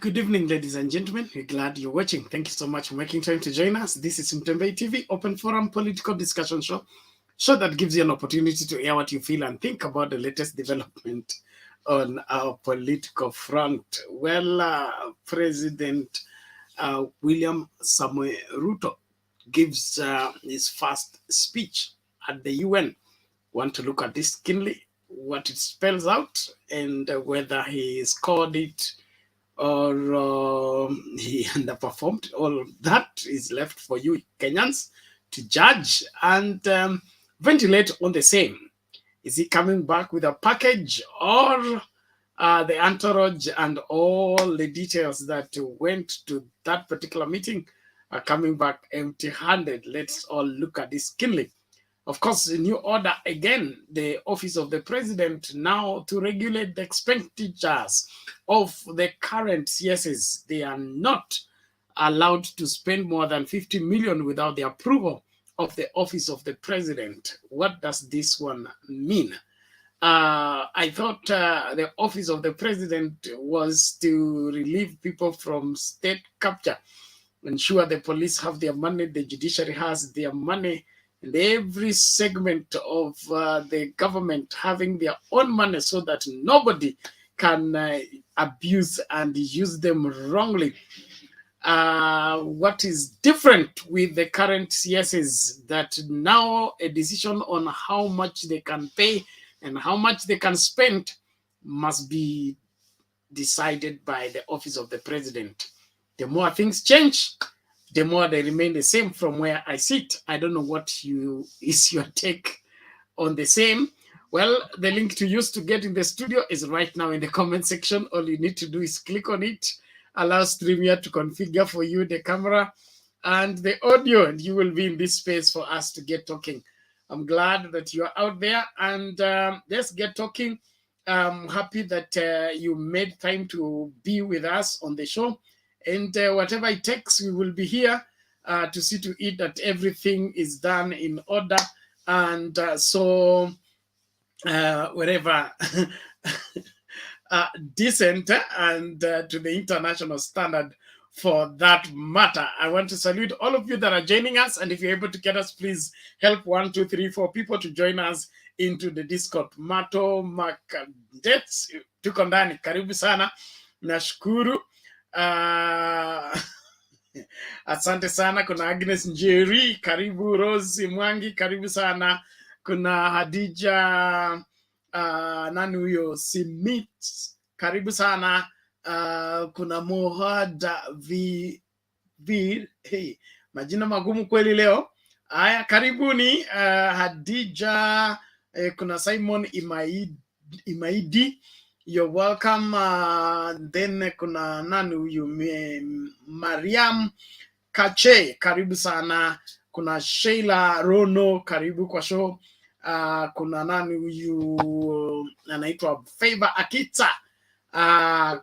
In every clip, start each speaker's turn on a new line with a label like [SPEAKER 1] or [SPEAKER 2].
[SPEAKER 1] Good evening, ladies and gentlemen. We're glad you're watching. Thank you so much for making time to join us. This is Homa Bay TV, open forum political discussion show that gives you an opportunity to hear what you feel and think about the latest development on our political front. Well, President William Samoei Ruto gives his first speech at the UN. Want to look at this keenly, what it spells out, and whether he scored it or he underperformed. All that is left for you Kenyans to judge and ventilate on the same. Is he coming back with a package, or the entourage and all the details that went to that particular meeting are coming back empty-handed? Let's all look at this keenly. Of course, the new order, again, the office of the president now to regulate the expenditures of the current CSs. They are not allowed to spend more than 50 million without the approval of the office of the president. What does this one mean? I thought the office of the president was to relieve people from state capture, ensure the police have their money, the judiciary has their money, and every segment of the government having their own money so that nobody can abuse and use them wrongly. What is different with the current CS is that now a decision on how much they can pay and how much they can spend must be decided by the office of the president. The more things change, the more they remain the same from where I sit. I don't know what is your take on the same. Well, the link to use to get in the studio is right now in the comment section. All you need to do is click on it, allow StreamYard to configure for you the camera and the audio, and you will be in this space for us to get talking. I'm glad that you're out there, and let's get talking. I'm happy that you made time to be with us on the show. And whatever it takes, we will be here to see to it that everything is done in order. And so wherever decent and to the international standard for that matter. I want to salute all of you that are joining us. And if you're able to get us, please help 1, 2, 3, 4 people to join us into the Discord. Mato Makadets, tuko ndani, karibu sana, nashukuru. Asante sana. Kuna Agnes Njeri, karibu. Rose Mwangi, karibu sana. Kuna Hadija nani huyo, Simit, karibu sana. Kuna Mohada hey, majina magumu kweli leo. Haya, karibuni. Hadija, kuna Simon Imaidi, you're welcome. Then kuna nani huyu, Mariam Kache, karibu sana. Kuna Sheila Rono, karibu kwa show. Kuna nani huyu anaitwa Favor Akita,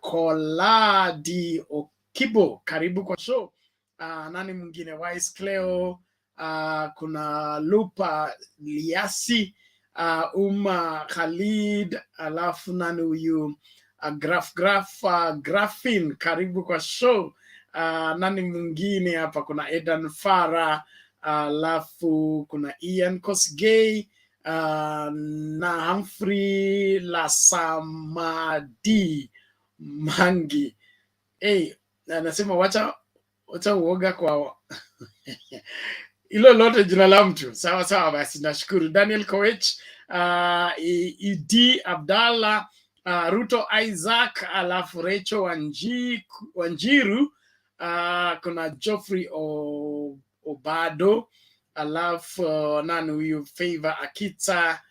[SPEAKER 1] Koladi Okibo, karibu kwa show. Nani mwingine, Wise Cleo, kuna Lupa Liasi, Khalid, alafu nani huyu, Grafin, karibu kwa show. Nani mwingine hapa, kuna Edan Farah, alafu kuna Ian Kosgei, na Humphrey Lasamadi Mangi. Hey, anasema wacha uoga kwa ilo lote jina la mtu. Sawa sawa, basi nashukuru. Daniel Koech, Idi Abdallah, Ruto Isaac, alafu Rachel Wanjiru, kuna Geoffrey Obado, alafu nani huyu, Favor Akita,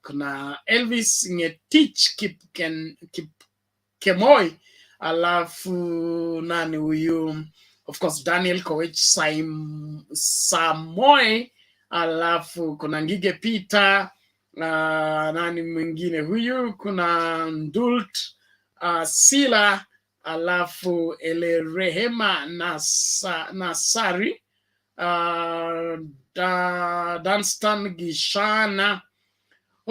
[SPEAKER 1] kuna Elvis Ngetich Kemoi, alafu nani huyu, of course Daniel Koech Samoei, alafu kuna Ngige Peter, nani mwingine huyu, kuna Ndult Sila, alafu Elerehema Nasari, Dunstan Gishana.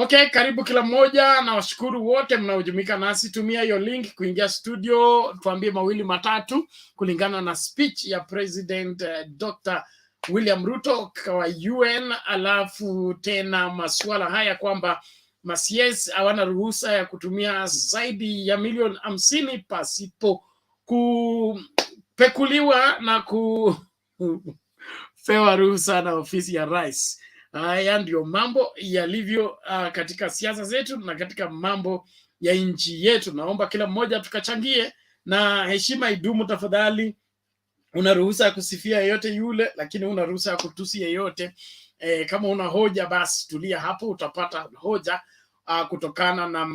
[SPEAKER 1] Okay, karibu kila mmoja na washukuru wote mnaojumuika nasi. Tumia hiyo link kuingia studio, tuambie mawili matatu kulingana na speech ya President Dr. William Ruto kwa UN, alafu tena masuala haya kwamba ma-CS hawana ruhusa ya kutumia zaidi ya milioni 50 pasipo kupekuliwa na kupewa ruhusa na ofisi ya rais. Haya ndio mambo yalivyo katika siasa zetu na katika mambo ya nchi yetu. Naomba kila mmoja tukachangie na heshima idumu tafadhali. Una ruhusa ya kusifia yeyote yule, lakini una ruhusa ya kutusi yeyote. Kama una hoja basi tulia hapo, utapata hoja kutokana na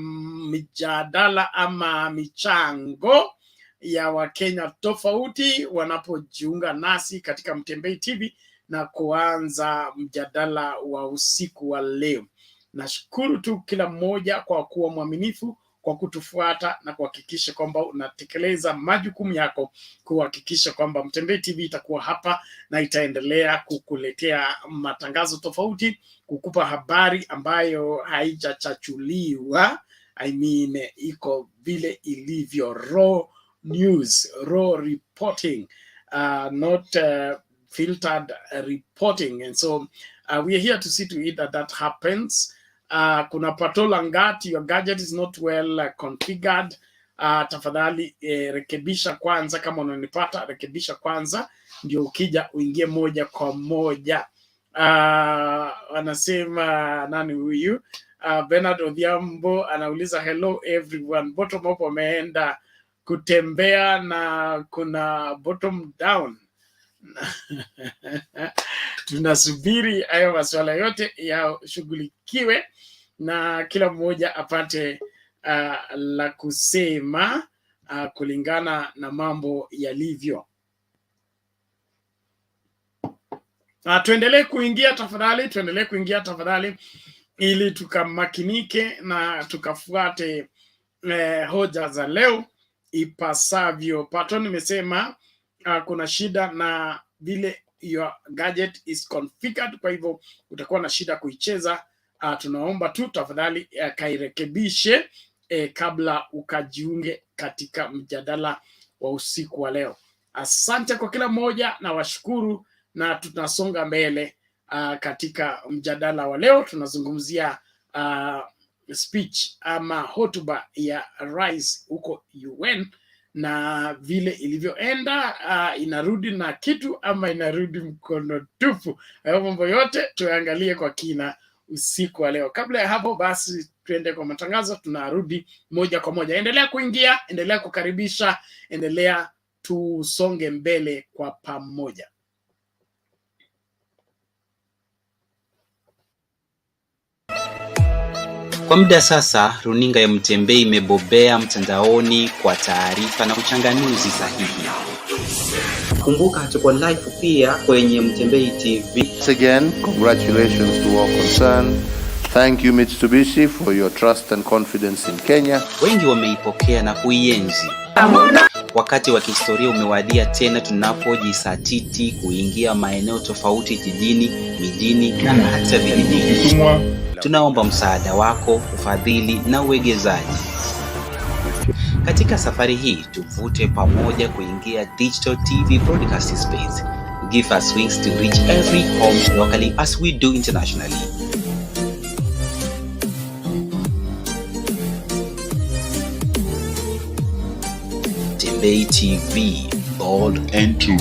[SPEAKER 1] mijadala ama michango ya Wakenya tofauti wanapojiunga nasi katika Mtembei TV na kuanza mjadala wa usiku wa leo. Nashukuru tu kila mmoja kwa kuwa mwaminifu, kwa kutufuata na kuhakikisha kwamba unatekeleza majukumu yako, kuhakikisha kwamba Mtembei TV itakuwa hapa na itaendelea kukuletea matangazo tofauti, kukupa habari ambayo haijachachuliwa. Iko vile ilivyo, raw news, raw reporting, not filtered reporting. And so we are here to see to it that happens. Kuna patola ngati, your gadget is not well configured. Tafadhali rekebisha kwanza, kama unanipata rekebisha kwanza ndio ukija uingie moja kwa moja. Anasema nani huyu? Bernard Odhiambo anauliza hello everyone. Bottom up wameenda kutembea na kuna bottom down. Tunasubiri hayo masuala yote yashughulikiwe na kila mmoja apate la kusema kulingana na mambo yalivyo. Tuendelee kuingia tafadhali, ili tukamakinike na tukafuate hoja za leo ipasavyo. Patron nimesema kuna shida na vile your gadget is configured, kwa hivyo utakuwa na shida kuicheza. Tunaomba tu tafadhali kairekebishe kabla ukajiunge katika mjadala wa usiku wa leo. Asante kwa kila mmoja na washukuru, na tunasonga mbele katika mjadala wa leo. Tunazungumzia speech ama hotuba ya rais huko UN na vile ilivyoenda, inarudi na kitu ama inarudi mkono tupu. Hayo mambo yote tuangalie kwa kina usiku wa leo. Kabla ya hapo basi tuende kwa matangazo, tunarudi moja kwa moja. Endelea kuingia, endelea kukaribisha, endelea tusonge mbele kwa pamoja.
[SPEAKER 2] Kwa muda sasa, runinga ya Mtembei imebobea mtandaoni kwa taarifa na uchanganuzi sahihi. Kumbuka tuko live pia kwenye Mtembei TV.
[SPEAKER 3] Once again, congratulations to all concerned. Thank you Mitsubishi for your trust and confidence in Kenya.
[SPEAKER 2] Wengi wameipokea na kuienzi. Wakati wa kihistoria umewadia tena tunapojisatiti kuingia maeneo tofauti jijini, mijini na hata vijijini. Tunaomba msaada wako, ufadhili na uwegezaji. Katika safari hii tuvute pamoja kuingia digital TV broadcasting space. Give us wings to reach every home locally as we do internationally. Mtembei TV, bold and true.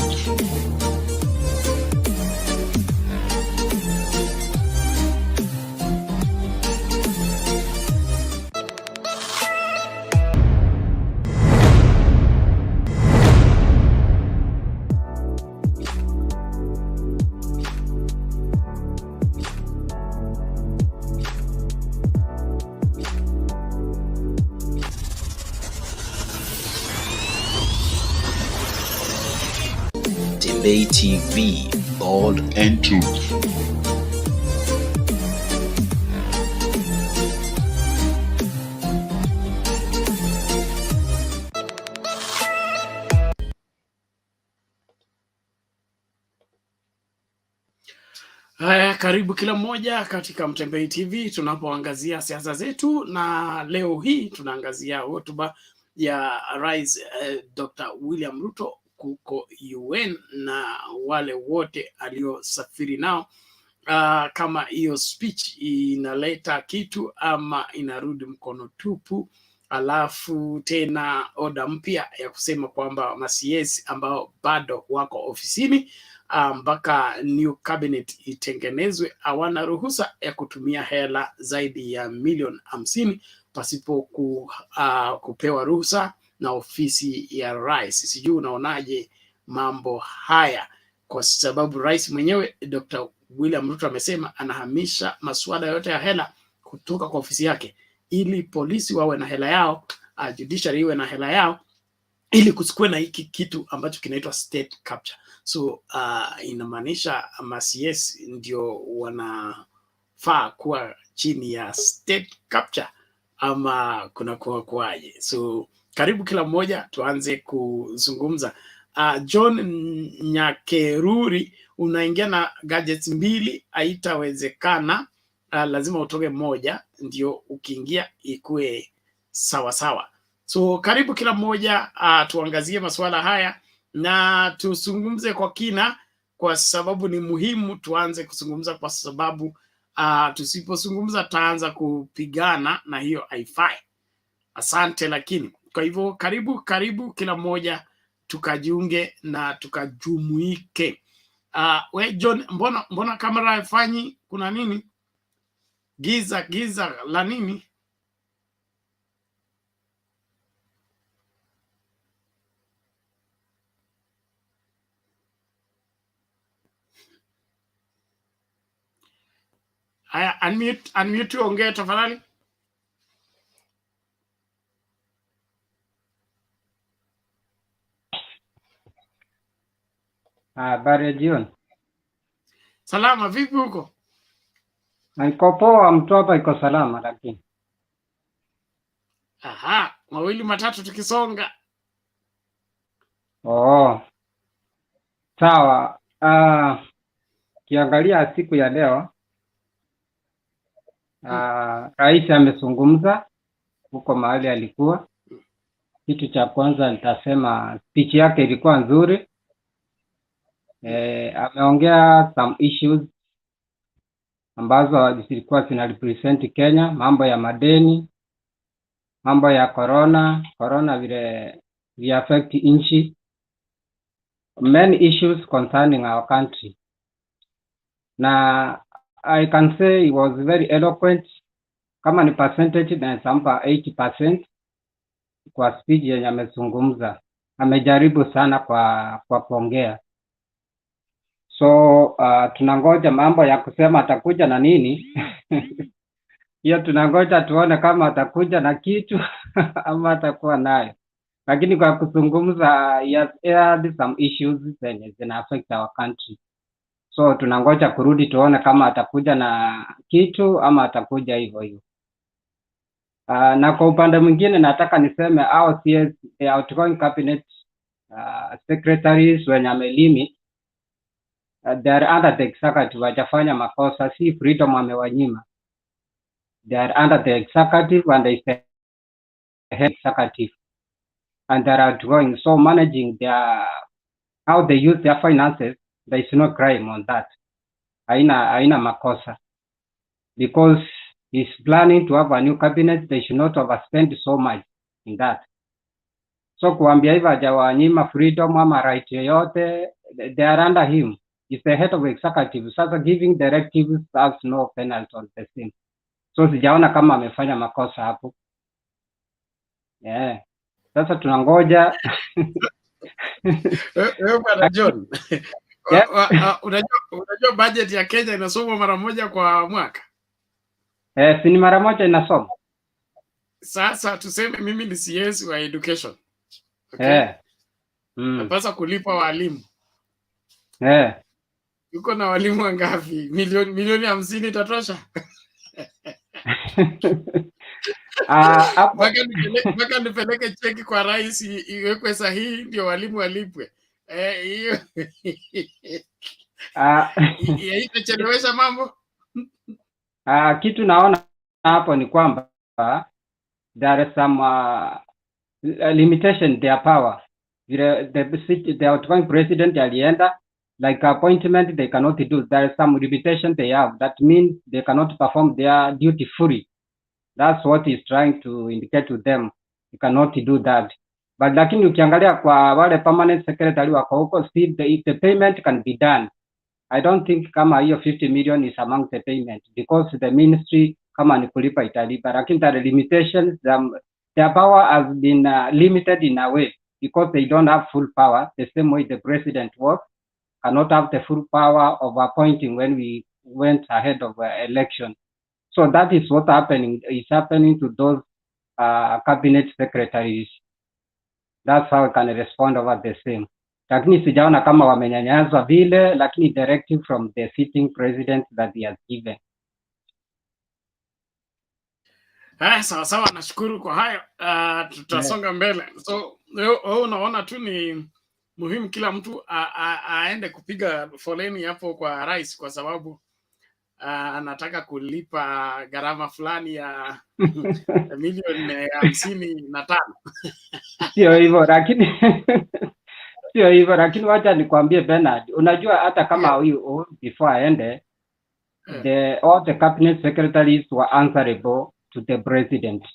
[SPEAKER 2] Mtembei TV, bold and true.
[SPEAKER 1] Haya, karibu kila mmoja katika Mtembei TV tunapoangazia siasa zetu, na leo hii tunaangazia hotuba ya Rais Dr. William Ruto kuko UN na wale wote aliosafiri nao. Kama hiyo speech inaleta kitu ama inarudi mkono tupu. Alafu tena oda mpya ya kusema kwamba ma-CS ambao bado wako ofisini mpaka new cabinet itengenezwe hawana ruhusa ya kutumia hela zaidi ya milioni 50 pasipo kupewa ruhusa na ofisi ya rais. Sijui unaonaje mambo haya, kwa sababu rais mwenyewe Dr. William Ruto amesema anahamisha masuala yote ya hela kutoka kwa ofisi yake ili polisi wawe na hela yao, judiciary iwe na hela yao, ili kusikue na hiki kitu ambacho kinaitwa state capture. So inamaanisha ma-CS ndio wanafaa kuwa chini ya state capture ama kuna kuaje? So karibu kila mmoja, tuanze kuzungumza. John Nyakeruri, unaingia na gadgets 2, haitawezekana. Lazima utoke moja ndio ukiingia ikue sawa sawa. So karibu kila mmoja, tuangazie masuala haya na tuzungumze kwa kina, kwa sababu ni muhimu tuanze kuzungumza, kwa sababu tusipozungumza taanza kupigana na hiyo haifai. Asante. Lakini kwa hivyo karibu kila mmoja, tukajiunge na tukajumuike. We John, mbona kamera haifanyi? Kuna nini? Giza la nini? Haya, unmute ongea tafadhali.
[SPEAKER 4] Habari ya jioni.
[SPEAKER 1] Salama, vipi huko?
[SPEAKER 4] Niko poa, mtu hapa iko salama lakini.
[SPEAKER 1] Aha, mawili matatu tukisonga.
[SPEAKER 4] Sawa. Kiangalia siku ya leo, rais amezungumza huko mahali alikuwa. Kitu cha kwanza nitasema speech yake ilikuwa nzuri. Ameongea some issues ambazo zilikuwa zina represent Kenya, mambo ya madeni, mambo ya corona vile affect nchi, many issues concerning our country. Na I can say he was very eloquent. Kama ni percentage na sampa 80% kwa speech yenye amezungumza. Amejaribu sana kwa kuongea. So tunangoja mambo ya kusema atakuja na nini. Hiyo tunangoja tuone kama atakuja na kitu ama atakuwa nayo. Lakini kwa kuzungumza, he has aired some issues that affect our country. So tunangoja kurudi tuone kama atakuja na kitu ama atakuja hivyo hivyo. Na kwa upande mwingine nataka niseme CS, outgoing cabinet secretaries wenye amelimi, they are under the executive. Wajafanya makosa, si freedom amewanyima. They are under the executive and they the head executive, and they are outgoing. So managing how they use their finances, there is no crime on that. Haina makosa, because he's planning to have a new cabinet. They should not overspend so much in that. So kuambia hivyo hajawanyima freedom ama right yoyote, they are under him. He's the head of executive. Sasa giving directives has no penalty on the same. So sijaona kama amefanya makosa hapo. Sasa tunangoja.
[SPEAKER 1] Wewe bwana John. Unajua budget ya Kenya inasomwa mara moja kwa mwaka?
[SPEAKER 4] Si ni mara moja inasoma.
[SPEAKER 1] Sasa tuseme mimi ni CS wa education. Okay. Napasa kulipa walimu. Yuko na walimu wangapi? Milioni 50 itatosha? Mpaka nipeleke cheki kwa rais iwekwe sahihi ndio walimu walipwe. Hiyo Itachelewesha mambo.
[SPEAKER 4] Kitu naona hapo ni kwamba there is some limitation their power. The outgoing president alienda, like appointment they cannot do. There is some limitation they have. That means they cannot perform their duty fully. That's what he's trying to indicate to them. You cannot do that. But lakini ukiangalia kwa wale permanent secretary wako huko, still the payment can be done. I don't think kama hiyo 50 million is among the payment, because the ministry kama ni kulipa italipa, lakini the limitations, their power has been limited in a way, because they don't have full power the same way the president was, cannot have the full power of appointing when we went ahead of election. So that is what is happening to those cabinet secretaries. That's how I can respond over the same. Lakini sijaona kama wamenyanyazwa vile, lakini directive from the sitting president that he has given.
[SPEAKER 1] Sawa sawa, nashukuru kwa hayo. Tutasonga mbele. So unaona tu ni muhimu kila mtu aende kupiga foleni hapo kwa rais, kwa sababu anataka kulipa gharama fulani ya milioni 55.
[SPEAKER 4] Sio hivyo lakini sio hivyo lakini wacha nikwambie Bernard, unajua hata kama huyu before aende, all the cabinet secretaries were answerable to the president.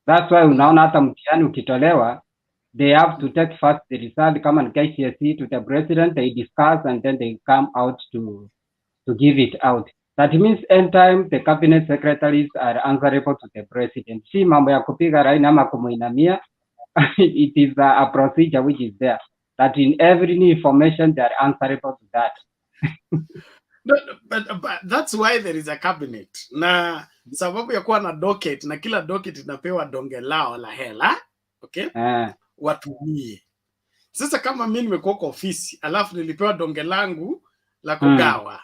[SPEAKER 4] That's why unaona hata mtihani ukitolewa, they have to take first the result kama ni KCSE to the president, they discuss and then they come out to give it out. That means anytime the cabinet secretaries are answerable to the president. Si mambo ya kupiga raini ama kumuinamia. It is a procedure which is there, that in every new information they are answerable to that.
[SPEAKER 1] But that's why there is a cabinet. Na sababu ya kuwa na docket, na kila docket inapewa donge lao la hela, okay? Watumie. Sasa kama mimi nimekuwa kwa ofisi, alafu nilipewa donge langu la kugawa.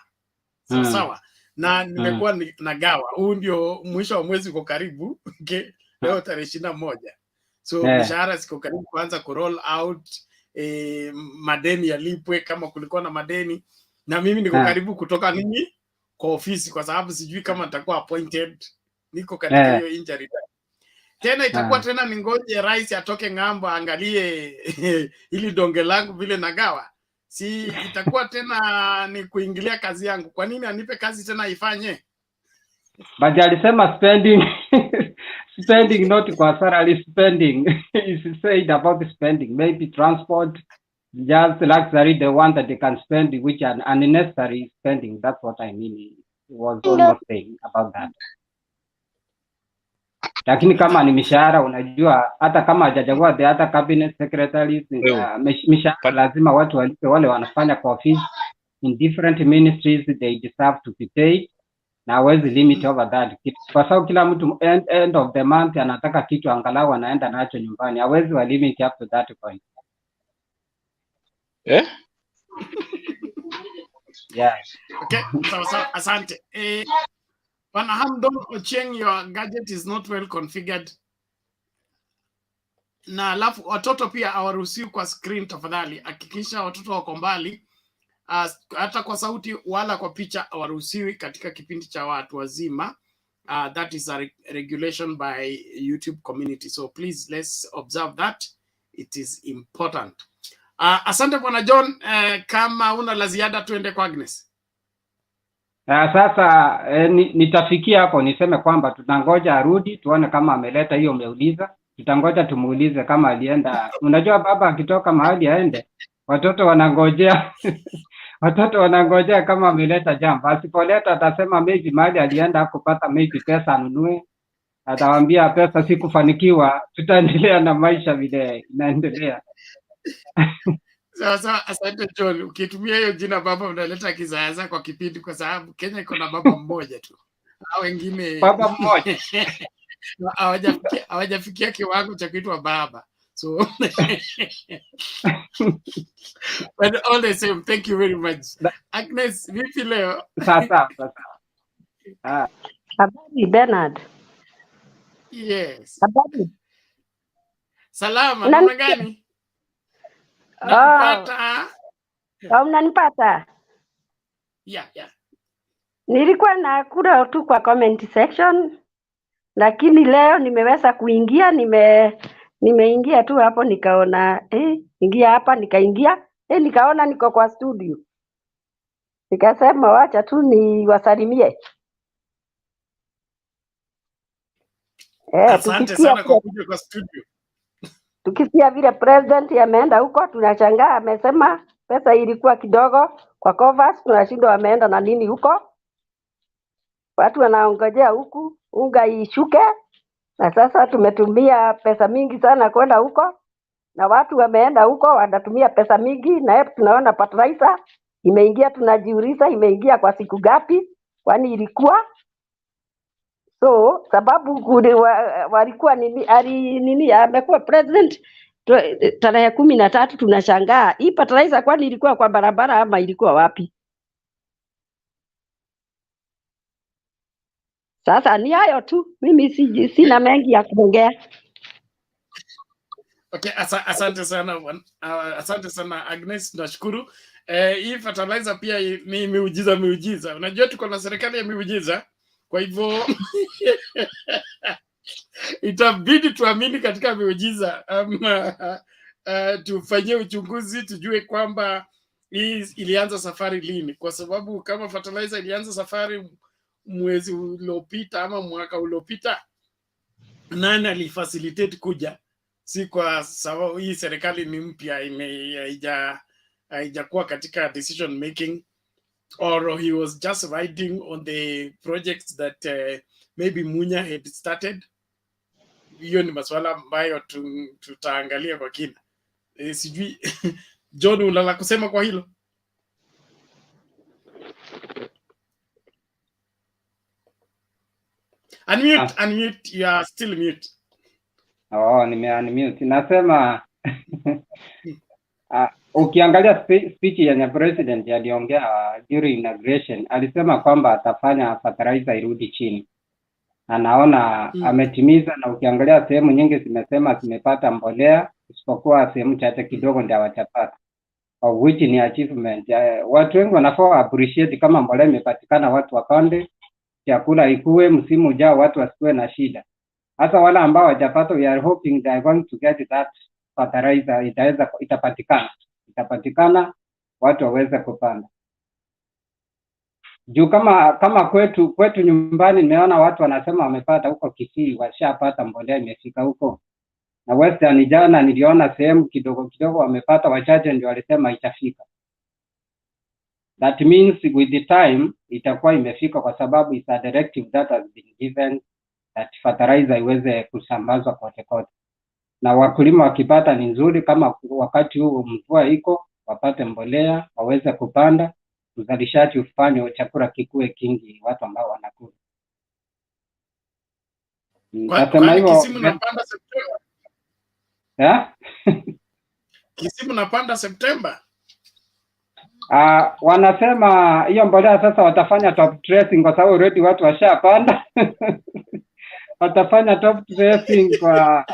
[SPEAKER 1] Sawa. Na nimekuwa nagawa. Huu ndio mwisho wa mwezi uko karibu, okay? Leo tarehe 21. So mishahara siko karibu kuanza ku roll out, madeni yalipwe kama kulikuwa na madeni, na mimi niko karibu kutoka nini kwa ofisi, kwa sababu sijui kama nitakuwa appointed, niko katika hiyo injury. Tena itakuwa tena ningoje rais atoke ng'ambo angalie ili donge langu vile nagawa, si itakuwa tena ni kuingilia kazi yangu. Kwa nini anipe kazi tena ifanye?
[SPEAKER 4] But alisema spending spending, not kwa salary spending. Is said about spending, maybe transport, just luxury, the one that they can spend, which are unnecessary spending. That's what I mean. It was almost saying about that. Lakini kama ni mishahara, unajua hata kama hajachagua the other cabinet secretaries, mishahara lazima watu walipe, wale wanafanya kwa office in different ministries, they deserve to be paid. Na hawezi limit over that, kwa sababu kila mtu end of the month anataka kitu angalau anaenda nacho nyumbani. Hawezi wa limit up to that point. Yeah.
[SPEAKER 1] Okay, so asante. Bwana Hamdon Ochieng, your gadget is not well configured. Na alafu watoto pia hawaruhusiwi kwa screen, tafadhali hakikisha watoto wako mbali. Hata kwa sauti wala kwa picha hawaruhusiwi katika kipindi cha watu wazima. That is a regulation by YouTube community, so please let's observe that, it is important. Asante Bwana John. Kama una la ziada tuende kwa Agnes.
[SPEAKER 4] Sasa nitafikia hapo niseme kwamba tunangoja arudi tuone kama ameleta hiyo umeuliza. Tutangoja tumuulize kama alienda. Unajua baba akitoka mahali aende, watoto wanangojea watoto wanangojea kama ameleta jambo. Asipoleta atasema maybe mahali alienda kupata maybe pesa anunue. Atawaambia pesa sikufanikiwa, tutaendelea na maisha vile inaendelea.
[SPEAKER 1] Sasa asante John, ukitumia hiyo jina baba unaleta kizayaza kwa kipindi, kwa sababu Kenya iko na baba mmoja tu. Hao wengine
[SPEAKER 4] baba mmoja
[SPEAKER 1] hawajafikia kiwango cha kuitwa baba. So but all the same, thank you very much. Agnes, vipi leo?
[SPEAKER 4] Sasa.
[SPEAKER 5] Habari Bernard.
[SPEAKER 1] Yes.
[SPEAKER 5] Habari.
[SPEAKER 1] Salama, namna gani? Nakupata.
[SPEAKER 5] Unanipata?
[SPEAKER 1] Yeah.
[SPEAKER 5] Nilikuwa nakula tu kwa comment section, lakini leo nimeweza kuingia, nimeingia tu hapo nikaona ingia hapa, nikaingia nikaona niko kwa studio, nikasema wacha tu niwasalimie.
[SPEAKER 1] Asante sana kwa kuja kwa studio.
[SPEAKER 5] Tukisikia vile president ameenda huko, tunashangaa. Amesema pesa ilikuwa kidogo kwa covers, tunashindwa wameenda na nini huko. Watu wanaongojea huku unga ishuke, na sasa tumetumia pesa mingi sana kwenda huko, na watu wameenda huko wanatumia pesa mingi, na tunaona fertilizer imeingia, tunajiuliza imeingia kwa siku gapi, kwani ilikuwa so sababu walikuwa nini amekuwa president tarehe 13. Tunashangaa hii fertilizer kwani ilikuwa kwa barabara ama ilikuwa wapi? Sasa ni hayo tu, mimi sina mengi ya kuongea.
[SPEAKER 1] Okay, asante sana Agnes, nashukuru. Hii fertilizer pia ni miujiza. Unajua tuko na serikali ya miujiza, kwa hivyo itabidi tuamini katika miujiza, tufanyie uchunguzi tujue kwamba hii ilianza safari lini, kwa sababu kama fertilizer ilianza safari mwezi uliopita ama mwaka uliopita, nani alifacilitate kuja? Si kwa sababu hii serikali ni mpya, haijakuwa katika decision making, or he was just riding on the projects that maybe Munya had started. Hiyo ni masuala ambayo tutaangalia kwa kina. Sijui John unala kusema kwa hilo? Unmute, you are still mute.
[SPEAKER 4] Nime-unmute. Nasema ukiangalia speech ya president aliongea during inauguration, alisema kwamba atafanya fertilizer irudi chini. Anaona ametimiza, na ukiangalia sehemu nyingi zimesema zimepata mbolea, isipokuwa sehemu chache kidogo ndio hawajapata, of which ni achievement. Watu wengi wanafaa appreciate kama mbolea imepatikana, watu wapande, chakula ikue, msimu ujao watu wasikuwe na shida. Hata wale ambao hawajapata, we are hoping they are going to get that fertilizer, itapatikana watu waweze kupanda. Juu kama kwetu nyumbani nimeona watu wanasema wamepata huko Kisii, washapata mbolea imefika huko. Na Western jana niliona sehemu kidogo wamepata, wachache ndio walisema itafika. That means with the time itakuwa imefika, kwa sababu it's a directive that has been given that fertilizer iweze kusambazwa kote. Na wakulima wakipata ni nzuri, kama wakati huu mvua iko, wapate mbolea waweze kupanda, uzalishaji ufanye chakula kikue kingi, watu ambao wanakula.
[SPEAKER 1] Nasema hivyo. Kisimu napanda Septemba. Kisimu napanda Septemba.
[SPEAKER 4] Wanasema hiyo mbolea sasa watafanya top dressing, kwa sababu already watu washapanda. Watafanya top dressing kwa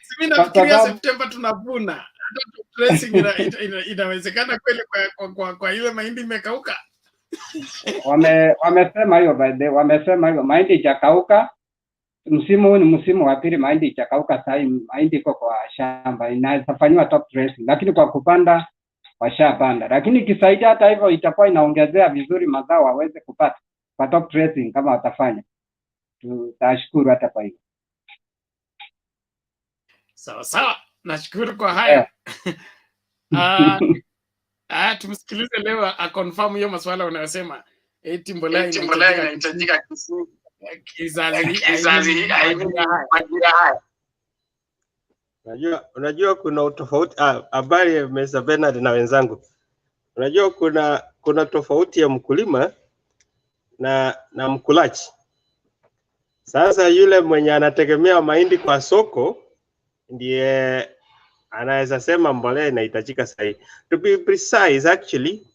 [SPEAKER 1] Simi nafikiria Septemba tunavuna. Top dressing inawezekana kweli kwa ile mahindi imekauka.
[SPEAKER 4] Wamesema hiyo by the wamesema hiyo mahindi ijakauka. Msimu huu ni msimu wa pili mahindi ijakauka, sasa mahindi iko kwa shamba inafanywa top dressing, lakini kwa kupanda washapanda. Lakini kisaidia hata hivyo itakuwa inaongezea vizuri mazao waweze kupata kwa top dressing kama watafanya. Tutashukuru hata kwa hivyo.
[SPEAKER 1] Sawa, nashukuru kwa haya. Tumsikilize leo confirm hiyo masuala unayosema. Eti mbolea inahitajika kizazi haya.
[SPEAKER 6] Unajua kuna utofauti. Habari ya Mr. Bernard na wenzangu. Unajua kuna tofauti ya mkulima na mkulaji. Sasa yule mwenye anategemea mahindi kwa soko ndiye anaweza sema mbolea inahitajika sahihi. To be precise, actually,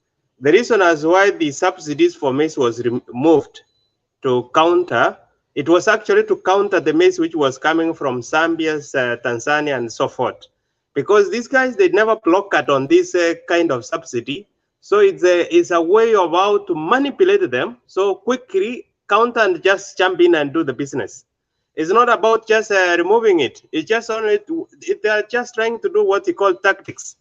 [SPEAKER 6] the reason as why the subsidies for maize was removed to counter, it was actually to counter the maize which was coming from Zambia, Tanzania, and so forth. Because these guys, they never blocked on this kind of subsidy So it's a way of how to manipulate them. So quickly counter and just jump in and do the business. It's not about just removing it. It's just only they are just trying to do what you call tactics.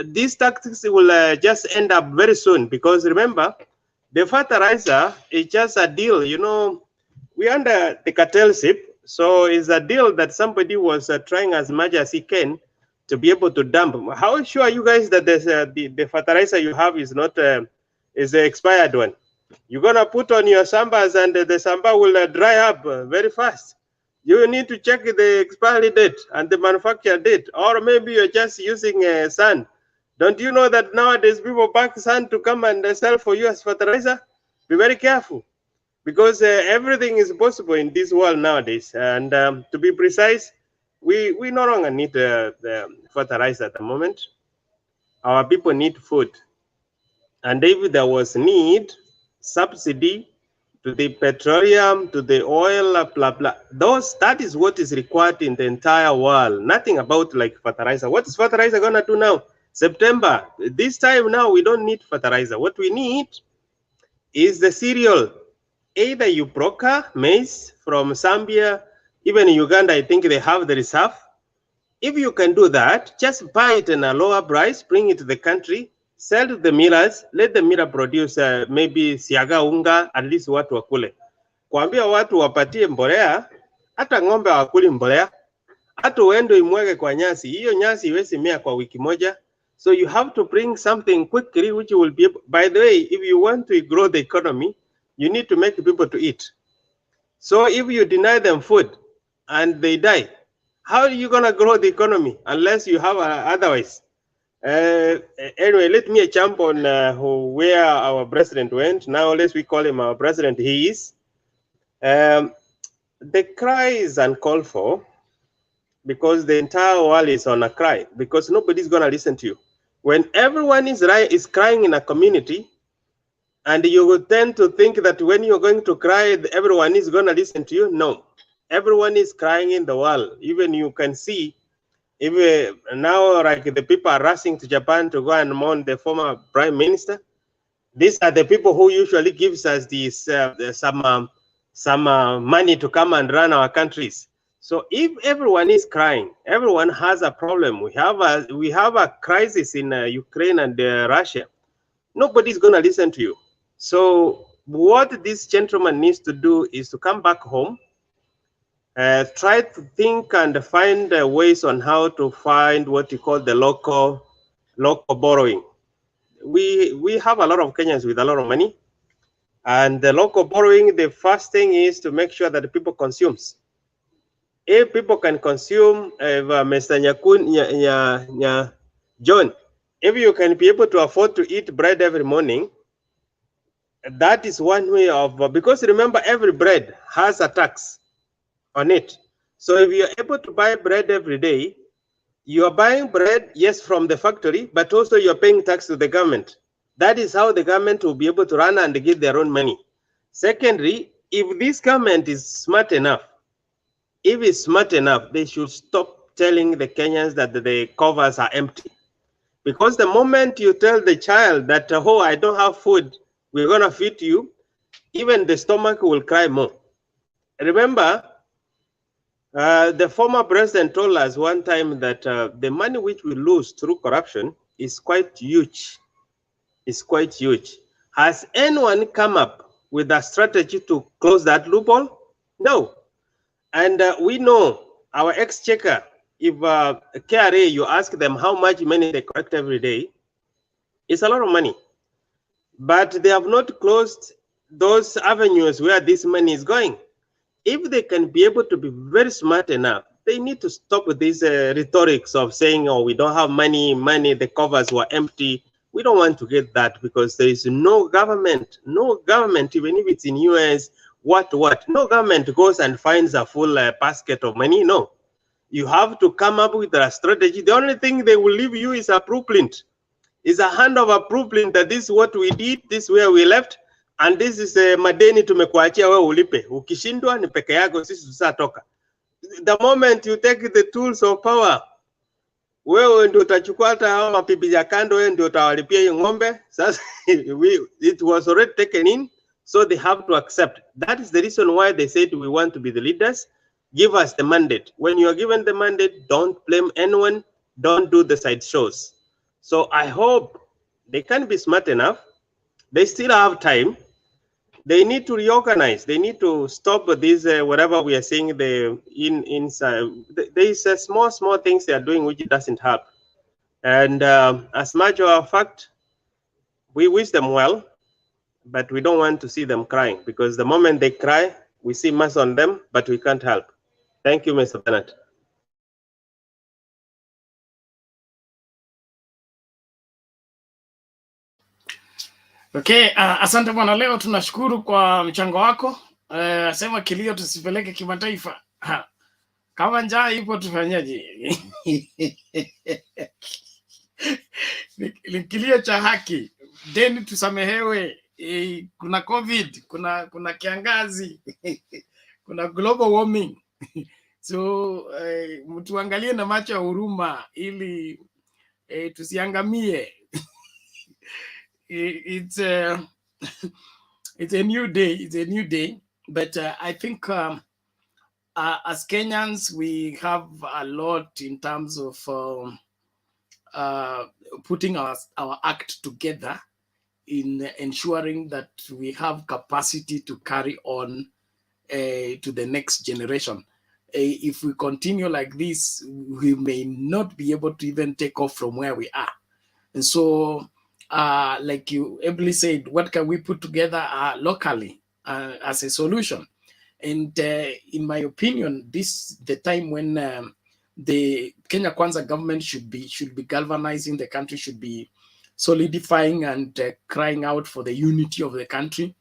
[SPEAKER 6] These tactics will just end up very soon, because remember, the fertilizer is just a deal. You know, we're under the cartelship, so it's a deal that somebody was trying as much as he can to be able to dump. How sure are you guys that the fertilizer you have is not is the expired one? You're gonna put on your sambas and the samba will dry up very fast. You need to check the expiry date and the manufacture date, or maybe you're just using sand. Don't you know that nowadays people pack sand to come and sell for you as fertilizer? Be very careful, because everything is possible in this world nowadays. And to be precise, we no longer need the fertilizer at the moment. Our people need food, and if there was need, subsidy to the petroleum, to the oil, blah blah. That is what is required in the entire world. Nothing about like fertilizer. What is fertilizer gonna do now? September. This time now we don't need fertilizer. What we need is the cereal. Either you broker maize from Zambia, even in Uganda, I think they have the reserve. If you can do that, just buy it in a lower price, bring it to the country, sell to the millers, let the miller produce maybe siaga unga, at least watu wakule. Kuambia watu wapatie mbolea, hata ng'ombe wakuli mbolea, hata uende imwage kwa nyasi, hiyo nyasi iwezi mea kwa wiki moja. So you have to bring something quickly which will be, by the way, if you want to grow the economy, you need to make people to eat. So if you deny them food and they die, how are you gonna grow the economy unless you have otherwise? Anyway, let me jump on where our president went. Now let's we call him our president. He is. The cry is uncalled for, because the entire world is on a cry, because nobody's gonna listen to you. When everyone is crying in a community, and you would tend to think that when you're going to cry, everyone is gonna listen to you. No, everyone is crying in the world. Even you can see, even now, like the people are rushing to Japan to go and mourn the former prime minister. These are the people who usually gives us these some money to come and run our countries. So if everyone is crying, everyone has a problem. We have a crisis in Ukraine and Russia. Nobody's gonna listen to you. So what this gentleman needs to do is to come back home. Try to think and find ways on how to find what you call the local borrowing. We have a lot of Kenyans with a lot of money, and the local borrowing, the first thing is to make sure that the people consumes. If people can consume, Mr. John, if you can be able to afford to eat bread every morning, that is one way of, because remember, every bread has a tax on it. So if you're able to buy bread every day, you are buying bread, yes, from the factory, but also you're paying tax to the government. That is how the government will be able to run and give their own money. Secondly, if this government is smart enough, if it's smart enough, they should stop telling the Kenyans that the covers are empty. Because the moment you tell the child that, oh, I don't have food, we're going to feed you, even the stomach will cry more. Remember, the former president told us one time that the money which we lose through corruption is quite huge. It's quite huge. Has anyone come up with a strategy to close that loophole? No. And we know our exchequer, if KRA, you ask them how much money they collect every day, it's a lot of money. But they have not closed those avenues where this money is going. If they can be able to be very smart enough, they need to stop with these rhetorics of saying, oh, we don't have money, the covers were empty. We don't want to get that, because there is no government, even if it's in US, no government goes and finds a full basket of money. No, you have to come up with a strategy. The only thing they will leave you is a blueprint. Is a hand of a blueprint that this is what we did, this is where we left, and this is madeni tumekuachia wewe ulipe. Ukishindwa ni peke yako, sisi tutatoka. The moment you take the tools of power, wewe ndio utachukua hata hao mapipi ya kando, wewe ndio utawalipia hiyo ng'ombe. Sasa it was already taken in, so they have to accept. That is the reason why they said we want to be the leaders. Give us the mandate. When you are given the mandate, don't blame anyone, don't do the side shows. So I hope they can be smart enough. They still have time. They need to reorganize. They need to stop this whatever we are saying. There is small things they are doing which doesn't help. And as much of a fact, we wish them well, but we don't want to see them crying, because the moment they cry, we see mass on them, but we can't help. Thank you, Mr. Bennett.
[SPEAKER 1] Okay, asante bwana. Leo tunashukuru kwa mchango wako. Sema kilio tusipeleke kimataifa. Kama njaa ipo tufanyaje? Ni kilio cha haki. Deni tusamehewe. Kuna COVID, kuna kiangazi, kuna global warming. So mtuangalie na macho ya huruma ili tusiangamie. It's a new day. It's a new day. But I think as Kenyans, we have a lot in terms of putting our act together in ensuring that we have capacity to carry on to the next generation. If we continue like this, we may not be able to even take off from where we are. And so, like you ably said, what can we put together locally as a solution? And in my opinion, this is the time when the Kenya Kwanza government should be galvanizing the country, should be solidifying and crying out for the unity of the country,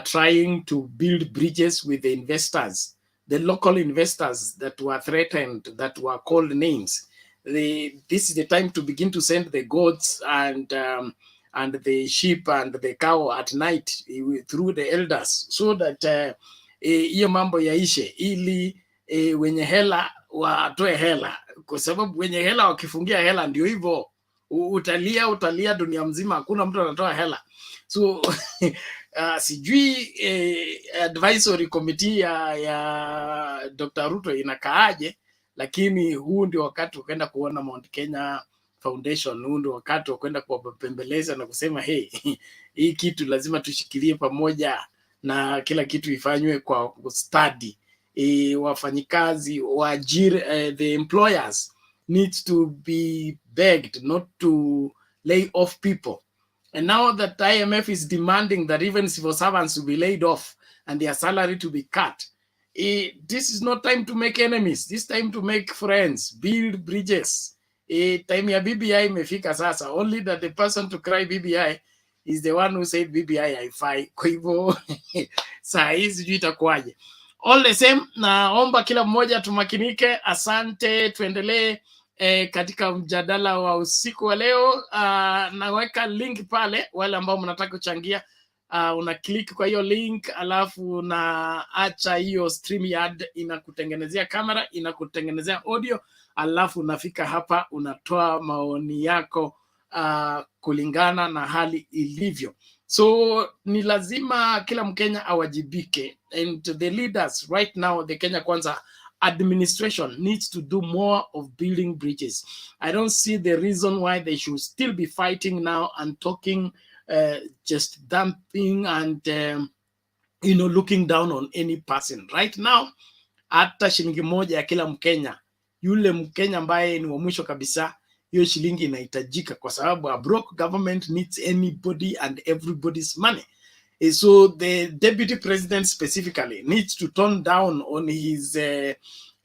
[SPEAKER 1] trying to build bridges with the investors, the local investors that were threatened, that were called names. This is the time to begin to send the goats and the sheep and the cow at night through the elders, so that hiyo mambo yaishe, ili wenye hela watoe hela, kwa sababu wenye hela wakifungia hela ndio hivyo, utalia dunia mzima, hakuna mtu anatoa hela. So sijui advisory committee ya Dr. Ruto inakaaje, lakini huu ndio wakati wa kwenda kuona Mount Kenya Foundation. Huu ndio wakati wa kwenda kuwapembeleza na kusema hey, hii kitu lazima tushikilie pamoja na kila kitu ifanywe kwa study. Wafanyikazi, waajiri, the employers needs to be begged not to lay off people. And now that IMF is demanding that even civil servants will be laid off and their salary to be cut, this is not time to make enemies. This time to make friends, build bridges. Time ya BBI imefika sasa. Only that the person to cry BBI is the one who said BBI haifai. Kwa hivyo saa hizi sijui itakuwaje. All the same, naomba kila mmoja tumakinike. Asante, tuendelee katika mjadala wa usiku wa leo. Naweka link pale, wale ambao mnataka kuchangia, una click kwa hiyo link, alafu naacha hiyo StreamYard inakutengenezea kamera, inakutengenezea audio, alafu unafika hapa unatoa maoni yako kulingana na hali ilivyo. So ni lazima kila Mkenya awajibike, and the leaders right now, the Kenya Kwanza administration needs to do more of building bridges. I don't see the reason why they should still be fighting now and talking, just dumping and looking down on any person. Right now, hata shilingi moja ya kila Mkenya, yule Mkenya ambaye ni wa mwisho kabisa, hiyo shilingi inahitajika, kwa sababu a broke government needs anybody and everybody's money. So the deputy president specifically needs to tone down on his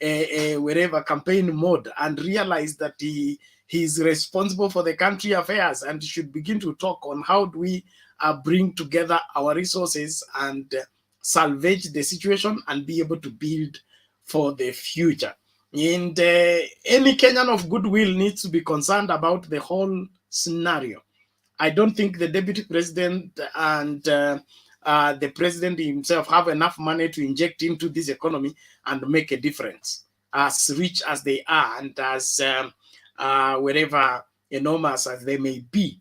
[SPEAKER 1] wherever campaign mode and realize that he is responsible for the country affairs and should begin to talk on how do we bring together our resources and salvage the situation and be able to build for the future. And any Kenyan of goodwill needs to be concerned about the whole scenario. I don't think the deputy president and the president himself have enough money to inject into this economy and make a difference, as rich as they are and as wherever enormous as they may be.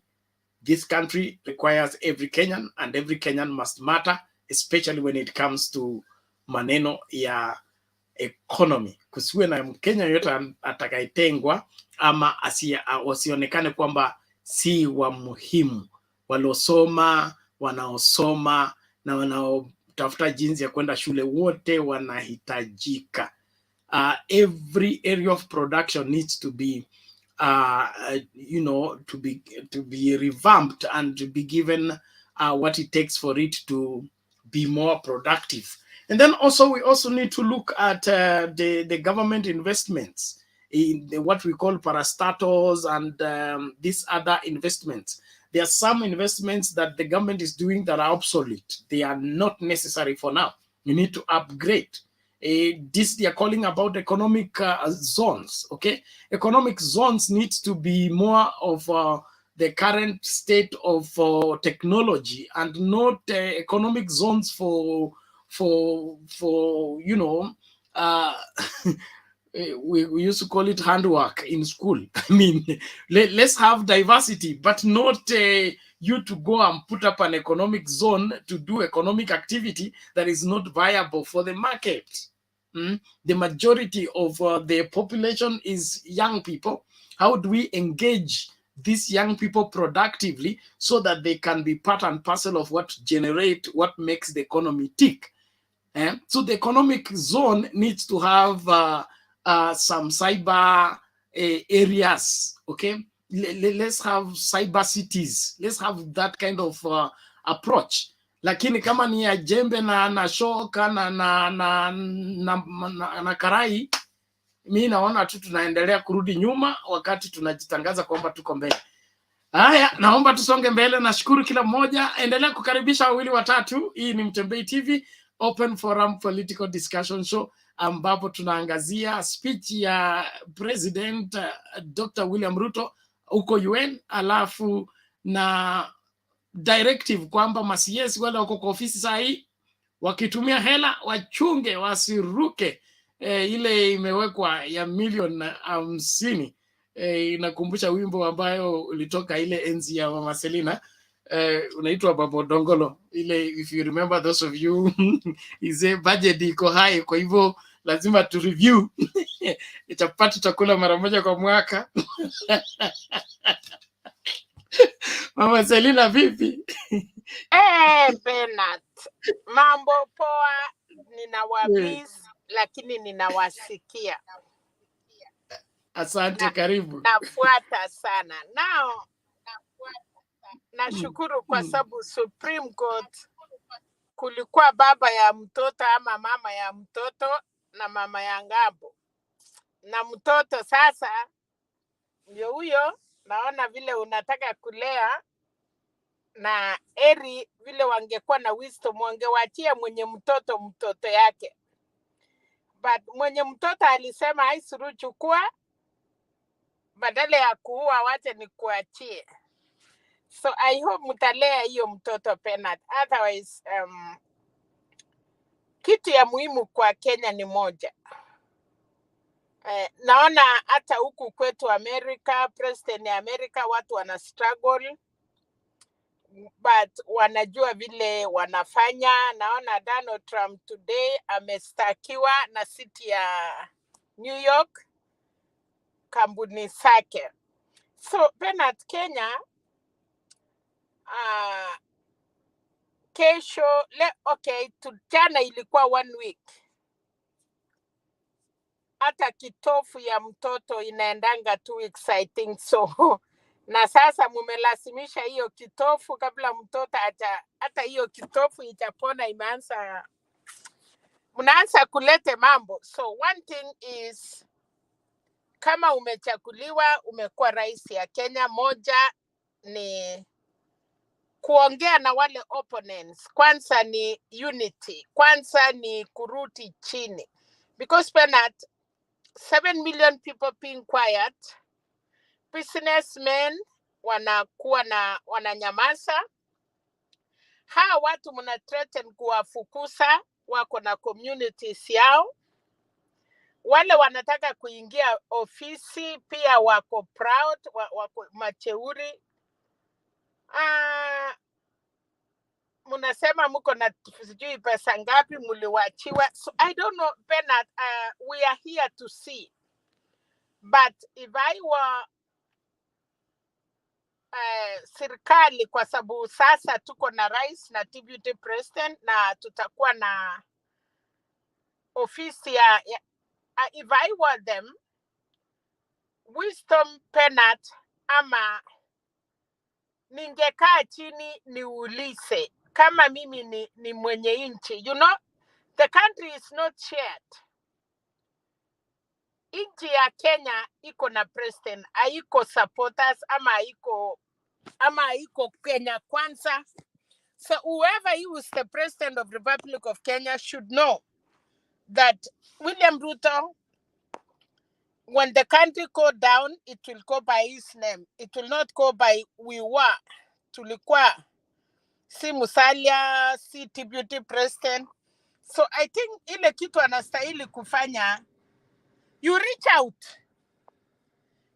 [SPEAKER 1] This country requires every Kenyan, and every Kenyan must matter, especially when it comes to maneno ya economy. Kusiwe na Mkenya yote atakayetengwa ama wasionekane kwamba si wa muhimu. Waliosoma, wanaosoma na wanaotafuta jinsi ya kwenda shule, wote wanahitajika. Every area of production needs to be to be revamped and to be given what it takes for it to be more productive. And then also we also need to look at the government investments in what we call parastatals and these other investments. There are some investments that the government is doing that are obsolete. They are not necessary for now. You need to upgrade. This they are calling about economic zones. Okay, economic zones need to be more of the current state of technology, and not economic zones for we used to call it handwork in school. I mean, let's have diversity, but not you to go and put up an economic zone to do economic activity that is not viable for the market. The majority of the population is young people. How do we engage these young people productively so that they can be part and parcel of what makes the economy tick? So the economic zone needs to have some cyber areas. Okay, let's have cyber cities. Let's have that kind of approach. Lakini kama ni ya jembe na shoka na karai, mimi naona tu tunaendelea kurudi nyuma wakati tunajitangaza kwamba tuko mbele. Haya, naomba tusonge mbele. Nashukuru kila mmoja, endelea kukaribisha wawili watatu. Hii ni Mtembei TV Open Forum Political Discussion Show, ambapo tunaangazia speech ya President Dr. William Ruto huko UN, alafu na directive kwamba masiesi wale wako kwa ofisi saa hii wakitumia hela wachunge wasiruke ile imewekwa ya milioni 50. Inakumbusha wimbo ambayo ulitoka ile enzi ya Mama Selina, unaitwa Babo Dongolo ile, if you remember, those of you ize budget iko high, kwa hivyo lazima tu review chapati chakula mara moja kwa mwaka. Mama Selina vipi?
[SPEAKER 7] Bernard, mambo poa, ninawamiss lakini ninawasikia.
[SPEAKER 1] Asante, karibu.
[SPEAKER 7] Nafuata sana. Now, nashukuru kwa sababu Supreme Court kulikuwa baba ya mtoto ama mama ya mtoto na mama ya ngambo. Na mtoto sasa ndio huyo, naona vile unataka kulea, na eri vile wangekuwa na wisdom wangewachia mwenye mtoto yake. But mwenye mtoto alisema haisuru chukua, badala ya kuua wacha ni kuachie. So I hope mtalea hiyo mtoto Penat. Otherwise, kitu ya muhimu kwa Kenya ni moja. Naona hata huku kwetu Amerika, president ya Amerika, watu wana struggle, but wanajua vile wanafanya. Naona Donald Trump today amestakiwa na city ya New York, kampuni zake. So Penat, Kenya kesho okay, jana ilikuwa 1 week. Hata kitofu ya mtoto inaendanga 2 weeks I think so. Na sasa mumelazimisha hiyo kitofu kabla mtoto hata hiyo kitofu itapona, mnaanza kulete mambo. So one thing is, kama umechaguliwa umekuwa rais ya Kenya, moja ni kuongea na wale opponents. Kwanza ni unity, kwanza ni kuruti chini, because Penat 7 million people being quiet, businessmen wananyamaza. Hawa watu mna threaten kuwafukuza, wako na communities yao. wale wanataka kuingia ofisi pia wako proud, wako macheuri. Munasema muko na sijui pesa ngapi muliwachiwa. So I don't know, Bernard, we are here to see. But if I were serikali, kwa sababu sasa tuko na rais na deputy president na tutakuwa na ofisi ya if I were them, wisdom Bernard, ama ningekaa chini niulize kama mimi ni mwenye nchi. You know, the country is not shared. Nchi ya Kenya iko na president, haiko supporters ama haiko Kenya kwanza. So whoever is the president of the Republic of Kenya should know that William Ruto, when the country go down, it will go by his name. It will not go by we were, tulikuwa, si Musalia, si deputy president. So I think ile kitu anastahili kufanya, you reach out.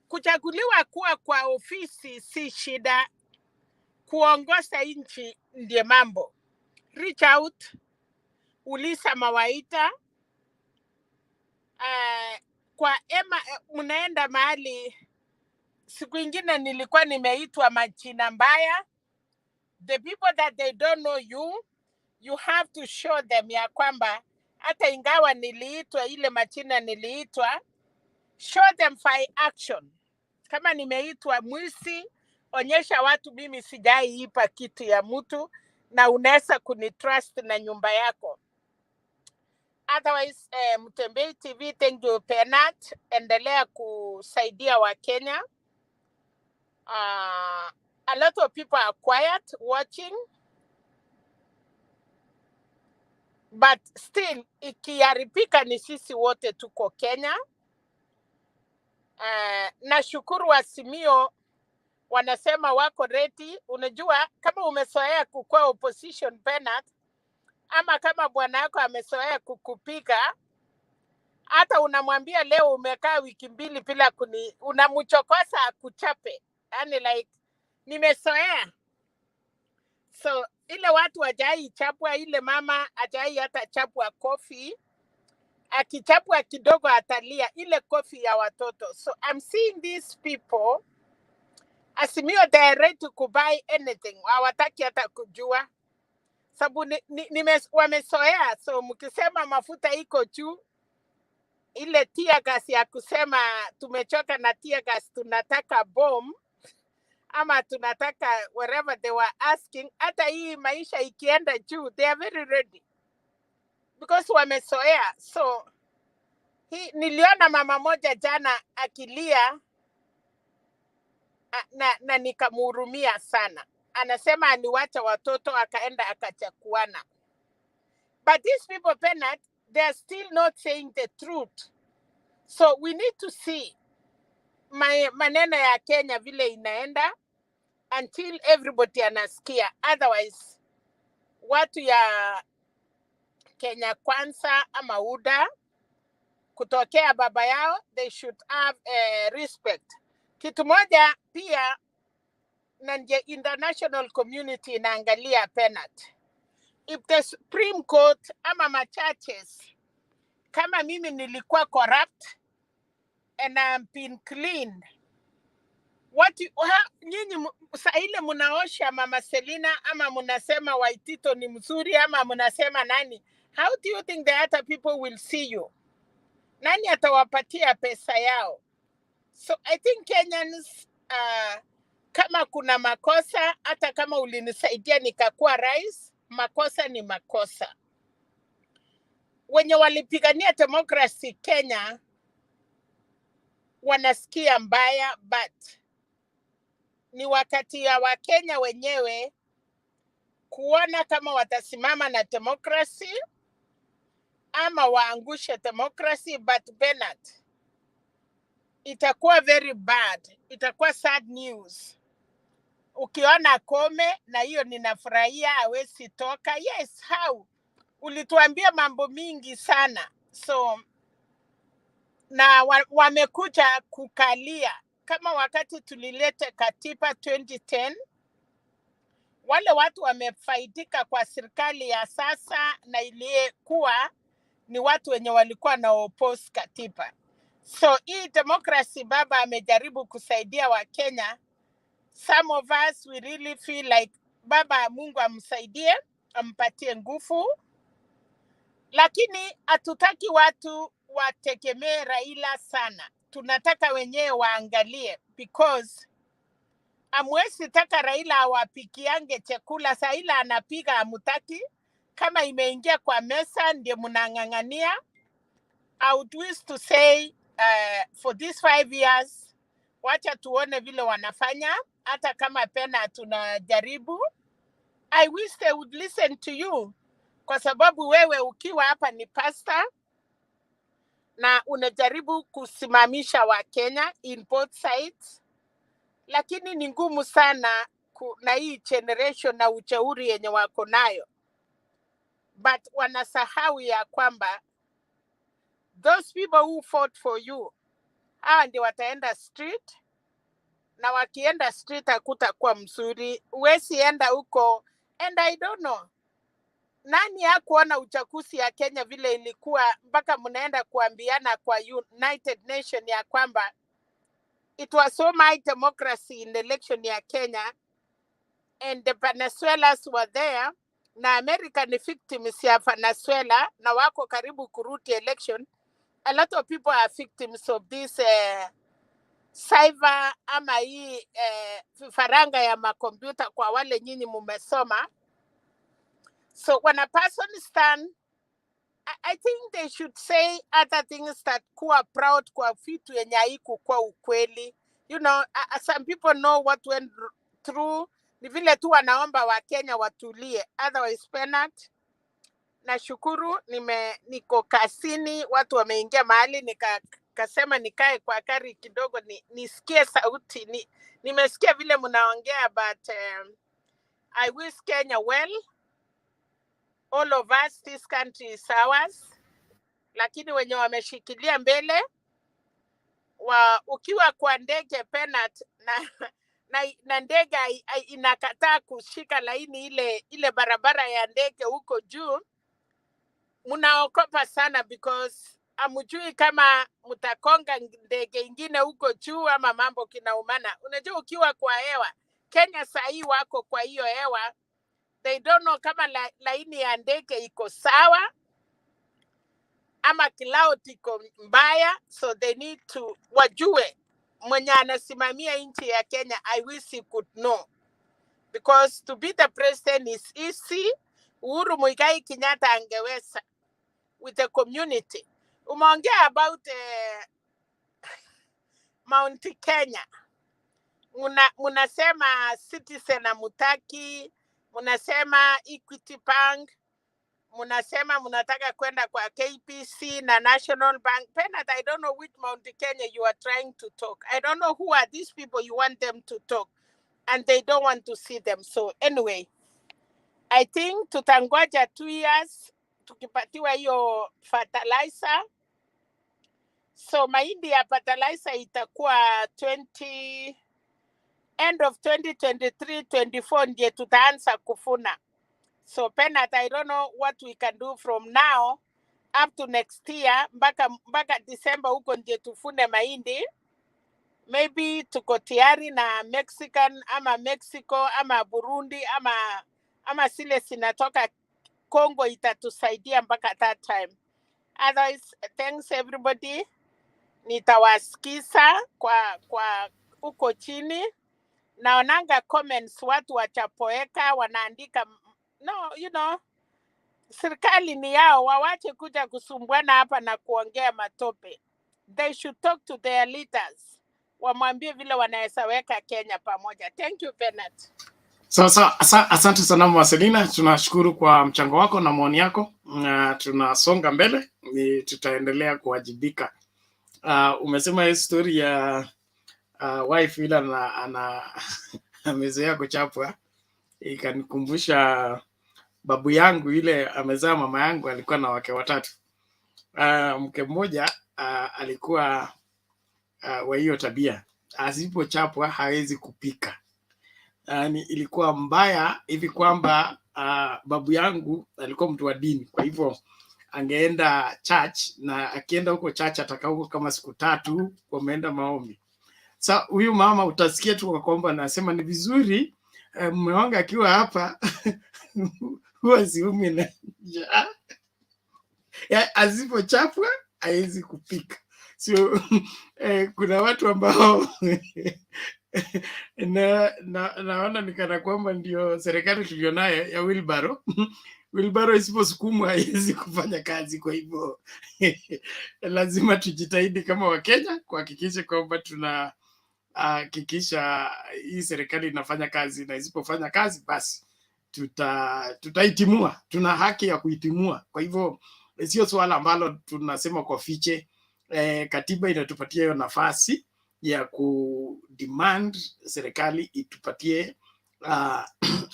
[SPEAKER 7] Kuchaguliwa kuwa kwa ofisi si shida, kuongoza nchi ndiye mambo. Reach out, uliza mawaita. Kwa mnaenda mahali, siku ingine nilikuwa nimeitwa majina mbaya. The people that they don't know you have to show them ya kwamba hata ingawa niliitwa ile majina niliitwa, show them by action. Kama nimeitwa mwisi, onyesha watu mimi sijaiipa kitu ya mtu na unaweza kunitrust na nyumba yako. Otherwise, Mtembei TV, thank you Bernard. Endelea kusaidia wa Kenya. A lot of people are quiet watching. But still, ikiharibika ni sisi wote tuko Kenya. Nashukuru Wasimio wanasema wako ready. Unajua kama umezoea kukua opposition Bernard, ama kama bwana yako amezoea kukupiga, hata unamwambia leo umekaa wiki mbili bila unamchokoza akuchape. Yani like nimezoea. So ile watu hajai chapwa, ile mama hajai hata chapwa kofi. Akichapwa kidogo atalia, ile kofi ya watoto. So I'm seeing these people, Asimio, they are ready to buy anything. Hawataki hata kujua. Sababu wamezoea. So mkisema mafuta iko juu, ile tear gas ya kusema tumechoka na tear gas, tunataka bomb, ama tunataka wherever they were asking, hata hii maisha ikienda juu, they are very ready. Because wamezoea. So niliona mama moja jana akilia na nikamhurumia sana. Anasema aliwacha watoto akaenda akachakuana. But these people, Bernard, they are still not saying the truth. So we need to see maneno ya Kenya vile inaenda until everybody anasikia. Otherwise, watu ya Kenya kwanza ama UDA kutokea baba yao, they should have respect. Kitu moja pia na international community inaangalia Bernard. If the Supreme Court ama machurches, kama mimi nilikuwa corrupt and I'm been cleaned, nyinyi saa ile munaosha Mama Selina ama munasema Waitito ni mzuri ama munasema nani, how do you think the other people will see you? Nani atawapatia pesa yao? So I think Kenyans, kama kuna makosa, hata kama ulinisaidia nikakuwa rais, makosa ni makosa. Wenye walipigania democracy Kenya wanasikia mbaya, but ni wakati ya Wakenya wenyewe kuona kama watasimama na democracy ama waangushe democracy. But Bernard, itakuwa very bad, itakuwa sad news. Ukiona Kome, na hiyo ninafurahia, hawezi toka. Yes, how? Ulituambia mambo mingi sana. So na wamekuja kukalia kama wakati tulilete katiba 2010. Wale watu wamefaidika kwa serikali ya sasa na iliyekuwa ni watu wenye walikuwa na oppose katiba. So hii democracy baba amejaribu kusaidia wa Kenya. Some of us we really feel like baba Mungu amsaidie, ampatie nguvu. Lakini hatutaki watu wategemee Raila sana. Tunataka wenyewe waangalie, because amwezi taka Raila awapikiange chakula, saa ila anapiga amutaki. Kama imeingia kwa mesa ndio mnang'ang'ania. I would wish to say for these 5 years, wacha tuone vile wanafanya, hata kama pena tunajaribu. I wish they would listen to you, kwa sababu wewe ukiwa hapa ni pastor na unajaribu kusimamisha wa Kenya in both sides, lakini ni ngumu sana na hii generation na uchauri yenye wako nayo. But wanasahau ya kwamba those people who fought for you, hawa ndio wataenda street, na wakienda street hakutakuwa mzuri. Uwezi enda huko, and I don't know, nani hakuona uchaguzi ya Kenya vile ilikuwa mpaka mnaenda kuambiana kwa United Nation ya kwamba it was so much democracy in the election ya Kenya, and the Venezuelans were there, na America ni victims ya Venezuela, na wako karibu kuruti election. A lot of people are victims of this cyber ama hii faranga ya makompyuta kwa wale nyinyi mumesoma. So when a person stand, I think they should say other things that kuwa proud kwa vitu yenye haiku kwa ukweli. You know, some people know what went through. Ni vile tu wanaomba wa Kenya watulie. Otherwise, Penat, nashukuru niko kasini, watu wameingia mahali, nikasema nikae kwa kari kidogo nisikie sauti. Nimesikia vile mnaongea, but I wish Kenya well. All of us, this country is ours. Lakini wenye wameshikilia mbele, ukiwa kwa ndege Penat, na ndege inakataa kushika laini ile barabara ya ndege huko juu, mnaokopa sana, because amujui kama mtakonga ndege ingine huko juu ama mambo kinaumana. Unajua ukiwa kwa hewa, Kenya sahi wako kwa hiyo hewa, they don't know kama laini ya ndege iko sawa ama cloud iko mbaya. So they need to wajue mwenye anasimamia nchi ya Kenya. I wish he could know, because to be the president is easy. Uhuru Muigai Kenyatta angeweza with the community. Umeongea about Mount Kenya. Munasema Citizen amutaki, munasema Equity Bank, munasema munataka kwenda kwa KPC na National Bank. Penat, I don't know which Mount Kenya you are trying to talk. I don't know who are these people you want them to talk, and they don't want to see them. So anyway, I think tutangoja 2 years tukipatiwa hiyo fertilizer. So mahindi ya fertilizer itakuwa end of 2023-24 ndiye tutaanza kufuna. So Penat, I don't know what we can do from now up to next year, mpaka December huko ndiye tufune mahindi. Maybe tuko tayari na Mexican ama Mexico ama Burundi ama sile sinatoka Congo itatusaidia mpaka that time. Otherwise, thanks everybody. Nitawasikiza kwa uko chini. Naonanga comments watu wachapoeka wanaandika, no, you know, serikali ni yao, wawache kuja kusumbuana hapa na kuongea matope. They should talk to their leaders. Wamwambie vile wanaweza weka Kenya pamoja. Thank you, Penat.
[SPEAKER 1] Asante sana Marcelina, tunashukuru kwa mchango wako na maoni yako. Tunasonga mbele, tutaendelea kuwajibika. Umesema hii story ya wife ila amezoea kuchapwa, ikanikumbusha babu yangu ile amezaa mama yangu, alikuwa na wake watatu. Mke mmoja alikuwa wa hiyo tabia, asipochapwa hawezi kupika. Yani ilikuwa mbaya hivi kwamba babu yangu alikuwa mtu wa dini, kwa hivyo angeenda church, na akienda huko church atakaa huko kama siku 3 wameenda maombi. Sa huyu mama utasikia tu kwa kwamba anasema ni vizuri mume wangu akiwa hapa huwa siumi na njaa. Asipochapwa hawezi kupika. So kuna watu ambao naona ni kana kwamba ndio serikali tulionayo ya wheelbarrow. Wheelbarrow isiposukumwa haiwezi kufanya kazi. Kwa hivyo lazima tujitahidi kama Wakenya kuhakikisha kwamba tunahakikisha hii serikali inafanya kazi, na isipofanya kazi basi tutaitimua. Tuna haki ya kuitimua. Kwa hivyo sio swala ambalo tunasema kwa fiche. Katiba inatupatia hiyo nafasi ya kudemand serikali itupatie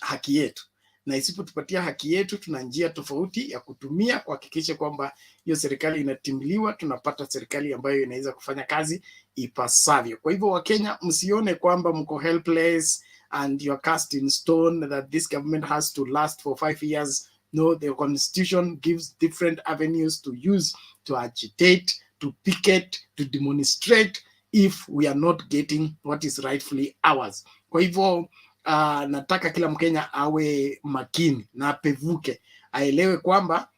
[SPEAKER 1] haki yetu, na isipotupatia haki yetu tuna njia tofauti ya kutumia kuhakikisha kwamba hiyo serikali inatimliwa, tunapata serikali ambayo inaweza kufanya kazi ipasavyo. Kwa hivyo Wakenya, msione kwamba mko helpless and you are cast in stone that this government has to last for 5 years. No, the constitution gives different avenues to use to agitate, to picket, to demonstrate if we are not getting what is rightfully ours. Kwa hivyo nataka kila Mkenya awe makini na apevuke, aelewe kwamba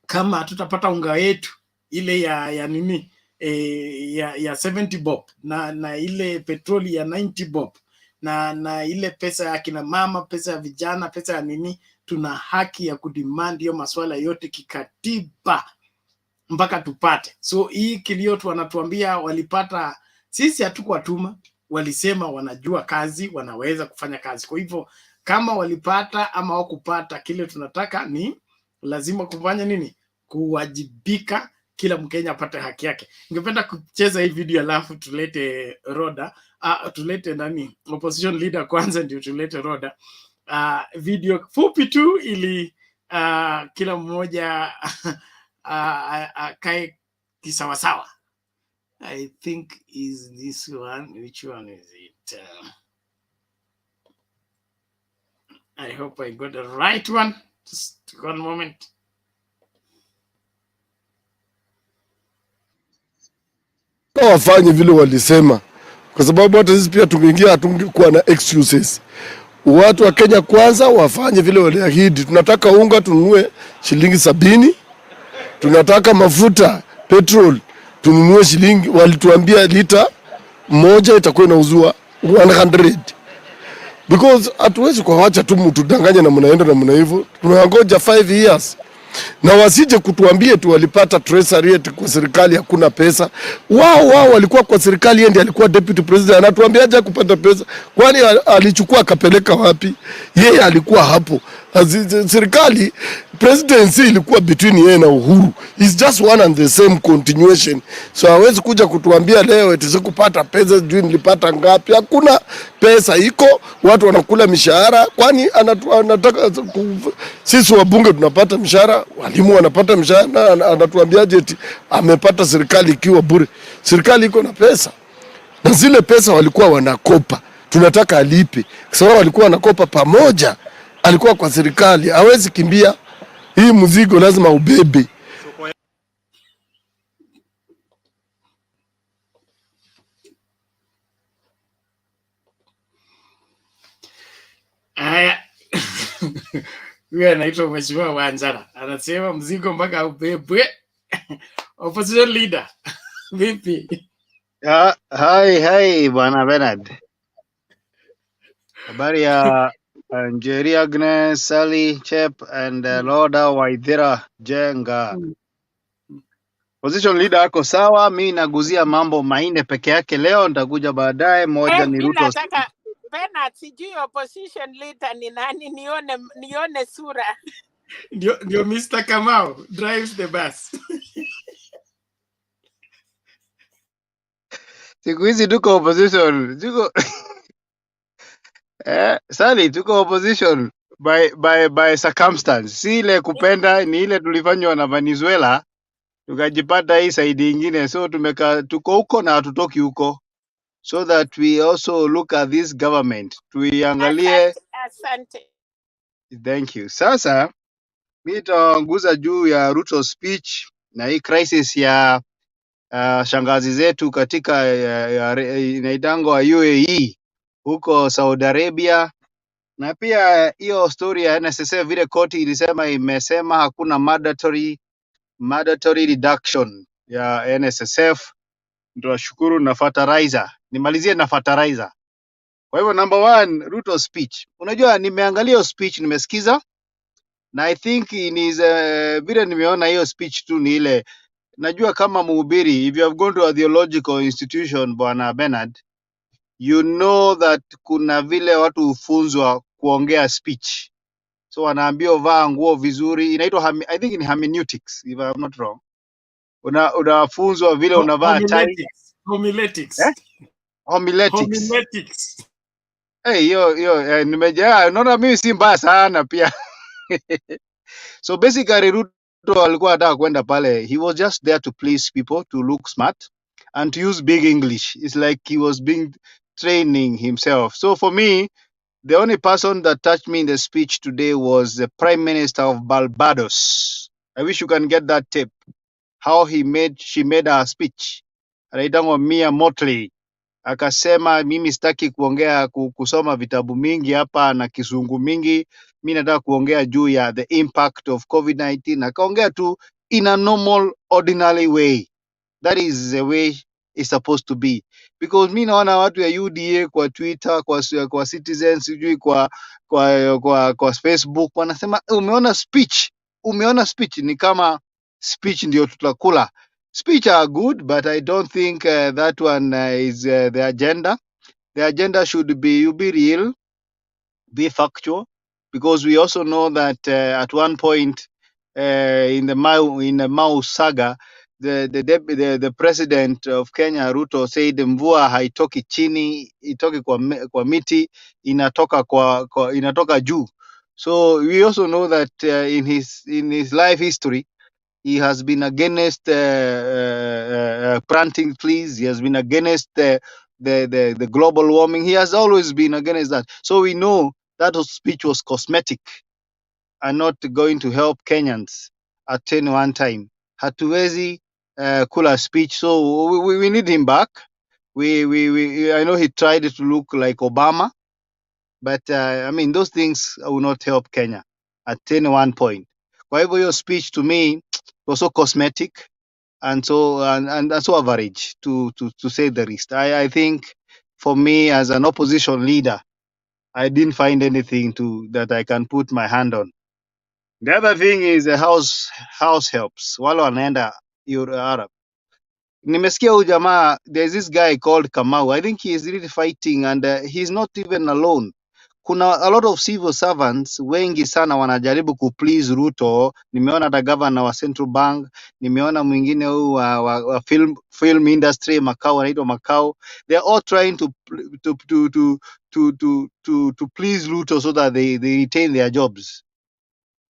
[SPEAKER 1] kama tutapata unga yetu ile ya nini ya 70 bob na ile petroli ya 90 bob na ile pesa ya kina mama, pesa ya vijana, pesa ya nini, tuna haki ya kudemand hiyo masuala yote kikatiba mpaka tupate. So hii kilio tu wanatuambia walipata, sisi hatukuwa tuma, walisema wanajua kazi, wanaweza kufanya kazi. Kwa hivyo kama walipata ama hawakupata, kile tunataka ni lazima kufanya nini? Kuwajibika, kila Mkenya apate haki yake. Ningependa kucheza hii video alafu tulete Roda, tulete nani opposition leader kwanza ndio tulete Roda. Video fupi tu ili kila mmoja akae kisawasawa. I think is this one. Which one is it? I hope I got the right one. Just one moment.
[SPEAKER 8] Wafanye vile walisema, kwa sababu hata sisi pia tungeingia hatungekuwa na excuses. Watu wa Kenya kwanza wafanye vile waliahidi. Tunataka unga tununue shilingi 70. Tunataka mafuta petrol tununue shilingi, walituambia lita moja itakuwa inauzwa 100. Because hatuwezi kuacha tu mtu danganya na mnaenda na mna hivyo. Tunangoja 5 years. Na wasije kutuambie tu walipata treasury rate kwa serikali hakuna pesa. Wao walikuwa kwa serikali, yeye ndiye alikuwa deputy president, anatuambia aje kupata pesa. Kwani alichukua akapeleka wapi? Yeye alikuwa hapo. Serikali presidency ilikuwa between yeye na Uhuru. It's just one and the same continuation. So hawezi kuja kutuambia leo eti kupata pesa juu nilipata ngapi. Hakuna pesa iko, watu wanakula mishahara. Kwani anataka sisi wabunge tunapata mishahara, walimu wanapata mishahara, na anatuambiaje eti amepata serikali ikiwa bure. Serikali iko na pesa. Na zile pesa walikuwa wanakopa. Tunataka alipe. Kwa sababu walikuwa wanakopa pamoja. Alikuwa kwa serikali, hawezi kimbia. Hii mzigo lazima ubebe.
[SPEAKER 1] Haya. Huyu anaitwa Mheshimiwa Wanjara. Anasema mzigo mpaka ubebwe. Opposition leader. Vipi?
[SPEAKER 9] Hai Bwana Bernard. Habari ya Njeri Agnes, Sally Chep and Loda Waithira Jenga. Position leader ako sawa, mimi naguzia mambo maine peke yake leo, nitakuja baadaye. Moja ni Ruto'S.
[SPEAKER 7] Nataka Bernard, sijui opposition leader ni nani, nione sura.
[SPEAKER 1] Ndio Mr. Kamau drives the bus.
[SPEAKER 9] Siku hizi tuko opposition. Sally, tuko opposition by circumstance. Si ile kupenda, ni ile tulifanywa na Venezuela. tukajipata hii side ingine, so tuko huko na hatutoki huko, so that we also look at this government, tuiangalie.
[SPEAKER 7] Asante.
[SPEAKER 9] Thank you. Sasa mimi nitaguza juu ya Ruto's speech na hii crisis ya shangazi zetu katika inaitangwa UAE huko Saudi Arabia, na pia hiyo story ya NSSF vile koti imesema hakuna mandatory reduction ya NSSF. Tunashukuru na Fertilizer. Nimalizie na Fertilizer. Kwa hivyo number one, Ruto's speech. Unajua nimeangalia hiyo speech, nimesikiza, na I think vile nimeona hiyo speech tu ni ile, najua kama mhubiri, if you have gone to a theological institution, Bwana Bernard, you know that kuna vile watu hufunzwa kuongea speech. So wanaambiwa vaa nguo vizuri, inaitwa I think ni hermeneutics if I'm not wrong. Unafunzwa vile unavaa tie.
[SPEAKER 1] Homiletics.
[SPEAKER 9] Homiletics. Hiyo nimejaa, naona mimi si mbaya sana pia. So basically Ruto alikuwa anataka kwenda pale, he was just there to please people, to look smart and to use big English. It's like he was training himself. So for me, the only person that touched me in the speech today was the Prime Minister of Barbados. I wish you can get that tape, how she made her speech. Anaitangwa Mia Motley. Akasema mimi sitaki kusoma vitabu mingi hapa na kizungu mingi, mimi nataka kuongea juu ya the impact of COVID-19. Akaongea tu in a normal ordinary way. That is the way it's supposed to be, because mimi naona watu ya UDA kwa Twitter, kwa Citizen, sijui kwa Facebook wanasema umeona speech ni kama speech ndio tutakula. Speech are good, but I don't think that one is the agenda. The agenda should be, you be real, be factual, because we also know that at one point in the Mau saga, the president of Kenya, Ruto, said mvua haitoki chini, itoki kwa miti, inatoka juu. So we also know that in his life history, he has been against planting trees. He has been against the global warming. He has always been against that. So we know that speech was cosmetic and not going to help Kenyans at any one time. Hatuwezi kula speech, so we need him back. I know he tried to look like Obama, but I mean those things will not help Kenya at any one point. Kwa hivyo your speech to me was so cosmetic and so average to say the least. I think for me as an opposition leader, I didn't find anything that I can put my hand on. The other thing is the house helps. Wale wanaenda Arab. Nimesikia huyu jamaa, there's this guy called Kamau. I think he is really fighting, and he's not even alone. Kuna a lot of civil servants wengi sana wanajaribu kuplease Ruto. Nimeona hata governor wa Central Bank, nimeona mwingine huyu wa film industry Makau, anaitwa Makau. They are all trying to please Ruto so that they retain their jobs.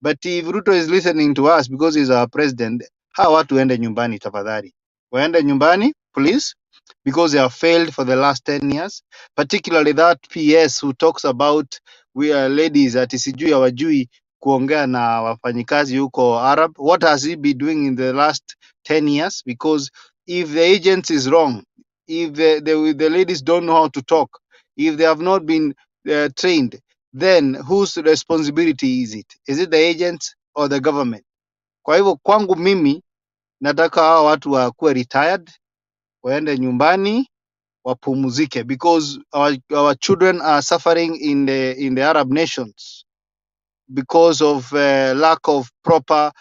[SPEAKER 9] But if Ruto is listening to us because he's our president, hawa watu waende nyumbani tafadhali. Waende nyumbani, please, because they have failed for the last 10 years, particularly that PS who talks about we are ladies ati sijui hawajui kuongea na wafanyikazi huko Arab. What has he been doing in the last 10 years? Because if the agent is wrong, if the ladies don't know how to talk, if they have not been trained, then whose responsibility is it? Is it the agents or the government? Kwa hivyo kwangu mimi nataka hawa watu wakuwe retired, waende nyumbani wapumzike, because our children are suffering in the Arab nations because of lack of proper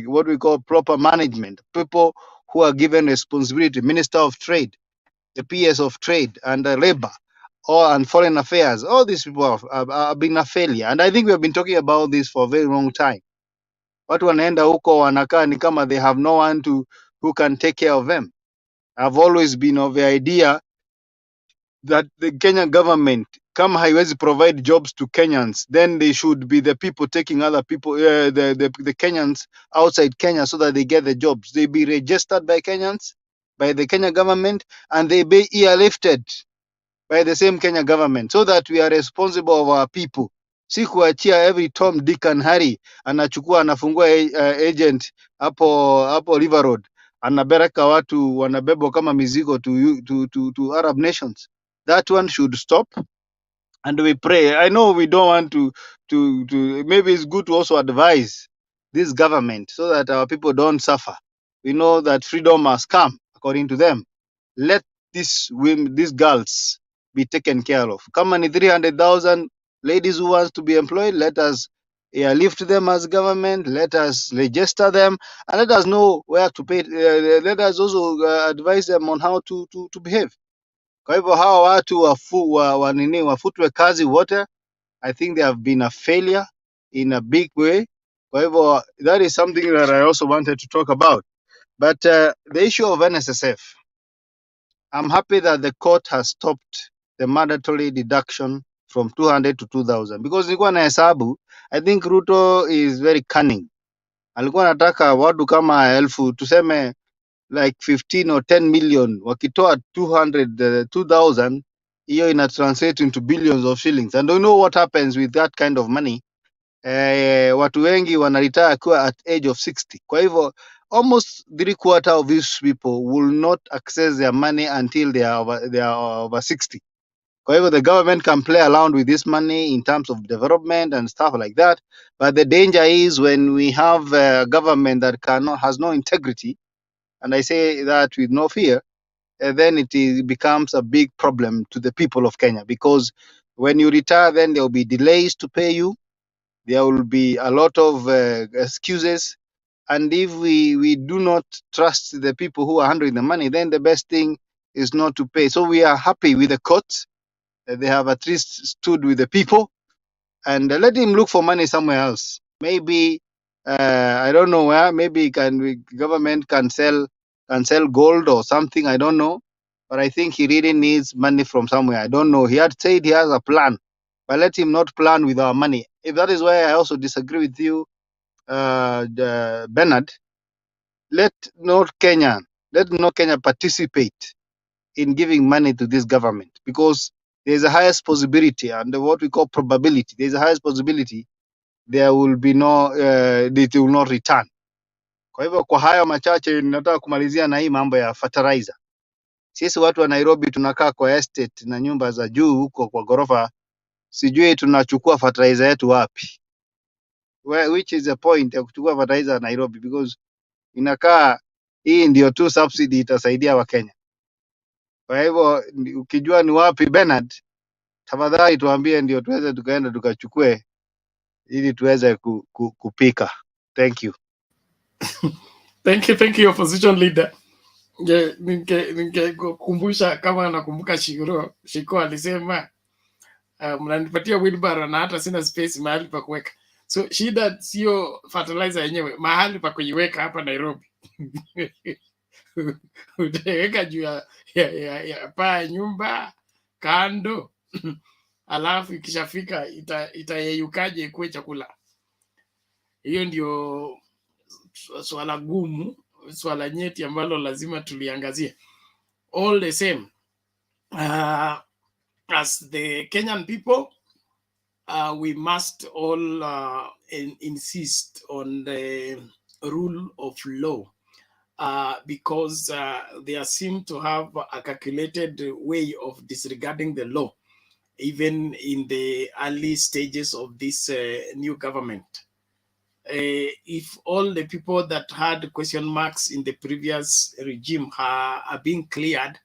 [SPEAKER 9] what we call proper management. People who are given responsibility, Minister of Trade, the PS of Trade and Labor, and Foreign Affairs, all these people have been a failure. And I think we have been talking about this for a very long time. Watu wanaenda huko wanakaa ni kama they have no one who can take care of them. I've always been of the idea that the Kenyan government kama haiwezi provide jobs to Kenyans, then they should be the people taking other people, the Kenyans outside Kenya, so that they get the jobs. They be registered by Kenyans, by the Kenya government, and they be airlifted by the same Kenya government, so that we are responsible of our people. Si kuachia every Tom, Dick and Harry anachukua anafungua agent hapo River Road, anabereka watu wanabebwa kama mizigo to Arab nations. That one should stop. And we pray. I know we don't want to maybe it's good to also advise this government so that our people don't suffer. We know that freedom must come according to them. Let these women, these girls be taken care of. Come on, 300,000 ladies who wants to be employed, let us lift them as government, let us register them, and let us know where to pay. Let us also advise them on how to behave. Kwa hivyo hawa watu wafutwe kazi wote. I think they have been a failure in a big way. Kwa hivyo that is something that I also wanted to talk about. But the issue of NSSF, I'm happy that the court has stopped the mandatory deduction from 200 to 2,000 because nilikuwa na hesabu. I think Ruto is very cunning. Alikuwa anataka watu kama elfu tuseme like 15 or 10 million wakitoa 2,000, hiyo ina translate into billions of shillings, and we know what happens with that kind of money. Watu wengi wanaretire akiwa at age of 60. Kwa hivyo almost 3/4 of these people will not access their money until they are over 60. Kwa hivyo the government can play around with this money in terms of development and stuff like that, but the danger is when we have a government that has no integrity, and I say that with no fear, then it becomes a big problem to the people of Kenya, because when you retire, then there will be delays to pay you. There will be a lot of excuses. And if we do not trust the people who are handling the money, then the best thing is not to pay. So we are happy with the courts. They have at least stood with the people, and let him look for money somewhere else. Maybe I don't know where. Maybe government can sell gold or something. I don't know, but I think he really needs money from somewhere. I don't know. He had said he has a plan, but let him not plan with our money. If that is why I also disagree with you, Bernard. Let not Kenya participate in giving money to this government, because there's a highest possibility, and what we call probability, there's a highest possibility there will be no it will not return. Kwa hivyo kwa hayo machache ninataka kumalizia na hii mambo ya fertilizer. Sisi watu wa Nairobi tunakaa kwa estate na nyumba za juu huko kwa gorofa, sijui tunachukua fertilizer yetu wapi? Which is the point ya kuchukua fertilizer Nairobi, because inakaa hii ndio tu subsidy itasaidia wa Kenya. Kwa hivyo ukijua ni wapi Bernard, tafadhali tuambie ndio tuweze tukaenda tukachukue ili tuweze kupika. Thank you.
[SPEAKER 1] Thank you opposition leader. Ningekumbusha kama nakumbuka Shiko alisema mnanipatia wheelbarrow na hata sina space mahali pa kuweka. So shida sio fertilizer yenyewe, mahali pa kuiweka hapa Nairobi. Utaweka juu ya paa nyumba kando. Alafu ikishafika itayeyukaje ikuwe chakula? Hiyo ndio swala gumu, swala nyeti ambalo lazima tuliangazie. All the same, as the Kenyan people, we must all insist on the rule of law, because they seem to have a calculated way of disregarding the law, even in the early stages of this new government. If all the people that had question marks in the previous regime are being cleared,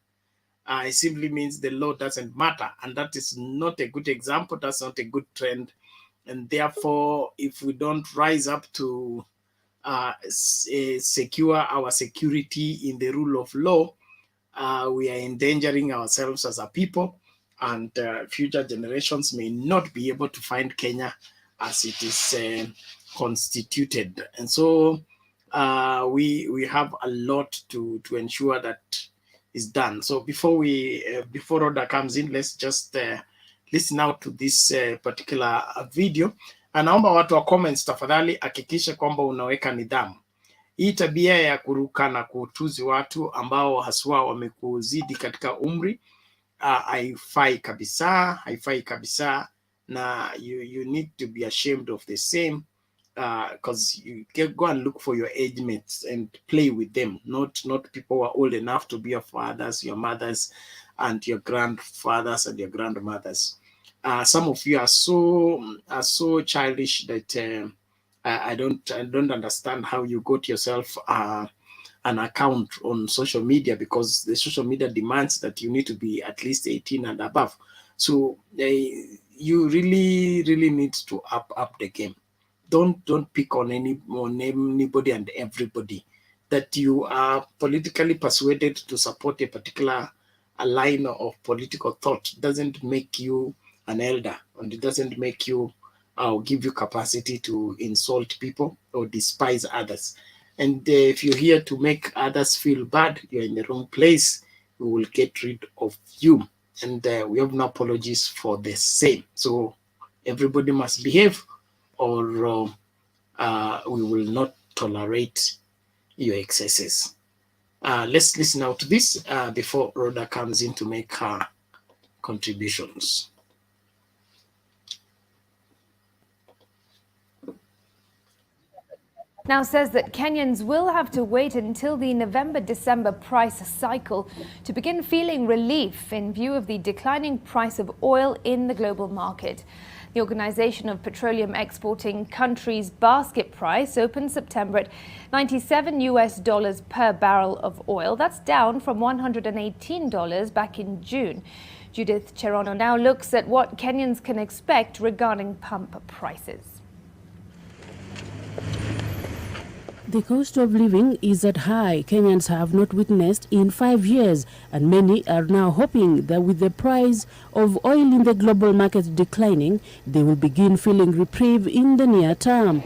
[SPEAKER 1] it simply means the law doesn't matter. And that is not a good example. That's not a good trend. And therefore, if we don't rise up to secure our security in the rule of law, we are endangering ourselves as a people, and future generations may not be able to find Kenya as it is constituted. And so we have a lot to ensure that is done. So before order comes in, let's just listen out to this particular video. Anaomba watu wa comments tafadhali hakikisha kwamba unaweka nidhamu. Hii tabia ya kuruka na kutuzi watu ambao haswa wamekuzidi katika umri haifai kabisa, na you need to be ashamed of the same, because you can go and look for your age mates and play with them, not people who are old enough to be your fathers, your mothers, and your grandfathers and your grandmothers. Some of you are so childish that I don't understand how you got yourself an account on social media, because the social media demands that you need to be at least 18 and above. So you really need to up the game. Don't pick on anybody and everybody. That you are politically persuaded to support a particular line of political thought doesn't make you an elder, and it doesn't make you give you capacity to insult people or despise others. And if you're here to make others feel bad, you're in the wrong place. We will get rid of you. And we have no apologies for the same. So everybody must behave, or we will not tolerate your excesses. Let's listen out to this before Rhoda comes in to make her contributions.
[SPEAKER 10] Now says that Kenyans will have to wait until the November-December price cycle to begin feeling relief in view of the declining price of oil in the global market. The Organization of Petroleum Exporting Countries basket price opened September at $97 per barrel of oil. That's down from $118 back in June. Judith Cherono now looks at what Kenyans can expect regarding pump prices.
[SPEAKER 11] The cost of living is at high Kenyans have not witnessed in 5 years, and many are now hoping that with the price of oil in the global market declining, they will begin feeling reprieve in the near term.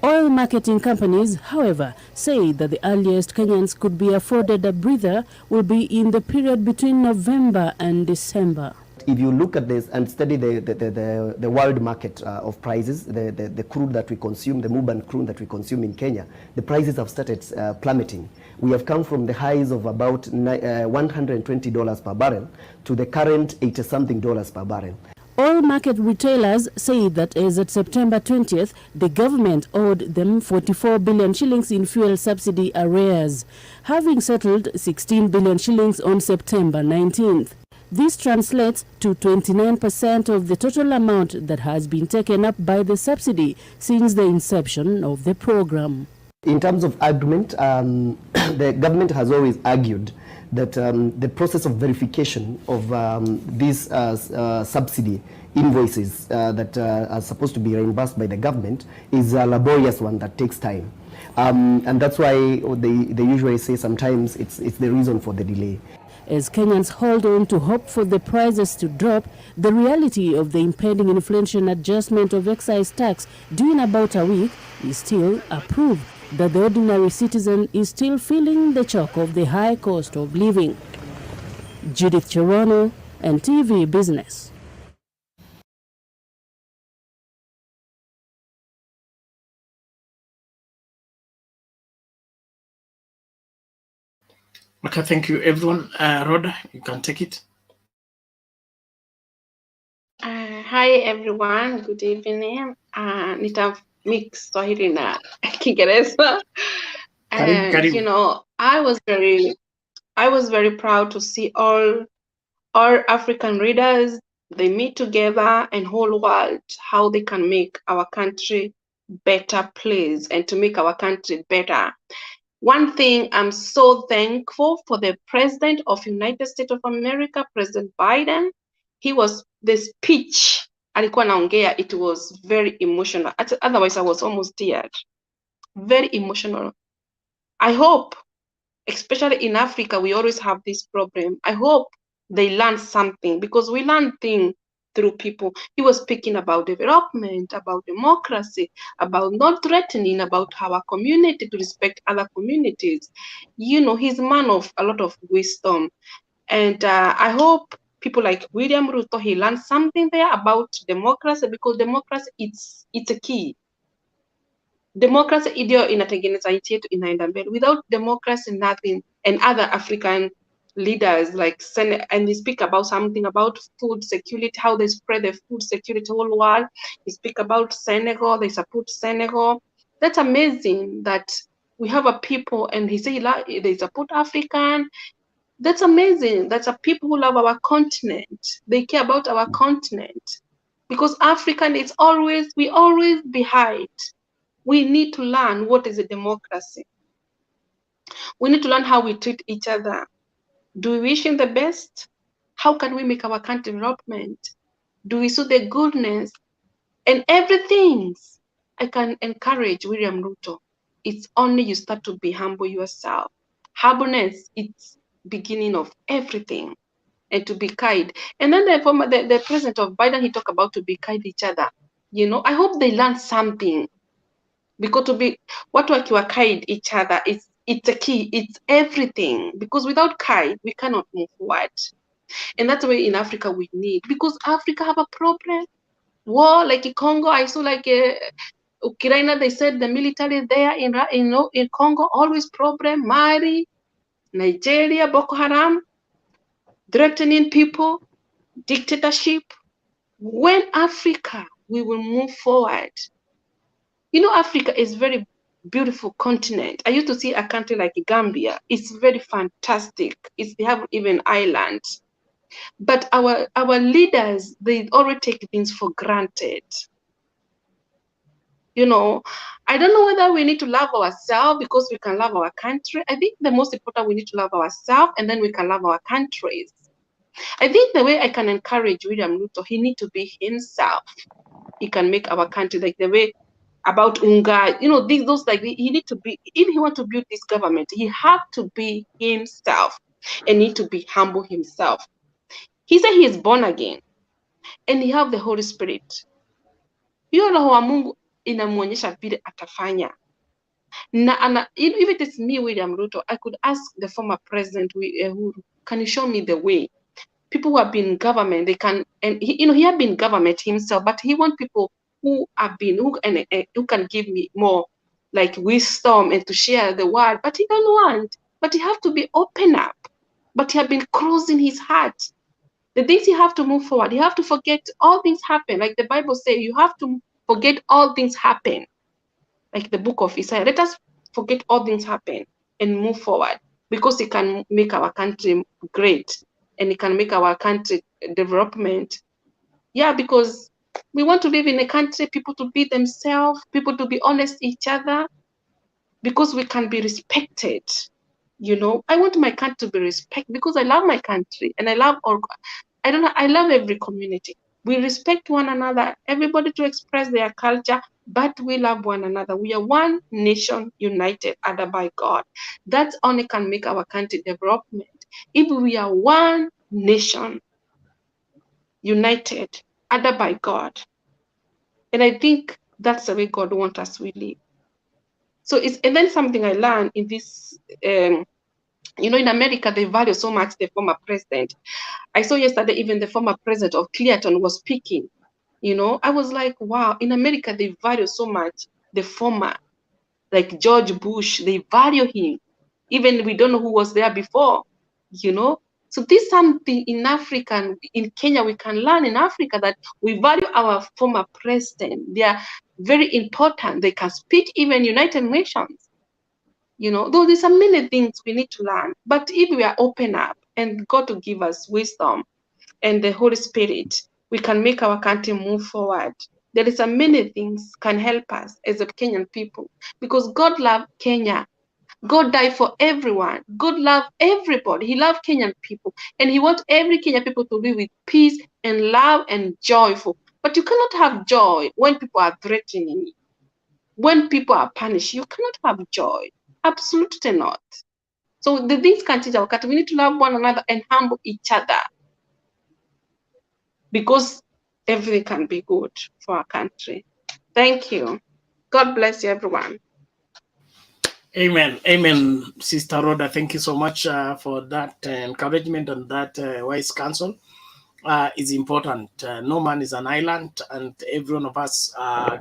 [SPEAKER 11] Oil marketing companies, however, say that the earliest Kenyans could be afforded a breather will be in the period between November and December.
[SPEAKER 12] If you look at this and study the world market of prices, the crude that we consume, the Muban crude that we consume in Kenya, the prices have started plummeting. We have come from the highs of about $120 per barrel to the current $80-something per barrel.
[SPEAKER 11] Oil market retailers say that as at September 20th, the government owed them 44 billion shillings in fuel subsidy arrears, having settled 16 billion shillings on September 19th. This translates to 29% of the total amount that has been taken up by the subsidy since the inception of the program.
[SPEAKER 12] In terms of argument, the government has always argued that the process of verification of these subsidy invoices that are supposed to be reimbursed by the government is a laborious one that takes time. And that's why they usually say sometimes it's the reason for the delay.
[SPEAKER 11] As Kenyans hold on to hope for the prices to drop, the reality of the impending inflation adjustment of excise tax due in about a week is still a proof that the ordinary citizen is still feeling the shock of the high cost of living. Judith Cherono, NTV Business.
[SPEAKER 1] Okay, thank you, everyone. Rhoda, you can take it.
[SPEAKER 13] Hi, everyone. Good evening. Nita mix Swahili na Kiingereza.
[SPEAKER 1] Karibu.
[SPEAKER 13] You know, I was very proud to see all African leaders. They meet together and whole world how they can make our country better place and to make our country better. One thing, I'm so thankful for the President of United States of America, President Biden. The speech alikuwa naongea, it was very emotional. Otherwise, I was almost teared. Very emotional. I hope, especially in Africa, we always have this problem. I hope they learn something, because we learn things through people. He was speaking about development, about democracy, about not threatening, about our community to respect other communities. You know, he's a man of a lot of wisdom. And I hope people like William Ruto, he learned something there about democracy, because democracy it's a key. Democracy ndio inatengeneza nchi yetu inaenda mbele. Without democracy, nothing. And other African leaders like and they speak about something about food security, how they spread the food security whole world. They speak about Senegal, they support Senegal. That's amazing that we have a people, and he say they support African. That's amazing. That's a people who love our continent. They care about our continent, because African is always, we always behind. We need to learn what is a democracy. We need to learn how we treat each other. Do we wish him the best? How can we make our country development? Do we see the goodness? And everything. I can encourage William Ruto. It's only you start to be humble yourself. Humbleness, it's beginning of everything. And to be kind. And then the president of Biden, he talked about to be kind to each other. You know, I hope they learn something. Because to be what wakiwa kind each other, it's a key, it's everything. Because without kind, we cannot move forward. And that's the way in Africa we need. Because Africa have a problem. War, like in Congo, I saw like Ukraine, they said the military there in Congo, always problem. Mali, Nigeria, Boko Haram, threatening people, dictatorship. When Africa, we will move forward. You know, Africa is very beautiful continent. I used to see a country like Gambia. It's very fantastic. They have even islands. But our leaders, they already take things for granted. You know, I don't know whether we need to love ourselves because we can love our country. I think the most important, we need to love ourselves, and then we can love our countries. I think the way I can encourage William Ruto, he need to be himself. He can make our country, like the way about Unga, you know, those like, he need to be, if he want to build this government, he have to be himself and need to be humble himself. He said he is born again and he have the Holy Spirit. Hiyo roho wa Mungu inamuonyesha vile atafanya. Na if it is me, William Ruto, I could ask the former president, who can you show me the way? People who have been in government, they can, and he had been in government himself, but he want people who have been, who can give me more like wisdom and to share the word, but he don't want. But he have to be open up. But he have been closing his heart. The things you have to move forward. You have to forget all things happen. Like the Bible says, you have to forget all things happen. Like the book of Isaiah. Let us forget all things happen and move forward, because it can make our country great and it can make our country development. Yeah, because we want to live in a country, people to be themselves, people to be honest each other, because we can be respected. You know, I want my country to be respected because I love my country and I love I love every community. We respect one another, everybody to express their culture, but we love one another. We are one nation united under by God. That only can make our country development. If we are one nation united under by God. And I think that's the way God wants us to live. So and then something I learned in this, you know, in America, they value so much the former president. I saw yesterday, even the former president of Clearton was speaking. You know, I was like, wow, in America, they value so much the former, like George Bush, they value him. Even we don't know who was there before, you know. So this is something in Africa, in Kenya, we can learn in Africa, that we value our former president. They are very important. They can speak even United Nations. You know, though there's so many things we need to learn. But if we are open up and God to give us wisdom and the Holy Spirit, we can make our country move forward. There is so many things can help us as a Kenyan people, because God loved Kenya. God died for everyone. God loved everybody. He loved Kenyan people. And he wants every Kenyan people to live with peace and love and joyful. But you cannot have joy when people are threatening you. When people are punished, you cannot have joy. Absolutely not. So the things can change our country. We need to love one another and humble each other, because everything can be good for our country. Thank you. God bless you, everyone.
[SPEAKER 1] Amen. Amen, Sister Rhoda. Thank you so much for that encouragement and that wise counsel. is important. No man is an island, and every one of us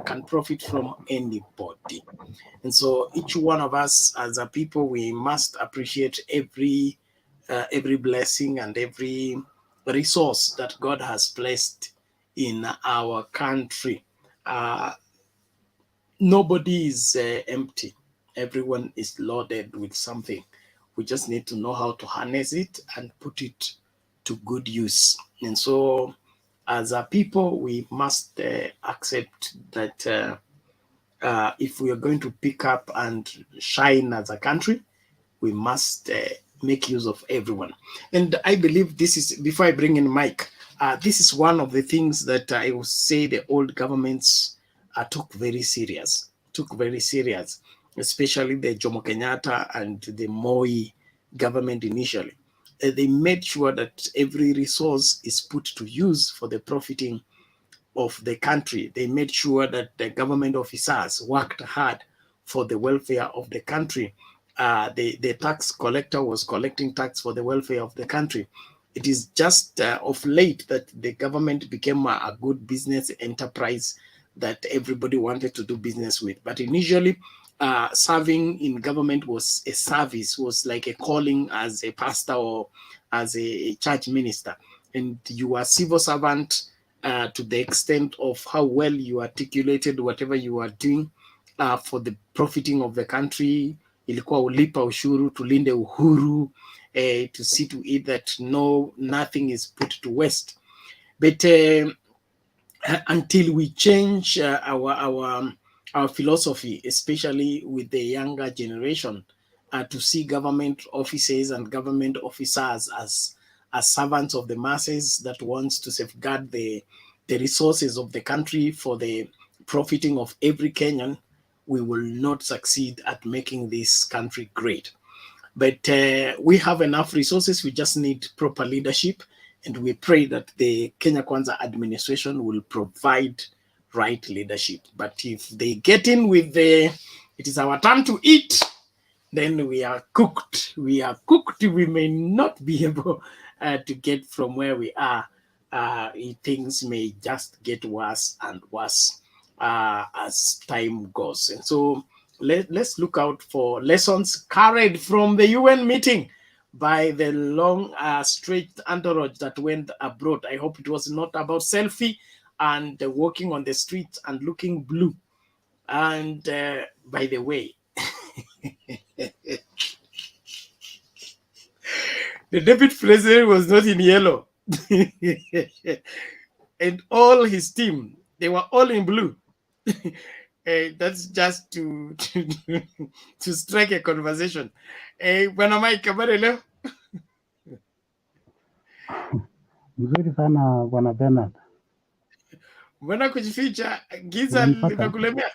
[SPEAKER 1] can profit from anybody. And so each one of us as a people, we must appreciate every blessing and every resource that God has placed in our country. Nobody is empty. Everyone is loaded with something. We just need to know how to harness it and put it to good use. And so as a people, we must accept that if we are going to pick up and shine as a country, we must make use of everyone. And I believe this is, before I bring in Mike, this is one of the things that I will say the old governments took very serious, especially the Jomo Kenyatta and the Moi government initially. They made sure that every resource is put to use for the profiting of the country. They made sure that the government officers worked hard for the welfare of the country. The tax collector was collecting tax for the welfare of the country. It is just of late that the government became a good business enterprise that everybody wanted to do business with. But initially, serving in government was a service, was like a calling as a pastor or as a church minister. And you are civil servant to the extent of how well you articulated whatever you are doing for the profiting of the country. Ilikuwa ulipa ushuru, tulinde uhuru, to see to it that nothing is put to waste. But until we change our philosophy, especially with the younger generation, to see government offices and government officers as servants of the masses that wants to safeguard the resources of the country for the profiting of every Kenyan, we will not succeed at making this country great. But we have enough resources. We just need proper leadership. And we pray that the Kenya Kwanza administration will provide right leadership. But if they get in with it is our turn to eat, then we are cooked. We are cooked. We may not be able to get from where we are. Things may just get worse and worse as time goes. And so let's look out for lessons carried from the UN meeting by the long straight entourage that went abroad. I hope it was not about selfie and walking on the streets and looking blue. And by the way, the deputy president was not in yellow. And all his team, they were all in blue. That's just to strike a conversation. Bwana Mike, habari leo?
[SPEAKER 14] Mzuri sana Bwana Bernard.
[SPEAKER 1] Mbona kujificha? Giza limekulemea?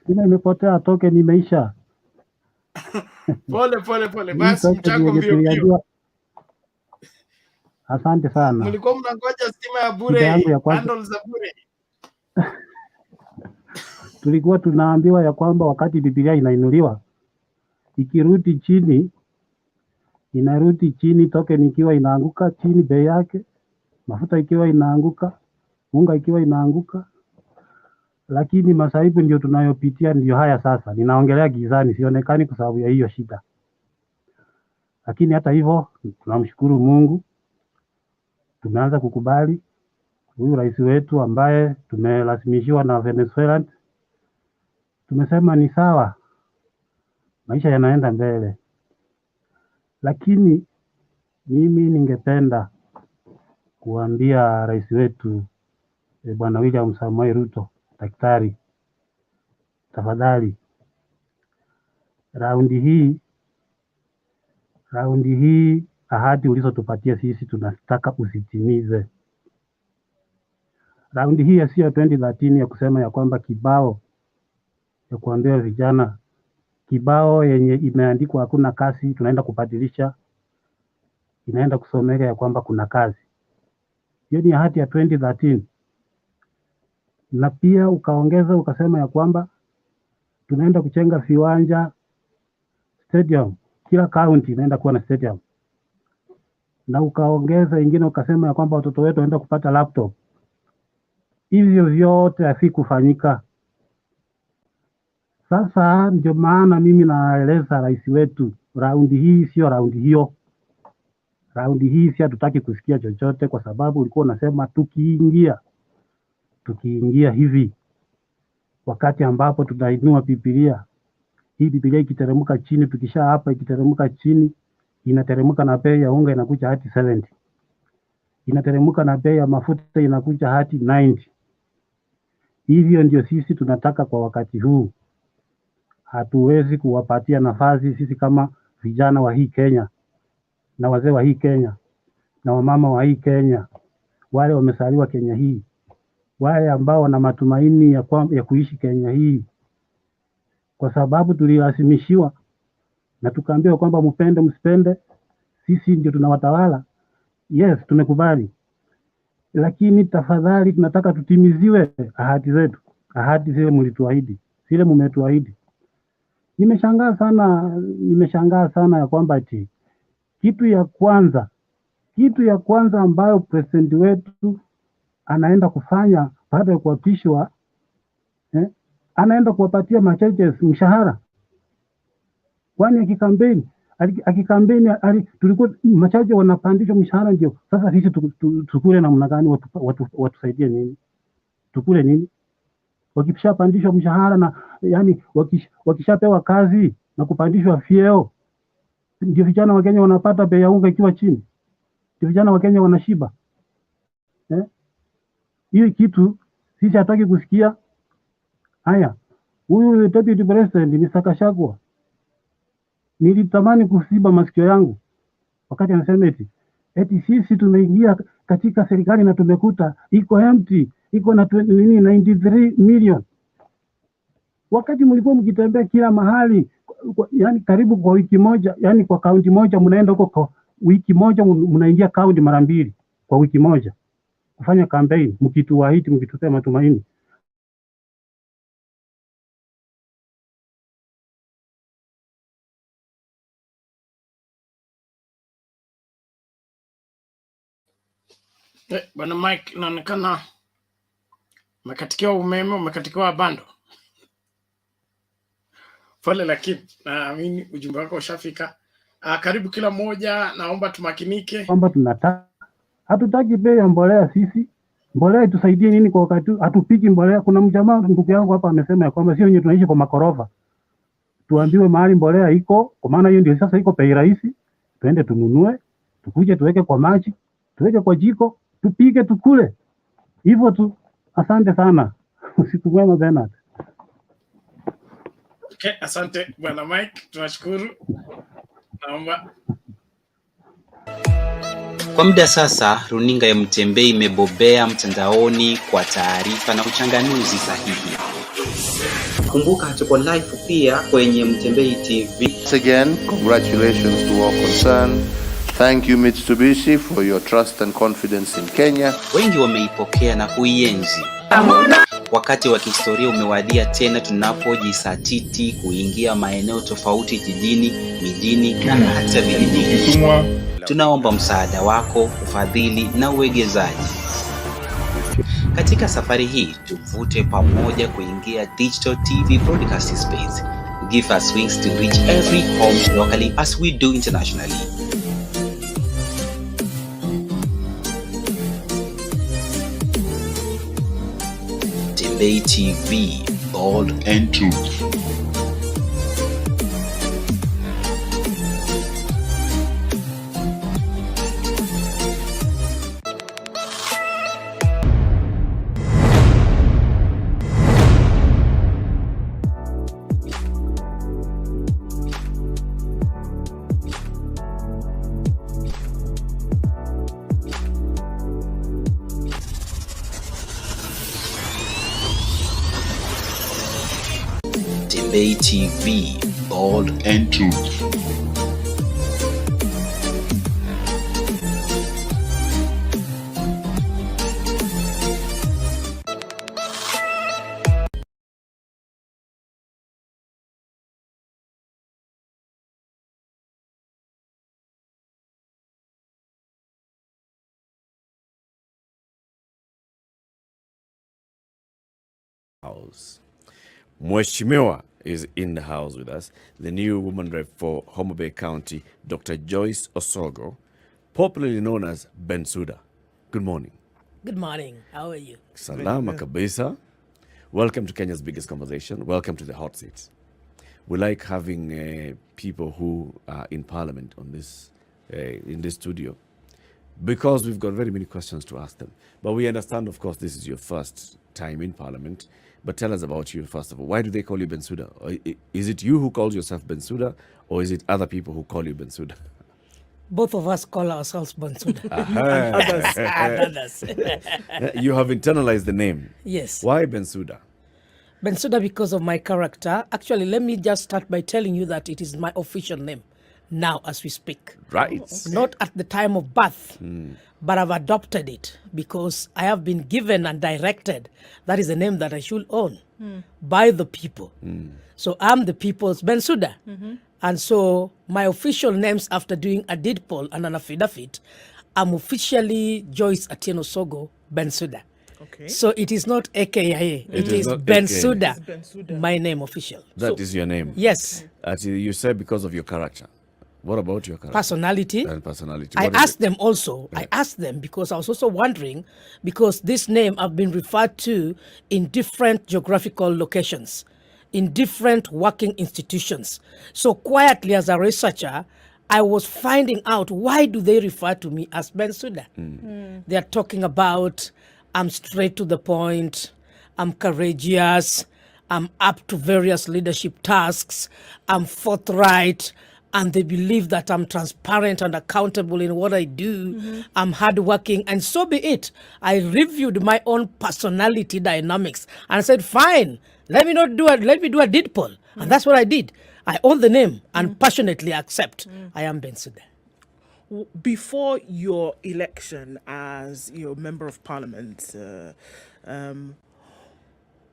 [SPEAKER 14] Sina, imepotea, token imeisha.
[SPEAKER 1] Pole. Basi mchango mbio.
[SPEAKER 14] Asante sana.
[SPEAKER 1] Mlikuwa mnangoja stima ya bure, bundles za bure.
[SPEAKER 14] Tulikuwa tunaambiwa ya kwamba wakati Biblia inainuliwa, ikirudi chini, inarudi chini, token ikiwa inaanguka chini bei yake, mafuta ikiwa inaanguka, unga ikiwa inaanguka. Lakini masaibu ndio tunayopitia ndio haya sasa. Ninaongelea gizani, sionekani kwa sababu ya hiyo shida. Lakini hata hivyo tunamshukuru Mungu. Tumeanza kukubali huyu rais wetu ambaye tumelasimishiwa na Venezuela. Tumesema ni sawa, maisha yanaenda mbele. Lakini mimi ningependa kuambia rais wetu Bwana William Samoei Ruto, daktari, tafadhali raundi hii ahadi ulizotupatia sisi tunataka usitimize. Raundi hii sio 2013 ya kusema ya kwamba kibao ya kuambia vijana, kibao yenye imeandikwa hakuna kazi, tunaenda kubadilisha, inaenda kusomeka ya kwamba kuna kazi. Hiyo ni ahadi ya 2013. Na pia ukaongeza ukasema ya kwamba tunaenda kujenga viwanja, stadium, kila county inaenda kuwa na stadium. na ukaongeza ingine ukasema ya kwamba watoto wetu waenda kupata laptop. Hivyo vyote havikufanyika. Sasa ndio maana mimi naeleza rais wetu, raundi hii sio raundi hiyo. Raundi hii si hatutaki kusikia chochote, kwa sababu ulikuwa unasema tukiingia hivi, wakati ambapo tunainua Biblia, hii Biblia ikiteremka chini, tukisha hapa ikiteremka chini, inateremka na bei ya unga inakuja hadi 70, inateremka na bei ya mafuta inakuja hadi 90. Hivyo ndio sisi tunataka kwa wakati huu. Hatuwezi kuwapatia nafasi sisi kama vijana wa hii Kenya na wazee wa hii Kenya na wamama wa hii Kenya, wale wamesaliwa Kenya hii, wale ambao wana matumaini ya kuishi Kenya hii, kwa sababu tulilazimishiwa na tukaambiwa kwamba mpende msipende, sisi ndio tunawatawala. Yes, tumekubali, lakini tafadhali tunataka tutimiziwe ahadi zetu, ahadi zile mlituahidi, zile mmetuahidi. Nimeshangaa sana ya kwamba ati kitu ya kwanza ambayo president wetu anaenda kufanya baada ya kuapishwa, anaenda kuwapatia machaches mshahara. Kwani akikampeni tulikuwa machache wanapandishwa mshahara, ndio sasa sisi tukule namna gani? Watusaidie nini? Tukule nini wakishapandishwa mshahara? Na yani wakishapewa kazi na kupandishwa vyeo, ndio vijana wa Kenya wanapata bei ya unga ikiwa chini, ndio vijana wa Kenya wanashiba. Hiyo kitu sisi hataki kusikia. Haya, huyu deputy president ni Sakashagwa, nilitamani kusiba masikio yangu wakati anasema eti sisi tumeingia katika serikali na tumekuta iko empty, iko na 93 million. Wakati mlikuwa mkitembea kila mahali, yani karibu kwa wiki moja, yani kwa kaunti moja mnaenda huko, kwa wiki moja mnaingia kaunti mara 2 kwa wiki moja kufanya campaign, mkituahidi, mkitupea matumaini.
[SPEAKER 1] Bwana Mike, inaonekana umekatikiwa umeme, umekatikiwa bando. Pole, lakini naamini ujumbe wako ushafika. Karibu kila mmoja, naomba tumakinike
[SPEAKER 14] kwamba hatutaki bei ya mbolea. Sisi mbolea itusaidie nini kwa wakati hatupiki mbolea? Kuna mjamaa ndugu yangu hapa amesema ya kwamba sio wenyewe tunaishi kwa makorofa, tuambiwe mahali mbolea iko, kwa maana hiyo ndio sasa iko bei rahisi, tuende tununue, tukuje tuweke kwa maji, tuweke kwa jiko, tupike tukule. Hivyo tu. Asante sana. Usiku mwema Bernard.
[SPEAKER 1] Okay, asante Bwana Mike, tunashukuru. Naomba.
[SPEAKER 2] Kwa muda sasa, runinga ya Mtembei imebobea mtandaoni kwa taarifa na uchanganuzi sahihi. Kumbuka tuko live pia kwenye Mtembei TV.
[SPEAKER 3] Once again, congratulations to all concerned. Thank you Mitsubishi for your trust and confidence in Kenya.
[SPEAKER 2] Wengi wameipokea na kuienzi. Wakati wa kihistoria umewadia tena tunapojisatiti kuingia maeneo tofauti jijini, mijini na hata vijijini. Tunaomba msaada wako, ufadhili na uwegezaji. Katika safari hii tuvute pamoja kuingia digital TV broadcasting space. Give us wings to reach every home locally as we do internationally. Mtembei TV, bold and true. Mtembei TV, bold and true.
[SPEAKER 15] house. Mheshimiwa is in the house with us, the new woman rep for Homa Bay County, Dr. Joyce Osogo, popularly known as Bensouda. Good morning.
[SPEAKER 16] Good morning. How are you?
[SPEAKER 15] Salama kabisa. Welcome to Kenya's biggest conversation. Welcome to the hot seat. We like having people who are in parliament on this in this studio because we've got very many questions to ask them. But we understand, of course, this is your first time in parliament. But tell us about you, first of all. Why do they call you Bensouda? Is it you who calls yourself Bensouda, or is it other people who call you Bensouda?
[SPEAKER 16] Both of us call ourselves Bensouda.
[SPEAKER 15] And others. You have internalized the name.
[SPEAKER 16] Yes.
[SPEAKER 15] Why Bensouda?
[SPEAKER 16] Bensouda because of my character. Actually, let me just start by telling you that it is my official name now as we speak.
[SPEAKER 15] Right.
[SPEAKER 16] Not at the time of birth, but I've adopted it because I have been given and directed that is a name that I should own by the people. So I'm the people's Bensouda. And so my official names after doing a deed poll and an affidavit, I'm officially Joyce Atieno Osogo Bensouda.
[SPEAKER 17] Okay.
[SPEAKER 16] So it is not AKA, it is Bensouda, my name official.
[SPEAKER 15] That is your name?
[SPEAKER 16] Yes.
[SPEAKER 15] As you said, because of your character. What about your character?
[SPEAKER 16] Personality.
[SPEAKER 15] And personality.
[SPEAKER 16] I
[SPEAKER 15] What is
[SPEAKER 16] asked
[SPEAKER 15] it?
[SPEAKER 16] them also, I asked them because I was also wondering, because this name I've been referred to in different geographical locations, in different working institutions. So quietly as a researcher, I was finding out why do they refer to me as Bensouda? They're talking about I'm straight to the point, I'm courageous, I'm up to various leadership tasks, I'm forthright, and they believe that I'm transparent and accountable in what I do. I'm hardworking, and so be it. I reviewed my own personality dynamics and said, fine, let me do a deed poll. And that's what I did. I own the name and passionately accept I am Bensouda.
[SPEAKER 17] Before your election as your member of parliament,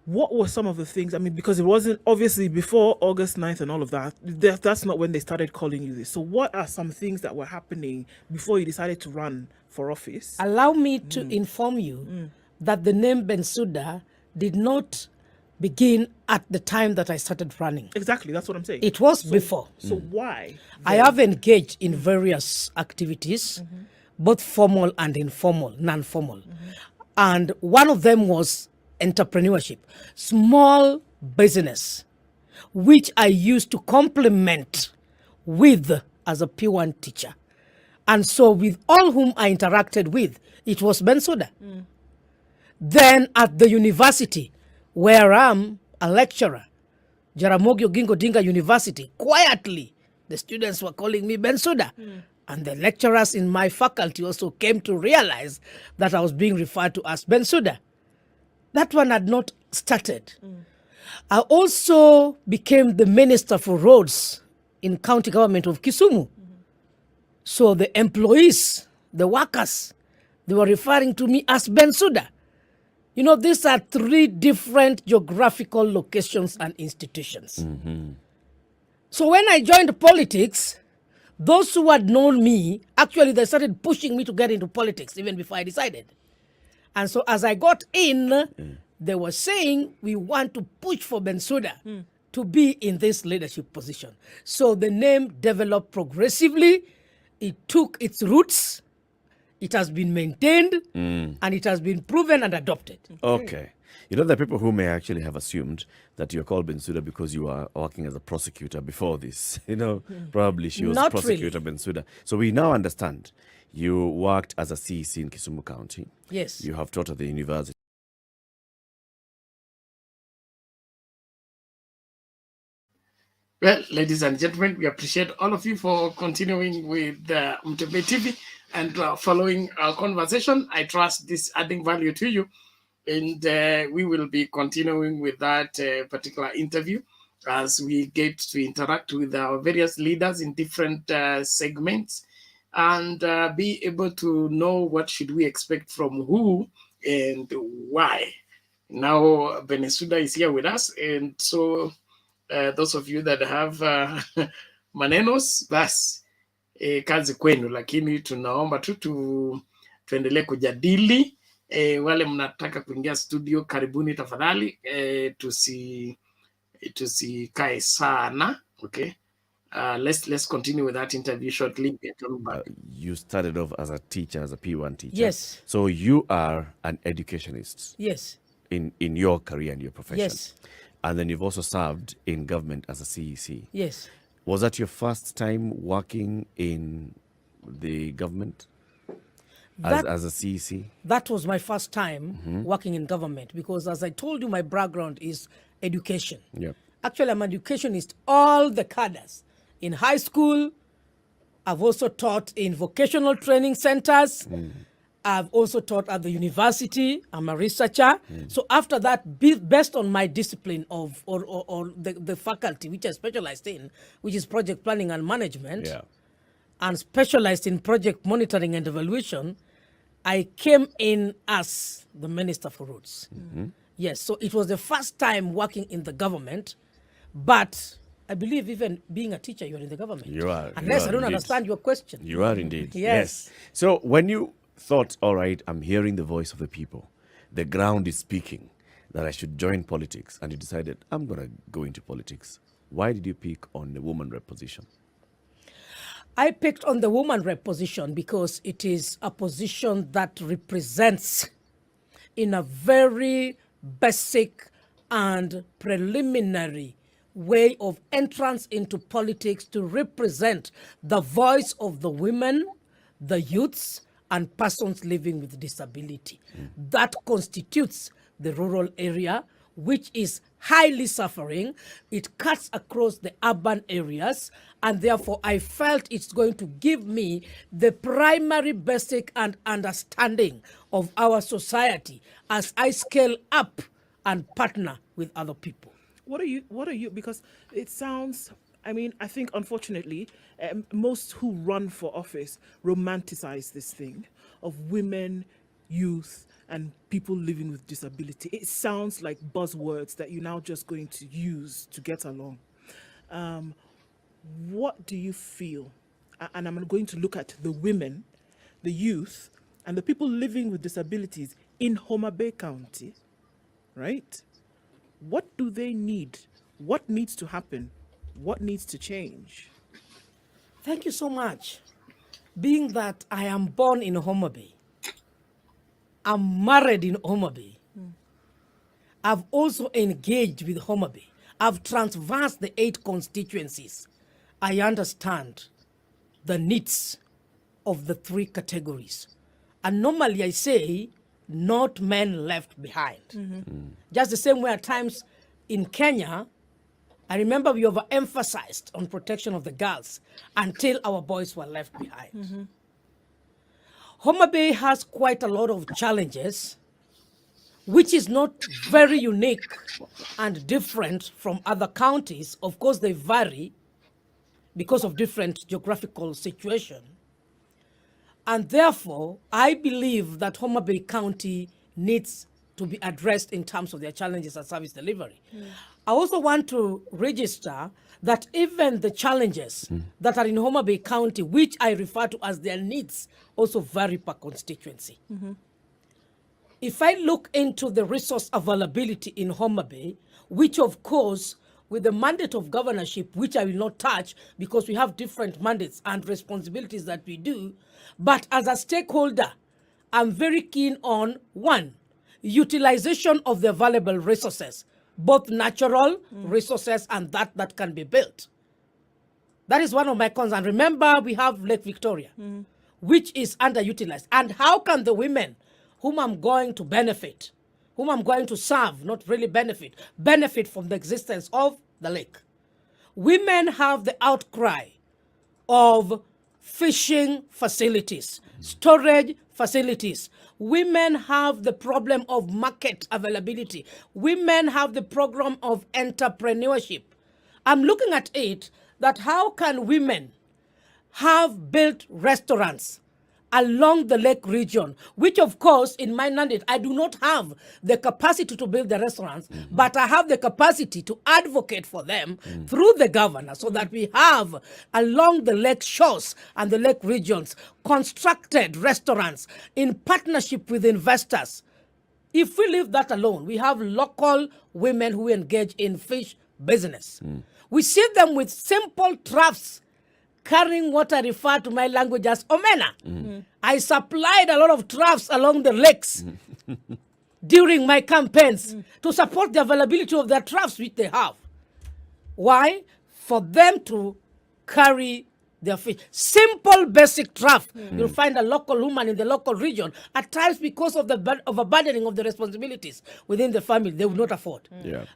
[SPEAKER 17] what were some of the things? I mean, because it wasn't obviously before August 9th and all of that, that's not when they started calling you this. So what are some things that were happening before you decided to run for office?
[SPEAKER 16] Allow me to inform you that the name Bensouda did not begin at the time that I started running.
[SPEAKER 17] Exactly, that's what I'm saying.
[SPEAKER 16] It was before.
[SPEAKER 17] So why?
[SPEAKER 16] I have engaged in various activities, both formal and informal, non-formal. And one of them was entrepreneurship, small business, which I used to complement with as a P1 teacher. And so with all whom I interacted with, it was Bensouda. Then at the university, where I'm a lecturer, Jaramogi Oginga Odinga University, quietly, the students were calling me Bensouda. And the lecturers in my faculty also came to realize that I was being referred to as Bensouda. That one had not started. I also became the Minister for Roads in county government of Kisumu. So the employees, the workers, they were referring to me as Bensouda. You know, these are three different geographical locations and institutions. So when I joined politics, those who had known me, actually they started pushing me to get into politics even before I decided. And so as I got in, they were saying, we want to push for Bensouda to be in this leadership position. So the name developed progressively. It took its roots. It has been maintained, and it has been proven and adopted.
[SPEAKER 15] Okay. You know, there are people who may actually have assumed that you're called Bensouda because you are working as a prosecutor before this. You know, probably she was
[SPEAKER 16] Not
[SPEAKER 15] prosecutor Bensouda. So we now understand you worked as a CEC in Kisumu County.
[SPEAKER 16] Yes.
[SPEAKER 15] You have taught at the university.
[SPEAKER 1] Well, ladies and gentlemen, we appreciate all of you for continuing with Mtembe TV and following our conversation. I trust this adding value to you. And we will be continuing with that particular interview as we get to interact with our various leaders in different segments and be able to know what should we expect from who and why. Now, Bensouda is here with us. And so those of you that have manenos, basi kazi kwenu, lakini tunaomba tu tuendelee kujadili Wale mnataka kuingia studio, karibuni tafadhali. Tusikae sana. Okay. Let's continue with that interview shortly.
[SPEAKER 15] You started off as a teacher, as a P1 teacher.
[SPEAKER 16] Yes.
[SPEAKER 15] So you are an educationist.
[SPEAKER 16] Yes.
[SPEAKER 15] In your career and your profession.
[SPEAKER 16] Yes.
[SPEAKER 15] And then you've also served in government as a CEC.
[SPEAKER 16] Yes.
[SPEAKER 15] Was that your first time working in the government as a CEC?
[SPEAKER 16] That was my first time working in government, because as I told you, my background is education.
[SPEAKER 15] Yep.
[SPEAKER 16] Actually, I'm an educationist, all the cadres. In high school, I've also taught in vocational training centers. I've also taught at the university. I'm a researcher. So after that, based on my discipline of or the faculty which I specialized in, which is project planning and management, and specialized in project monitoring and evaluation, I came in as the Minister for Roads. Yes, so it was the first time working in the government, but I believe even being a teacher, you're in the government.
[SPEAKER 15] You are.
[SPEAKER 16] Unless I don't
[SPEAKER 15] indeed.
[SPEAKER 16] understand your question.
[SPEAKER 15] You are indeed.
[SPEAKER 16] Yes.
[SPEAKER 15] So when you thought, all right, I'm hearing the voice of the people, the ground is speaking, that I should join politics, and you decided, I'm going to go into politics, why did you pick on the woman rep position?
[SPEAKER 16] I picked on the woman rep position because it is a position that represents, in a very basic and preliminary way of entrance into politics, to represent the voice of the women, the youths, and persons living with disability. That constitutes the rural area, which is highly suffering. It cuts across the urban areas, and therefore I felt it's going to give me the primary basic and understanding of our society as I scale up and partner with other people.
[SPEAKER 17] What are you, because it sounds, I mean, I think unfortunately, most who run for office romanticize this thing of women, youth, and people living with disability. It sounds like buzzwords that you're now just going to use to get along. What do you feel? And I'm going to look at the women, the youth, and the people living with disabilities in Homa Bay County, right? What do they need? What needs to happen? What needs to change?
[SPEAKER 16] Thank you so much. Being that I am born in Homa Bay, I'm married in Homa Bay, I've also engaged with Homa Bay, I've traversed the 8 constituencies. I understand the needs of the 3 categories. And normally I say, not men left behind. Just the same way at times in Kenya, I remember we overemphasized on protection of the girls until our boys were left behind. Homa Bay has quite a lot of challenges, which is not very unique and different from other counties. Of course, they vary because of different geographical situation. And therefore, I believe that Homa Bay County needs to be addressed in terms of their challenges and service delivery. I also want to register that even the challenges that are in Homa Bay County, which I refer to as their needs, also vary per constituency. If I look into the resource availability in Homa Bay, which of course, with the mandate of governorship, which I will not touch because we have different mandates and responsibilities that we do, but as a stakeholder, I'm very keen on, 1, utilization of the available resources, both natural resources and that can be built. That is one of my concerns. Remember, we have Lake Victoria, which is underutilized. And how can the women whom I'm going to benefit, whom I'm going to serve, not really benefit from the existence of the lake? Women have the outcry of fishing facilities, storage facilities. Women have the problem of market availability. Women have the problem of entrepreneurship. I'm looking at it that how can women have built restaurants along the lake region, which of course in my mandate, I do not have the capacity to build the restaurants, but I have the capacity to advocate for them through the governor so that we have along the lake shores and the lake regions constructed restaurants in partnership with investors. If we leave that alone, we have local women who engage in fish business. We see them with simple troughs carrying what I refer to my language as omena. I supplied a lot of troughs along the lakes during my campaigns to support the availability of their troughs which they have. Why? For them to carry their fish. Simple, basic trough. You'll find a local woman in the local region, at times because of the abandoning of the responsibilities within the family, they will not afford.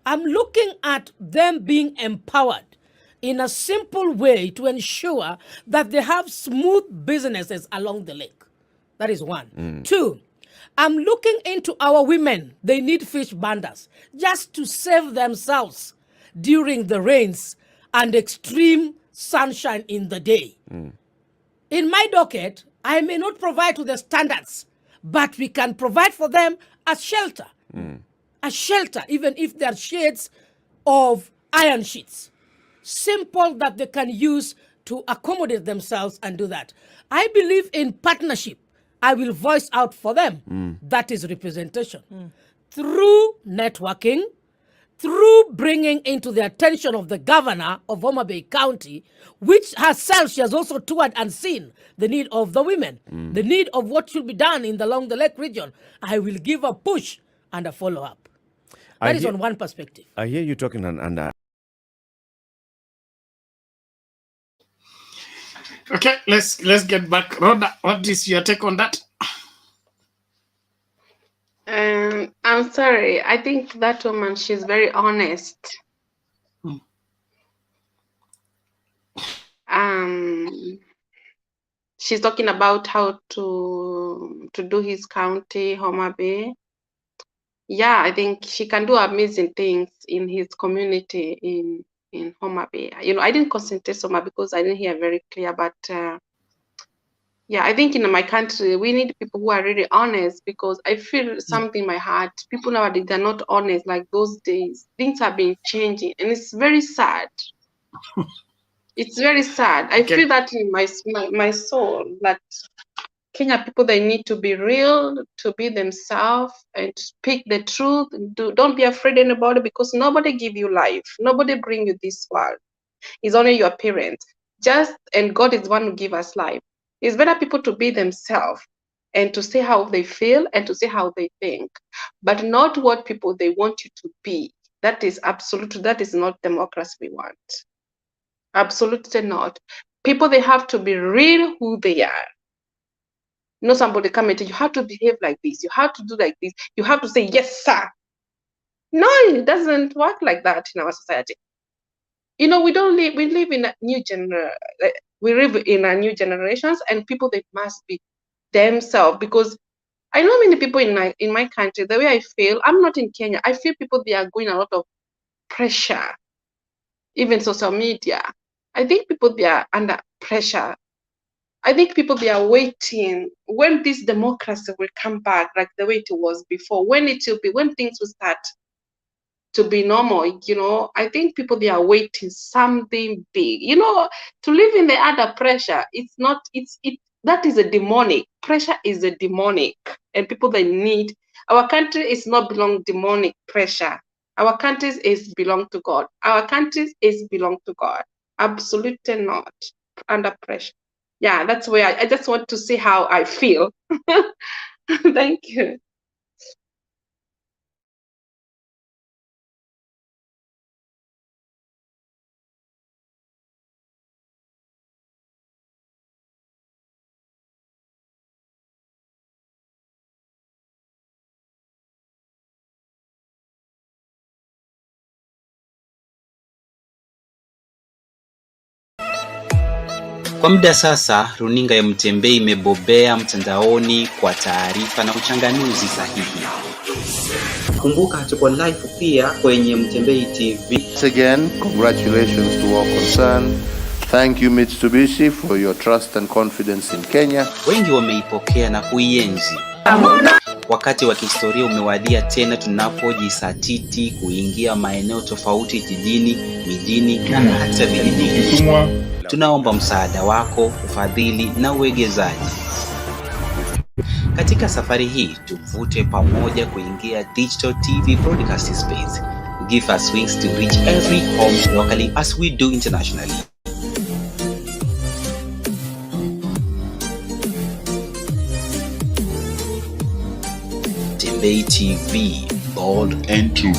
[SPEAKER 16] I'm looking at them being empowered in a simple way to ensure that they have smooth businesses along the lake. That is one. Two, I'm looking into our women. They need fish banders just to save themselves during the rains and extreme sunshine in the day. In my docket, I may not provide to the standards, but we can provide for them a shelter. A shelter, even if they are shades of iron sheets. Simple that they can use to accommodate themselves and do that. I believe in partnership. I will voice out for them. That is representation. Through networking, through bringing into the attention of the governor of Homa Bay County, which herself, she has also toured and seen the need of the women, the need of what should be done along the lake region. I will give a push and a follow-up. That is on one perspective.
[SPEAKER 15] I hear you talking and
[SPEAKER 1] Okay, let's get back. Rhoda, what is your take on that?
[SPEAKER 13] I'm sorry. I think that woman, she's very honest. She's talking about how to do his county, Homa Bay. Yeah, I think she can do amazing things in his community in Homa Bay. I didn't concentrate so much because I didn't hear very clear, but yeah, I think in my country, we need people who are really honest, because I feel something in my heart. People nowadays, they're not honest like those days. Things have been changing, and it's very sad. It's very sad. I feel that in my soul, that Kenya people, they need to be real, to be themselves, and speak the truth. Don't be afraid of anybody, because nobody give you life. Nobody bring you this world. It's only your parents. And God is the one who give us life. It's better people to be themselves and to say how they feel and to say how they think, but not what people they want you to be. That is not democracy we want. Absolutely not. People, they have to be real who they are. Not somebody come and tell you, you have to behave like this, you have to do like this, you have to say yes sir. No, it doesn't work like that in our society. We live in a new generations, and people, they must be themselves, because I know many people in my country, the way I feel, I'm not in Kenya, I feel people, they are going a lot of pressure, even social media. I think people, they are under pressure. I think people, they are waiting when this democracy will come back like the way it was before, when things will start to be normal. I think people, they are waiting something big, to live in the under pressure. That is a demonic. Pressure is a demonic, and people, they need, our country is not belong demonic pressure. Our countries is belong to God. Our countries is belong to God. Absolutely not under pressure. Yeah, that's where I just want to see how I feel. Thank you.
[SPEAKER 2] Kwa muda sasa, runinga ya Mtembei imebobea mtandaoni kwa taarifa na uchanganuzi sahihi. Kumbuka tuko live pia kwenye Mtembei TV.
[SPEAKER 3] Once again, congratulations to all concerned. Thank you Mitsubishi for your trust and confidence in Kenya.
[SPEAKER 2] Wengi wameipokea na kuienzi. Wakati wa kihistoria umewadia tena tunapojisatiti kuingia maeneo tofauti jijini, mijini na hata vijijini. Tunaomba msaada wako, ufadhili na uwegezaji. Katika safari hii tuvute pamoja kuingia digital TV broadcast space. Give us wings to reach every home locally as we do internationally. Tembei TV, bold and true.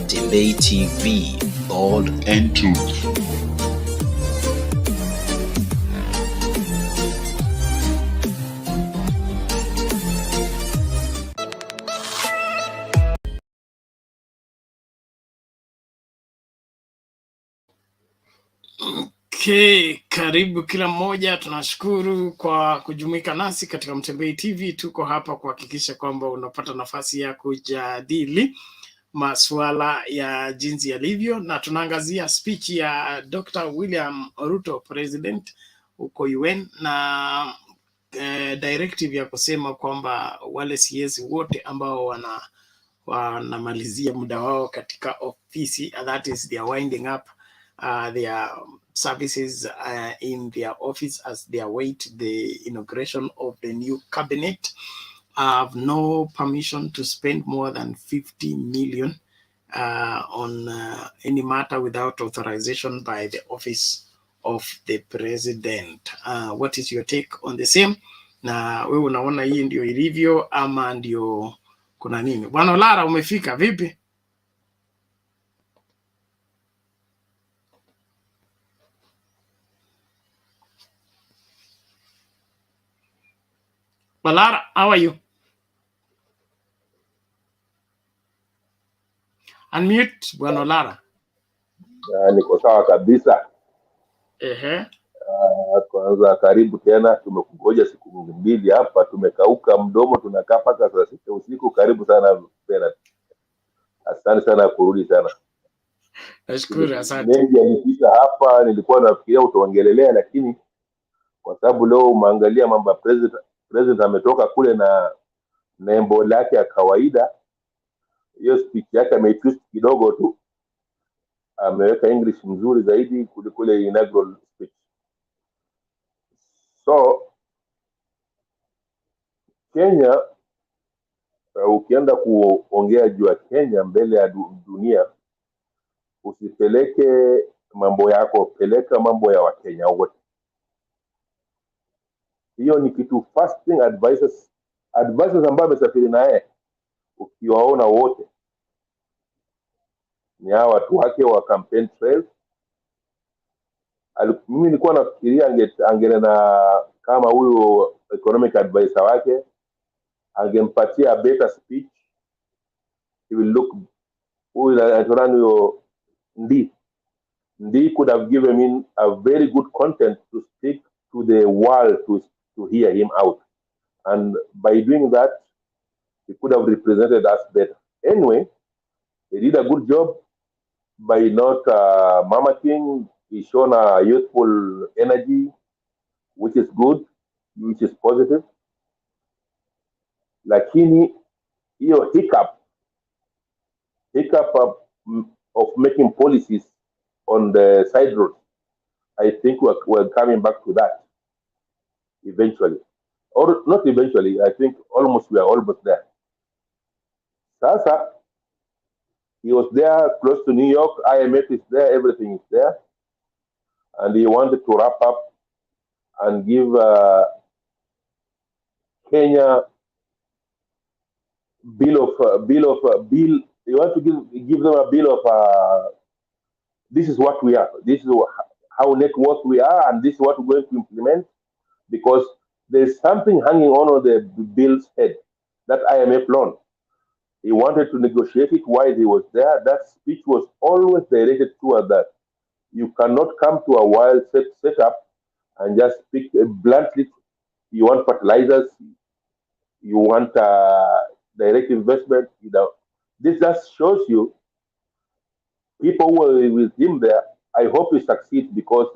[SPEAKER 2] Tembei TV, bold and true.
[SPEAKER 1] Okay, karibu kila mmoja. Tunashukuru kwa kujumuika nasi katika Mtembei TV. Tuko hapa kuhakikisha kwamba unapata nafasi ya kujadili masuala ya jinsi yalivyo, na tunaangazia speech ya Dr. William Ruto, president huko UN, na directive ya kusema kwamba wale CS wote ambao wanamalizia muda wao katika ofisi, that is they are winding up their services in their office as they await the inauguration of the new cabinet, have no permission to spend more than 50 million on any matter without authorization by the office of the president. What is your take on the same? Na wewe unaona hii ndio ilivyo ama ndio kuna nini? Bwana Lara, umefika vipi? Lara, how are you? Unmute, Bwana Lara.
[SPEAKER 18] Niko sawa kabisa. Kwanza karibu tena, tumekungoja siku mbili hapa, tumekauka mdomo, tunakaa mpaka saa 6 usiku. Karibu sana tena. Asante sana kurudi sana.
[SPEAKER 1] Nashukuru, asante.
[SPEAKER 18] Mengi nilipita hapa, nilikuwa nafikiria utaongelelea, lakini kwa sababu leo umeangalia mambo ya president ametoka kule na nembo lake ya kawaida, hiyo speech yake ameitwist kidogo tu, ameweka English mzuri zaidi kuliko ile inaugural speech. So Kenya, ukienda kuongea juu ya Kenya mbele ya dunia, usipeleke mambo yako, peleka mambo ya Wakenya wote. Hiyo ni kitu fasting advices ambayo amesafiri naye, ukiwaona wote ni hawa watu wake wa campaign trail. Mimi nilikuwa nafikiria angene na kama huyo economic advisor wake angempatia a better speech. He will look huyo Ndi could have given him a very good content to speak to the world to hear him out, and by doing that he could have represented us better. Anyway, he did a good job by not Mama King. He shown a youthful energy, which is good, which is positive. Lakini hiyo hiccup of making policies on the side road, I think we're coming back to that eventually, or not eventually. I think we are almost there. Sasa, he was there close to New York. IMF is there. Everything is there, and he wanted to wrap up and give Kenya bill. He wants to give them a bill of this is what we are. This is how net worth we are, and this is what we're going to implement, because there's something hanging on the bill's head, that IMF loan. He wanted to negotiate it while he was there. That speech was always directed toward that. You cannot come to a wild setup and just speak bluntly. You want fertilizers, you want direct investment. This just shows you people who were with him there. I hope he succeeds, because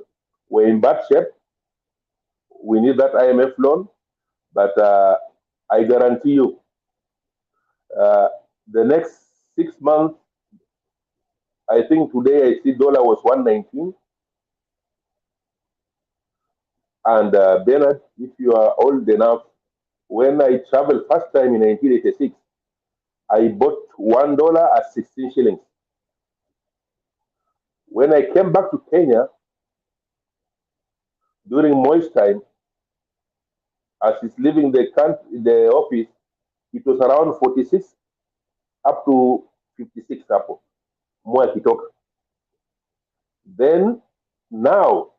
[SPEAKER 18] we're in bad shape. We need that IMF loan, but I guarantee you, the next 6 months, I think today I see dollar was 119. And Bernard, if you are old enough, when I traveled first time in 1986, I bought $1 at 16 shillings. When I came back to Kenya during Moist time, as he's leaving the country, the office, it was around 46 up to 56 hapo Moi akitoka. Then now,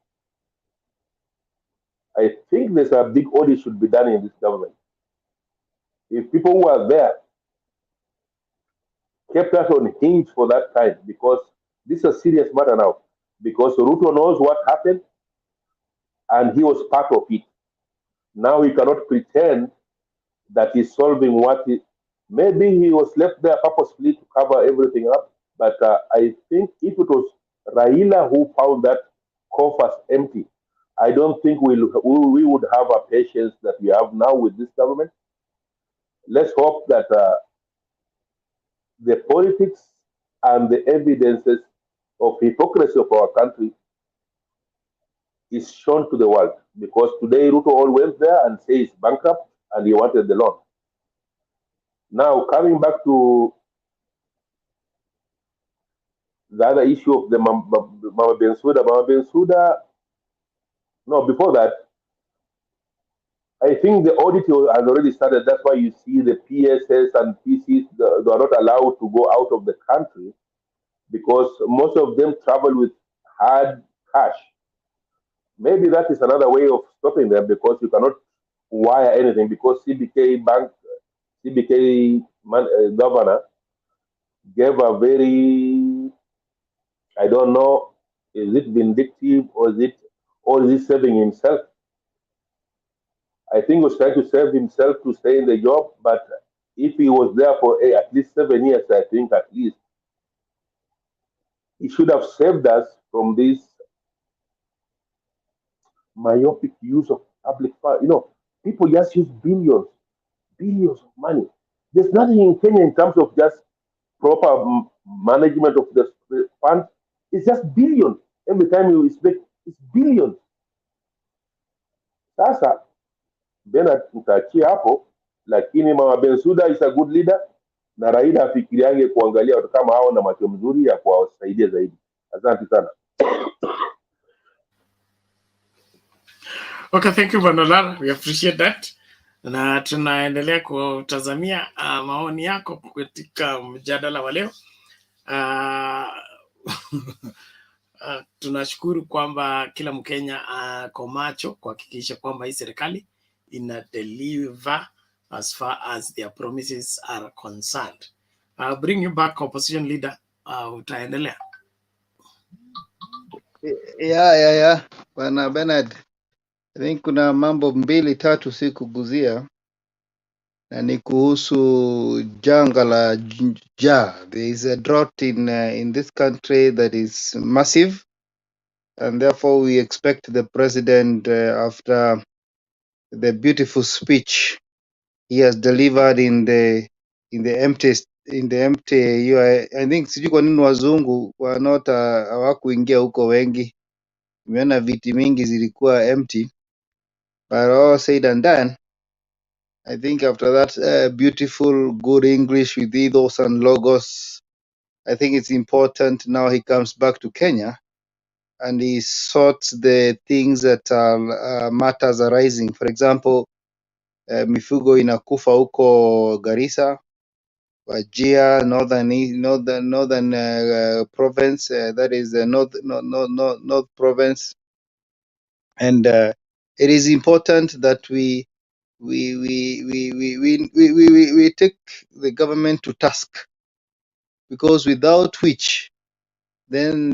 [SPEAKER 18] I think there's a big audit should be done in this government. If people who are there kept us on hinge for that time, because this is a serious matter now, because Ruto knows what happened and he was part of it. Now he cannot pretend that he's solving what he, maybe he was left there purposefully to cover everything up, but I think if it was Raila who found that coffers empty, I don't think we would have a patience that we have now with this government. Let's hope that the politics and the evidences of hypocrisy of our country is shown to the world, because today Ruto all went there and says bankrupt and he wanted the loan. Now, coming back to the other issue of the Mama Bensouda, no, before that, I think the audit has already started. That's why you see the PSS and PCs, they are not allowed to go out of the country, because most of them travel with hard cash. Maybe that is another way of stopping them, because you cannot wire anything, because CBK governor gave a very, I don't know, is it vindictive or is he saving himself? I think he was trying to save himself to stay in the job, but if he was there for at least 7 years, I think at least, he should have saved us from this myopic use of public funds. People just use billions of money. There's nothing in Kenya in terms of just proper management of the funds. It's just billions. Every time you speak, it's billions. Sasa Bernard nitaachia hapo, lakini Mama Bensouda is a good leader, na Raila afikiriange kuangalia watu kama hao na macho mzuri ya kuwasaidia zaidi. Asante sana.
[SPEAKER 1] Okay, thank you Bwana. We appreciate that. Na tunaendelea kutazamia maoni yako katika mjadala wa leo. Tunashukuru kwamba kila Mkenya ako macho kuhakikisha kwamba hii serikali ina deliver as far as their promises are concerned. I'll bring you back, opposition leader. Utaendelea.
[SPEAKER 9] Yeah. Bwana Bernard, I think kuna mambo mbili tatu sikuguzia, na ni kuhusu janga la njaa. There is a drought in this country that is massive, and therefore we expect the president, after the beautiful speech he has delivered in the empty I think sijui kwa nini wazungu hawakuingia huko wengi. Nimeona viti mingi zilikuwa empty, but all said and done, I think after that beautiful good English with ethos and logos, I think it's important now he comes back to Kenya and he sorts the things that are matters arising. For example, mifugo inakufa huko Garissa. Wajir, northern province, that is the north province, and it is important that we take the government to task, because without which then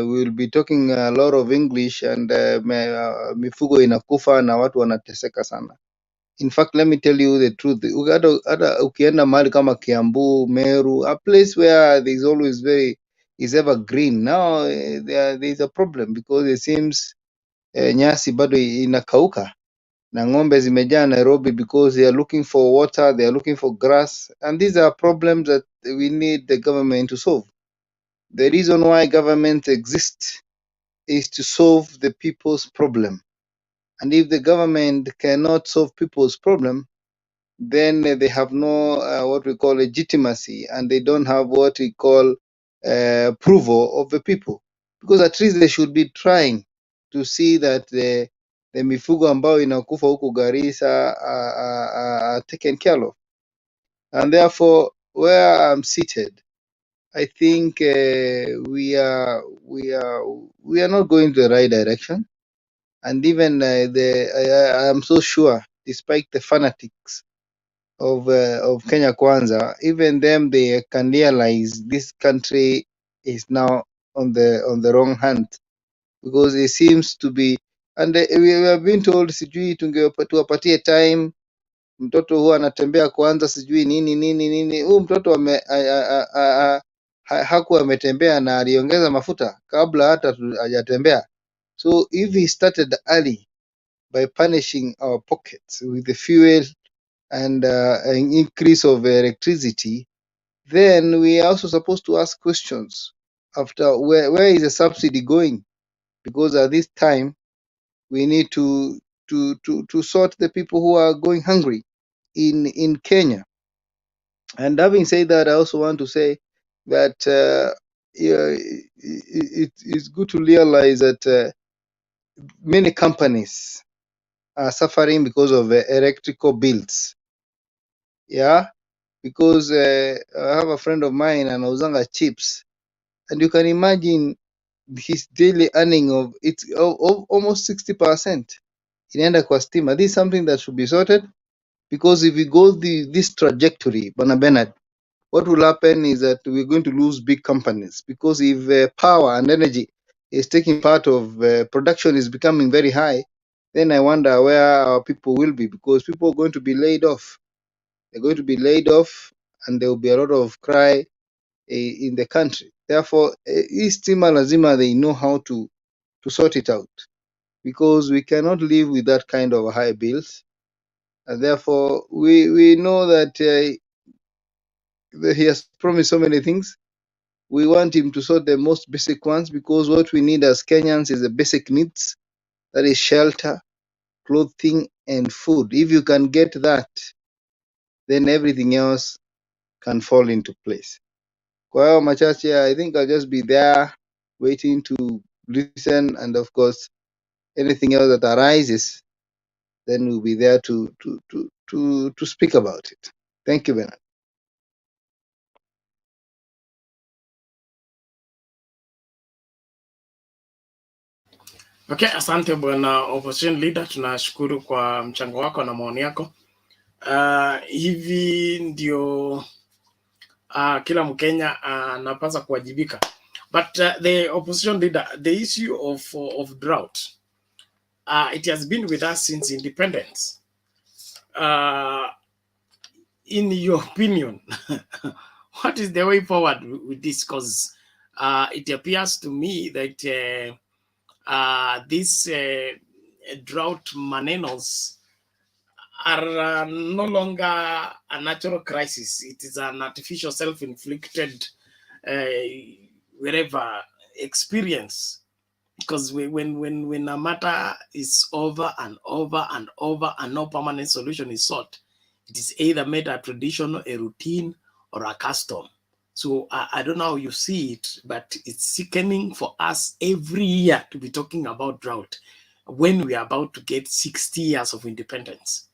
[SPEAKER 9] we'll be talking a lot of English and mifugo inakufa na watu wanateseka sana. In fact, let me tell you the truth. Hata ukienda mahali kama Kiambu, Meru, a place where there's always is ever green. Now there's a problem because it seems nyasi bado inakauka na ng'ombe zimejaa Nairobi because they are looking for water, they are looking for grass, and these are problems that we need the government to solve. The reason why government exists is to solve the people's problem. And if the government cannot solve people's problem, then they have no what we call legitimacy, and they don't have what we call approval of the people. Because at least they should be trying to see that the mifugo ambao inakufa huku Garissa are taken care of. And therefore, where I'm seated, I think we are not going to the right direction. And even I am so sure, despite the fanatics of Kenya Kwanza, even them, they can realize this country is now on the wrong hand, because it seems to be, and we have been told sijui tuwapatie time, mtoto huwa anatembea kwanza sijui nini. Huyu mtoto hakuwa ametembea na aliongeza mafuta kabla hata hajatembea. So if he started early by punishing our pockets with the fuel and an increase of electricity, then we are also supposed to ask questions after where is the subsidy going? Because at this time we need to sort the people who are going hungry in Kenya. And having said that, I also want to say that it's good to realize that many companies are suffering because of electrical bills. Yeah, because I have a friend of mine anauzanga chips, and you can imagine his daily earning of it's almost 60% inaenda kwa stima. This is something that should be sorted, because if we go this trajectory, Bwana Bernard, what will happen is that we're going to lose big companies, because if power and energy is taking part of production is becoming very high, then I wonder where our people will be, because people are going to be laid off. They're going to be laid off, and there will be a lot of cry in the country. Therefore, East Timor lazima, they know how to sort it out, because we cannot live with that kind of high bills. And therefore, we know that he has promised so many things. We want him to sort the most basic ones, because what we need as Kenyans is the basic needs, that is shelter, clothing, and food. If you can get that, then everything else can fall into place. Kwa hayo machache, I think I'll just be there waiting to listen, and of course, anything else that arises, then we'll be there to speak about it. Thank you, Bernard.
[SPEAKER 1] Okay, asante bwana opposition leader, tunashukuru kwa mchango wako na maoni yako. Hivi ndio kila Mkenya anapaswa kuwajibika. But the opposition leader, the issue of drought, it has been with us since independence. In your opinion, what is the way forward with this? Because it appears to me that these drought manenos are no longer a natural crisis. It is an artificial, self-inflicted, wherever experience. Because when a matter is over and over and over and no permanent solution is sought, it is either made a tradition, a routine, or a custom. So I don't know how you see it, but it's sickening for us every year to be talking about drought when we are about to get 60 years of independence.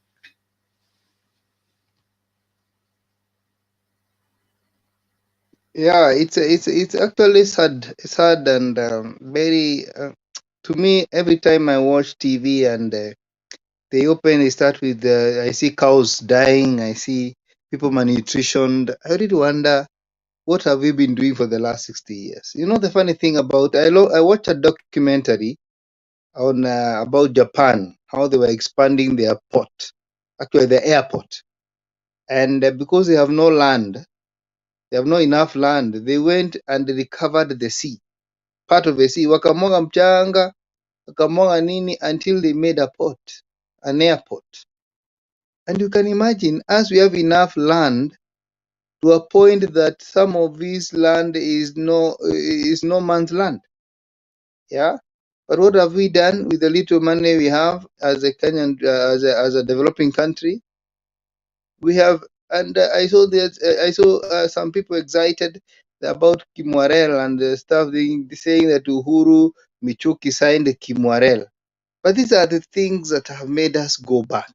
[SPEAKER 19] Yeah, it's actually sad. It's sad and very. To me, every time I watch TV and they start with I see cows dying. I see people malnutritioned. I really wonder what have we been doing for the last 60 years. You know, the funny thing about I watched a documentary on about Japan, how they were expanding their port, actually the airport, and because they have no land, they have not enough land. They went and recovered the sea, part of the sea, wakamwaga mchanga, wakamwaga nini until they made a port, an airport. And you can imagine, as we have enough land to a point that some of this land is no man's land. Yeah. But what have we done with the little money we have as a Kenyan, as a developing country? We have, and I saw that some people excited about Kimwarel and stuff, saying that Uhuru Michuki signed Kimwarel. But these are the things that have made us go back.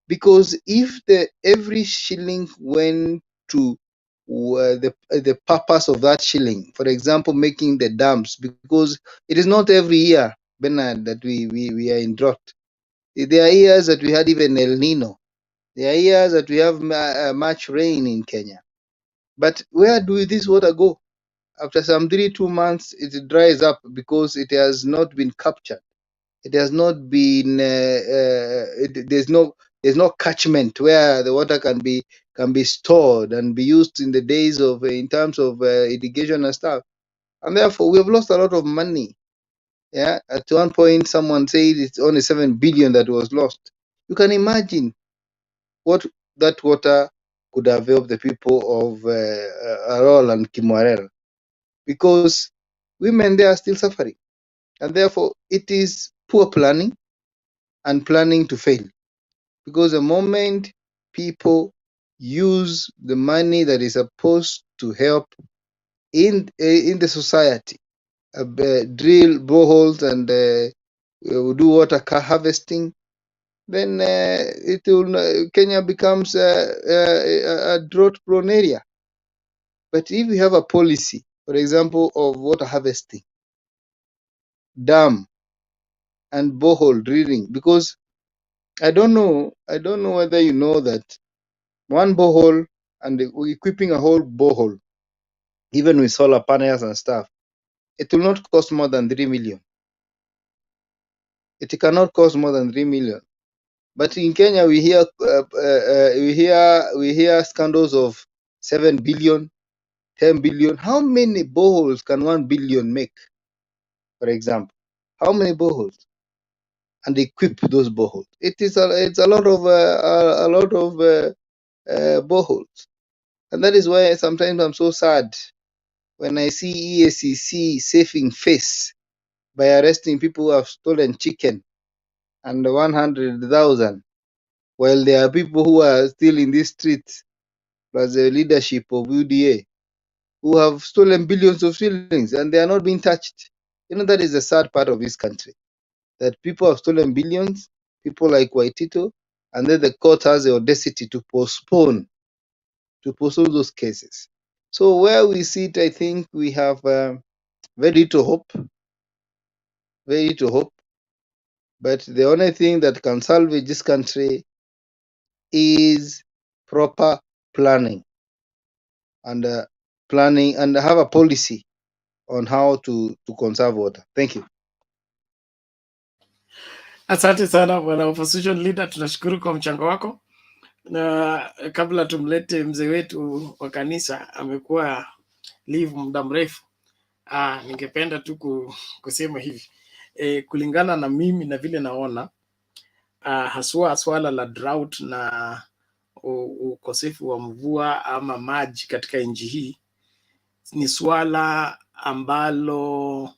[SPEAKER 19] Because if every shilling went to the purpose of that shilling, for example, making the dams, because it is not every year, Bernard, that we are in drought. There are years that we had even El Nino. There are years that we have much rain in Kenya. But where do this water go? After some 2 months, it dries up because it has not been captured. It has not been. There's no catchment where the water can be stored and be used in the days of in terms of irrigation and stuff. And therefore, we have lost a lot of money. Yeah. At one point, someone said it's only 7 billion that was lost. You can imagine what that water could have helped the people of Arol and Kimwarel, because women there are still suffering, and therefore it is poor planning and planning to fail. Because the moment people use the money that is supposed to help in the society, drill boreholes and do water harvesting, then Kenya becomes a drought-prone area. But if we have a policy, for example, of water harvesting, dam, and borehole drilling, because I don't know whether you know that one borehole and equipping a whole borehole, even with solar panels and stuff, it will not cost more than 3 million. It cannot cost more than 3 million. But in Kenya, we hear scandals of 7 billion, 10 billion. How many boreholes can 1 billion make, for example? How many boreholes? And equip those boreholes. It's a lot of boreholes, and that is why sometimes I'm so sad when I see EACC saving face by arresting people who have stolen chicken and 100,000, while there are people who are still in these streets, plus the leadership of UDA, who have stolen billions of shillings and they are not being touched. You know, that is the sad part of this country, that people have stolen billions, people like Waitito, and then the court has the audacity to postpone those cases. So where we sit, I think we have very little hope, but the only thing that can salvage this country is proper planning and have a policy on how to conserve water. Thank you.
[SPEAKER 1] Asante sana bwana opposition leader, tunashukuru kwa mchango wako, na kabla tumlete mzee wetu wa kanisa, amekuwa leave muda mrefu, ningependa tu kusema hivi kulingana na mimi na vile naona haswa swala la drought na ukosefu wa mvua ama maji katika nchi hii ni swala ambalo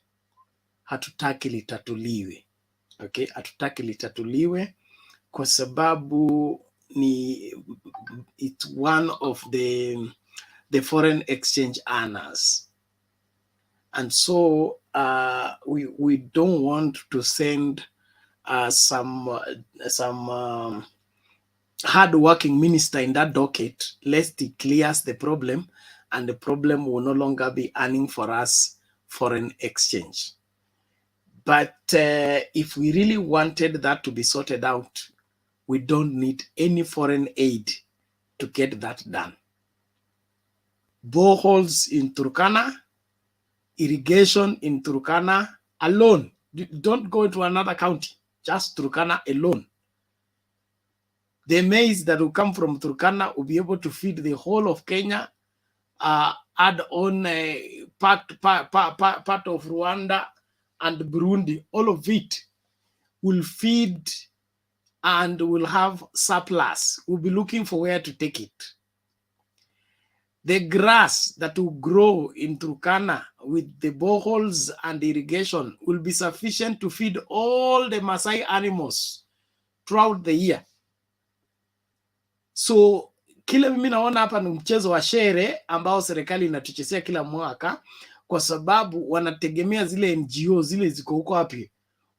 [SPEAKER 1] hatutaki litatuliwe. Okay, hatutaki litatuliwe kwa sababu it's one of the foreign exchange earners, and so we don't want to send some hard-working minister in that docket lest he clears the problem and the problem will no longer be earning for us foreign exchange. But if we really wanted that to be sorted out, we don't need any foreign aid to get that done. Boreholes in Turkana, irrigation in Turkana alone. Don't go to another county, just Turkana alone. The maize that will come from Turkana will be able to feed the whole of Kenya, add on part of Rwanda and Burundi. All of it will feed and will have surplus. We'll be looking for where to take it. The grass that will grow in Turkana with the boreholes and irrigation will be sufficient to feed all the Maasai animals throughout the year. So kile mimi naona hapa ni mchezo wa shere ambao serikali inatuchezea kila mwaka, kwa sababu wanategemea zile NGO zile ziko huko wapi,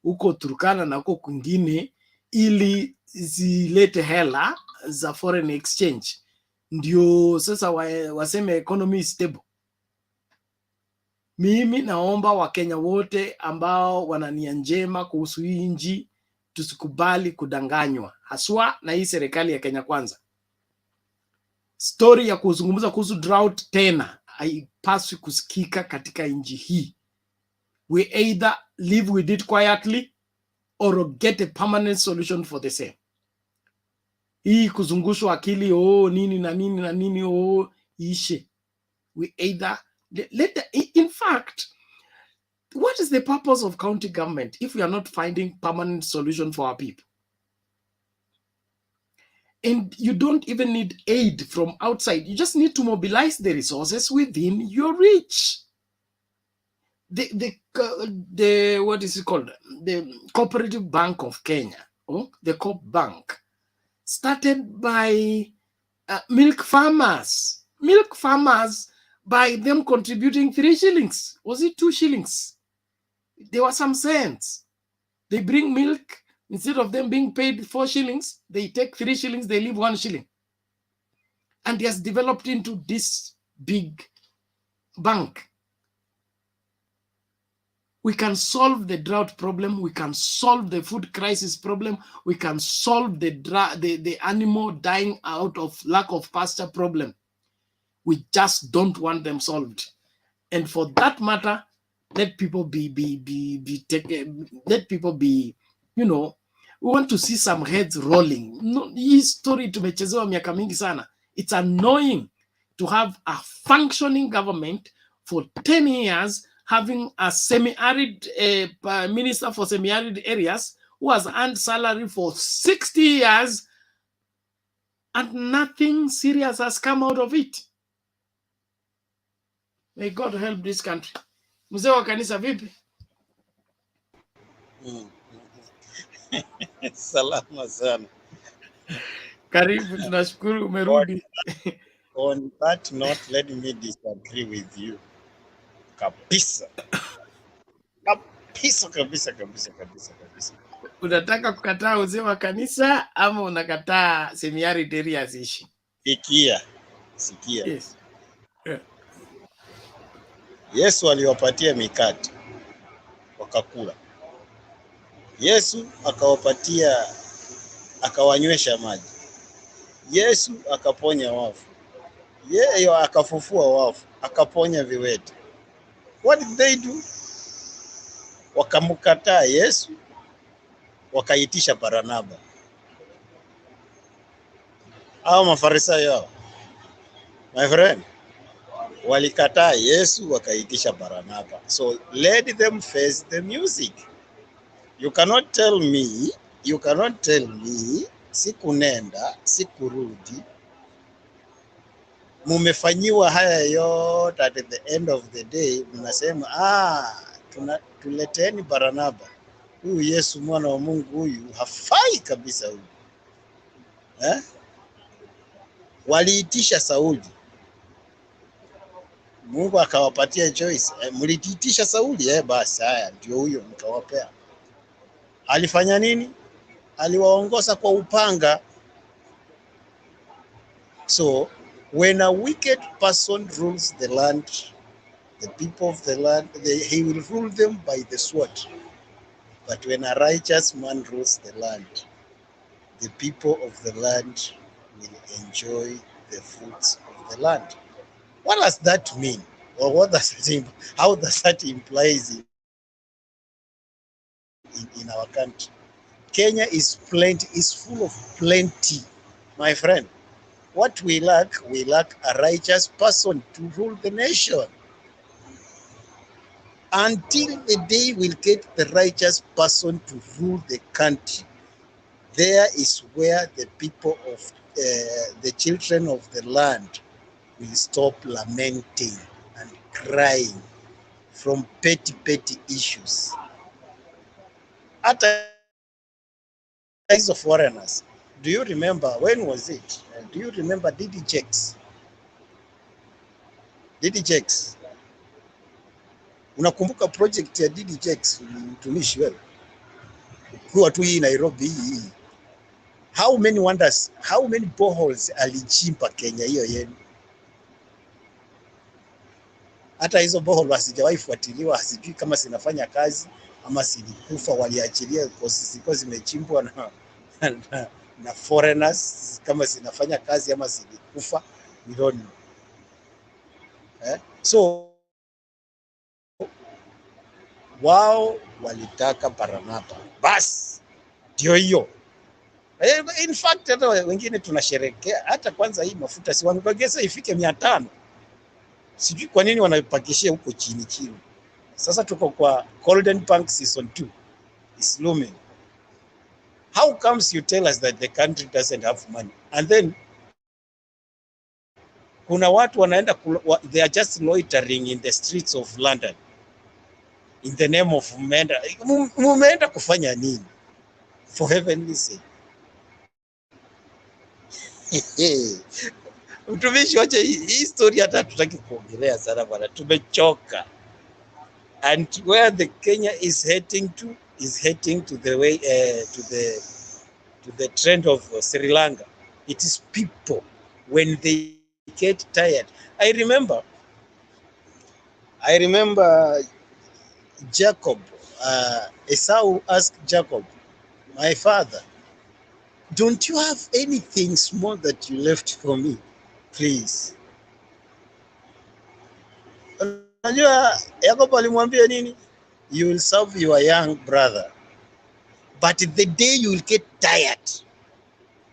[SPEAKER 1] huko Turkana na huko kwingine, ili zilete hela za foreign exchange, ndio sasa waseme economy is stable. Mimi naomba Wakenya wote ambao wana nia njema kuhusu hii nchi tusikubali kudanganywa, haswa na hii serikali ya Kenya Kwanza. Story ya kuzungumza kuhusu drought tena haipaswi kusikika katika nchi hii. We either live with it quietly or get a permanent solution for the same. Hii kuzungushwa akili nini na nini na nini ishe. We either in fact, what is the purpose of county government if we are not finding permanent solution for our people? And you don't even need aid from outside. You just need to mobilize the resources within your reach. The what is it called? The Cooperative Bank of Kenya, the Coop Bank, started by milk farmers. Milk farmers, by them contributing 3 shillings. Was it 2 shillings? There were some cents. They bring milk. Instead of them being paid 4 shillings, they take 3 shillings, they leave 1 shilling. And it has developed into this big bank. We can solve the drought problem. We can solve the food crisis problem. We can solve the animal dying out of lack of pasture problem. We just don't want them solved. And for that matter, let people let people be, we want to see some heads rolling. No, his story tumechezewa miaka mingi sana. It's annoying to have a functioning government for 10 years having a semi-arid minister for semi-arid areas who has earned salary for 60 years and nothing serious has come out of it. May God help this country. Mzee wa kanisa vipi?
[SPEAKER 20] Salama sana.
[SPEAKER 1] Karibu, tunashukuru umerudi.
[SPEAKER 20] On that note, let me disagree with you. Kabisa. Kabisa.
[SPEAKER 1] Unataka kukataa uzee wa kanisa ama unakataa semi-arid areas ishi?
[SPEAKER 20] Sikia.
[SPEAKER 1] Yes. Yeah.
[SPEAKER 20] Yesu aliwapatia mikate wakakula. Yesu akawapatia, akawanywesha maji. Yesu akaponya wafu. Yeye akafufua wafu, akaponya viwete. What did they do? Wakamkataa Yesu, wakaitisha Barnaba. Hao mafarisayo hao, my friend, walikataa Yesu, wakaitisha Barnaba. So let them face the music. You cannot tell me siku nenda, siku rudi, mumefanyiwa haya yote, at the end of the day mnasema tuleteni Barnaba. Huyu Yesu mwana wa Mungu huyu hafai kabisa huyu. Waliitisha Sauli, Mungu akawapatia Joyce. Mliitisha Sauli, basi haya ndio huyo mkawapea. Alifanya nini? Aliwaongoza kwa upanga. So When a wicked person rules the land, the people of the land, he will rule them by the sword. But when a righteous man rules the land, the people of the land will enjoy the fruits of the land. What does that mean? Or what does it, how does that imply in our country? Kenya is full of plenty, my friend. What we lack a righteous person to rule the nation. Until the day we'll get the righteous person to rule the country, there is where the people of the children of the land will stop lamenting and crying from petty issues. At times of foreigners, do you remember, when was it? Do you remember DDJX? Unakumbuka project ya DDJX, mtumishi wewe? Kwa tu hii Nairobi hii. How many boreholes alichimba Kenya hiyo yenu? Hata hizo boreholes hasijawahi fuatiliwa, hasijui kama zinafanya kazi ama zilikufa, waliachilia ziko zimechimbwa na foreigners, kama zinafanya kazi ama zilikufa, we don't know. So wao walitaka Paranapa, basi ndio hiyo. In fact hata wengine tunasherekea, hata kwanza hii mafuta si wamepagesa ifike 500. Sijui kwa nini wanapakishia huko chini. Sasa tuko kwa Golden Bank season 2 is looming. How comes you tell us that the country doesn't have money, and then kuna watu wanaenda, they are just loitering in the streets of London in the name of mumeenda kufanya nini, for heaven's sake? Mtumishi, wacha hii story hata tutaki kuongelea sana bwana, tumechoka. And where the Kenya is heading to the way to the trend of Sri Lanka. It is people when they get tired. I remember Jacob, Esau asked Jacob, my father, don't you have anything small that you left for me, please? Unajua Jacob alimwambia nini? You will serve your young brother, but the day you will get tired,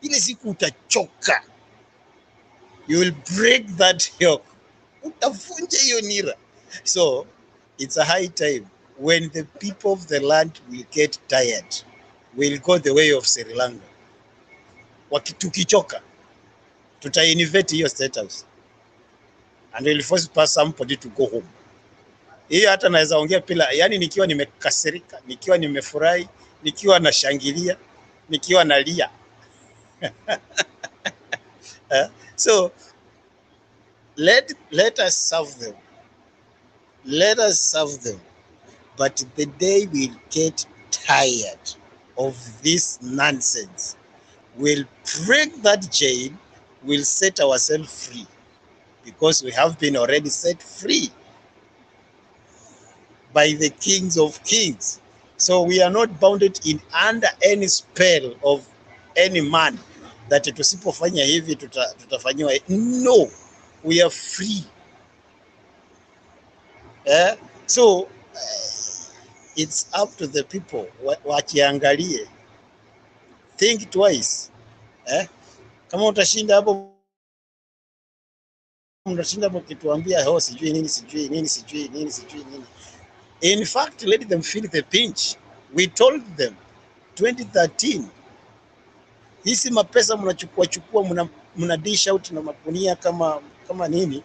[SPEAKER 20] ile siku utachoka, you will break that yoke, utavunja hiyo nira. So it's a high time when the people of the land will get tired, we'll go the way of Sri Lanka. Tukichoka tuta-innovate hiyo state house and we'll force somebody to go home. Hiyo hata naweza ongea pila, yani nikiwa nimekasirika, nikiwa nimefurahi, nikiwa nashangilia, nikiwa nalia. So let us serve them. Let us serve them. But the day we'll get tired of this nonsense, we'll break that chain, we'll set ourselves free, because we have been already set free by the kings of kings. So we are not bounded in under any spell of any man that tusipofanya hivi tutafanyiwa. No, we are free. So it's up to the people, wakiangalie, think twice. Kama utashinda hapo, mnashinda mkituambia sijui nini. In fact, let them feel the pinch. We told them 2013, hizi mapesa mnachukua mna dish out na mapunia kama nini,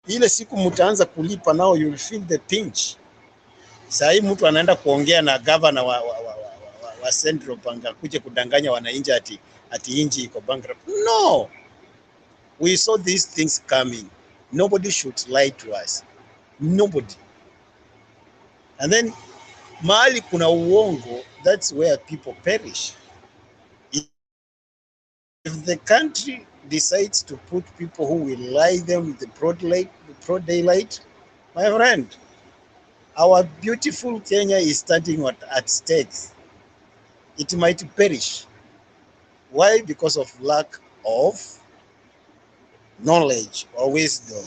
[SPEAKER 20] ile siku mtaanza kulipa, now you will feel the pinch. Sasa hii mtu anaenda kuongea na governor wa Central Bank akuje kudanganya wananchi ati inji iko bankrupt. No, we saw these things coming. Nobody should lie to us. Nobody. And then mahali kuna uongo, that's where people perish. If the country decides to put people who will lie them the broad daylight, my friend, our beautiful Kenya is starting at stake. It might perish. Why? Because of lack of knowledge or wisdom.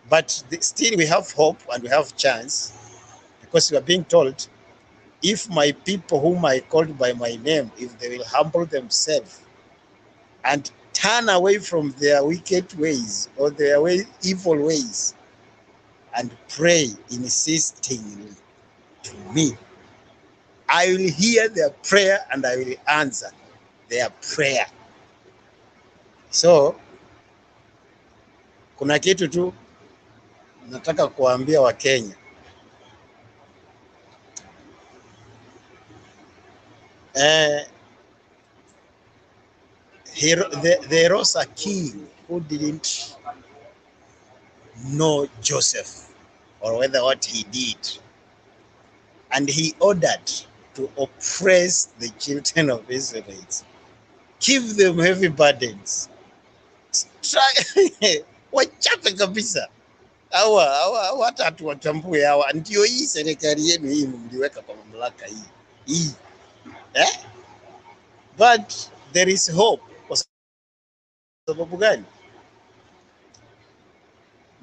[SPEAKER 20] But still we have hope and we have chance, because we are being told, if my people whom I called by my name, if they will humble themselves and turn away from their wicked ways or their evil ways and pray insistingly to me, I will hear their prayer and I will answer their prayer. So kuna kitu tu nataka kuambia Wakenya. There was a king who didn't know Joseph or whether what he did, and he ordered to oppress the children of Israel, give them heavy burdens, wachape kabisa. Hawa hata hatuwatambue hawa. Ndio hii serikali yenu hii mliweka kwa mamlaka hii. But there is hope. Kwa sababu gani?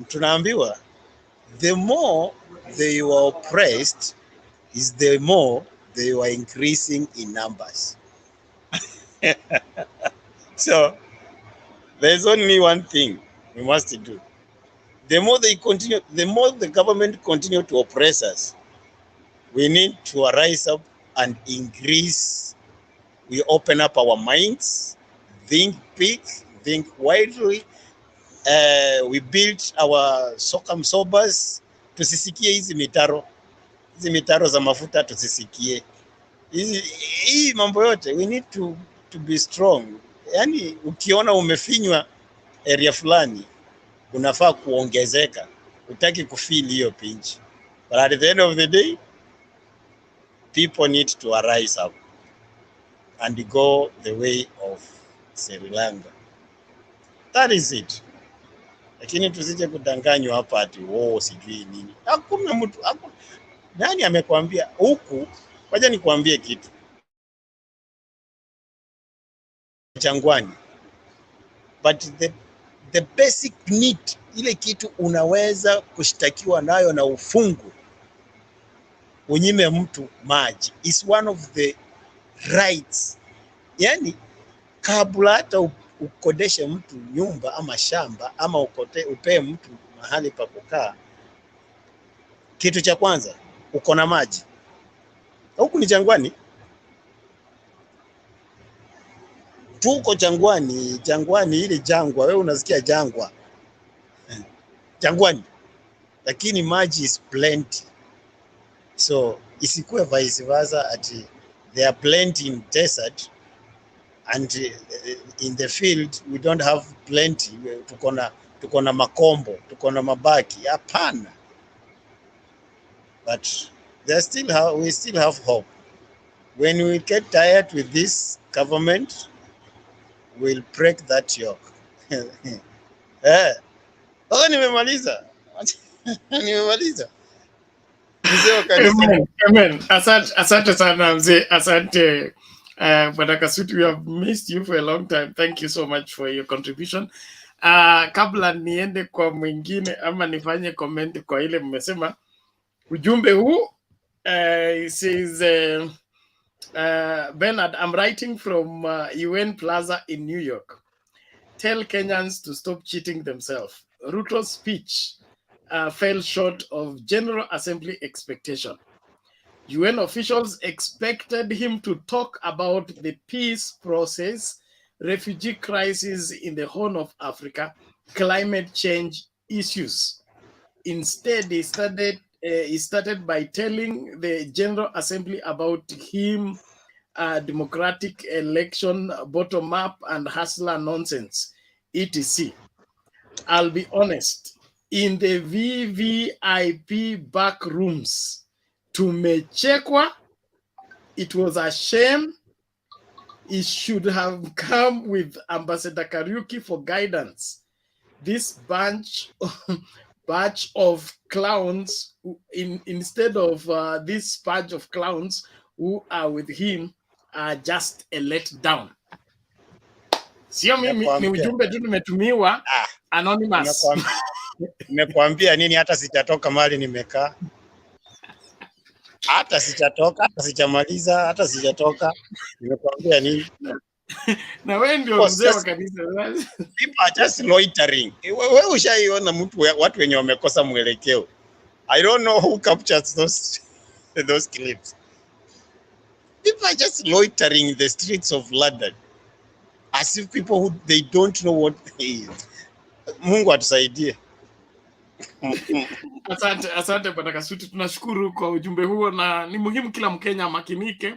[SPEAKER 20] Tunaambiwa the more they were oppressed is the more they were increasing in numbers. So there's only one thing we must do. The more the government continue to oppress us, we need to rise up and increase. We open up our minds, think big, think widely. We build our sobers, tusisikie hizi mitaro za mafuta tusisikie. Hii mambo yote, we need to be strong. Yani ukiona umefinywa area fulani, unafaa kuongezeka. Utaki kufeel hiyo pinch. But at the end of the day, people need to arise up and go the way of Sri Lanka. That is it. Lakini tusije kudanganywa hapa ati sijui nini. Hakuna mtu. Nani amekwambia huku? Wacha nikwambie kitu. Jangwani. But the basic need, ile kitu unaweza kushtakiwa nayo na ufungu, unyime mtu maji, is one of the rights. Yani kabla hata ukodeshe mtu nyumba ama shamba ama upee mtu mahali pa kukaa, kitu cha kwanza uko na maji. Huku ni jangwani. Tuko jangwani ile jangwa, wewe unasikia jangwa. Jangwani. Lakini maji is plenty. So isikuwe vice versa ati they are plenty in desert and in the field we don't have plenty. Tuko na makombo, tuko na mabaki. Hapana. But we still have hope. When we get tired with this government, we'll break that yoke. Nimemaliza.
[SPEAKER 1] Amen. Asante sana mzee. Asante Bwana Kasuti, we have missed you for a long time. Thank you so much for your contribution. Kabla niende kwa mwingine ama nifanye comment kwa ile mmesema, ujumbe huu says Bernard, I'm writing from UN Plaza in New York. Tell Kenyans to stop cheating themselves. Ruto's speech fell short of General Assembly expectation. UN officials expected him to talk about the peace process, refugee crisis in the Horn of Africa, climate change issues. Instead, he started by telling the General Assembly about him, democratic election, bottom up, and hustler nonsense, etc. I'll be honest, in the VVIP back rooms, tumechekwa. It was a shame He should have come with Ambassador Kariuki for guidance. This batch of clowns, instead of this batch of clowns who are with him, are just a letdown. Sio mimi, ni ujumbe tu nimetumiwa anonymous.
[SPEAKER 20] Nimekuambia nini? Hata sijatoka mahali nimekaa, hata sijatoka, hata sijamaliza, hata sijatoka. Nimekuambia nini?
[SPEAKER 1] Na wewe ndio mzee wa kanisa.
[SPEAKER 20] People are just loitering. Wewe ushaiona watu wenye wamekosa mwelekeo. I don't know who captures those clips. People are just loitering in the streets of London as if people who they don't know what they is. Mungu atusaidie.
[SPEAKER 1] Asante Bwana Kasuti, tunashukuru kwa ujumbe huo, na ni muhimu kila Mkenya makinike.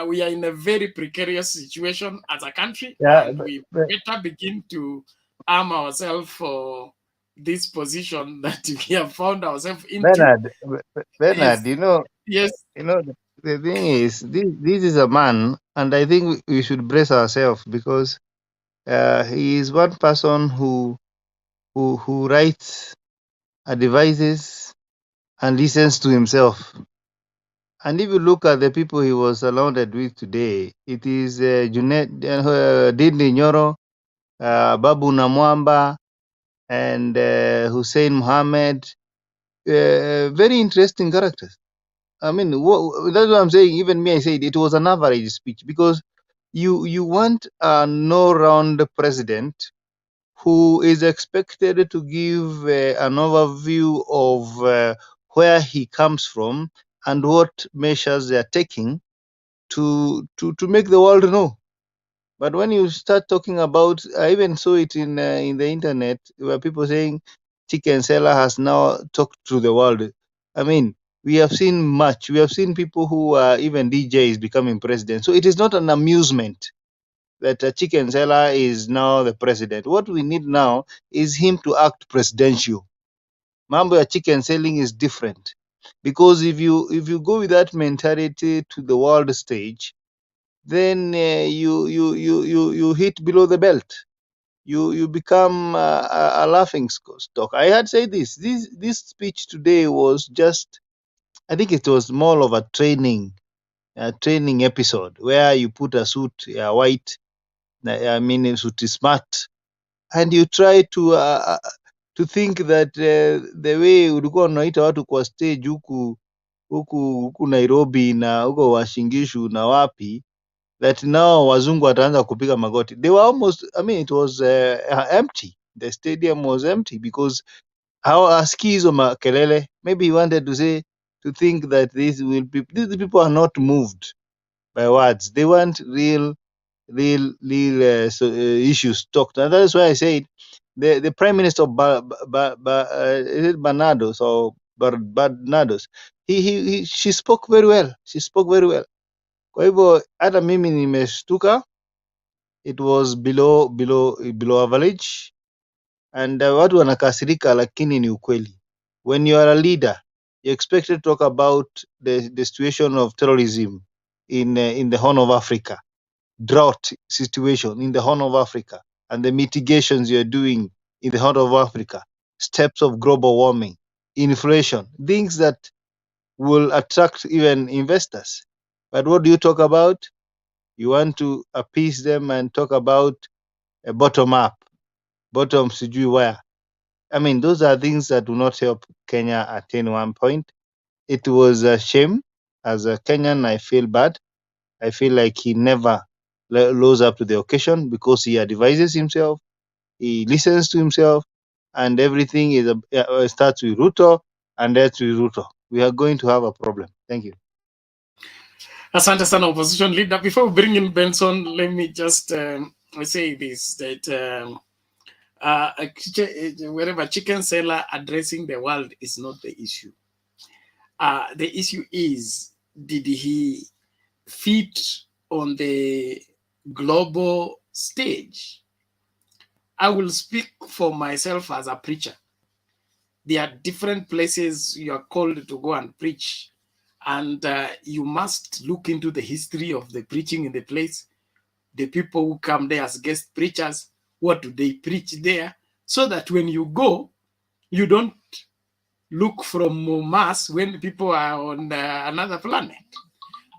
[SPEAKER 1] We are in a very precarious situation as a country, and we better begin to arm ourselves for this position that we have found ourselves into.
[SPEAKER 19] Bernard,
[SPEAKER 1] yes. Yes.
[SPEAKER 19] The thing is, this is a man, and I think we should brace ourselves, because he is one person who writes, advises, and listens to himself. And if you look at the people he was surrounded with today, it is Dindi Nyoro, Babu Namwamba, and Hussein Mohammed. Very interesting characters. I mean, that's what I'm saying. Even me, I said it was an average speech, because you want a no-round president who is expected to give an overview of where he comes from and what measures they are taking to make the world know. But when you start talking about, I even saw it in the internet where people saying Chicken Seller has now talked to the world. I mean, we have seen much. We have seen people who are even DJs becoming president. So it is not an amusement that Chicken Seller is now the president. What we need now is him to act presidential. Mambo ya chicken selling is different, because if you go with that mentality to the world stage, then you hit below the belt. You become a laughing stock. I had said this speech today was just, I think it was more of a training episode where you put a suit, white, I mean a suit is smart, and you try to think that the way ulikuwa unaita watu kwa stage huku Nairobi na huko Washingishu na wapi, that now wazungu wataanza kupiga magoti. They were almost, I mean, it was empty. The stadium was empty because hawasikii hizo makelele. Maybe he wanted to think that these people are not moved by words. They want real issues talked. And that is why I said the Prime Minister of is it Barbados or Barbados? She spoke very well. She spoke very well. Kwa hivyo hata mimi nimeshtuka, it was below average, and watu wanakasirika, lakini ni ukweli. When you are a leader, you're expected to talk about the situation of terrorism in the Horn of Africa, drought situation in the Horn of Africa, and the mitigations you're doing in the Horn of Africa, steps of global warming, inflation, things that will attract even investors. But what do you talk about? You want to appease them and talk about a bottom sijui where. I mean, those are things that do not help Kenya attain one point. It was a shame. As a Kenyan, I feel bad. I feel like he never rose up to the occasion, because he advises himself, he listens to himself, and everything starts with Ruto and ends with Ruto. We are going to have a problem. Thank you.
[SPEAKER 1] Asante sana, opposition leader. Before we bring in Benson, let me just say this, that wherever Chicken Seller addressing the world is not the issue. The issue is, did he fit on the global stage? I will speak for myself as a preacher. There are different places you are called to go and preach, and you must look into the history of the preaching in the place. the people who come there as guest preachers, what do they preach there, so that when you go, you don't look from Mars when people are on another planet.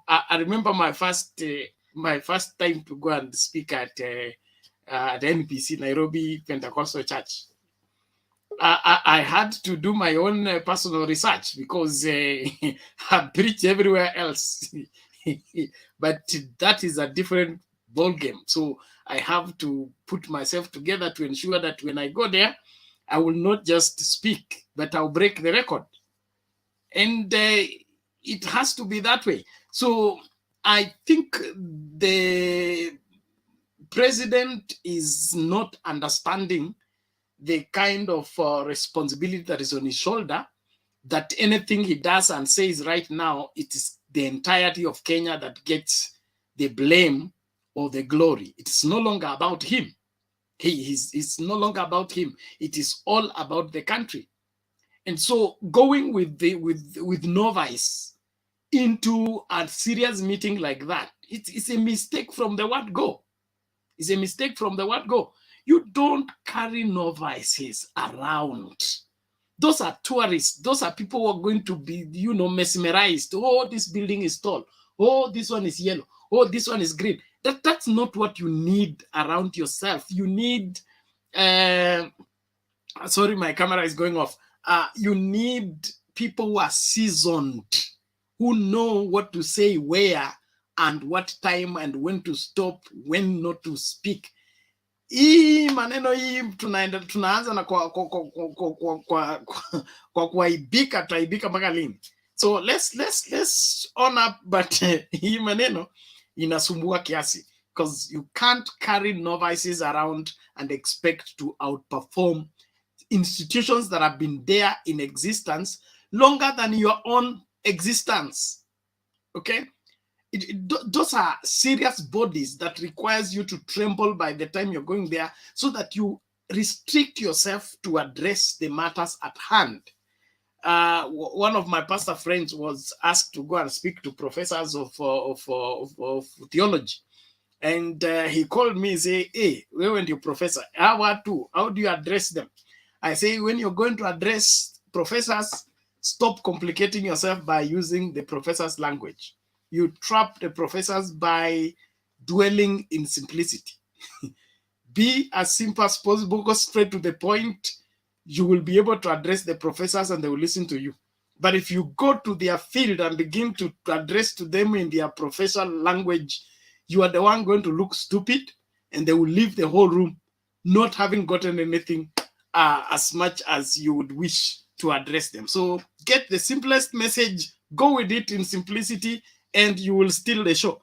[SPEAKER 1] I remember my first time to go and speak at NPC, Nairobi Pentecostal Church. I had to do my own personal research because I preach everywhere else. But that is a different ball game. So I have to put myself together to ensure that when I go there, I will not just speak, but I'll break the record. And it has to be that way. So I think the president is not understanding the kind of responsibility that is on his shoulder, that anything he does and says right now, it is the entirety of Kenya that gets the blame or the glory. It's no longer about him. It's no longer about him. It is all about the country. And so going with novice into a serious meeting like that, it's a mistake from the word go. It's a mistake from the word go. You don't carry novices around. Those are tourists. Those are people who are going to be, mesmerized. Oh, this building is tall. Oh, this one is yellow. Oh, this one is green. That's not what you need around yourself. You need, sorry, my camera is going off. You need people who are seasoned, who know what to say where and what time and when to stop, when not to speak. Hii maneno hii tunaanza na kwa kuaibika, tutaibika mpaka lini? So let's own up, but hii maneno inasumbua kiasi, because you can't carry novices around and expect to outperform institutions that have been there in existence longer than your own existence. Okay? Those are serious bodies that requires you to tremble by the time you're going there, so that you restrict yourself to address the matters at hand. One of my pastor friends was asked to go and speak to professors of theology. And he called me and say, hey, where went your professor? How do you address them? I say, when you're going to address professors, stop complicating yourself by using the professor's language. You trap the professors by dwelling in simplicity. Be as simple as possible, go straight to the point. You will be able to address the professors and they will listen to you. But if you go to their field and begin to address to them in their professional language, you are the one going to look stupid, and they will leave the whole room not having gotten anything as much as you would wish to address them. So get the simplest message, go with it in simplicity, and you will steal the show.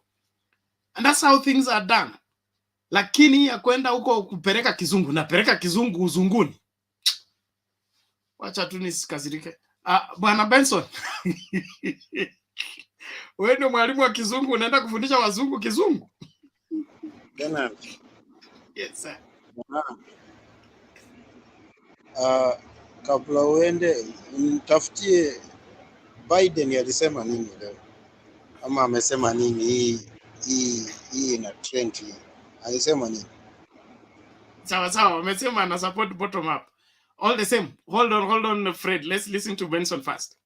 [SPEAKER 1] And that's how things are done. Lakini ya kwenda huko kupeleka kizungu, napeleka kizungu uzunguni. Wacha tu nisikasirike. Bwana Benson. Wewe ndio mwalimu wa kizungu, unaenda kufundisha wazungu kizungu?
[SPEAKER 20] Tena.
[SPEAKER 1] Yes, sir.
[SPEAKER 20] Kabla uende mtafutie Biden alisema nini leo, ama amesema nini? Hii ina trend hii, alisema nini?
[SPEAKER 1] Sawa, amesema ana support bottom up. All the same, hold on, Fred. Let's listen to Benson first.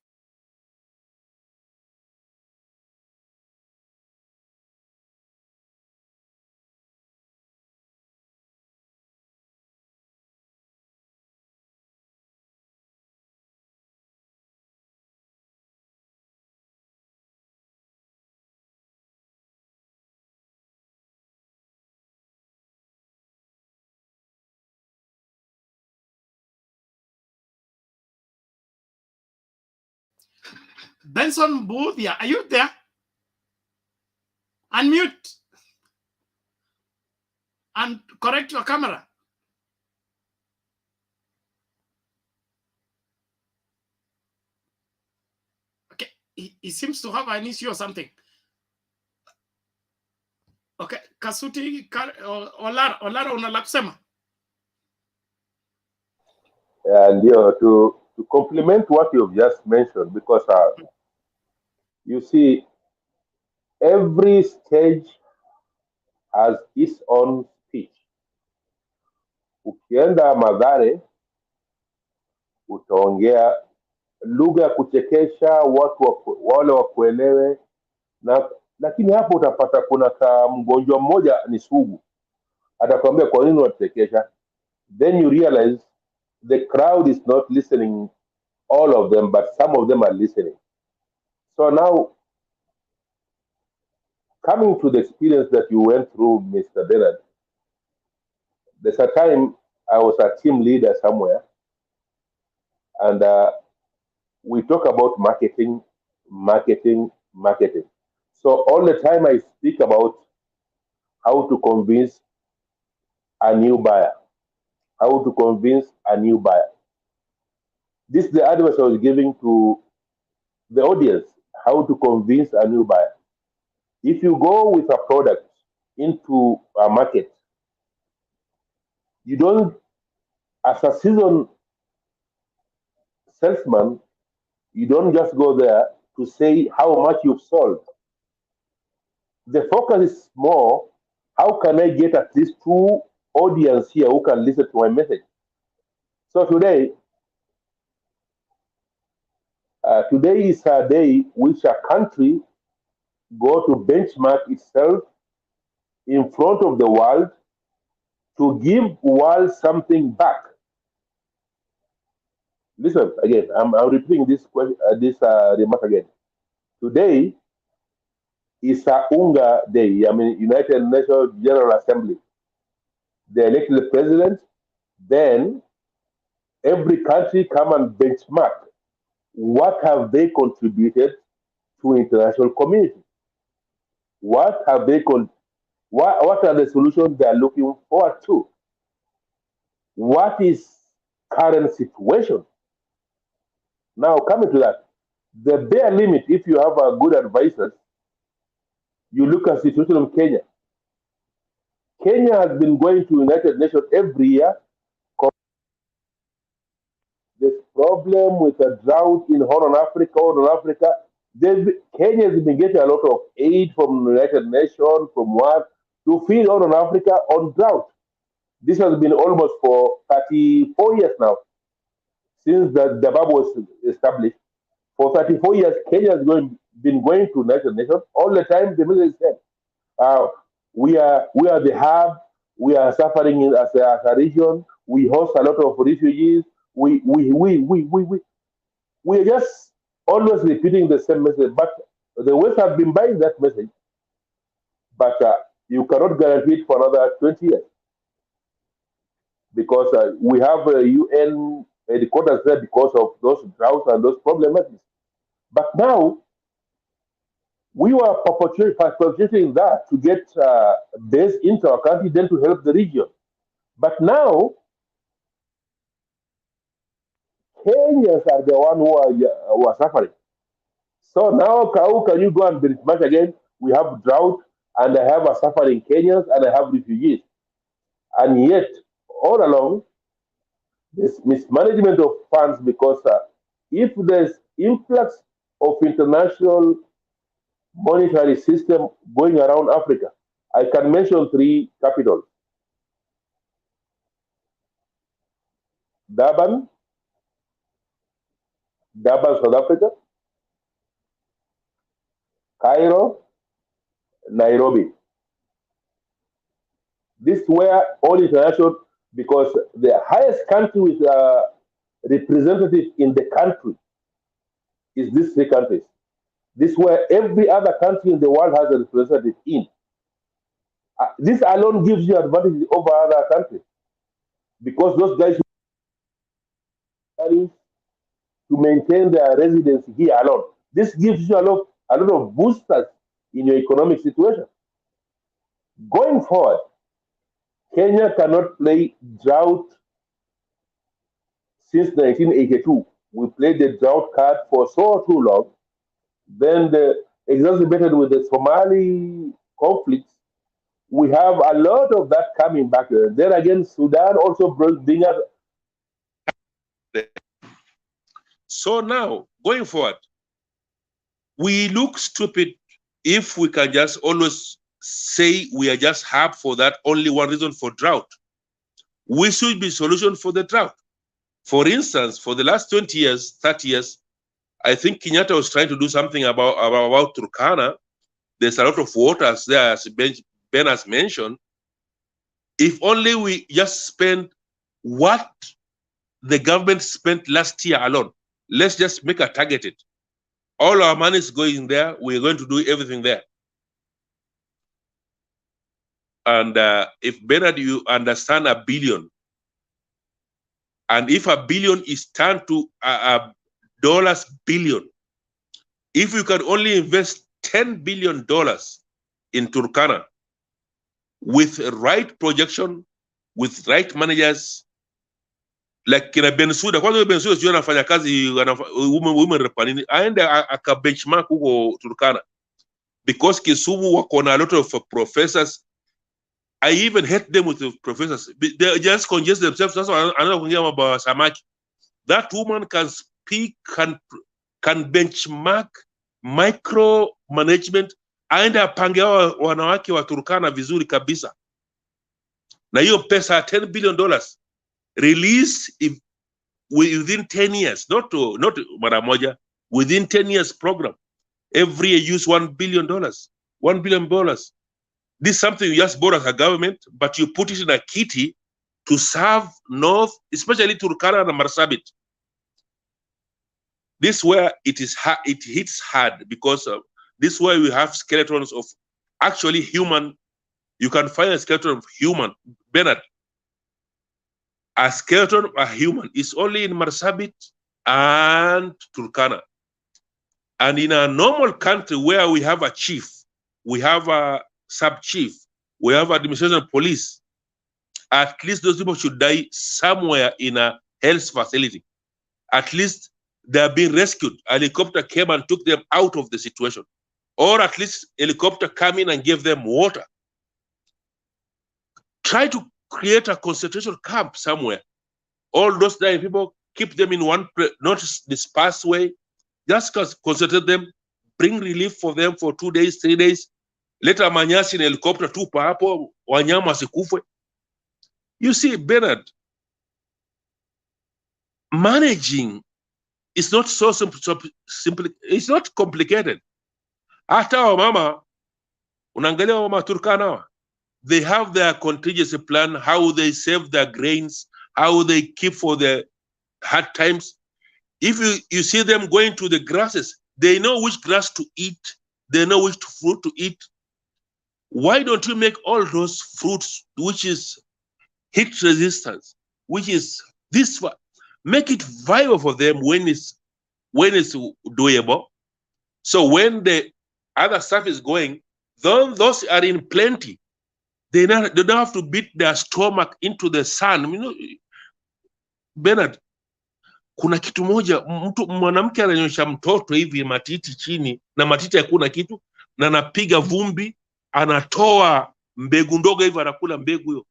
[SPEAKER 1] Benson Boothia, are you there? Unmute and correct your camera. Okay, he seems to have an issue or something. Okay, Kasuti, Olara unala kusema?
[SPEAKER 18] And to complement what you've just mentioned, because you see, every stage has its own speech. Ukienda Mathare utaongea lugha ya kuchekesha, wale wakuelewe, lakini hapo utapata kuna mgonjwa mmoja ni sugu, atakwambia kwa nini unachekesha. Then you realize the crowd is not listening, all of them, but some of them are listening. So now, coming to the experience that you went through, Mr. Bernard, there's a time I was a team leader somewhere, and we talk about marketing. So all the time I speak about how to convince a new buyer. This is the advice I was giving to the audience, how to convince a new buyer. If you go with a product into a market, you don't, as a seasoned salesman, you don't just go there to say how much you've sold. The focus is more, how can I get at least 2 audience here who can listen to my message? So today is a day which a country go to benchmark itself in front of the world to give world something back. Listen again. I'm repeating this remark again. Today is a UNGA day. United Nations General Assembly. They elected the president. Then every country come and benchmark what have they contributed to international community. What are the solutions they are looking forward to? What is current situation? Now, coming to that, the bare limit, if you have a good advisors, you look at the situation of Kenya. Kenya has been going to United Nations every year. There's problem with a drought in Horn Africa. Kenya has been getting a lot of aid from United Nations, from what, to feed Horn Africa on drought. This has been almost for 34 years now, since the DABAB was established. For 34 years, Kenya has been going to United Nations all the time. The message said, we are the hub. We are suffering as a region. We host a lot of refugees. We are just always repeating the same message. But the West have been buying that message. But you cannot guarantee it for another 20 years. Because we have a UN headquarters there because of those droughts and those problems. But now, we were perpetuating that to get base into our country, then to help the region. But now, Kenyans are the one who are suffering. So now, how can you go and benchmark again? We have drought, and I have a suffering Kenyans, and I have refugees. And yet, all along, there's mismanagement of funds because if there's influx of international monetary system going around Africa, I can mention 3 capitals. Durban, South Africa, Cairo, Nairobi. This is where all international, because the highest country with representative in the country is these 3 countries. This is where every other country in the world has a representative in. This alone gives you advantage over other countries, because those guys to maintain their residency here alone. This gives you a lot of boosters in your economic situation. Going forward, Kenya cannot play drought since 1982. We played the drought card for too long. Then exacerbated with the Somali conflicts, we have a lot of that coming back. Then again, Sudan also bring up. So now, going forward, we look stupid if we can just always say we are just hub for that only one reason for drought. We should be solution for the drought. For instance, for the last 20 years, 30 years, I think Kenyatta was trying to do something about Turkana. There's a lot of waters there, as Ben has mentioned. If only we just spend what the government spent last year alone, let's just make a targeted. All our money is going there. We're going to do everything there. And if Bernard, you understand a billion, and if a billion is turned to a dollars billion, if you can only invest $10 billion in Turkana with right projection, with right managers, like kina Bensuda, kwanza Bensuda sio anafanya kazi women repanini, aende aka benchmark huko Turkana, because Kisumu wako na a lot of professors. I even hate them with the professors. They just congest themselves. That's why another thing about Samaki. That woman can speak, can benchmark, micro management, aende apange wanawake wa Turkana vizuri kabisa. Na hiyo pesa $10 billion release within 10 years, not mara moja, within 10 years program. Every year use $1 billion. $1 billion. This is something you just bought as a government, but you put it in a kitty to serve North, especially Turkana and Marsabit. This is where it hits hard, because this is where we have skeletons of actually human. You can find a skeleton of human. Bernard, a skeleton of a human is only in Marsabit and Turkana. And in a normal country where we have a chief, we have a sub-chief, we have administration police, at least those people should die somewhere in a health facility. At least they are being rescued. A helicopter came and took them out of the situation. Or at least helicopter came in and gave them water. Try to create a concentration camp somewhere. All those dying people, keep them in one place, not dispersed way. Just concentrate them, bring relief for them for 2 days, 3 days. Leta manyasi na helicopter tupa hapo, wanyama sikufwe. You see, Bernard, managing is not so simple. It's not complicated. Hata wa mama, unaangalia wa mama Turkana, they have their contingency plan, how they save their grains, how they keep for the hard times. If you see them going to the grasses, they know which grass to eat, they know which fruit to eat. Why don't you make all those fruits, which is heat resistance, which is this, make it viable for them when it's doable. So when the other stuff is going, those are in plenty. They don't have to beat their stomach into the sun. You know, Bernard, kuna kitu moja, mwanamke ananyosha mtoto hivi matiti chini, na matiti hakuna kitu, na anapiga vumbi, anatoa mbegu ndogo hivi, anakula mbegu hiyo.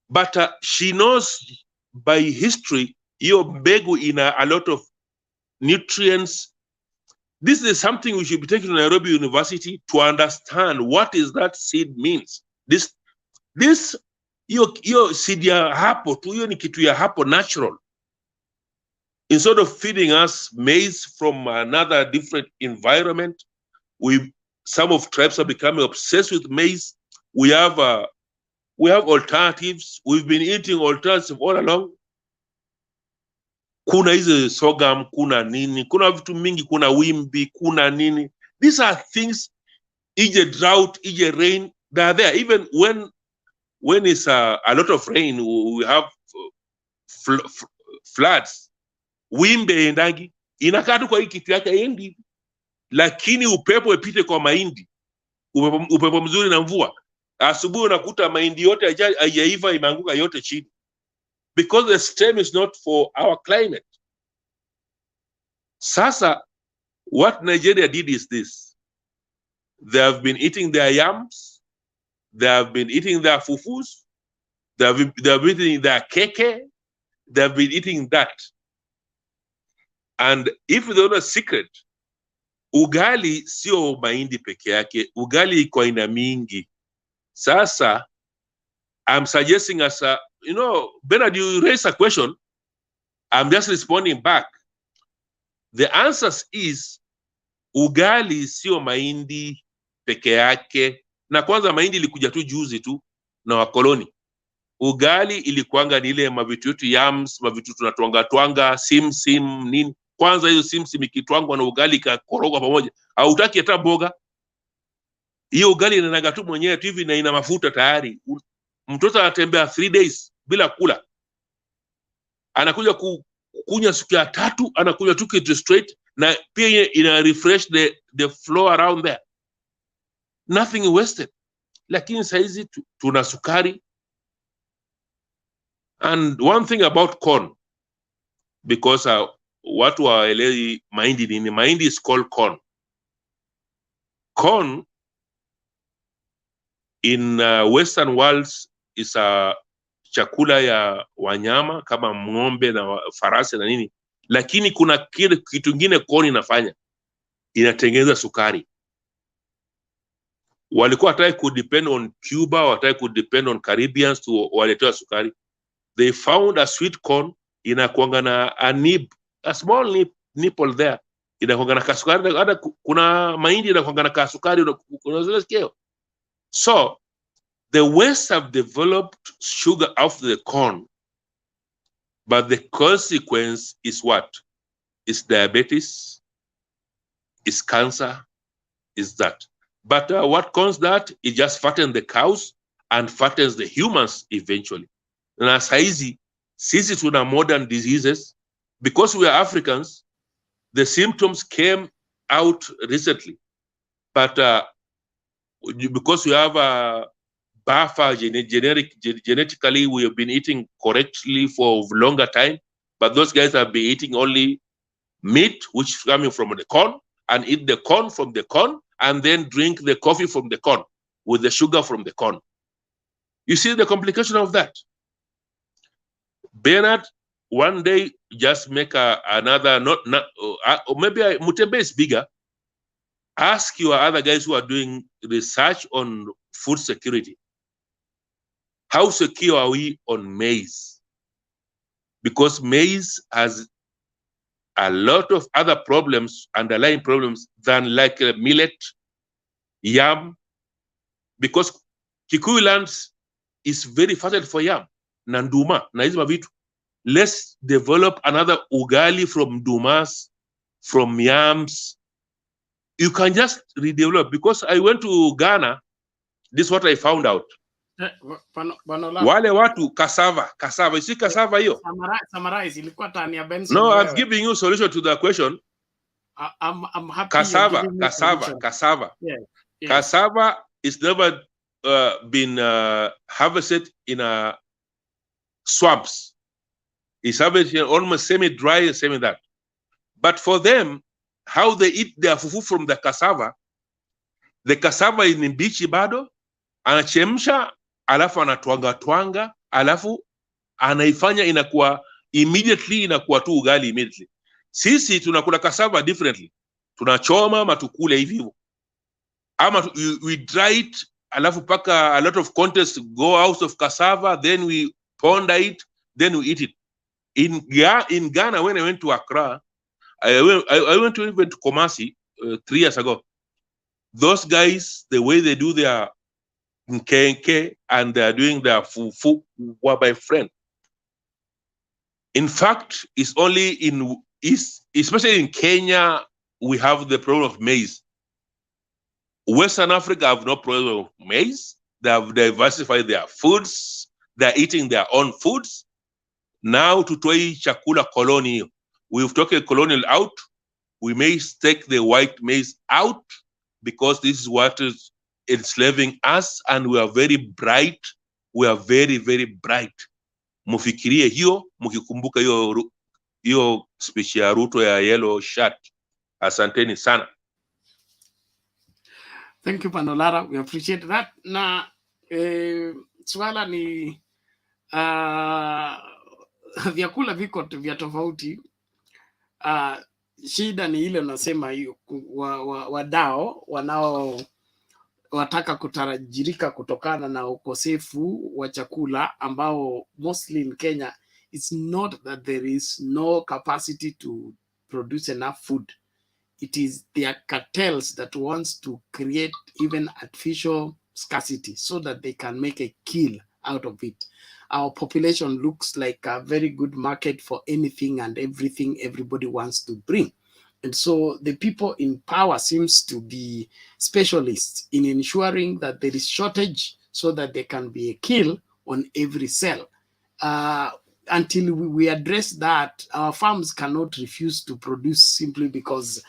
[SPEAKER 18] But she knows by history, hiyo mbegu ina a lot of nutrients. This is something we should be taking to Nairobi University to understand what is that seed means. This hiyo seed ya hapo tu, hiyo ni kitu ya hapo natural. Instead of feeding us maize from another different environment, some of tribes are becoming obsessed with maize. We have alternatives. We've been eating alternatives all along. Kuna hizo sorghum, kuna nini, kuna vitu mingi, kuna wimbi, kuna nini. These are things, ije drought, ije rain, they are there. Even when it's a lot of rain, we have floods. Wimbe endangi, inakaa tu kwa hii kitu yake endi, lakini upepo epite kwa mahindi, upepo mzuri na mvua. Asubuhi unakuta mahindi yote haijaiva, imeanguka yote chini. Because the stem is not for our climate. Sasa, what Nigeria did is this. They have been eating their yams, they have been eating their fufus, they have been eating their keke, they have been eating that. And if they know a secret,
[SPEAKER 21] ugali sio mahindi peke yake, ugali iko aina mingi. Sasa I'm suggesting as a, Bernard, you raise a question, I'm just responding back. The answers is ugali sio mahindi peke yake, na kwanza mahindi ilikuja tu juzi tu na wakoloni. Ugali ilikuanga ni ile mavitu yetu yams, mavitu tunatwanga sim nini. Kwanza hiyo sim ikitwangwa na ugali kakorogwa pamoja, hautaki hata mboga. Hiyo ugali inanaga tu mwenyewe tu hivi na ina mafuta tayari. Mtoto anatembea 3 days bila kula, anakuja kukunya siku ya 3, anakuja tu kitu straight, na pia ina refresh the flow around there, nothing wasted. Lakini saizi tuna sukari. And one thing about corn, because watu waelewi mahindi nini, mahindi is called corn. Corn in western worlds is a chakula ya wanyama kama ng'ombe na farasi na nini, lakini kuna kitu kingine corn inafanya, inatengeneza sukari. Walikuwa wataki kudepend on Cuba, wataki kudepend on Caribbeans to waletewa sukari. They found a sweet corn, inakuanga na a small nipple there, inakuanga na kasukari. Hata kuna mahindi inakuanga na kasukari, unasikia. So the West have developed sugar off the corn, but the consequence is what? Is diabetes, is cancer, is that. But what causes that? It just fattens the cows and fattens the humans eventually. Na saizi, sisi tuna modern diseases, because we are Africans, the symptoms came out recently. But because we have a buffer genetically, we have been eating correctly for a longer time, but those guys have been eating only meat, which is coming from the corn, and eat the corn from the corn, and then drink the coffee from the corn with the sugar from the corn. You see the complication of that? Bernard, one day just make another, maybe Mutembe is bigger. Ask your other guys who are doing research on food security. How secure are we on maize? Because maize has a lot of other problems, underlying problems, than like millet, yam, because Kikuyu lands is very fertile for yam, na nduma, na hizi mavitu. Let's develop another ugali from ndumas, from yams. You can just redevelop, because I went to Ghana, this is what I found out. Wale watu cassava, you see cassava hiyo?
[SPEAKER 1] Summarize, ilikuwa tani ya Benson.
[SPEAKER 21] No, I'm giving you solution to the question.
[SPEAKER 1] I'm happy.
[SPEAKER 21] Cassava.
[SPEAKER 1] Yeah.
[SPEAKER 21] Cassava is never been harvested in swamps. It's harvested almost semi-dry, semi-that. But for them, how they eat their fufu from the cassava is in mbichi bado, anachemsha, alafu anatwanga, alafu anaifanya inakuwa immediately, inakuwa tu ugali immediately. Sisi tunakula cassava differently. Tunachoma ama tukule hivi hivyo. Ama we dry it, alafu paka a lot of contents go out of cassava, then we ponder it, then we eat it. In Ghana, when I went to Accra, I went to even to Kumasi 3 years ago. Those guys, the way they do their nkenke and they are doing their fufu were my friend. In fact, it's only in East, especially in Kenya, we have the problem of maize. Western Africa have no problem of maize. They have diversified their foods. They're eating their own foods. Now to toy chakula colonial. We've taken colonial out. We may take the white maize out because this is what is enslaving us, and we are very bright. We are very, very bright. Mufikirie hiyo, mukikumbuka hiyo speech ya Ruto ya yellow shirt. Asanteni sana.
[SPEAKER 1] Thank you, Panolara. We appreciate that. Na swala ni vyakula viko vya tofauti. shida ni ile unasema hiyo wadao wanao wataka kutarajirika kutokana na ukosefu wa chakula ambao mostly in Kenya, it's not that there is no capacity to produce enough food. It is their cartels that wants to create even artificial scarcity so that they can make a kill out of it. Our population looks like a very good market for anything and everything everybody wants to bring. And so the people in power seems to be specialists in ensuring that there is shortage so that there can be a kill on every cell. Until we address that, our farms cannot refuse to produce simply because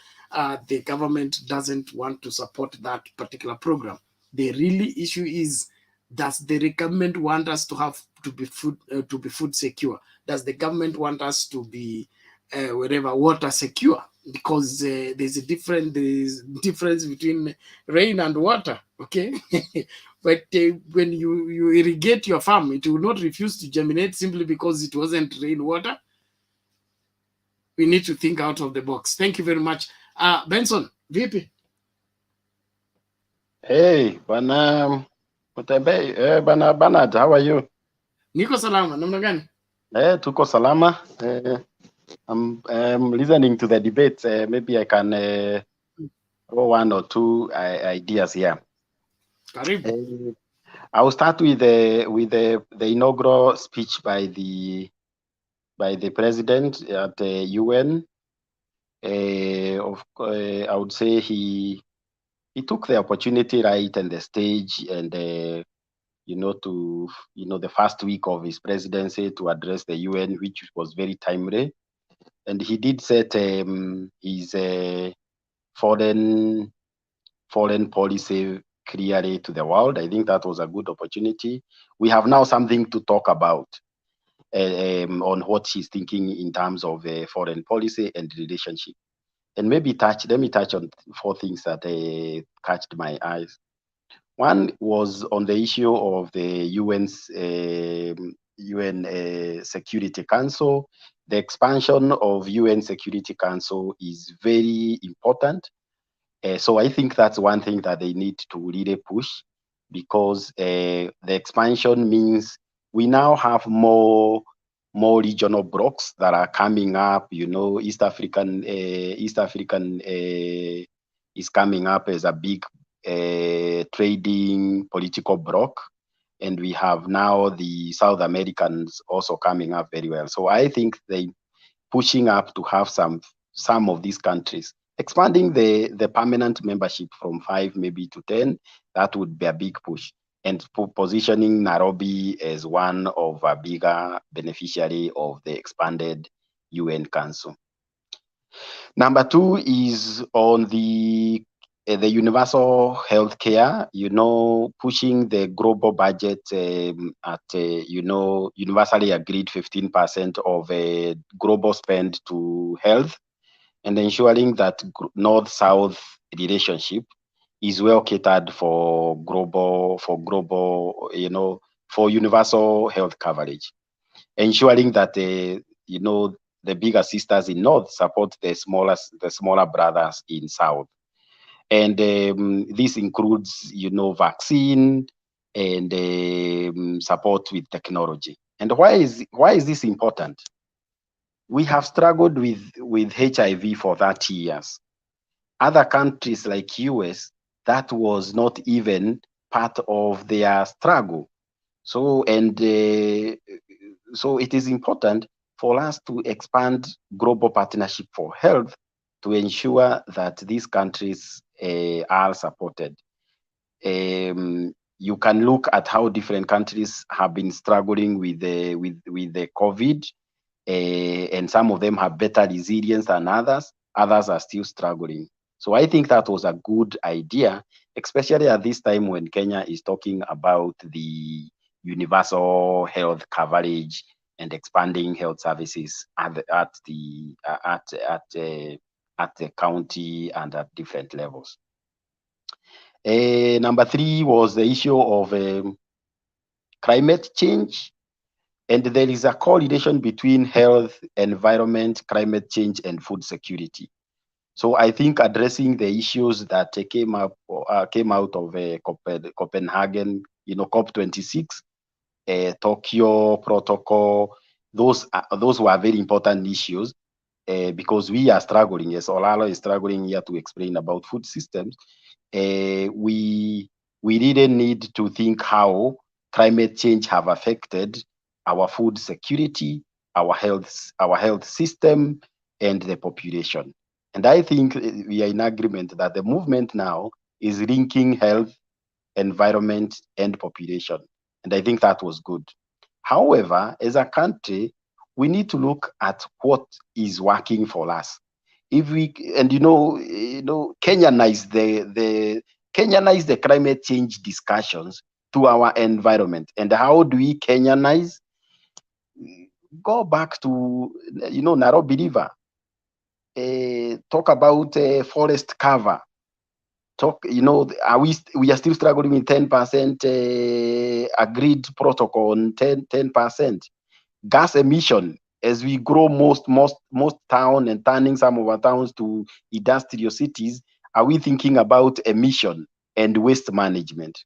[SPEAKER 1] the government doesn't want to support that particular program. The really issue is, does the government want us to have to be food secure? Does the government want us to be water secure? Because there's a difference between rain and water, okay? But when you irrigate your farm, it will not refuse to germinate simply because it wasn't rainwater. We need to think out of the box. Thank you very much. Benson, vipi?
[SPEAKER 5] Hey, bana Mutembei, bana Bernard, how are you?
[SPEAKER 1] Niko salama, namna gani?
[SPEAKER 5] Tuko salama. I'm listening to the debate. Maybe I can throw one or two ideas here. I will start with the inaugural speech by the president at the UN. I would say he took the opportunity right and the stage and the first week of his presidency to address the UN, which was very timely. And he did set his foreign policy clearly to the world. I think that was a good opportunity. We have now something to talk about on what he's thinking in terms of foreign policy and relationship. And let me touch on 4 things that catched my eyes. One was on the issue of the UN's UN Security Council. The expansion of UN Security Council is very important. So I think that's one thing that they need to really push, because the expansion means we now have more regional blocs that are coming up. East African is coming up as a big trading political bloc, and we have now the South Americans also coming up very well. So I think they pushing up to have some of these countries expanding the permanent membership from 5 maybe to 10. That would be a big push, and positioning Nairobi as one of a bigger beneficiary of the expanded UN Council. Number 2 is on the universal health care, pushing the global budget at, universally agreed 15% of a global spend to health, and ensuring that North-South relationship is well catered for universal health coverage, ensuring that the bigger sisters in North support the smaller brothers in South. And this includes, vaccine and support with technology. And why is this important? We have struggled with HIV for 30 years. Other countries like US, that was not even part of their struggle. So it is important for us to expand global partnership for health to ensure that these countries are supported. You can look at how different countries have been struggling with the COVID, and some of them have better resilience than others. Others are still struggling. So I think that was a good idea, especially at this time when Kenya is talking about the universal health coverage and expanding health services at the county and at different levels. Number 3 was the issue of climate change. And there is a correlation between health, environment, climate change, and food security. So I think addressing the issues that came out of Copenhagen, COP26, Tokyo Protocol, those were very important issues because we are struggling, as Olalo is struggling here to explain about food systems. We really need to think how climate change have affected our food security, our health system, and the population. And I think we are in agreement that the movement now is linking health, environment, and population. And I think that was good. However, as a country, we need to look at what is working for us. If we, and Kenyanize the climate change discussions to our environment. And how do we Kenyanize? Go back to, Nairobi River. Talk about forest cover. We are still struggling with 10% agreed protocol on 10%. Gas emission, as we grow most town and turning some of our towns to industrial cities, are we thinking about emission and waste management?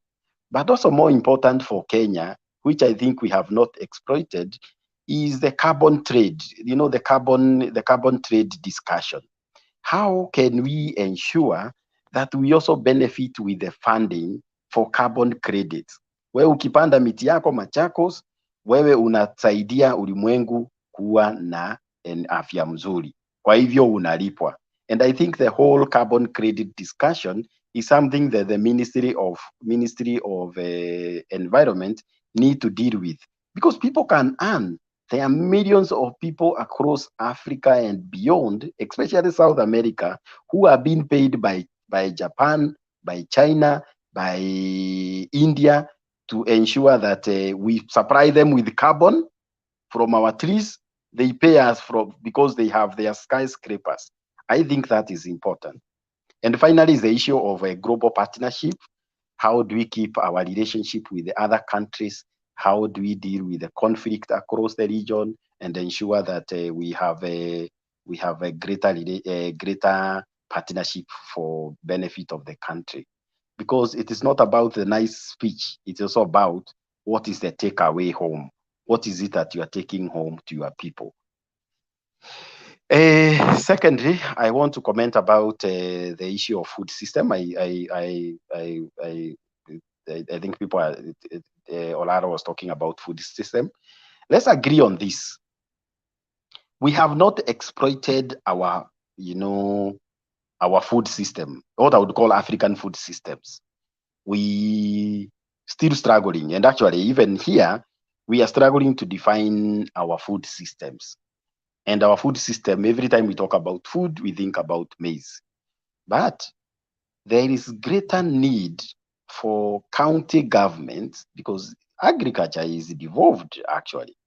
[SPEAKER 5] But also more important for Kenya, which I think we have not exploited, is the carbon trade, the carbon trade discussion. How can we ensure that we also benefit with the funding for carbon credits? Wewe ukipanda miti yako Machakos, wewe unasaidia ulimwengu kuwa na afya mzuri. Kwa hivyo unalipwa. And I think the whole carbon credit discussion is something that the Ministry of Environment need to deal with, because people can earn. There are millions of people across Africa and beyond, especially South America, who are being paid by Japan, by China, by India, to ensure that we supply them with carbon from our trees. They pay us because they have their skyscrapers. I think that is important. And finally, is the issue of a global partnership. How do we keep our relationship with the other countries? How do we deal with the conflict across the region and ensure that we have a greater partnership for benefit of the country? Because it is not about the nice speech. It's also about what is the takeaway home. What is it that you are taking home to your people? Secondly, I want to comment about the issue of food system. I think people are. Olara was talking about food system. Let's agree on this. We have not exploited our food system, what I would call African food systems. We still struggling, and actually even here we are struggling to define our food systems. And our food system, every time we talk about food, we think about maize. But there is greater need for county governments, because agriculture is devolved actually,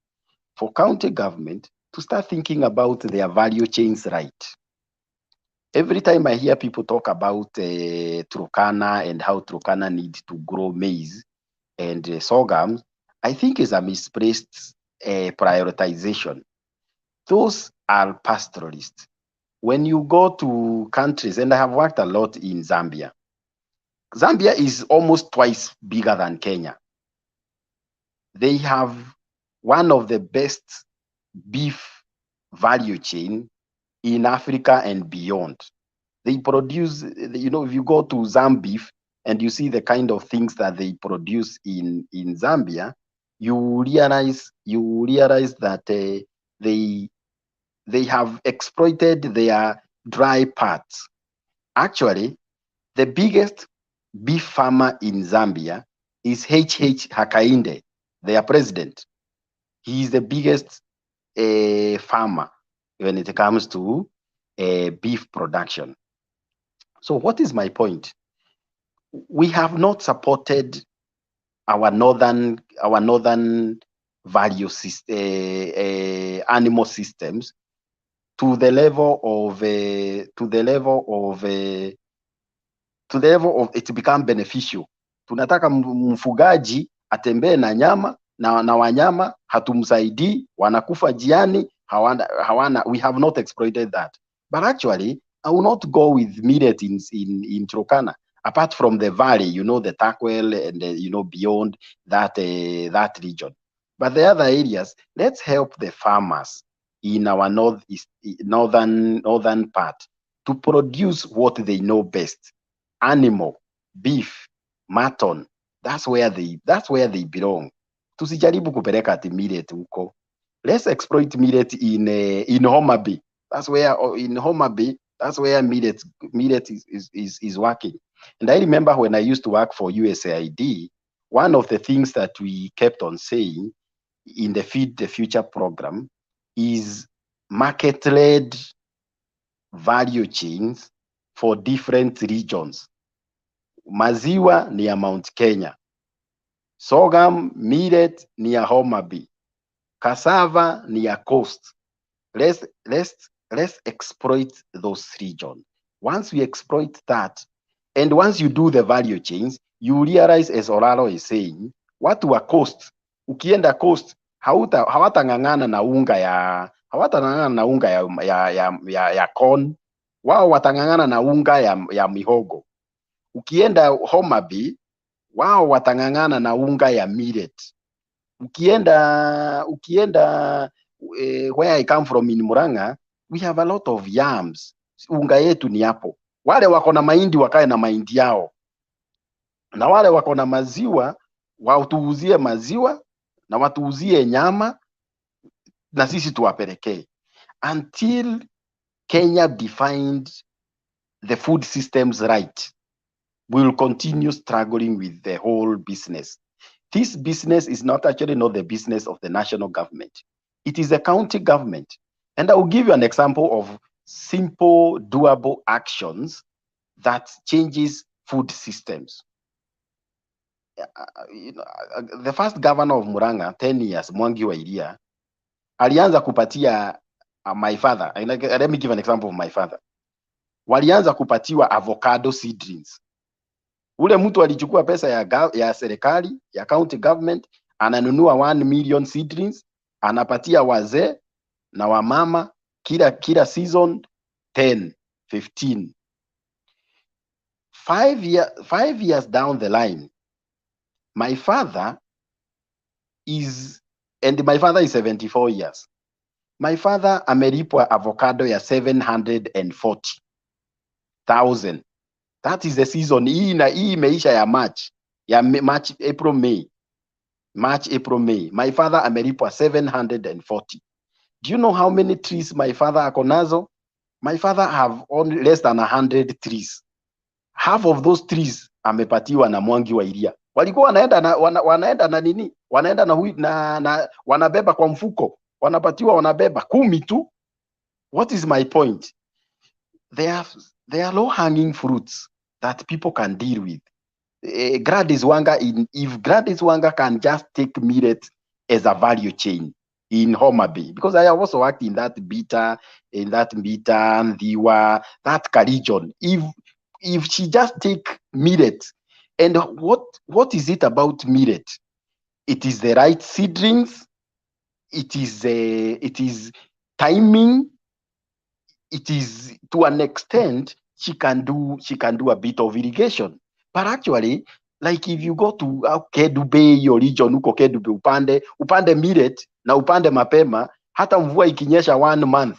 [SPEAKER 5] for county government to start thinking about their value chains right. Every time I hear people talk about Turkana and how Turkana needs to grow maize and sorghum, I think is a misplaced prioritization. Those are pastoralists. When you go to countries, and I have worked a lot in Zambia. Zambia is almost twice bigger than Kenya. They have one of the best beef value chain in Africa and beyond. They produce, if you go to Zambeef and you see the kind of things that they produce in Zambia, you realize that they have exploited their dry parts. Actually, the biggest beef farmer in Zambia is H.H. Hakainde, their president. He is the biggest farmer when it comes to beef production. So what is my point? We have not supported our northern value system, animal systems to the level of it become beneficial. Tunataka mfugaji atembee na nyama na wanyama hatumsaidii, wanakufa jiani, we have not exploited that. But actually, I will not go with millet in Turkana. Apart from the valley, you know, the Takwel and you know, beyond that that region. But the other areas, let's help the farmers in our northern part to produce what they know best: animal, beef, mutton. That's where they belong. Tusijaribu kupeleka ati millet huko. Let's exploit millet in Homa Bay. That's where in Homa Bay, that's where millet is working. And I remember when I used to work for USAID, one of the things that we kept on saying in the Feed the Future program is market-led value chains for different regions. Maziwa ni ya Mount Kenya, sorghum, millet ni ya Homa Bay, cassava ni ya Coast. Let's exploit those regions. Once we exploit that, and once you do the value chains, you realize, as Oraro is saying, watu wa Coast, ukienda Coast, hawatang'ang'ana na unga ya corn, wao watang'ang'ana na unga ya mihogo. Ukienda Homa Bay, wao watang'ang'ana na unga ya millet. Ukienda where I come from in Murang'a, we have a lot of yams. Unga yetu ni hapo. Wale wako na mahindi wakae na mahindi yao, na wale wako na maziwa watuuzie maziwa na watuuzie nyama na sisi tuwapelekee. Until Kenya defined the food systems right, we will continue struggling with the whole business. This business is not the business of the national government. It is the county government. And I will give you an example of simple, doable actions that changes food systems. The first governor of Murang'a, 10 years, Mwangi wa Iria, alianza kupatia my father. Let me give an example of my father. Walianza kupatiwa avocado seedlings. Ule mtu alichukua pesa ya serikali, ya county government, ananunua 1 million seedlings, anapatia wazee na wamama kila season 10, 15. 5 years down the line, my father is 74 years. My father amelipwa avocado ya 740,000. That is the season. Hii imeisha ya March, April, May. March, April, May. My father amelipwa 740. Do you know how many trees my father ako nazo? My father have only less than 100 trees. Half of those trees amepatiwa na Mwangi wa Iria. Walikuwa wanaenda na nini? Wanaenda na wanabeba kwa mfuko. Wanabeba 10 tu. What is my point? There are low-hanging fruits that people can deal with. Gladys Wanga, if Gladys Wanga can just take millet as a value chain in Homa Bay, because I have also worked in that Bita, Ndiwa, that region. If she just take millet, and what is it about millet? It is the right seedlings. It is timing. It is, to an extent, she can do a bit of irrigation. But actually, like if you go to Kedu Bay, your region, uko Kedu Bay, upande millet na upande mapema, hata mvua ikinyesha 1 month,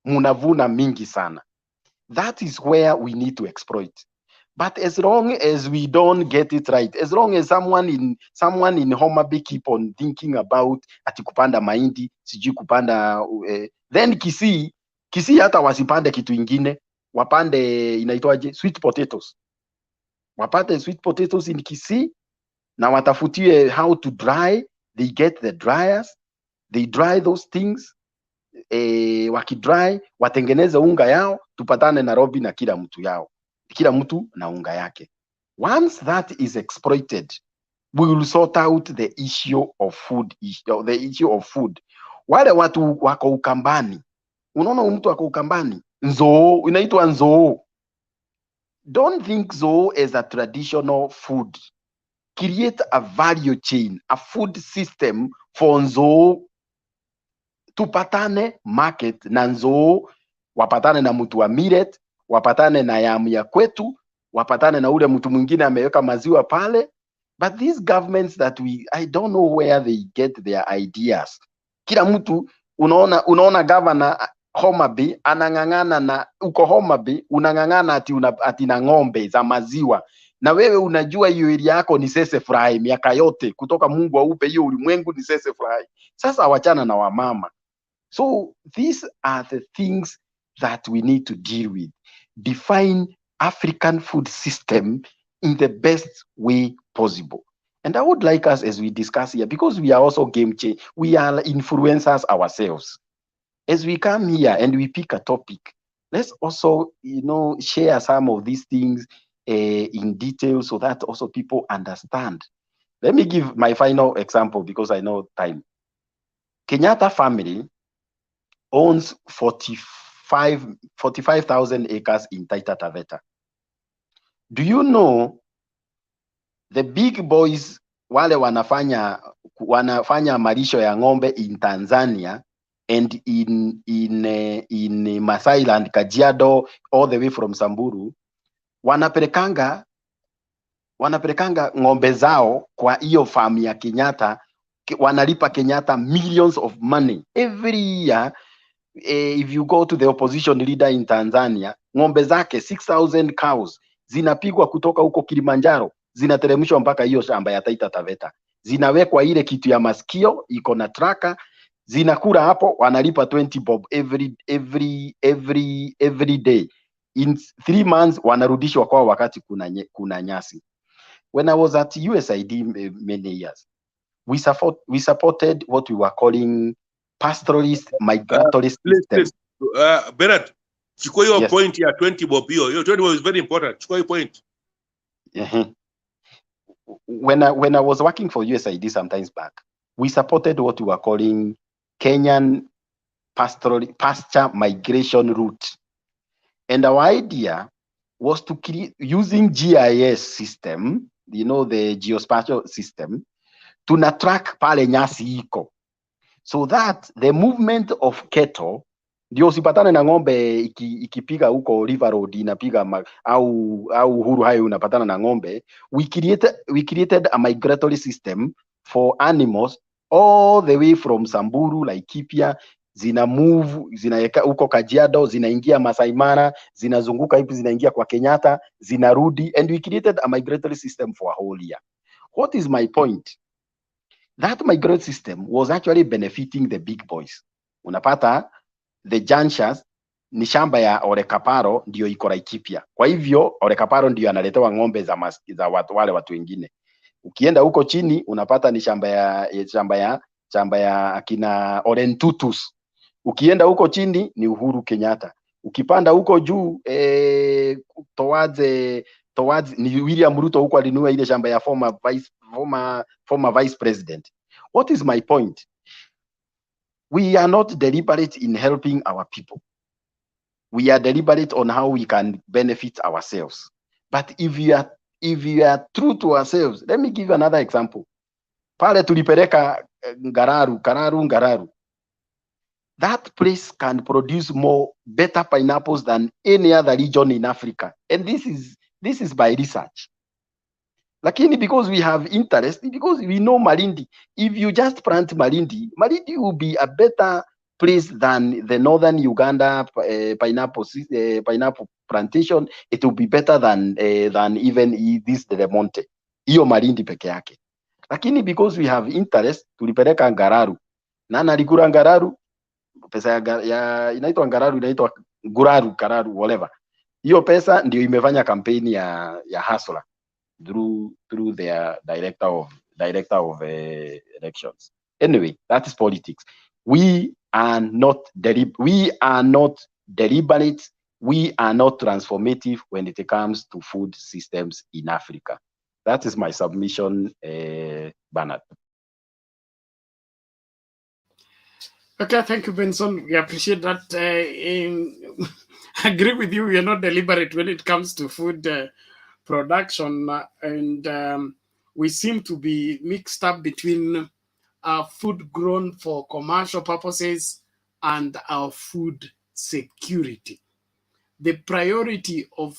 [SPEAKER 5] munavuna mingi sana. That is where we need to exploit. But as long as we don't get it right, as long as someone in Homa Bay keep on thinking about ati kupanda mahindi, sijui kupanda then Kisii hata wasipande kitu ingine, wapande inaitwaje, sweet potatoes. Wapate sweet potatoes in Kisii na watafutie how to dry. They get the dryers, they dry those things. Wakidry watengeneze unga yao, tupatane Nairobi na kila mtu na unga yake. Once that is exploited, we will sort out the issue of food. Wale watu wako Ukambani, unaona mtu wako Ukambani, Nzoo, inaitwa Nzoo. Don't think Nzoo as a traditional food. Create a value chain, a food system for Nzoo. Tupatane market na Nzoo wapatane na mtu wa millet, wapatane na yamu ya kwetu, wapatane na ule mtu mwingine ameweka maziwa pale. But these governments that I don't know where they get their ideas. Kila mtu unaona governor Homa Bay anang'ang'ana na uko Homa Bay unang'ang'ana ati na ng'ombe za maziwa, na wewe unajua hiyo area yako ni sese fry miaka yote kutoka Mungu aupe hiyo ulimwengu ni sese fry. Sasa wachana na wamama. So these are the things that we need to deal with. Define African food system in the best way possible. And I would like us, as we discuss here, because we are also game change, we are influencers ourselves. As we come here and we pick a topic, let's also, share some of these things in detail so that also people understand. Let me give my final example because I know time. Kenyatta family owns 45,000 acres in Taita Taveta. Do you know the big boys wale wanafanya malisho ya ng'ombe in Tanzania and in Masailand, Kajiado, all the way from Samburu, wanapelekanga ng'ombe zao kwa hiyo farm ya Kenyatta, wanalipa Kenyatta millions of money every year. If you go to the opposition leader in Tanzania, ng'ombe zake 6,000 cows zinapigwa kutoka huko Kilimanjaro, zinateremshwa mpaka hiyo shamba ya Taita Taveta, zinawekwa ile kitu ya masikio iko na traka, zinakula hapo, wanalipa 20 bob every day. In 3 months wanarudishwa kwa wakati kuna nyasi. When I was at USAID many years, we supported what we were calling pastoralist migratory system.
[SPEAKER 21] Bernard, chukua hiyo point ya 20 bob hiyo 20 bob is very important. Chukua hiyo point.
[SPEAKER 5] When I was working for USAID sometimes back, we supported what we were calling Kenyan pasture migration route. And our idea was to create, using GIS system, the geospatial system, to track pale nyasi iko, so that the movement of cattle ndio usipatane na ng'ombe ikipiga huko River Road inapiga au Uhuru Highway unapatana na ng'ombe. We created a migratory system for animals all the way from Samburu, Laikipia, zina move, zinaeka huko Kajiado, zinaingia Masai Mara, zinazunguka hivi, zinaingia kwa Kenyatta, zinarudi, and we created a migratory system for a whole year. What is my point? That migratory system was actually benefiting the big boys. Unapata the Janshas ni shamba ya Orekaparo ndio iko Laikipia. Kwa hivyo Orekaparo ndio analetewa ng'ombe za wale watu wengine. Ukienda huko chini unapata ni shamba ya akina Orentutus. Ukienda huko chini ni Uhuru Kenyatta. Ukipanda huko juu towards ni William Ruto huko alinunua ile shamba ya former vice president. What is my point? We are not deliberate in helping our people. We are deliberate on how we can benefit ourselves. But if we are true to ourselves, let me give you another example. Pale tulipeleka Ngararu. That place can produce better pineapples than any other region in Africa. And this is by research. Lakini because we have interest, because we know Malindi, if you just plant Malindi will be a better place than the northern Uganda pineapple plantation. It will be better than even this Del Monte. Hiyo Malindi peke yake. Lakini because we have interest, tulipeleka Ngararu. Na nalikula Ngararu, pesa ya inaitwa Ngararu, inaitwa Kararu, whatever. Hiyo pesa ndio imefanya kampeni ya Hustler through their director of elections. Anyway, that is politics. We are not deliberate. We are not transformative when it comes to food systems in Africa. That is my submission, Bernard.
[SPEAKER 1] Okay, thank you, Benson. We appreciate that. I agree with you. We are not deliberate when it comes to food production, and we seem to be mixed up between food grown for commercial purposes and our food security. The priority of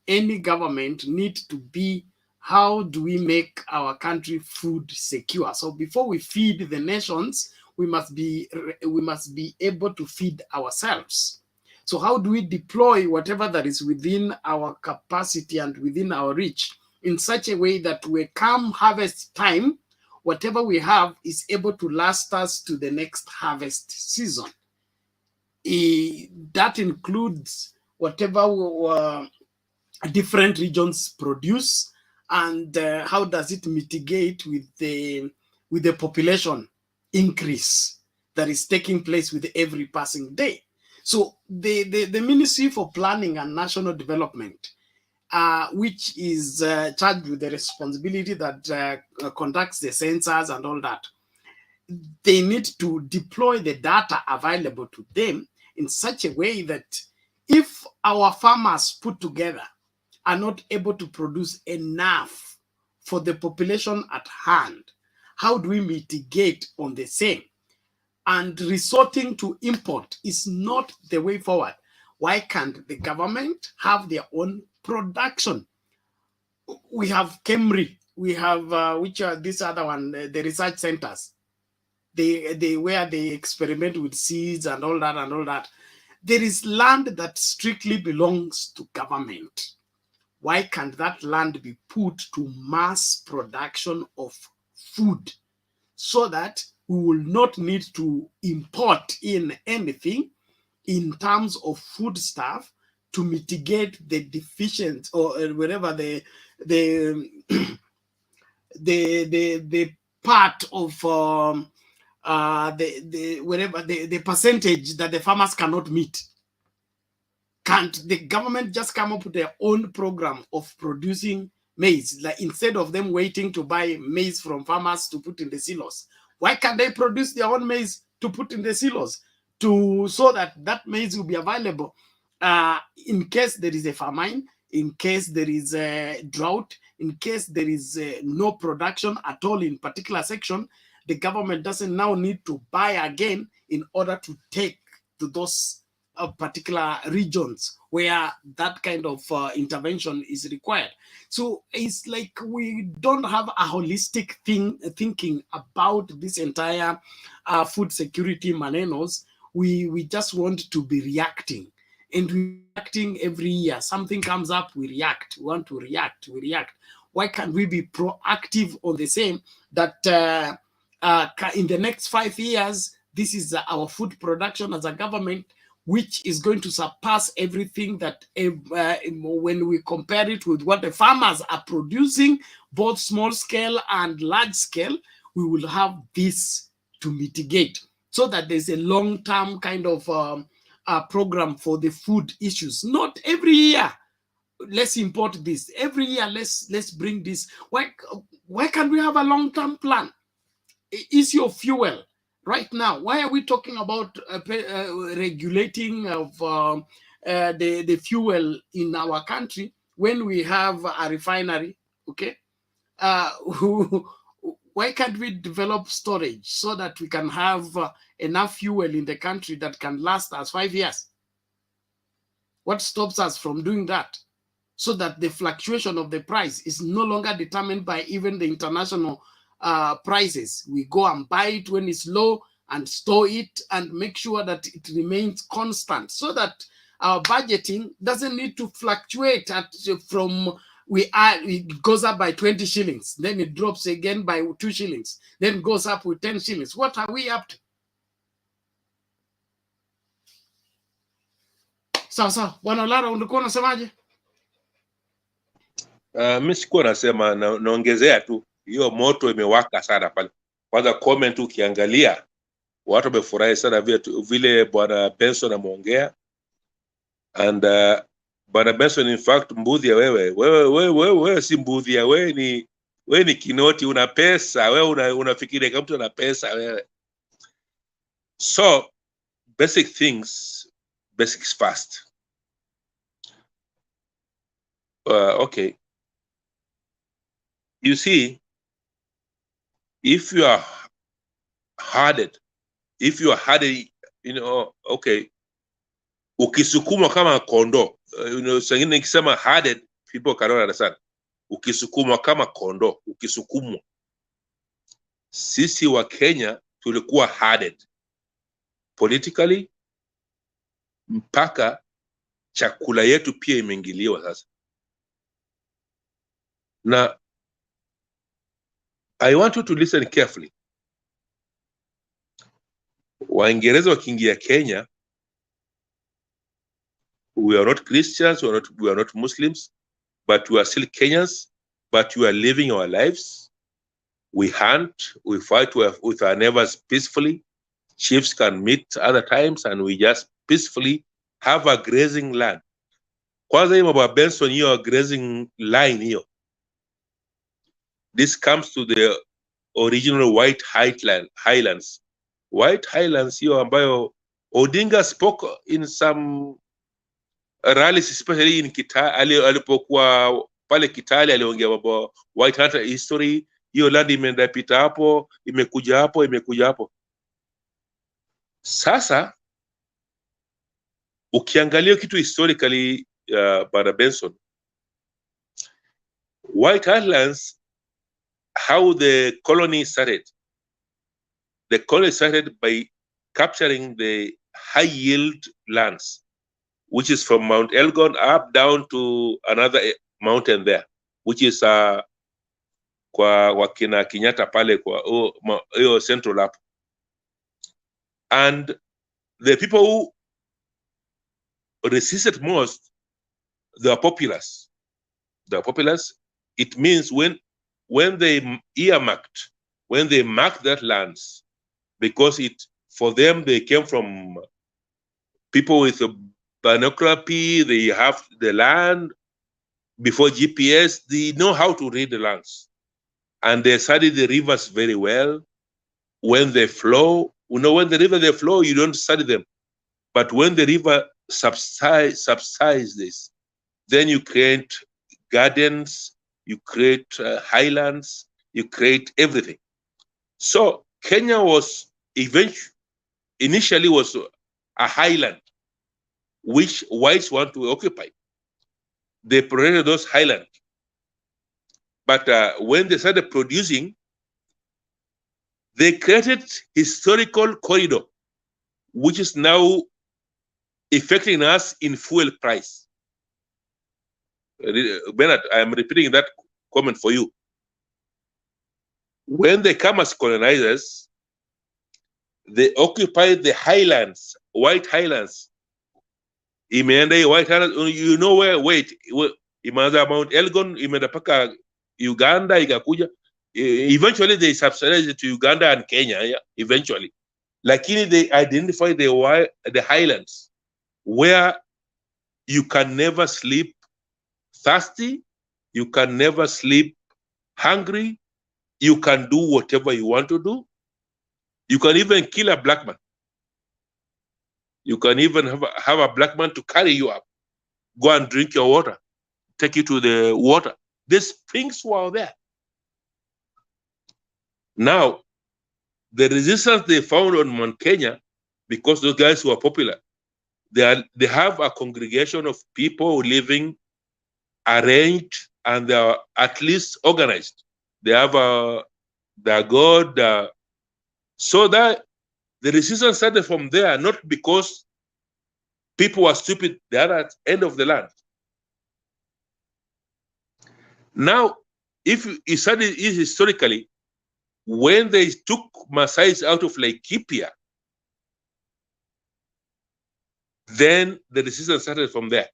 [SPEAKER 1] any government needs to be, how do we make our country food secure? So before we feed the nations, we must be able to feed ourselves. So how do we deploy whatever that is within our capacity and within our reach in such a way that when come harvest time, whatever we have is able to last us to the next harvest season? That includes whatever different regions produce, and how does it mitigate with the population increase that is taking place with every passing day. So the Ministry for Planning and National Development, which is charged with the responsibility that conducts the census and all that, they need to deploy the data available to them in such a way that if our farmers put together are not able to produce enough for the population at hand, how do we mitigate on the same? And resorting to import is not the way forward. Why can't the government have their own production? We have KEMRI, we have which are this other one, the research centers. They where they experiment with seeds and all that. There is land that strictly belongs to government. Why can't that land be put to mass production of food so that we will not need to import in anything in terms of food stuff to mitigate the deficiency or whatever the part of the percentage that the farmers cannot meet? Can't the government just come up with their own program of producing maize, like instead of them waiting to buy maize from farmers to put in the silos? Why can't they produce their own maize to put in the silos so that maize will be available in case there is a famine, in case there is a drought, in case there is no production at all in particular section? The government doesn't now need to buy again in order to take to those particular regions where that kind of intervention is required. So it's like we don't have a holistic thinking about this entire food security manenos. We just want to be reacting, and reacting every year. Something comes up, we react. We want to react, we react. Why can't we be proactive on the same that in the next 5 years, this is our food production as a government, which is going to surpass everything that when we compare it with what the farmers are producing, both small scale and large scale, we will have this to mitigate so that there's a long-term kind of program for the food issues. Not every year, let's import this. Every year, let's bring this. Why can't we have a long-term plan? Is your fuel right now? Why are we talking about regulating of the fuel in our country when we have a refinery? Okay, why can't we develop storage so that we can have enough fuel in the country that can last us 5 years? What stops us from doing that? So that the fluctuation of the price is no longer determined by even the international prices. We go and buy it when it's low and store it and make sure that it remains constant so that our budgeting doesn't need to fluctuate it goes up by 20 shillings, then it drops again by 2 shillings, then goes up with 10 shillings. What are we up to? Sawa, Bwana Lara, ulikuwa unasemaje?
[SPEAKER 21] Mimi sikuwa nasema, naongezea tu hiyo moto imewaka sana pale. Kwanza comment ukiangalia watu wamefurahi sana vile Bwana Benson ameongea, and Bwana Benson, in fact, mbudhia wewe si mbudhia, wewe ni kinoti, una pesa, wewe unafikiria kama mtu ana pesa wewe. So basics first. Okay. You see, if you are hardened, okay, ukisukumwa kama kondoo. Sengine nikisema herded, people cannot understand. Ukisukumwa kama kondoo, ukisukumwa. Sisi wa Kenya tulikuwa herded politically, mpaka chakula yetu pia imeingiliwa sasa. Na I want you to listen carefully. Waingereza wakiingia Kenya, we are not Christians, we are not Muslims, but we are still Kenyans, but we are living our lives. We hunt, we fight with our neighbors peacefully. Chiefs can meet other times, and we just peacefully have a grazing land. Kwanza hiyo Baba Benson, hiyo grazing line hiyo. This comes to the original White Highlands. White Highlands hiyo ambayo Odinga spoke in some rallies, especially in Kitale, alipokuwa pale Kitale aliongea mambo White Hunter history. Hiyo land imeenda pita hapo, imekuja hapo. Sasa ukiangalia kitu historically, Bwana Benson, White Highlands, how the colony started. The colony started by capturing the high yield lands, which is from Mount Elgon up down to another mountain there, which is kwa wakina Kenyatta pale kwa hiyo central up. And the people who resisted most, they are populace. It means when they earmarked, when they marked that lands, because for them they came from people with a binocularity, they have the land before GPS, they know how to read the lands. And they study the rivers very well. When they flow, when the river they flow, you don't study them. But when the river subsides this, then you create gardens, you create highlands, you create everything. So Kenya was initially was a highland, which whites want to occupy. They protected those highlands. But when they started producing, they created historical corridor, which is now affecting us in fuel price. Bernard, I'm repeating that comment for you. When they come as colonizers, they occupied the highlands, White Highlands. Imeenda White Highlands, you know where, imeanza Mount Elgon, imeenda paka Uganda, ikakuja. Eventually they subsidized it to Uganda and Kenya, eventually. Lakini they identify the highlands where you can never sleep thirsty, you can never sleep hungry, you can do whatever you want to do. You can even kill a black man. You can even have a black man to carry you up. Go and drink your water. Take you to the water. The springs were there. Now, the resistance they found on Mount Kenya, because those guys were popular, they have a congregation of people living arranged, and they are at least organized. They have their God. So that the resistance started from there, not because people were stupid, they are at the end of the land. Now, if you study it historically, when they took Maasais out of Laikipia, then the resistance started from there.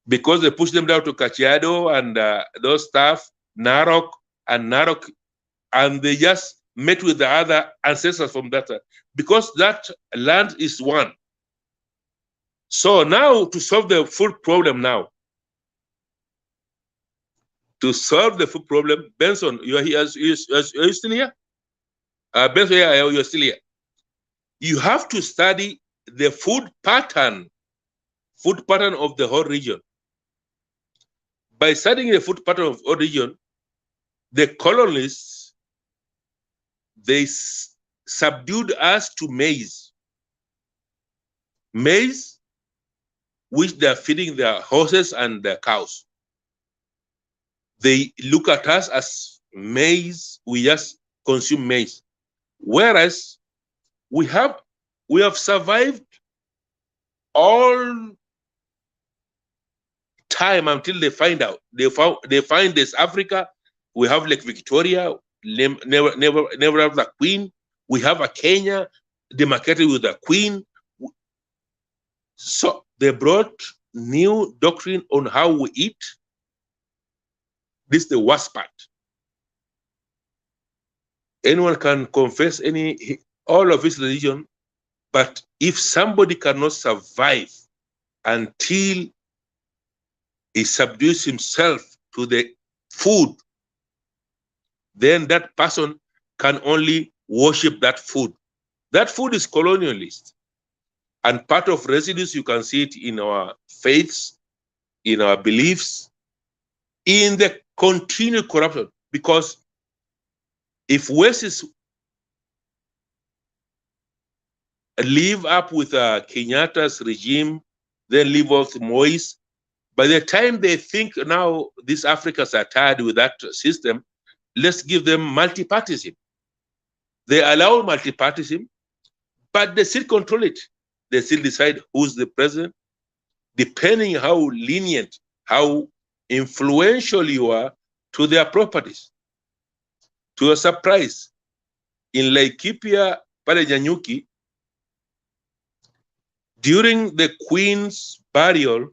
[SPEAKER 21] Because they pushed them down to Kajiado and those stuff, Narok, and they just met with the other ancestors from that side. Because that land is one. So now, to solve the food problem now, Benson, you are here. Are you still here? Benson, yeah, you're still here. You have to study the food pattern of the whole region. By studying the food pattern of the whole region, the colonists, they subdued us to maize. maize, which they're feeding their horses and their cows. They look at us as maize, we just consume maize. Whereas we have survived all time until they find out. They find this Africa. We have Lake Victoria, never have the Queen. We have a Kenya demarcated with the Queen. So they brought new doctrine on how we eat. This is the worst part. Anyone can confess all of his religion, but if somebody cannot survive until he subdues himself to the food, then that person can only worship that food. That food is colonialist. And part of residues, you can see it in our faiths, in our beliefs, in the continued corruption. Because if West is live up with Kenyatta's regime, then live off Moise, by the time they think now these Africans are tired with that system, let's give them multipartyism. They allow multipartyism, but they still control it. They still decide who's the president, depending how lenient, how influential you are to their properties. To your surprise, in Laikipia, pale Nyanyuki, during the Queen's burial,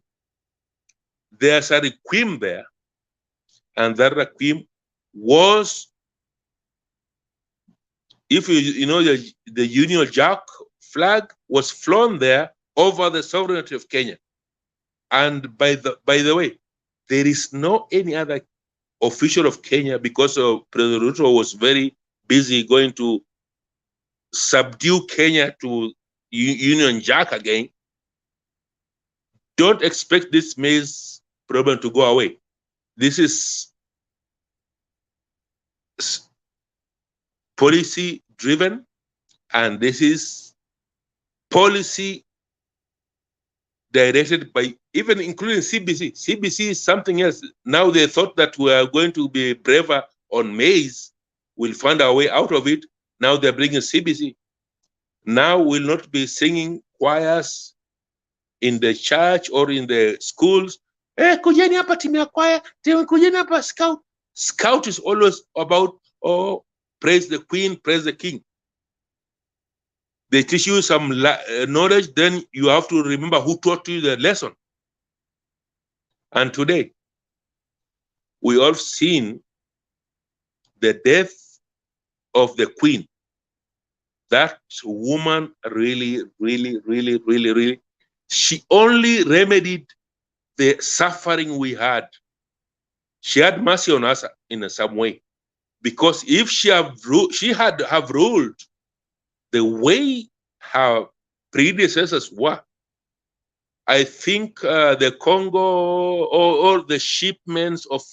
[SPEAKER 21] there's a requiem there, and that requiem was, if you know the Union Jack flag was flown there over the sovereignty of Kenya. And by the way, there is no any other official of Kenya, because President Ruto was very busy going to subdue Kenya to Union Jack again. Don't expect this maize problem to go away. This is policy driven, and this is policy directed by, even including CBC. CBC is something else. Now they thought that we are going to be braver on maize. We'll find our way out of it. Now they're bringing CBC. Now we'll not be singing choirs in the church or in the schools. Kujeni hapa timu ya choir, kujeni hapa scout. Scout is always about, praise the Queen, praise the King. They teach you some knowledge, then you have to remember who taught you the lesson. And today, we all seen the death of the Queen. That woman really, she only remedied the suffering we had. She had mercy on us in some way. Because if she had ruled the way her predecessors were, I think the Congo or the shipments of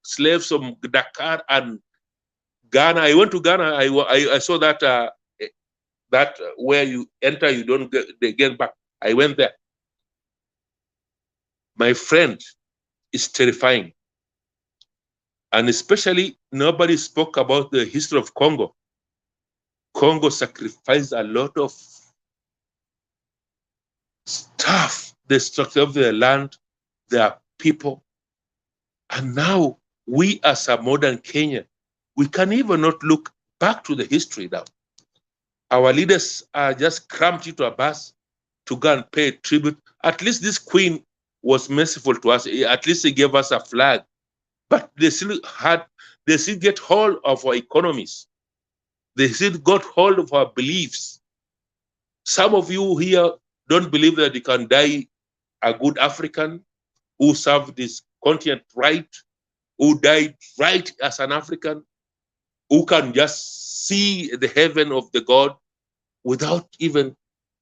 [SPEAKER 21] slaves from Dakar and Ghana. I went to Ghana. I saw that that where you enter, you don't get back. I went there. My friend, it's terrifying. And especially, nobody spoke about the history of Congo. Congo sacrificed a lot of stuff, the structure of their land, their people. And now, we as a modern Kenya, we can even not look back to the history now. Our leaders are just cramped into a bus to go and pay tribute. At least this Queen was merciful to us. At least he gave us a flag. But they still get hold of our economies. They still got hold of our beliefs. Some of you here don't believe that you can die a good African who served this continent right, who died right as an African, who can just see the heaven of the God without even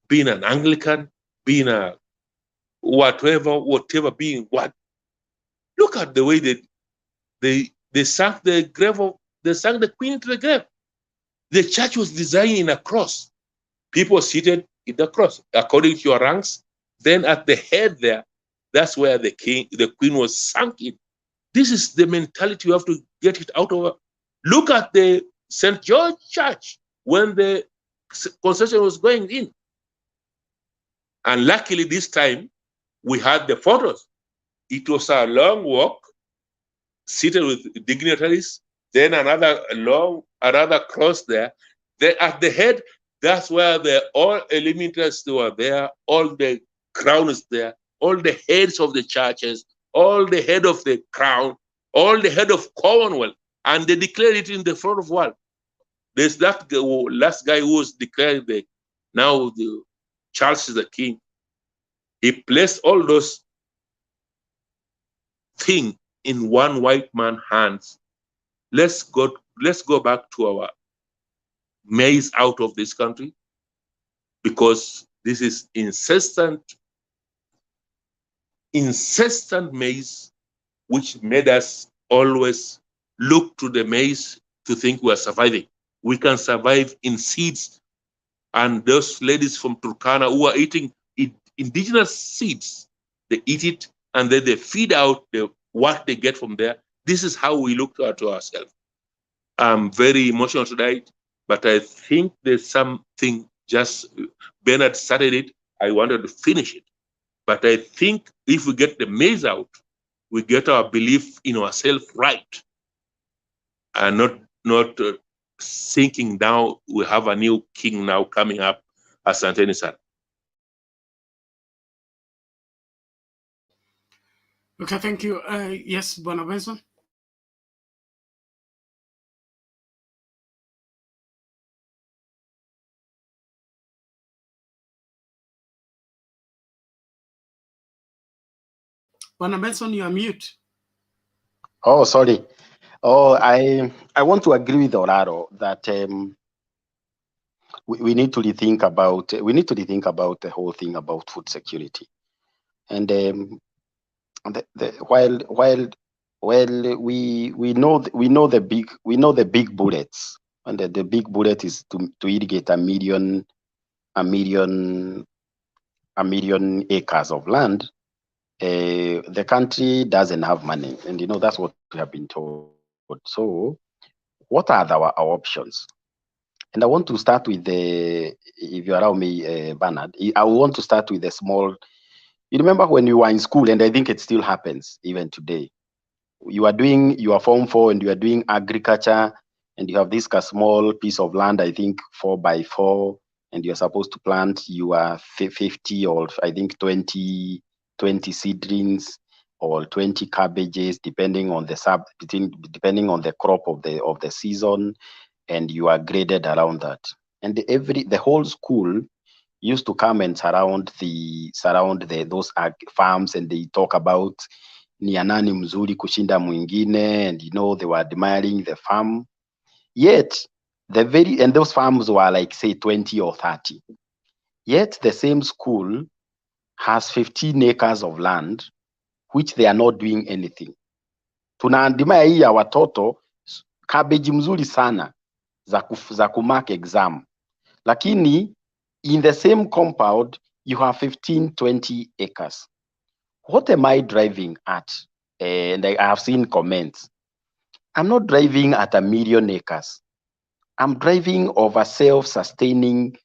[SPEAKER 21] being an Anglican, being a whatever, being what. Look at the way they sank the grave they sank the Queen into the grave. The church was designed in a cross. People seated, in the cross, according to your ranks. Then at the head there, that's where the queen was sunk in. This is the mentality you have to get it out of. Look at the St. George Church when the concession was going in. And luckily this time, we had the photos. It was a long walk, seated with dignitaries, then another cross there. Then at the head, that's where all eliminaries were there, all the crowns there, all the heads of the churches, all the head of the crown, all the head of Commonwealth, and they declared it in the front of world. There's that last guy who was declared now the Charles is the king. He placed all those things in one white man's hands. Let's go back to our maize out of this country, because this is incessant maize, which made us always look to the maize to think we are surviving. We can survive in seeds. And those ladies from Turkana who are eating indigenous seeds, they eat it and then they feed out what they get from there. This is how we look at ourselves. I'm very emotional tonight, but I think there's something, just Bernard started it, I wanted to finish it. But I think if we get the maize out, we get our belief in ourselves right, and not thinking now we have a new king now coming up as Santenisan.
[SPEAKER 1] Okay, thank you. Yes, Bwana Benson. Bwana Benson, you are mute.
[SPEAKER 5] Oh, sorry. Oh, I want to agree with Oraro that we need to rethink about the whole thing about food security. And while we know the big bullets, and the big bullet is to irrigate a million acres of land. The country doesn't have money, and that's what we have been told. So what are our options? And I want to start with if you allow me, Bernard, I want to start with the small. You remember when you were in school, and I think it still happens even today. You are doing your Form 4 and you are doing agriculture, and you have this small piece of land, I think 4x4, and you're supposed to plant your 50 or I think 20 seedlings or 20 cabbages, depending on the crop of the season, and you are graded around that. And the whole school used to come and surround those farms, and they talk about ni nani mzuri kushinda mwingine, and they were admiring the farm. Yet and those farms were like say 20 or 30. Yet the same school has 15 acres of land which they are not doing anything. Tunaandima hii ya watoto cabbage mzuri sana za kumark exam, lakini in the same compound you have 15-20 acres. What am I driving at? And I have seen comments. I'm not driving at 1 million acres. I'm driving of a self-sustaining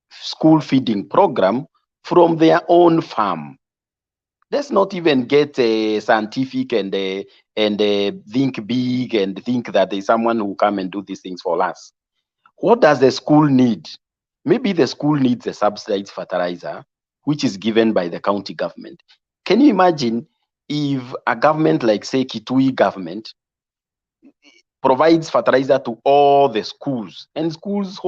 [SPEAKER 5] school feeding program from their own farm. Let's not even get scientific and think big and think that there's someone who come and do these things for us. What does the school need? Maybe the school needs a subsidized fertilizer, which is given by the county government. Can you imagine if a government like, say, Kitui government provides fertilizer to all the schools, and schools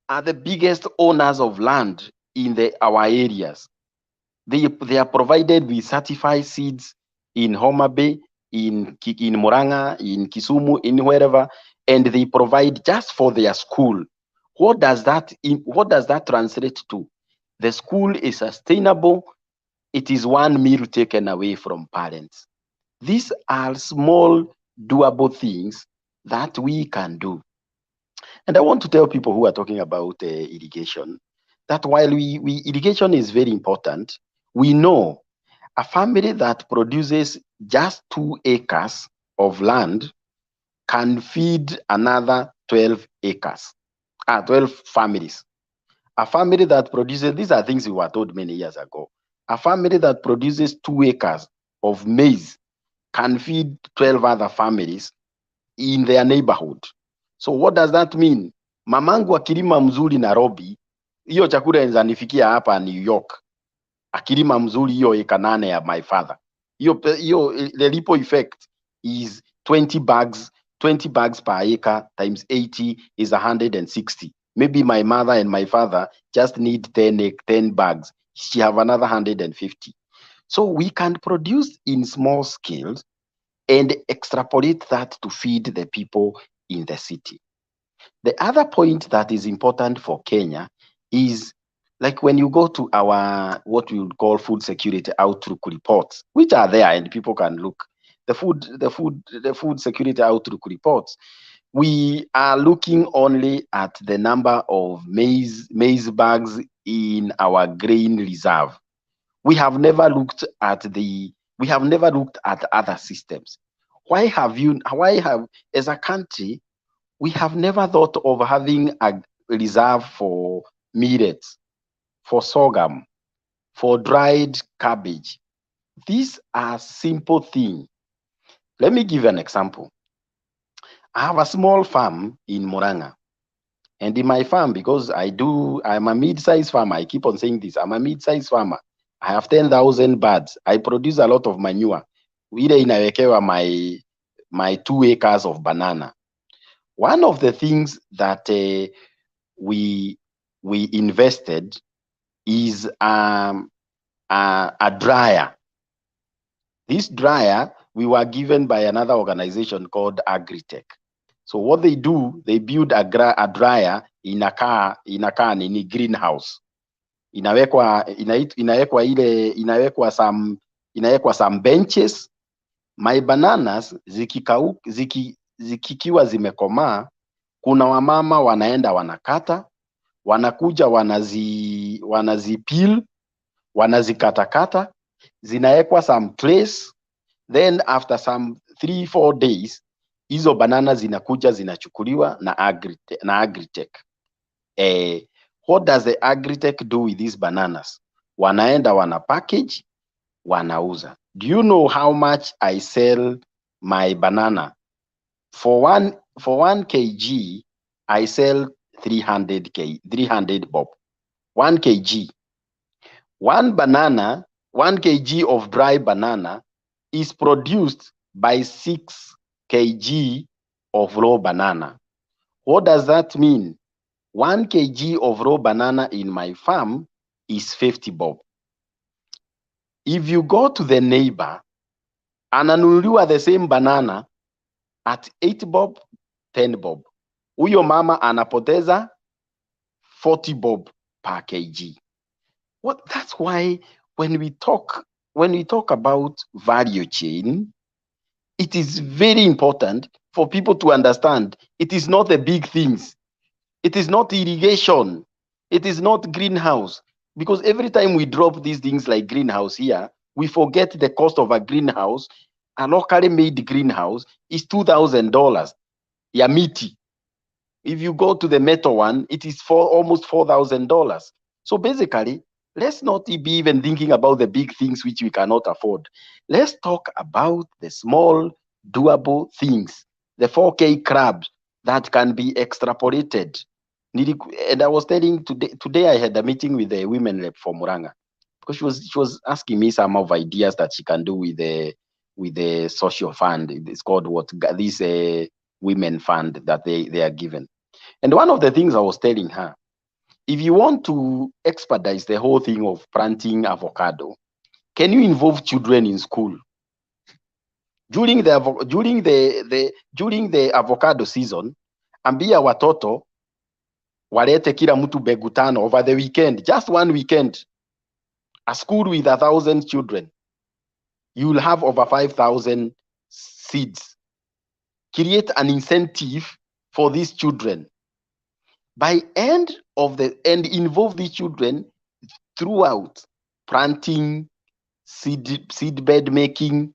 [SPEAKER 5] are the biggest owners of land in our areas. They are provided with certified seeds in Homa Bay, in Muranga, in Kisumu, in wherever, and they provide just for their school. What does that translate to? The school is sustainable. It is one meal taken away from parents. These are small, doable things that we can do. And I want to tell people who are talking about irrigation that while irrigation is very important, we know a family that produces just 2 acres of land can feed another 12 acres, 12 families. A family that produces, these are things we were told many years ago, a family that produces 2 acres of maize can feed 12 other families in their neighborhood. So what does that mean? Mamangu akilima mzuri Nairobi, hiyo chakula inanifikia hapa New York. Akilima mzuri hiyo eka 8 ya my father. Hiyo the ripple effect is 20 bags per acre times 80 is 160. Maybe my mother and my father just need 10 bags. She have another 150. So we can produce in small scales and extrapolate that to feed the people in the city. The other point that is important for Kenya is, like, when you go to our what we would call food security outlook reports, which are there and people can look, the food security outlook reports, we are looking only at the number of maize bags in our grain reserve. We have never looked at other systems. As a country, we have never thought of having a reserve for millet, for sorghum, for dried cabbage. These are simple things. Let me give an example. I have a small farm in Murang'a. And in my farm, because I'm a mid-sized farmer, I keep on saying this, I'm a mid-sized farmer. I have 10,000 birds. I produce a lot of manure. Ile inawekewa my 2 acres of banana. One of the things that we invested is a dryer. This dryer we were given by another organization called Agritech. So what they do, they build a dryer in a greenhouse. Inawekwa some benches. My bananas zikikiwa zimekomaa, kuna wamama wanaenda wanakata, wanakuja wanazipil, wanazikatakata, zinawekwa some trays, then after some 3-4 days, hizo banana zinakuja zinachukuliwa na Agritech. What does the Agritech do with these bananas? Wanaenda wana package, wanauza. Do you know how much I sell my banana? For 1 kg, I sell 300 bob. 1 kg. 1 kg of dry banana is produced by 6 kg of raw banana. What does that mean? 1 kg of raw banana in my farm is 50 bob. If you go to the neighbor, ananunuliwa the same banana at 8 bob, 10 bob. Huyo mama anapoteza 40 bob per kg. That's why when we talk about value chain, it is very important for people to understand it is not the big things. It is not irrigation. It is not greenhouse. Because every time we drop these things like greenhouse here, we forget the cost of a greenhouse. A locally made greenhouse is $2,000. Ya miti. If you go to the metal one, it is almost $4,000. So basically, let's not be even thinking about the big things which we cannot afford. Let's talk about the small, doable things, the 4K crabs that can be extrapolated. And I was telling today I had a meeting with the women rep for Murang'a, because she was asking me some of ideas that she can do with the social fund. It's called this women fund that they are given. And one of the things I was telling her, if you want to expedite the whole thing of planting avocado, can you involve children in school? During the avocado season, ambia watoto walete kila mtu begu 5 over the weekend, just one weekend. A school with 1,000 children, you will have over 5,000 seeds. Create an incentive for these children. By end of the and involve the children throughout planting, seed bed making.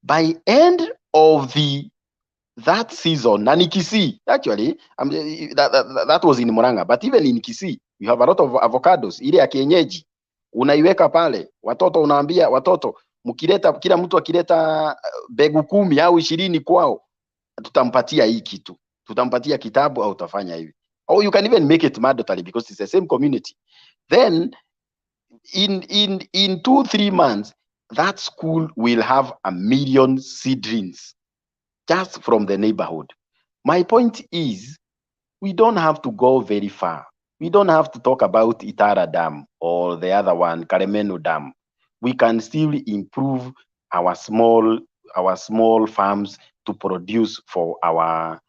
[SPEAKER 5] By end of that season, na Kisii, actually, that was in Murang'a, but even in Kisii, you have a lot of avocados, ile ya kienyeji, unaiweka pale, watoto unaambia watoto, mkileta, kila mtu akileta begu 10 au 20 kwao, tutampatia hii kitu, tutampatia kitabu au utafanya hivi. Or you can even make it mandatory because it's the same community. Then in 2-3 months, that school will have 1 million seedlings just from the neighborhood. My point is, we don't have to go very far. We don't have to talk about Itara Dam or the other one, Karemenu Dam. We can still improve our small farms to produce for our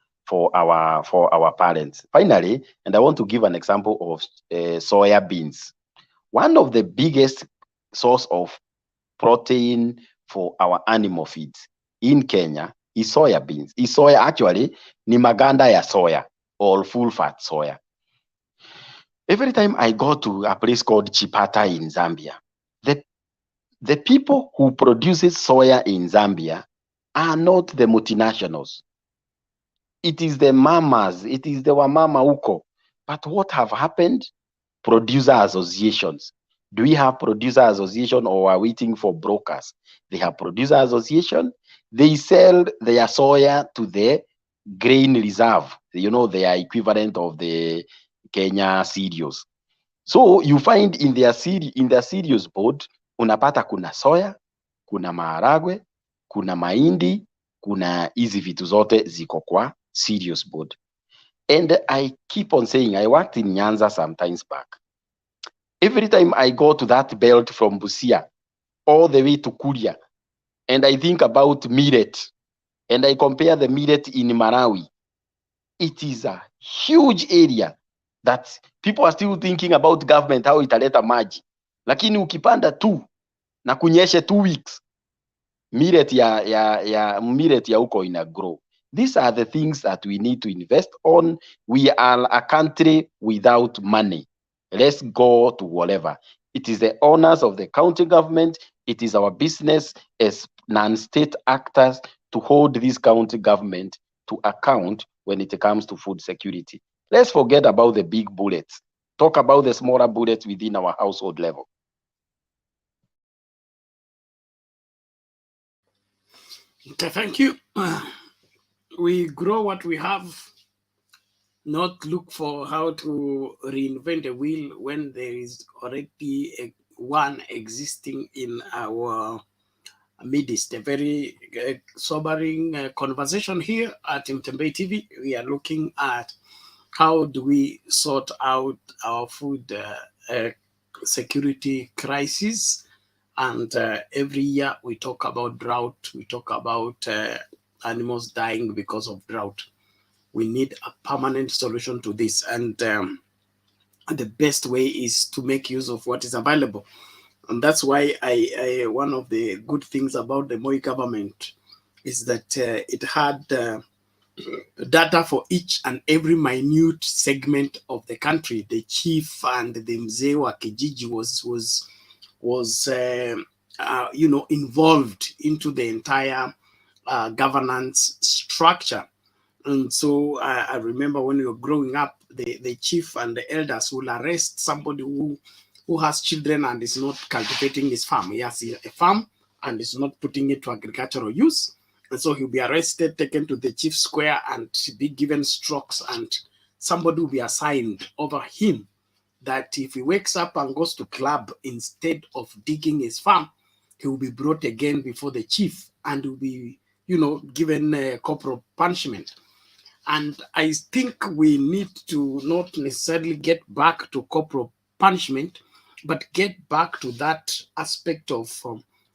[SPEAKER 5] parents. Finally, and I want to give an example of soya beans. One of the biggest source of protein for our animal feeds in Kenya is soya beans. Soya actually ni maganda ya soya or full fat soya. Every time I go to a place called Chipata in Zambia, the people who produces soya in Zambia are not the multinationals. It is the mamas, it is the wamama huko. But what have happened? Producer associations. Do we have producer association or are waiting for brokers? They have producer association. They sell their soya to the grain reserve. You know, they are equivalent of the Kenya cereals. So you find in their cereals board, unapata kuna soya, kuna maharagwe, kuna mahindi, kuna hizi vitu zote ziko kwa cereals board. And I keep on saying, I worked in Nyanza sometimes back. Every time I go to that belt from Busia all the way to Kuria, and I think about millet, and I compare the millet in Malawi, it is a huge area that people are still thinking about government, how italeta maji. Lakini ukipanda tu na kunyeshe 2 weeks, millet ya huko ina grow. These are the things that we need to invest on. We are a country without money. Let's go to whatever. It is the honors of the county government. It is our business as non-state actors to hold this county government to account when it comes to food security. Let's forget about the big bullets. Talk about the smaller bullets within our household level.
[SPEAKER 1] Okay, thank you. We grow what we have, not look for how to reinvent a wheel when there is already one existing in our midst. A very sobering conversation here at Mtembei TV. We are looking at how do we sort out our food security crisis. And every year we talk about drought, we talk about animals dying because of drought. We need a permanent solution to this. And the best way is to make use of what is available. And that's why one of the good things about the Moi government is that it had data for each and every minute segment of the country. The chief and the mzee wa kijiji was involved into the entire governance structure. And so I remember when we were growing up, the chief and the elders will arrest somebody who has children and is not cultivating his farm. He has a farm and is not putting it to agricultural use. And so he'll be arrested, taken to the chief square and be given strokes, and somebody will be assigned over him that if he wakes up and goes to club instead of digging his farm, he will be brought again before the chief and will be, given corporal punishment. And I think we need to not necessarily get back to corporal punishment, but get back to that aspect of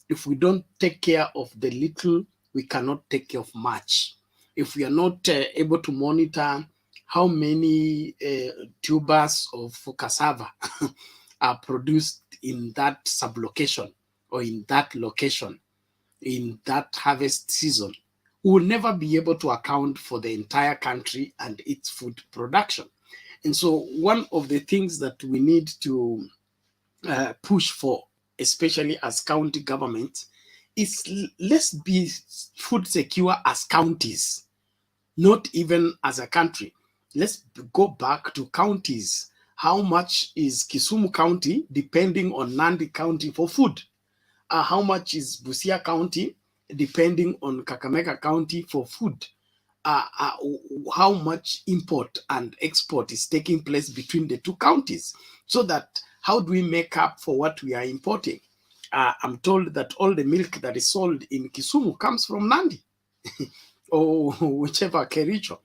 [SPEAKER 1] if we don't take care of the little, we cannot take care of much. If we are not able to monitor how many tubers of cassava are produced in that sublocation or in that location, in that harvest season, we will never be able to account for the entire country and its food production. And so one of the things that we need to push for, especially as county government, is let's be food secure as counties, not even as a country. Let's go back to counties. How much is Kisumu County depending on Nandi County for food? How much is Busia County depending on Kakamega County for food? How much import and export is taking place between the two counties, so that how do we make up for what we are importing? I'm told that all the milk that is sold in Kisumu comes from Nandi or whichever Kericho.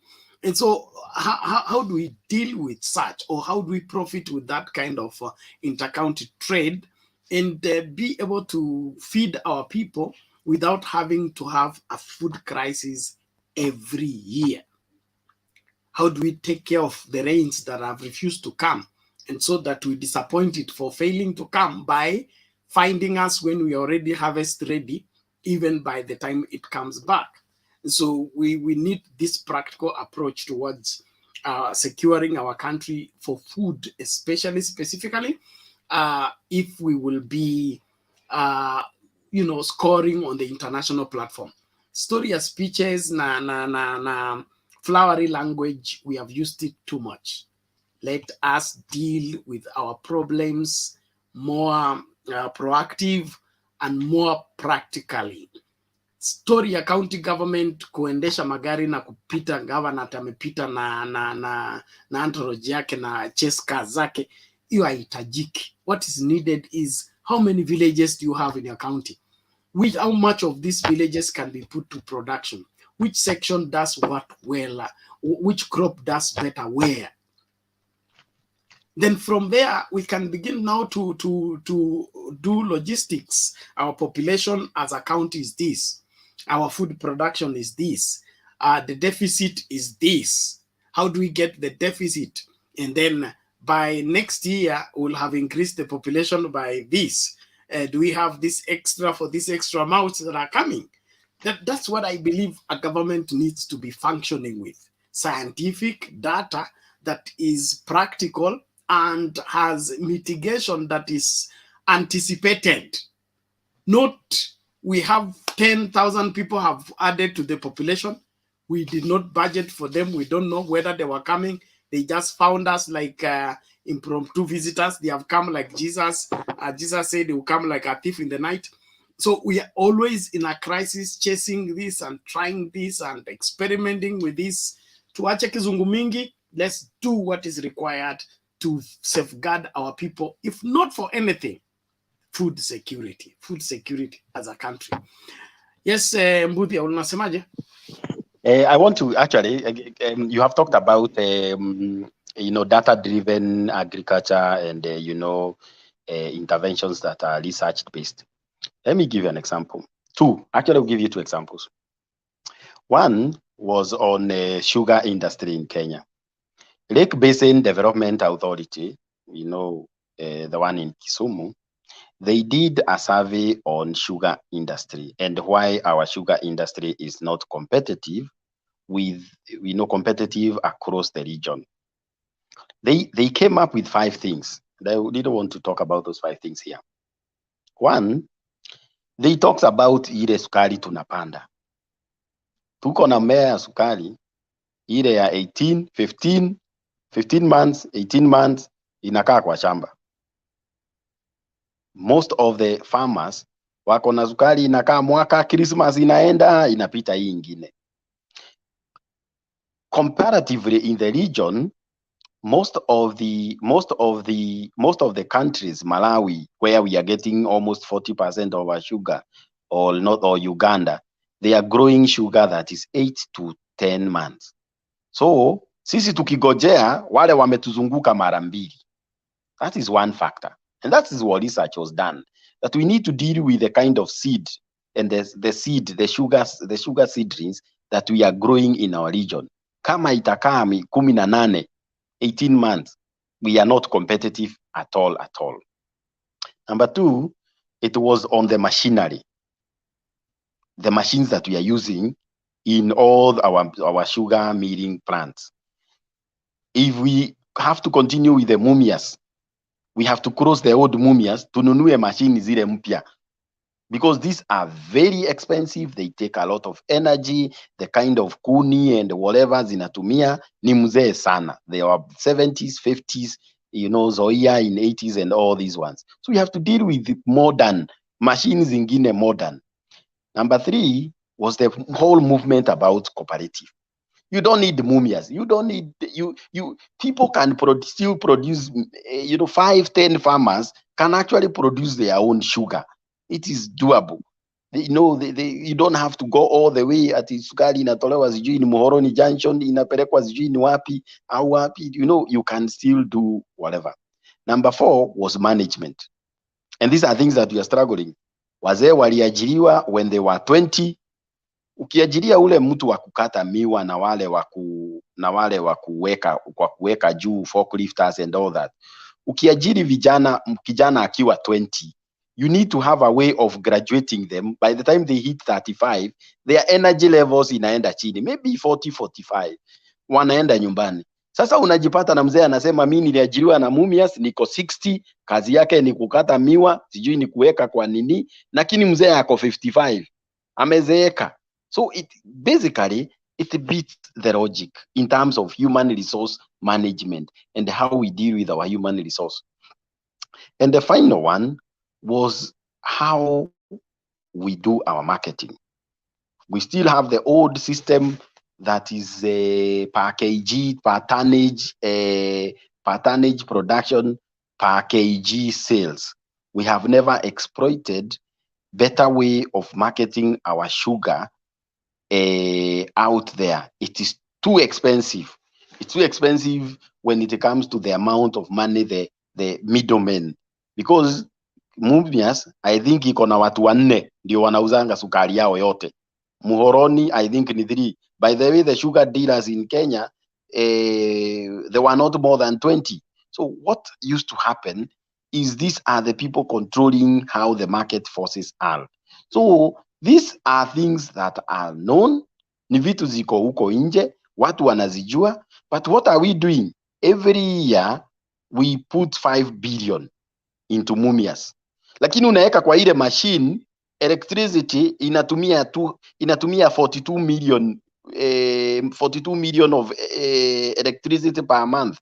[SPEAKER 1] And so how do we deal with such, or how do we profit with that kind of inter-county trade and be able to feed our people without having to have a food crisis every year? How do we take care of the rains that have refused to come, and so that we disappoint it for failing to come by finding us when we already harvest ready, even by the time it comes back? So we need this practical approach towards securing our country for food, especially specifically if we will be scoring on the international platform. Story as speeches na flowery language, we have used it too much. Let us deal with our problems more proactive and more practically. Story ya county government kuendesha magari na kupita governor amepita na entourage yake na chase car zake, hiyo haitajiki. What is needed is how many villages do you have in your county? How much of these villages can be put to production? Which section does what well? Which crop does better where? Then from there, we can begin now to do logistics. Our population as a county is this. Our food production is this. The deficit is this. How do we get the deficit? And then by next year, we'll have increased the population by this. Do we have this extra for these extra mouths that are coming? That's what I believe a government needs to be functioning with. Scientific data that is practical and has mitigation that is anticipated. Not we have 10,000 people have added to the population. We did not budget for them. We don't know whether they were coming. They just found us like impromptu visitors. They have come like Jesus. Jesus said they will come like a thief in the night. So we are always in a crisis, chasing this and trying this and experimenting with this. Tuache kizungu mingi. Let's do what is required to safeguard our people, if not for anything, food security as a country. Yes, Mbuthi, unasemaje?
[SPEAKER 5] I want to actually, you have talked about, data-driven agriculture and, interventions that are research-based. Let me give you an example. I'll give you two examples. One was on the sugar industry in Kenya. Lake Basin Development Authority, the one in Kisumu, they did a survey on sugar industry and why our sugar industry is not competitive competitive across the region. They came up with 5 things. They didn't want to talk about those 5 things here. One, they talks about ile sukari tunapanda. Tuko na mmea ya sukari ile ya 15 months, 18 months inakaa kwa shamba. Most of the farmers wako na sukari inakaa mwaka, Christmas inaenda, inapita hii ingine. Comparatively in the region, most of the countries, Malawi, where we are getting almost 40% of our sugar, or Uganda, they are growing sugar that is 8 to 10 months. So sisi tukigojea wale wametuzunguka mara mbili. That is one factor. And that is what research was done. That we need to deal with the kind of seed and the sugar seedlings that we are growing in our region. Kama itakaa 18, 18 months, we are not competitive at all. Number 2, it was on the machinery. The machines that we are using in all our sugar milling plants. If we have to continue with the mumias. We have to cross the old mumias tununue machine zile mpya, because these are very expensive. They take a lot of energy. The kind of kuni and whatever zinatumia ni mzee sana. They are 70s, 50s, you know, Zoya in 80s and all these ones. So we have to deal with modern machines zingine modern. Number 3 was the whole movement about cooperative. You don't need mumias. You don't need people can still produce, 5-10 farmers can actually produce their own sugar. It is doable. You don't have to go all the way ati sukari inatolewa sijui ni Muhoroni Junction inapelekwa sijui ni wapi au wapi. You can still do whatever. Number 4 was management. And these are things that we are struggling. Wazee waliajiriwa when they were 20. Ukiajiria ule mtu wa kukata miwa na wale wa kuweka juu forklifters and all that. Ukiajiri kijana akiwa 20, you need to have a way of graduating them. By the time they hit 35, their energy levels inaenda chini, maybe 40-45, wanaenda nyumbani. Sasa unajipata na mzee anasema mimi niliajiriwa na mumias, niko 60, kazi yake ni kukata miwa, sijui ni kuweka kwa nini, lakini mzee ako 55, amezeeka. So it beats the logic in terms of human resource management and how we deal with our human resource. And the final one was how we do our marketing. We still have the old system that is per kg, per tonnage production, per kg sales. We have never exploited better way of marketing our sugar out there. It is too expensive. It's too expensive when it comes to the amount of money the middlemen, because Mumias, I think iko na watu 4 ndio wanauzanga sukari yao yote. Muhoroni, I think ni 3. By the way, the sugar dealers in Kenya, there were not more than 20. So what used to happen is these are the people controlling how the market forces are. So these are things that are known. Ni vitu ziko huko nje, watu wanazijua. But what are we doing? Every year, we put 5 billion into mumias. Lakini unaweka kwa ile machine, electricity inatumia 42 million of electricity per month.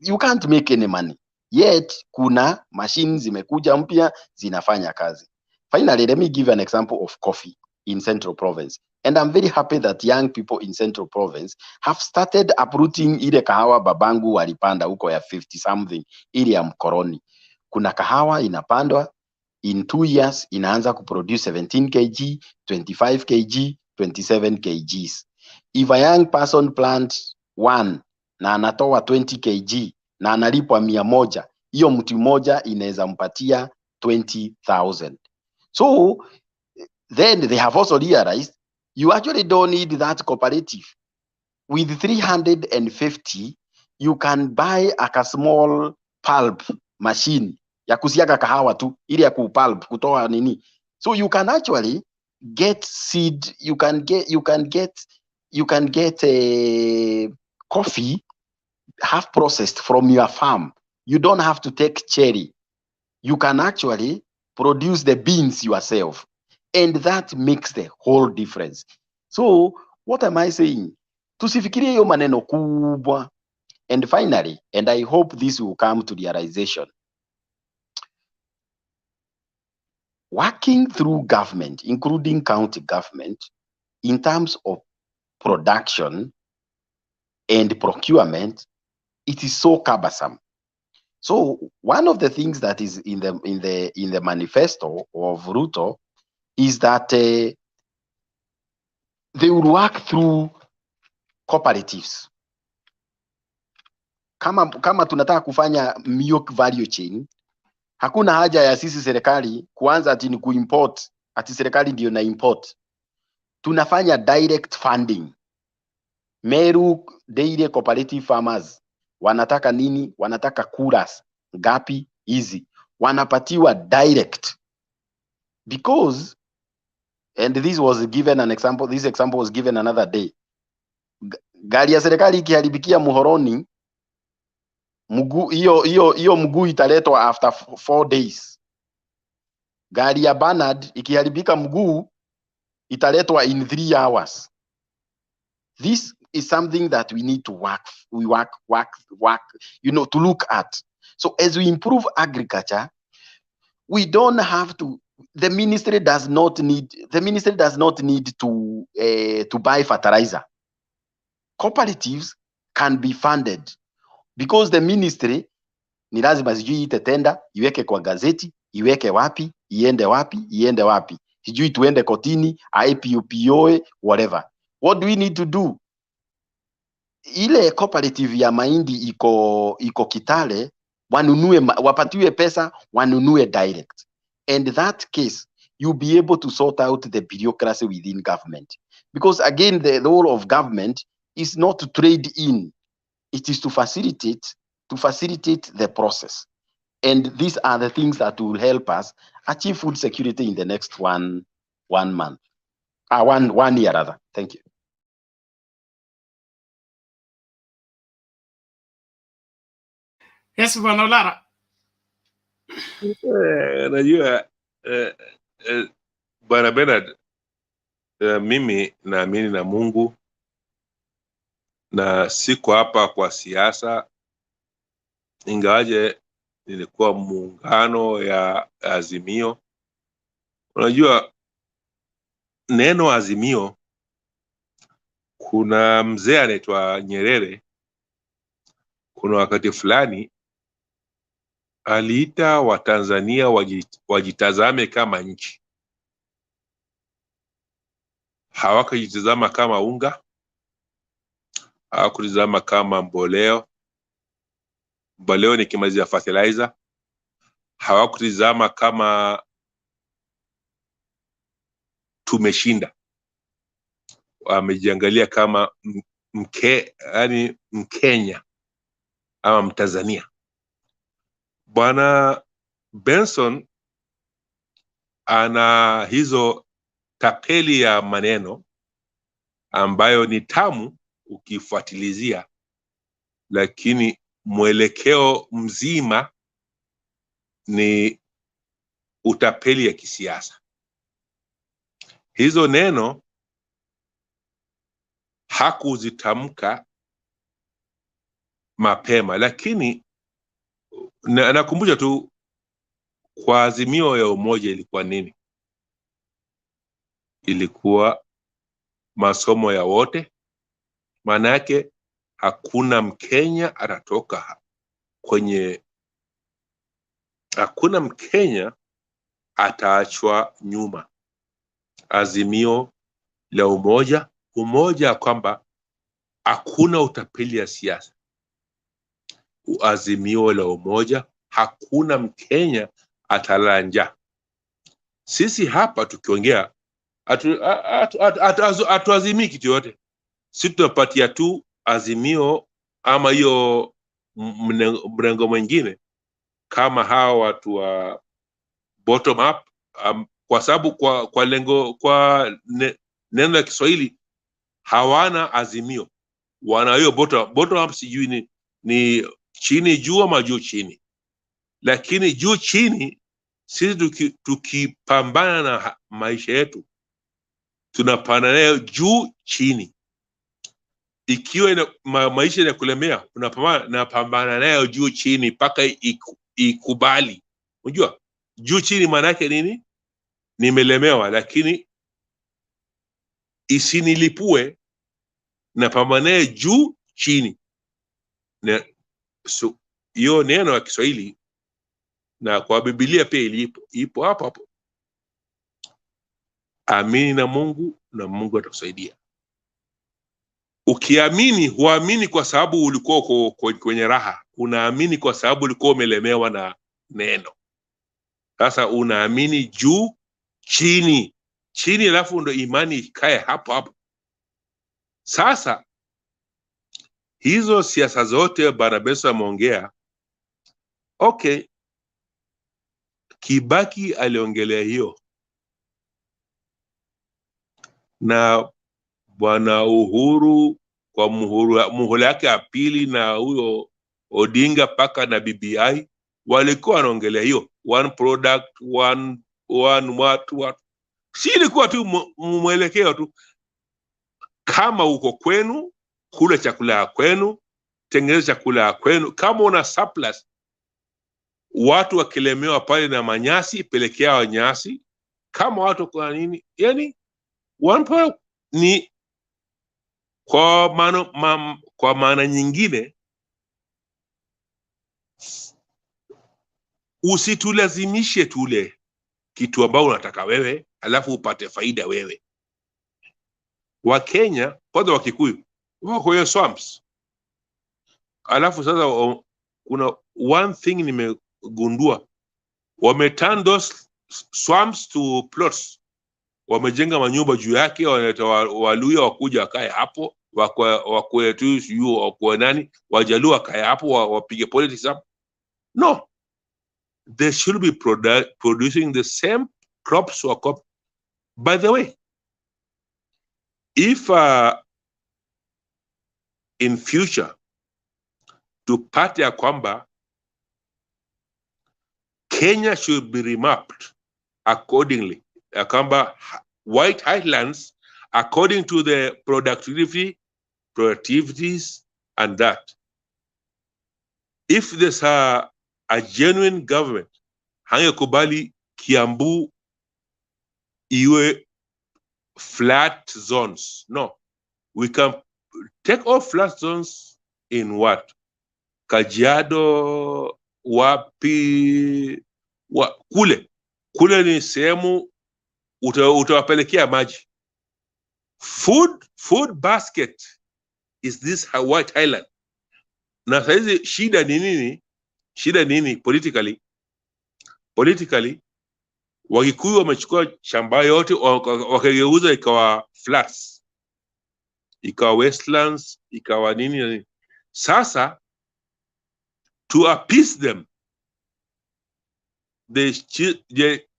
[SPEAKER 5] You can't make any money. Yet, kuna machines zimekuja mpya zinafanya kazi. Finally, let me give an example of coffee in Central Province. And I'm very happy that young people in Central Province have started uprooting ile kahawa babangu walipanda huko ya 50 something, ile ya mkoroni. Kuna kahawa inapandwa, in 2 years inaanza kuproduce 17 kg, 25 kg, 27 kgs. If a young person plants 1 na anatoa 20 kg na analipwa 100, hiyo mtu mmoja inaweza mpatia 20,000. So then they have also realized you actually don't need that cooperative. With 350, you can buy a small pulp machine ya kusiaga kahawa tu, ili ya kupulp kutoa nini. So you can actually get seed, you can get a coffee half processed from your farm. You don't have to take cherry. You can actually produce the beans yourself, and that makes the whole difference. So what am I saying? Tusifikirie hiyo maneno kubwa. And finally, and I hope this will come to realization, working through government, including county government, in terms of production and procurement, it is so cumbersome. So one of the things that is in the manifesto of Ruto is that they will work through cooperatives. Kama tunataka kufanya milk value chain, hakuna haja ya sisi serikali kuanza ati ni kuimport, ati serikali ndio na import. Tunafanya direct funding. Meru Dairy Cooperative Farmers wanataka nini? Wanataka kuras ngapi hizi, wanapatiwa direct. Because, and this was given an example, this example was given another day. Gari ya serikali ikiharibikia Muhoroni, mguu hiyo mguu italetwa after 4 days. Gari ya Bernard ikiharibika mguu italetwa in 3 hours. This is something that we need to work, to look at. So as we improve agriculture, we don't have to, the ministry does not need to buy fertilizer. Cooperatives can be funded because the ministry ni lazima sijui ite tenda, iweke kwa gazeti, iweke wapi, iende wapi, sijui tuende kotini, IPOPOA, whatever. What do we need to do? Ile cooperative ya mahindi iko Kitale, wapatiwe pesa, wanunue direct. And that case, you'll be able to sort out the bureaucracy within government. Because again, the role of government is not to trade in. It is to facilitate the process. And these are the things that will help us achieve food security in the next one month. 1 year rather. Thank you.
[SPEAKER 1] Yes, Bwana Olara.
[SPEAKER 21] Najua Bwana Bernard, mimi naamini na Mungu na siko hapa kwa siasa, ingawaje nilikuwa muungano ya Azimio. Unajua neno Azimio, kuna mzee anaitwa Nyerere, kuna wakati fulani aliita Watanzania wajitazame kama nchi. Hawakujitazama kama unga, hawakujitazama kama mboleo ni kimazi ya fertilizer, hawakujitazama kama tumeshinda. Wamejiangalia kama Mkenya ama Mtanzania. Bwana Benson ana hizo tapeli ya maneno ambayo ni tamu ukifuatilizia, lakini mwelekeo mzima ni utapeli ya kisiasa. Hizo neno hakuzitamka mapema, lakini nakumbusha tu kwa Azimio ya Umoja ilikuwa nini? Ilikuwa masomo ya wote. Maana yake hakuna Mkenya atatoka hakuna Mkenya ataachwa nyuma. Azimio la umoja kwamba hakuna utapeli ya siasa. Azimio la umoja, hakuna Mkenya atalala njaa. Sisi hapa tukiongea hatuazimii kitu yote. Sisi tunapatia tu azimio ama hiyo mrengo mwingine kama hawa watu wa bottom up, kwa sababu kwa lengo, kwa neno la Kiswahili hawana azimio, wana hiyo bottom up. Sijui ni chini juu ama juu chini, lakini juu chini sisi tukipambana na maisha yetu tunapanda nayo juu chini. Ikiwa maisha yanakulemea, unapambana nayo juu chini mpaka ikubali. Unajua juu chini maana yake nini? Nimelemewa lakini isinilipue, napambana nayo juu chini. So hiyo neno ya Kiswahili na kwa Biblia pia ipo hapo. Amini na Mungu na Mungu atakusaidia. Ukiamini, huamini kwa sababu ulikuwa kwenye raha, unaamini kwa sababu ulikuwa umelemewa na neno. Sasa unaamini juu chini, alafu ndo imani ikae hapo. Sasa hizo siasa zote Bwana Benson ameongea, okay, Kibaki aliongelea hiyo, na Bwana Uhuru kwa muhula yake ya pili, na huyo Odinga paka na BBI walikuwa wanaongelea hiyo one product one what. Si ilikuwa tu mwelekeo tu, kama uko kwenu kula chakula ya kwenu, tengeneza chakula ya kwenu. Kama una surplus, watu wakilemewa pale na manyasi, pelekea wanyasi. Kama watu kwa nini, yani one product ni kwa maana nyingine, usitulazimishe tule kitu ambao unataka wewe alafu upate faida wewe. Wakenya kwanza, Wakikuyu wako kwenye swamps, alafu sasa kuna one thing nimegundua, wameturn those swamps to plots. Wamejenga manyumba juu yake, wanaleta Waluya wakuja wakae hapo, wakwe tu sio wakwe nani, Wajaluo wakae hapo wapige politics hapo. No, they should be producing the same crops or crop. By the way, if in future tupate ya kwamba Kenya should be remapped accordingly, ya kwamba White Highlands according to the productivities and that, if there's a genuine government, hangekubali Kiambu iwe flat zones. No, we can take all flat zones in what? Kajiado, wapi, kule ni sehemu utawapelekea maji. Food basket is this White Highland. Na saizi shida ni nini? Shida nini politically? Wakikuyu wamechukua shamba yote wakageuza ikawa flats, ikawa westlands, ikawa nini. Sasa to appease them, they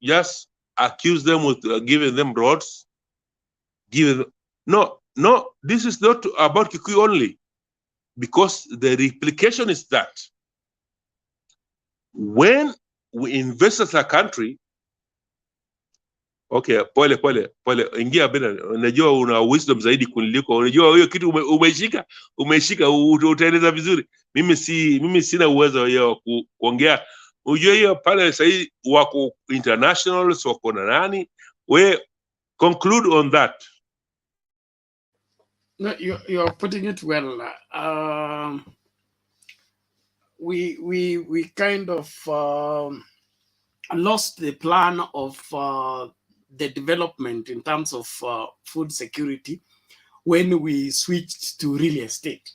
[SPEAKER 21] just accuse them with giving them roads, no, this is not about Kikuyu only, because the replication is that when we invest as a country, okay, pole, ingia bena, unajua una wisdom zaidi kuniliko, unajua hiyo kitu umeshika, utaeleza vizuri. Mimi sina uwezo hiyo kuongea. Unajua hiyo pale sasa wako internationals, wako na nani, we conclude on that.
[SPEAKER 1] No, you're putting it well. We kind of lost the plan of the development in terms of food security when we switched to real estate.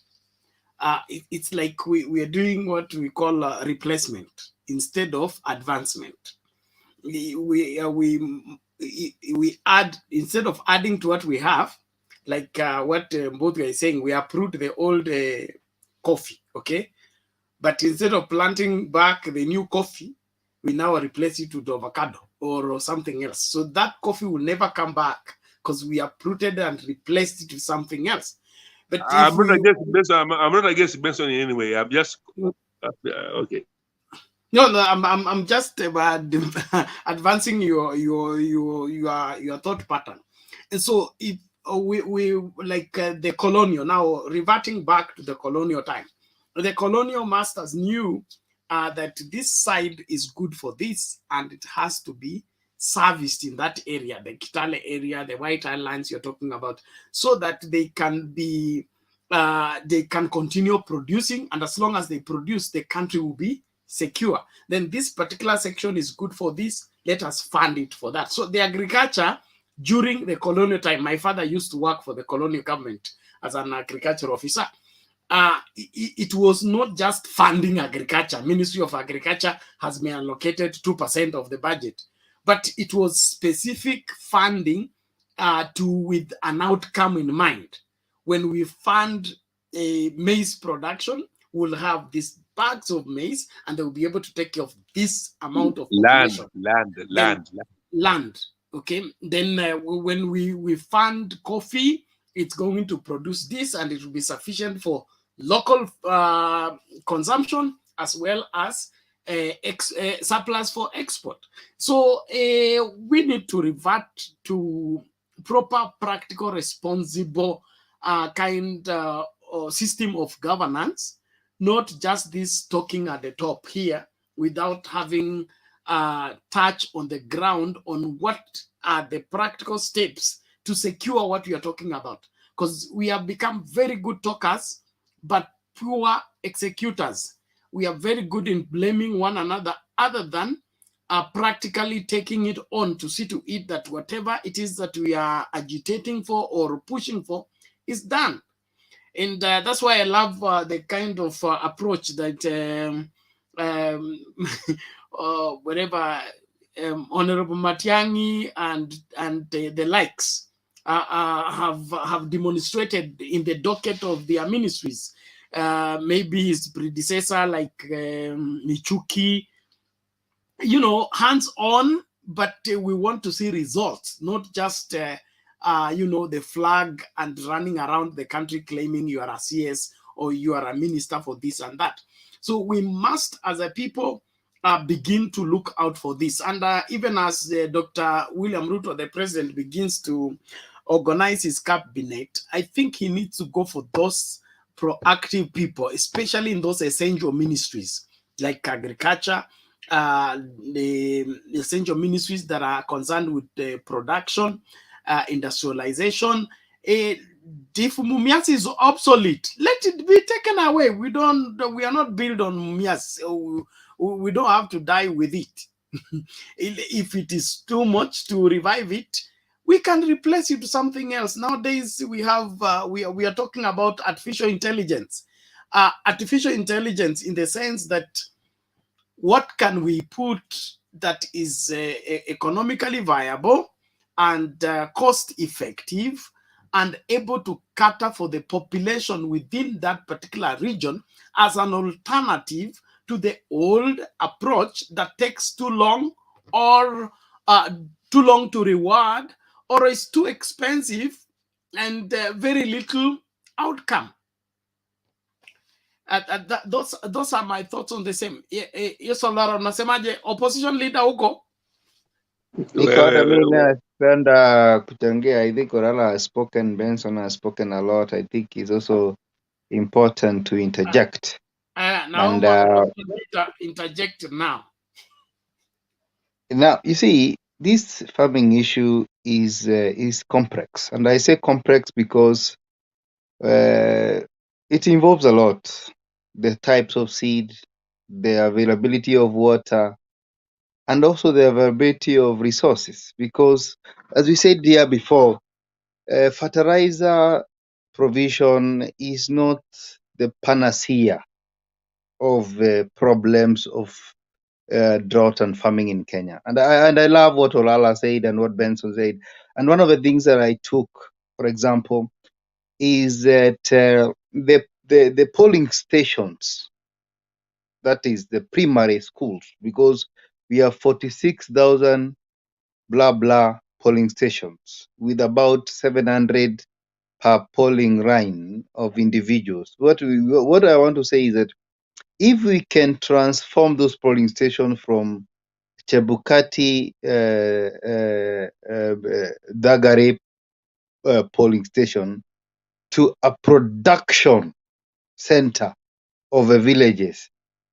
[SPEAKER 1] It's like we are doing what we call replacement instead of advancement. We add, instead of adding to what we have, like what both are saying, we uproot the old coffee, okay? But instead of planting back the new coffee, we now replace it with avocado or something else. So that coffee will never come back because we uprooted and replaced it with something else. But I'm
[SPEAKER 21] not against Benson in any way. I'm just okay.
[SPEAKER 1] No, I'm just advancing your thought pattern. And so if we like the colonial, now reverting back to the colonial time, the colonial masters knew that this side is good for this and it has to be serviced in that area, the Kitale area, the White Islands you're talking about, so that they can be, they can continue producing, and as long as they produce, the country will be secure. Then this particular section is good for this, let us fund it for that. So the agriculture during the colonial time, my father used to work for the colonial government as an agriculture officer. It was not just funding agriculture. Ministry of Agriculture has been allocated 2% of the budget, but it was specific funding with an outcome in mind. When we fund a maize production, we'll have these bags of maize and they will be able to take care of this amount of population. Land. Okay. Then when we fund coffee, it's going to produce this and it will be sufficient for local consumption as well as surplus for export. So we need to revert to proper, practical, responsible system of governance, not just this talking at the top here without having touch on the ground on what are the practical steps to secure what we are talking about. Because we have become very good talkers, but poor executors. We are very good in blaming one another other than practically taking it on to see to it that whatever it is that we are agitating for or pushing for is done. And that's why I love the kind of approach that whenever Honorable Matiang'i and the likes have demonstrated in the docket of their ministries. Maybe his predecessor like Michuki, you know, hands-on, but we want to see results, not just you know, the flag and running around the country claiming you are a CS or you are a minister for this and that. So we must, as a people, begin to look out for this. And even as Dr. William Ruto, the president, begins to organize his cabinet, I think he needs to go for those proactive people, especially in those essential ministries like agriculture, the essential ministries that are concerned with the production, industrialization. If Mumias is obsolete, let it be taken away. We are not built on Mumias. We don't have to die with it. If it is too much to revive it, we can replace it to something else. Nowadays, we are talking about artificial intelligence. Artificial intelligence in the sense that what can we put that is economically viable and cost effective and able to cater for the population within that particular region as an alternative to the old approach that takes too long or too long to reward or is too expensive and very little outcome. Those are my thoughts on the same. Yes, Olaro, nasemaje opposition leader huko?
[SPEAKER 19] Niko hata mimi napenda kuchangia. I think Orala has spoken, Benson has spoken a lot. I think it's also important to interject. And
[SPEAKER 1] Interject now.
[SPEAKER 19] Now, you see, this farming issue is complex, and I say complex because it involves a lot: the types of seed, the availability of water, and also the availability of resources. Because, as we said here before, fertilizer provision is not the panacea of problems of drought and farming in Kenya. And I love what Olala said and what Benson said. And one of the things that I took, for example, is that the polling stations, that is the primary schools, because we have 46,000 blah blah polling stations with about 700 per polling line of individuals. What I want to say is that if we can transform those polling stations from Chebukati Dagare polling station to a production center of the villages,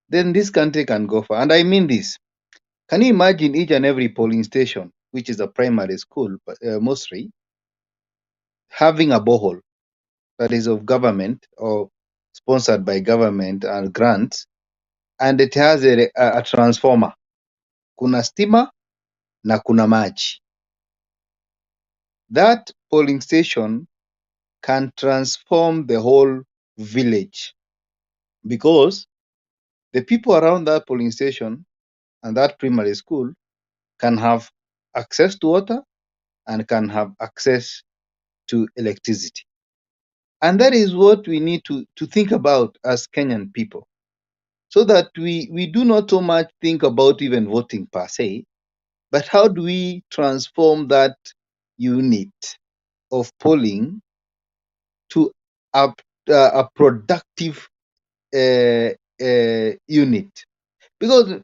[SPEAKER 19] then this country can go far. And I mean this. Can you imagine each and every polling station, which is a primary school, mostly, having a borehole that is of government or sponsored by government and grants, and it has a transformer. Kuna stima na kuna maji. That polling station can transform the whole village, because the people around that polling station and that primary school can have access to water and can have access to electricity. And that is what we need to think about as Kenyan people, so that we do not so much think about even voting per se, but how do we transform that unit of polling to a a productive unit. Because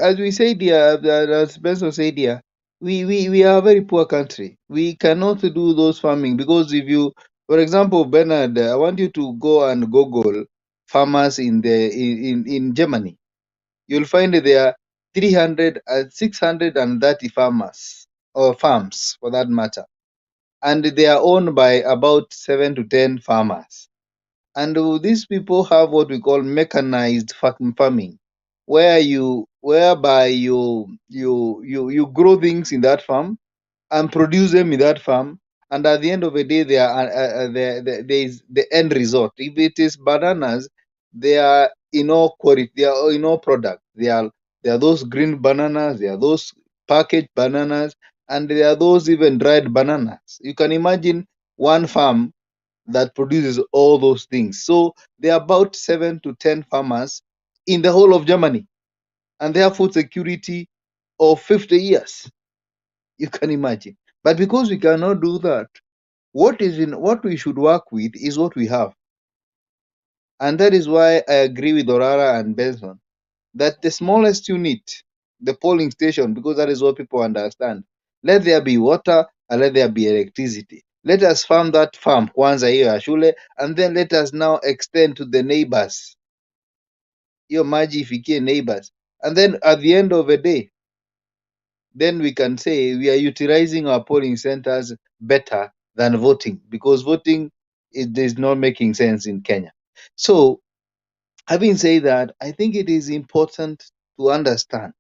[SPEAKER 19] as we said here, as Benson said here, we are a very poor country. We cannot do those farming because if you, for example, Bernard, I want you to go and Google farmers in Germany. You'll find there are 630 farmers or farms for that matter, and they are owned by about 7 to 10 farmers. And these people have what we call mechanized farming, whereby you grow things in that farm and produce them in that farm, and at the end of the day, there is the end result. If it is bananas, they are in all quality, they are in all product. There are those green bananas, there are those packaged bananas, and there are those even dried bananas. You can imagine one farm that produces all those things. So there are about 7 to 10 farmers in the whole of Germany, and they have food security of 50 years. You can imagine. But because we cannot do that, what we should work with is what we have. And that is why I agree with Orara and Benson that the smallest unit, the polling station, because that is what people understand, let there be water and let there be electricity. Let us farm that farm kwanza hiyo ya shule, and then let us now extend to the neighbors. Hiyo maji ifikie neighbors. And then at the end of the day, then we can say we are utilizing our polling centers better than voting, because voting is not making sense in Kenya. So, having said that, I think it is important to understand,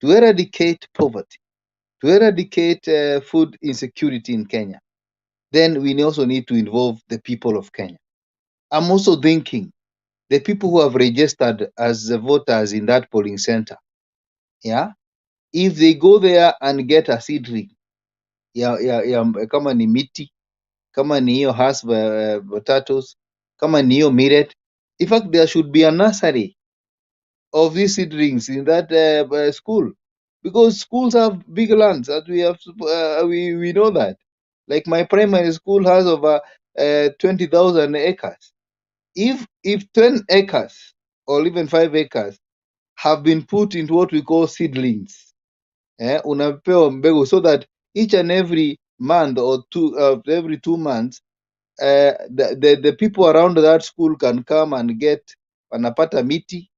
[SPEAKER 19] to eradicate poverty, to eradicate food insecurity in Kenya, then we also need to involve the people of Kenya. I'm also thinking the people who have registered as the voters in that polling center, yeah, if they go there and get a seedling, kama ni miti, kama ni hiyo potatoes, kama ni hiyo millet, in fact there should be a nursery of these seedlings in that school, because schools have big lands that we know that. Like my primary school has over 20,000 acres. If 10 acres or even 5 acres have been put into what we call seedlings, unapewa mbegu, so that each and every month or every 2 months, the people around that school can come and get, wanapata miti,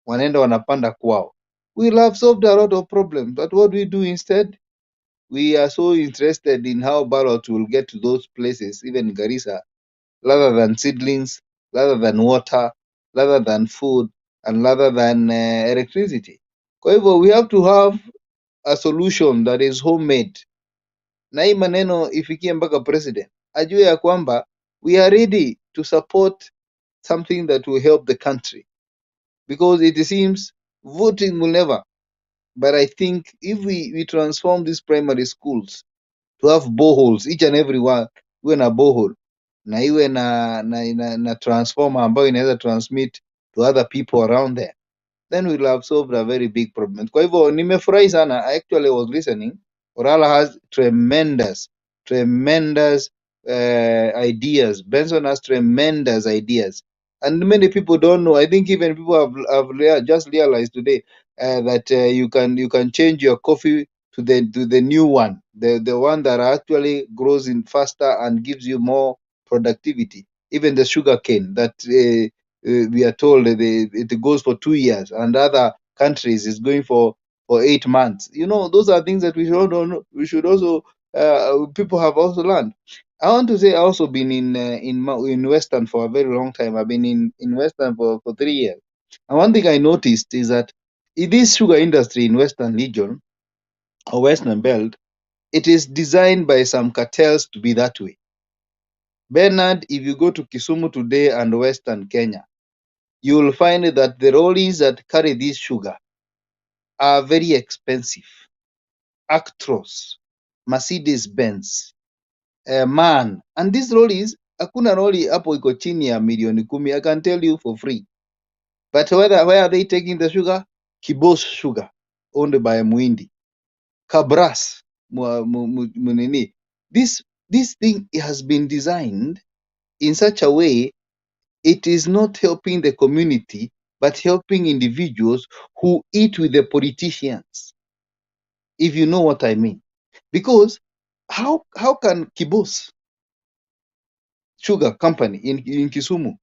[SPEAKER 19] wanaenda wanapanda kwao. We'll have solved a lot of problems. But what we do instead, we are so interested in how ballots will get to those places, even Garissa, rather than seedlings, rather than water, rather than food, and rather than electricity. Kwa hivyo, we have to have a solution that is homemade. Na hii maneno ifikie mpaka president ajue ya kwamba we are ready to support something that will help the country, because it seems voting will never. But I think if we transform these primary schools to have boreholes, each and every one iwe na borehole na iwe na transformer ambayo inaweza transmit to other people around there, then we'll have solved a very big problem. Kwa hivyo nimefurahi sana. I actually was listening. Orala has tremendous ideas. Benson has tremendous ideas, and many people don't know. I think even people have just realized today that you can change your coffee to the new one, the one that actually grows in faster and gives you more productivity. Even the sugar cane that we are told it goes for 2 years, and other countries is going for 8 months. Those are things that we should also people have also learned. I want to say I also been in Western for a very long time. I've been in Western for 3 years. And one thing I noticed is that in this sugar industry in Western region or Western belt, it is designed by some cartels to be that way. Bernard, if you go to Kisumu today and Western Kenya, you will find that the lorries that carry this sugar are very expensive. Actros, Mercedes-Benz, MAN. And these lorries, hakuna lorry hapo iko chini ya milioni 10, I can tell you for free. But where are they taking the sugar? Kibos Sugar, owned by Muindi. Kabras, Munini. This thing has been designed in such a way it is not helping the community, but helping individuals who eat with the politicians, if you know what I mean. Because how can Kibos Sugar Company in Kisumu,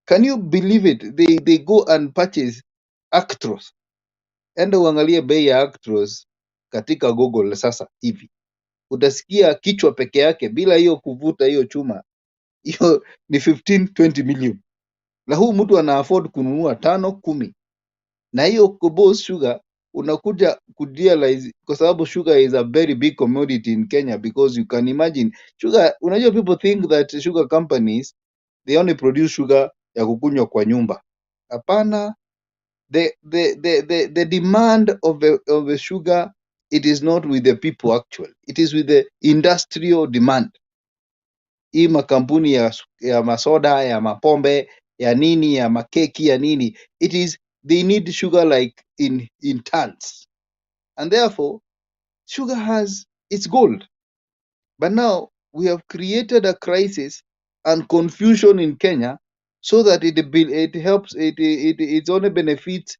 [SPEAKER 19] can you believe it? They go and purchase Actros. Enda uangalie bei ya Actros katika Google sasa hivi. Utasikia kichwa peke yake bila hiyo kuvuta hiyo chuma. Hiyo ni 15-20 million. Na huu mtu ana afford kununua 5-10. Na hiyo Kibos Sugar unakuja kurealize kwa sababu sugar is a very big commodity in Kenya, because you can imagine sugar, unajua people think that sugar companies they only produce sugar ya kukunywa kwa nyumba. Hapana, the demand of the sugar, it is not with the people actually, it is with the industrial demand. Hii makampuni ya masoda, ya mapombe, ya nini, ya makeki, ya nini, it is, they need sugar like in tons, and therefore sugar has its gold. But now we have created a crisis and confusion in Kenya, so that it helps, it only benefits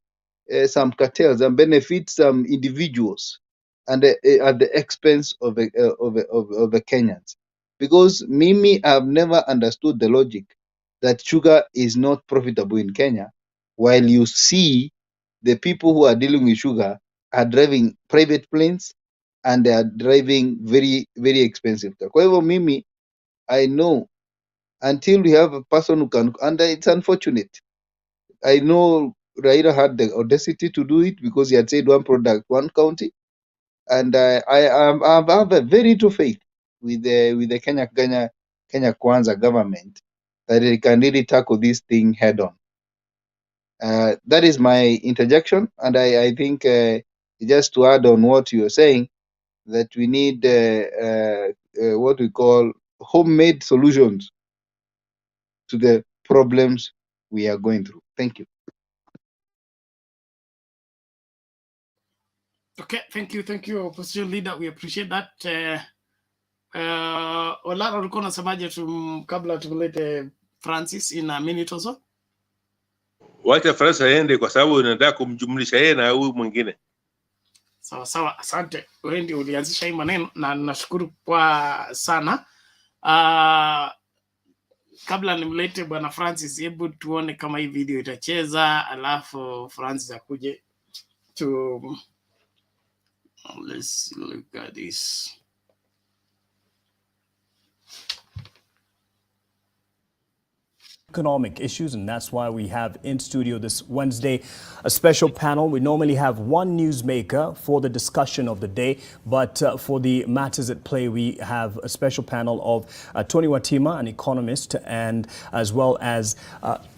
[SPEAKER 19] some cartels and benefits some individuals, and at the expense of the Kenyans. Because Mimi, I've never understood the logic that sugar is not profitable in Kenya, while you see the people who are dealing with sugar are driving private planes and they are driving very, very expensive car. Kwa hivyo Mimi, I know until we have a person who can, and it's unfortunate. I know Raila had the audacity to do it because he had said one product, one county, and I have a very little faith with the Kenya Kwanza government that it can really tackle this thing head on. That is my interjection, and I think just to add on what you're saying, that we need what we call homemade solutions to the problems we are going through. Thank you.
[SPEAKER 1] Okay, thank you, opposition leader. We appreciate that. Olara, ulikuwa unasemaje kabla tumlete Francis in a minute or so?
[SPEAKER 21] Wacha Francis aende kwa sababu nataka kumjumlisha yeye na huyu mwingine.
[SPEAKER 1] Sawa, asante. Wewe ndio ulianzisha hii maneno na nashukuru kwa sana. Kabla nimlete bwana Francis, hebu tuone kama hii video itacheza, alafu Francis akuje to let's look at this.
[SPEAKER 4] Economic issues, and that's why we have in studio this Wednesday a special panel. We normally have one newsmaker for the discussion of the day, but for the matters at play, we have a special panel of Tony Watima, an economist, and as well as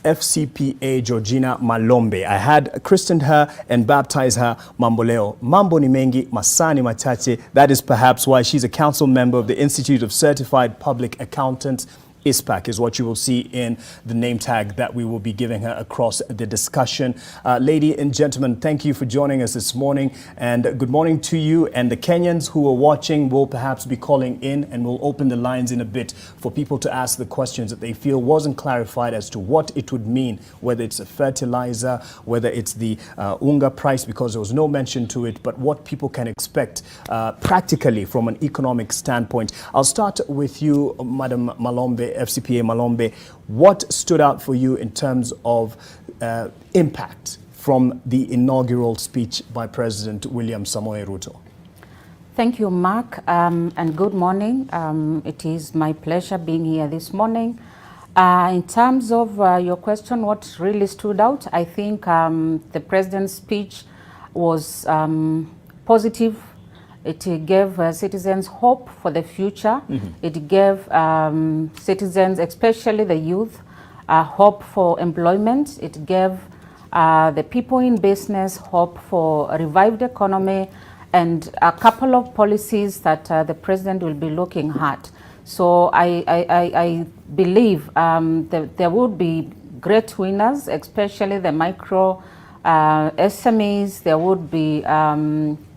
[SPEAKER 4] FCPA Georgina Malombe. I had christened her and baptized her Mamboleo. Mambo ni mengi, masani machache. That is perhaps why she's a council member of the Institute of Certified Public Accountants. ISPAC is what you will see in the name tag that we will be giving her across the discussion. Ladies and gentlemen, thank you for joining us this morning, and good morning to you. And the Kenyans who are watching will perhaps be calling in, and we'll open the lines in a bit for people to ask the questions that they feel wasn't clarified as to what it would mean, whether it's a fertilizer, whether it's the unga price, because there was no mention to it, but what people can expect practically from an economic standpoint. I'll start with you, Madam Malombe, FCPA Malombe. What stood out for you in terms of impact from the inaugural speech by President William Samoei Ruto?
[SPEAKER 22] Thank you, Mark, and good morning. It is my pleasure being here this morning. In terms of your question, what really stood out, I think the President's speech was positive. It gave citizens hope for the future. Mm-hmm. It gave citizens, especially the youth, hope for employment. It gave the people in business hope for a revived economy, and a couple of policies that the President will be looking at. So I believe there would be great winners, especially the micro SMEs. There would be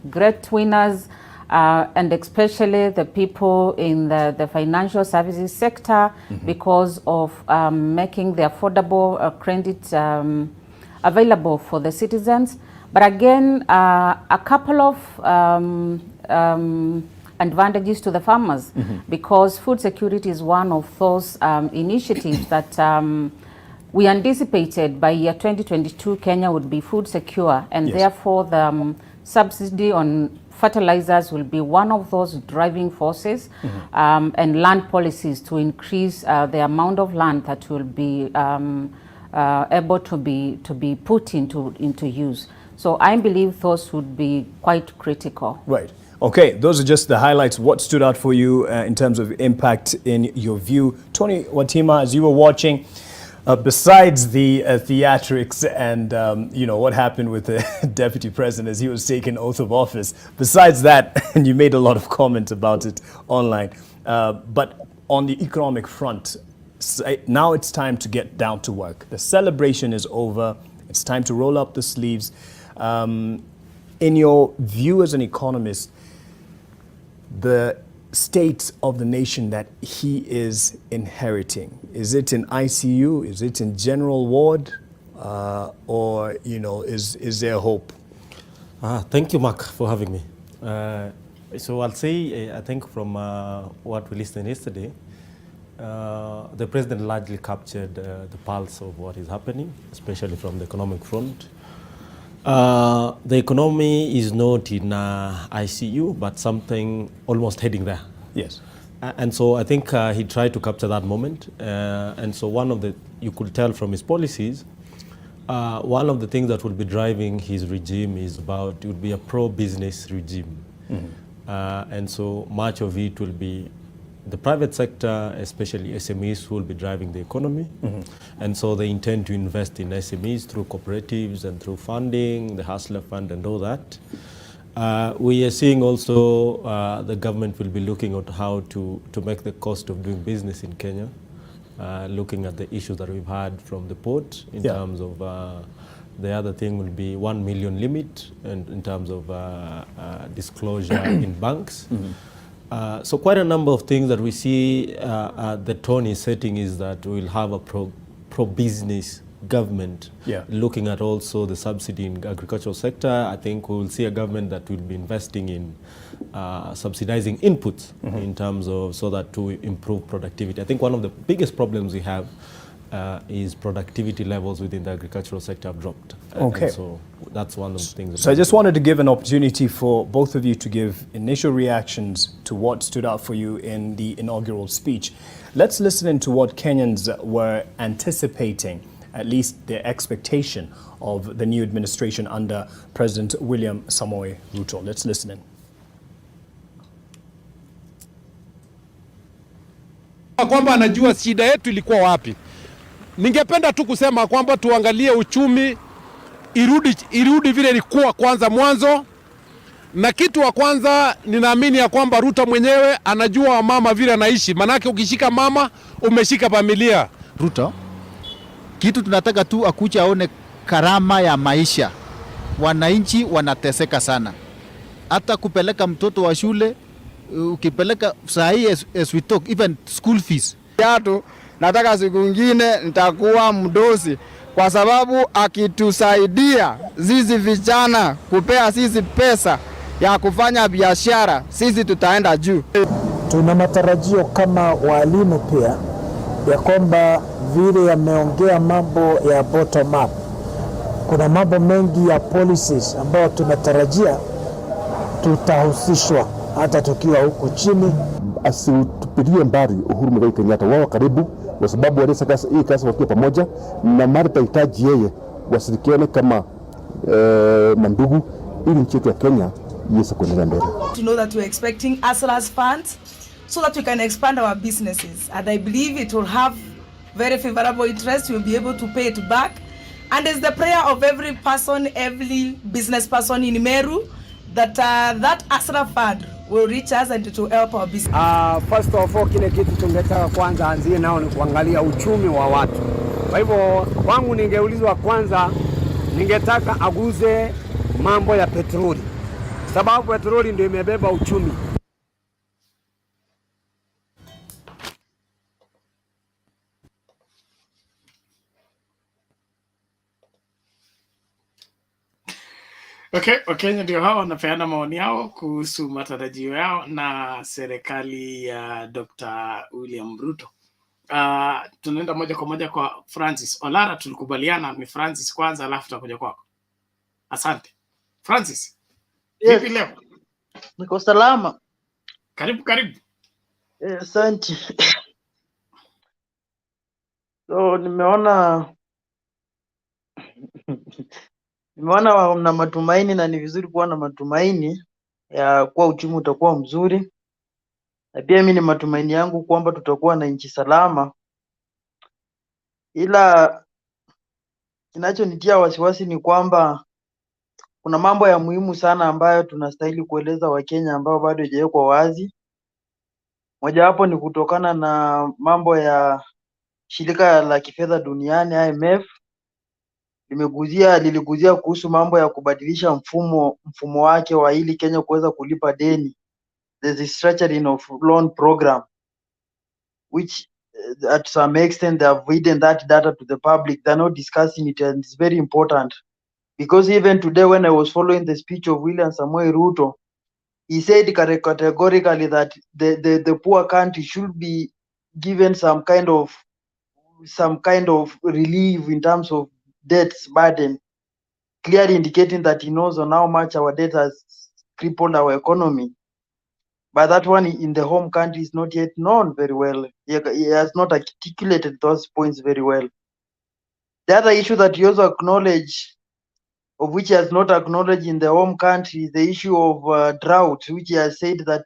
[SPEAKER 22] great winners and especially the people in the financial services sector, because of making the affordable credit available for the citizens. But again, a couple of advantages to the farmers, because food security is one of those initiatives that we anticipated by year 2022 Kenya would be food secure, and therefore the subsidy on fertilizers will be one of those driving forces, and land policies to increase the amount of land that will be able to be put into use. So I believe those would be quite critical.
[SPEAKER 4] Right. Okay, those are just the highlights. What stood out for you in terms of impact in your view? Tony Watima, as you were watching, besides the theatrics and what happened with the deputy president as he was taking oath of office, besides that, and you made a lot of comments about it online, but on the economic front, now it's time to get down to work. The celebration is over. It's time to roll up the sleeves. In your view as an economist, the state of the nation that he is inheriting, is it in ICU? Is it in general ward? Or is there hope?
[SPEAKER 6] Thank you, Mark, for having me. So I'll say, I think from what we listened yesterday, the president largely captured the pulse of what is happening, especially from the economic front. The economy is not in ICU, but something almost heading there.
[SPEAKER 4] Yes.
[SPEAKER 6] And so I think he tried to capture that moment. And so you could tell from his policies, one of the things that will be driving his regime it would be a pro-business regime. And so much of it will be the private sector, especially SMEs, who will be driving the economy. And so they intend to invest in SMEs through cooperatives and through funding, the Hustler Fund and all that. We are seeing also the government will be looking at how to make the cost of doing business in Kenya, looking at the issues that we've had from the port in terms of the other thing will be 1 million limit and in terms of disclosure in banks. So quite a number of things that we see the tone is setting is that we'll have a pro-business government, looking at also the subsidy in agricultural sector. I think we will see a government that will be investing in subsidizing inputs in terms of so that to improve productivity. I think one of the biggest problems we have is productivity levels within the agricultural sector have dropped.
[SPEAKER 4] Okay.
[SPEAKER 6] And so that's one of the things.
[SPEAKER 4] So I just wanted to give an opportunity for both of you to give initial reactions to what stood out for you in the inaugural speech. Let's listen into what Kenyans were anticipating, at least their expectation of the new administration under President William Samoei Ruto. Let's listen in.
[SPEAKER 8] Kwamba anajua shida yetu ilikuwa wapi. Ningependa tu kusema kwamba tuangalie uchumi irudi vile ilikuwa kwanza mwanzo, na kitu wa kwanza ninaamini ya kwamba Ruto mwenyewe anajua mama vile anaishi, manake ukishika mama umeshika familia.
[SPEAKER 23] Ruto kitu tunataka tu akuja aone karama ya maisha. Wananchi wanateseka sana, hata kupeleka mtoto wa shule ukipeleka saa hii as we talk, even school fees.
[SPEAKER 24] Nataka siku nyingine nitakuwa mdosi, kwa sababu akitusaidia sisi vijana kupea sisi pesa ya kufanya biashara, sisi tutaenda juu.
[SPEAKER 25] Tuna matarajio kama walimu pia ya kwamba vile yameongea mambo ya bottom up, kuna mambo mengi ya policies ambayo tunatarajia tutahusishwa hata tukiwa huku chini.
[SPEAKER 26] Asitupilie mbali Uhuru Muigai Kenyatta, wao karibu, kwa sababu wanaweza hii kazi wakiwa pamoja, na mara tahitaji yeye wasirikiane kama mandugu ili nchi yetu ya Kenya iweze kuendelea mbele.
[SPEAKER 27] To know that we're expecting ASLA's funds so that we can expand our businesses, and I believe it will have very favorable interest. We'll be able to pay it back, and it's the prayer of every person, every business person in Meru that that ASLA fund will reach us and to help our business.
[SPEAKER 28] First of all, kile kitu tungetaka kwanza anzie nao ni kuangalia uchumi wa watu. Kwa hivyo wangu ningeulizwa kwanza, ningetaka aguze mambo ya petroli. sababu petroli ndio imebeba uchumi.
[SPEAKER 1] Okay, Wakenya ndio hao wanapeana maoni yao kuhusu matarajio yao na serikali ya Dr. William Ruto. Tunaenda moja kwa moja kwa Francis Olara. Tulikubaliana ni Francis kwanza, alafu tutakuja kwako. Asante Francis.
[SPEAKER 7] Yes.
[SPEAKER 1] Vipi leo?
[SPEAKER 7] Niko salama.
[SPEAKER 1] Karibu.
[SPEAKER 7] Asante. So nimeona na matumaini, na ni vizuri kuwa na matumaini ya kuwa uchumi utakuwa mzuri, na pia mimi ni matumaini yangu kwamba tutakuwa na nchi salama, ila kinachonitia wasiwasi ni kwamba kuna mambo ya muhimu sana ambayo tunastahili kueleza Wakenya ambao bado haijawekwa wazi. Mojawapo ni kutokana na mambo ya shirika la kifedha duniani IMF liliguzia kuhusu mambo ya kubadilisha mfumo wake wa ili Kenya kuweza kulipa deni. There's a restructuring of loan program which at some extent they have hidden that data to the public. They're not discussing it, and it's very important because even today when I was following the speech of William Samoei Ruto, he said categorically that the poor country should be given some kind of relief in terms of debts burden, clearly indicating that he knows on how much our debt has crippled our economy. But that one in the home country is not yet known very well. He has not articulated those points very well. The other issue that he also acknowledged, of which he has not acknowledged in the home country, is the issue of drought, which he has said that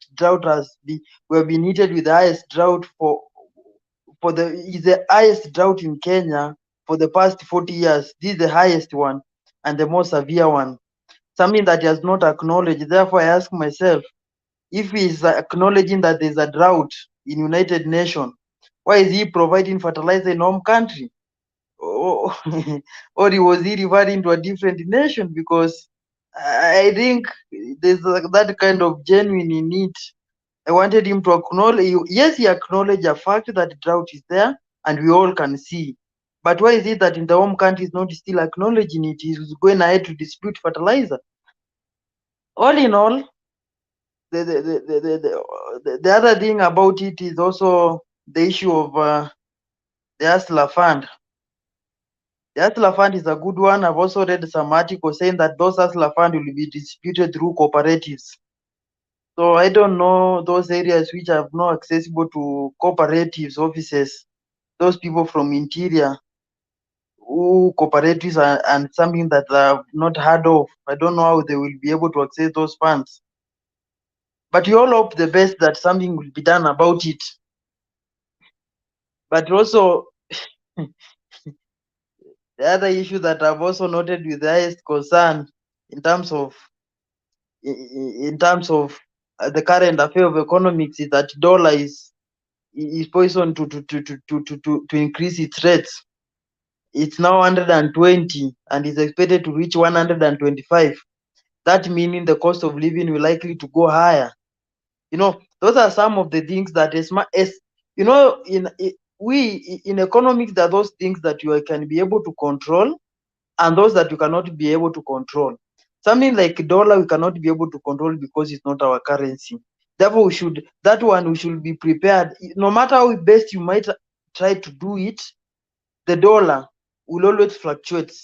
[SPEAKER 7] we have been hit with the highest drought is the highest drought in Kenya for the past 40 years. This is the highest one and the most severe one, something that he has not acknowledged. Therefore, I ask myself, if he is acknowledging that there is a drought in United Nations, why is he providing fertilizer in home country? Or was he referring to a different nation? Because I think there's that kind of genuine need. I wanted him to acknowledge, yes, he acknowledged the fact that drought is there and we all can see. But why is it that in the home country is not still acknowledging it? He's going ahead to dispute fertilizer. All in all, the other thing about it is also the issue of the Hustler Fund. The Hustler Fund is a good one. I've also read some articles saying that those Hustler Fund will be distributed through cooperatives. So I don't know those areas which are not accessible to cooperatives offices, those people from interior who cooperatives and something that I've not heard of. I don't know how they will be able to access those funds. But we all hope the best that something will be done about it. But also, the other issue that I've also noted with the highest concern in terms of the current affair of economics is that dollar is poisoned to increase its rates. It's now 120 and is expected to reach 125. That meaning the cost of living will likely to go higher. Those are some of the things that in economics, there are those things that you can be able to control and those that you cannot be able to control. Something like dollar we cannot be able to control because it's not our currency. Therefore, we should be prepared. No matter how best you might try to do it, the dollar will always fluctuate.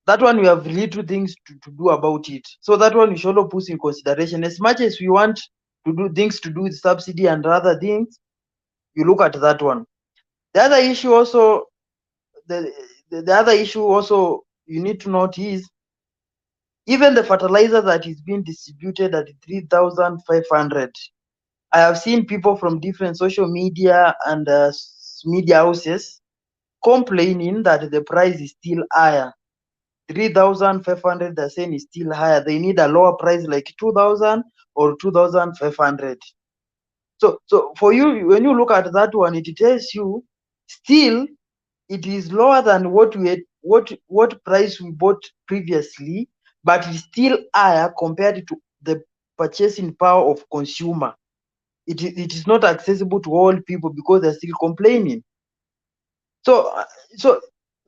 [SPEAKER 7] That one we have little things to do about it. So that one we should also put in consideration. As much as we want to do things to do with subsidy and other things, you look at that one. The other issue also, you need to note is even the fertilizer that is being distributed at 3,500. I have seen people from different social media and media houses complaining that the price is still higher. 3,500, they're saying is still higher. They need a lower price like 2,000 or 2,500. So for you, when you look at that one, it tells you still it is lower than what price we bought previously, but it's still higher compared to the purchasing power of consumer. It is not accessible to all people because they're still complaining. So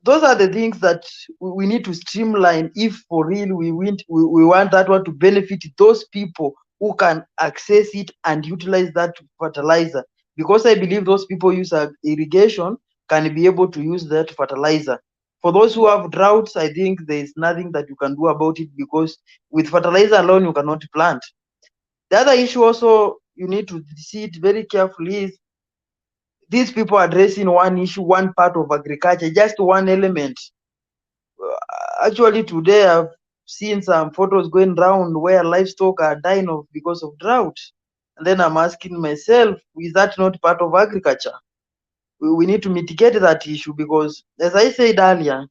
[SPEAKER 7] those are the things that we need to streamline if for real we want that one to benefit those people who can access it and utilize that fertilizer. Because I believe those people use irrigation can be able to use that fertilizer. For those who have droughts, I think there is nothing that you can do about it because with fertilizer alone you cannot plant. The other issue also you need to see it very carefully is these people addressing one issue, one part of agriculture, just one element. Actually, today I've seen some photos going around where livestock are dying off because of drought. And then I'm asking myself, is that not part of agriculture? We need to mitigate that issue because, as I said earlier,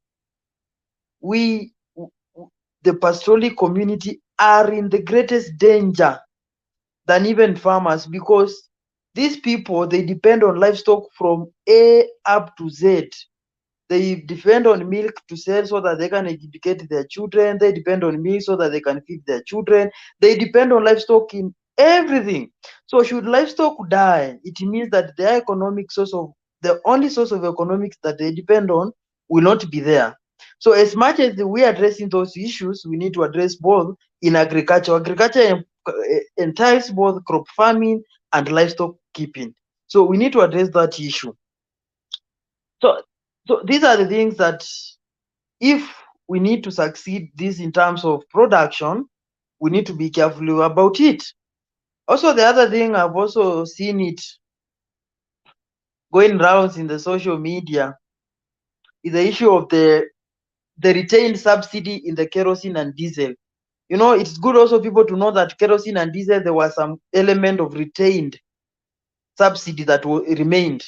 [SPEAKER 7] the pastoralic community are in the greatest danger than even farmers because these people, they depend on livestock from A up to Z. They depend on milk to sell so that they can educate their children. They depend on milk so that they can feed their children. They depend on livestock in everything. So should livestock die, it means that their economic source of, the only source of economics that they depend on will not be there. So as much as we are addressing those issues, we need to address both in agriculture. Agriculture entails both crop farming and livestock keeping. So we need to address that issue. So these are the things that if we need to succeed this in terms of production, we need to be careful about it. Also, the other thing I've also seen it going rounds in the social media is the issue of the retained subsidy in the kerosene and diesel. You know, it's good also people to know that kerosene and diesel, there was some element of retained subsidy that remained.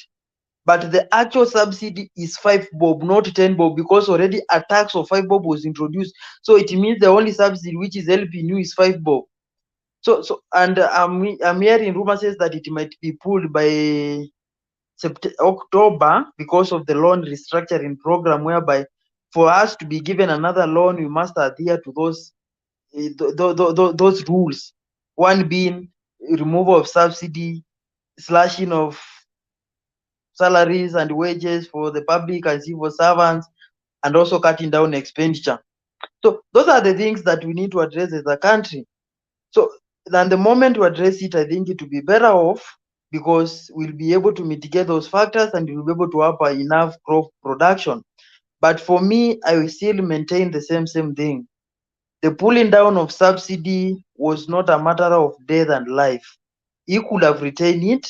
[SPEAKER 7] But the actual subsidy is 5 bob, not 10 bob, because already a tax of 5 bob was introduced. So it means the only subsidy which is helping you is 5 bob. And I'm hearing rumors says that it might be pulled by October because of the loan restructuring program, whereby for us to be given another loan, we must adhere to those rules. One being removal of subsidy, slashing of salaries and wages for the public and civil servants, and also cutting down expenditure. So those are the things that we need to address as a country. So then the moment we address it, I think it will be better off because we'll be able to mitigate those factors and we'll be able to have enough crop production. But for me, I will still maintain the same thing. The pulling down of subsidy was not a matter of death and life. He could have retained it,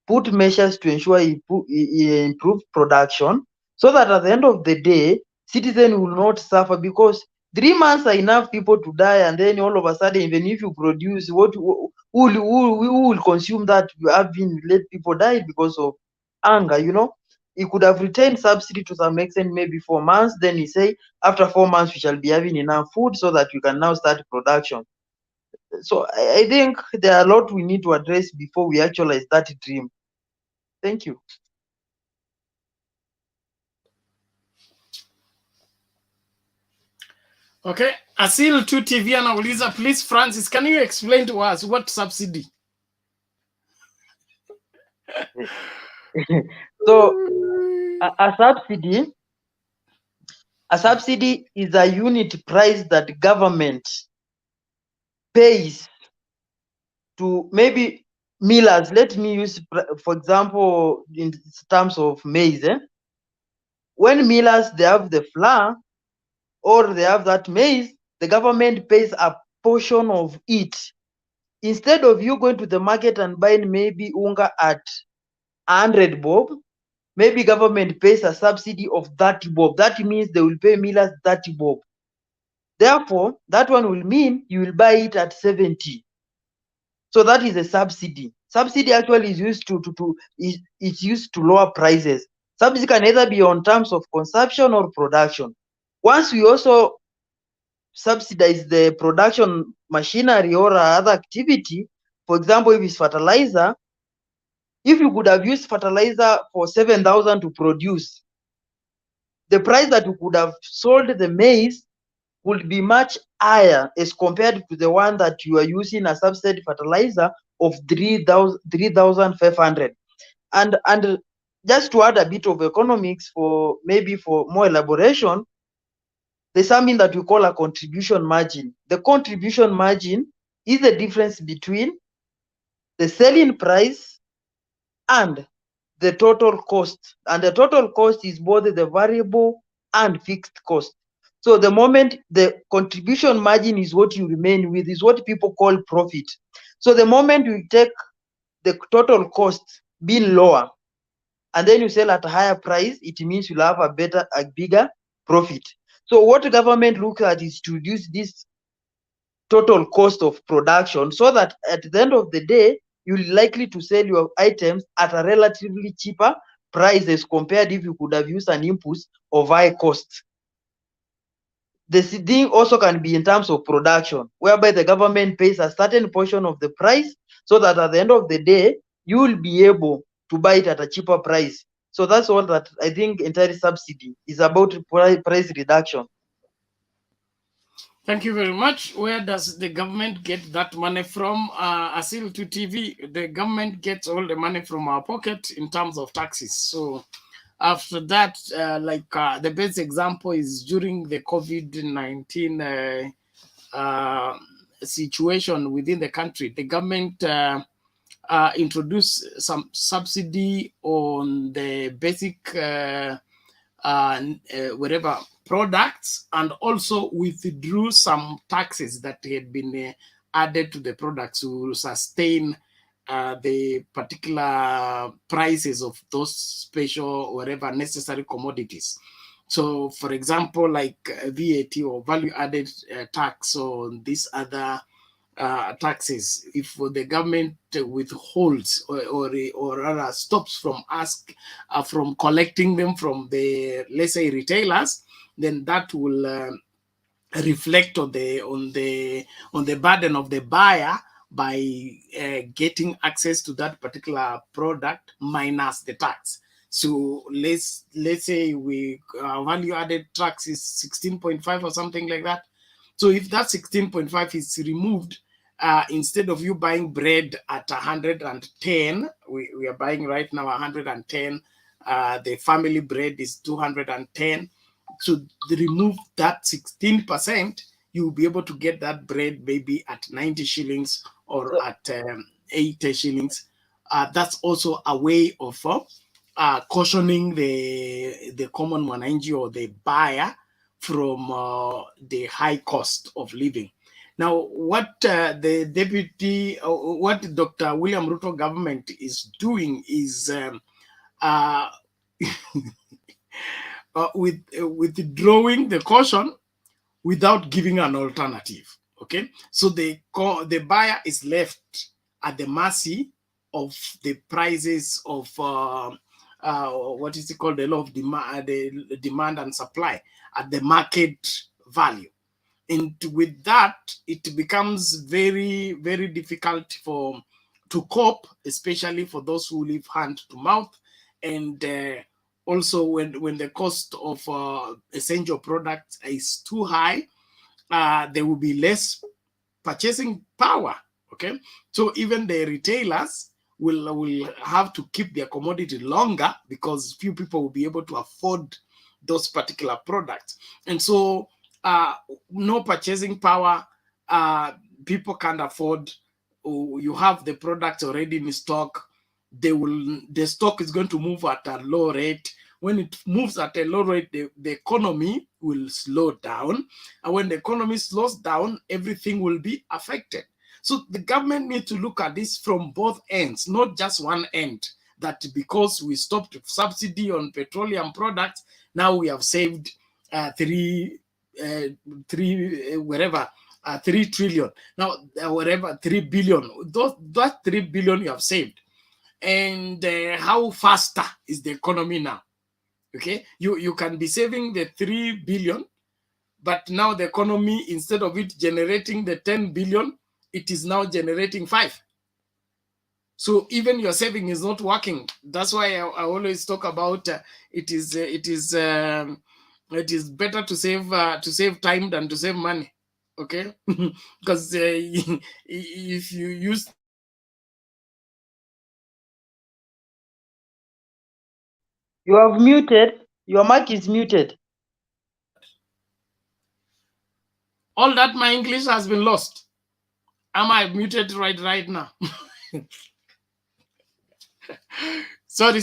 [SPEAKER 7] put measures to ensure he improved production, so that at the end of the day, citizens will not suffer because 3 months are enough people to die, and then all of a sudden, even if you produce, who will consume that? You have been let people die because of anger, you know. He could have retained subsidy to some extent, maybe 4 months. Then he say, after 4 months, we shall be having enough food so that you can now start production. So I think there are a lot we need to address before we actualize that dream. Thank you.
[SPEAKER 1] Okay, Asil 2 TV anauliza, please Francis, can you explain to us what subsidy?
[SPEAKER 7] So a subsidy is a unit price that government pays to maybe millers. Let me use, for example, in terms of maize. When millers, they have the flour or they have that maize, the government pays a portion of it. Instead of you going to the market and buying maybe unga at 100 bob, maybe government pays a subsidy of 30 bob. That means they will pay millers 30 bob. Therefore, that one will mean you will buy it at 70. So that is a subsidy. Subsidy actually is used it's used to lower prices. Subsidy can either be on terms of consumption or production. Once we also subsidize the production machinery or other activity, for example, if it's fertilizer, if you could have used fertilizer for 7,000 to produce, the price that you could have sold the maize would be much higher as compared to the one that you are using a subsidized fertilizer of 3,500. And just to add a bit of economics for more elaboration, there's something that we call a contribution margin. The contribution margin is the difference between the selling price and the total cost. And the total cost is both the variable and fixed cost. So the moment the contribution margin is what you remain with, is what people call profit. So the moment you take the total cost being lower, and then you sell at a higher price, it means you'll have a bigger profit. So what the government looks at is to reduce this total cost of production, so that at the end of the day, you're likely to sell your items at a relatively cheaper price as compared if you could have used an input of high cost. The thing also can be in terms of production, whereby the government pays a certain portion of the price, so that at the end of the day, you will be able to buy it at a cheaper price. So that's all that I think entire subsidy is about, price reduction.
[SPEAKER 1] Thank you very much. Where does the government get that money from? Asil to TV, the government gets all the money from our pocket in terms of taxes. So after that, the best example is during the COVID-19 situation within the country, the government introduced some subsidy on the basic whatever products, and also withdrew some taxes that had been added to the products to sustain the particular prices of those special whatever necessary commodities. So, for example, like VAT or value added tax on these other taxes, if the government withholds or rather stops from from collecting them from the, let's say, retailers, then that will reflect on the burden of the buyer by getting access to that particular product minus the tax. So let's say we value added tax is 16.5 or something like that. So if that 16.5 is removed, instead of you buying bread at 110, we are buying right now 110. The family bread is 210. So remove that 16%, you'll be able to get that bread maybe at 90 shillings or at 80 shillings. That's also a way of cautioning the common mwananchi or the buyer from the high cost of living. Now, what the deputy, what Dr. William Ruto government is doing is withdrawing the caution without giving an alternative. Okay, so the buyer is left at the mercy of the prices of what is it called, the law of demand, the demand and supply at the market value. And with that, it becomes very, very difficult to cope, especially for those who live hand to mouth. And also when the cost of essential products is too high, there will be less purchasing power. Okay, so even the retailers will have to keep their commodity longer because few people will be able to afford those particular products. And so no purchasing power, people can't afford. You have the product already in stock. The stock is going to move at a low rate. When it moves at a low rate, the economy will slow down. And when the economy slows down, everything will be affected. So the government needs to look at this from both ends, not just one end, that because we stopped subsidy on petroleum products, now we have saved 3 trillion. Now, whatever, 3 billion. That 3 billion you have saved. And how faster is the economy now? Okay, you can be saving the 3 billion, but now the economy, instead of it generating the 10 billion, it is now generating 5. So even your saving is not working. That's why I always talk about it is it is better to save time than to save money. Okay, because if you use
[SPEAKER 7] You have muted. Your mic is muted.
[SPEAKER 1] all that, my English has been lost. Am I muted right now? Sorry.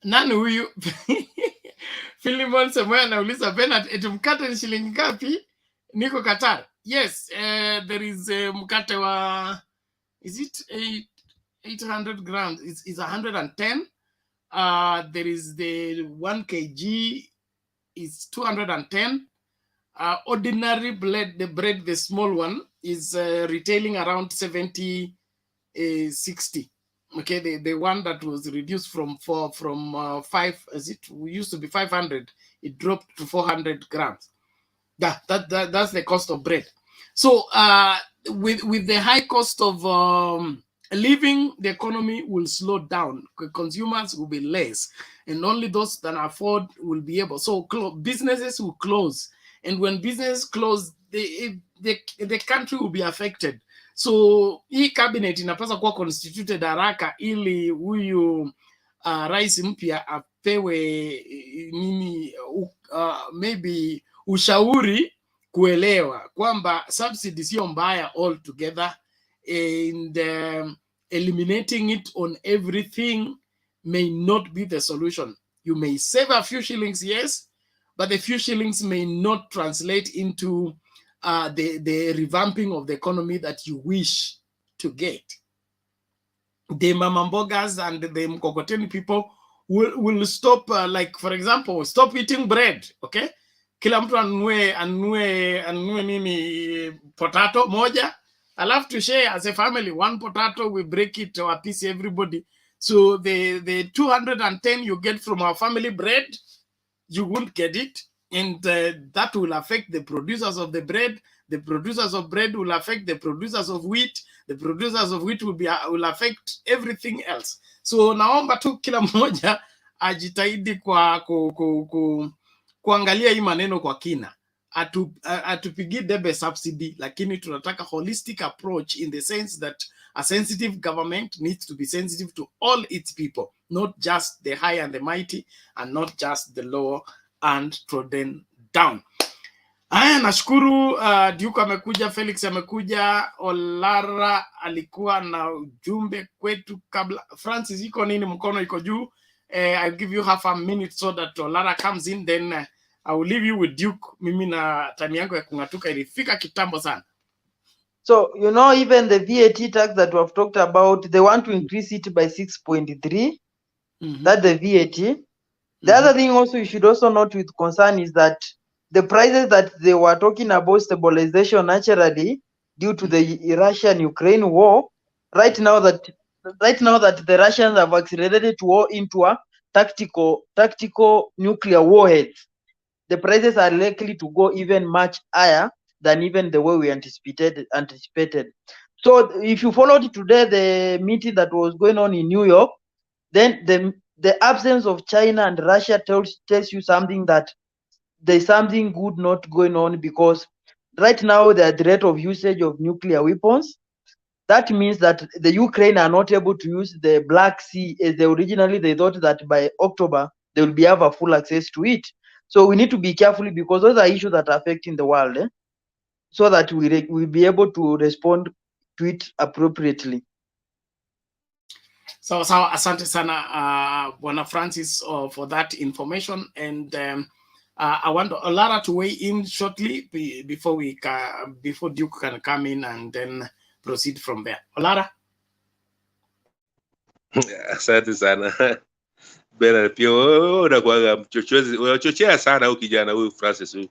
[SPEAKER 1] Nani huyu? Philemon Samuel anauliza Bernard, eti mkate ni shilingi ngapi? Niko Qatar. Yes, there is mkate wa, is it 800 grams? It's 110. There is the 1 kg is 210. Ordinary bread, the small one, is retailing around 70, 60. Okay, the one that was reduced from 5, as it used to be 500, it dropped to 400 grams. That's the cost of bread. So with the high cost of living, the economy will slow down. Consumers will be less, and only those that afford will be able. So businesses will close, and when businesses close, the country will be affected. So hii cabinet inapaswa kuwa constituted haraka ili huyu rais mpya apewe nini, maybe ushauri kuelewa kwamba subsidy sio mbaya altogether, and eliminating it on everything may not be the solution. You may save a few shillings, yes, but the few shillings may not translate into the revamping of the economy that you wish to get. The mama mbogas and the mkokoteni people will stop, like for example, stop eating bread. Okay, kila mtu anunue nini, potato moja, alafu to share as a family one potato, we break it to a piece everybody. So the 210 you get from our family bread, you won't get it, and that will affect the producers of the bread. The producers of bread will affect the producers of wheat. The producers of wheat will affect everything else. So naomba tu kila mmoja ajitahidi kuangalia hii maneno kwa kina. Atupigi debe subsidy, lakini tunataka holistic approach in the sense that a sensitive government needs to be sensitive to all its people, not just the high and the mighty, and not just the low and trodden down. Haya, nashukuru. Duke amekuja, Felix amekuja, Olara alikuwa na ujumbe kwetu kabla. Francis, iko nini? Mkono iko juu. I'll give you half a minute so that Olara comes in, then I will leave you with Duke. Mimi na time yangu ya kungatuka ilifika kitambo sana.
[SPEAKER 7] So, you know, even the VAT tax that we have talked about, they want to increase it by 6.3. That's the VAT. The other thing also you should also note with concern is that the prices that they were talking about stabilization naturally due to the Russian-Ukraine war, right now that the Russians have accelerated war into a tactical nuclear warheads, the prices are likely to go even much higher than even the way we anticipated. So if you followed today the meeting that was going on in New York, then the absence of China and Russia tells you something, that there's something good not going on, because right now the threat of usage of nuclear weapons. That means that the Ukraine are not able to use the Black Sea as originally they thought that by October they will have a full access to it. So we need to be careful, because those are issues that are affecting the world, so that we'll be able to respond to it appropriately.
[SPEAKER 1] So asante sana Bwana Francis for that information, and I want Olara to weigh in shortly before Duke can come in and then proceed from there. Olara.
[SPEAKER 21] Asante sana. Bena pia unakuwa mchochezi, unachochea sana huyu kijana huyu Francis huyu.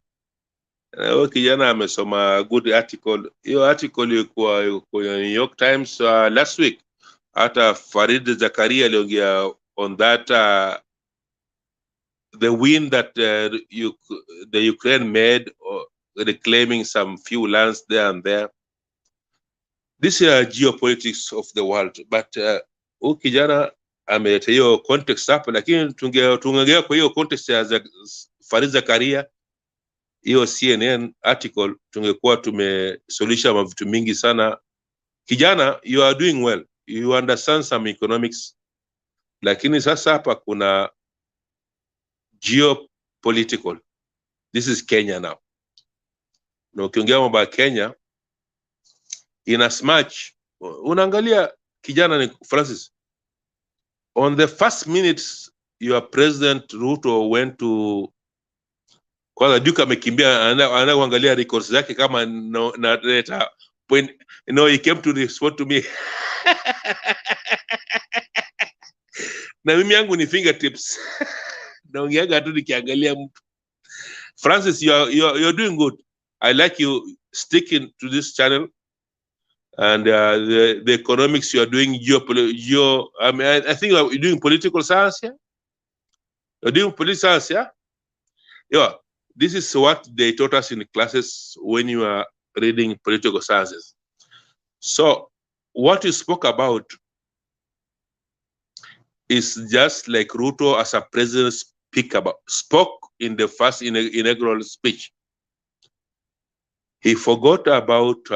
[SPEAKER 21] Huyu kijana amesoma good article. Hiyo article ilikuwa kwenye New York Times last week. Hata Farid Zakaria aliongea on that the win that the Ukraine made, reclaiming some few lands there and there. This is geopolitics of the world, but kijana ameleta hiyo context hapa, lakini tungegea kwa hiyo context ya Farid Zakaria, hiyo CNN article, tungekuwa tumesuluhisha vitu mingi sana. Kijana, you are doing well, you understand some economics, lakini sasa hapa kuna geopolitical. This is Kenya now. Na ukiongea mambo ya Kenya, in as much unaangalia kijana ni Francis, on the first minutes your president Ruto went to kwanza Duke amekimbia, anaangalia records zake kama na data point, he came to respond to me na mimi yangu ni fingertips naongeaga tu nikiangalia mtu. Francis, you're doing good. I like you sticking to this channel, and the economics you are doing, I mean, I think you're doing political science here. You're doing political science, yeah? Yeah, this is what they taught us in classes when you are reading political sciences. So what you spoke about is just like Ruto as a president spoke in the first inaugural speech. He forgot about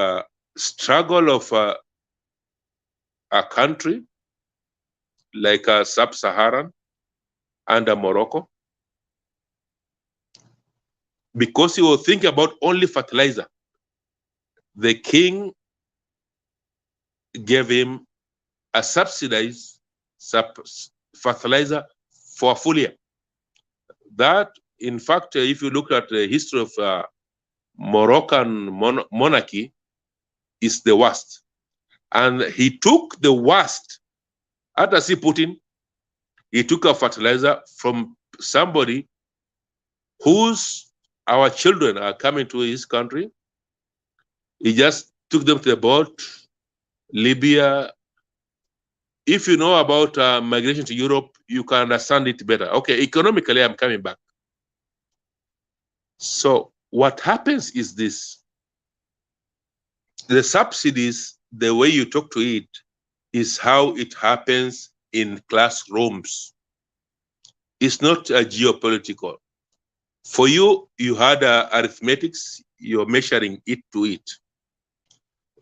[SPEAKER 21] struggle of a country like a sub-Saharan under Morocco, because he was thinking about only fertilizer. The king gave him a subsidized fertilizer for a full year. That, in fact, if you look at the history of Moroccan monarchy, is the worst. And he took the worst. How does he put in? He took a fertilizer from somebody our children are coming to his country. He just took them to the boat, Libya. If you know about migration to Europe, you can understand it better. Okay, economically, I'm coming back. So what happens is this. The subsidies, the way you talk to it, is how it happens in classrooms. It's not a geopolitical. For you, you had arithmetics, you're measuring it to it.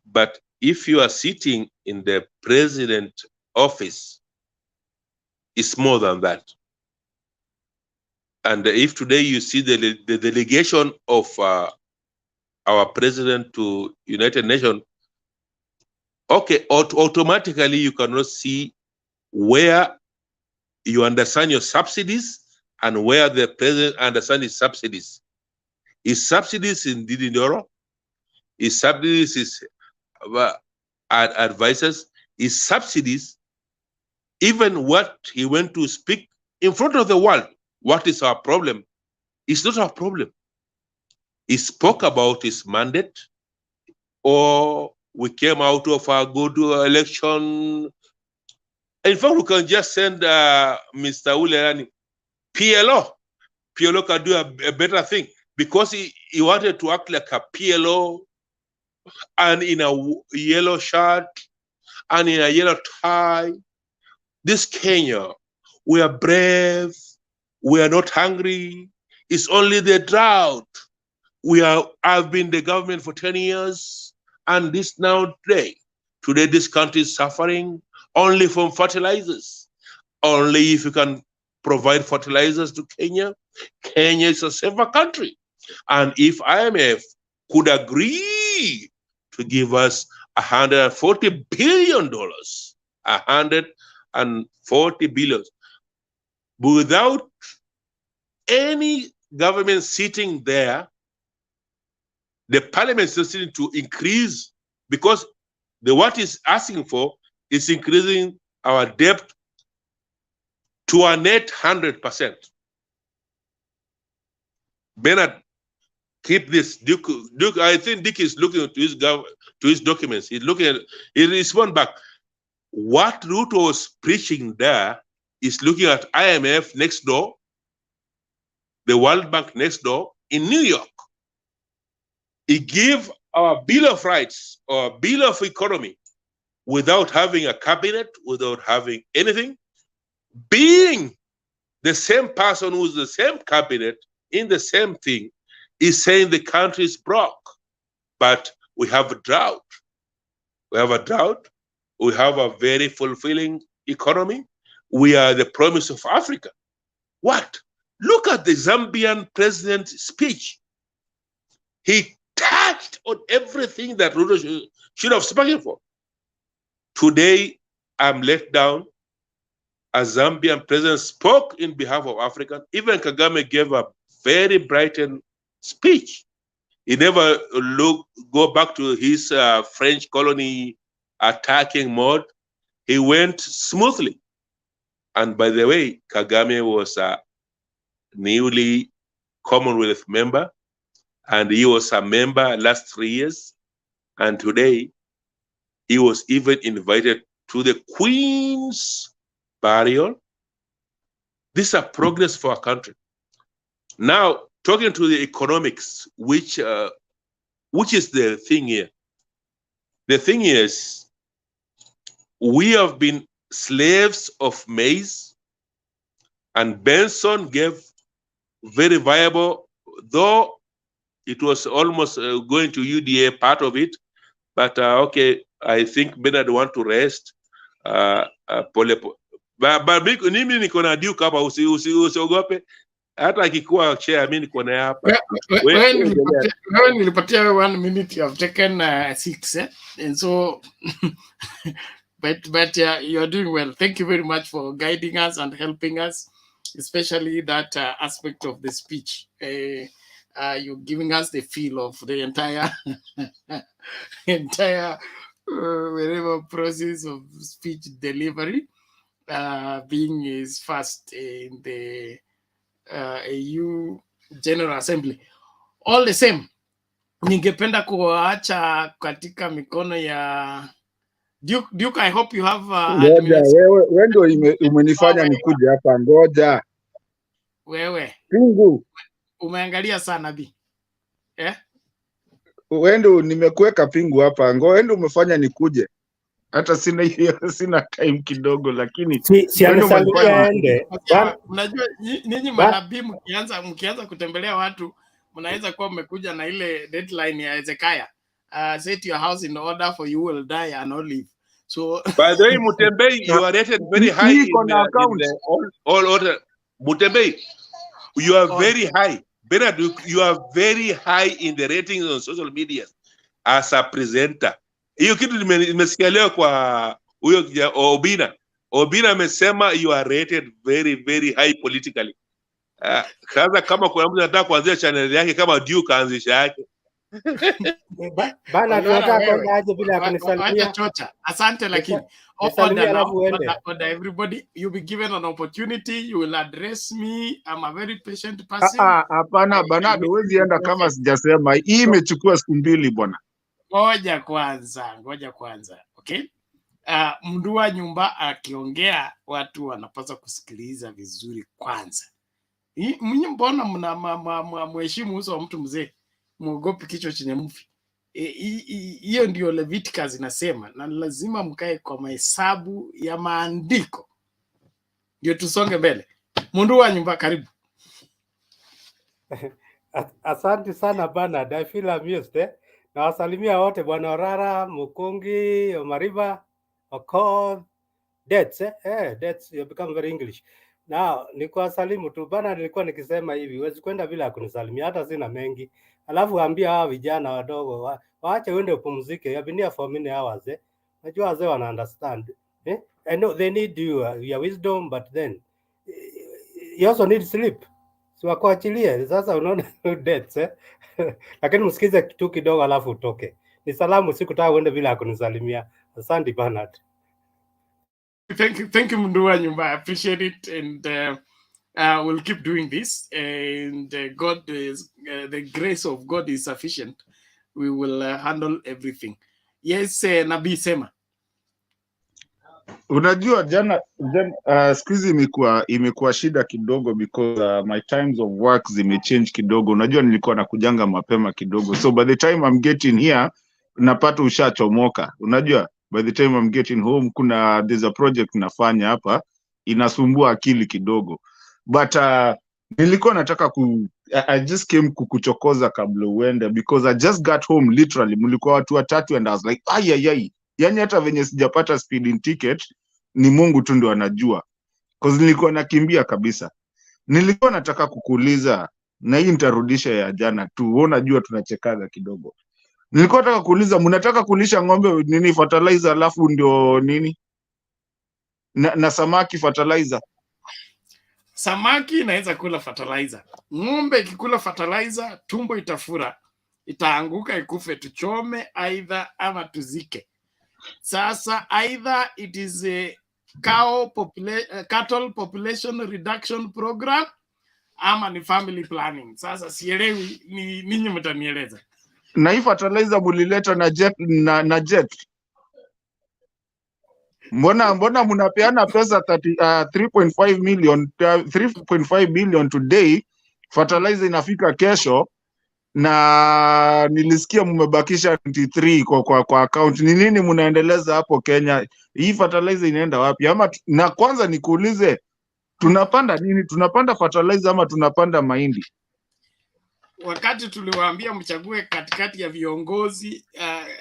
[SPEAKER 21] But if you are sitting in the president office, it's more than that. And if today you see the delegation of our president to United Nations, okay, automatically you cannot see where you understand your subsidies and where the president understands his subsidies. His subsidies in Didindoro, his subsidies is advisors, his subsidies, even what he went to speak in front of the world, what is our problem? It's not our problem. He spoke about his mandate, or we came out of a good election. In fact, we can just send Mr. Ulerani, PLO. PLO can do a better thing, because he wanted to act like a PLO, and in a yellow shirt and in a yellow tie. This Kenya, we are brave, we are not hungry, it's only the drought. I've been the government for 10 years, and this now today this country is suffering only from fertilizers. Only if you can provide fertilizers to Kenya, Kenya is a safer country. And if IMF could agree to give us $140 billion, $140 billion, without any government sitting there, the parliament is sitting to increase, because what is asking for is increasing our debt to a net 100%. Bernard, keep this. Duke, I think Dick is looking to his documents. He's looking at, he respond back. What Ruto was preaching there is looking at IMF next door, the World Bank next door in New York. He gave our Bill of Rights or Bill of Economy without having a cabinet, without having anything, being the same person who's the same cabinet in the same thing, is saying the country is broke. But we have a drought. We have a drought. We have a very fulfilling economy. We are the promise of Africa. What? Look at the Zambian president's speech. He touched on everything that Ruto should have spoken for. Today, I'm let down. A Zambian president spoke in behalf of Africa. Even Kagame gave a very brightened speech. He never go back to his French colony attacking mode. He went smoothly. And by the way, Kagame was a newly Commonwealth member, and he was a member last 3 years. And today, he was even invited to the Queen's burial. This is a progress for our country. Now, talking to the economics, which is the thing here. The thing is, we have been slaves of maize, and Benson gave very viable, though it was almost going to UDA, part of it, but okay, I think Bernard want to rest. Mimi niko na Duke hapa, usiogope. Hata akikuwa chair, mimi niko na hapa.
[SPEAKER 1] When nilipatia 1 minute, you have taken 6, and so but you're doing well. Thank you very much for guiding us and helping us, especially that aspect of the speech. You're giving us the feel of the entire whatever process of speech delivery, being is first in the AU General Assembly. All the same, ningependa kuacha katika mikono ya Duke. I hope you have
[SPEAKER 10] ngoja, wewe ndio umenifanya nikuje hapa. Ngoja
[SPEAKER 1] wewe
[SPEAKER 10] Pingu,
[SPEAKER 1] umeangalia sana bi
[SPEAKER 10] wewe ndio nimekuweka pingu hapa. Ngoja ndio umefanya nikuje. Hata sina time kidogo, lakini
[SPEAKER 28] si amesalia ende.
[SPEAKER 1] Unajua ninyi manabii mkianza kutembelea watu, mnaweza kuwa mmekuja na ile deadline ya Ezekiah, set your house in order for you will die and not live. So
[SPEAKER 21] by the way, Mutembei, you are rated very high in the all order. Mutembei, you are very high. Bernard, you are very high in the ratings on social media as a presenter. Hiyo kitu nimesikia leo kwa huyo Obina. Obina amesema you are rated very very high politically. Kaza kama kuna mtu anataka kuanzia channel yake kama Duke anzisha yake.
[SPEAKER 28] Bana tunataka kwenda aje bila kunisalimia.
[SPEAKER 1] Asante, lakini order everybody, you be given an opportunity, you will address me. I'm a very patient person.
[SPEAKER 10] Hapana Bernard, huwezi enda kama sijasema. Hii imechukua siku 2 bwana.
[SPEAKER 1] Ngoja kwanza. Okay? Mndu wa nyumba akiongea, watu wanapaswa kusikiliza vizuri kwanza. Mnyi mbona mheshimu uso wa mtu mzee, muogopi kichwa chenye mvi? Hiyo ndio Leviticus inasema, na lazima mkae kwa mahesabu ya maandiko ndio tusonge mbele. Mndu wa nyumba, karibu.
[SPEAKER 28] Asante sana Bernard, I feel amused. Na wasalimia wote, Bwana Orara, Mukungi, Omariba, Okor, Dets, Dets, you become very English. Now, nikuwasalimu tu bana, nilikuwa nikisema hivi, huwezi kwenda bila kunisalimia, hata sina mengi. Alafu ambia hawa vijana wadogo, waache wende upumzike, you have been here for many hours, Najua wazee wana understand, I know they need your wisdom, but then, you also need sleep. Si wakuachilie, sasa unaona Dets, Lakini msikize tu kidogo alafu utoke. Ni salamu, sikutaka uende bila kunisalimia. Asante Bernard.
[SPEAKER 1] Thank you Mndu Nyumba. I appreciate it, and we'll keep doing this, and God is the grace of God is sufficient. We will handle everything. Yes, Nabii sema.
[SPEAKER 10] Unajua jana siku hizi imekuwa shida kidogo because my times of work zimechange kidogo. Unajua nilikuwa nakujanga mapema kidogo, so by the time I'm getting here napata ushachomoka. Unajua by the time I'm getting home there's a project nafanya hapa, inasumbua akili kidogo, but nilikuwa nataka I just came kukuchokoza kabla uende, because I just got home literally, mlikuwa watu watatu and I was like ai, yani hata venye sijapata speeding ticket ni Mungu tu ndio anajua, cause nilikuwa nakimbia kabisa. Nilikuwa nataka kukuuliza, na hii nitarudisha ya jana tu, wewe unajua tunachekaga kidogo. Nilikuwa nataka kuuliza, mnataka kulisha ng'ombe nini fertilizer, alafu ndio nini na samaki fertilizer?
[SPEAKER 1] Samaki inaweza kula fertilizer. Ng'ombe ikikula fertilizer, tumbo itafura, itaanguka ikufe, tuchome either ama tuzike. Sasa either it is a cattle population reduction program ama ni family planning. Sasa sielewi, ni ninyi mtanieleza.
[SPEAKER 10] Na hii fertilizer mulileta na jet. Mbona mnapeana pesa 3.5 million 3.5 billion today, fertilizer inafika kesho, na nilisikia mmebakisha 93 kwa account. Ni nini mnaendeleza hapo Kenya? Hii fertilizer inaenda wapi? Ama na kwanza nikuulize, tunapanda nini? Tunapanda fertilizer ama tunapanda mahindi?
[SPEAKER 1] Wakati tuliwaambia mchague katikati ya viongozi,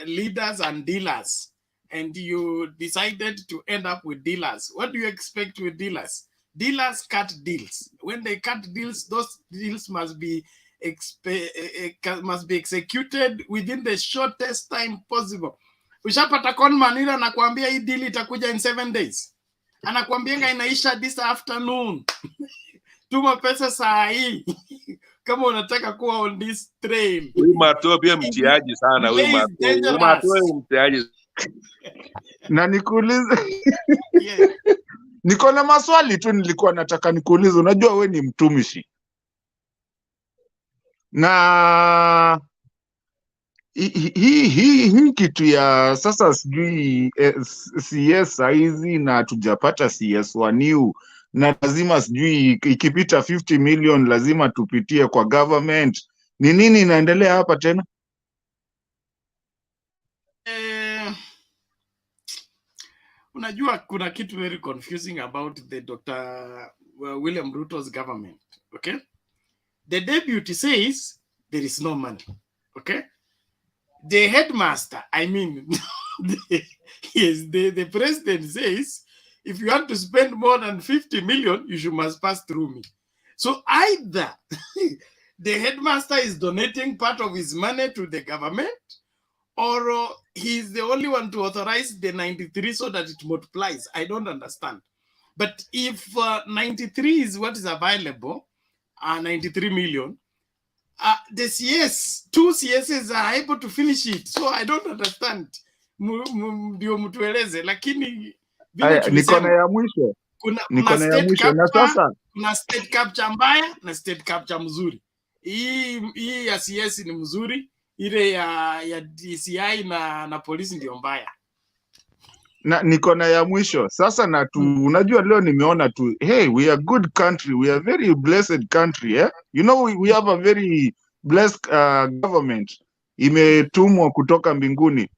[SPEAKER 1] leaders and dealers, and you decided to end up with dealers. What do you expect with dealers? Dealers cut deals. When they cut deals, those deals must be executed within the shortest time possible. Ushapata conman ile anakuambia hii deal itakuja in 7 days. Anakuambia inaisha this afternoon. Tuma pesa saa hii. Kama unataka kuwa on this train.
[SPEAKER 21] Huyu Matoe pia mtiaji sana, huyu Matoe mtiaji.
[SPEAKER 10] Na nikuulize. Yeah. Niko na maswali tu nilikuwa nataka nikuulize. Unajua we ni mtumishi. Na hii kitu ya sasa sijui CS saizi na hatujapata CS wa new, na lazima sijui ikipita 50 million lazima tupitie kwa government. Ni nini inaendelea hapa tena?
[SPEAKER 1] Unajua kuna kitu very confusing about the Dr. William Ruto'S government, okay? The deputy says there is no money, okay? The headmaster, I mean, the president says, if you want to spend more than 50 million, you must pass through me. So either the headmaster is donating part of his money to the government, or he's the only one to authorize the 93 so that it multiplies. I don't understand. But if 93 is what is available, 93 million, the CS, 2 CSs are able to finish it. So I don't understand. Ndio mtueleze, lakini
[SPEAKER 10] niko na ya mwisho. Niko na ya mwisho na sasa
[SPEAKER 1] kuna state capture mbaya na state capture mzuri. Hii ya CS ni mzuri, ile ya DCI na polisi ndio mbaya.
[SPEAKER 10] Na niko na ya mwisho sasa, na unajua leo nimeona tu, hey, we are good country, we are very blessed country, eh? You know, we have a very blessed government, imetumwa kutoka mbinguni.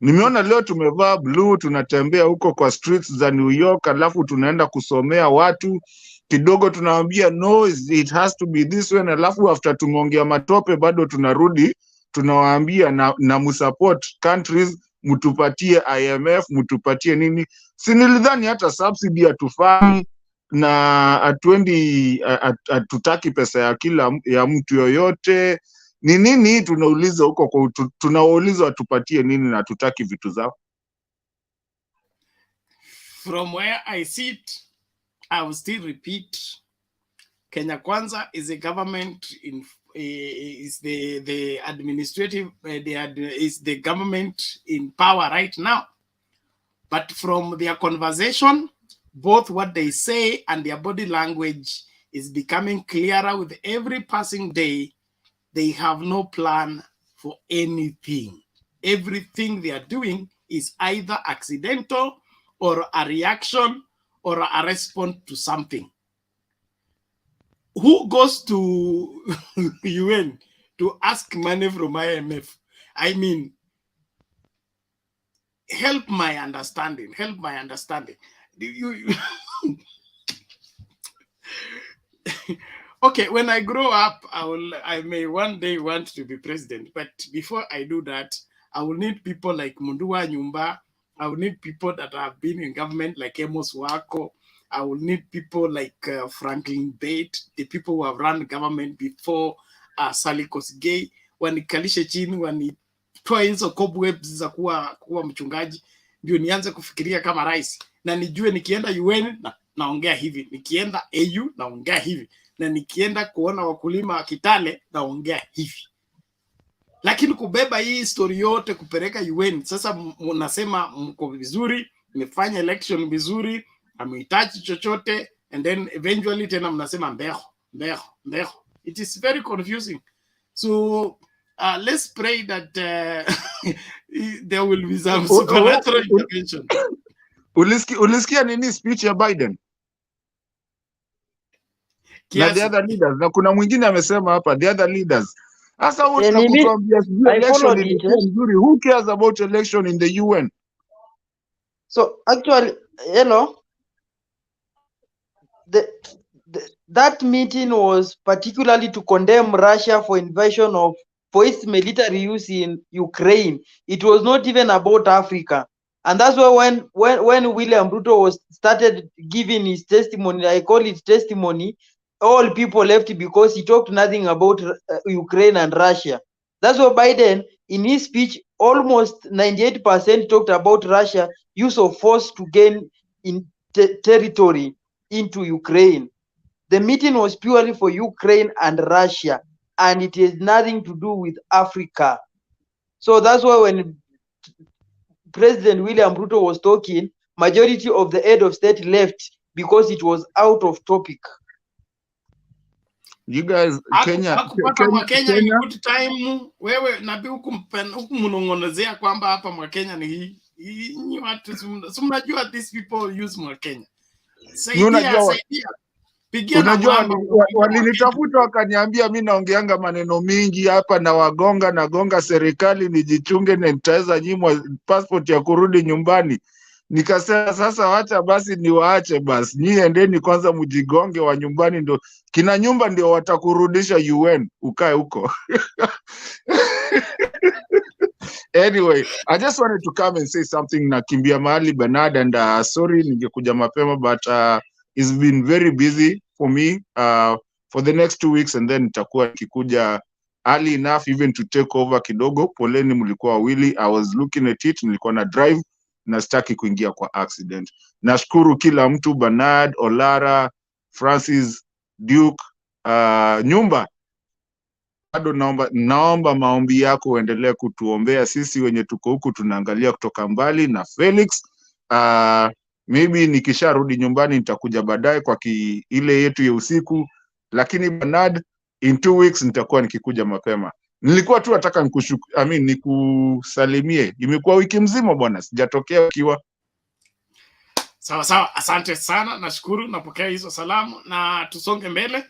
[SPEAKER 10] Nimeona leo tumevaa blue, tunatembea huko kwa streets za New York, alafu tunaenda kusomea watu kidogo, tunawaambia no, it has to be this way, alafu after tumeongea matope bado tunarudi tunawaambia na musupport countries, mtupatie IMF, mtupatie nini. Si nilidhani hata subsidy atufai na atutaki pesa ya kila ya mtu yoyote. Ni nini tunauliza huko kwa tunawauliza watupatie nini na tutaki vitu zao?
[SPEAKER 1] From where I sit, I will still repeat, Kenya Kwanza is a government is the administrative is the government in power right now. But from their conversation, both what they say and their body language is becoming clearer with every passing day. They have no plan for anything. Everything they are doing is either accidental or a reaction or a response to something. Who goes to UN to ask money from IMF? I mean, help my understanding. Help my understanding. Okay, when I grow up, I may one day want to be president, but before I do that, I will need people like Mundua Nyumba. I will need people that have been in government like Amos Wako. I will need people like Franklin Bate, the people who have run government before Sally Kosgei, wanikalishe chini, wanitoa hizo cobwebs za kuwa mchungaji, ndio nianze kufikiria kama rais, na nijue nikienda UN naongea hivi, nikienda AU naongea hivi, na nikienda kuona wakulima wa Kitale naongea hivi. Lakini kubeba hii story yote kupeleka UN, sasa mnasema mko vizuri, mmefanya election vizuri, hamhitaji chochote, and then eventually tena mnasema mbeho. It is very confusing. So let's pray that there will be some supernatural intervention.
[SPEAKER 10] Ulisikia nini speech ya Biden na the other leaders, na kuna mwingine amesema hapa the other leaders. Sasa wote nakutuambia election ilikuwa nzuri. Who cares about election in the UN?
[SPEAKER 7] So actually, that meeting was particularly to condemn Russia for invasion for its military use in Ukraine. It was not even about Africa. And that's why when William Ruto started giving his testimony, I call it testimony, all people left because he talked nothing about Ukraine and Russia. That's why Biden, in his speech, almost 98% talked about Russia use of force to gain in territory into Ukraine. The meeting was purely for Ukraine and Russia, and it has nothing to do with Africa. So that's why when President William Ruto was talking, majority of the head of state left because it was out of topic.
[SPEAKER 10] You guys, Kenya
[SPEAKER 1] good time. Wewe nabii huku mnongonezea kwamba hapa mwa Kenya ni hii watu mnajua these people use mwa Kenya. Saidia.
[SPEAKER 10] Unajua walinitafuta wakaniambia mimi naongeanga maneno mingi hapa na nagonga serikali nijichunge na nitaweza nyimwa passport ya kurudi nyumbani. Nikasema sasa wacha basi niwaache basi. Nyie endeni kwanza mjigonge wa nyumbani, ndo kina nyumba ndio watakurudisha UN ukae huko. Anyway, I just wanted to come and say something. Nakimbia mahali Bernard, and sorry ningekuja mapema, but it's been very busy for me for the next 2 weeks, and then nitakuwa nikikuja early enough even to take over kidogo. Poleni mlikuwa wawili. I was looking at it, nilikuwa na drive na sitaki kuingia kwa accident. Nashukuru kila mtu, Bernard, Olara, Francis, Duke, Nyumba. Bado naomba maombi yako uendelee kutuombea sisi wenye tuko huku tunaangalia kutoka mbali, na Felix maybe nikisharudi nyumbani nitakuja baadaye kwa ile yetu ya usiku, lakini Bernard, in 2 weeks nitakuwa nikikuja mapema. Nilikuwa tu nataka nikusalimie. Imekuwa wiki mzima bwana, sijatokea ukiwa.
[SPEAKER 1] Sawa, asante sana, nashukuru, napokea hizo salamu na tusonge mbele.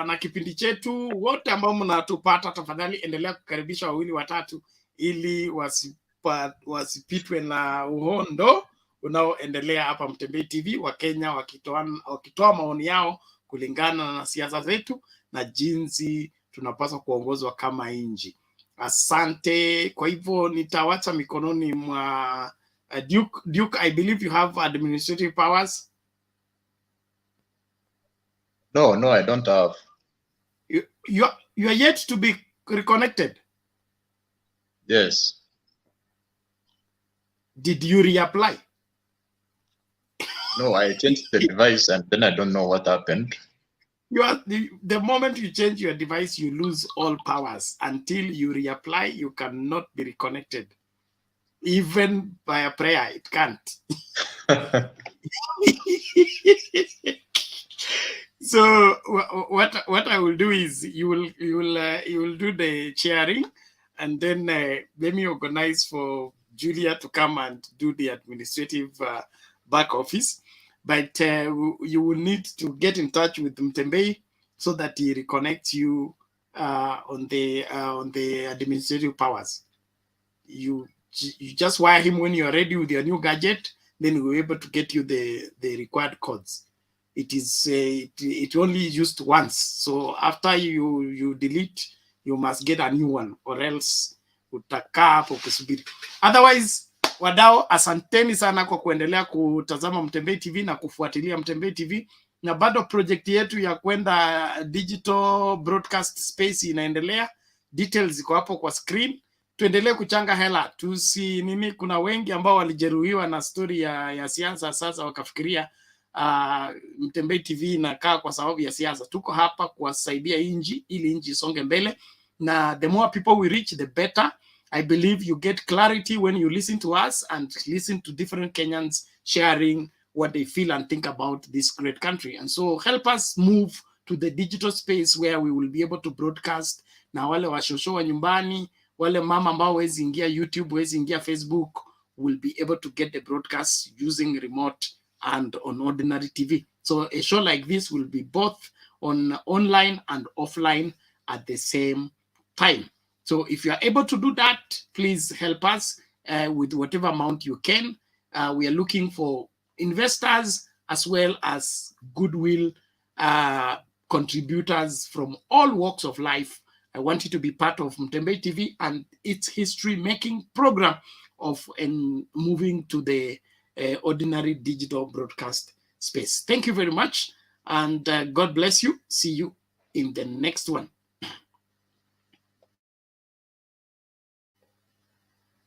[SPEAKER 1] Na kipindi chetu, wote ambao mnatupata, tafadhali endelea kukaribisha wawili watatu ili wasipitwe na uhondo unaoendelea hapa Mtembei TV, wa Kenya wakitoa maoni yao kulingana na siasa zetu na jinsi tunapaswa kuongozwa kama nchi. Asante. Kwa hivyo nitawacha mikononi mwa Duke, I believe you have administrative powers.
[SPEAKER 3] No, I don't have.
[SPEAKER 1] You are yet to be reconnected.
[SPEAKER 3] Yes.
[SPEAKER 1] Did you reapply?
[SPEAKER 3] No, I changed the device and then I don't know what happened.
[SPEAKER 1] The moment you change your device, you lose all powers. Until you reapply, you cannot be reconnected. Even by a prayer, it can't. So what I will do is you will do the chairing, and then let me organize for Julia to come and do the administrative back office. But you will need to get in touch with Mtembei so that he reconnects you on the administrative powers. You just wire him when you are ready with your new gadget, then we'll be able to get you the required codes. it is it only used once. So after you delete, you must get a new one, or else utakaa hapo kusubiri. Otherwise, wadau, asanteni sana kwa kuendelea kutazama Mtembei TV na kufuatilia Mtembei TV, na bado project yetu ya kwenda digital broadcast space inaendelea. Details ziko hapo kwa screen. Tuendelee kuchanga hela, kuna wengi ambao walijeruhiwa na story ya siasa, sasa wakafikiria Mtembei TV inakaa kwa sababu ya siasa. Tuko hapa kuwasaidia inji ili inji isonge mbele, na the more people we reach, the better. I believe you get clarity when you listen to us and listen to different Kenyans sharing what they feel and think about this great country. And so help us move to the digital space where we will be able to broadcast. Na wale washosho wa nyumbani, wale mama ambao wezi ingia YouTube, wezi ingia Facebook, will be able to get the broadcast using remote and on ordinary TV. So a show like this will be both on online and offline at the same time. So if you are able to do that, please help us with whatever amount you can. We are looking for investors as well as goodwill contributors from all walks of life. I want you to be part of Mtembei TV and its history-making program of moving to the ordinary digital broadcast space. Thank you very much, and God bless you. See you in the next one.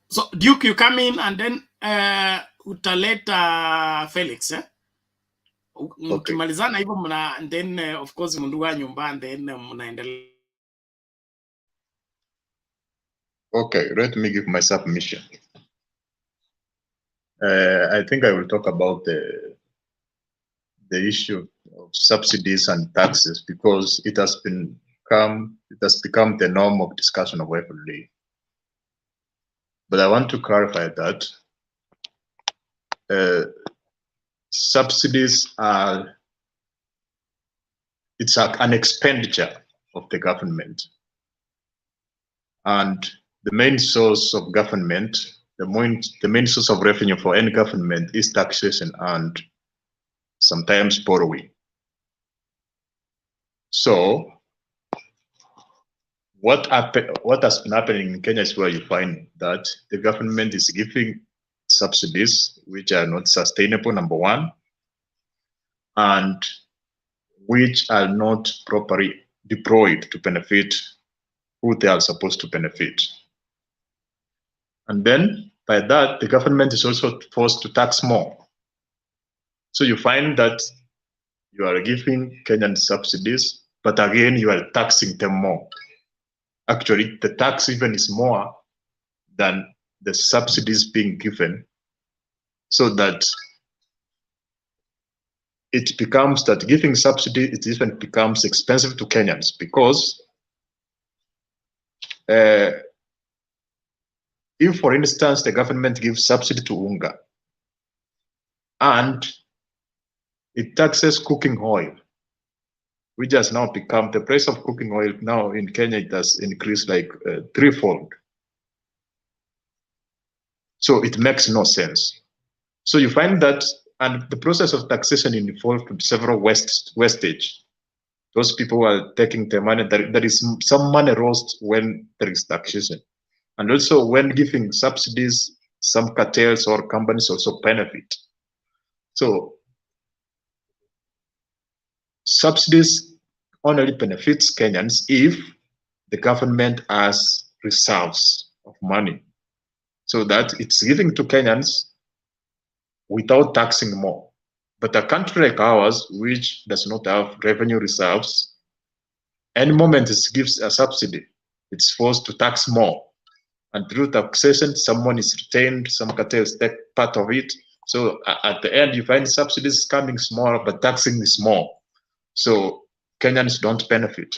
[SPEAKER 1] So Duke, you come in and then utaleta Felix, eh? Mkimalizana hivyo mna, and then of course mnduga nyumba, and then mnaendelea.
[SPEAKER 3] Okay, let me give my submission. I think I will talk about the issue of subsidies and taxes, because it has become the norm of discussion of every day. But I want to clarify that subsidies are, it's an expenditure of the government, and the main source of government, the main source of revenue for any government is taxation and sometimes borrowing. So what has been happening in Kenya is where you find that the government is giving subsidies which are not sustainable, number one, and which are not properly deployed to benefit who they are supposed to benefit. And then by that, the government is also forced to tax more. So you find that you are giving Kenyan subsidies, but again, you are taxing them more. Actually, the tax even is more than the subsidies being given, so that it becomes that giving subsidy, it even becomes expensive to Kenyans, because if, for instance, the government gives subsidy to unga and it taxes cooking oil, which has now become, the price of cooking oil now in Kenya, it has increased like threefold. So it makes no sense. So you find that, and the process of taxation involved several wastage. Those people who are taking the money, there is some money lost when there is taxation. And also when giving subsidies, some cartels or companies also benefit. So subsidies only benefits Kenyans if the government has reserves of money, so that it's giving to Kenyans without taxing more. But a country like ours, which does not have revenue reserves, any moment it gives a subsidy, it's forced to tax more. And through taxation, someone is retained, some cartels take part of it. So at the end, you find subsidies coming small, but taxing is more. So Kenyans don't benefit.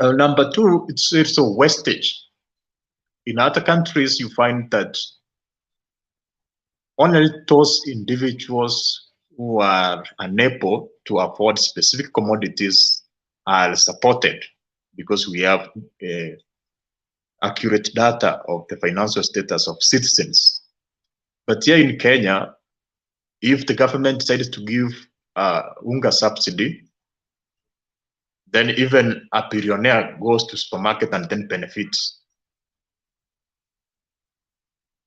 [SPEAKER 3] Number two, it's also wastage. In other countries, you find that only those individuals who are unable to afford specific commodities are supported, because we have accurate data of the financial status of citizens. But here in Kenya, if the government decided to give unga subsidy, then even a billionaire goes to supermarket and then benefits.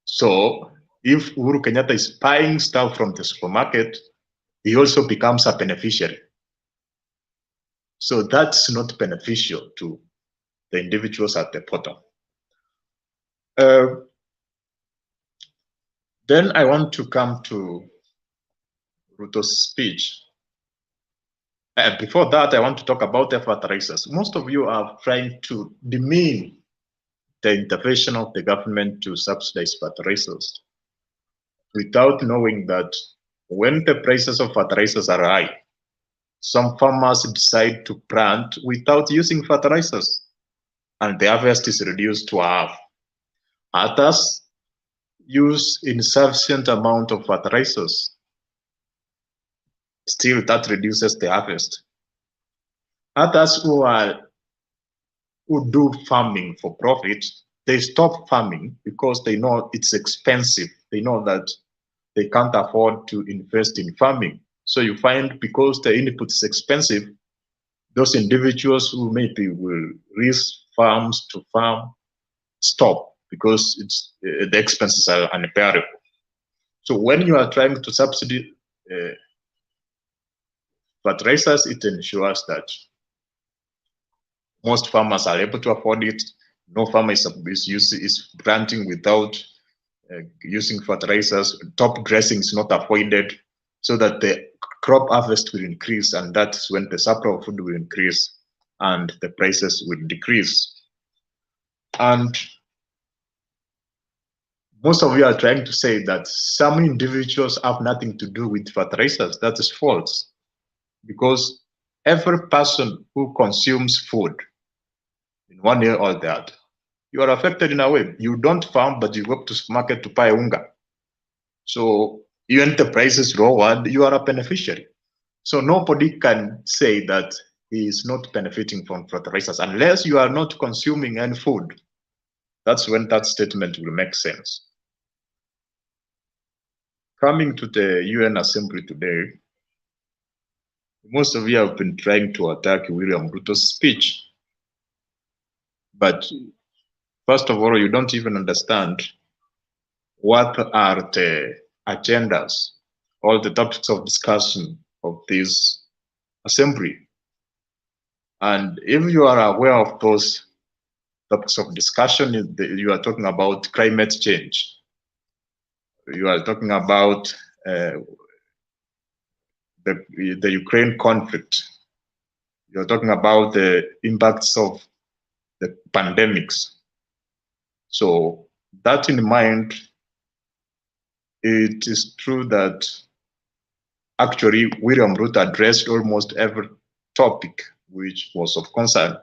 [SPEAKER 3] So if Uhuru Kenyatta is buying stuff from the supermarket, he also becomes a beneficiary. So that's not beneficial to the individuals at the bottom. Then I want to come to Ruto's speech. Before that, I want to talk about the fertilizers. Most of you are trying to demean the intervention of the government to subsidize fertilizers without knowing that when the prices of fertilizers are high, some farmers decide to plant without using fertilizers, and the harvest is reduced to half. Others use insufficient amount of fertilizers. Still, that reduces the harvest. Others who do farming for profit, they stop farming because they know it's expensive. They know that they can't afford to invest in farming. So you find because the input is expensive, those individuals who maybe will risk farms to farm stop because it's the expenses are unbearable. So when you are trying to subsidize fertilizers, it ensures that most farmers are able to afford it. No farmer is planting without using fertilizers. Top dressing is not avoided, so that the crop harvest will increase, and that's when the supply of food will increase and the prices will decrease. And most of you are trying to say that some individuals have nothing to do with fertilizers. That is false, because every person who consumes food in one way or the other, you are affected in a way. You don't farm, but you go to supermarket to buy unga. So even the price is lowered, you are a beneficiary. So nobody can say that he is not benefiting from fertilizers unless you are not consuming any food. That's when that statement will make sense. Coming to the UN Assembly today, most of you have been trying to attack William Ruto's speech. But first of all, you don't even understand what are the agendas or the topics of discussion of this assembly. And if you are aware of those topics of discussion, you are talking about climate change. You are talking about the Ukraine conflict. You are talking about the impacts of the pandemics. So that in mind, it is true that actually William Ruto addressed almost every topic which was of concern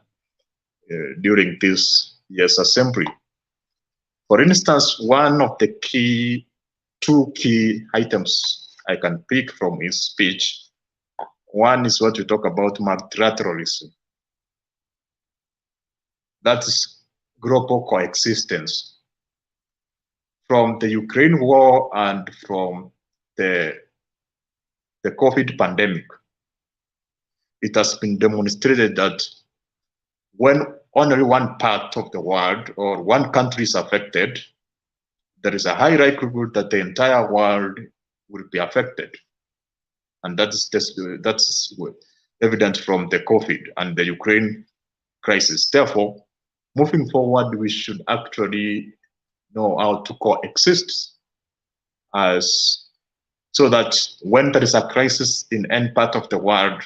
[SPEAKER 3] during this year's assembly. For instance, one of the two key items I can pick from his speech, one is what you talk about multilateralism. That is global coexistence. From the Ukraine war and from the COVID pandemic, it has been demonstrated that when only one part of the world or one country is affected, there is a high likelihood that the entire world will be affected. And that's evident from the COVID and the Ukraine crisis. Therefore, moving forward, we should actually know how to coexist so that when there is a crisis in any part of the world,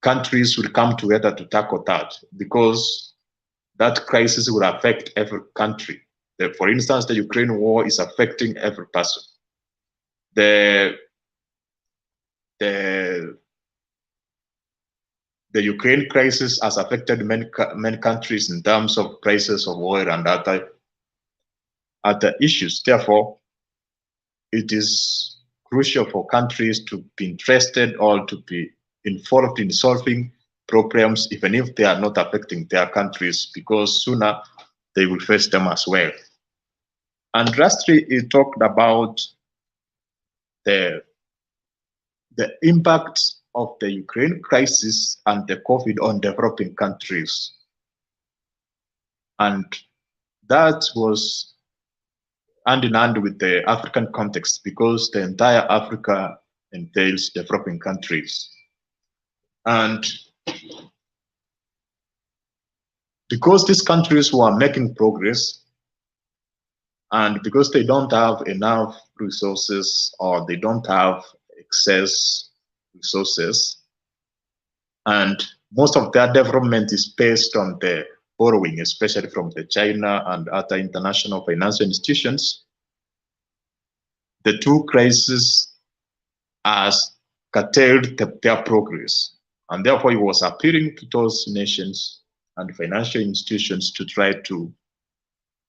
[SPEAKER 3] countries will come together to tackle that, because that crisis will affect every country. For instance, the Ukraine war is affecting every person. The Ukraine crisis has affected many countries in terms of prices of oil and other issues. Therefore, it is crucial for countries to be interested or to be involved in solving problems, even if they are not affecting their countries, because sooner they will face them as well. And lastly, he talked about the the impact of the Ukraine crisis and the COVID on developing countries. And that was hand in hand with the African context, because the entire Africa entails developing countries. And because these countries were making progress, and because they don't have enough resources or they don't have excess resources, and most of their development is based on the borrowing, especially from the China and other international financial institutions, the two crises has curtailed their progress. And therefore, he was appealing to those nations and financial institutions to try to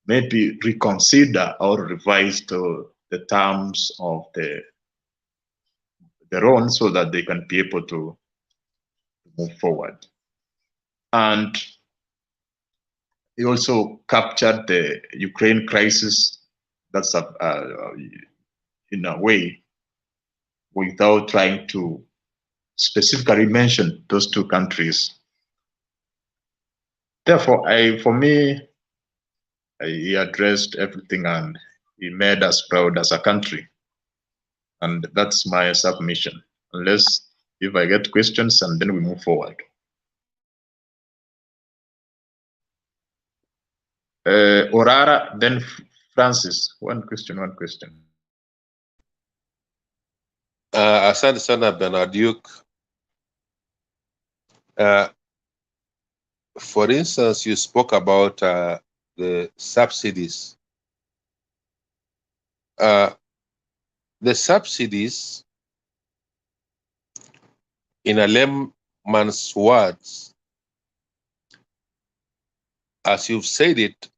[SPEAKER 3] maybe reconsider or revise the terms of the loan so that they can be able to move forward. And he also captured the Ukraine crisis, that's in a way, without trying to specifically mention those two countries. Therefore, for me, he addressed everything and he made us proud as a country. And that's my submission, unless if I get questions, and then we move forward. Orara, then Francis. One question.
[SPEAKER 21] Asante sana Bernarduke. For instance, you spoke about the subsidies. The subsidies, in a layman's words, as you've said it,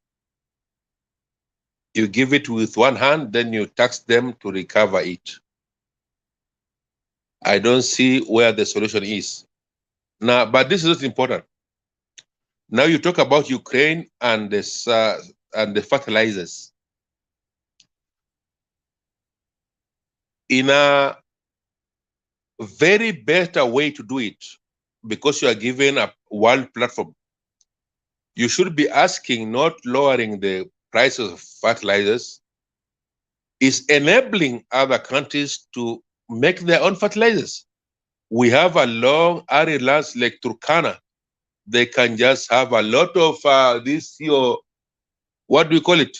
[SPEAKER 21] you give it with one hand, then you tax them to recover it. I don't see where the solution is. Now, but this is not important. Now you talk about Ukraine and the fertilizers. In a very better way to do it, because you are given a world platform, you should be asking, not lowering the prices of fertilizers, is enabling other countries to make their own fertilizers. We have a long arid lands like Turkana. They can just have a lot of what do we call it?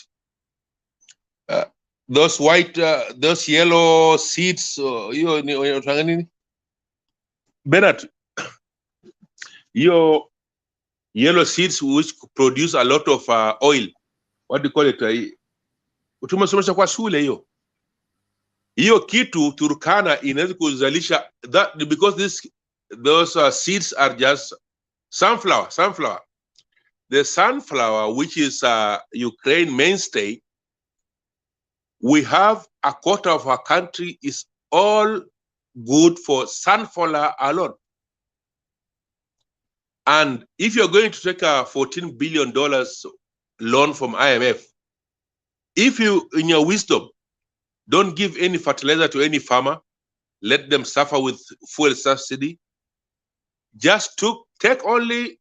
[SPEAKER 21] Those white, those yellow seeds. Bernard, your yellow seeds which produce a lot of oil. What do you call it? Tumesomesha kwa shule hiyo. Hiyo kitu Turkana inaweza kuzalisha that, because those seeds are just sunflower. The sunflower, which is Ukraine mainstay, we have a quarter of our country is all good for sunflower alone. And if you're going to take a $14 billion loan from IMF, if you, in your wisdom, don't give any fertilizer to any farmer, let them suffer with fuel subsidy, just take only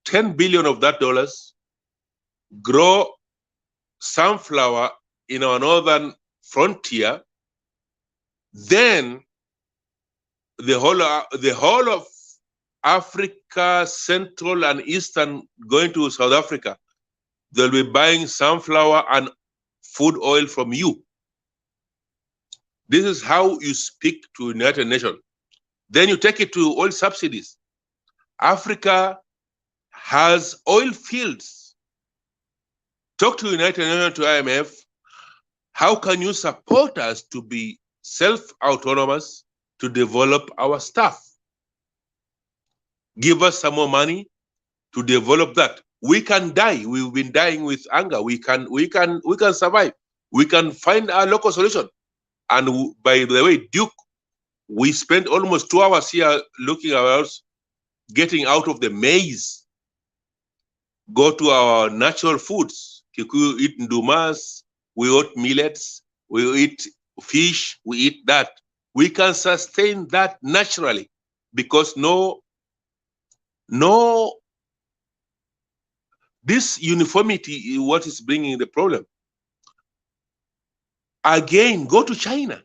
[SPEAKER 21] 10 billion of that dollars, grow sunflower in our northern frontier, then the whole of Africa, Central and Eastern, going to South Africa, they'll be buying sunflower and food oil from you. This is how you speak to United Nations. Then you take it to oil subsidies. Africa has oil fields. Talk to United Nations, to IMF. How can you support us to be self-autonomous, to develop our stuff? Give us some more money to develop that. We can die. We've been dying with hunger. We can survive. We can find our local solution. And by the way, Duke, we spent almost 2 hours here looking at us, getting out of the maze. Go to our natural foods. Kikuyu eat ndumas, we eat millets, we eat fish, we eat that. We can sustain that naturally because this uniformity is what is bringing the problem. Again, go to China.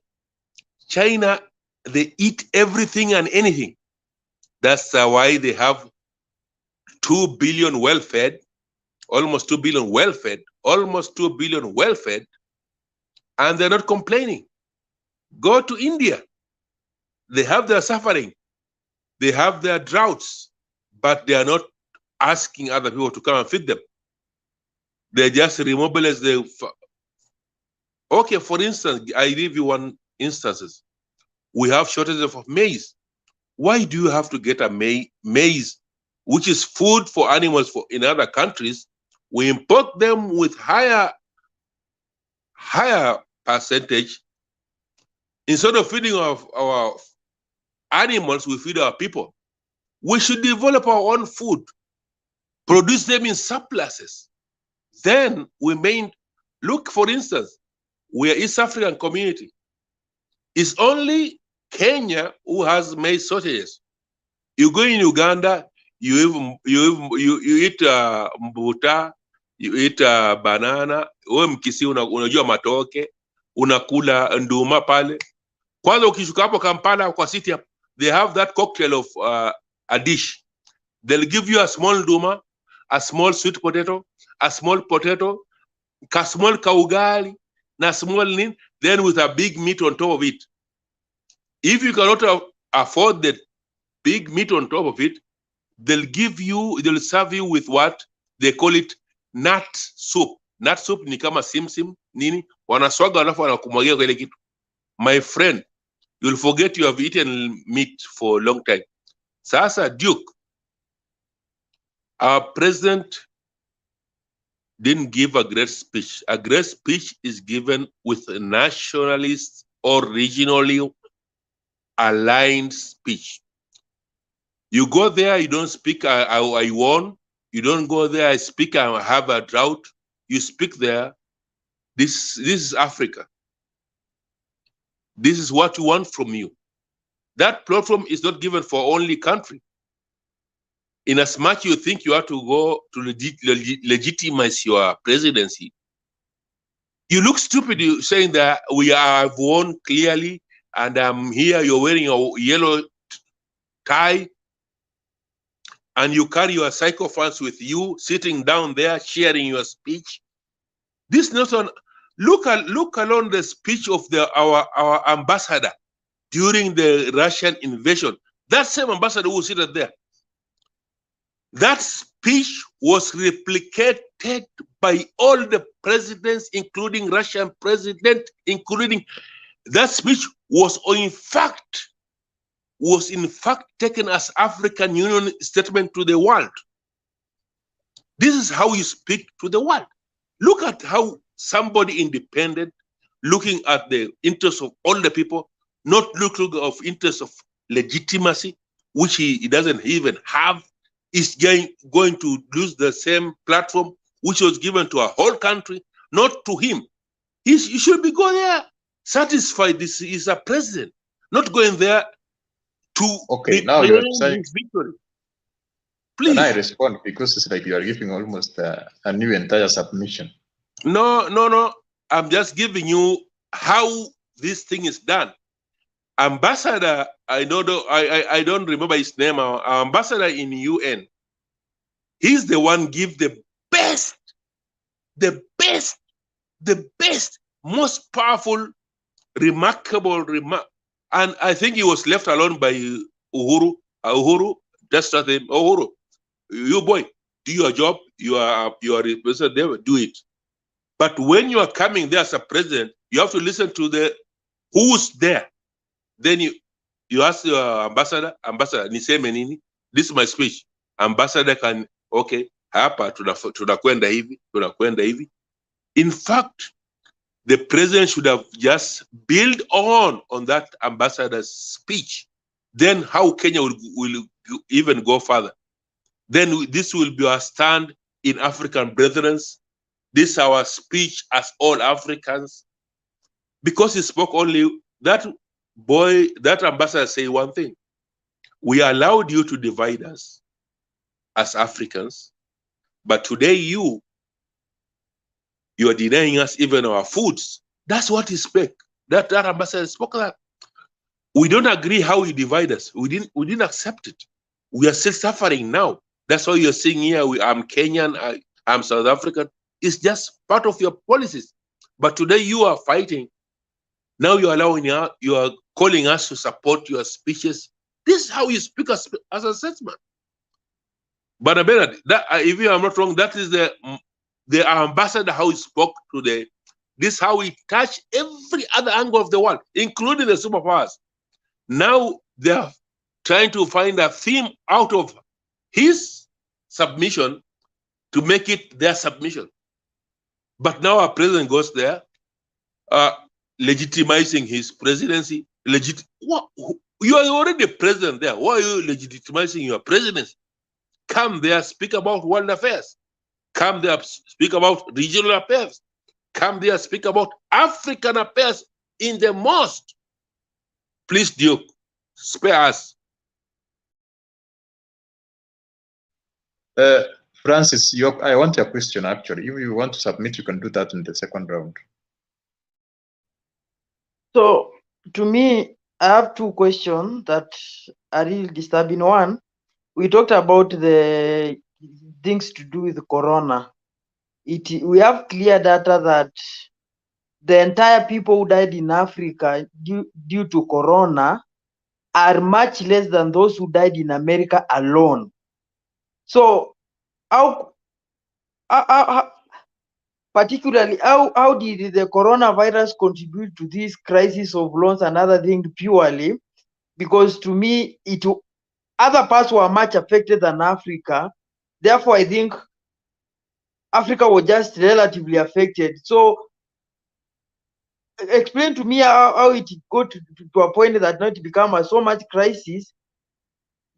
[SPEAKER 21] China, they eat everything and anything. That's why they have 2 billion well-fed, almost 2 billion well-fed, almost 2 billion well-fed, and they're not complaining. Go to India. They have their suffering. They have their droughts, but they are not asking other people to come and feed them. They just remobilize the... Okay, for instance, I give you one instances. We have shortages of maize. Why do you have to get a maize, which is food for animals in other countries? We import them with higher percentage. Instead of feeding our animals, we feed our people. We should develop our own food, produce them in surpluses. Then we may look, for instance, we are East African community. It's only Kenya who has maize shortages. You go in Uganda, you eat mbuta, you eat banana, wewe mkisi unajua matoke, unakula nduma pale. Kwanza ukishuka hapo Kampala kwa city, they have that cocktail of a dish. They'll give you a small nduma, a small sweet potato, a small potato, a small kaugali, na small nin, then with a big meat on top of it. If you cannot afford the big meat on top of it, they'll serve you with what they call it nut soup. Nut soup ni kama simsim nini, wanaswaga alafu wanakumwagia kwa ile kitu. My friend, you'll forget you have eaten meat for a long time. Sasa Duke, our president didn't give a great speech. A great speech is given with a nationalist or regionally aligned speech. You go there, you don't speak, I won. You don't go there, I speak, I have a drought. You speak there, this is Africa. This is what we want from you. That platform is not given for only country. In as much you think you have to go to legitimize your presidency, you look stupid saying that we have won clearly, and I'm here, you're wearing a yellow tie, and you carry your sycophants with you, sitting down there, sharing your speech. This not on. Look along the speech of our ambassador during the Russian invasion. That same ambassador who seated there. That speech was replicated by all the presidents, including Russian president, including that speech was in fact taken as African Union statement to the world. This is how you speak to the world. Look at how somebody independent, looking at the interests of all the people, not looking of interests of legitimacy, which he doesn't even have, is going to lose the same platform which was given to a whole country, not to him. He should be going there satisfied. This is a president, not going there to
[SPEAKER 3] now you're saying
[SPEAKER 21] his victory. Please.
[SPEAKER 3] Can I respond? Because it's like you are giving almost a new entire submission.
[SPEAKER 21] No. I'm just giving you how this thing is done. Ambassador, I don't remember his name, our ambassador in UN, he's the one give the best, most powerful, remarkable remark. And I think he was left alone by Uhuru. Uhuru, just at him, Uhuru, you boy, do your job, you are represented there, do it. But when you are coming there as a president, you have to listen to who's there. Then you ask your ambassador, niseme nini? This is my speech. Ambassador can, okay, hapa tunakwenda hivi. In fact, the president should have just built on that ambassador's speech. Then how Kenya will even go further. Then this will be our stand in African brethren. This is our speech as all Africans. Because he spoke only that, boy, that ambassador say one thing. We allowed you to divide us as Africans, but today you are denying us even our foods. That's what he spoke. That ambassador spoke that. We don't agree how you divide us. We didn't accept it. We are still suffering now. That's why you're seeing here, I'm Kenyan, I'm South African. It's just part of your policies. But today you are fighting. Now you are calling us to support your speeches. This is how you speak as a statesman. But Bernard, if I'm not wrong, that is the ambassador how he spoke today. This is how he touched every other angle of the world, including the superpowers. Now they are trying to find a theme out of his submission to make it their submission. But now our president goes there, legitimizing his presidency. You are already president there. Why are you legitimizing your presidency? Come there, speak about world affairs. Come there, speak about regional affairs. Come there, speak about African affairs in the most. Please, Duke, spare us.
[SPEAKER 3] Francis, I want your question actually. If you want to submit, you can do that in the second round.
[SPEAKER 7] So, to me, I have two questions that are really disturbing. One, we talked about the things to do with Corona. We have clear data that the entire people who died in Africa due to Corona are much less than those who died in America alone. So, particularly, how did the coronavirus contribute to this crisis of loans and other things purely? Because to me, other parts were much affected than Africa. Therefore, I think Africa was just relatively affected. So, explain to me how it got to a point that now it became so much crisis,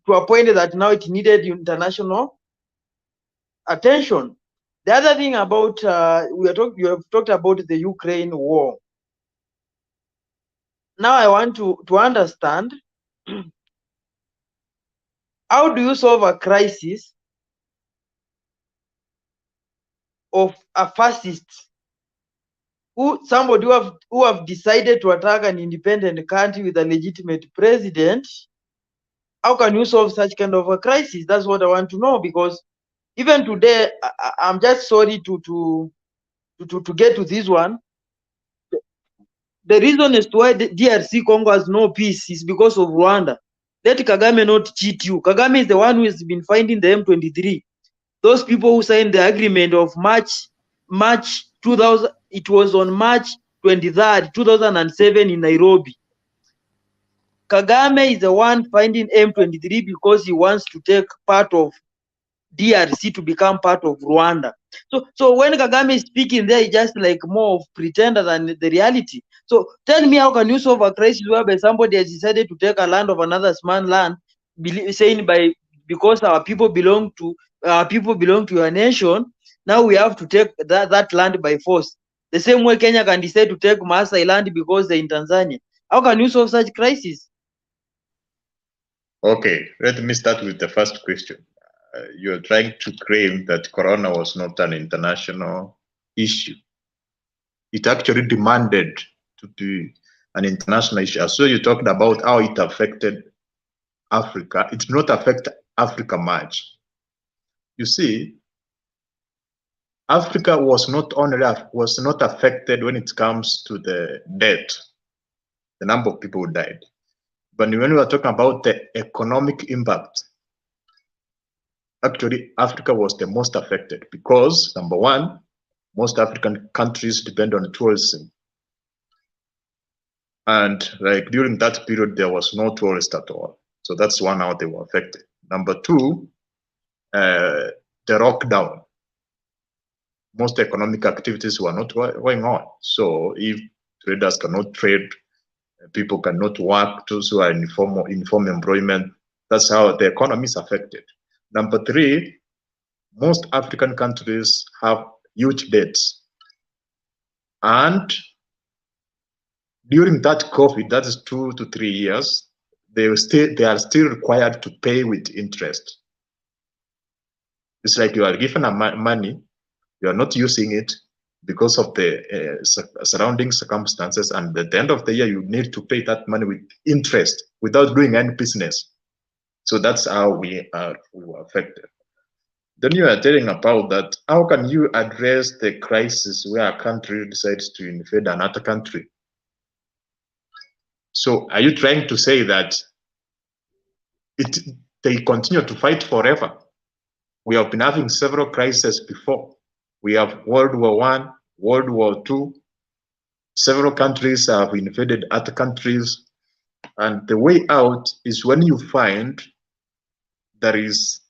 [SPEAKER 7] to a point that now it needed international attention. The other thing about you have talked about the Ukraine war. Now I want to understand how do you solve a crisis of a fascist, somebody who have decided to attack an independent country with a legitimate president? How can you solve such kind of a crisis? That's what I want to know, because even today, I'm just sorry to get to this one. The reason as to why the DRC Congo has no peace is because of Rwanda. Let Kagame not cheat you. Kagame is the one who has been finding the M23. Those people who signed the agreement of March 2000, it was on March 23rd, 2007 in Nairobi. Kagame is the one finding M23 because he wants to take part of DRC to become part of Rwanda. So when Kagame is speaking there, he just like more of pretender than the reality. So tell me, how can you solve a crisis whereby somebody has decided to take a land of another man's land, saying because our people belong to your nation, now we have to take that land by force. The same way Kenya can decide to take Maasai land because they're in Tanzania. How can you solve such crisis?
[SPEAKER 3] Okay, let me start with the first question. You're trying to claim that Corona was not an international issue. It actually demanded to be an international issue. So you're talking about how it affected Africa. It did not affect Africa much. You see, Africa was not affected when it comes to the death, the number of people who died. But when we are talking about the economic impact, actually Africa was the most affected because, number one, most African countries depend on tourism. And like during that period, there was no tourist at all. So that's one how they were affected. Number two, the lockdown. Most economic activities were not going on. So if traders cannot trade, people cannot work, those who are in informal employment, that's how the economy is affected. Number three, most African countries have huge debts. And during that COVID, that is 2 to 3 years, they are still required to pay with interest. It's like you are given money, you are not using it because of the surrounding circumstances, and at the end of the year, you need to pay that money with interest without doing any business. So that's how we were affected. Then you are telling about that, how can you address the crisis where a country decides to invade another country? So are you trying to say that they continue to fight forever? We have been having several crises before. We have World War I, World War II. Several countries have invaded other countries. And the way out is when you find there is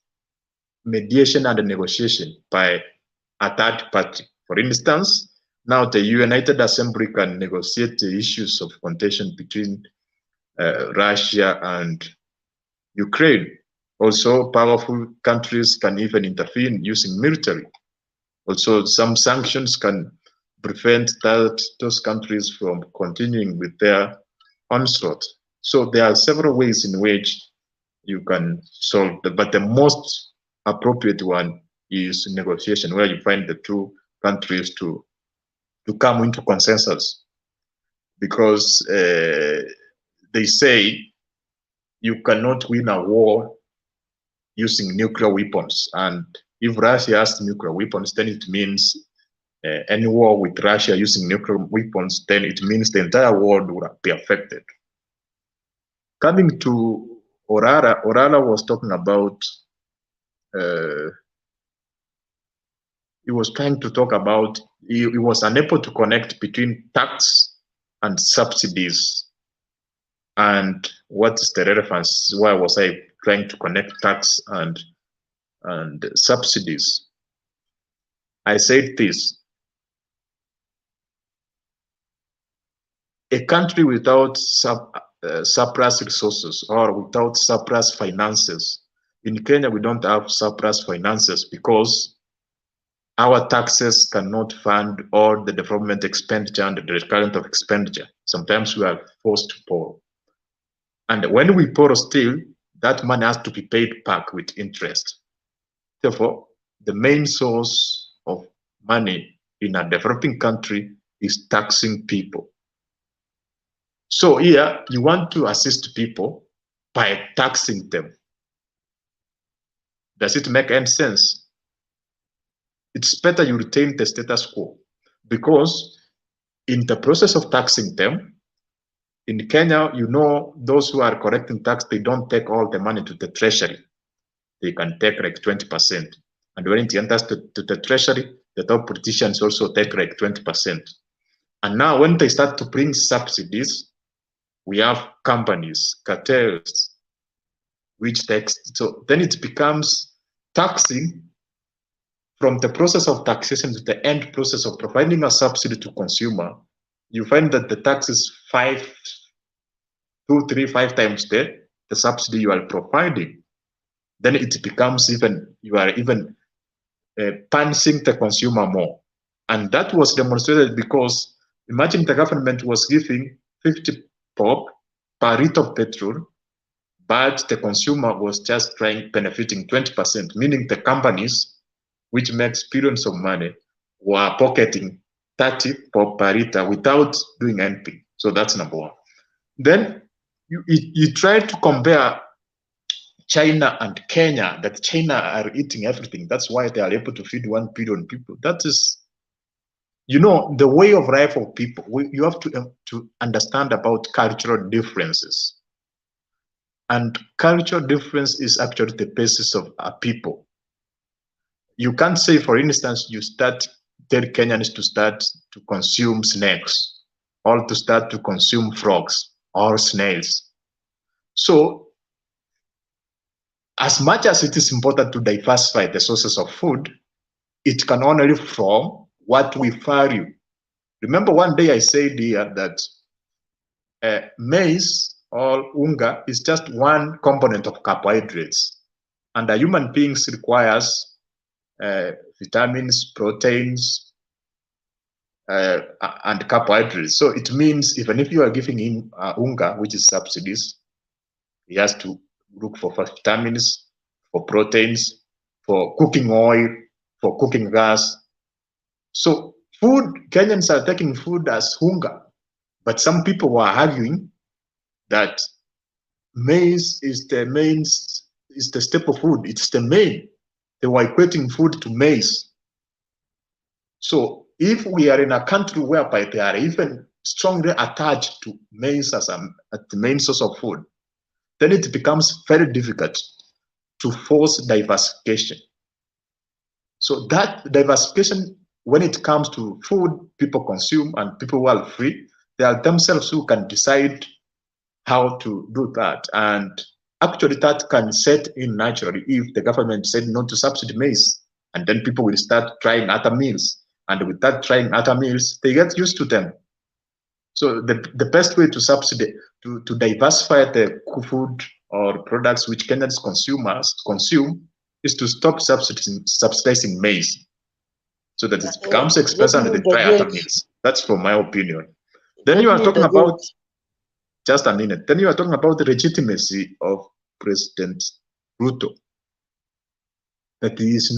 [SPEAKER 3] mediation and negotiation by a third party. For instance, now the United Assembly can negotiate the issues of contention between Russia and Ukraine. Also, powerful countries can even intervene using military. Also, some sanctions can prevent those countries from continuing with their onslaught. So there are several ways in which you can solve that, but the most appropriate one is negotiation, where you find the two countries to come into consensus. Because they say you cannot win a war using nuclear weapons. And if Russia has nuclear weapons, then it means any war with Russia using nuclear weapons, then it means the entire world will be affected. Coming to Orara was talking about, he was trying to talk about, he was unable to connect between tax and subsidies. And what is the relevance? Why was I trying to connect tax and subsidies? I said this: a country without surplus resources or without surplus finances. In Kenya, we don't have surplus finances because our taxes cannot fund all the development expenditure and the recurrent of expenditure. Sometimes we are forced to borrow. And when we borrow still, that money has to be paid back with interest. Therefore, the main source of money in a developing country is taxing people. So here, you want to assist people by taxing them. Does it make any sense? It's better you retain the status quo, because in the process of taxing them, in Kenya, you know, those who are collecting tax, they don't take all the money to the treasury. They can take like 20%. And when it enters to the treasury, the top politicians also take like 20%. And now when they start to bring subsidies, we have companies, cartels, which takes, so then it becomes taxing from the process of taxation to the end process of providing a subsidy to consumer. You find that the tax is 5 times the subsidy you are providing. Then it becomes even, you are even punishing the consumer more. And that was demonstrated because imagine the government was giving 50 bob per liter of petrol, but the consumer was just benefiting 20%, meaning the companies, which makes billions of money, were pocketing 30 bob per liter without doing anything. So that's number one. Then you try to compare China and Kenya, that China are eating everything. That's why they are able to feed 1 billion people. That is, you know, the way of life of people. You have to understand about cultural differences. And cultural difference is actually the basis of a people. You can't say, for instance, you tell Kenyans to start to consume snakes, or to start to consume frogs or snails. So, as much as it is important to diversify the sources of food, it can only from what we value. Remember one day I said here that maize or unga is just one component of carbohydrates, and a human being requires vitamins, proteins, and carbohydrates. So it means even if you are giving him unga, which is subsidies, he has to look for vitamins, for proteins, for cooking oil, for cooking gas. So food, Kenyans are taking food as hunger, but some people were arguing that maize is the staple food. It's the main. They were equating food to maize. So if we are in a country whereby they are even strongly attached to maize as the main source of food, then it becomes very difficult to force diversification. So that diversification, when it comes to food people consume and people who are free, they are themselves who can decide how to do that. And actually that can set in naturally if the government said not to subsidy maize, and then people will start trying other meals. And with that trying other meals, they get used to them. So the best way to subsidy, to diversify the food or products which Kenyans consume is to stop subsidizing maize, so that it becomes expensive and they try other meals. That's from my opinion. Then you are talking about, just a minute, then you are talking about the legitimacy of President Ruto. That he is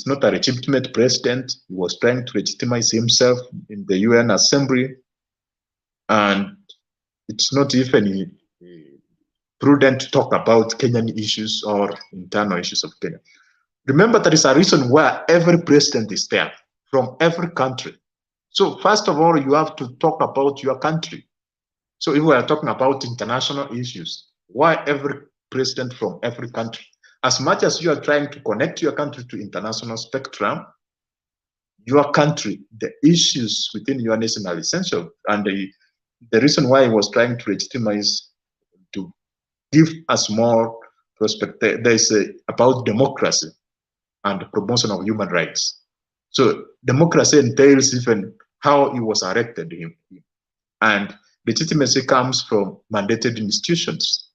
[SPEAKER 3] not a legitimate president. He was trying to legitimize himself in the UN Assembly, and it's not even prudent to talk about Kenyan issues or internal issues of Kenya. Remember, there is a reason why every president is there from every country. So first of all, you have to talk about your country. So if we are talking about international issues, why every president from every country? As much as you are trying to connect your country to international spectrum, your country, the issues within your nation are essential. And the reason why he was trying to legitimize, to give us more perspective, there's about democracy and the promotion of human rights. So democracy entails even how he was elected. And legitimacy comes from mandated institutions,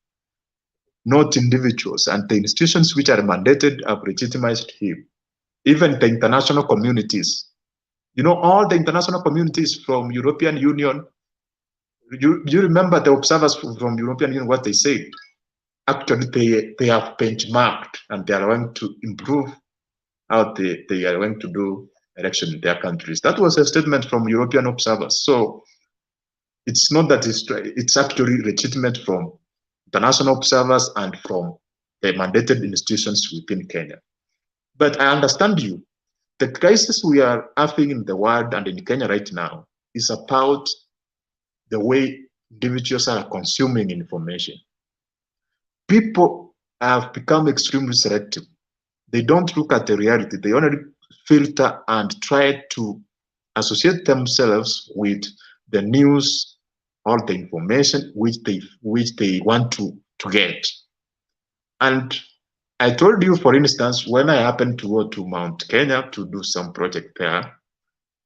[SPEAKER 3] not individuals. And the institutions which are mandated have legitimized him. Even the international communities, all the international communities from European Union, you remember the observers from European Union, what they said? Actually, they have benchmarked and they are going to improve how they are going to do election in their countries. That was a statement from European observers. So it's not that it's actually legitimate from international observers and from the mandated institutions within Kenya. But I understand you. The crisis we are having in the world and in Kenya right now is about the way individuals are consuming information. People have become extremely selective. They don't look at the reality. They only filter and try to associate themselves with the news or the information which they want to get. And I told you, for instance, when I happened to go to Mount Kenya to do some project there,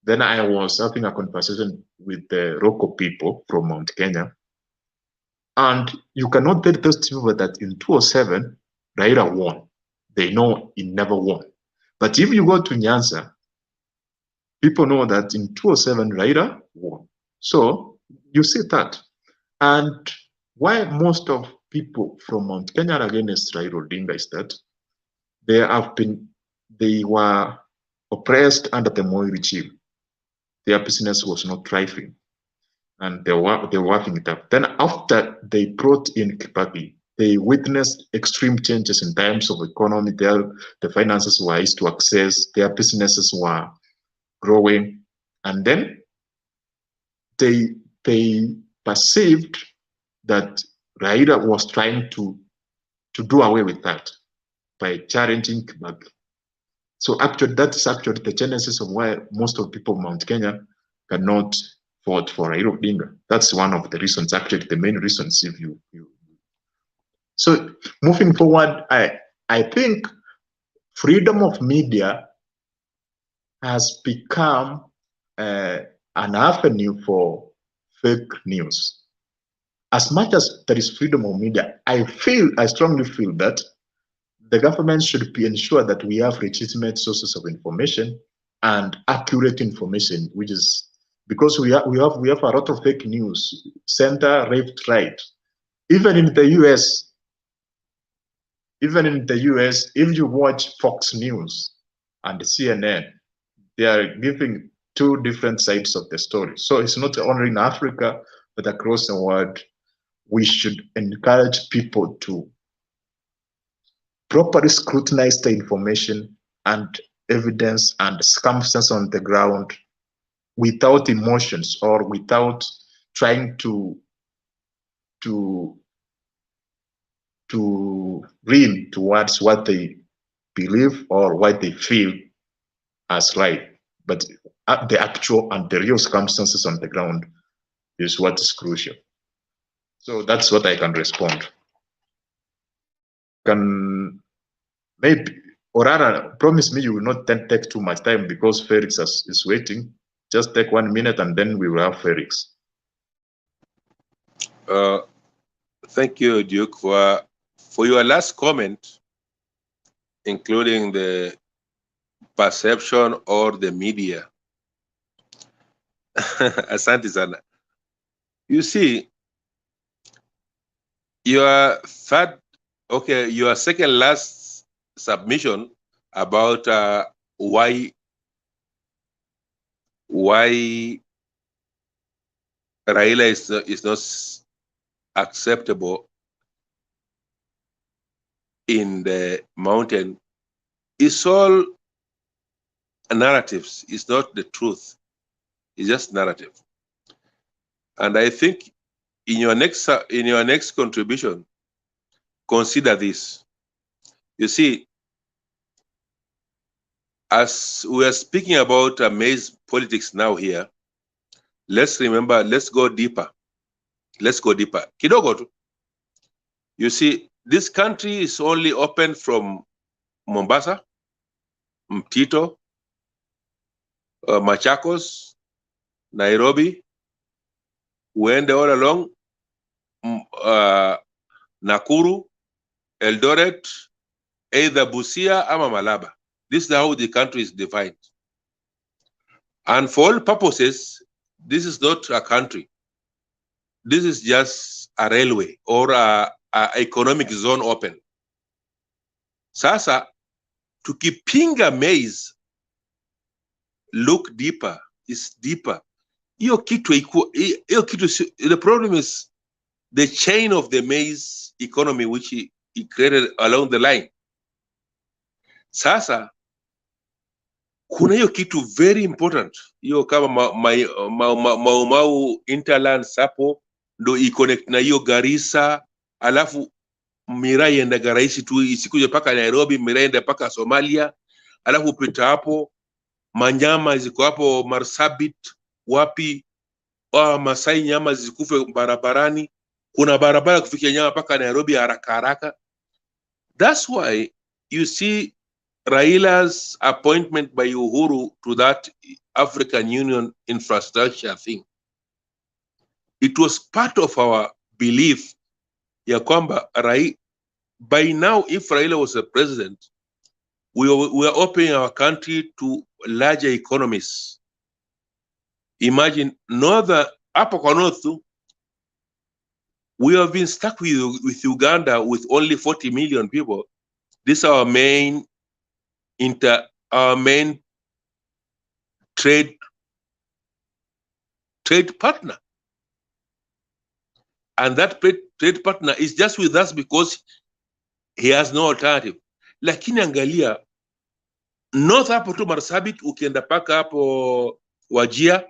[SPEAKER 3] then I was having a conversation with the local people from Mount Kenya. And you cannot tell those people that in 2007, Raila won. They know he never won. But if you go to Nyanza, people know that in 2007, Raila won. So you see that. And why most of people from Mount Kenya are against Raila Odinga is that they were oppressed under the Moi regime. Their business was not thriving, and they were working it up. Then after they brought in Kibaki, they witnessed extreme changes in terms of economy. The finances were easy to access, their businesses were growing, and then they perceived that Raila was trying to do away with that by challenging Kibaki. So actually, that is actually the genesis of why most of people in Mount Kenya cannot vote for Raila Odinga. That's one of the reasons, actually the main reasons. So moving forward, I think freedom of media has become an avenue for fake news. As much as there is freedom of media, I strongly feel that the government should ensure that we have legitimate sources of information and accurate information, which is because we have a lot of fake news, center, left, right. Even in the US, if you watch Fox News and CNN, they are giving two different sides of the story. So it's not only in Africa, but across the world. We should encourage people to properly scrutinize the information and evidence and circumstances on the ground without emotions or without trying to lean towards what they believe or what they feel as right. But the actual and the real circumstances on the ground is what is crucial. So that's what I can respond. Can maybe Orara, promise me you will not then take too much time because Felix is waiting. Just take 1 minute and then we will have Felix.
[SPEAKER 21] Thank you, Duke, for your last comment, including the perception or the media. Asante sana. You see, your second last submission about why Raila is not acceptable in the mountain is all narratives. It's not the truth. It's just narrative. And I think in your next contribution, consider this. You see, as we are speaking about maize politics now here, let's go deeper. Let's go deeper. Kidogo. You see, this country is only open from Mombasa, Mtito, Machakos, Nairobi, went all along, Nakuru, Eldoret, either Busia or Malaba. This is how the country is defined. And for all purposes, this is not a country. This is just a railway or a economic zone open. Sasa, tukipinga maize, look deeper, it's deeper. The problem is the chain of the maize economy which he created along the line. Sasa, kuna hiyo kitu very important. Hiyo kama Mau Interland Sapo, ndo i-connect na hiyo Garissa, alafu miraa ienda rahisi tu isikuje paka Nairobi, miraa ienda paka Somalia, alafu upita hapo manyama ziko hapo Marsabit, wapi Masai nyama zikufe barabarani, kuna barabara kufikia nyama paka Nairobi haraka haraka. That's why you see Raila's appointment by Uhuru to that African Union infrastructure thing. It was part of our belief ya kwamba by now, if Raila was the president, we are opening our country to larger economies. Imagine upper kwa north, we have been stuck with Uganda with only 40 million people. This is our main trade partner. And that trade partner is just with us because he has no alternative. Lakini angalia, north hapo tu Marsabit, ukienda paka hapo Wajia,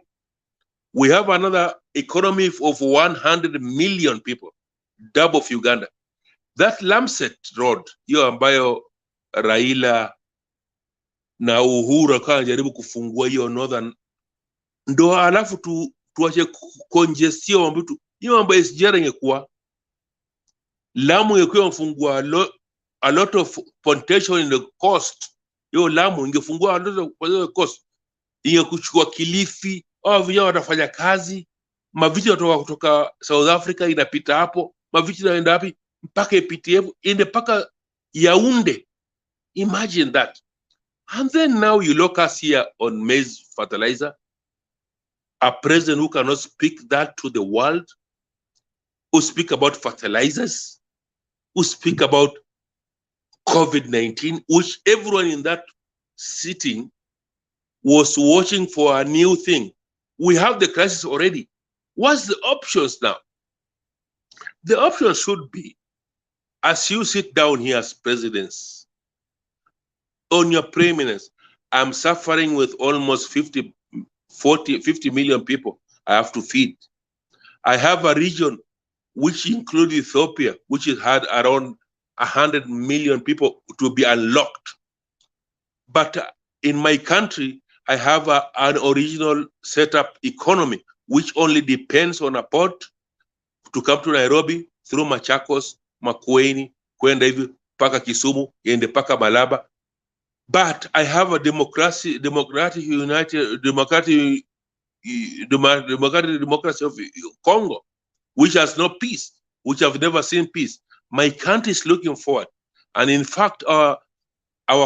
[SPEAKER 21] we have another economy of 100 million people, double of Uganda. That Lamset Road, hiyo ambayo Raila na Uhuru akawa jaribu kufungua hiyo northern, ndo alafu tuache congestion mbitu. Hiyo ambayo SGR ingekuwa, Lamu ingekuwa mfungua a lot of plantation in the coast. Hiyo Lamu ingefungua a lot of coast. Ingekuchukua Kilifi, vijana watafanya kazi, mavichi kutoka South Africa inapita hapo, mavichi inaenda wapi mpaka APTF ende mpaka Yaounde. Imagine that. And then now you look us here on maize fertilizer. a president who cannot speak that to the world, who speak about fertilizers, who speak about COVID-19, which everyone in that sitting was watching for a new thing. We have the crisis already. What's the options now? The option should be, as you sit down here as presidents, on your preeminence, I'm suffering with almost 50 million people I have to feed. I have a region which includes Ethiopia, which has had around 100 million people to be unlocked. But in my country, I have an original setup economy, which only depends on a port to come to Nairobi through Machakos, Makueni, kwenda hivi paka Kisumu, yende paka Malaba. But I have a democracy of Congo, which has no peace, which have never seen peace. My country is looking forward. And in fact, our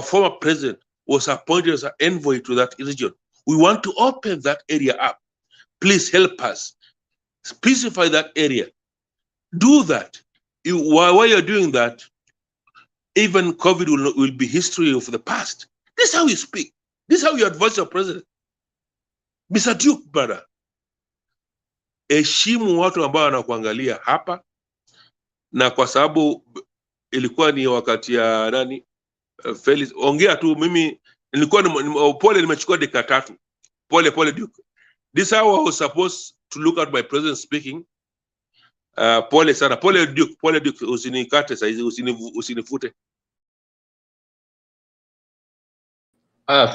[SPEAKER 21] former president was appointed as an envoy to that region. We want to open that area up. Please help us. Specify that area. Do that. While you're doing that, even COVID will be history of the past. This is how you speak. This is how you advise your president. Mr. Duke, brother, heshimu watu ambao wanakuangalia hapa, na kwa sababu ilikuwa ni wakati ya nani, Felix, ongea tu. Mimi nilikuwa pole, nimechukua dakika 3. Pole Duke. This is how I was supposed to look at my president speaking. Pole sana, pole Duke, usinikate saizi, usinifute.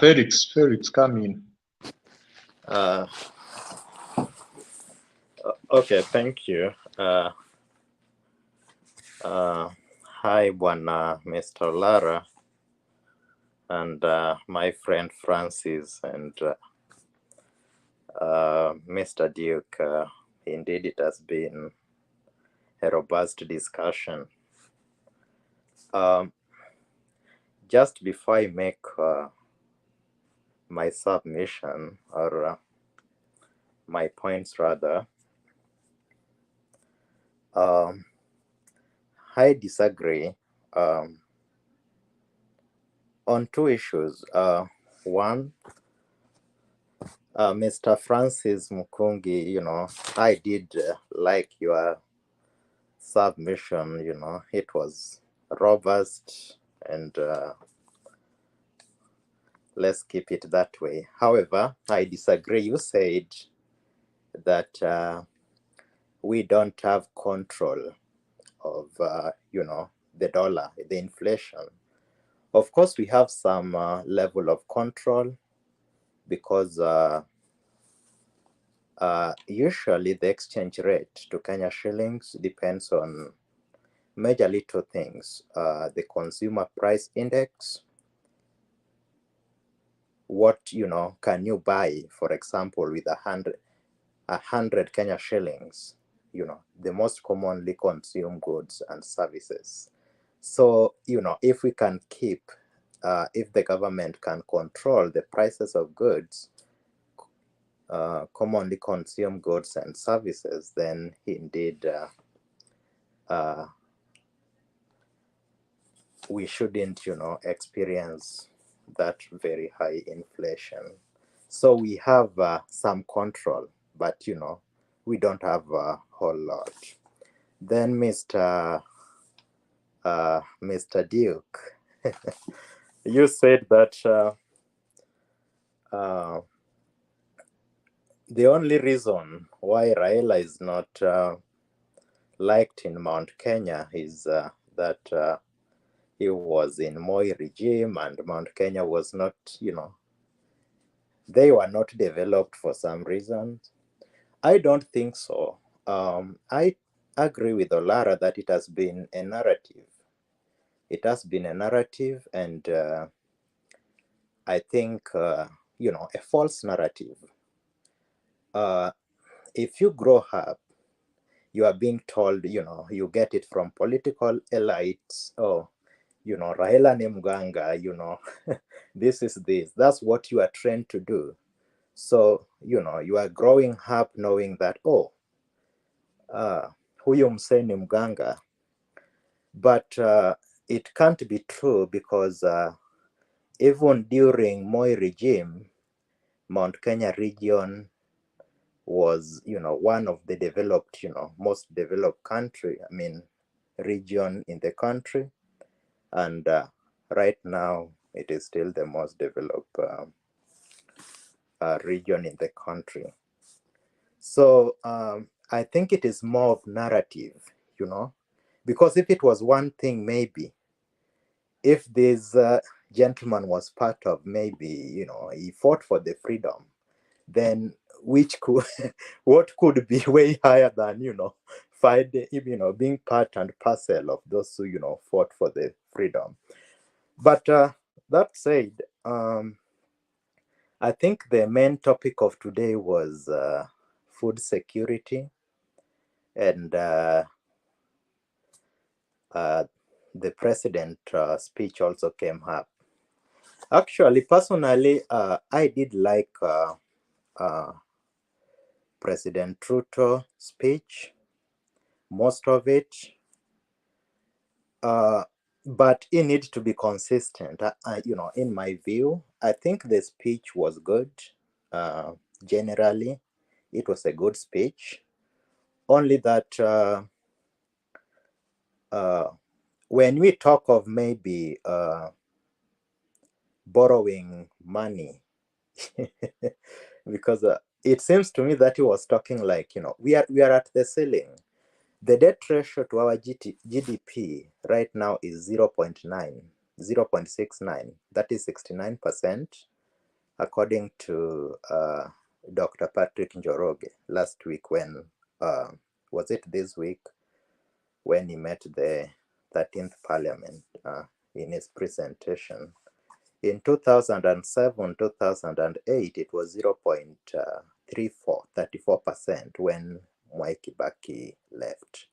[SPEAKER 3] Felix, come in.
[SPEAKER 2] Okay, thank you. Hi, Bwana Mr. Lara, and my friend Francis, and Mr. Duke. Indeed, it has been a robust discussion. Just before I make my submission, or my points rather, I disagree on 2 issues. One, Mr. Francis Mukungi, I did like your submission, it was robust, and let's keep it that way. However, I disagree. You said that we don't have control of, the dollar, the inflation. Of course, we have some level of control, because usually the exchange rate to Kenya shillings depends on majorly 2 things: the consumer price index. What can you buy, for example, with 100 Kenya shillings? The most commonly consumed goods and services. So if we can keep, if the government can control the prices of goods, commonly consumed goods and services, then indeed we shouldn't experience that very high inflation. So we have some control, but we don't have a whole lot. Then Mr. Duke, you said that the only reason why Raila is not liked in Mount Kenya is that he was in Moi regime, and Mount Kenya was not, they were not developed for some reason. I don't think so. I agree with Olara that it has been a narrative. It has been a narrative, and I think, a false narrative. If you grow up, you are being told, you get it from political elites, or, Raila ni mganga, this is this. That's what you are trained to do. So, you are growing up knowing that, huyu msee ni mganga. But it can't be true because even during Moi regime, Mount Kenya region was, one of the developed, most developed region in the country. And right now, it is still the most developed region in the country. So I think it is more of narrative, because if it was one thing, maybe if this gentleman was part of, maybe, he fought for the freedom, then which could what could be way higher than, being part and parcel of those who, fought for the freedom. But that said, I think the main topic of today was food security, and the president speech also came up. Actually, personally, I did like President Ruto's speech, most of it, but it needs to be consistent. In my view, I think the speech was good. Generally, it was a good speech. Only that when we talk of maybe borrowing money, because it seems to me that he was talking like, we are at the ceiling. The debt ratio to our GDP right now is 0.69. That is 69%, according to Dr. Patrick Njoroge last week when, was it this week, when he met the 13th Parliament in his presentation. In 2007, 2008, it was 34% when Mwai Kibaki left.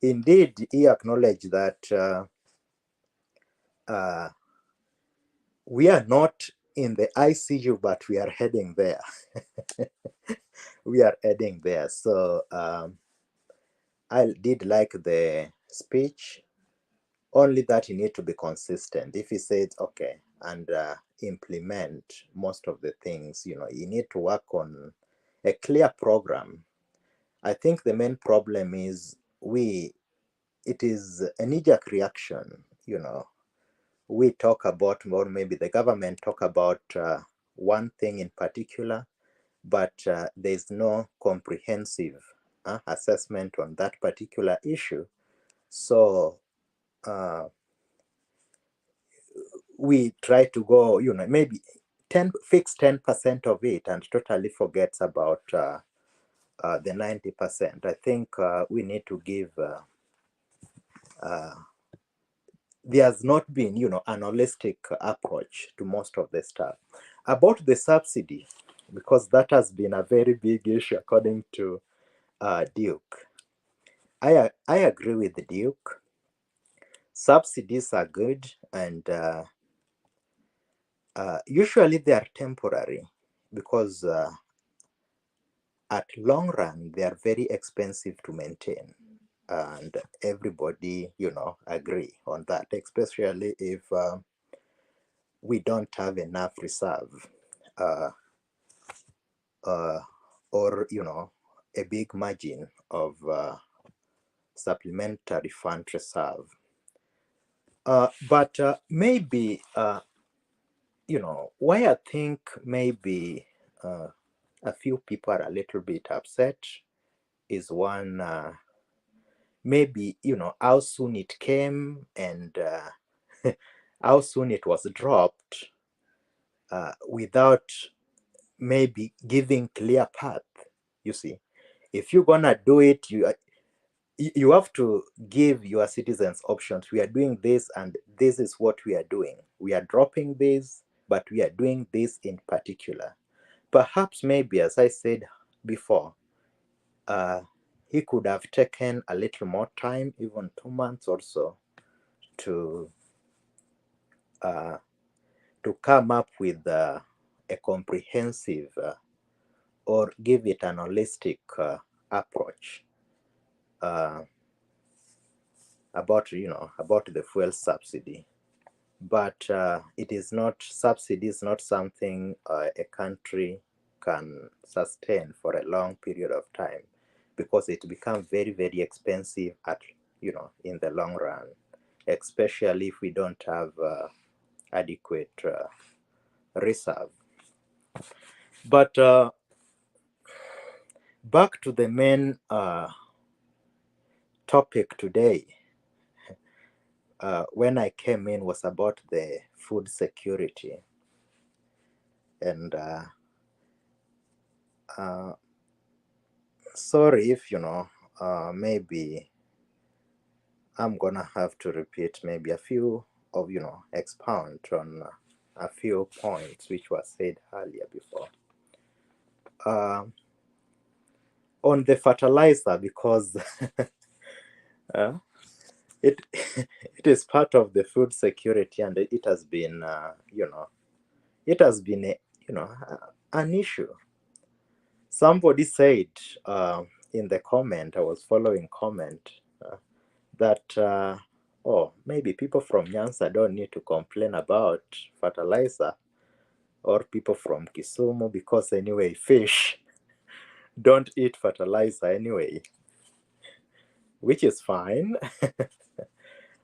[SPEAKER 2] Indeed, he acknowledged that we are not in the ICU, but we are heading there. We are heading there. So I did like the speech, only that you need to be consistent. If he says, okay, and implement most of the things, you need to work on a clear program. I think the main problem is it is a knee-jerk reaction, we talk about, or maybe the government talk about one thing in particular, but there's no comprehensive assessment on that particular issue. So we try to go, maybe fix 10% of it and totally forgets about the 90%. I think we need to give there has not been, an holistic approach to most of the stuff. About the subsidy, because that has been a very big issue according to Duke. I agree with Duke. Subsidies are good, and usually they are temporary, because at long run they are very expensive to maintain. And everybody, agree on that, especially if we don't have enough reserve or, a big margin of supplementary fund reserve. But maybe, why I think maybe a few people are a little bit upset is one, maybe, how soon it came and how soon it was dropped without maybe giving clear path. You see, if you're gonna do it, you have to give your citizens options. We are doing this, and this is what we are doing. We are dropping this, but we are doing this in particular. Perhaps, maybe, as I said before, he could have taken a little more time, even 2 months or so, to come up with a comprehensive or give it an holistic approach about the fuel subsidy. But it is not, subsidy is not something a country can sustain for a long period of time, because it becomes very, very expensive at in the long run, especially if we don't have adequate reserve. But back to the main topic today. When I came in was about the food security, and sorry if maybe I'm gonna have to repeat maybe a few of expound on a few points which were said earlier before. On the fertilizer, because it it is part of the food security, and it has been it has been an issue. Somebody said in the comment, I was following comment, that oh, maybe people from Nyanza don't need to complain about fertilizer, or people from Kisumu, because anyway fish don't eat fertilizer anyway, which is fine.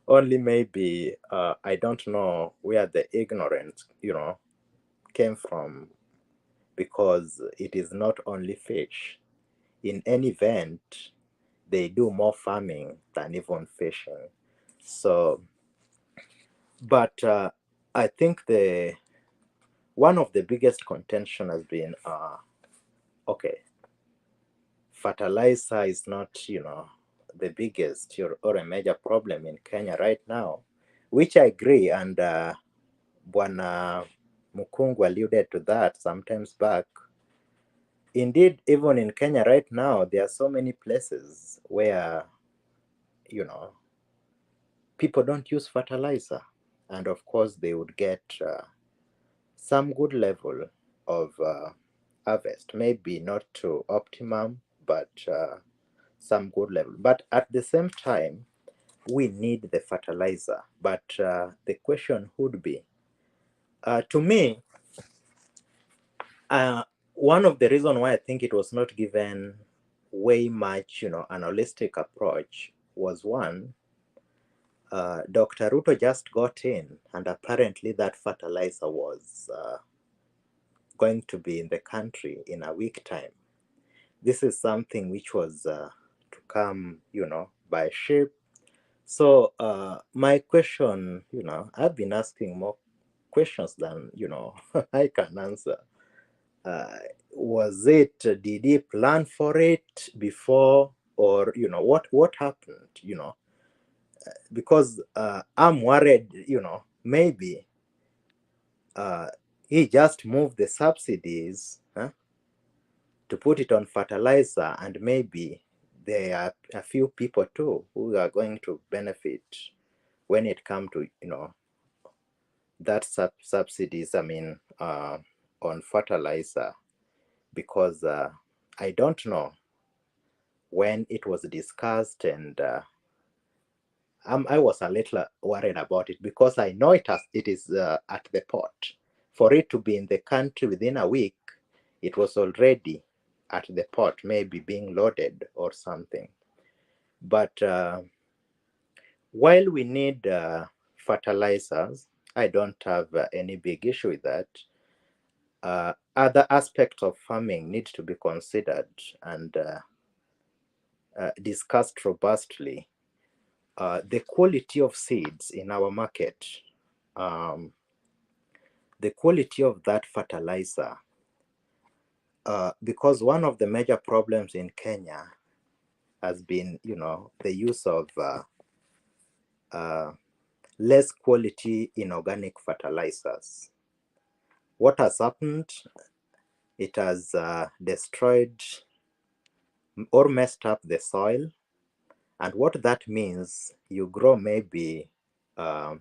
[SPEAKER 2] Only maybe I don't know where the ignorance came from, because it is not only fish. In any event, they do more farming than even fishing. So, but I think one of the biggest contention has been okay, fertilizer is not the biggest or a major problem in Kenya right now, which I agree, and Bwana Mukungu alluded to that sometimes back. Indeed, even in Kenya right now, there are so many places where people don't use fertilizer, and of course they would get some good level of harvest, maybe not to optimum, but some good level. But at the same time, we need the fertilizer. But the question would be, to me, one of the reasons why I think it was not given way much, an holistic approach was one, Dr. Ruto just got in, and apparently that fertilizer was going to be in the country in a week time. This is something which was to come, by ship. So my question, I've been asking more questions than, I can answer. Was it, did he plan for it before, or, what happened, because I'm worried, maybe he just moved the subsidies to put it on fertilizer, and maybe there are a few people too who are going to benefit when it comes to that subsidies, I mean, on fertilizer, because I don't know when it was discussed, and I was a little worried about it, because I know it is at the port. For it to be in the country within a week, it was already at the port, maybe being loaded or something. But while we need fertilizers, I don't have any big issue with that. Other aspects of farming need to be considered and discussed robustly. The quality of seeds in our market, the quality of that fertilizer, because one of the major problems in Kenya has been, the use of less quality inorganic fertilizers. What has happened? It has destroyed or messed up the soil, and what that means, you grow maybe a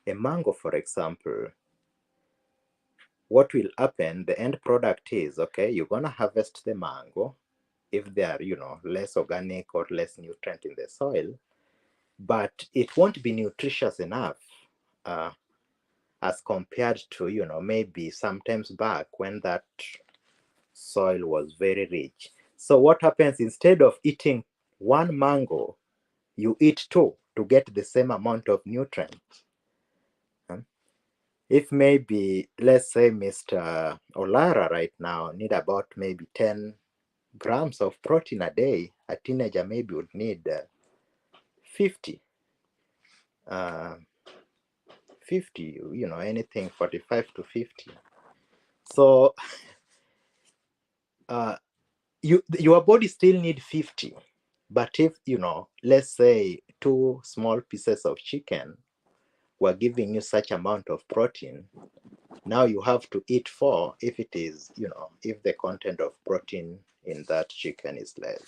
[SPEAKER 2] mango, for example. what will happen, the end product is, okay, you're gonna harvest the mango if they are, less organic or less nutrient in the soil, but it won't be nutritious enough as compared to, maybe sometimes back when that soil was very rich. So what happens, instead of eating one mango, you eat two to get the same amount of nutrients. If maybe, let's say Mr. Olara right now need about maybe 10 grams of protein a day, a teenager maybe would need 50. 50, anything 45 to 50. So your body still need 50. But if, let's say 2 small pieces of chicken were giving you such amount of protein, now you have to eat 4 if it is, if the content of protein in that chicken is less.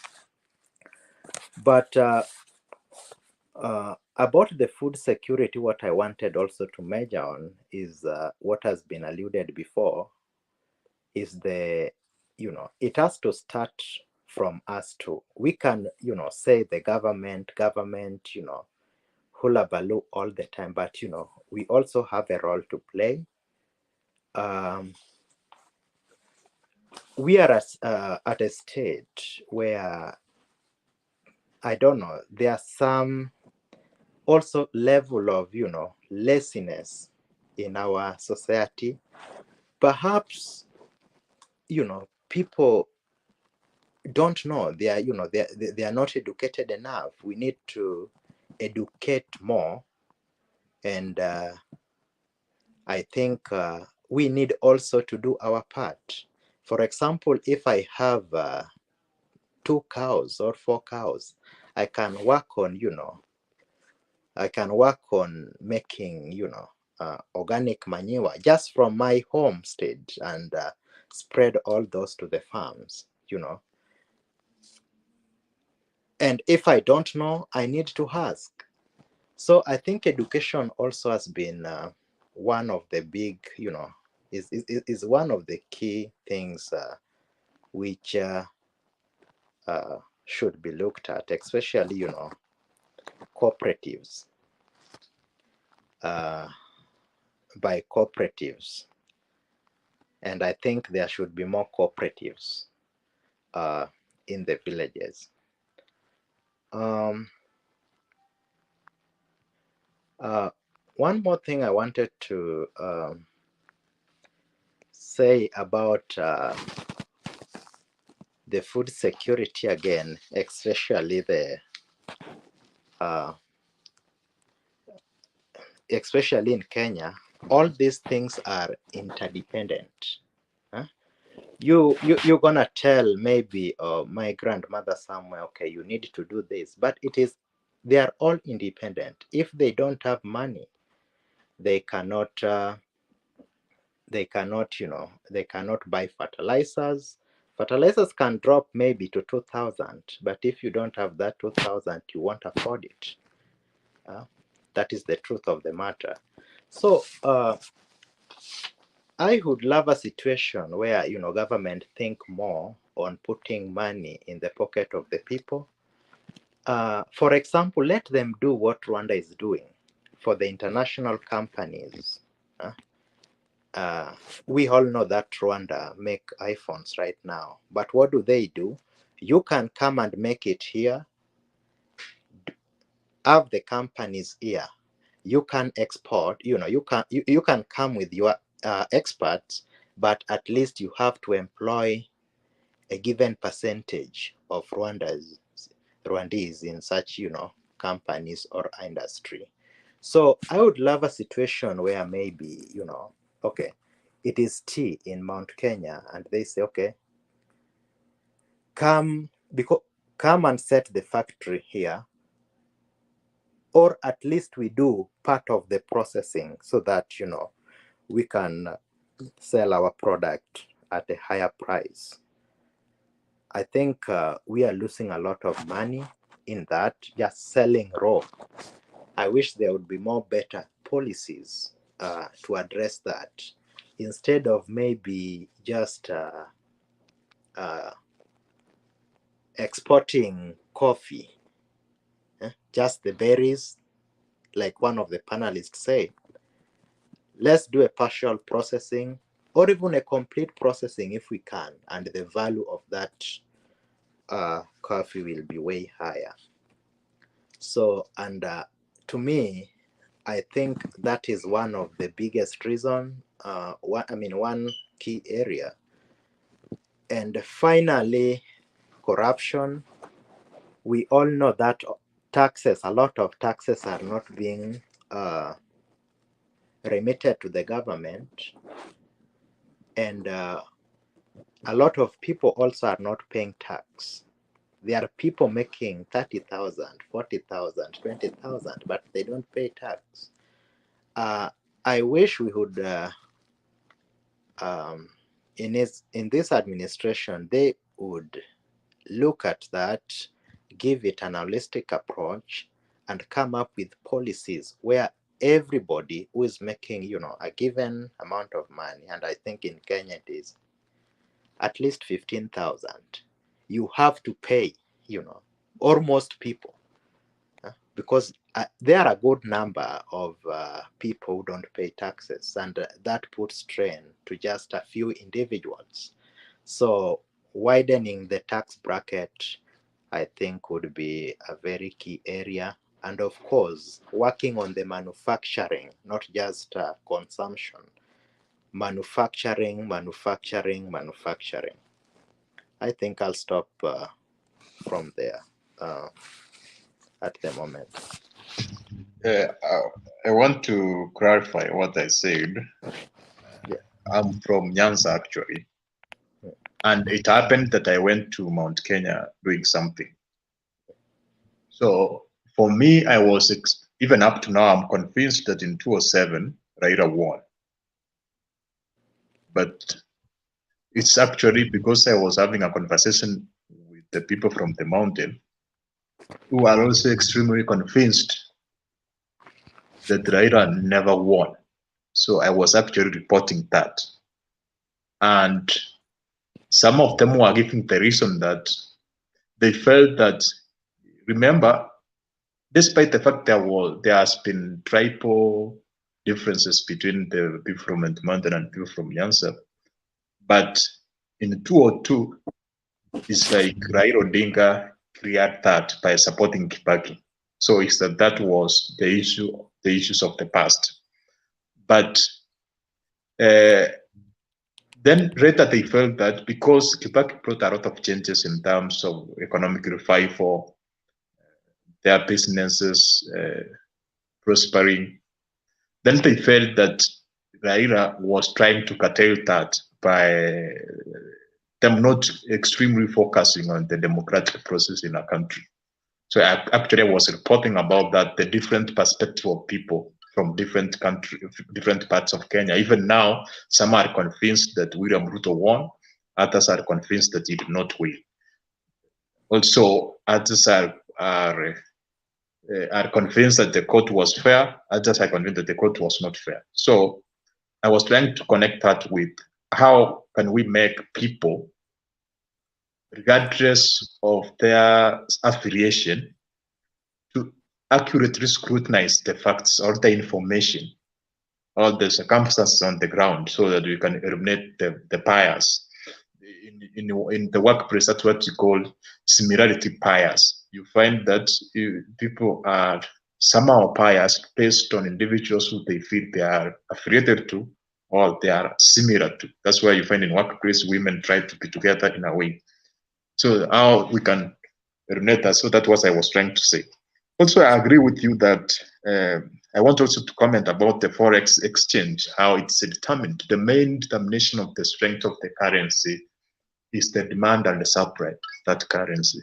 [SPEAKER 2] But about the food security, what I wanted also to measure on is what has been alluded before, is the, it has to start from us too. We can, say the government, hula baloo all the time, but, we also have a role to play. We are at a stage where, I don't know, there are some also level of, laziness in our society. Perhaps, people don't know, they are, they are not educated enough. We need to educate more. And I think we need also to do our part. For example, if I have 2 cows or 4 cows, I can work on, making, organic manure just from my homestead and spread all those to the farms, And if I don't know, I need to ask. So I think education also has been one of the big, is one of the key things which should be looked at, especially, cooperatives. By cooperatives. And I think there should be more cooperatives in the villages. One more thing I wanted to say about the food security again, especially especially in Kenya, all these things are interdependent. You're gonna tell maybe my grandmother somewhere, okay, you need to do this, but they are all independent. If they don't have money, they cannot buy fertilizers. Fertilizers can drop maybe to 2,000, but if you don't have that 2,000, you won't afford it. That is the truth of the matter. So I would love a situation where, government think more on putting money in the pocket of the people. For example, let them do what Rwanda is doing for the international companies. We all know that Rwanda make iPhones right now, but what do? You can come and make it here, have the companies here. You can export, you can come with your experts, but at least you have to employ a given percentage of Rwandese in such, companies or industry. So I would love a situation where maybe, okay, it is tea in Mount Kenya, and they say, okay, come and set the factory here, or at least we do part of the processing so that, we can sell our product at a higher price. I think we are losing a lot of money in that, just selling raw. I wish there would be more better policies to address that. instead of maybe just exporting coffee, just the berries, like one of the panelists said, let's do a partial processing or even a complete processing if we can, and the value of that coffee will be way higher. So, and to me, I think that is one of the biggest reason, one key area. And finally, corruption. We all know that taxes, a lot of taxes are not being remitted to the government, and a lot of people also are not paying tax. There are people making 30,000, 40,000, 20,000, but they don't pay tax. I wish we would, in this administration, they would look at that, give it an holistic approach, and come up with policies where everybody who is making, a given amount of money, and I think in Kenya it is at least 15,000, you have to pay, almost people, because there are a good number of people who don't pay taxes, and that puts strain to just a few individuals. So widening the tax bracket, I think, would be a very key area. And of course, working on the manufacturing, not just consumption. Manufacturing. I think I'll stop from there at the moment.
[SPEAKER 3] I want to clarify what I said.
[SPEAKER 2] Yeah.
[SPEAKER 3] I'm from Nyanza, actually. And it happened that I went to Mount Kenya doing something. So for me, I was, even up to now, I'm convinced that in 2007, Raila won. But it's actually because I was having a conversation with the people from the mountain who are also extremely convinced that Raila never won. So I was actually reporting that. And some of them were giving the reason that they felt that, remember, despite the fact there has been tribal differences between the people from the mountain and people from Nyanza, but in 2002, it's like Raila Odinga cleared that by supporting Kibaki. So it's that was the issues of the past. But then later they felt that because Kibaki brought a lot of changes in terms of economic revival, their businesses prospering, then they felt that Raila was trying to curtail that by them not extremely focusing on the democratic process in our country. So I actually was reporting about that, the different perspective of people from different parts of Kenya. Even now, some are convinced that William Ruto won, others are convinced that he did not win. Also, others are convinced that the court was fair, others are convinced that the court was not fair. So I was trying to connect that with how can we make people, regardless of their affiliation, to accurately scrutinize the facts or the information or the circumstances on the ground so that we can eliminate the bias. In the workplace, that's what you call similarity bias. You find that people are somehow biased based on individuals who they feel they are affiliated to or they are similar to. That's why you find in workplace, women try to be together in a way. So how we can eliminate that. So that was what I was trying to say. Also, I agree with you that I want also to comment about the forex exchange, how it's determined. The main determination of the strength of the currency is the demand and the supply of that currency.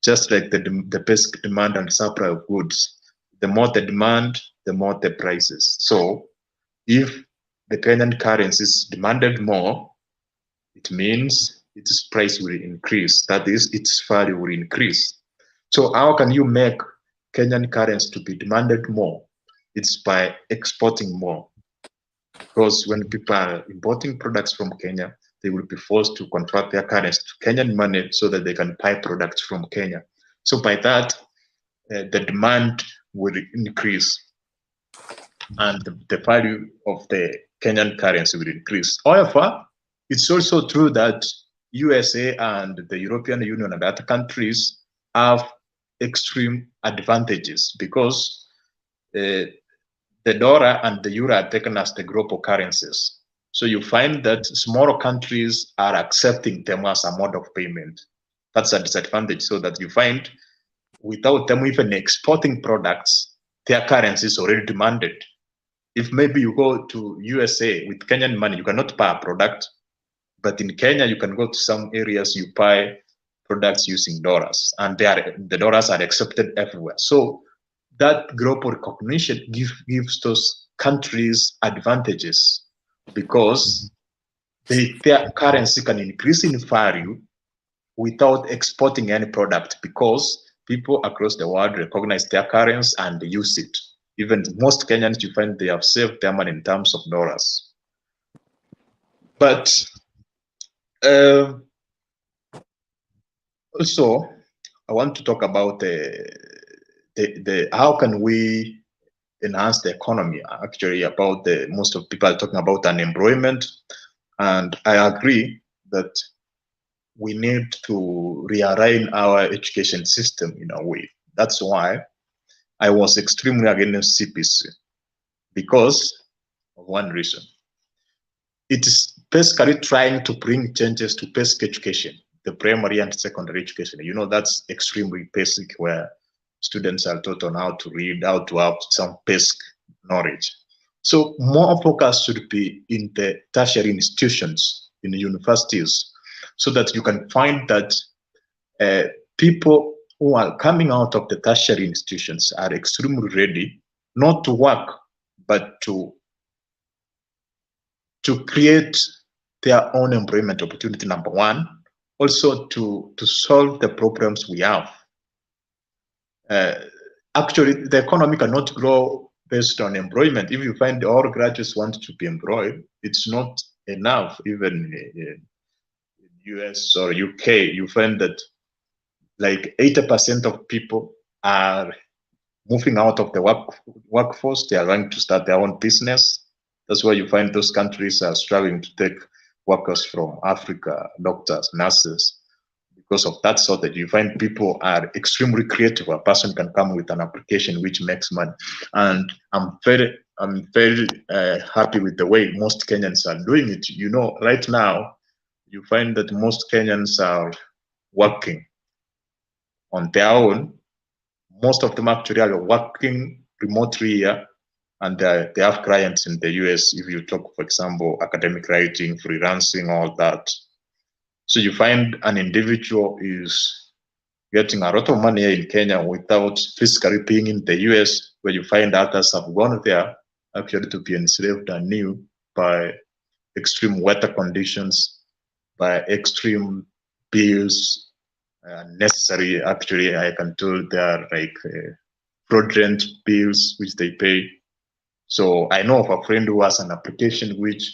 [SPEAKER 3] Just like the basic demand and supply of goods, the more the demand, the more the prices. So if the Kenyan currency is demanded more, it means its price will increase. That is, its value will increase. So how can you make Kenyan currency to be demanded more? It's by exporting more. because when people are importing products from Kenya, they will be forced to convert their currency to Kenyan money so that they can buy products from Kenya. So by that, the demand will increase and the value of the Kenyan currency will increase. However, it's also true that USA and the European Union and other countries have extreme advantages because the dollar and the euro are taken as the global currencies. So you find that smaller countries are accepting them as a mode of payment. That's a disadvantage. So that you find without them even exporting products, their currency is already demanded. If maybe you go to USA with Kenyan money, you cannot buy a product. But in Kenya, you can go to some areas, you buy products using dollars, and the dollars are accepted everywhere. So that global recognition gives those countries advantages because their currency can increase in value without exporting any product because people across the world recognize their currency and use it. Even most Kenyans, you find they have saved their money in terms of dollars. But also, I want to talk about the how can we enhance the economy. Actually, about most of people are talking about unemployment, and I agree that we need to realign our education system in a way. That's why I was extremely against CPC because of one reason. It is basically trying to bring changes to basic education, the primary and secondary education. You know, that's extremely basic where students are taught on how to read, how to have some basic knowledge. So more focus should be in the tertiary institutions, in the universities, so that you can find that people who are coming out of the tertiary institutions are extremely ready, not to work, but to create their own employment opportunity, number one, also to solve the problems we have. Actually, the economy cannot grow based on employment. If you find all graduates want to be employed, it's not enough. Even in US or UK, you find that like 80% of people are moving out of the workforce. They are going to start their own business. That's why you find those countries are struggling to take workers from Africa, doctors, nurses. Because of that sort, that you find people are extremely creative. A person can come with an application which makes money. And I'm very happy with the way most Kenyans are doing it. You know, right now, you find that most Kenyans are working on their own. Most of them actually are working remotely here, and they have clients in the US. If you talk, for example, academic writing, freelancing, all that. So you find an individual is getting a lot of money here in Kenya without physically being in the US, where you find others have gone there actually to be enslaved anew by extreme weather conditions, by extreme bills, necessary. Actually, I can tell they are like fraudulent bills which they pay. So I know of a friend who has an application which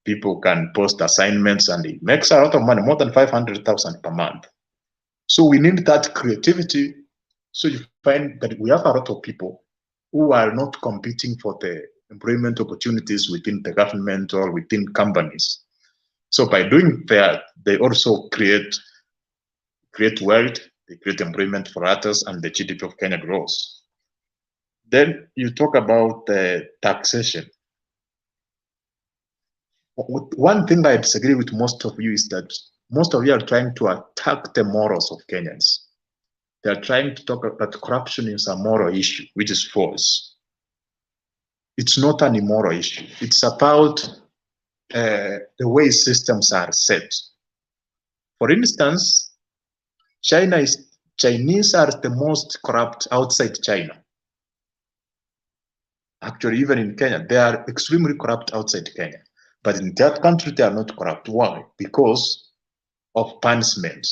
[SPEAKER 3] people can post assignments and it makes a lot of money, more than 500,000 per month. So we need that creativity. So you find that we have a lot of people who are not competing for the employment opportunities within the government or within companies. So by doing that, they also create wealth, they create employment for others, and the GDP of Kenya grows. Then you talk about the taxation. One thing I disagree with most of you is that most of you are trying to attack the morals of Kenyans. They are trying to talk about corruption is a moral issue, which is false. It's not an immoral issue. It's about the way systems are set. For instance, Chinese are the most corrupt outside China. Actually, even in Kenya, they are extremely corrupt outside Kenya. But in that country, they are not corrupt. Why? Because of punishment.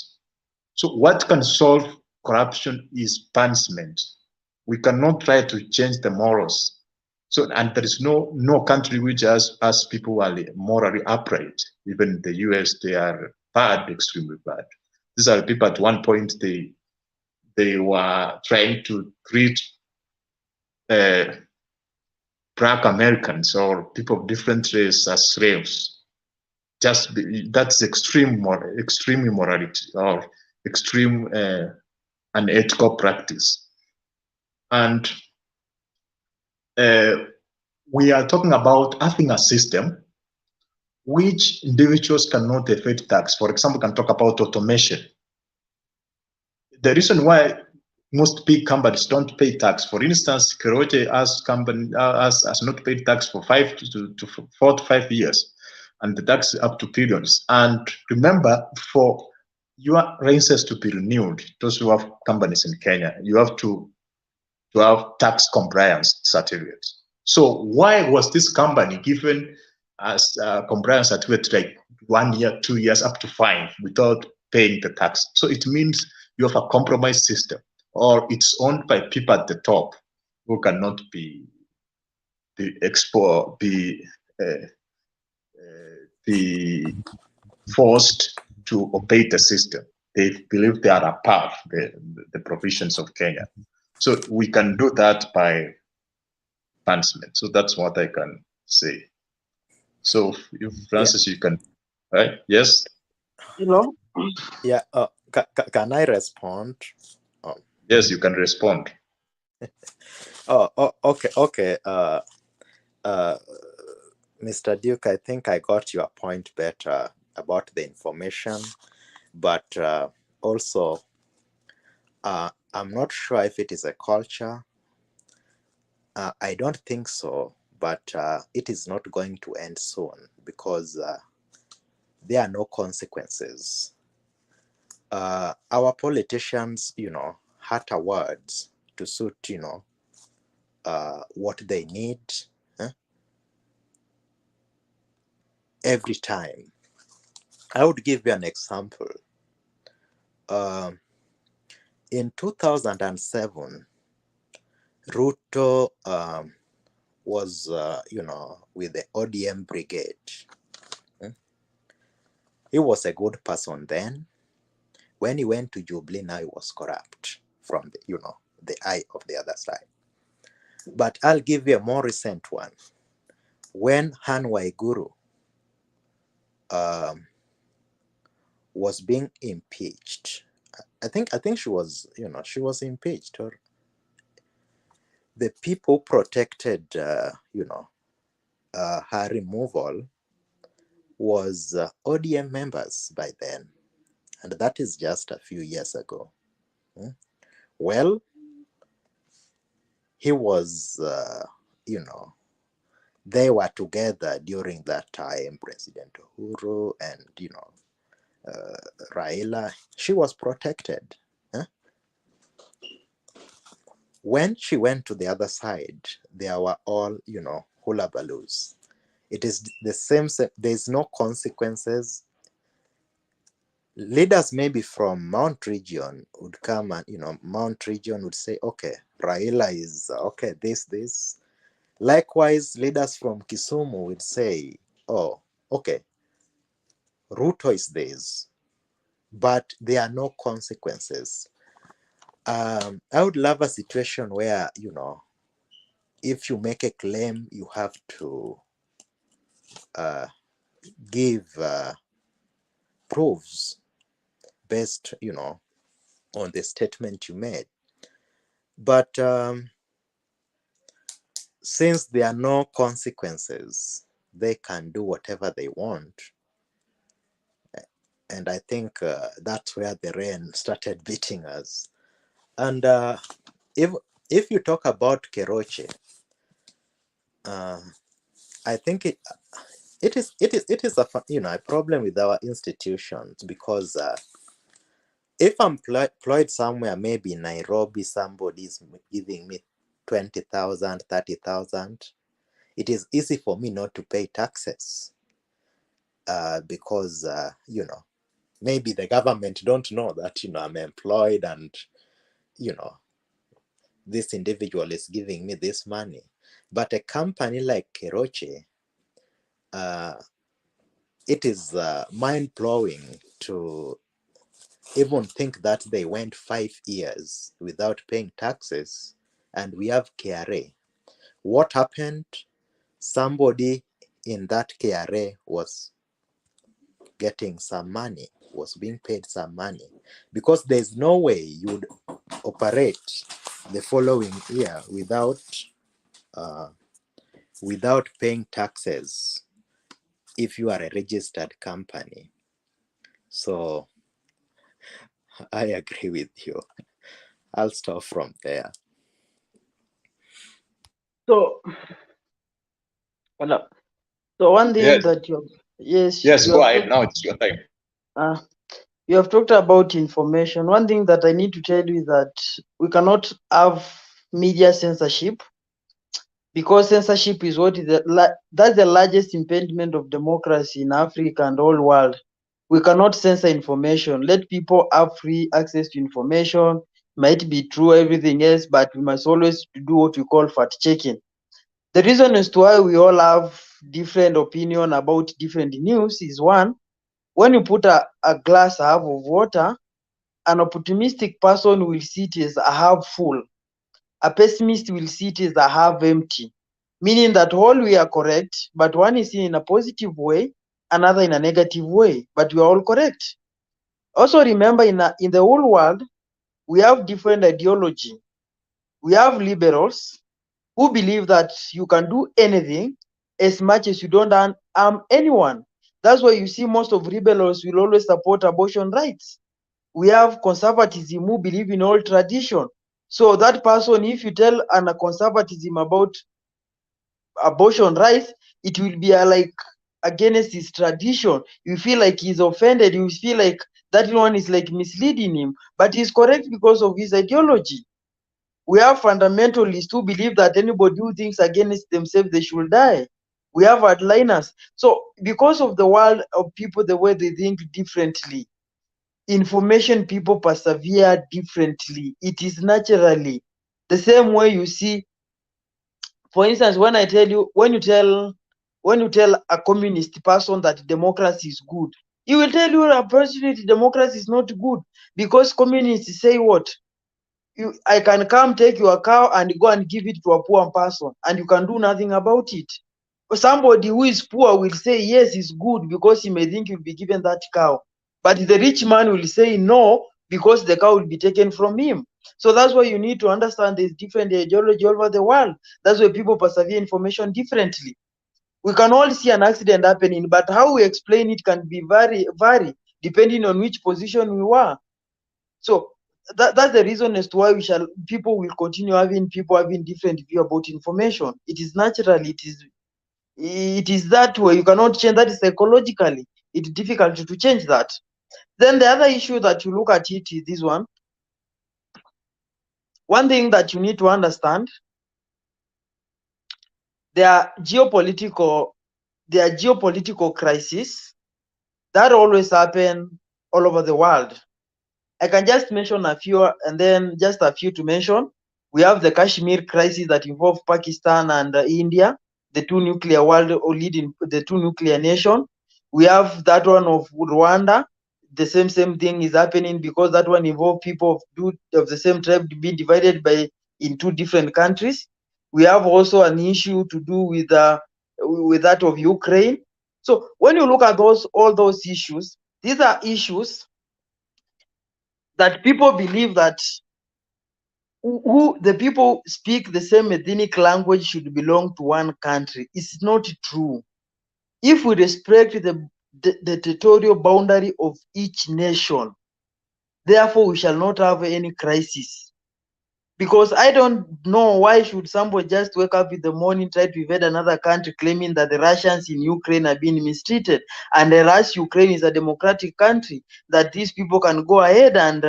[SPEAKER 3] So what can solve corruption is punishment. We cannot try to change the morals So, and there is no country which has people who are morally upright. Even the US, they are bad, extremely bad. These are people at one point they were trying to treat black Americans or people of different race as slaves. That's extreme immorality or extreme unethical practice. And we are talking about having a system which individuals cannot evade tax. For example, we can talk about automation. The reason why most big companies don't pay tax, for instance, Keroche has not paid tax for 4 to 5 years, and the tax is up to billions. And remember, for your license to be renewed, those who have companies in Kenya, you have to have tax compliance certificates. So why was this company given as compliance certificate like 1 year, 2 years, up to 5 without paying the tax? So it means you have a compromised system, or it's owned by people at the top who cannot be forced to obey the system. They believe they are above the provisions of Kenya. So we can do that by punishment. So that's what I can say. So if Francis, you can, right? Yes.
[SPEAKER 2] Yeah. Can I respond?
[SPEAKER 3] Yes, you can respond.
[SPEAKER 2] Okay. Mr. Duke, I think I got your point better about the information, but also I'm not sure if it is a culture. I don't think so, but it is not going to end soon because there are no consequences. Our politicians, utter words to suit, what they need every time. I would give you an example. In 2007, Ruto was, with the ODM brigade. He was a good person then. When he went to Jubilee, now he was corrupt from the eye of the other side. But I'll give you a more recent one. When Han Waiguru was being impeached, I think she was, she was impeached, or the people protected, her removal was ODM members by then, and that is just a few years ago. Well, he was, they were together during that time, President Uhuru and, Raila. She was protected. When she went to the other side, they were all, hullabaloos. It is the same, there's no consequences. Leaders maybe from Mount Region would come and, Mount Region would say, okay, Raila is, okay, this. Likewise, leaders from Kisumu would say, oh, okay, Ruto is this, but there are no consequences. I would love a situation where, if you make a claim, you have to give proofs based, on the statement you made. But since there are no consequences, they can do whatever they want. And I think that's where the rain started beating us. And if you talk about Keroche, I think it is a problem with our institutions, because if I'm employed somewhere, maybe in Nairobi, somebody's giving me 20,000, 30,000. It is easy for me not to pay taxes because maybe the government don't know that I'm employed and this individual is giving me this money. But a company like Keroche, it is mind-blowing to even think that they went 5 years without paying taxes, and we have KRA. What happened? Somebody in that KRA was getting some money, was being paid some money, because there's no way you'd operate the following year without paying taxes if you are a registered company. So I agree with you. I'll stop from there.
[SPEAKER 7] So, well, so one thing
[SPEAKER 9] Yes.
[SPEAKER 7] that you
[SPEAKER 9] Yes,
[SPEAKER 7] you
[SPEAKER 9] go
[SPEAKER 7] have
[SPEAKER 9] ahead. Now it's your time.
[SPEAKER 7] you have talked about information. One thing that I need to tell you is that we cannot have media censorship, because censorship is what is that's the largest impediment of democracy in Africa and all world. We cannot censor information. Let people have free access to information. Might be true, everything else, but we must always do what we call fact checking. The reason as to why we all have different opinion about different news is, one, when you put a glass half of water, an optimistic person will see it as a half full. A pessimist will see it as a half empty, meaning that all we are correct, but one is seen in a positive way, another in a negative way, but we are all correct. Also remember, in the whole world, we have different ideology. We have liberals who believe that you can do anything as much as you don't harm anyone. That's why you see most of liberals will always support abortion rights. We have conservatism who believe in old tradition. So that person, if you tell a conservatism about abortion rights, it will be like against his tradition. You feel like he's offended. You feel like that one is like misleading him, but he's correct because of his ideology. We have fundamentalists who believe that anybody who thinks against themselves, they should die. We have hardliners. So because of the world of people, the way they think differently, information people persevere differently. It is naturally the same way you see. For instance, when I tell you, when you tell a communist person that democracy is good, he will tell you, unfortunately, democracy is not good, because communists say what? I can come take your cow and go and give it to a poor person, and you can do nothing about it. Somebody who is poor will say yes, it's good, because he may think you'll be given that cow. But the rich man will say no, because the cow will be taken from him. So that's why you need to understand there's different ideology all over the world. That's why people persevere information differently. We can all see an accident happening, but how we explain it can be vary depending on which position we were. So that's the reason as to why people will continue having different view about information. It is natural. It is that way. You cannot change that psychologically. It's difficult to change that. Then the other issue that you look at it is this one. One thing that you need to understand, there are geopolitical crises that always happen all over the world. I can just mention a few, and then just a few to mention. We have the Kashmir crisis that involves Pakistan and India, the two nuclear nation. We have that one of Rwanda. The same thing is happening, because that one involves people of the same tribe being divided in two different countries. We have also an issue to do with that of Ukraine. So when you look at all those issues, these are issues that people believe that who the people speak the same ethnic language should belong to one country. It's not true. If we respect the territorial boundary of each nation, therefore we shall not have any crisis. Because I don't know why should somebody just wake up in the morning, try to invade another country, claiming that the Russians in Ukraine are being mistreated, and whereas Ukraine is a democratic country, that these people can go ahead and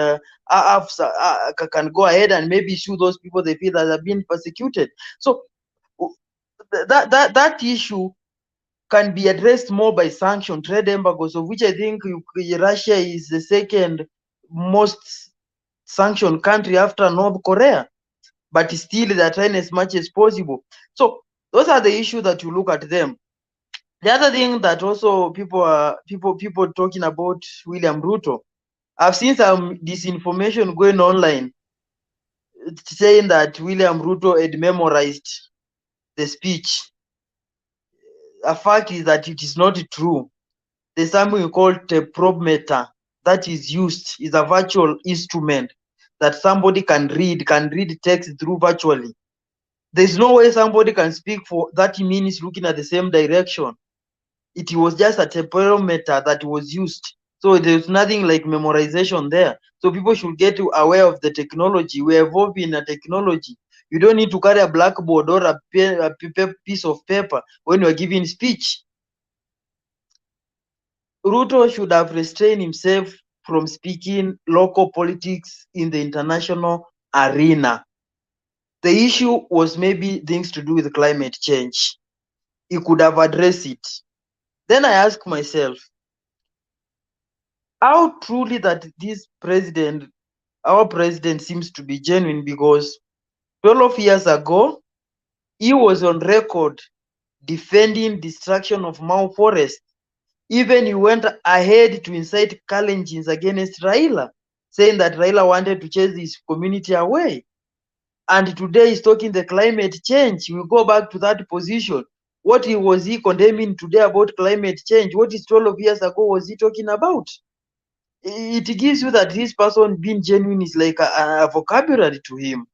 [SPEAKER 7] maybe sue those people they feel that are being persecuted. So that issue can be addressed more by sanction, trade embargoes, of which I think Russia is the second most sanctioned country after North Korea, but still they are trying as much as possible. So Those are the issues that you look at them. The other thing that also people talking about William Ruto, I've seen some disinformation going online saying that William Ruto had memorized the speech. A fact is that it is not true. There's something we call a prometer that is used, is a virtual instrument that somebody can read text through virtually. There's no way somebody can speak for 30 minutes looking at the same direction. It was just a temperometer that was used. So there's nothing like memorization there. So people should get aware of the technology. We're evolving in a technology. You don't need to carry a blackboard or a piece of paper when you're giving speech. Ruto should have restrained himself from speaking local politics in the international arena. The issue was maybe things to do with climate change. He could have addressed it. Then I ask myself, how truly that this president, our president, seems to be genuine, because 12 years ago, he was on record defending destruction of Mau Forest. Even he went ahead to incite challenges against Raila, saying that Raila wanted to chase his community away. And today he's talking the climate change. We go back to that position. What was he condemning today about climate change? What is 12 years ago was he talking about? It gives you that this person being genuine is like a vocabulary to him.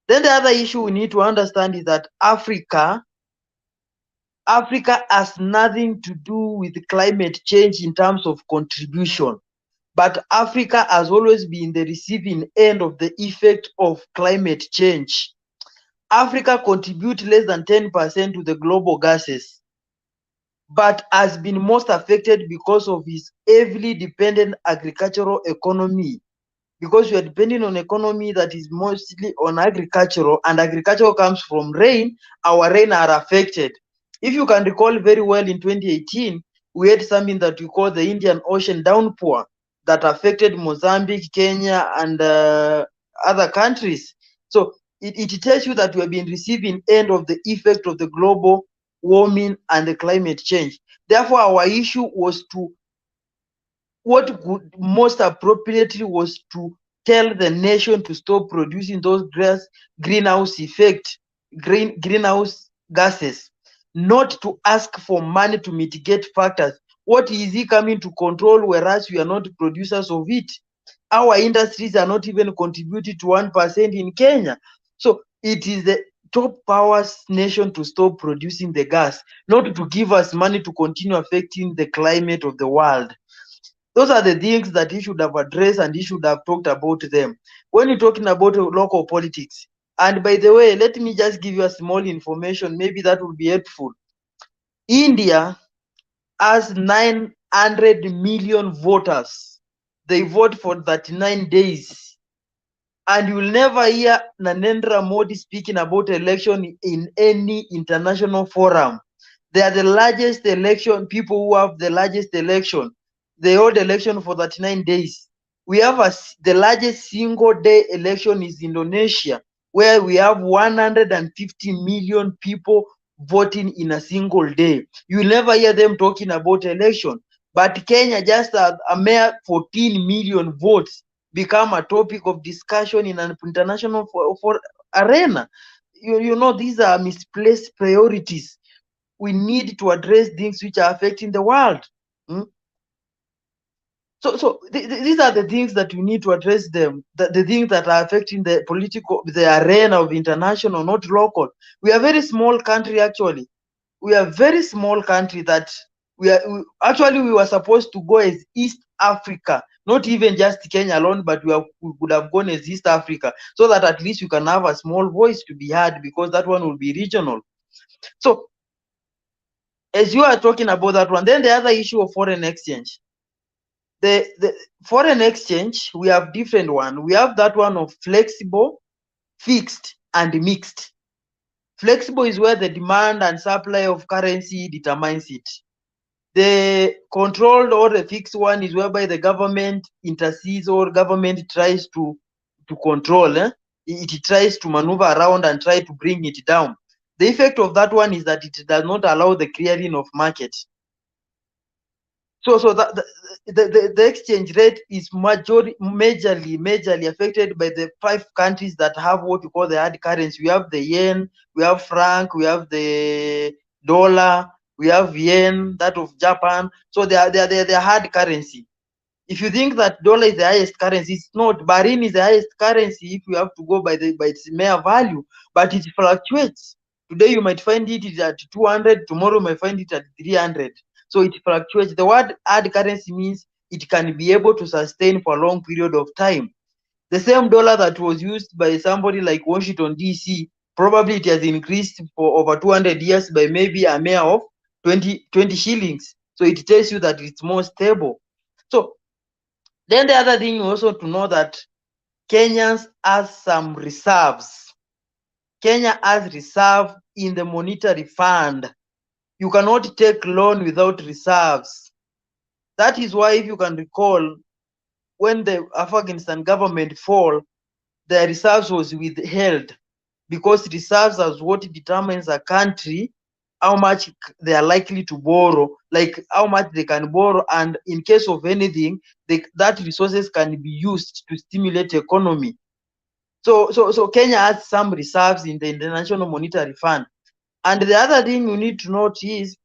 [SPEAKER 7] Then the other issue we need to understand is that Africa has nothing to do with climate change in terms of contribution. But Africa has always been the receiving end of the effect of climate change. Africa contributes less than 10% to the global gases, but has been most affected because of its heavily dependent agricultural economy. Because we are depending on economy that is mostly on agricultural, and agricultural comes from rain, our rain are affected. If you can recall very well, in 2018, we had something that we call the Indian Ocean downpour that affected Mozambique, Kenya, and other countries. So it tells you that we have been receiving end of the effect of the global warming and the climate change. Therefore, our issue was to, what could most appropriately was to tell the nation to stop producing those greenhouse gases, not to ask for money to mitigate factors. What is he coming to control, whereas we are not producers of it? Our industries are not even contributing to 1% in Kenya. So it is the top powers nation to stop producing the gas, not to give us money to continue affecting the climate of the world. Those are the things that he should have addressed, and he should have talked about them. When you're talking about local politics, and by the way, let me just give you a small information, maybe that will be helpful. India has 900 million voters. They vote for 39 days. And you will never hear Narendra Modi speaking about election in any international forum. They are the largest election, people who have the largest election. They hold election for 39 days. We have the largest single day election is Indonesia, where we have 150 million people voting in a single day. You will never hear them talking about election. But Kenya, just a mere 14 million votes, become a topic of discussion in an international for arena. You know, these are misplaced priorities. We need to address things which are affecting the world. So these are the things that we need to address them, the things that are affecting the arena of international, not local. We are a very small country, actually. We are a very small country that we were supposed to go as East Africa, not even just Kenya alone, but we could have gone as East Africa, so that at least you can have a small voice to be heard, because that one will be regional. So as you are talking about that one, then the other issue of foreign exchange. The foreign exchange, we have different one. We have that one of flexible, fixed, and mixed. Flexible is where the demand and supply of currency determines it. The controlled or the fixed one is whereby the government intercedes or government tries to control. It tries to maneuver around and try to bring it down. The effect of that one is that it does not allow the clearing of market. So that the exchange rate is majorly affected by the 5 countries that have what we call the hard currency. We have the yen, we have franc, we have the dollar, we have yen, that of Japan. So they are hard currency. If you think that dollar is the highest currency, it's not. Bahrain is the highest currency if you have to go by its mere value, but it fluctuates. Today you might find it at 200, tomorrow you might find it at 300. So it fluctuates. The word hard currency means it can be able to sustain for a long period of time. The same dollar that was used by somebody like Washington, D.C., probably it has increased for over 200 years by maybe a mere of 20 shillings. So it tells you that it's more stable. So then the other thing also to know that Kenyans has some reserves. Kenya has reserve in the monetary fund. You cannot take loan without reserves. That is why, if you can recall, when the Afghanistan government fall, the reserves was withheld, because reserves is what determines a country how much they are likely to borrow, like how much they can borrow, and in case of anything, that resources can be used to stimulate the economy. So Kenya has some reserves in the International Monetary Fund. And the other thing you need to note is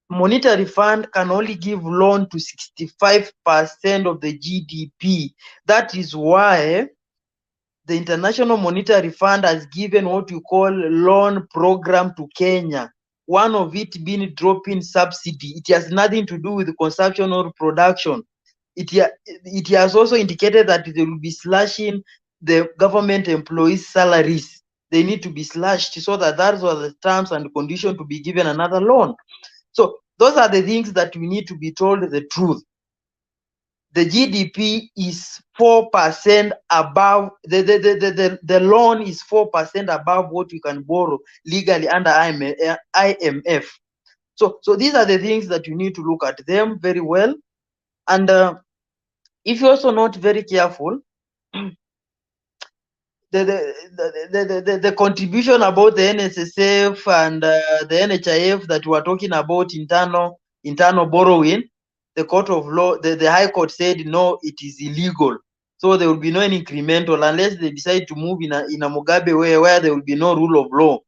[SPEAKER 7] monetary fund can only give loan to 65% of the GDP. That is why the International Monetary Fund has given what you call loan program to Kenya. One of it being drop-in subsidy. It has nothing to do with consumption or production. It has also indicated that they will be slashing the government employees' salaries. They need to be slashed, so that was the terms and condition to be given another loan. So those are the things that we need to be told the truth. The GDP is 4% above, the loan is 4% above what you can borrow legally under IMF. So these are the things that you need to look at them very well. And if you're also not very careful, the contribution about the NSSF and the NHIF that we are talking about, internal borrowing, the court of law, the High Court said no, it is illegal. So there will be no incremental unless they decide to move in a Mugabe way where there will be no rule of law.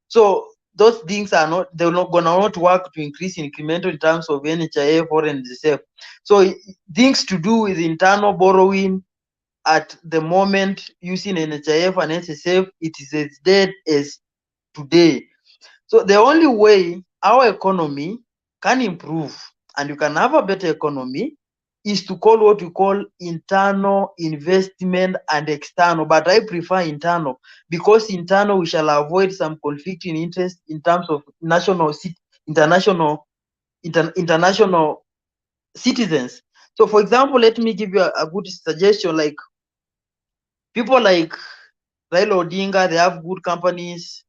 [SPEAKER 7] So those things are not, they're not gonna not work to increase incremental in terms of NHIF or NSSF. So things to do with internal borrowing at the moment using NHIF and NSSF, it is as dead as today. So the only way our economy can improve and you can have a better economy is to call what you call internal investment and external. But I prefer internal, because internal we shall avoid some conflicting interest in terms of international citizens. So for example, let me give you a good suggestion. Like people like Raila Odinga, they have good companies.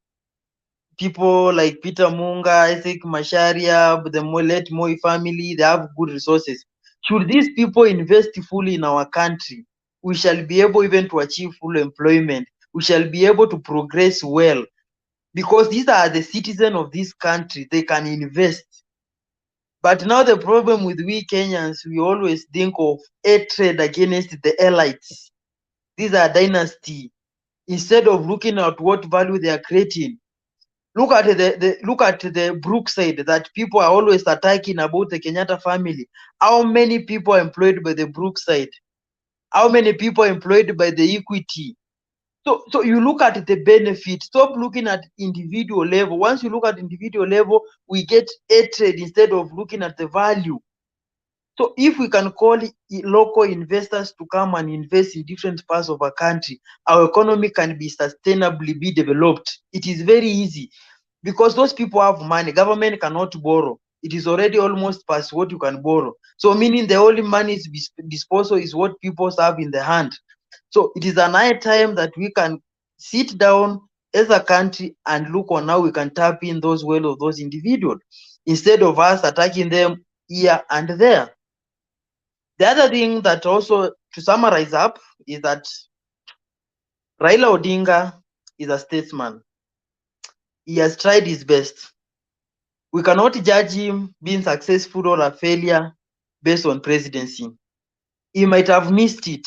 [SPEAKER 7] People like Peter Munga, Isaac Masharia, the late Moi family, they have good resources. Should these people invest fully in our country, we shall be able even to achieve full employment. We shall be able to progress well, because these are the citizens of this country. They can invest. But now the problem with we Kenyans, we always think of hatred against the elites. These are dynasty. Instead of looking at what value they are creating, look at the Brookside that people are always attacking about the Kenyatta family. How many people are employed by the Brookside? How many people are employed by the Equity? So you look at the benefit. Stop looking at individual level. Once you look at individual level, we get hatred instead of looking at the value. So if we can call local investors to come and invest in different parts of our country, our economy can be sustainably be developed. It is very easy, because those people have money. Government cannot borrow. It is already almost past what you can borrow. So meaning the only money disposal is what people have in the hand. So it is an high time that we can sit down as a country and look on how we can tap in those well of those individuals, instead of us attacking them here and there. The other thing that also, to summarize up, is that Raila Odinga is a statesman. He has tried his best. We cannot judge him being successful or a failure based on presidency. He might have missed it,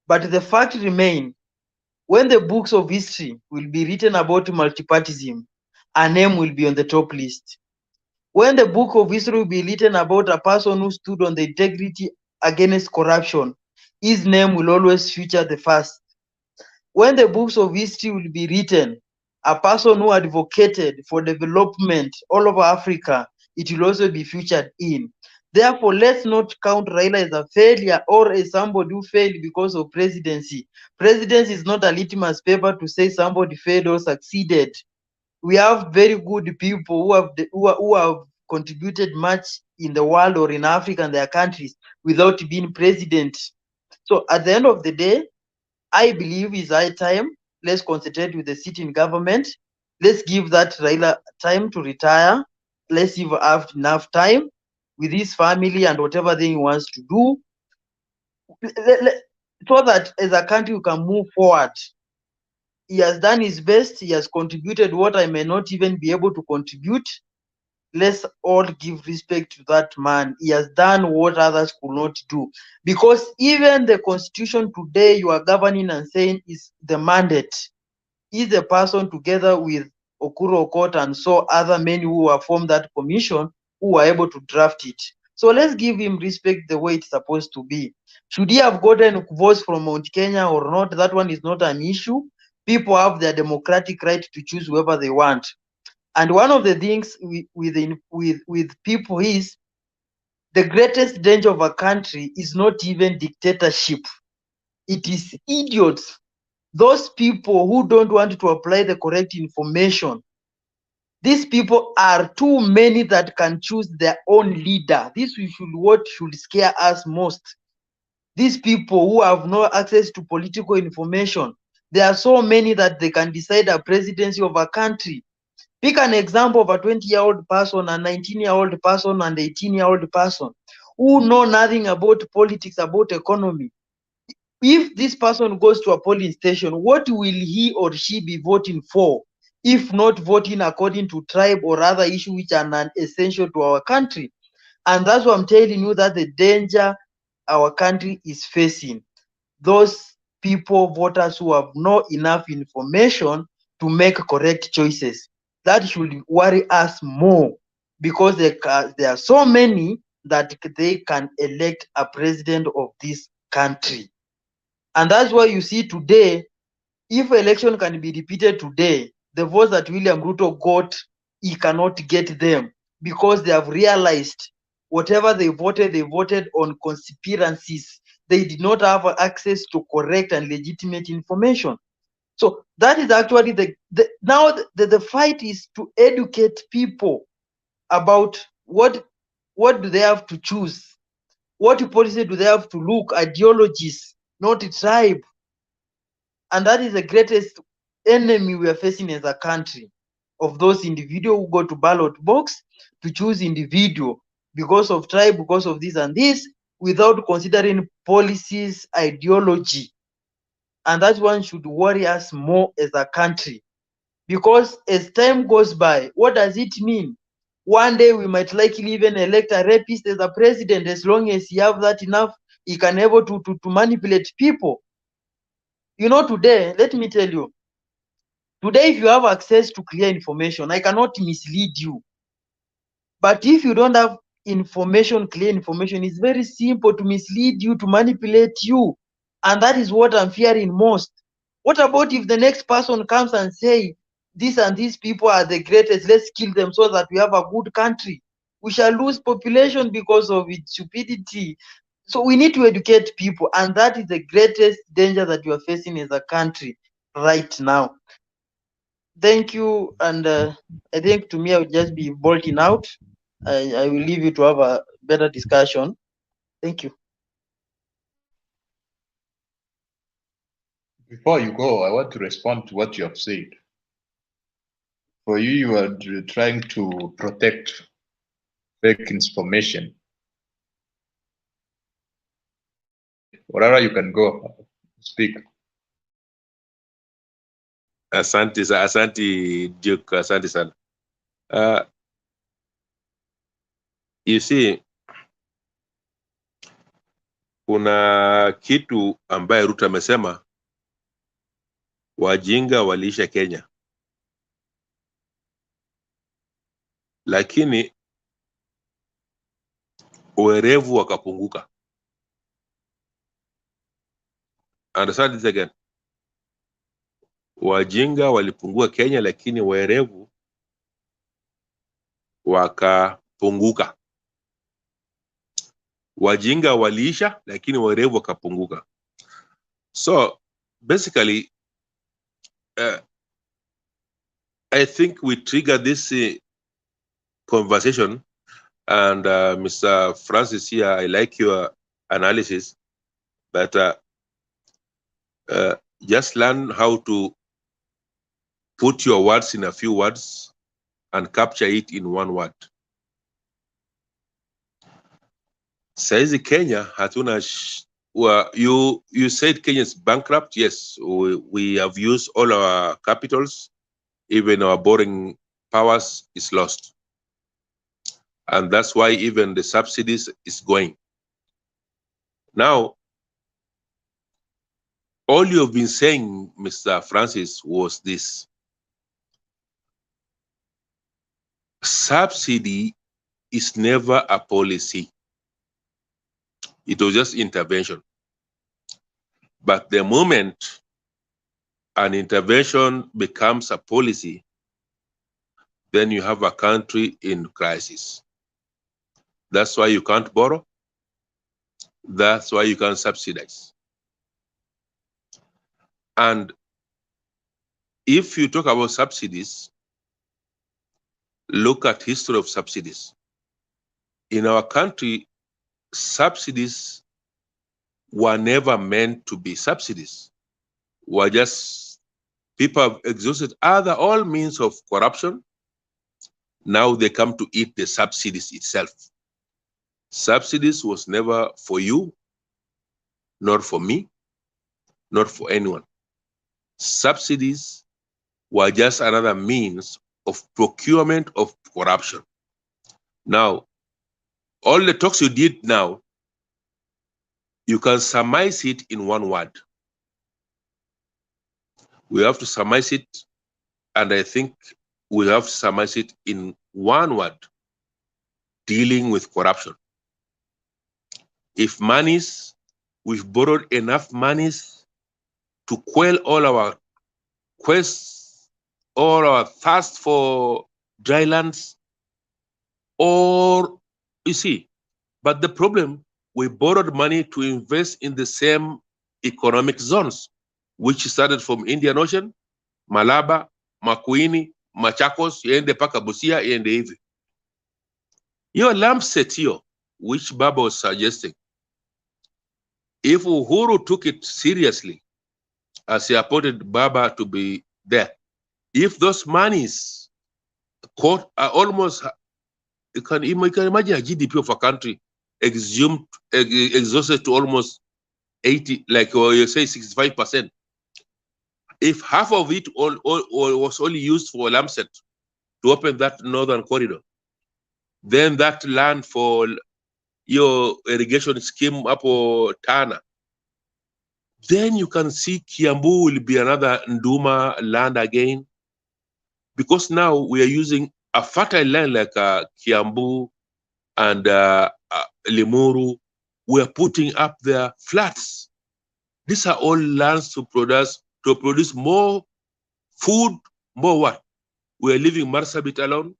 [SPEAKER 7] but the fact remains, when the books of history will be written about multipartyism, a name will be on the top list. When the book of history will be written about a person who stood on the integrity against corruption, his name will always feature the first. When the books of history will be written, a person who advocated for development all over Africa, it will also be featured in. Therefore, let's not count Raila as a failure or as somebody who failed because of presidency. Presidency is not a litmus paper to say somebody failed or succeeded. We have very good people who have contributed much in the world or in Africa and their countries without being president. So at the end of the day, I believe it's high time. Let's concentrate with the sitting government. Let's give that Raila time to retire. Let's have enough time with his family and whatever thing he wants to do, so that as a country we can move forward. He has done his best. He has contributed what I may not even be able to contribute. Let's all give respect to that man. He has done what others could not do. Because even the constitution today you are governing and saying is the mandate. Is the person together with Okuro Okot and so other men who have formed that commission who were able to draft it. So let's give him respect the way it's supposed to be. Should he have gotten votes from Mount Kenya or not? That one is not an issue. People have their democratic right to choose whoever they want. And one of the things with people is the greatest danger of a country is not even dictatorship. It is idiots. Those people who don't want to apply the correct information. These people are too many that can choose their own leader. This is what should scare us most. These people who have no access to political information, there are so many that they can decide a presidency of a country. Pick an example of a 20-year-old person, a 19-year-old person, and an 18-year-old person who know nothing about politics, about economy. If this person goes to a polling station, what will he or she be voting for, if not voting according to tribe or other issues which are non-essential to our country? And that's what I'm telling you, that the danger our country is facing. Those people, voters who have not enough information to make correct choices. That should worry us more, because there are so many that they can elect a president of this country. And that's why you see today, if election can be repeated today, the votes that William Ruto got, he cannot get them, because they have realized whatever they voted on conspiracies. They did not have access to correct and legitimate information. So that is actually the fight is to educate people about what do they have to choose, what policy do they have to look, ideologies, not a tribe. And that is the greatest enemy we are facing as a country, of those individuals who go to ballot box to choose individual because of tribe, because of this and this, without considering policies, ideology. And that one should worry us more as a country, because as time goes by, what does it mean? One day we might likely even elect a rapist as a president, as long as he have that enough, he can able to manipulate people. You know, today, let me tell you, today, if you have access to clear information, I cannot mislead you. But if you don't have information, clear information, it's very simple to mislead you, to manipulate you. And that is what I'm fearing most. What about if the next person comes and say, these and these people are the greatest, let's kill them so that we have a good country? We shall lose population because of its stupidity. So we need to educate people, and that is the greatest danger that you are facing as a country right now. Thank you, and I think to me I will just be bolting out. I will leave you to have a better discussion. Thank you.
[SPEAKER 3] Before you go, I want to respond to what you have said. For you, you are trying to protect fake information. Whatever, you can go speak.
[SPEAKER 21] Asante Duke, asante sana. You see, kuna kitu ambaye Ruto amesema, wajinga waliisha Kenya, lakini werevu wakapunguka. Understand this again. Wajinga walipungua Kenya, lakini werevu wakapunguka. Wajinga waliisha, lakini werevu wakapunguka. So basically, I think we triggered this conversation, and Mr. Francis here, I like your analysis, but just learn how to put your words in a few words and capture it in one word. Saizi Kenya hatuna you said Kenya is bankrupt. Yes, we have used all our capitals, even our borrowing powers is lost, and that's why even the subsidies is going. Now, all you have been saying, Mr. Francis, was this: subsidy is never a policy. It was just intervention. But the moment an intervention becomes a policy, then you have a country in crisis. That's why you can't borrow. That's why you can't subsidize. And if you talk about subsidies, look at history of subsidies. In our country, subsidies were never meant to be subsidies. Were just people have exhausted all means of corruption. Now they come to eat the subsidies itself. Subsidies was never for you, nor for me, not for anyone. Subsidies were just another means of procurement of corruption. Now, all the talks you did now, you can surmise it in one word. We have to surmise it, and I think we have to surmise it in one word: dealing with corruption. If monies, we've borrowed enough monies to quell all our quests, all our thirst for dry lands, or you see, but the problem, we borrowed money to invest in the same economic zones, which started from Indian Ocean, Malaba, Makuini, Machakos, iende paka Busia, iende hivi. Your lamp set here, which Baba was suggesting, if Uhuru took it seriously, as he appointed Baba to be there, if those monies caught are almost, you can imagine a GDP of a country exhausted to almost 80, like you say 65%. If half of it was only used for Lamset to open that northern corridor, then that land for your irrigation scheme up or Tana, then you can see Kiambu will be another Nduma land again, because now we are using a fertile land like Kiambu and Limuru. We are putting up their flats. These are all lands to produce more food, more what? We are leaving Marsabit alone.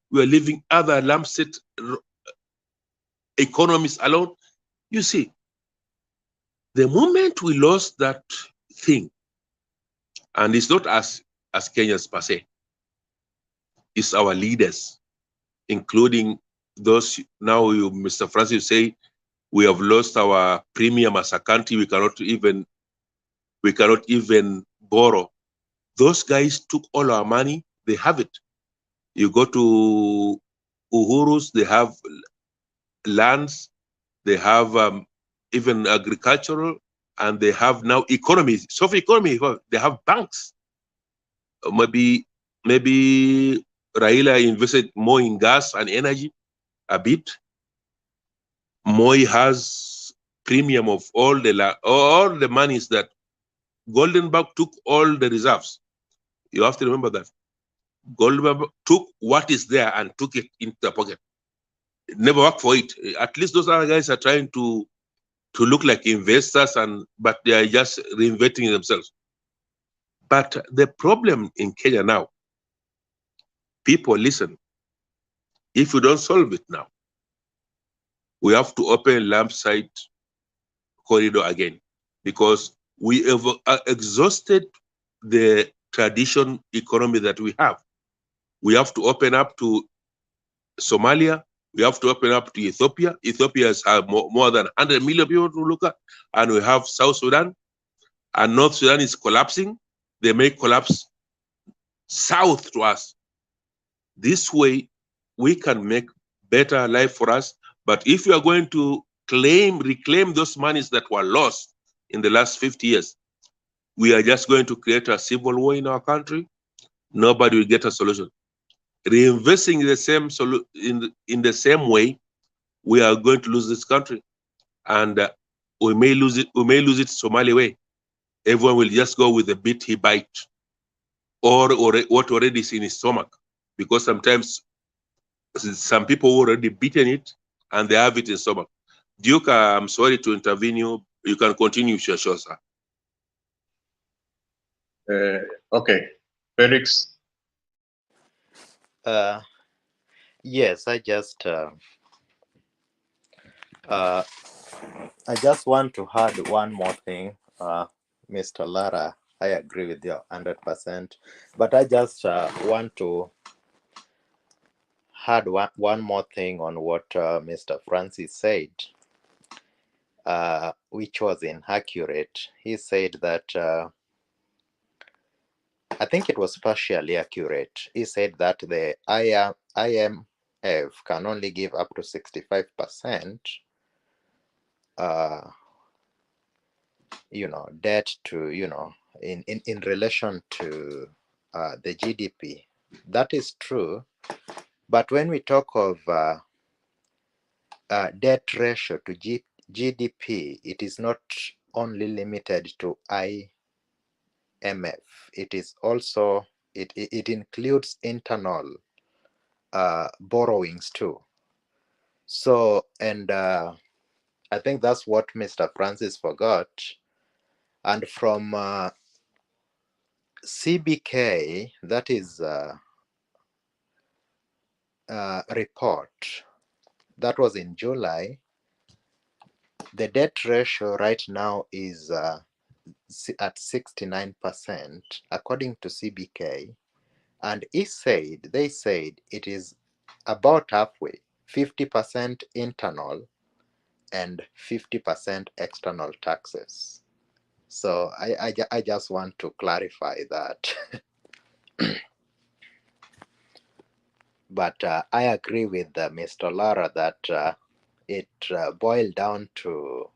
[SPEAKER 21] We are leaving other Lamset economies alone. You see, the moment we lost that thing, and it's not us as Kenyans per se, it's our leaders, including those now, you, Mr. Francis, say we have lost our premium as a country. We cannot even borrow. Those guys took all our money. They have it. You go to Uhuru's, they have lands, they have even agricultural, and they have now economies. So for economy, they have banks. maybe Raila invested more in gas and energy a bit. Moi has premium of all the monies that Goldenberg took all the reserves. You have to remember that. Goldenberg took what is there and took it into the pocket. It never worked for it. At least those other guys are trying to look like investors, but they are just reinventing themselves. But the problem in Kenya now, people listen, if you don't solve it now, we have to open lamp site corridor again, because we have exhausted the tradition economy that we have. We have to open up to Somalia. We have to open up to Ethiopia. Ethiopia has more than 100 million people to look at. And we have South Sudan. And North Sudan is collapsing. They may collapse south to us. This way, we can make better life for us. But if we are going to reclaim those monies that were lost in the last 50 years, we are just going to create a civil war in our country. Nobody will get a solution. Reinvesting in the same way, we are going to lose this country, and we may lose it. We may lose it Somali way. Everyone will just go with the bit he bite, or what already is in his stomach, because sometimes some people already beaten it and they have it in stomach. Duke, I'm sorry to intervene you. You can continue with your show, sir.
[SPEAKER 3] Okay, Felix.
[SPEAKER 2] Yes, I just want to add one more thing, Mr. Lara. I agree with you 100%, but I just want to add one more thing on what Mr. Francis said, which was inaccurate. He said that I think it was partially accurate. He said that the IMF can only give up to 65%, debt to, in relation to the GDP. That is true. But when we talk of debt ratio to GDP, it is not only limited to IMF. It is also, it includes internal borrowings too. So, and I think that's what Mr. Francis forgot. And from CBK, that is report that was in July, the debt ratio right now is at 69% according to CBK, and they said it is about halfway, 50% internal and 50% external taxes. So I just want to clarify that. But I agree with Mr. Lara that it boiled down to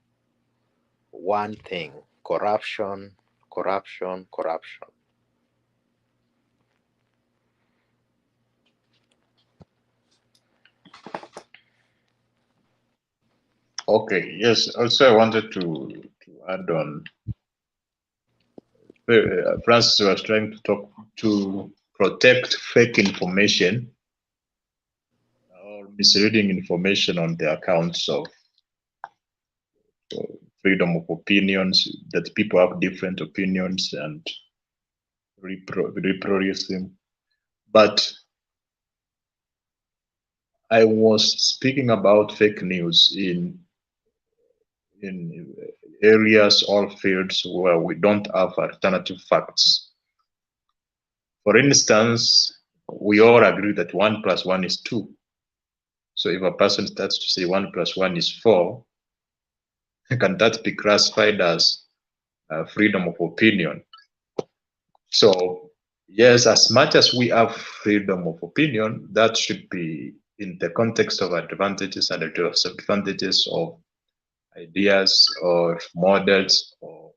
[SPEAKER 2] one thing: corruption, corruption, corruption.
[SPEAKER 3] Okay, yes. Also, I wanted to add on. Francis was trying to talk to protect fake information or misleading information on the accounts of freedom of opinions, that people have different opinions and reproduce them. But I was speaking about fake news in areas or fields where we don't have alternative facts. For instance, we all agree that 1 + 1 is 2. So if a person starts to say 1 + 1 is 4, can that be classified as freedom of opinion? So yes, as much as we have freedom of opinion, that should be in the context of advantages and disadvantages of ideas or models or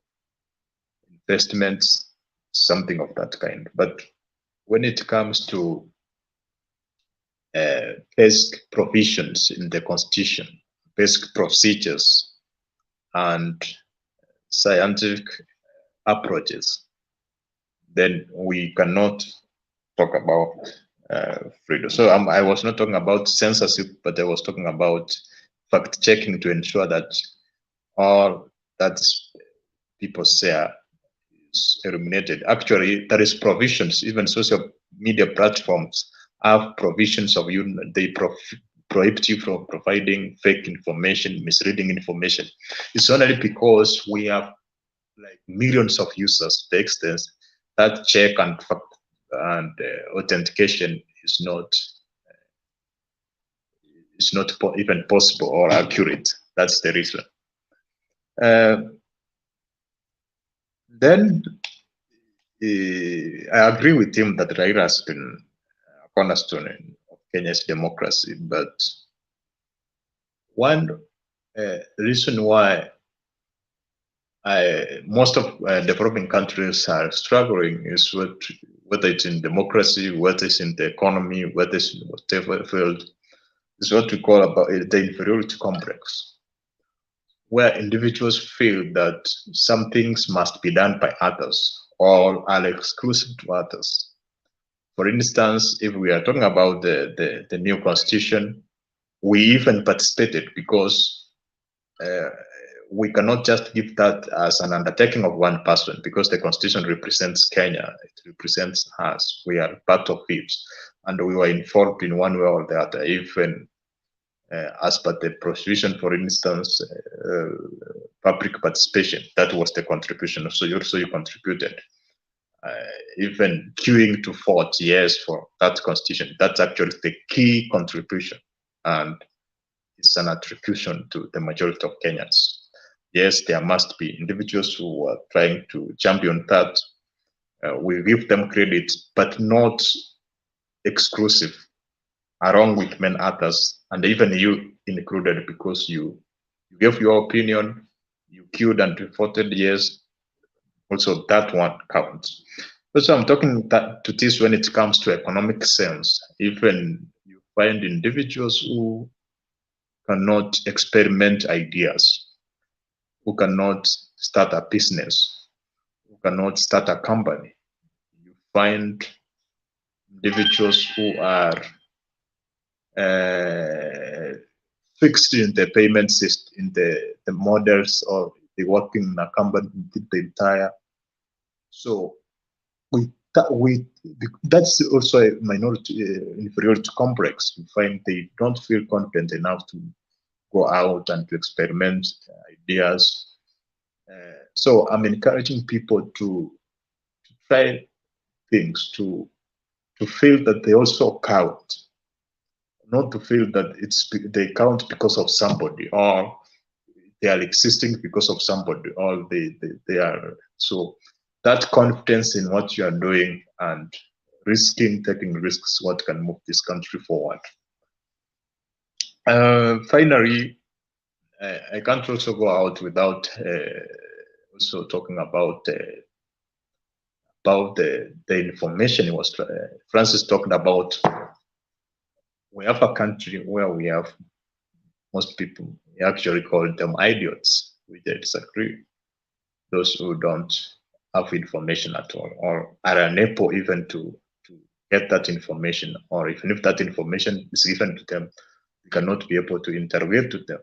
[SPEAKER 3] investments, something of that kind. But when it comes to basic provisions in the Constitution, basic procedures, and scientific approaches, then we cannot talk about freedom. So I was not talking about censorship, but I was talking about fact checking to ensure that all that people say is eliminated. Actually, there is provisions. Even social media platforms have provisions of they prohibit you from providing fake information, misleading information. It's only because we have like millions of users. The extent that check and authentication is not even possible or accurate. That's the reason. Then I agree with him that Raila has been a cornerstone of Kenya's democracy, but one reason why most of developing countries are struggling is whether it's in democracy, whether it's in the economy, whether it's in whatever field, is what we call about the inferiority complex, where individuals feel that some things must be done by others or are exclusive to others. For instance, if we are talking about the new constitution, we even participated because we cannot just give that as an undertaking of one person, because the constitution represents Kenya, it represents us, we are part of it, and we were involved in one way or the other, even as per the provision, for instance, public participation, that was the contribution, so you contributed. Even queuing to vote, yes, for that constitution, that's actually the key contribution, and it's an attribution to the majority of Kenyans. Yes, there must be individuals who are trying to champion that. We give them credit, but not exclusive, along with many others, and even you included, because you gave your opinion, you queued and voted yes. Also, that one counts. Also, I'm talking to this when it comes to economic sense. Even you find individuals who cannot experiment ideas, who cannot start a business, who cannot start a company. You find individuals who are fixed in the payment system, in the models, or they working in a company the entire. So that's also a minority inferiority complex. You find they don't feel confident enough to go out and to experiment ideas. So I'm encouraging people to try things, to feel that they also count, not to feel that they count because of somebody, or they are existing because of somebody, or they are. So that confidence in what you are doing and taking risks, what can move this country forward. Finally, I can't also go out without also talking about the information. It was Francis talked about. We have a country where we have most people, we actually call them idiots, which I disagree. Those who don't have information at all, or are unable even to get that information, or even if that information is given to them, you cannot be able to intervene to them.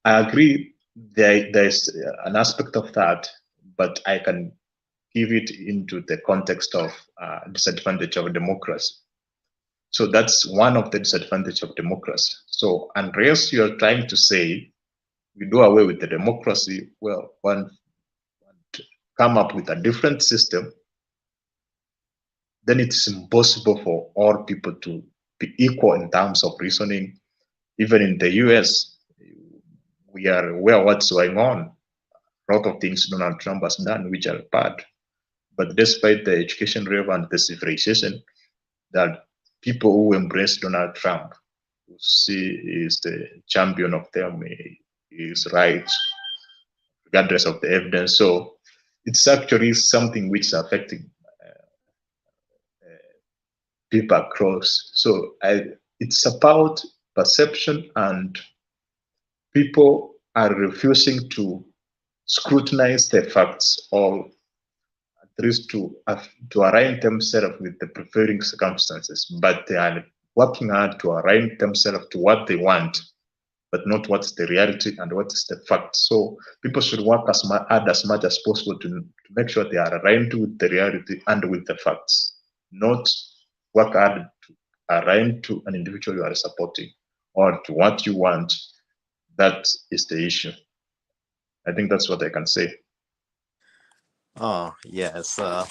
[SPEAKER 3] I agree there's an aspect of that, but I can give it into the context of disadvantage of democracy. So that's one of the disadvantage of democracy. So unless you're trying to say we do away with the democracy, well, one come up with a different system, then it's impossible for all people to be equal in terms of reasoning. Even in the US, we are aware what's going on. A lot of things Donald Trump has done which are bad. But despite the education level and the civilization, that people who embrace Donald Trump, who see is the champion of them, is right, regardless of the evidence. So it's actually something which is affecting people across. So it's about perception, and people are refusing to scrutinize the facts, or at least to align themselves with the prevailing circumstances, but they are working hard to align themselves to what they want, but not what's the reality and what is the fact. So people should work hard as much as possible to make sure they are aligned with the reality and with the facts, not work hard to align to an individual you are supporting or to what you want. That is the issue. I think that's what I can say.
[SPEAKER 2] Oh, yes. I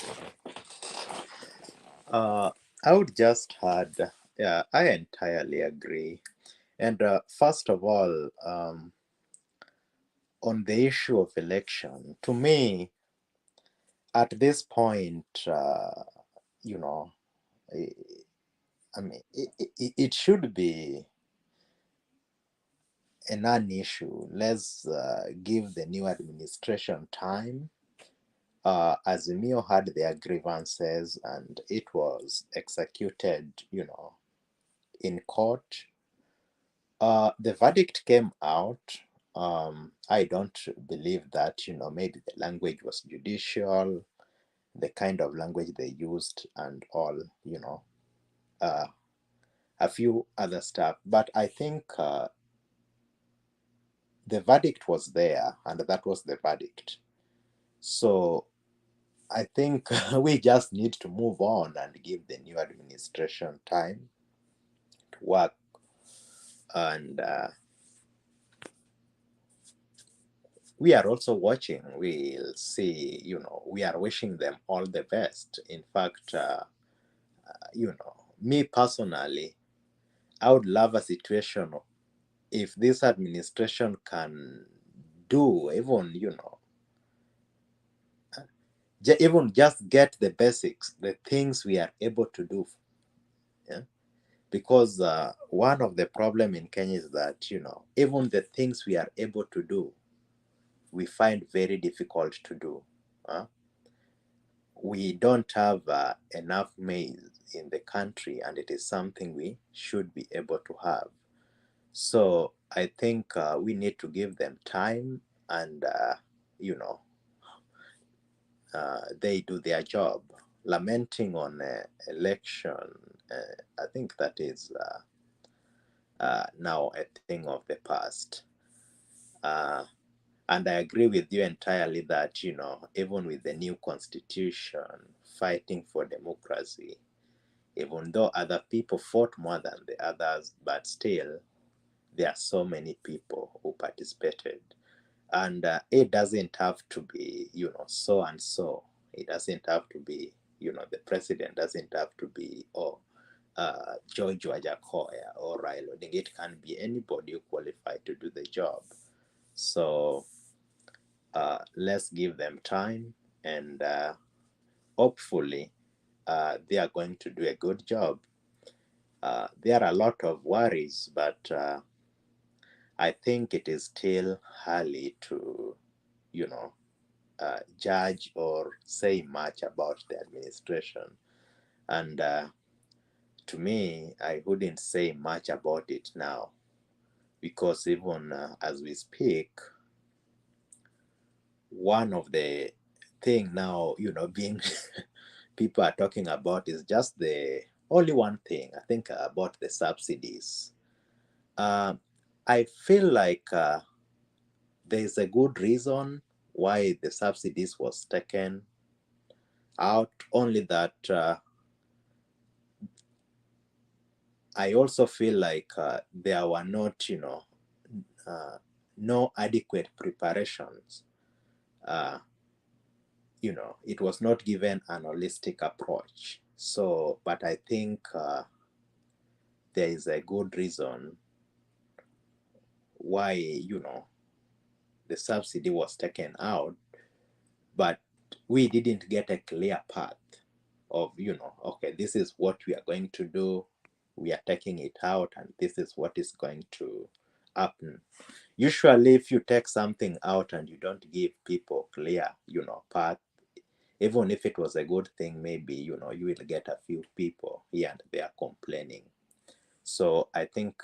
[SPEAKER 2] would just add, yeah, I entirely agree. And first of all, on the issue of election, to me, at this point, you know, I mean, it should be a non-issue. Let's give the new administration time. Azimio had their grievances and it was executed, in court. The verdict came out. I don't believe that, maybe the language was judicial, the kind of language they used and all, a few other stuff. But I think the verdict was there, and that was the verdict. So I think we just need to move on and give the new administration time to work. And we are also watching. We'll see, we are wishing them all the best. In fact, me personally, I would love a situation if this administration can do even, even just get the basics, the things we are able to do. Yeah? Because one of the problem in Kenya is that, even the things we are able to do, we find very difficult to do. We don't have enough maize in the country, and it is something we should be able to have. So I think we need to give them time, and they do their job. Lamenting on election, I think that is now a thing of the past. And I agree with you entirely that, even with the new constitution, fighting for democracy, even though other people fought more than the others, but still, there are so many people who participated. And it doesn't have to be, so and so. It doesn't have to be, the president doesn't have to be, George Wajakoya or Raila Odinga. It can be anybody who qualified to do the job. So let's give them time, and hopefully they are going to do a good job. There are a lot of worries, but I think it is still early to, judge or say much about the administration. And to me, I wouldn't say much about it now, because even as we speak, one of the thing now, being people are talking about is just the only one thing, I think, about the subsidies. I feel like there is a good reason why the subsidies was taken out, only that I also feel like there were not, no adequate preparations. It was not given an holistic approach. So, but I think there is a good reason why, the subsidy was taken out, but we didn't get a clear path of, okay, this is what we are going to do. We are taking it out, and this is what is going to happen. Usually, if you take something out and you don't give people clear, path, even if it was a good thing, maybe, you know, you will get a few people here and there complaining. So I think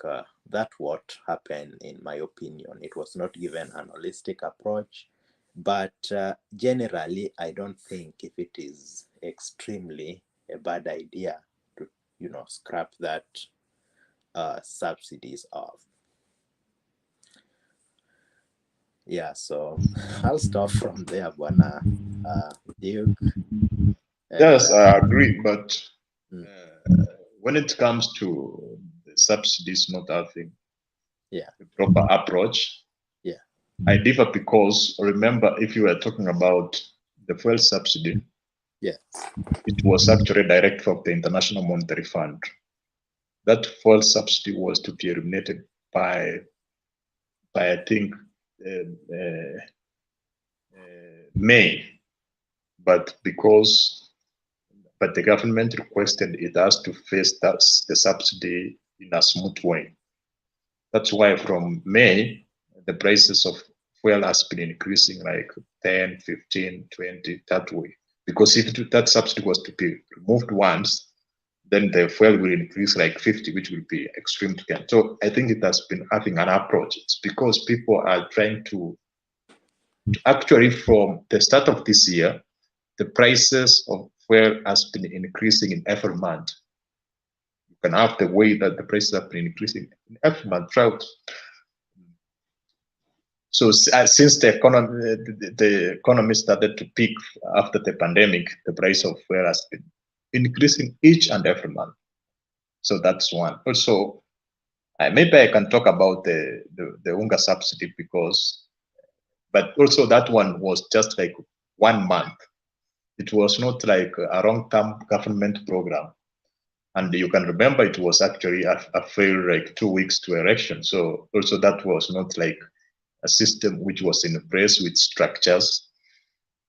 [SPEAKER 2] that's what happened, in my opinion. It was not given an holistic approach, but generally, I don't think if it is extremely a bad idea to, you know, scrap that subsidies off. Yeah, so I'll stop from there, Bwana Duke.
[SPEAKER 3] Yes, I agree, but when it comes to the subsidies not having
[SPEAKER 2] a
[SPEAKER 3] proper approach, I differ, because remember, if you were talking about the fuel subsidy, it was actually direct from the International Monetary Fund. That fuel subsidy was to be eliminated by I think May, but the government requested it has to face the subsidy in a smooth way. That's why from May, the prices of fuel has been increasing like 10, 15, 20, that way. Because if that subsidy was to be removed once, then the fuel will increase like 50, which will be extreme again. So I think it has been having an approach. It's because people are trying to actually, from the start of this year, the prices of fuel has been increasing in every month. You can have the way that the prices have been increasing in every month throughout. So since the economy started to peak after the pandemic, the price of fuel has been increasing each and every month. So that's one. Also, maybe I can talk about the UNGA subsidy, but also that one was just like 1 month. It was not like a long-term government program. And you can remember it was actually a fair like 2 weeks to election. So also that was not like a system which was in place with structures.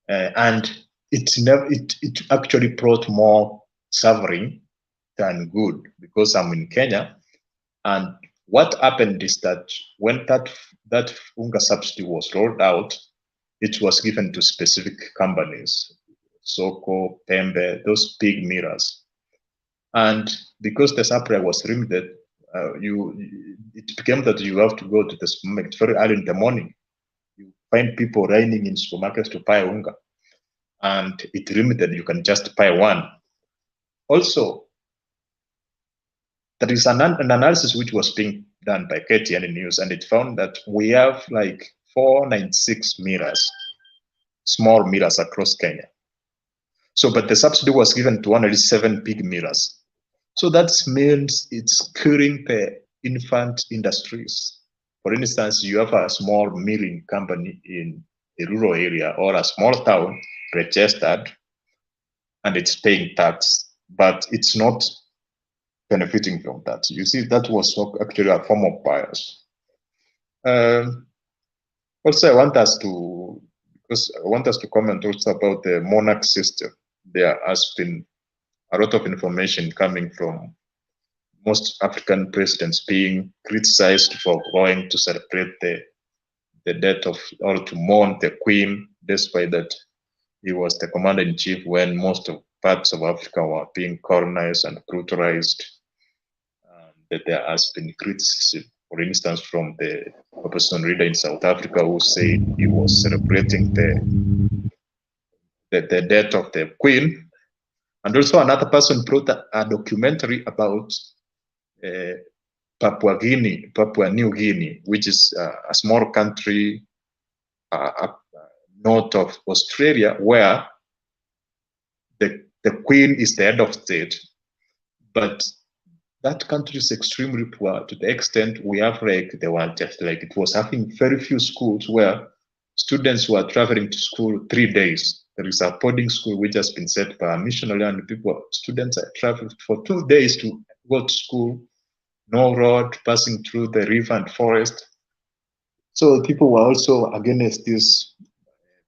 [SPEAKER 3] And it actually brought more suffering than good, because I'm in Kenya. And what happened is that when that UNGA subsidy was rolled out, it was given to specific companies, Soko, Pembe, those big mirrors. And because the supply was limited, it became that you have to go to the supermarket very early in the morning. You find people lining in supermarkets to buy UNGA, and it's limited. You can just buy one. Also, there is an analysis which was being done by KTN News, and it found that we have like 496 mirrors, small mirrors across Kenya. So, but the subsidy was given to only 7 big mirrors. So that means it's killing the infant industries. For instance, you have a small milling company in a rural area or a small town registered, and it's paying tax, but it's not benefiting from that. You see, that was actually a form of bias. Also, I want us to comment also about the monarch system. There has been a lot of information coming from most African presidents being criticized for going to celebrate the death of, or to mourn the Queen, despite that he was the commander-in-chief when most of parts of Africa were being colonized and brutalized. That there has been criticism, for instance, from the opposition leader in South Africa, who said he was celebrating the death of the Queen. And also another person brought a documentary about Papua New Guinea, which is a small country north of Australia, where the Queen is the head of state. But that country is extremely poor, to the extent we have like, they were just like, it was having very few schools where students were traveling to school 3 days. There is a boarding school which has been set by a missionary, and students are traveled for 2 days to go to school, no road, passing through the river and forest. So people were also against this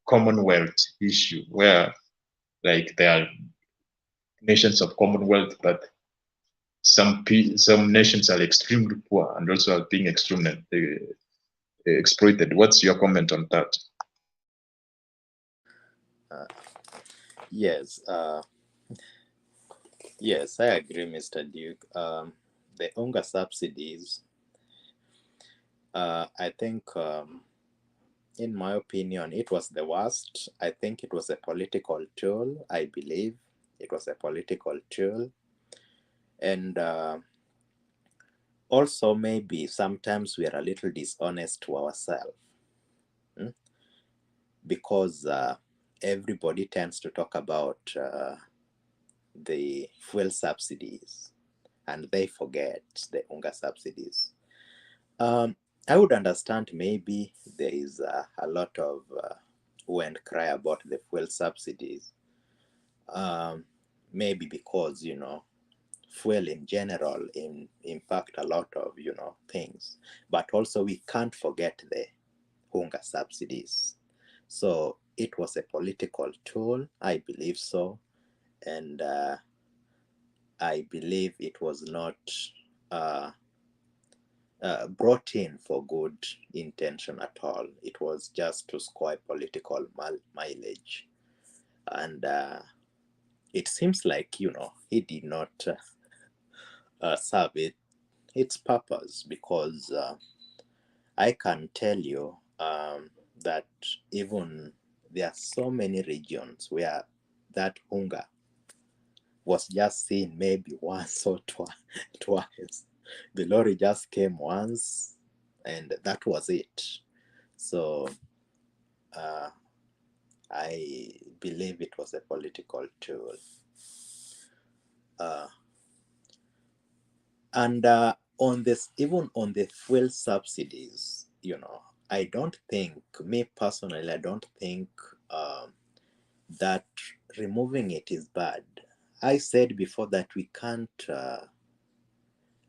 [SPEAKER 3] Commonwealth issue, where like there are nations of Commonwealth, but some nations are extremely poor and also are being extremely exploited. What's your comment on that?
[SPEAKER 2] Yes, yes, I agree, Mr. Duke. The hunger subsidies, I think, in my opinion, it was the worst. I think it was a political tool. I believe it was a political tool. And also, maybe sometimes we are a little dishonest to ourselves, because everybody tends to talk about the fuel subsidies and they forget the hunger subsidies. I would understand maybe there is a lot of hue and cry about the fuel subsidies. Maybe because, you know, fuel in general impact a lot of, you know, things. But also we can't forget the hunger subsidies. So it was a political tool, I believe so. And I believe it was not brought in for good intention at all. It was just to score political mileage. And it seems like, you know, he did not serve its purpose, because I can tell you that even there are so many regions where that hunger was just seen maybe once or twice. The lorry just came once and that was it. So I believe it was a political tool. And on this, even on the fuel subsidies, you know, I don't think, me personally, I don't think that removing it is bad. I said before that we can't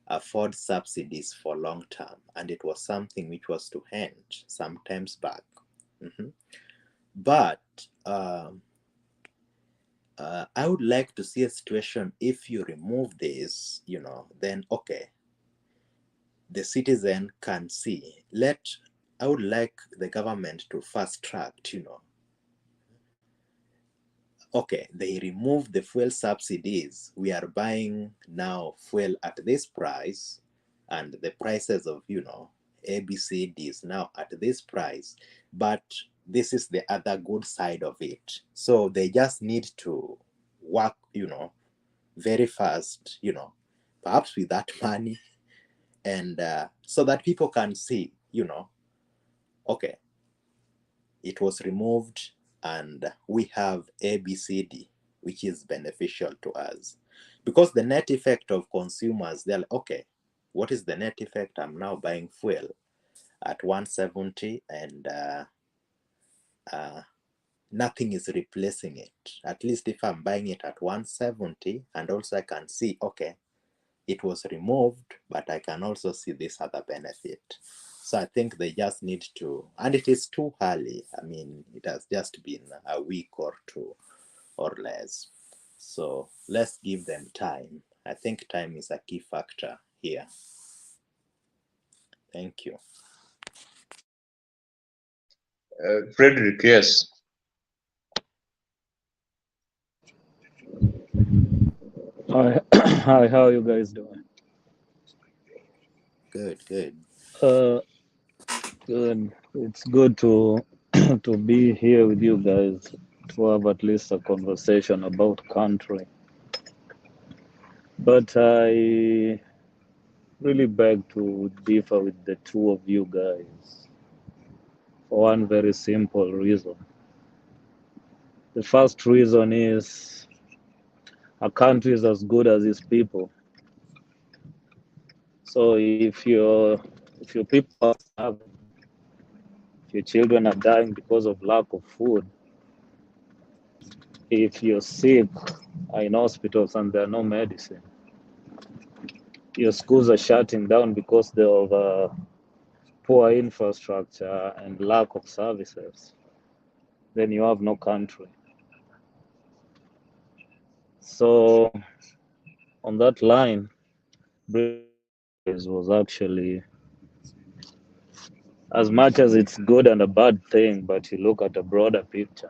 [SPEAKER 2] afford subsidies for long term, and it was something which was to end some times back. But I would like to see a situation, if you remove this, you know, then okay, the citizen can see. I would like the government to fast track, you know. Okay, they remove the fuel subsidies. We are buying now fuel at this price, and the prices of, you know, ABCDs now at this price. But this is the other good side of it. So they just need to work, you know, very fast, you know, perhaps with that money, and so that people can see, you know, okay, it was removed and we have ABCD, which is beneficial to us. Because the net effect of consumers, they're like, okay, what is the net effect? I'm now buying fuel at 170 and nothing is replacing it. At least if I'm buying it at 170, and also I can see, okay, it was removed, but I can also see this other benefit. So I think they just need to, and it is too early. I mean, it has just been a week or two or less. So let's give them time. I think time is a key factor here. Thank you.
[SPEAKER 3] Frederick, yes.
[SPEAKER 9] Hi, hi, how are you guys doing?
[SPEAKER 2] Good, good.
[SPEAKER 9] Good. It's good to to be here with you guys to have at least a conversation about country. But I really beg to differ with the two of you guys for one very simple reason. The first reason is a country is as good as its people. So if your people are starving, if your children are dying because of lack of food, if you're sick, are in hospitals and there are no medicine, your schools are shutting down because of poor infrastructure and lack of services, then you have no country. So on that line, was actually, as much as it's good and a bad thing, but you look at a broader picture.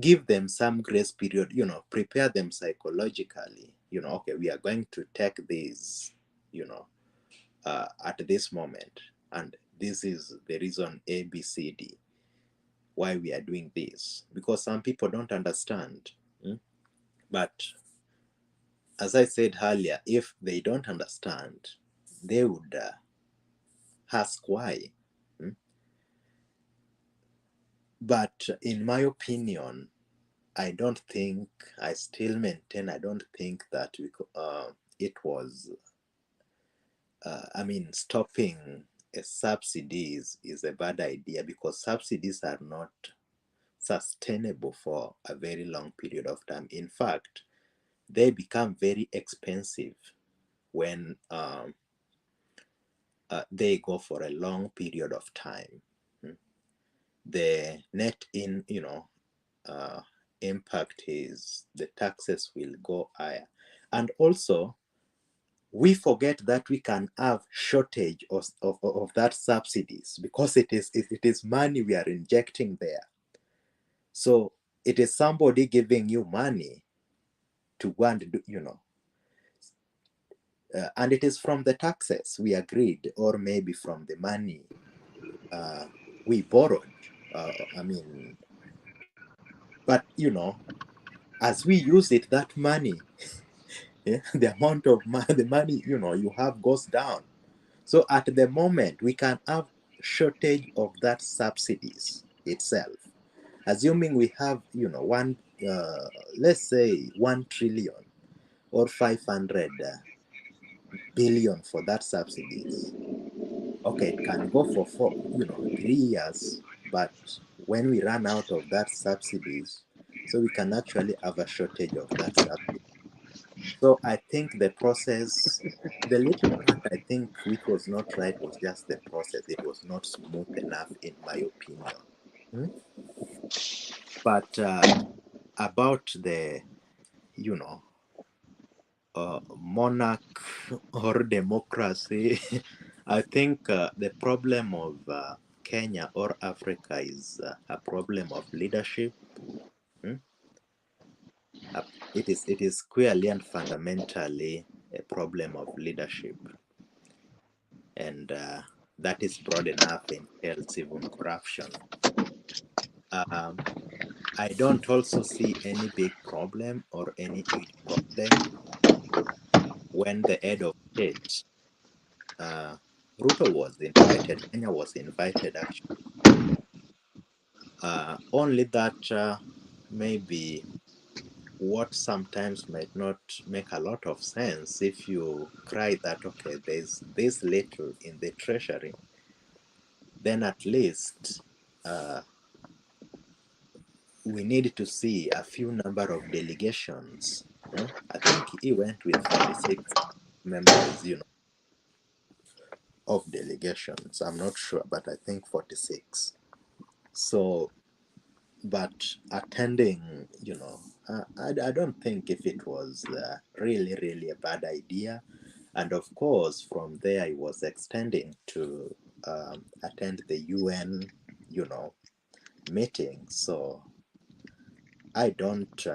[SPEAKER 2] give them some grace period, prepare them psychologically, okay, we are going to take this, at this moment, and this is the reason A, B, C, D, why we are doing this, because some people don't understand. But as I said earlier, if they don't understand, they would ask why. But in my opinion, I still maintain, I don't think that it was, stopping subsidies is a bad idea, because subsidies are not sustainable for a very long period of time. In fact, they become very expensive when they go for a long period of time. The net impact is the taxes will go higher. And also, we forget that we can have shortage of that subsidies, because it is money we are injecting there. So it is somebody giving you money to go and do, and it is from the taxes we agreed, or maybe from the money we borrowed. But as we use it, that money, the amount of the money you have goes down. So at the moment, we can have shortage of that subsidies itself. Assuming we have, let's say 1 trillion or 500 billion for that subsidies. Okay, it can go for 3 years, but when we run out of that subsidies, so we can actually have a shortage of that subsidy. So I think the process, the little part I think which was not right was just the process. It was not smooth enough, in my opinion. But about the, monarch or democracy, I think the problem of Kenya or Africa is a problem of leadership. It is clearly and fundamentally a problem of leadership, and that is broad enough, entails even corruption. I don't also see any big problem or any huge problem when the head of state, Ruto, was invited. Kenya was invited, actually. Only that maybe what sometimes might not make a lot of sense, if you cry that, okay, there's this little in the treasury, then at least we need to see a few number of delegations. I think he went with 46 members, of delegations. I'm not sure, but I think 46. So, but attending, I don't think if it was really, really a bad idea. And of course, from there, I was extending to attend the UN, meeting. So I don't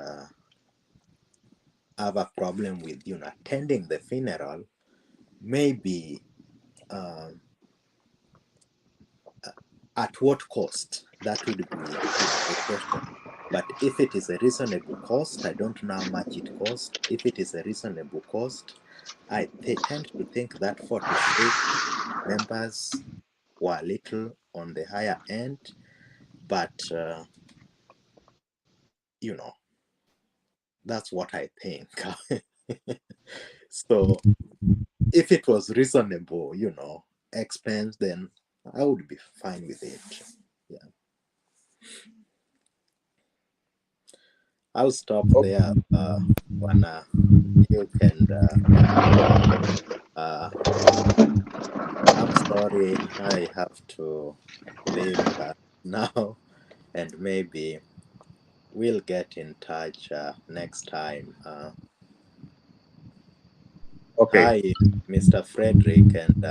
[SPEAKER 2] have a problem with, attending the funeral. Maybe at what cost? That would be the question. But if it is a reasonable cost, I don't know how much it costs. If it is a reasonable cost, I tend to think that 46 members were a little on the higher end, but that's what I think. So if it was reasonable, expense, then I would be fine with it. Yeah. I'll stop there. Wanna you can I'm sorry, I have to leave now, and maybe we'll get in touch next time.
[SPEAKER 10] Okay.
[SPEAKER 2] Hi, Mr. Frederick, and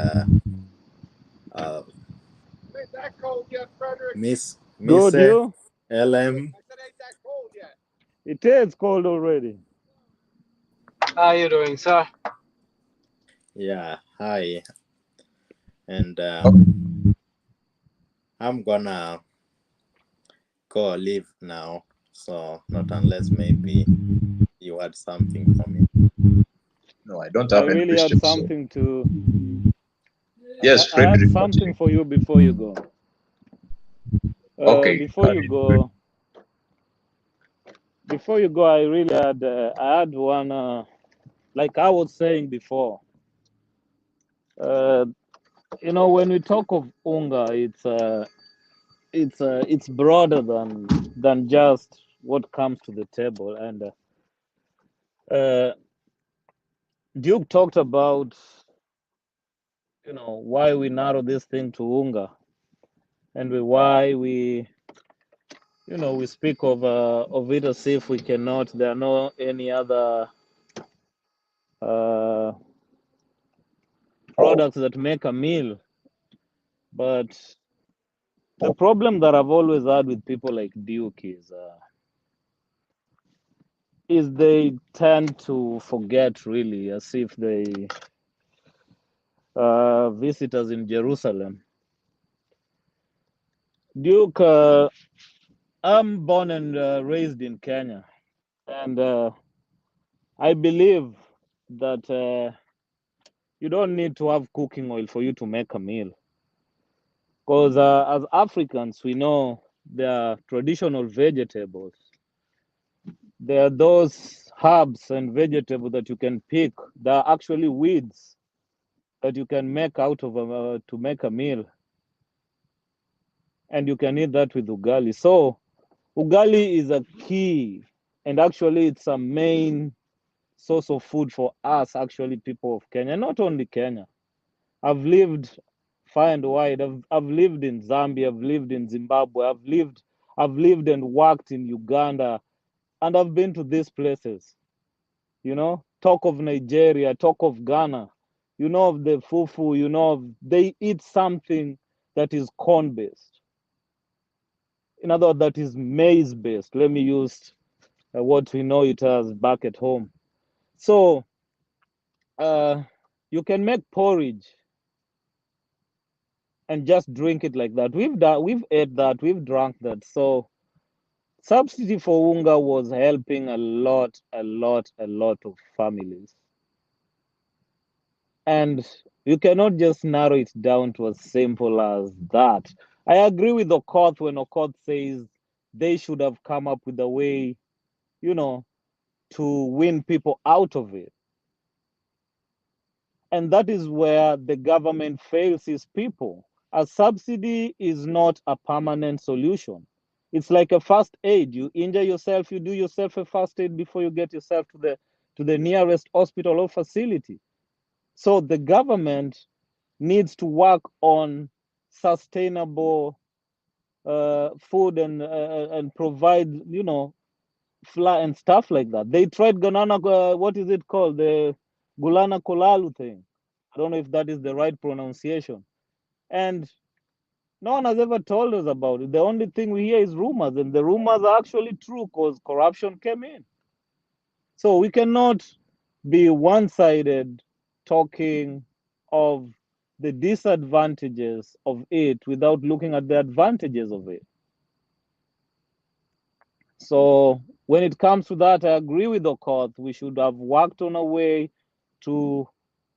[SPEAKER 2] Miss
[SPEAKER 24] Good,
[SPEAKER 2] LM.
[SPEAKER 24] you?
[SPEAKER 9] It is cold already.
[SPEAKER 11] How are you doing, sir?
[SPEAKER 2] Yeah, hi. And I'm gonna go leave now. So not unless maybe you had something for me.
[SPEAKER 3] No, I don't
[SPEAKER 9] I
[SPEAKER 3] have any
[SPEAKER 9] really had
[SPEAKER 3] questions. So.
[SPEAKER 9] something to.
[SPEAKER 3] Yes,
[SPEAKER 9] I had
[SPEAKER 3] Frederick.
[SPEAKER 9] something for you before you go.
[SPEAKER 3] Okay.
[SPEAKER 9] Before you go, I really had. I had one. Like I was saying before. You know, when we talk of UNGA, it's broader than just what comes to the table. And Duke talked about, you know, why we narrow this thing to UNGA, and why we, you know, we speak of it as if we cannot. There are no any other products that make a meal. But the problem that I've always had with people like Duke is they tend to forget, really, as if they visit us in Jerusalem. Duke, I'm born and raised in Kenya, and I believe that you don't need to have cooking oil for you to make a meal. Because as Africans, we know there are traditional vegetables. There are those herbs and vegetables that you can pick. There are actually weeds that you can make out of to make a meal. And you can eat that with ugali. So ugali is a key, and actually it's a main source of food for us, actually, people of Kenya. Not only Kenya. I've lived far and wide. I've lived in Zambia. I've lived in Zimbabwe. I've lived and worked in Uganda, and I've been to these places. You know, talk of Nigeria, talk of Ghana. You know of the fufu. You know they eat something that is corn based. In other words, that is maize based. Let me use what we know it as back at home. So you can make porridge and just drink it like that. We've ate that, we've drunk that. So subsidy for UNGA was helping a lot of families. And you cannot just narrow it down to as simple as that. I agree with Okoth when Okoth says they should have come up with a way, you know, to win people out of it. And that is where the government fails its people. A subsidy is not a permanent solution. It's like a first aid. You injure yourself, you do yourself a first aid before you get yourself to the nearest hospital or facility. So the government needs to work on sustainable food and provide, you know, flour and stuff like that. They tried Ganana, what is it called? The Gulana Kolalu thing. I don't know if that is the right pronunciation. And no one has ever told us about it. The only thing we hear is rumors, and the rumors are actually true because corruption came in. So we cannot be one-sided talking of the disadvantages of it without looking at the advantages of it. So when it comes to that, I agree with Okoth. We should have worked on a way to,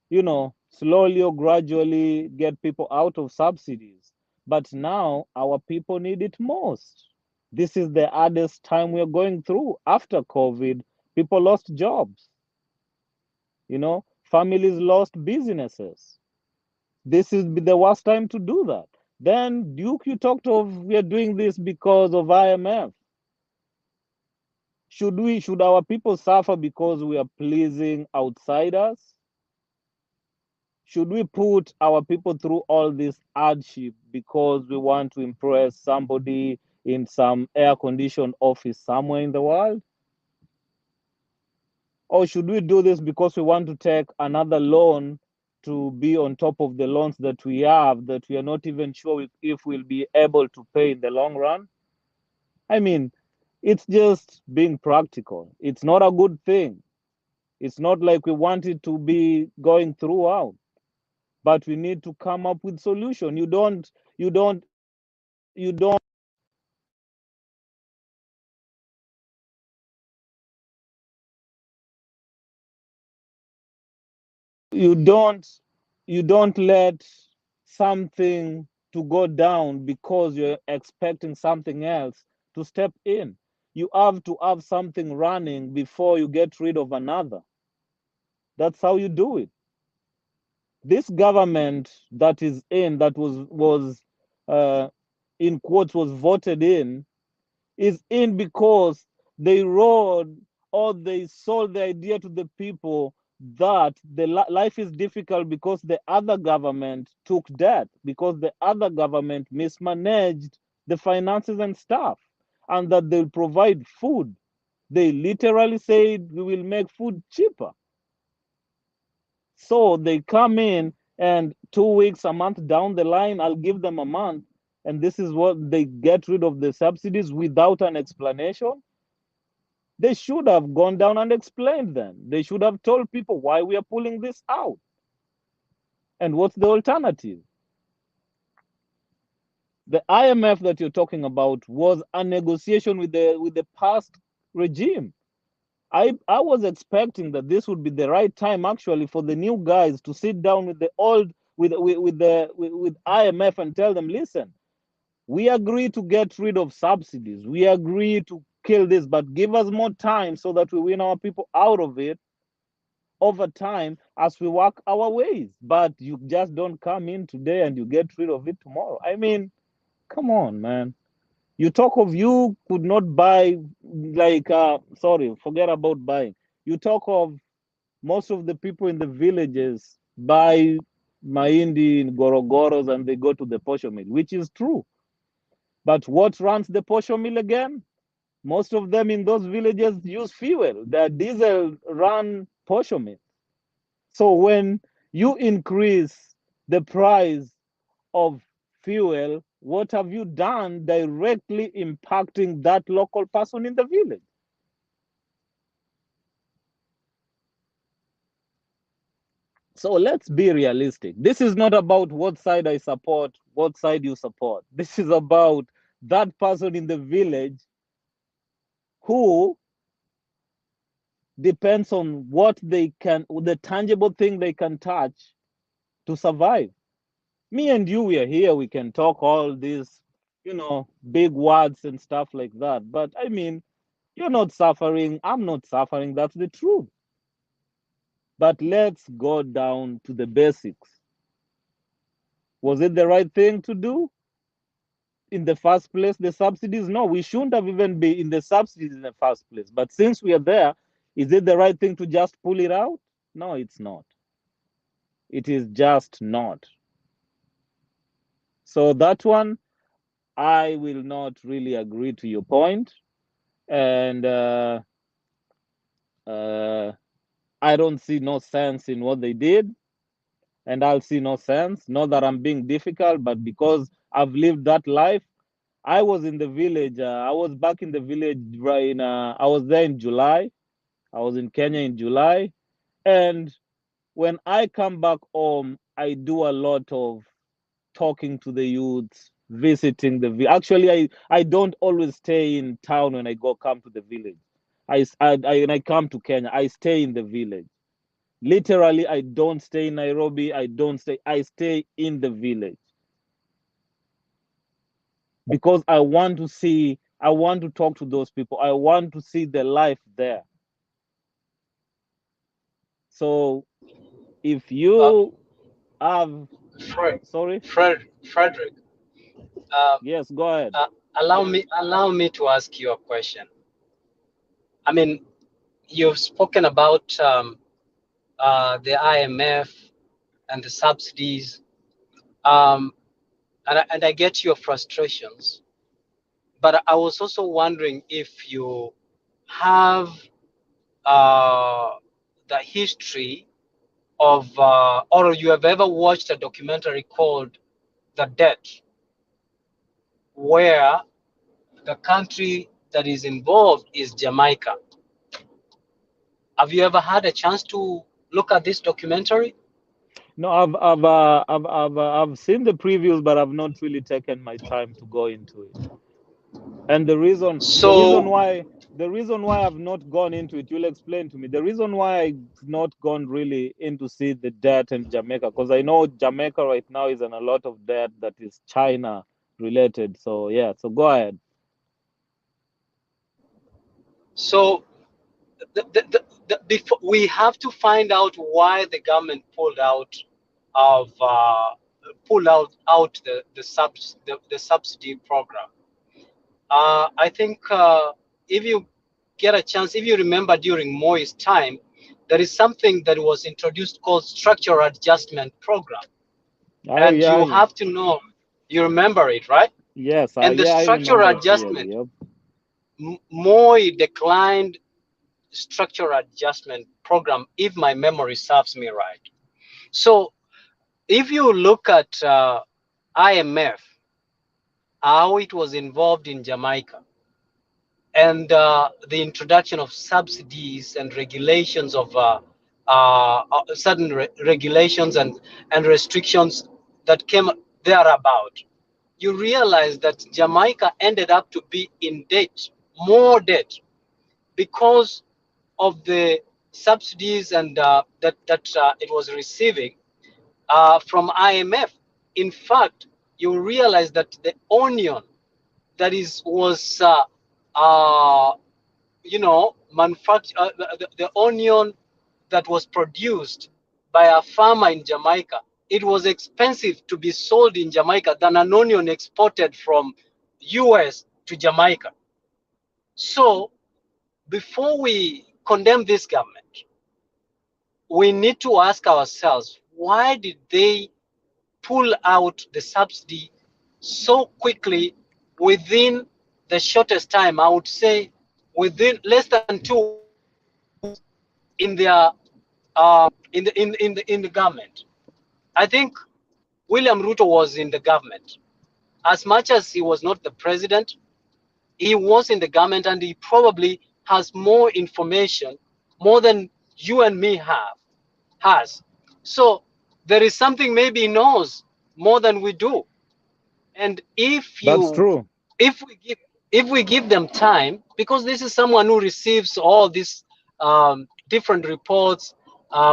[SPEAKER 9] you know, slowly or gradually get people out of subsidies. But now our people need it most. This is the hardest time we're going through. After COVID, people lost jobs. You know, families lost businesses. This is the worst time to do that. Then Duke, you talked of we are doing this because of IMF. Should our people suffer because we are pleasing outsiders? Should we put our people through all this hardship because we want to impress somebody in some air-conditioned office somewhere in the world? Or should we do this because we want to take another loan to be on top of the loans that we have that we are not even sure if we'll be able to pay in the long run? I mean, It's just being practical. It's not a good thing. It's not like we want it to be going throughout, but we need to come up with solution. You don't you don't let something to go down because you're expecting something else to step in. You have to have something running before you get rid of another. That's how you do it. This government that is in, that was in quotes was voted in, is in because they rode or they sold the idea to the people that the life is difficult because the other government took debt, because the other government mismanaged the finances and stuff, and that they'll provide food. They literally said we will make food cheaper. So they come in and 2 weeks, a month down the line, I'll give them a month, and this is what they get rid of the subsidies without an explanation. They should have gone down and explained them. They should have told people why we are pulling this out and what's the alternative. The IMF that you're talking about was a negotiation with the past regime. I was expecting that this would be the right time actually for the new guys to sit down with the old with IMF and tell them, listen, we agree to get rid of subsidies. We agree to kill this, but give us more time so that we win our people out of it over time as we work our ways. But you just don't come in today and you get rid of it tomorrow. I mean, come on, man. You talk of you could not buy, like, sorry, forget about buying. You talk of most of the people in the villages buy mahindi in gorogoros and they go to the posho mill, which is true. But what runs the posho mill again? Most of them in those villages use fuel. The diesel run posho mill. So when you increase the price of fuel, what have you done directly impacting that local person in the village? So let's be realistic. This is not about what side I support, what side you support. This is about that person in the village who depends on what they can, the tangible thing they can touch to survive. Me and you, we are here, we can talk all these, big words and stuff like that. But I mean, you're not suffering, I'm not suffering, that's the truth. But let's go down to the basics. Was it the right thing to do in the first place? The subsidies? No, we shouldn't have even been in the subsidies in the first place. But since we are there, is it the right thing to just pull it out? No, it's not. It is just not. So that one, I will not really agree to your point. And I don't see no sense in what they did. And I'll see no sense. Not that I'm being difficult, but because I've lived that life. I was in the village. I was back in the village I was there in July. I was in Kenya in July. And when I come back home, I do a lot of talking to the youths, visiting the village. Actually, I don't always stay in town when I come to the village. When I come to Kenya, I stay in the village. Literally, I don't stay in Nairobi. I stay in the village. Because I want to talk to those people. I want to see the life there. So if you have,
[SPEAKER 11] Frederick.
[SPEAKER 9] Yes, go ahead.
[SPEAKER 11] Allow me to ask you a question. I mean, you've spoken about the IMF and the subsidies, and I get your frustrations. But I was also wondering if you have the history of, or you have ever watched a documentary called The Debt, where the country that is involved is Jamaica. Have you ever had a chance to look at this documentary?
[SPEAKER 9] No, I've seen the previews, but I've not really taken my time to go into it. And the reason why I've not gone into it, you'll explain to me. The reason why I've not gone really into see the debt in Jamaica, because I know Jamaica right now is in a lot of debt that is China related. So yeah, so go ahead.
[SPEAKER 11] So before, we have to find out why the government pulled out the subsidy program. I think if you get a chance, if you remember during Moi's time, there is something that was introduced called structural adjustment program. And you have to know, you remember it, right?
[SPEAKER 9] Yes.
[SPEAKER 11] And the structural adjustment, Moi declined structural adjustment program, if my memory serves me right. So if you look at IMF, how it was involved in Jamaica, and the introduction of subsidies and regulations of certain regulations and restrictions that came thereabout, you realize that Jamaica ended up to be in debt, more debt, because of the subsidies and that it was receiving from IMF. In fact, you realize that the onion that was manufactured, the onion that was produced by a farmer in Jamaica, it was expensive to be sold in Jamaica than an onion exported from US to Jamaica. So before we condemn this government, we need to ask ourselves, why did they pull out the subsidy so quickly within the shortest time? I would say within less than 2 weeks in their in the government. I think William Ruto was in the government. As much as he was not the president, he was in the government, and he probably has more information, more than you and me has. So there is something maybe he knows more than we do. And if
[SPEAKER 9] that's true,
[SPEAKER 11] if we give them time, because this is someone who receives all these different reports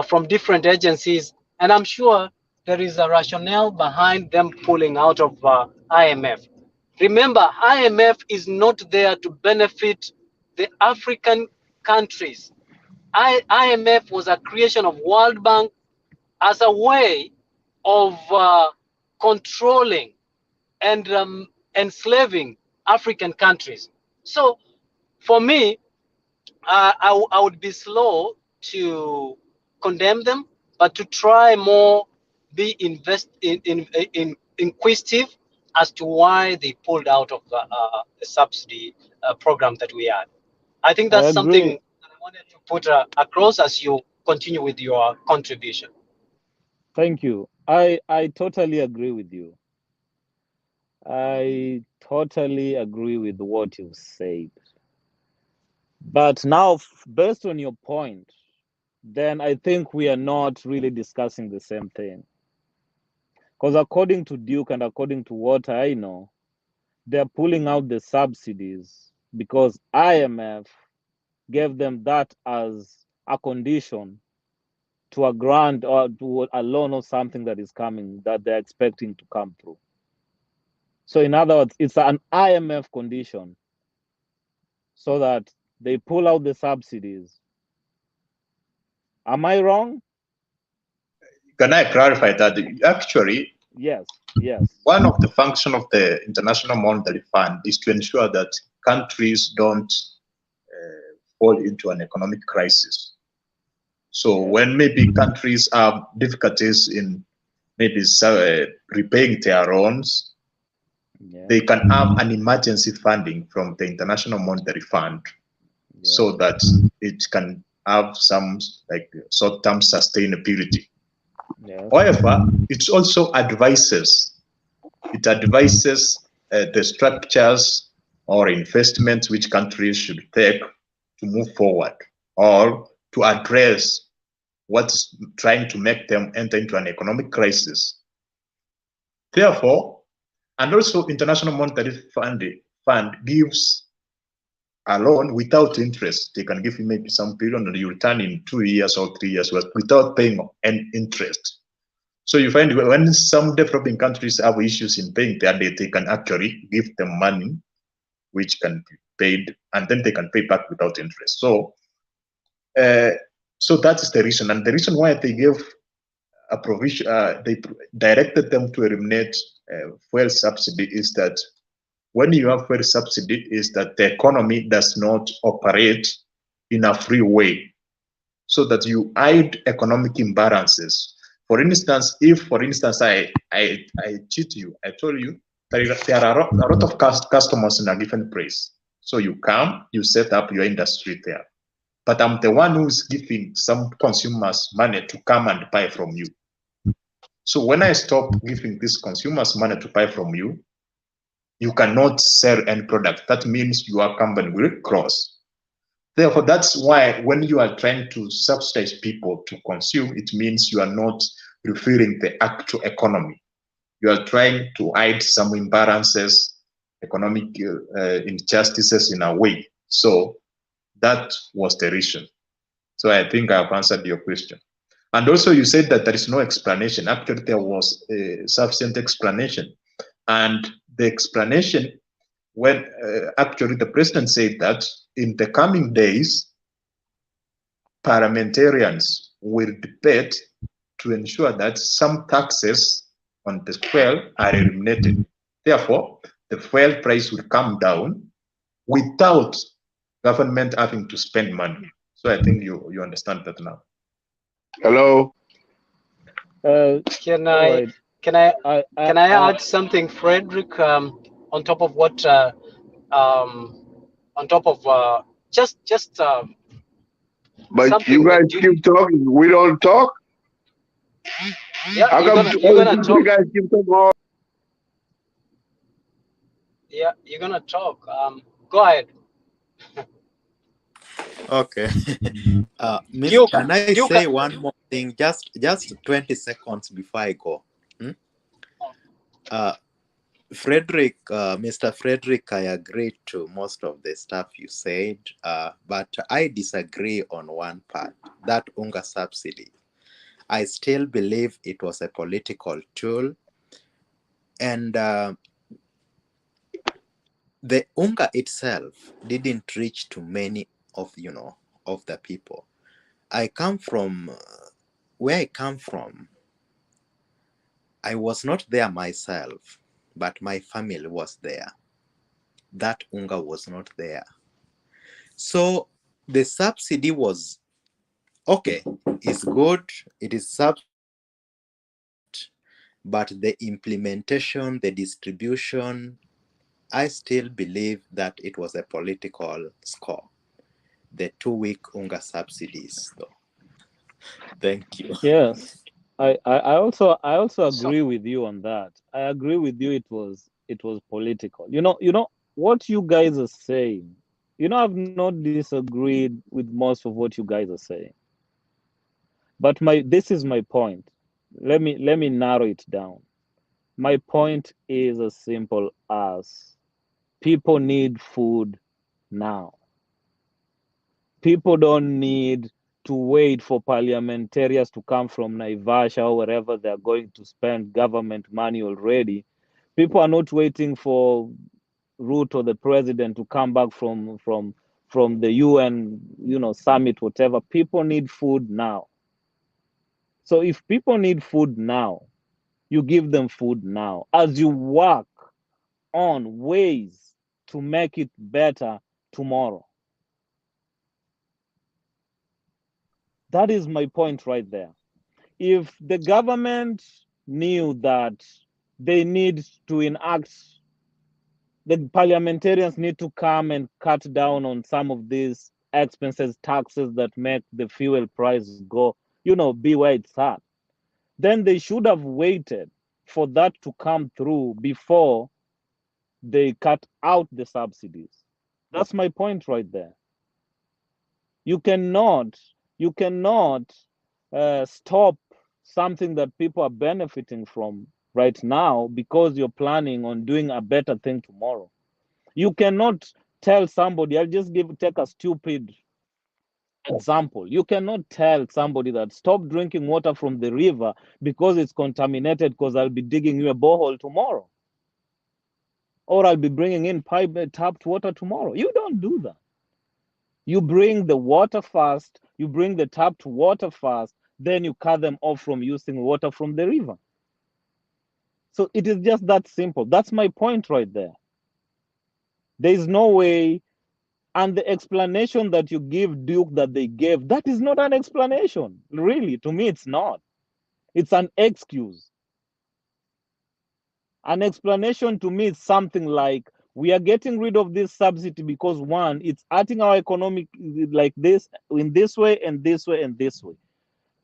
[SPEAKER 11] from different agencies, and I'm sure there is a rationale behind them pulling out of IMF. Remember, IMF is not there to benefit the African countries. IMF was a creation of World Bank as a way of controlling and enslaving African countries. So for me, I would be slow to condemn them, but to try more, be inquisitive as to why they pulled out of the subsidy program that we had. I think that's something that I wanted to put across as you continue with your contribution.
[SPEAKER 9] Thank you. I totally agree with you. I totally agree with what you said. But now, based on your point, then I think we are not really discussing the same thing. Because according to Duke and according to what I know, they're pulling out the subsidies because IMF gave them that as a condition to a grant or to a loan or something that is coming, that they're expecting to come through. So in other words, it's an IMF condition so that they pull out the subsidies. Am I wrong?
[SPEAKER 3] Can I clarify that? Actually,
[SPEAKER 9] yes.
[SPEAKER 3] One of the functions of the International Monetary Fund is to ensure that countries don't fall into an economic crisis. So when maybe countries have difficulties in maybe repaying their loans, they can have an emergency funding from the International Monetary Fund so that it can have some like short-term sustainability. However, it also advises. It advises the structures or investments which countries should take to move forward or to address what's trying to make them enter into an economic crisis. Therefore, and also International Monetary Fund gives a loan without interest. They can give you maybe some period and you return in 2 years or 3 years without paying any interest. So you find when some developing countries have issues in paying their debt, they can actually give them money which can be paid, and then they can pay back without interest. So, so that's the reason, and the reason why they gave a provision, they directed them to eliminate fuel subsidy is that when you have fuel subsidy, is that the economy does not operate in a free way, so that you hide economic imbalances. For instance, if, for instance, I cheat you, I told you there are a lot of customers in a given place. So you come, you set up your industry there. But I'm the one who's giving some consumers money to come and buy from you. So when I stop giving these consumers money to buy from you, you cannot sell any product. That means your company will close. Therefore, that's why when you are trying to subsidize people to consume, it means you are not refilling the actual economy. You are trying to hide some imbalances, economic injustices in a way. So that was the reason. So I think I've answered your question. And also you said that there is no explanation. Actually, there was a sufficient explanation. And the explanation, when actually the president said that in the coming days, parliamentarians will debate to ensure that some taxes on the fuel are eliminated. Therefore, the fuel price will come down without government having to spend money. So I think you understand that now.
[SPEAKER 12] Hello.
[SPEAKER 11] Can I add something, Frederick, on top of what on top of just
[SPEAKER 12] but
[SPEAKER 11] something
[SPEAKER 12] you guys
[SPEAKER 11] that
[SPEAKER 12] keep talking. We don't talk.
[SPEAKER 11] Yeah,
[SPEAKER 12] How come
[SPEAKER 11] you're gonna talk.
[SPEAKER 12] you guys keep talking?
[SPEAKER 11] Yeah, you're gonna talk. Go ahead.
[SPEAKER 2] Okay. Miss,
[SPEAKER 11] Duke,
[SPEAKER 2] can I
[SPEAKER 11] Duke,
[SPEAKER 2] say one more thing? Just 20 seconds before I go. Frederick, Mr. Frederick, I agree to most of the stuff you said, but I disagree on one part, that UNGA subsidy. I still believe it was a political tool, and the UNGA itself didn't reach to many of the people. I come from where I come from. I was not there myself, but my family was there. That UNGA was not there. So the subsidy was okay, it's good, it is sub, but the implementation, the distribution, I still believe that it was a political score. The 2-week UNGA subsidies, though. Thank you.
[SPEAKER 9] Yes, I also agree with you on that. I agree with you. It was political. You know what you guys are saying. I've not disagreed with most of what you guys are saying. But this is my point. Let me narrow it down. My point is as simple as people need food now. People don't need to wait for parliamentarians to come from Naivasha or wherever they're going to spend government money already. People are not waiting for Ruto, the president, to come back from the UN, summit, whatever. People need food now. So if people need food now, you give them food now as you work on ways to make it better tomorrow. That is my point right there. If the government knew that they need to enact, the parliamentarians need to come and cut down on some of these expenses, taxes that make the fuel price go, be where it's at, then they should have waited for that to come through before they cut out the subsidies. That's my point right there. You cannot stop something that people are benefiting from right now because you're planning on doing a better thing tomorrow. You cannot tell somebody, I'll just take a stupid example. You cannot tell somebody that stop drinking water from the river because it's contaminated, because I'll be digging you a borehole tomorrow. Or I'll be bringing in tapped water tomorrow. You don't do that. You bring the water first, you bring the tapped water first, then you cut them off from using water from the river. So it is just that simple. That's my point right there. There is no way, and the explanation that you give, Duke, that they gave, that is not an explanation. Really, to me, it's not. It's an excuse. An explanation to me is something like, we are getting rid of this subsidy because, one, it's hurting our economic like this, in this way, and this way, and this way.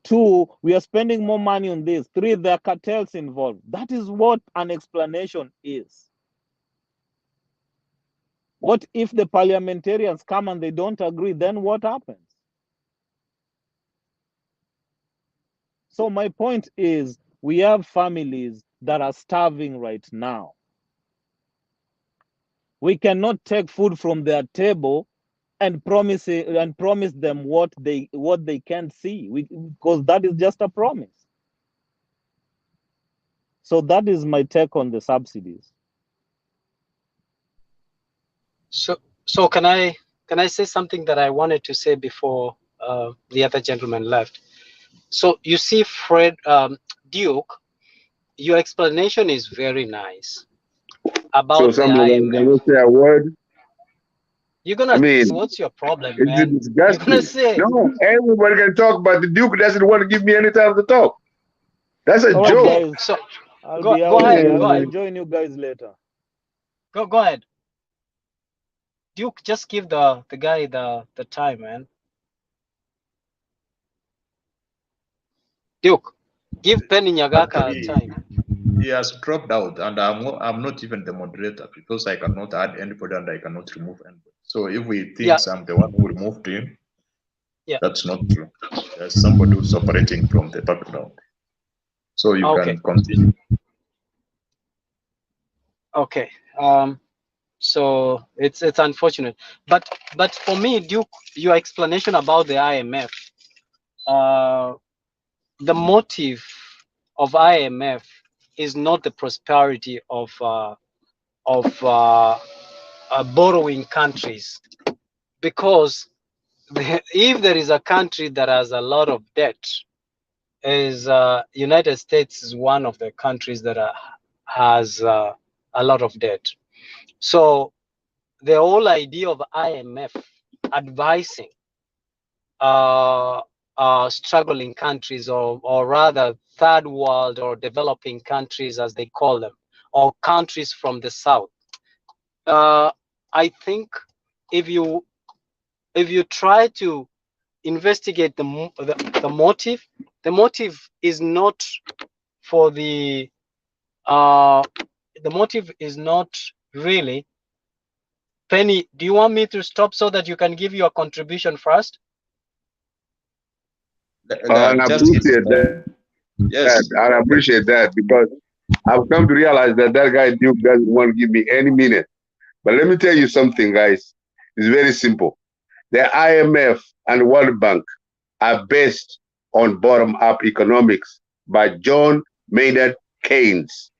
[SPEAKER 9] Two, we are spending more money on this. Three, there are cartels involved. That is what an explanation is. What if the parliamentarians come and they don't agree? Then what happens? So my point is, we have families that are starving right now. We cannot take food from their table and promise them what they can't see, because that is just a promise. So that is my take on the subsidies.
[SPEAKER 11] So can I say something that I wanted to say before the other gentleman left? So you see, Fred, Duke, your explanation is very nice about
[SPEAKER 12] So
[SPEAKER 11] the
[SPEAKER 12] somebody
[SPEAKER 11] IMF.
[SPEAKER 12] gonna say a word.
[SPEAKER 11] You're gonna.
[SPEAKER 12] I mean,
[SPEAKER 11] what's your problem,
[SPEAKER 12] it's
[SPEAKER 11] man?
[SPEAKER 12] disgusting.
[SPEAKER 11] You're gonna say.
[SPEAKER 12] No, everybody can talk, but the Duke doesn't want to give me any time to talk. That's a
[SPEAKER 9] All
[SPEAKER 12] joke.
[SPEAKER 9] right, guys.
[SPEAKER 11] So
[SPEAKER 9] Go
[SPEAKER 11] ahead.
[SPEAKER 9] I'll join you guys later.
[SPEAKER 11] Go ahead. Duke, just give the guy the time, man. Duke, give Penny Nyagaka time.
[SPEAKER 3] He has dropped out, and I'm not even the moderator because I cannot add anybody and I cannot remove anybody. So if we think I'm the one who removed him, that's not true. There's somebody who's operating from the background. So you can continue.
[SPEAKER 11] Okay. So it's unfortunate, but for me, Duke, your explanation about the IMF, the motive of IMF is not the prosperity of borrowing countries, because if there is a country that has a lot of debt, is United States is one of the countries that has a lot of debt. So the whole idea of IMF advising struggling countries, or rather third world or developing countries as they call them, or countries from the south, I think if you try to investigate the motive, the motive is not for the motive is not really. Penny, do you want me to stop so that you can give your contribution first?
[SPEAKER 12] I appreciate that.
[SPEAKER 3] Yes,
[SPEAKER 12] I appreciate that, because I've come to realize that guy Duke doesn't want to give me any minute. But let me tell you something, guys. It's very simple. The IMF and World Bank are based on bottom-up economics by John Maynard Keynes,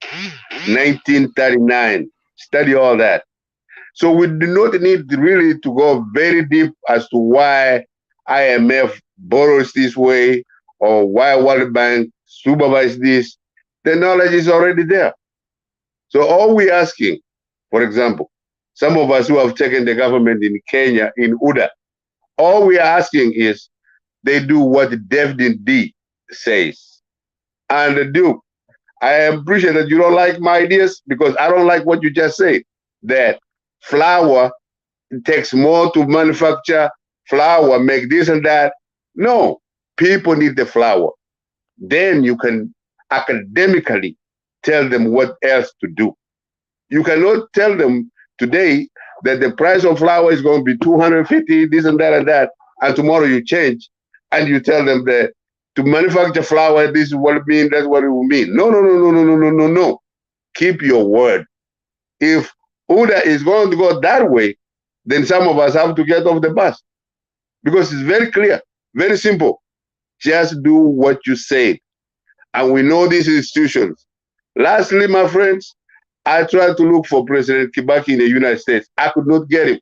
[SPEAKER 12] 1939. Study all that. So we do not need really to go very deep as to why IMF borrows this way or why World Bank supervises this. The knowledge is already there. So all we're asking, for example, some of us who have taken the government in Kenya, in UDA, all we are asking is they do what Devlin D says. And Duke, I appreciate that you don't like my ideas, because I don't like what you just said, that flour takes more to manufacture, flour make this and that. No, people need the flour. Then you can academically tell them what else to do. You cannot tell them today that the price of flour is going to be 250, this and that, and tomorrow you change, and you tell them that to manufacture flour, this is what it means, that's what it will mean. No. Keep your word. If UDA is going to go that way, then some of us have to get off the bus. Because it's very clear, very simple. Just do what you say. And we know these institutions. Lastly, my friends, I tried to look for President Kibaki in the United States. I could not get him.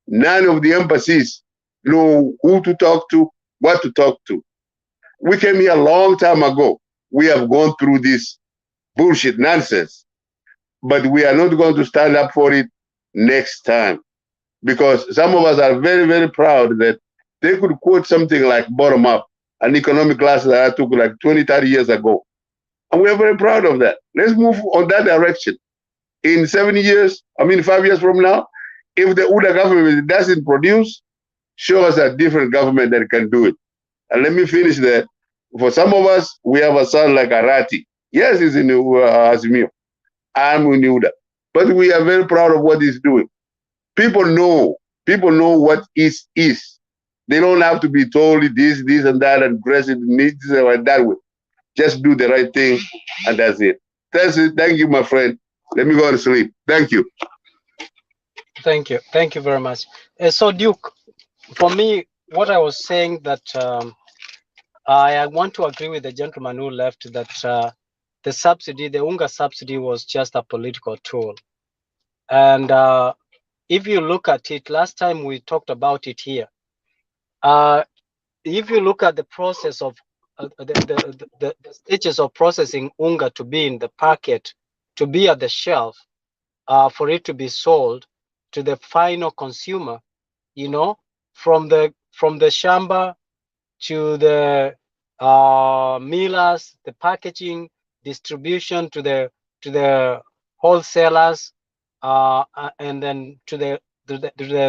[SPEAKER 12] None of the embassies know who to talk to, what to talk to. We came here a long time ago. We have gone through this bullshit nonsense. But we are not going to stand up for it next time. Because some of us are very, very proud that they could quote something like bottom up, an economic class that I took like 20, 30 years ago. And we're very proud of that. Let's move on that direction. In 5 years from now, if the UDA government doesn't produce, show us a different government that can do it. And let me finish there. For some of us, we have a son like Arati. Yes, he's in Azimio. I'm in UDA. But we are very proud of what he's doing. People know what is. They don't have to be told this and that and dress it needs like that way. Just do the right thing, and that's it. That's it. Thank you, my friend. Let me go to sleep. Thank you.
[SPEAKER 11] Thank you very much. So Duke, for me, what I was saying that I want to agree with the gentleman who left that the subsidy, the UNGA subsidy, was just a political tool. And if you look at it, last time we talked about it here. If you look at the process of the stages of processing UNGA to be in the packet, to be at the shelf, for it to be sold to the final consumer, you know, from the shamba to the millers, the packaging, distribution to the wholesalers, and then to the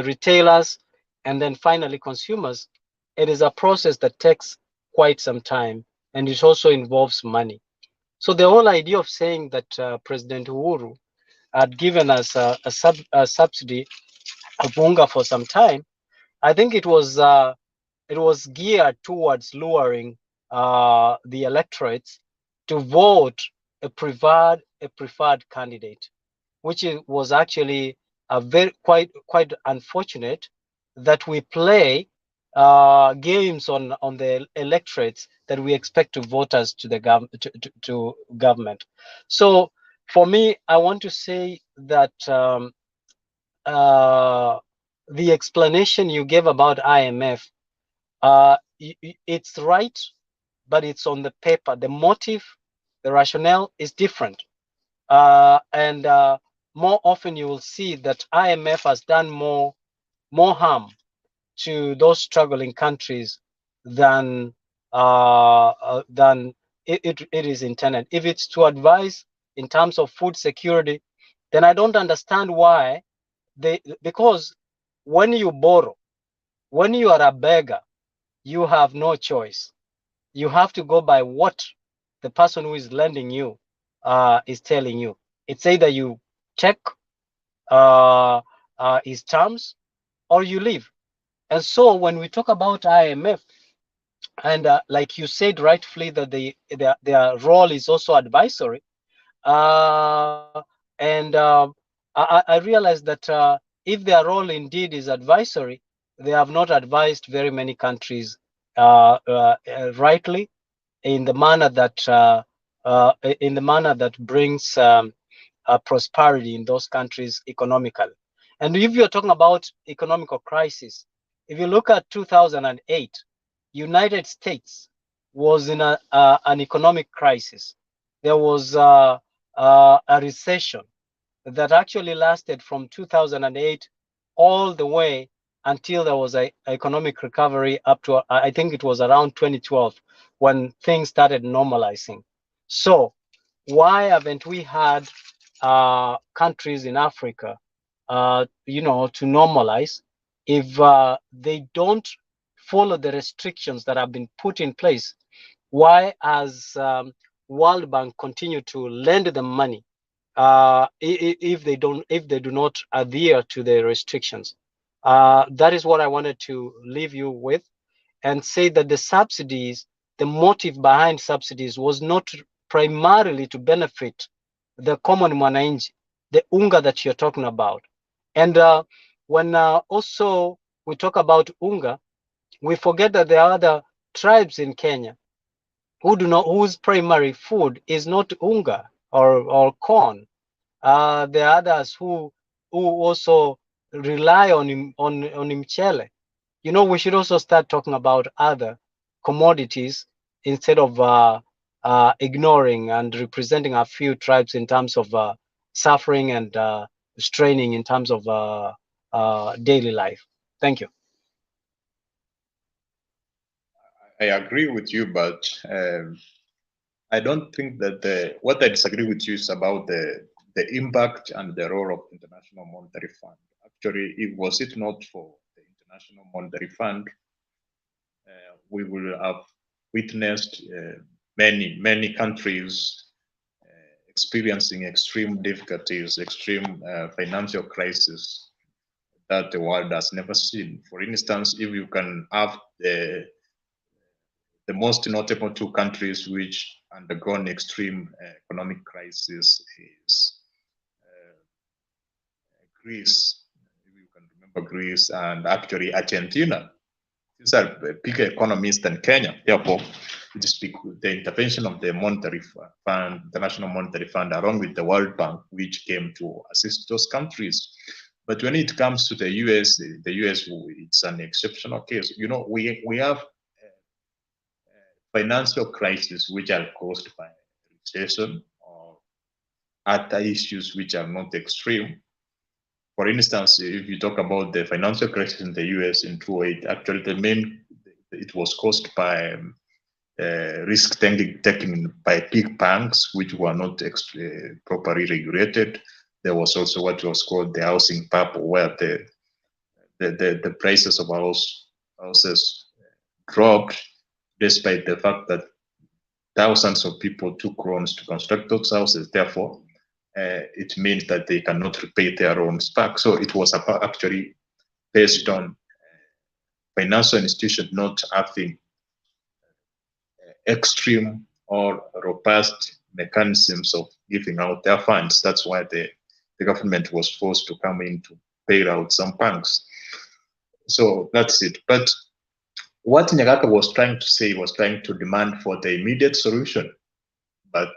[SPEAKER 11] retailers, and then finally consumers. It is a process that takes quite some time, and it also involves money. So the whole idea of saying that President Uhuru had given us a subsidy of UNGA for some time, I think it was geared towards luring the electorates to vote a preferred candidate, which was actually quite unfortunate that we play games on the electorates that we expect to voters to the government. So for me, I want to say that the explanation you gave about IMF, it's right, but it's on the paper. The motive, the rationale is different. And more often you will see that IMF has done more harm to those struggling countries than it is intended. If it's to advise in terms of food security, then I don't understand why because when you borrow, when you are a beggar, you have no choice. You have to go by what the person who is lending you is telling you. It's either you check his terms or you leave. And so when we talk about IMF, and like you said rightfully that their role is also advisory, and I realized that if their role indeed is advisory, they have not advised very many countries rightly in the manner that brings prosperity in those countries economically. And if you're talking about economical crisis, if you look at 2008, United States was in an economic crisis. There was a recession that actually lasted from 2008 all the way until there was an economic recovery up to, I think it was around 2012 when things started normalizing. So why haven't we had countries in Africa, to normalize if they don't follow the restrictions that have been put in place? Why has World Bank continue to lend them money if they do not adhere to the restrictions. That is what I wanted to leave you with, and say that the subsidies, the motive behind subsidies was not primarily to benefit the common mwananchi, the unga that you're talking about. And when also we talk about unga, we forget that there are other tribes in Kenya whose primary food is not unga or corn. There are others who also rely on mchele. You know, we should also start talking about other commodities instead of ignoring and representing a few tribes in terms of suffering and straining in terms of daily life. Thank you.
[SPEAKER 3] I agree with you, but I don't think that what I disagree with you is about the impact and the role of International Monetary Fund. Actually, if was it not for the International Monetary Fund, we will have witnessed many countries experiencing extreme difficulties, extreme financial crisis that the world has never seen. For instance, if you can have the most notable two countries which undergone extreme economic crisis is Greece, if you can remember Greece, and actually Argentina. These are bigger economies than Kenya. Therefore, it is the intervention of the Monetary Fund, the National Monetary Fund, along with the World Bank, which came to assist those countries. But when it comes to the US, it's an exceptional case. You know, we have financial crises which are caused by recession or other issues which are not extreme. For instance, if you talk about the financial crisis in the US in 2008, actually it was caused by risk taking by big banks which were not properly regulated. There was also what was called the housing bubble, where the prices of houses dropped, despite the fact that thousands of people took loans to construct those houses. Therefore, it means that they cannot repay their loans back. So it was actually based on financial institutions not having extreme or robust mechanisms of giving out their funds. That's why the government was forced to come in to bail out some banks. So that's it. But what Nyagaka was trying to say was trying to demand for the immediate solution. But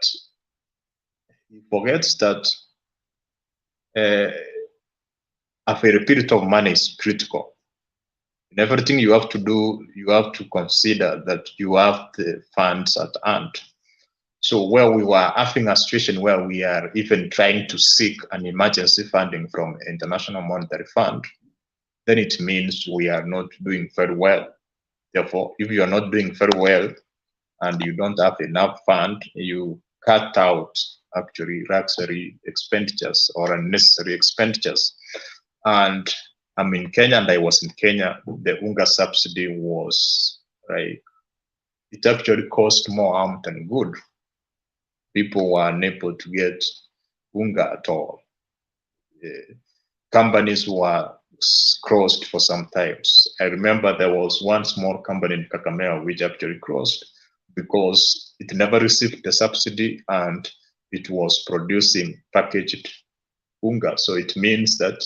[SPEAKER 3] he forgets that availability of money is critical. In everything you have to do, you have to consider that you have the funds at hand. So where we were having a situation where we are even trying to seek an emergency funding from International Monetary Fund, then it means we are not doing very well. Therefore, if you are not doing very well and you don't have enough fund, you cut out actually luxury expenditures or unnecessary expenditures. And I'm in Kenya, and I was in Kenya. The unga subsidy was like, it actually caused more harm than good. People were unable to get unga at all. Companies were closed for some times. I remember there was one small company in Kakamega which actually closed because it never received the subsidy and it was producing packaged unga. So it means that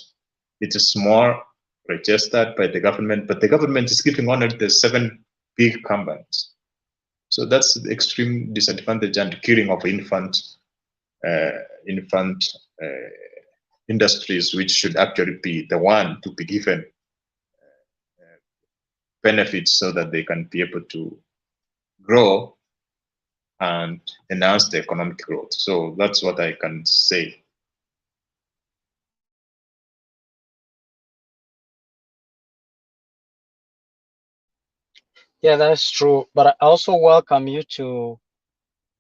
[SPEAKER 3] it is more registered by the government, but the government is giving only the 7 big companies. So that's the extreme disadvantage and killing of infant industries, which should actually be the one to be given benefits so that they can be able to grow and enhance the economic growth. So that's what I can say.
[SPEAKER 11] Yeah, that's true. But I also welcome you to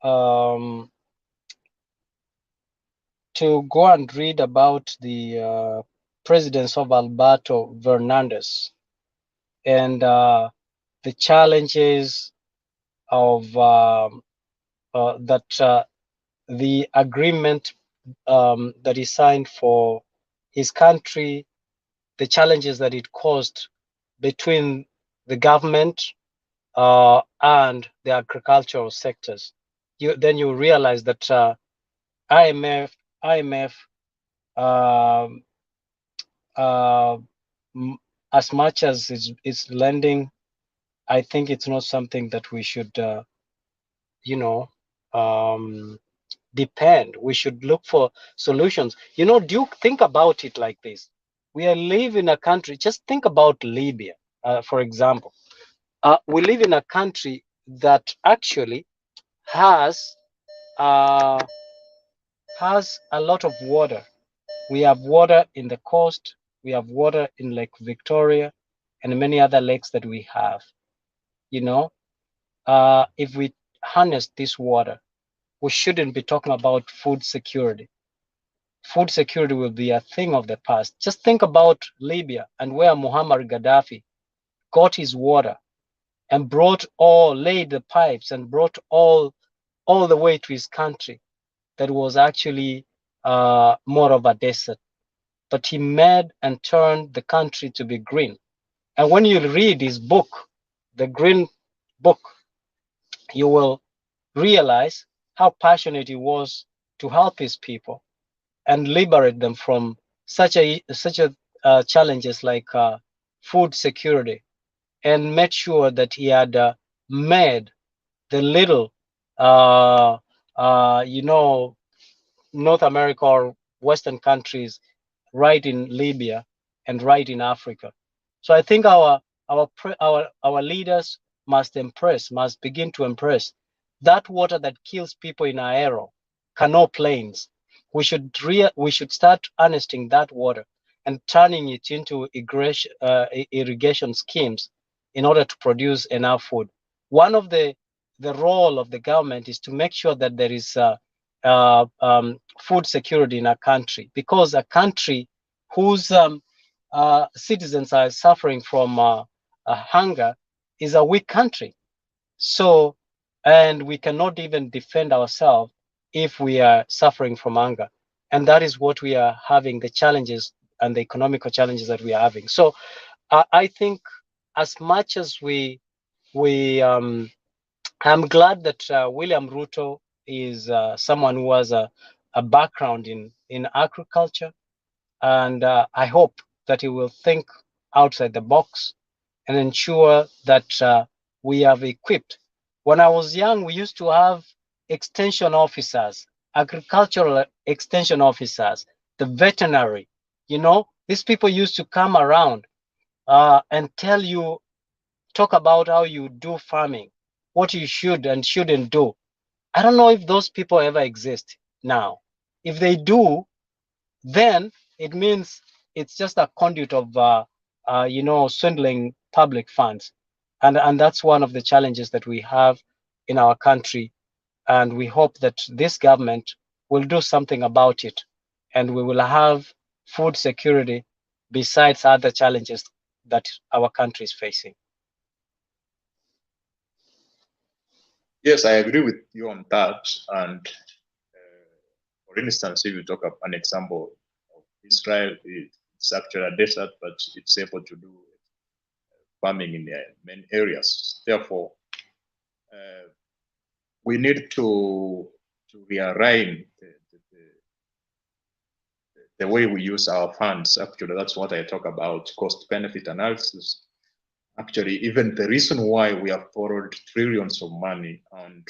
[SPEAKER 11] go and read about the presidency of Alberto Fernandez and the challenges of that the agreement that he signed for his country, the challenges that it caused between the government and the agricultural sectors, then you realize that IMF as much as it's lending, I think it's not something that we should, depend. We should look for solutions. Do you think about it like this? We live in a country, just think about Libya, for example. We live in a country that actually has a lot of water. We have water in the coast, we have water in Lake Victoria, and many other lakes that we have. If we harness this water, we shouldn't be talking about food security. Food security will be a thing of the past. Just think about Libya and where Muammar Gaddafi got his water and laid the pipes and brought all the way to his country that was actually more of a desert. But he made and turned the country to be green. And when you read his book, the Green Book, you will realize how passionate he was to help his people and liberate them from such challenges like food security, and made sure that he had made the little North America or Western countries right in Libya and right in Africa. So I think our leaders must begin to impress that water that kills people in Aero, Kano Plains. We should start harnessing that water and turning it into irrigation schemes in order to produce enough food. One of the role of the government is to make sure that there is food security in a country, because a country whose citizens are suffering from hunger is a weak country. So, and we cannot even defend ourselves if we are suffering from hunger. And that is what we are having, the challenges and the economical challenges that we are having. So I think as much as I'm glad that William Ruto is someone who has a background in agriculture, and I hope that he will think outside the box and ensure that we have equipped. When I was young, we used to have extension officers, agricultural extension officers, the veterinary. These people used to come around and talk about how you do farming, what you should and shouldn't do. I don't know if those people ever exist now. If they do, then it means it's just a conduit of swindling public funds, and that's one of the challenges that we have in our country. And we hope that this government will do something about it, and we will have food security besides other challenges that our country is facing.
[SPEAKER 3] Yes, I agree with you on that. And for instance, if you talk of an example of Israel, it's actually a desert, but it's able to do farming in many areas. Therefore, we need to realign the way we use our funds. Actually, that's what I talk about, cost-benefit analysis. Actually, even the reason why we have borrowed trillions of money and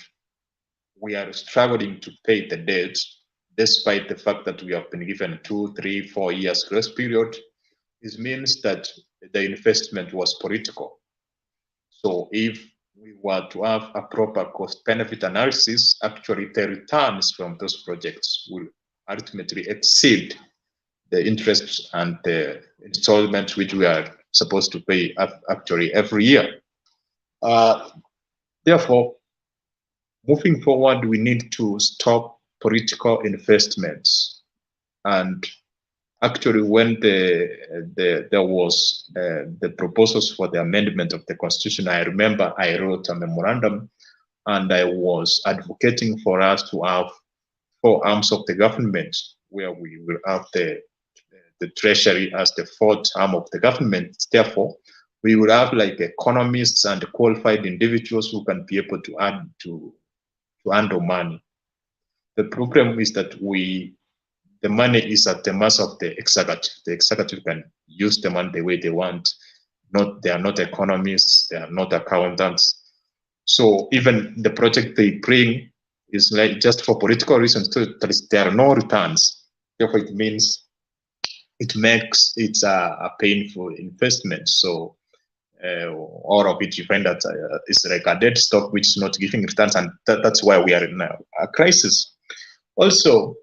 [SPEAKER 3] we are struggling to pay the debt, despite the fact that we have been given 2, 3, 4 years grace period, it means that the investment was political. So if we were to have a proper cost-benefit analysis, actually the returns from those projects will ultimately exceed the interest and the installment which we are supposed to pay actually every year. Therefore, moving forward, we need to stop political investments. And actually, when there was the proposals for the amendment of the Constitution, I remember I wrote a memorandum and I was advocating for us to have four arms of the government, where we will have the treasury as the fourth arm of the government. Therefore, we will have like economists and qualified individuals who can be able to add to handle money. The problem is that the money is at the mercy of the executive. The executive can use the money the way they want. They are not economists, they are not accountants. So even the project they bring is like just for political reasons. So there are no returns. Therefore, it means it makes it a painful investment. So all of it, you find that it's like a dead stock which is not giving returns, and that's why we are in a crisis. Also,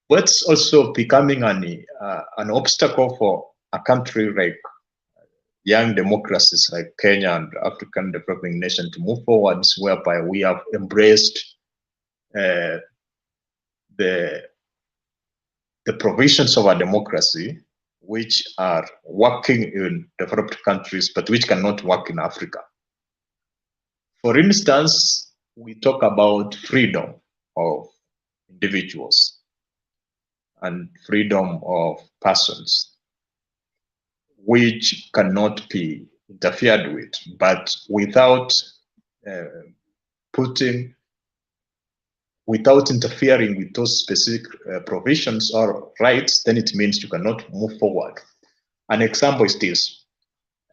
[SPEAKER 3] what's also becoming an obstacle for a country like young democracies like Kenya and African developing nation to move forwards, whereby we have embraced the provisions of our democracy, which are working in developed countries, but which cannot work in Africa. For instance, we talk about freedom of individuals and freedom of persons, which cannot be interfered with, but without interfering with those specific provisions or rights, then it means you cannot move forward. An example is this.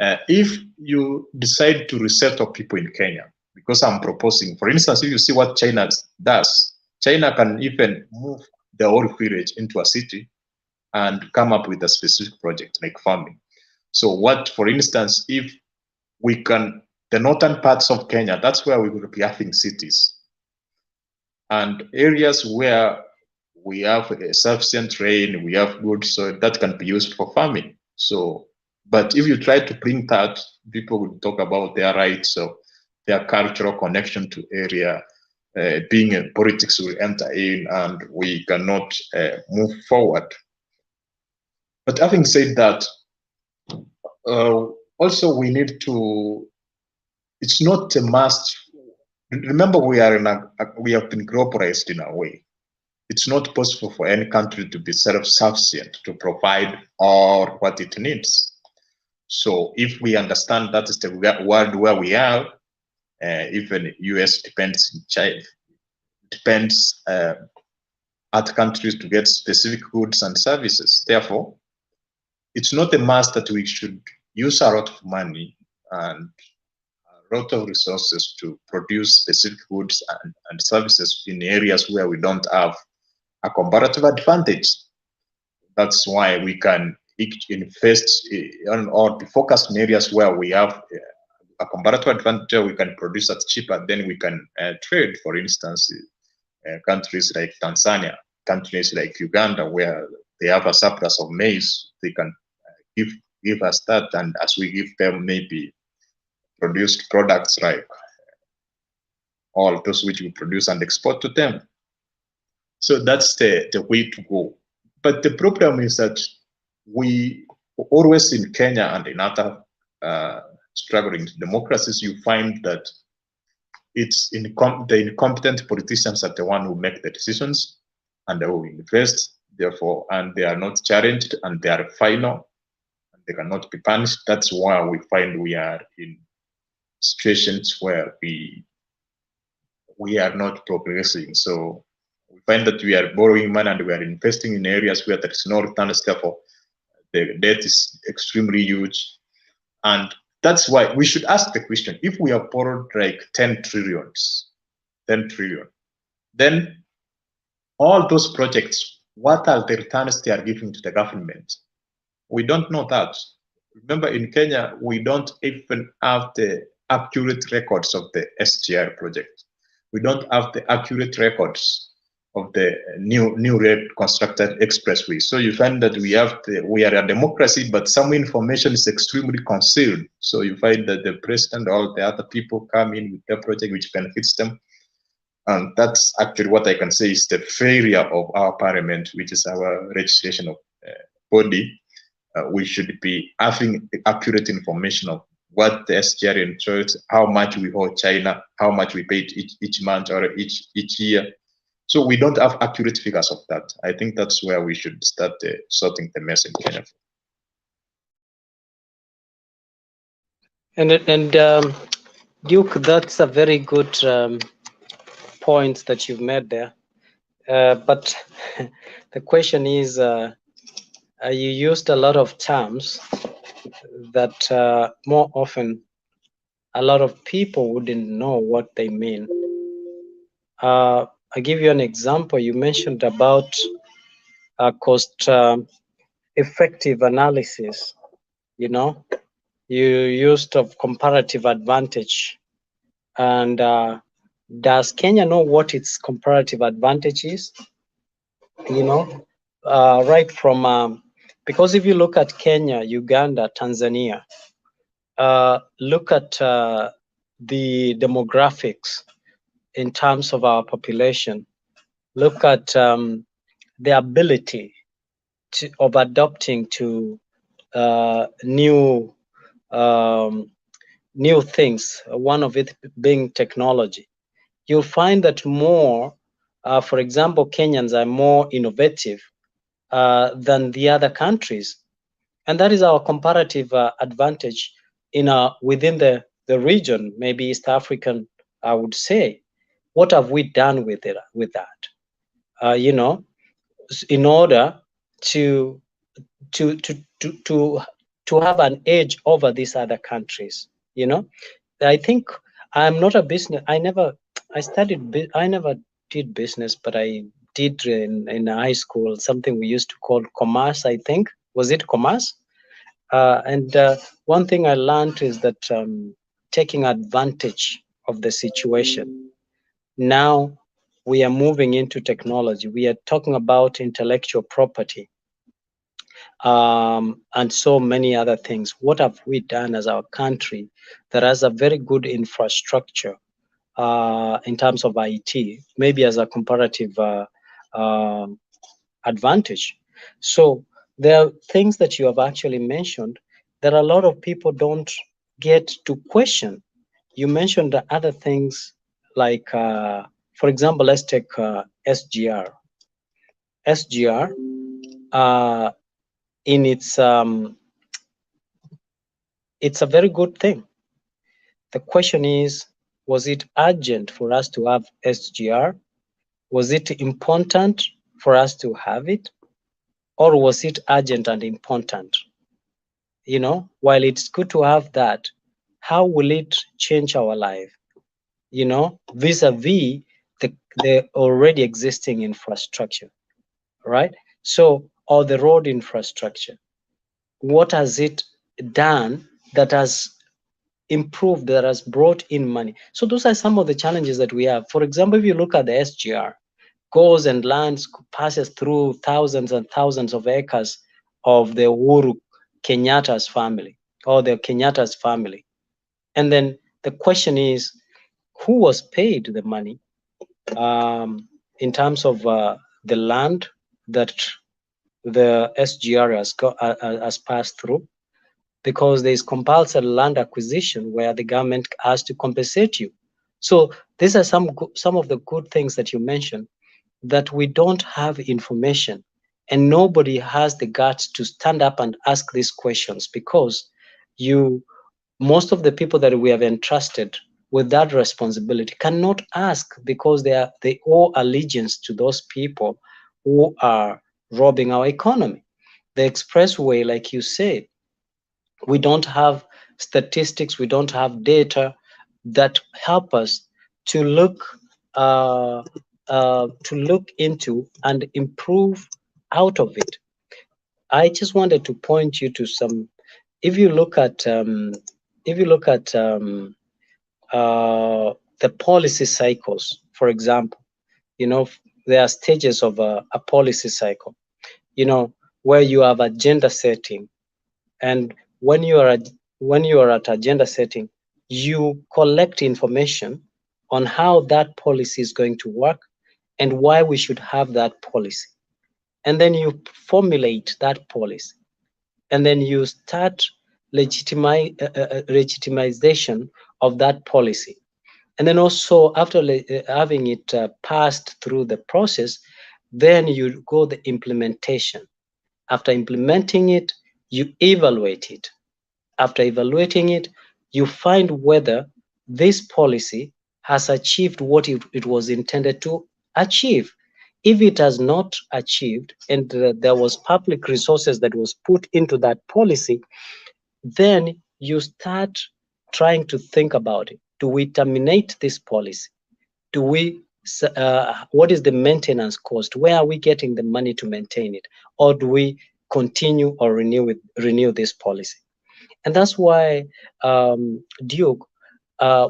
[SPEAKER 3] If you decide to resettle people in Kenya, because I'm proposing, for instance, if you see what China does, China can even move the whole village into a city and come up with a specific project like farming. So what, for instance, if we can, the northern parts of Kenya, that's where we will be having cities. And areas where we have a sufficient rain, we have good soil, that can be used for farming. So, but if you try to bring that, people will talk about their rights, so their cultural connection to area, being in politics will enter in, and we cannot move forward. But having said that, also we need to, it's not a must. Remember, we have been globalized in a way. It's not possible for any country to be self-sufficient, to provide all what it needs. So if we understand that is the world where we are, even US depends in China, depends other countries to get specific goods and services. Therefore, it's not a must that we should use a lot of money and a lot of resources to produce specific goods and services in areas where we don't have a comparative advantage. That's why we can invest or be focused in areas where we have a comparative advantage, we can produce at cheaper, then we can trade. For instance, countries like Tanzania, countries like Uganda, where they have a surplus of maize, they can give us that, and as we give them maybe produced products like all those which we produce and export to them. So that's the way to go. But the problem is that we always in Kenya and in other struggling democracies, you find that it's the incompetent politicians are the one who make the decisions and who invest, therefore, and they are not challenged and they are final and they cannot be punished. That's why we find we are in situations where we are not progressing. So we find that we are borrowing money and we are investing in areas where there is no return. Therefore, the debt is extremely huge. And that's why we should ask the question, if we have borrowed like 10 trillion, then all those projects, what are the returns they are giving to the government? We don't know that. Remember, in Kenya, we don't even have the accurate records of the SGR project. We don't have the accurate records of the new constructed expressway. So you find that we are a democracy, but some information is extremely concealed. So you find that the president, all the other people come in with their project which benefits them. And that's actually what I can say is the failure of our parliament, which is our registration of body. We should be having accurate information of what the SGR enjoys, how much we owe China, how much we paid each month or each year. So we don't have accurate figures of that. I think that's where we should start sorting the mess in Kenya.
[SPEAKER 11] And Duke, that's a very good point that you've made there. But the question is, you used a lot of terms that more often a lot of people wouldn't know what they mean. I'll give you an example. You mentioned about cost effective analysis. You know, you used of comparative advantage. And does Kenya know what its comparative advantage is? You know, right from, because if you look at Kenya, Uganda, Tanzania, look at the demographics in terms of our population, look at the ability of adopting to new things, one of it being technology. You'll find that more, for example, Kenyans are more innovative than the other countries. And that is our comparative advantage in within the region, maybe East African, I would say. What have we done with it, with that? You know, in order to have an edge over these other countries. You know, I think I'm not a business. I never did business, but I did in high school something we used to call commerce. I think, was it commerce? And one thing I learned is that taking advantage of the situation. Now we are moving into technology. We are talking about intellectual property. And so many other things. What have we done as our country that has a very good infrastructure in terms of IT, maybe as a comparative advantage? So there are things that you have actually mentioned that a lot of people don't get to question. You mentioned the other things like, for example, let's take SGR. SGR, in its it's a very good thing. The question is, was it urgent for us to have SGR? Was it important for us to have it? Or was it urgent and important? You know, while it's good to have that, how will it change our life? You know, vis-a-vis the already existing infrastructure, right? So, or the road infrastructure. What has it done that has improved, that has brought in money? So those are some of the challenges that we have. For example, if you look at the SGR, goes and lands, passes through thousands and thousands of acres of the Uhuru Kenyatta's family, or the Kenyatta's family. And then the question is, who was paid the money in terms of the land that the SGR has passed through? Because there is compulsory land acquisition where the government has to compensate you. So these are some of the good things that you mentioned, that we don't have information and nobody has the guts to stand up and ask these questions, because most of the people that we have entrusted with that responsibility cannot ask, because they owe allegiance to those people who are robbing our economy. The expressway, like you said, we don't have statistics, we don't have data that help us to look into and improve out of it. I just wanted to point you to some. If you look at the policy cycles, for example, you know, there are stages of a policy cycle, you know, where you have agenda setting, and when you are at agenda setting, you collect information on how that policy is going to work and why we should have that policy. And then you formulate that policy. And then you start legitimization of that policy. And then also after having it passed through the process, then you go the implementation. After implementing it, you evaluate it. After evaluating it, you find whether this policy has achieved what it was intended to achieve. If it has not achieved, and there was public resources that was put into that policy, then you start trying to think about it. Do we terminate this policy? Do we? What is the maintenance cost? Where are we getting the money to maintain it, or do we continue or renew this policy? And that's why, Duke,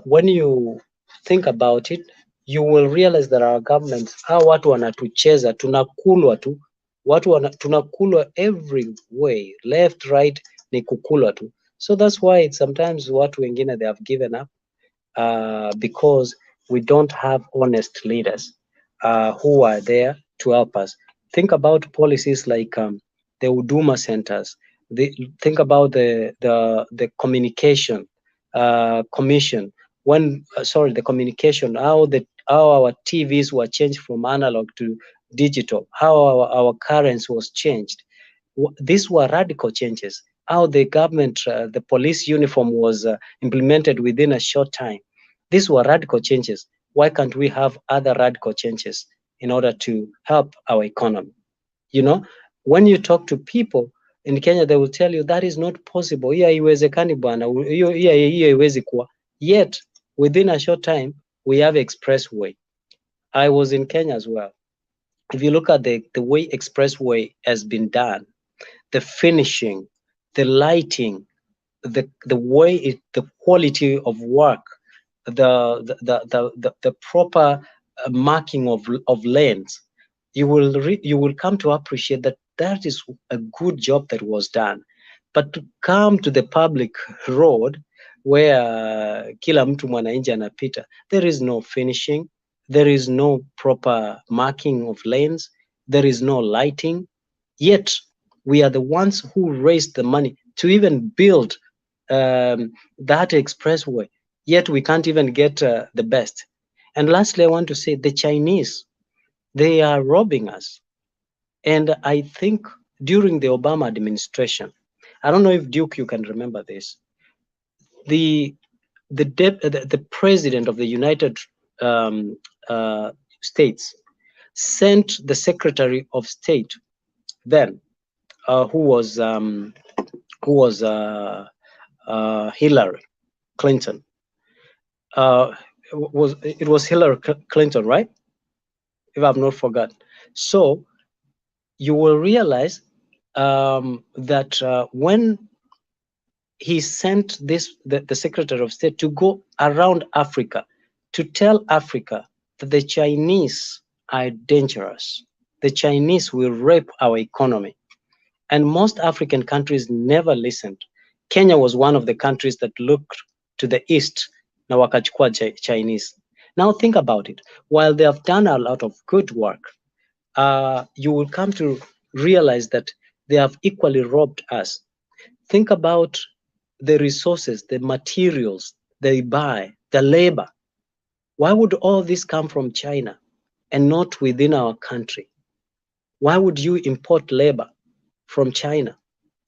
[SPEAKER 11] when you think about it, you will realize that our government, hawa watu wanatucheza, tunakulwa tu, tunakulwa every way, left, right, ni kukulwa tu. So that's why sometimes watu wengine, they have given up because we don't have honest leaders who are there to help us. Think about policies like the Huduma centers. Think about the communication commission. The communication, how our TVs were changed from analog to digital, how our currency was changed. These were radical changes. How the government, the police uniform was implemented within a short time. These were radical changes. Why can't we have other radical changes in order to help our economy? You know, when you talk to people in Kenya, they will tell you that is not possible. Hiyo haiwezekani bwana, hiyo haiwezi kuwa. Yet, within a short time, we have expressway. I was in Kenya as well. If you look at the way expressway has been done, the finishing, the lighting, the way the quality of work, the proper marking of lanes, you will come to appreciate that is a good job that was done. But to come to the public road where kila mtu mwananchi anapita, there is no finishing, there is no proper marking of lanes, there is no lighting. Yet we are the ones who raised the money to even build that expressway. Yet we can't even get the best. And lastly, I want to say the Chinese, they are robbing us. And I think during the Obama administration, I don't know if Duke, you can remember this, the president of the United States sent the Secretary of State then, who was Hillary Clinton. It was Hillary Clinton, right? If I've not forgotten. So you will realize that when he sent the Secretary of State to go around Africa to tell Africa that the Chinese are dangerous, the Chinese will rape our economy, and most African countries never listened. Kenya was one of the countries that looked to the east na wakachukua Chinese. Now think about it. While they have done a lot of good work, you will come to realize that they have equally robbed us. Think about the resources, the materials they buy, the labor. Why would all this come from China and not within our country? Why would you import labor from China?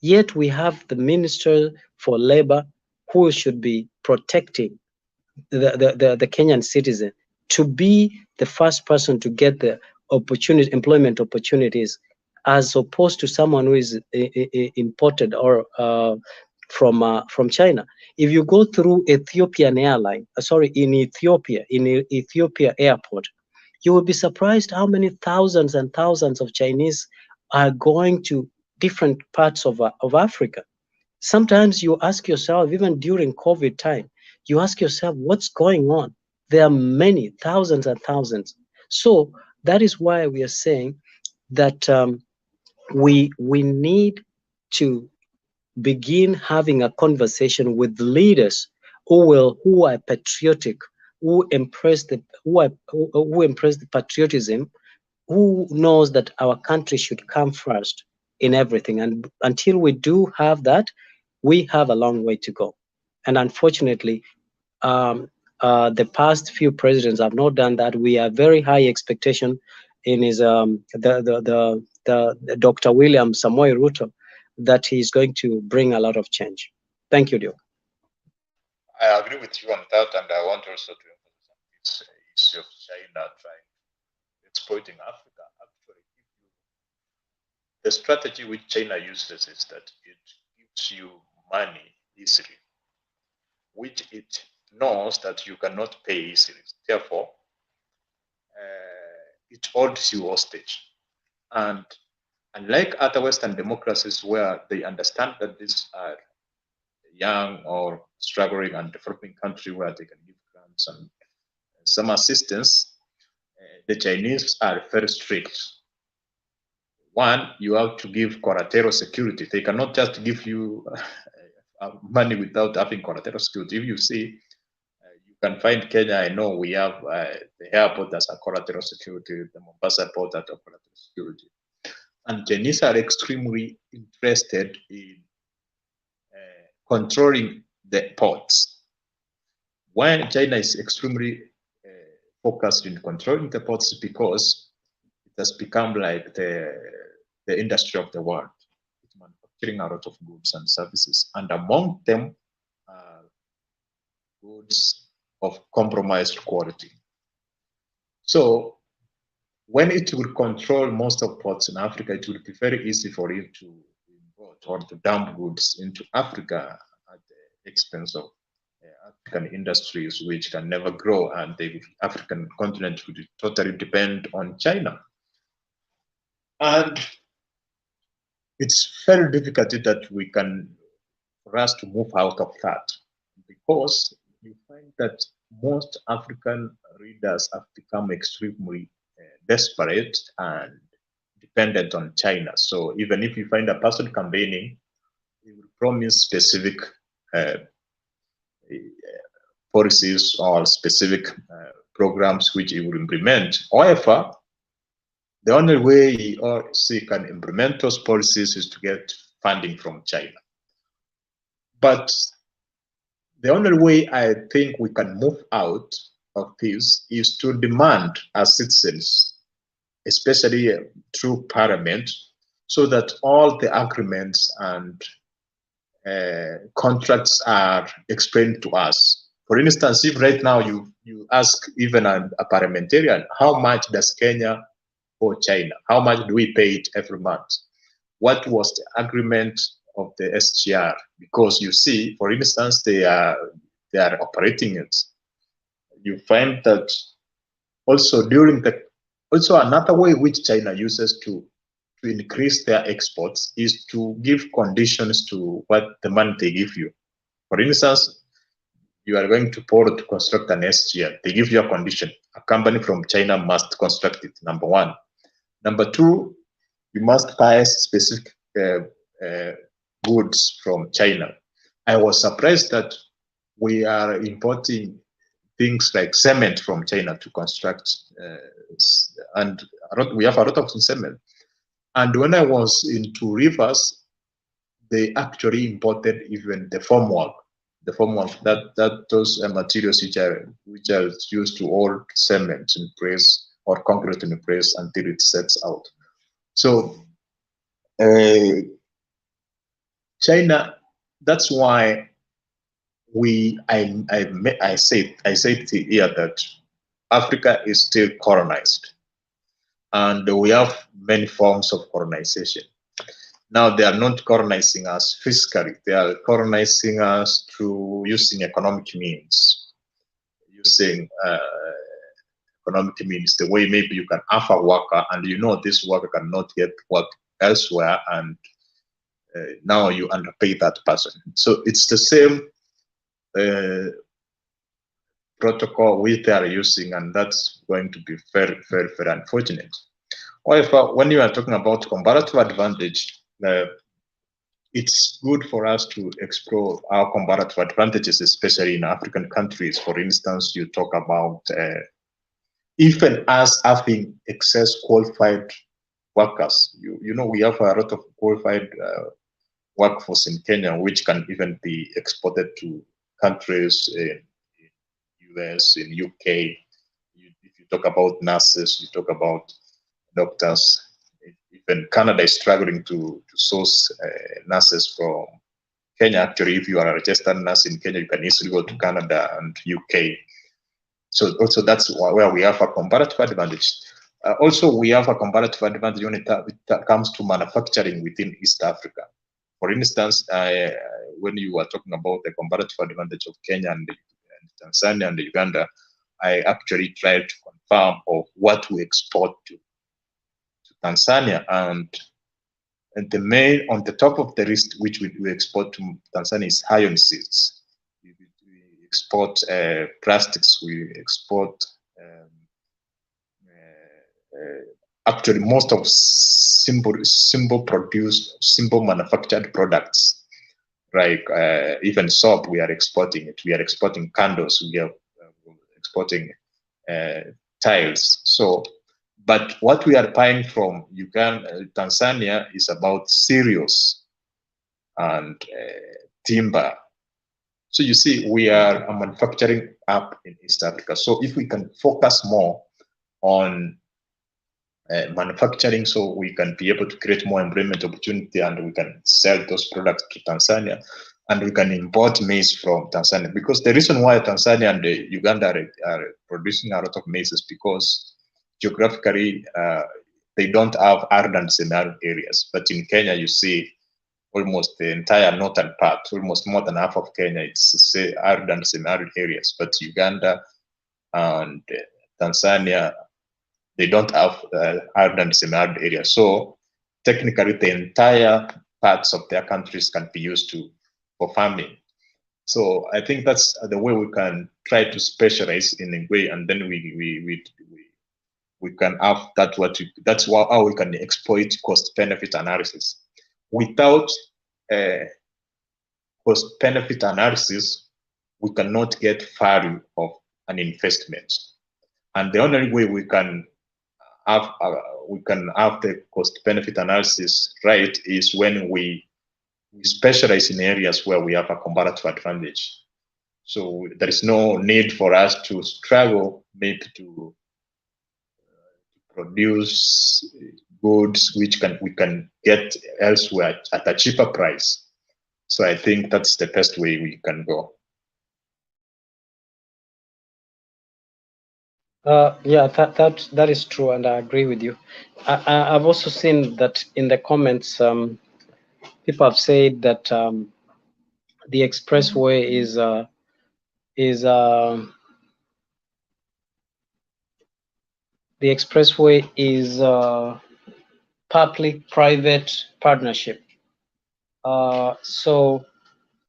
[SPEAKER 11] Yet we have the Minister for Labor who should be protecting the Kenyan citizen to be the first person to get the employment opportunities, as opposed to someone who is imported or from China. If you go through Ethiopian airline, in Ethiopia airport, you will be surprised how many thousands and thousands of Chinese are going to different parts of Africa. Sometimes you ask yourself, even during COVID time, you ask yourself, what's going on? There are many, thousands and thousands. So that is why we are saying that we need to begin having a conversation with leaders who are patriotic, who embrace the patriotism, who knows that our country should come first in everything. And until we do have that, we have a long way to go. And unfortunately, The past few presidents have not done that. We have very high expectation in his the Dr. William Samoei Ruto that he's going to bring a lot of change. Thank you, Dio.
[SPEAKER 3] I agree with you on that, and I want also to emphasize on this issue of China trying exploiting Africa. Actually, the strategy which China uses is that it gives you money easily, which it knows that you cannot pay easily. Therefore, it holds you hostage. And unlike other Western democracies where they understand that these are young or struggling and developing country where they can give grants and some assistance, the Chinese are very strict. One, you have to give collateral security. They cannot just give you money without having collateral security. If you see, you can find Kenya, I know we have the airport as a collateral security, the Mombasa port as a collateral security. And Chinese are extremely interested in controlling the ports. Why China is extremely focused in controlling the ports because it has become like the industry of the world. It's manufacturing a lot of goods and services, and among them are goods of compromised quality. So when it will control most of ports in Africa, it will be very easy for it to import or to dump goods into Africa at the expense of African industries, which can never grow, and the African continent would totally depend on China. And it's very difficult that for us to move out of that, because you find that most African leaders have become extremely desperate and dependent on China. So even if you find a person campaigning, he will promise specific policies or specific programs which he will implement. However, the only way he can implement those policies is to get funding from China. But the only way I think we can move out of this is to demand as citizens, especially through parliament, so that all the agreements and contracts are explained to us. For instance, if right now you ask even a parliamentarian, how much does Kenya owe China? How much do we pay it every month? What was the agreement of the SGR? Because you see, for instance, they are operating it. You find that also also another way which China uses to increase their exports is to give conditions to what the money they give you. For instance, you are going to borrow to construct an SGR. They give you a condition. A company from China must construct it, number one. Number two, you must buy specific goods from China. I was surprised that we are importing things like cement from China to construct, and we have a lot of cement. And when I was in Two Rivers, they actually imported even the formwork. The formwork, those materials which are used to hold cement in place or concrete in place until it sets out. So China, that's why I say here that Africa is still colonized, and we have many forms of colonization. Now they are not colonizing us fiscally; they are colonizing us through using economic means. Using economic means, the way maybe you can have a worker, and you know this worker cannot get work elsewhere, and now you underpay that person. So it's the same protocol which they are using, and that's going to be very, very, very unfortunate. However, when you are talking about comparative advantage, it's good for us to explore our comparative advantages, especially in African countries. For instance, you talk about even us having excess qualified workers. You know, we have a lot of qualified workforce in Kenya, which can even be exported to countries in US, in UK. If you talk about nurses, you talk about doctors. Even Canada is struggling to source nurses from Kenya. Actually, if you are a registered nurse in Kenya, you can easily go to Canada and UK. So also that's where we have a comparative advantage. Also, we have a comparative advantage when it comes to manufacturing within East Africa. For instance, when you were talking about the comparative advantage of Kenya and Tanzania and Uganda, I actually tried to confirm of what we export to Tanzania, and the main on the top of the list which we export to Tanzania is iron seeds. We export plastics. We export actually most of simple manufactured products, like even soap. We are exporting it. We are exporting candles. We are exporting tiles. So, but what we are buying from Uganda, Tanzania is about cereals and timber. So you see, we are a manufacturing hub in East Africa. So if we can focus more on manufacturing, so we can be able to create more employment opportunity, and we can sell those products to Tanzania, and we can import maize from Tanzania. Because the reason why Tanzania and Uganda are producing a lot of maize is because geographically they don't have arid and semi-arid areas. But in Kenya, you see almost the entire northern part, almost more than half of Kenya, it's arid and semi-arid areas. But Uganda and Tanzania, they don't have arid and semi-arid areas. So technically, the entire parts of their countries can be used for farming. So I think that's the way we can try to specialize in a way, and then we can have that. That's how we can exploit cost-benefit analysis. Without cost-benefit analysis, we cannot get value of an investment. And the only way we can have the cost-benefit analysis right is when we specialize in areas where we have a comparative advantage. So there is no need for us to struggle maybe to produce goods which we can get elsewhere at a cheaper price. So I think that's the best way we can go.
[SPEAKER 11] Yeah, that is true, and I agree with you. I've also seen that in the comments, people have said that the expressway is public-private partnership. So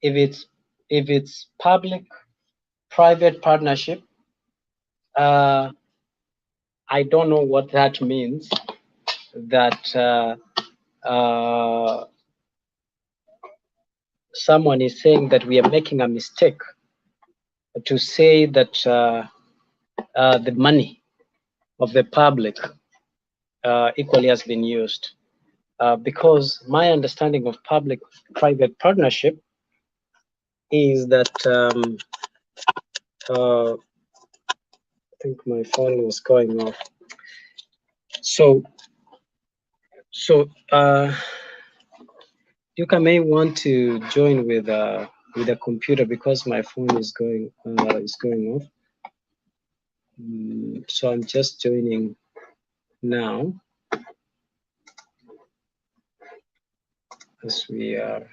[SPEAKER 11] if it's public-private partnership, I don't know what that means. That someone is saying that we are making a mistake to say that the money of the public equally has been used. Because my understanding of public-private partnership is that I think my phone was going off. So you may want to join with a computer, because my phone is going off. So I'm just joining now as we are.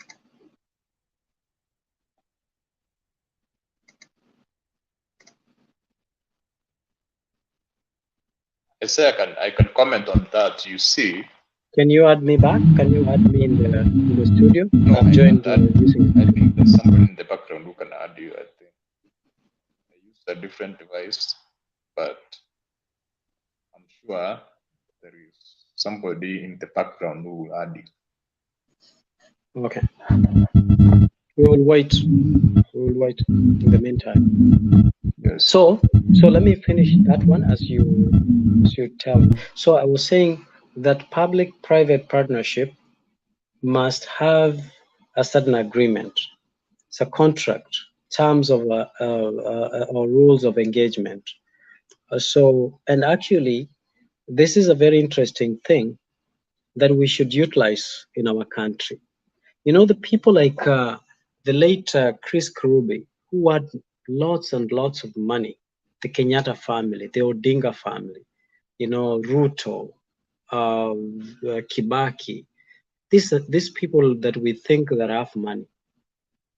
[SPEAKER 3] I say I can comment on that. You see.
[SPEAKER 11] Can you add me back? Can you add me in the studio?
[SPEAKER 3] No,
[SPEAKER 11] I've joined using.
[SPEAKER 3] I think there's somebody in the background who can add you. I think I used a different device, but I'm sure there is somebody in the background who will add you.
[SPEAKER 11] Okay. We will wait. We will wait in the meantime.
[SPEAKER 3] Yes.
[SPEAKER 11] So let me finish that one as you tell me. So I was saying that public-private partnership must have a certain agreement. It's a contract terms of or rules of engagement. And actually, this is a very interesting thing that we should utilize in our country. You know, the people like the late Chris Kirubi, who had lots and lots of money, the Kenyatta family, the Odinga family, you know, Ruto, Kibaki, these people that we think that have money,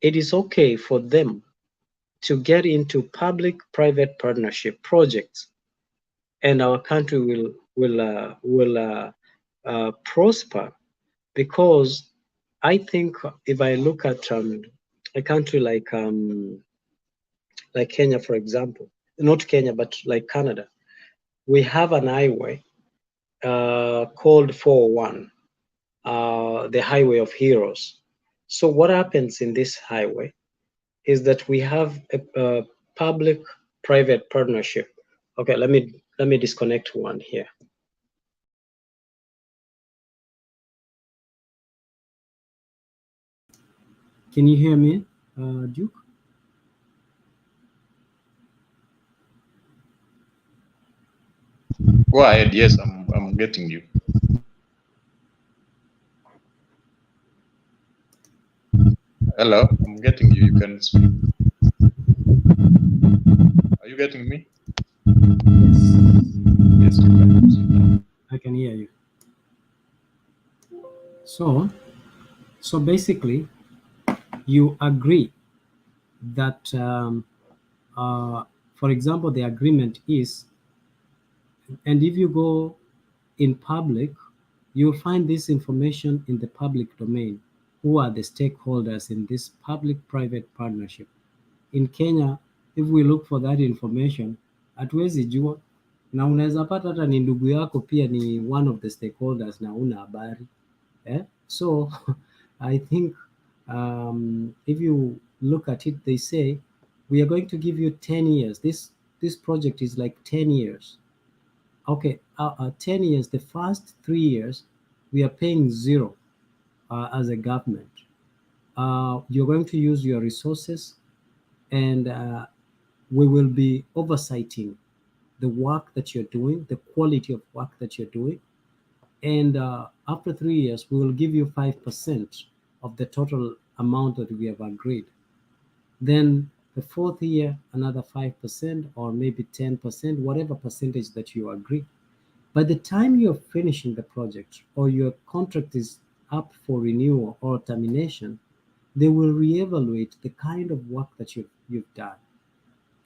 [SPEAKER 11] it is okay for them to get into public-private partnership projects, and our country will prosper. Because I think if I look at a country like Kenya, for example, not Kenya, but like Canada, we have an highway called 401, the Highway of Heroes. So what happens in this highway is that we have a public-private partnership. Okay, let me disconnect one here. Can you hear me, Duke?
[SPEAKER 3] Go ahead. Yes, I'm getting you. Hello, I'm getting you. You can speak. Are you getting me? Yes, you can.
[SPEAKER 11] I can hear you. So basically, you agree that, for example, the agreement is, and if you go in public, you'll find this information in the public domain. Who are the stakeholders in this public-private partnership? In Kenya, if we look for that information, hatuwezi jua, na unaweza pata hata ni ndugu yako pia ni one of the stakeholders na una habari. So I think if you look at it, they say we are going to give you 10 years. This project is like 10 years. Okay, 10 years, the first 3 years, we are paying zero as a government. You're going to use your resources, and we will be oversighting the work that you're doing, the quality of work that you're doing. And after 3 years, we will give you 5% of the total amount that we have agreed. Then the fourth year, another 5% or maybe 10%, whatever percentage that you agree. By the time you're finishing the project or your contract is up for renewal or termination, they will reevaluate the kind of work that you've done,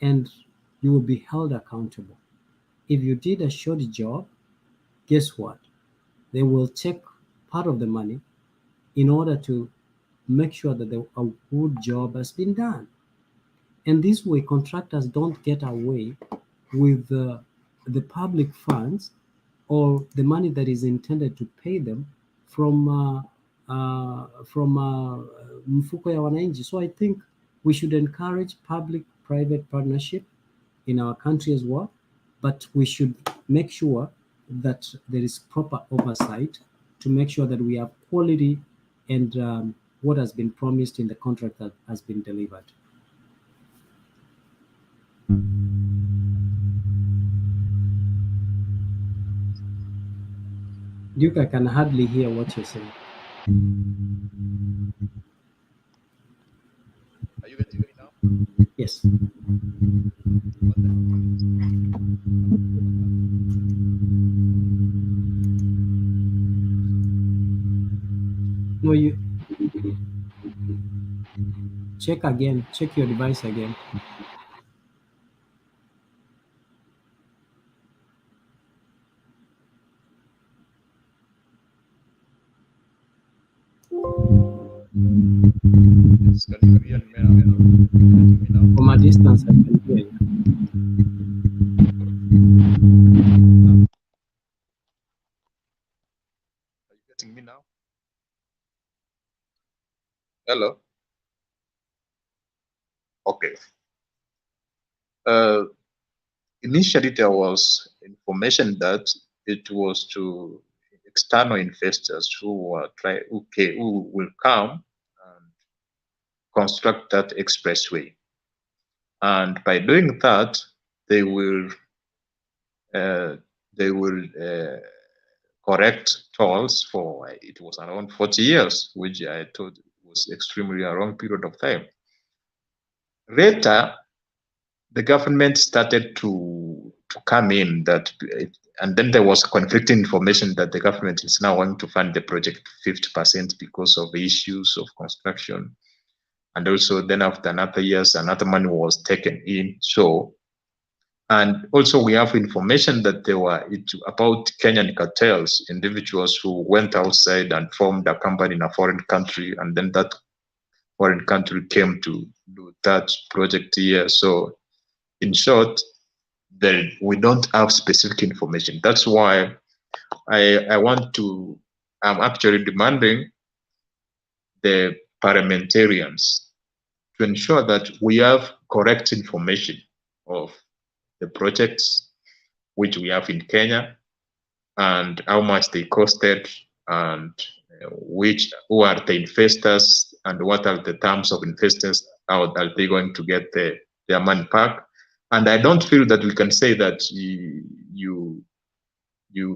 [SPEAKER 11] and you will be held accountable. If you did a shoddy job, guess what? They will check part of the money in order to make sure that a good job has been done. And this way, contractors don't get away with the public funds or the money that is intended to pay them from mfuko ya wananchi. So I think we should encourage public-private partnership in our country as well, but we should make sure that there is proper oversight to make sure that we have quality and what has been promised in the contract that has been delivered. Duke, I can hardly hear what you're saying.
[SPEAKER 3] Are you getting me now?
[SPEAKER 11] Yes. No, you check again. Check your device again.
[SPEAKER 3] Yes, can you hear me now?
[SPEAKER 11] From a distance, I can hear you.
[SPEAKER 3] Are you getting me now? Hello? Okay. Initially, there was information that it was to external investors who will come and construct that expressway. and by doing that, they will correct tolls for it was around 40 years, which I thought was extremely a long period of time. Later, the government started to come in and then there was conflicting information that the government is now going to fund the project 50% because of the issues of construction. And also then after another years, another money was taken in. So, and also we have information that there were about Kenyan cartels, individuals who went outside and formed a company in a foreign country, and then that foreign country came to do that project here. So in short, we don't have specific information. That's why I'm actually demanding the parliamentarians to ensure that we have correct information of the projects which we have in Kenya and how much they costed and who are the investors and what are the terms of investors, how are they going to get their money back. And I don't feel that we can say that you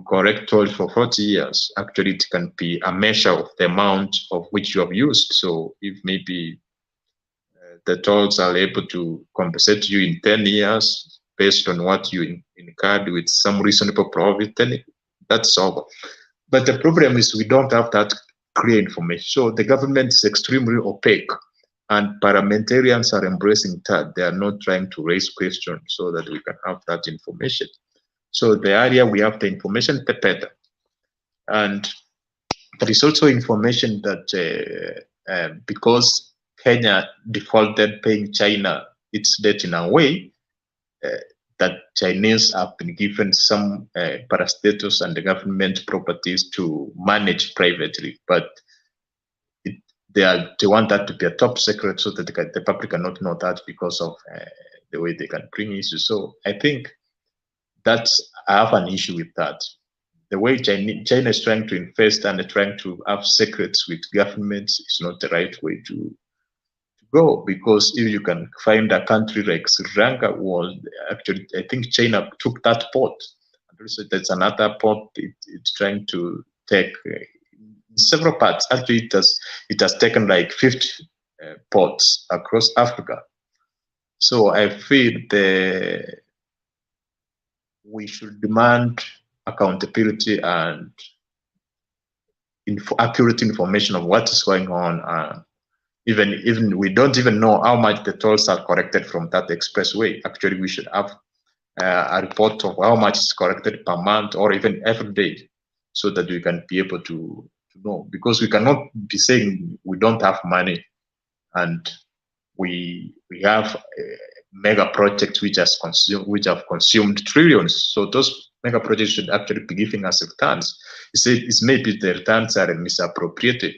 [SPEAKER 3] correct tolls for 40 years. Actually, it can be a measure of the amount of which you have used. So if maybe the tolls are able to compensate you in 10 years based on what you incurred with some reasonable profit, then that's over. But the problem is we don't have that clear information. So the government is extremely opaque. And parliamentarians are embracing that. They are not trying to raise questions so that we can have that information. So the area we have the information, the better. And there is also information that because Kenya defaulted paying China its debt in a way that Chinese have been given some parastatus and the government properties to manage privately, but they want that to be a top secret so that the public cannot know that because of the way they can bring issues. So I think I have an issue with that. The way China is trying to invest and trying to have secrets with governments is not the right way to go, because if you can find a country like Sri Lanka, actually I think China took that port. And also there's another port it's trying to take several parts. Actually, it has taken like 50 ports across Africa. So I feel we should demand accountability and accurate information of what is going on. Even we don't even know how much the tolls are collected from that expressway. Actually, we should have a report of how much is collected per month or even every day, so that we can be able to know, because we cannot be saying we don't have money and we have mega projects which have consumed trillions. So those mega projects should actually be giving us returns. It's maybe the returns are misappropriated,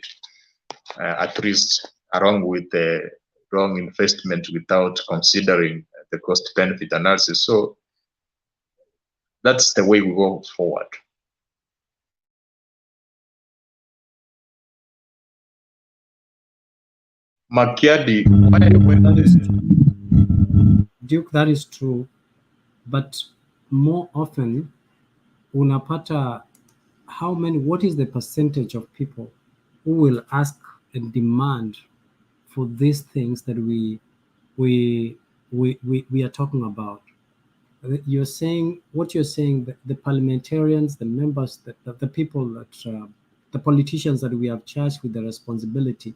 [SPEAKER 3] at least along with the wrong investment without considering the cost benefit analysis. So that's the way we go forward. Makiadi,
[SPEAKER 5] Duke, that is true, but more often unapata what is the percentage of people who will ask and demand for these things that we are talking about? You're saying the parliamentarians, the members, the people that the politicians that we have charged with the responsibility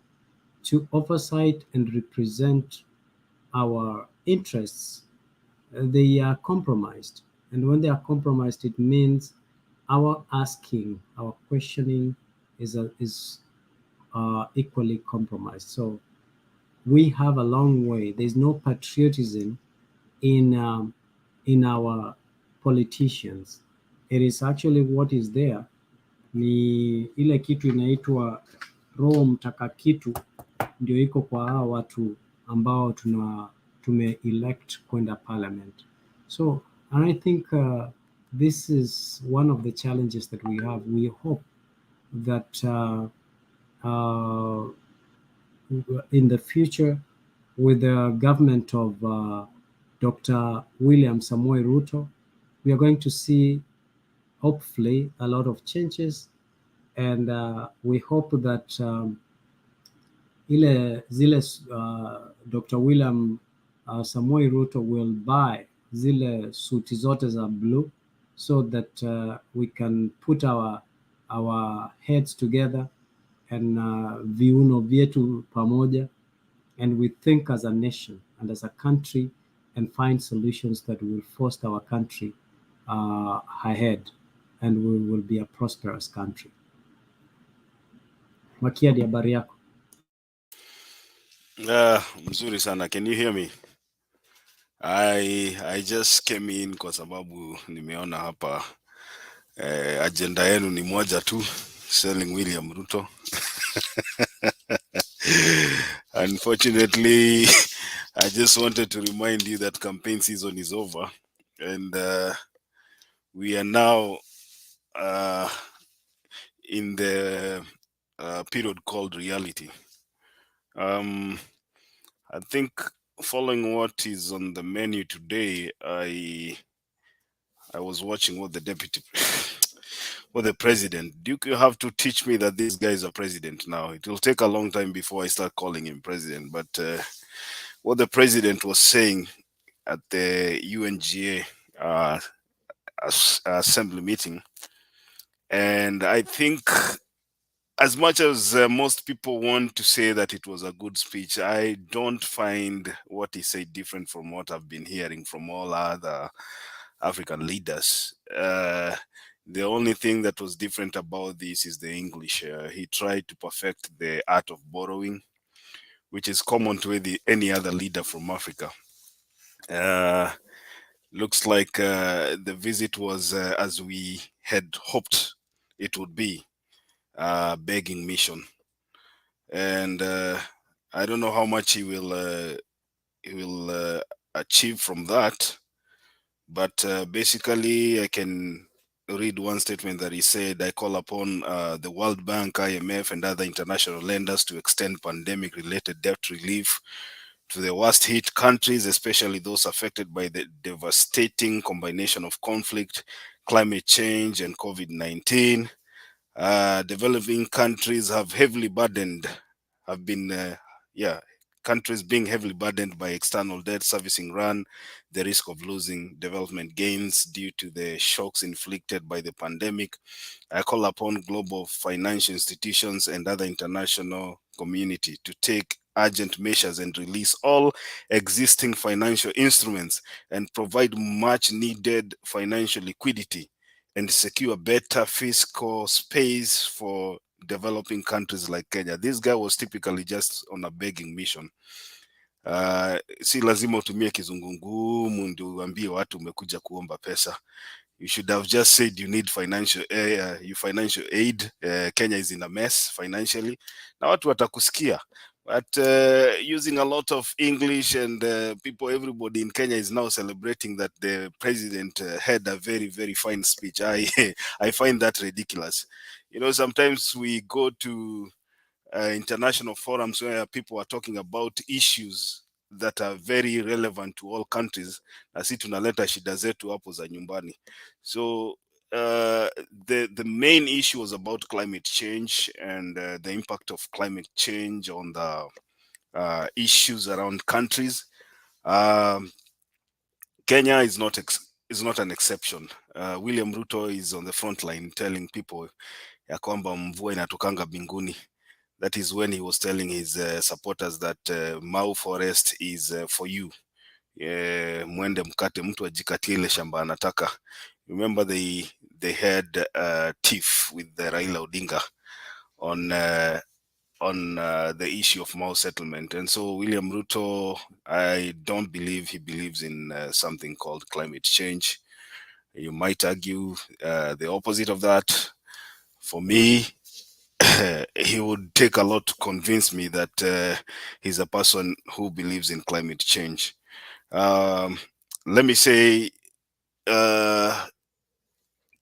[SPEAKER 5] to oversight and represent our interests, they are compromised. And when they are compromised, it means our asking, our questioning is equally compromised. So we have a long way. There's no patriotism in our politicians. It is actually what is there ni ile kitu inaitwa Roho Mtakatifu ndio iko kwa hawa watu ambao tume-elect kwenda parliament. So, and I think this is one of the challenges that we have. We hope that in the future, with the government of Dr. William Samoei Ruto, we are going to see, hopefully, a lot of changes, and we hope that Dr. William Samoei Ruto will buy zile suti zote za blue, so that we can put our heads together and viuno vyetu pamoja, and we think as a nation and as a country and find solutions that will foster our country ahead, and we will be a prosperous country. Makiadi, habari yako?
[SPEAKER 13] Mzuri sana. Can you hear me? I just came in kwa sababu nimeona hapa agenda yenu ni moja tu, selling William Ruto. Unfortunately, I just wanted to remind you that campaign season is over, and we are now in the period called reality. I think following what is on the menu today, I was watching what the president, Duke, you have to teach me that this guy is a president now. It will take a long time before I start calling him president, but what the president was saying at the UNGA assembly meeting, and I think as much as most people want to say that it was a good speech, I don't find what he said different from what I've been hearing from all other African leaders. The only thing that was different about this is the English. He tried to perfect the art of borrowing, which is common to any other leader from Africa. Looks like the visit was as we had hoped it would be. Begging mission, and I don't know how much he will achieve from that, but basically I can read one statement that he said: "I call upon the World Bank, IMF, and other international lenders to extend pandemic-related debt relief to the worst-hit countries, especially those affected by the devastating combination of conflict, climate change, and COVID-19. Developing countries countries being heavily burdened by external debt servicing run the risk of losing development gains due to the shocks inflicted by the pandemic. I call upon global financial institutions and other international community to take urgent measures and release all existing financial instruments and provide much needed financial liquidity and secure better fiscal space for developing countries like Kenya." This guy was typically just on a begging mission. Si lazima utumie kizungungumu ndio uambie watu umekuja kuomba pesa. You should have just said you need financial aid. Kenya is in a mess financially. Na watu watakusikia. But using a lot of English, and everybody in Kenya is now celebrating that the president had a very, very fine speech. I find that ridiculous. You know, sometimes we go to international forums where people are talking about issues that are very relevant to all countries, na si tunaleta shida zetu hapo za nyumbani. So the main issue was about climate change and the impact of climate change on the issues around countries. Kenya is not an exception. William Ruto is on the front line telling people ya kwamba mvua inatokanga binguni. That is when he was telling his supporters that Mau forest is for you. Mwende mkate, mtu ajikatie ile shamba anataka. Remember they had tiff with the Raila Odinga on the issue of Mau settlement. And so William Ruto, I don't believe he believes in something called climate change. You might argue the opposite of that. For me, he would take a lot to convince me that he's a person who believes in climate change. Let me say,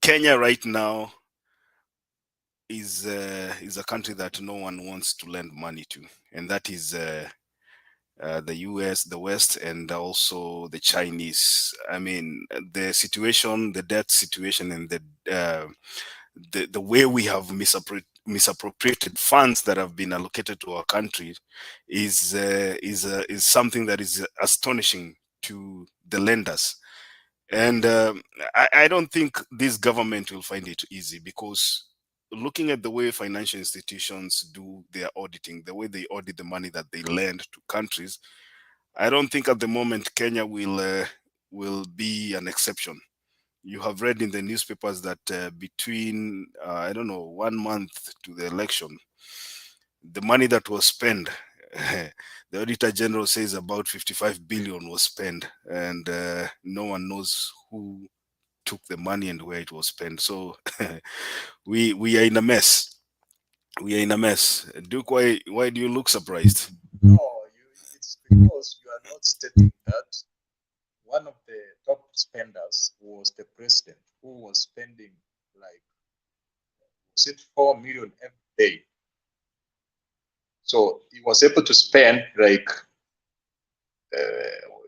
[SPEAKER 13] Kenya right now is a country that no one wants to lend money to, and that is the US, the West, and also the Chinese. I mean, the situation, the debt situation, and the way we have misappropriated funds that have been allocated to our country is something that is astonishing to the lenders. And I don't think this government will find it easy, because looking at the way financial institutions do their auditing, the way they audit the money that they lend to countries, I don't think at the moment Kenya will be an exception. You have read in the newspapers that between I don't know, 1 month to the election, the money that was spent, the Auditor General says about 55 billion was spent, and no one knows who took the money and where it was spent. So we are in a mess. We are in a mess. Duke, why do you look surprised?
[SPEAKER 3] No, it's because you are not stating that one of the top spenders was the president, who was spending like, was it 4 million every day? So he was able to spend like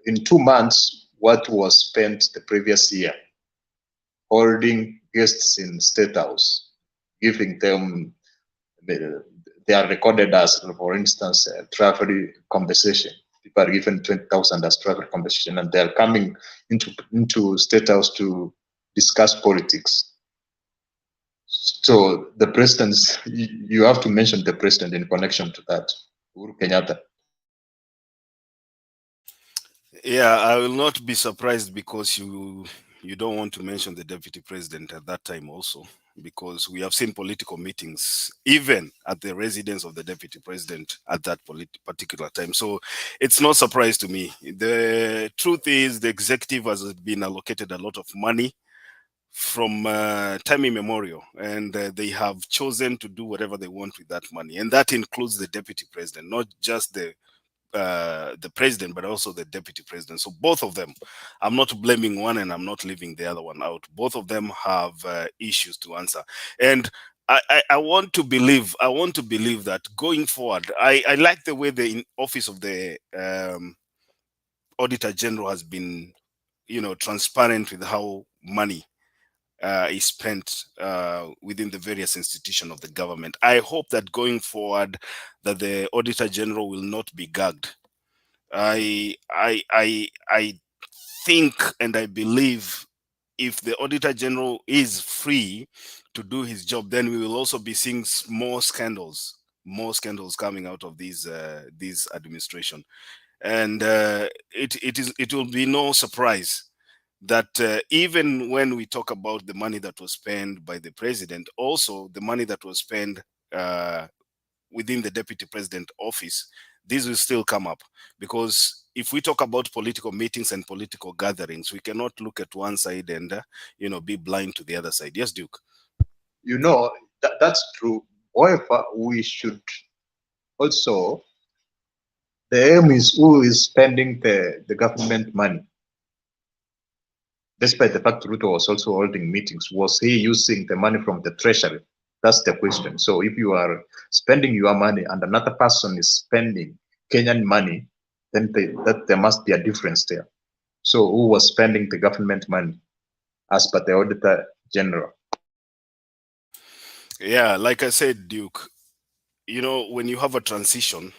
[SPEAKER 3] in 2 months what was spent the previous year, holding guests in State House, giving them, they are recorded as, for instance, travel compensation. People are given 20,000 as travel compensation, and they are coming into State House to discuss politics. So the presidents, you have to mention the president in connection to that, Uhuru Kenyatta.
[SPEAKER 13] Yeah, I will not be surprised, because you don't want to mention the deputy president at that time also, because we have seen political meetings even at the residence of the deputy president at that particular time. So it's no surprise to me. The truth is, the executive has been allocated a lot of money from time immemorial, and they have chosen to do whatever they want with that money, and that includes the deputy president, not just the president, but also the deputy president. So both of them, I'm not blaming one and I'm not leaving the other one out. Both of them have issues to answer. And I want to believe that going forward, I like the way the office of the Auditor General has been, transparent with how money is spent within the various institutions of the government. I hope that going forward, that the Auditor General will not be gagged. I think and I believe, if the Auditor General is free to do his job, then we will also be seeing more scandals coming out of this administration, and it will be no surprise that even when we talk about the money that was spent by the president, also the money that was spent within the deputy president office, this will still come up. Because if we talk about political meetings and political gatherings, we cannot look at one side and be blind to the other side. Yes, Duke.
[SPEAKER 3] That's true. However, we should also, the aim is who is spending the government money. Despite the fact Ruto was also holding meetings, was he using the money from the treasury? That's the question. So if you are spending your money and another person is spending Kenyan money, then there must be a difference there. So who was spending the government money as per the Auditor General?
[SPEAKER 13] Yeah, like I said, Duke, when you have a transition,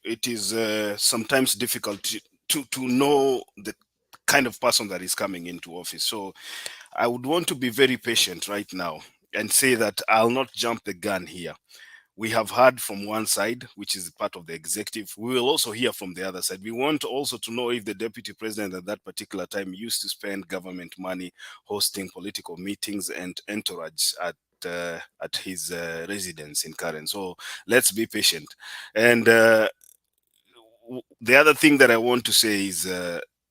[SPEAKER 13] it is sometimes difficult to know the kind of person that is coming into office. So I would want to be very patient right now and say that I'll not jump the gun here. We have heard from one side, which is part of the executive. We will also hear from the other side. We want also to know if the deputy president at that particular time used to spend government money hosting political meetings and entourage at his residence in Karen. So let's be patient. And the other thing that I want to say is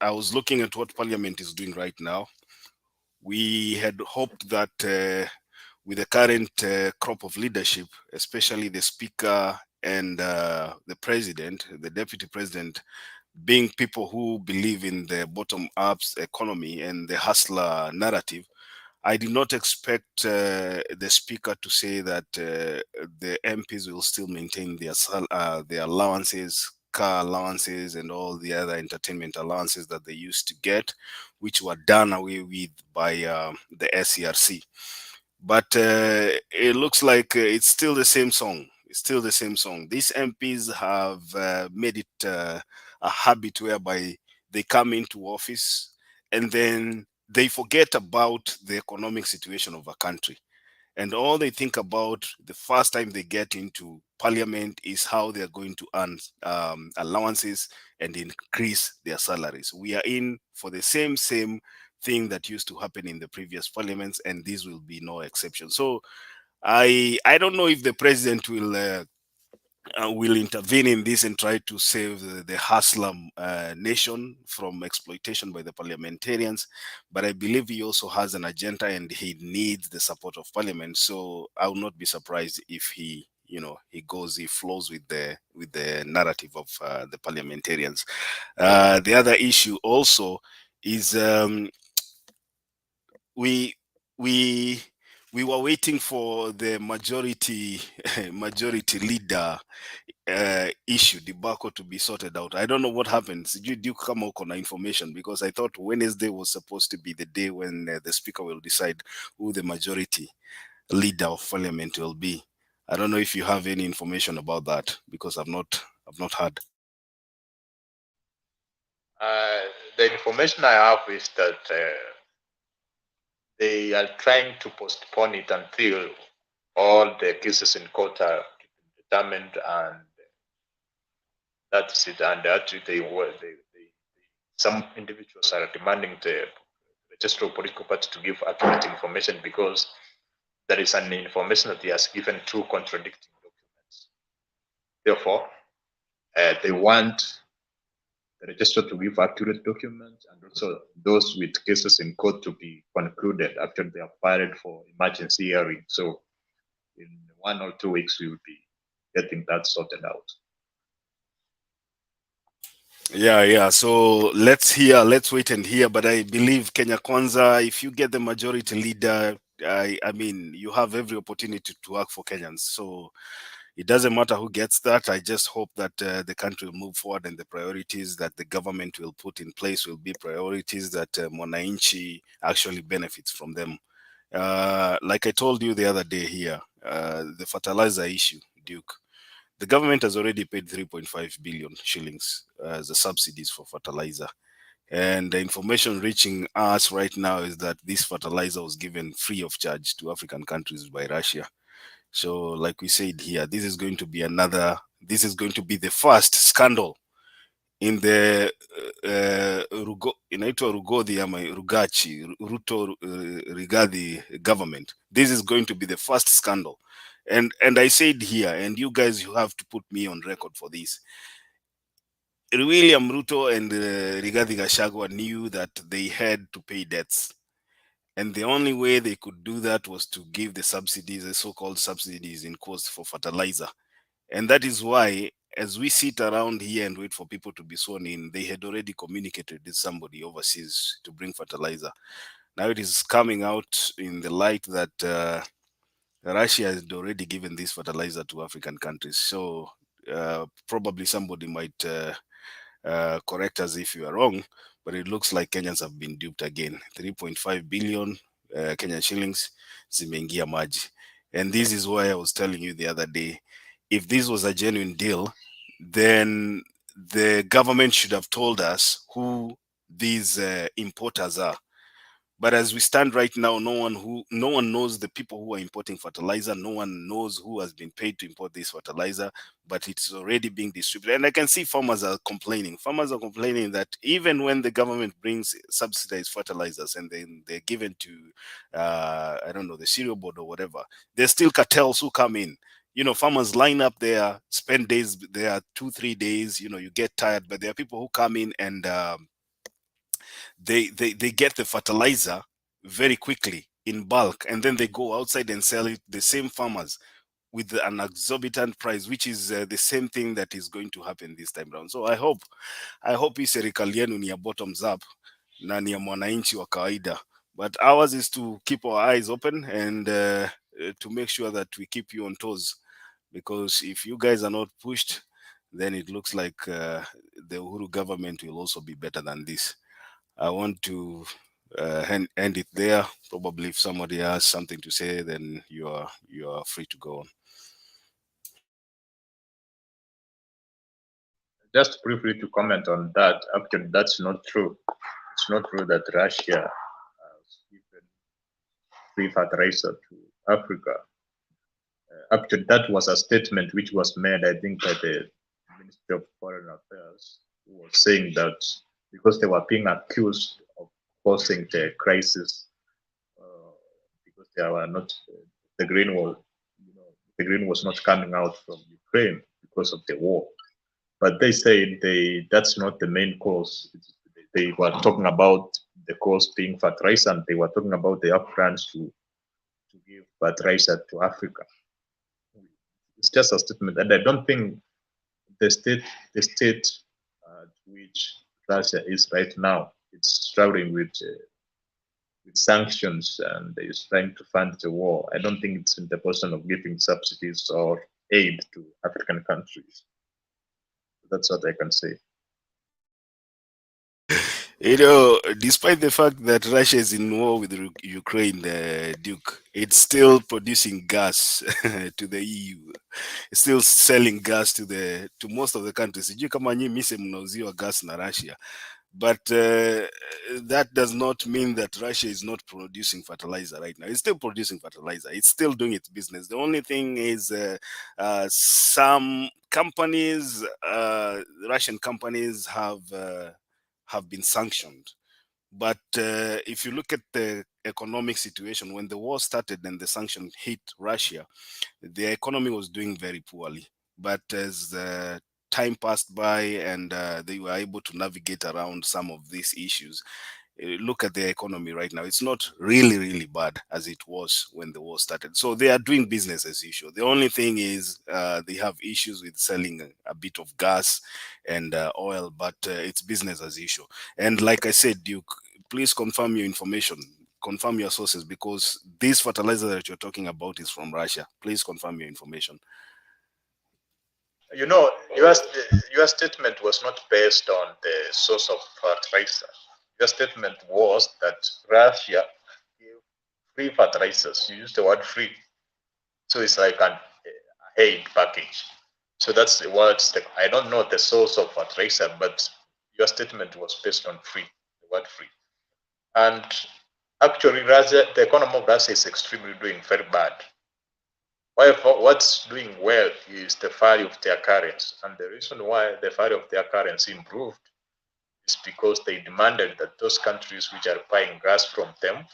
[SPEAKER 13] I was looking at what Parliament is doing right now. We had hoped that with the current crop of leadership, especially the Speaker and the President, the Deputy President, being people who believe in the bottom-up economy and the hustler narrative, I did not expect the Speaker to say that the MPs will still maintain their allowances car allowances and all the other entertainment allowances that they used to get, which were done away with by the SCRC. But it looks like it's still the same song. It's still the same song. These MPs have made it a habit whereby they come into office and then they forget about the economic situation of a country. And all they think about the first time they get into parliament is how they're going to earn allowances and increase their salaries. We are in for the same thing that used to happen in the previous parliaments, and this will be no exception. So I don't know if the president will intervene in this and try to save the hustler nation from exploitation by the parliamentarians. But I believe he also has an agenda and he needs the support of parliament. So I will not be surprised if he flows with the narrative of the parliamentarians. The other issue also is we were waiting for the majority leader issue debacle to be sorted out. I don't know what happens. Did you come up on information? Because I thought Wednesday was supposed to be the day when the speaker will decide who the majority leader of parliament will be. I don't know if you have any information about that, because I've not heard.
[SPEAKER 3] The information I have is that they are trying to postpone it until all the cases in court are determined, and that's it. And actually, some individuals are demanding the Geopolitical party to give accurate information, because there is an information that he has given two contradicting documents. Therefore, they want the registrar to give accurate documents, and also those with cases in court to be concluded after they are filed for emergency hearing. So in 1 or 2 weeks, we will be getting that sorted out.
[SPEAKER 13] Yeah. So let's wait and hear. But I believe Kenya Kwanza, if you get the majority leader, I mean, you have every opportunity to work for Kenyans. So it doesn't matter who gets that. I just hope that the country will move forward, and the priorities that the government will put in place will be priorities that Mwananchi actually benefits from them. Like I told you the other day here, the fertilizer issue, Duke. The government has already paid 3.5 billion shillings as a subsidies for fertilizer. And the information reaching us right now is that this fertilizer was given free of charge to African countries by Russia. So, like we said here, this is going to be the first scandal in the inaitwa Rugodhi ama Rugachi, Ruto Rigathi government. This is going to be the first scandal. And I said here, and you guys, you have to put me on record for this. William Ruto and Rigathi Gachagua knew that they had to pay debts. And the only way they could do that was to give the subsidies, the so-called subsidies in quotes, for fertilizer. And that is why, as we sit around here and wait for people to be sworn in, they had already communicated with somebody overseas to bring fertilizer. Now it is coming out in the light that Russia has already given this fertilizer to African countries. So probably somebody might correct us if you are wrong, but it looks like Kenyans have been duped again. 3.5 billion Kenyan shillings zimeingia maji. And this is why I was telling you the other day, if this was a genuine deal, then the government should have told us who these importers are. But as we stand right now, no one knows the people who are importing fertilizer. No one knows who has been paid to import this fertilizer, but it's already being distributed. And I can see farmers are complaining. Farmers are complaining that even when the government brings subsidized fertilizers and then they're given to, I don't know, the cereal board or whatever, there's still cartels who come in. You know, farmers line up there, spend days there, 2-3 days, you know, you get tired, but there are people who come in and they get the fertilizer very quickly in bulk, and then they go outside and sell it, the same farmers, with an exorbitant price, which is the same thing that is going to happen this time around. So I hope hii serikali yenu ni ya bottoms up na ni ya mwananchi wa kawaida, but ours is to keep our eyes open and to make sure that we keep you on toes, because if you guys are not pushed, then it looks like the Uhuru government will also be better than this. I want to end it there. Probably if somebody has something to say, then you are free to go on.
[SPEAKER 3] Just briefly to comment on that, actually, that's not true. It's not true that Russia has given free fertilizer to Africa. Actually, that was a statement which was made, I think, by the Ministry of Foreign Affairs, who was saying that because they were being accused of causing the crisis, because they were not the grain was not coming out from Ukraine because of the war. But they say that's not the main cause. They were talking about the cause being fertilizer, and they were talking about the plans to give fertilizer to Africa. It's just a statement, and I don't think the state which Russia is right now, it's struggling with sanctions and is trying to fund the war. I don't think it's in the position of giving subsidies or aid to African countries. That's what I can say.
[SPEAKER 13] You know, despite the fact that Russia is in war with Ukraine, Duke, it's still producing gas to the EU. It's still selling gas to most of the countries. Sijui kama nyinyi mise mnauziwa gas na Russia. But that does not mean that Russia is not producing fertilizer right now. It's still producing fertilizer. It's still doing its business. The only thing is some companies, Russian companies have been sanctioned. But if you look at the economic situation, when the war started and the sanction hit Russia, the economy was doing very poorly. But as time passed by and they were able to navigate around some of these issues, look at the economy right now. It's not really bad as it was when the war started. So they are doing business as usual. The only thing is they have issues with selling a bit of gas and oil, but it's business as usual. And like I said, Duke, please confirm your information. Confirm your sources, because this fertilizer that you're talking about is from Russia. Please confirm your information.
[SPEAKER 3] You know, your statement was not based on the source of fertilizer. Your statement was that Russia gave free fertilizers. You used the word free. So it's like an aid package. So that's the words. I don't know the source of fertilizer, but your statement was based on free, the word free. And actually, Russia, the economy of Russia is extremely doing very bad. What's doing well is the value of their currency. And the reason why the value of their currency improved is because they demanded that those countries which are buying gas from them,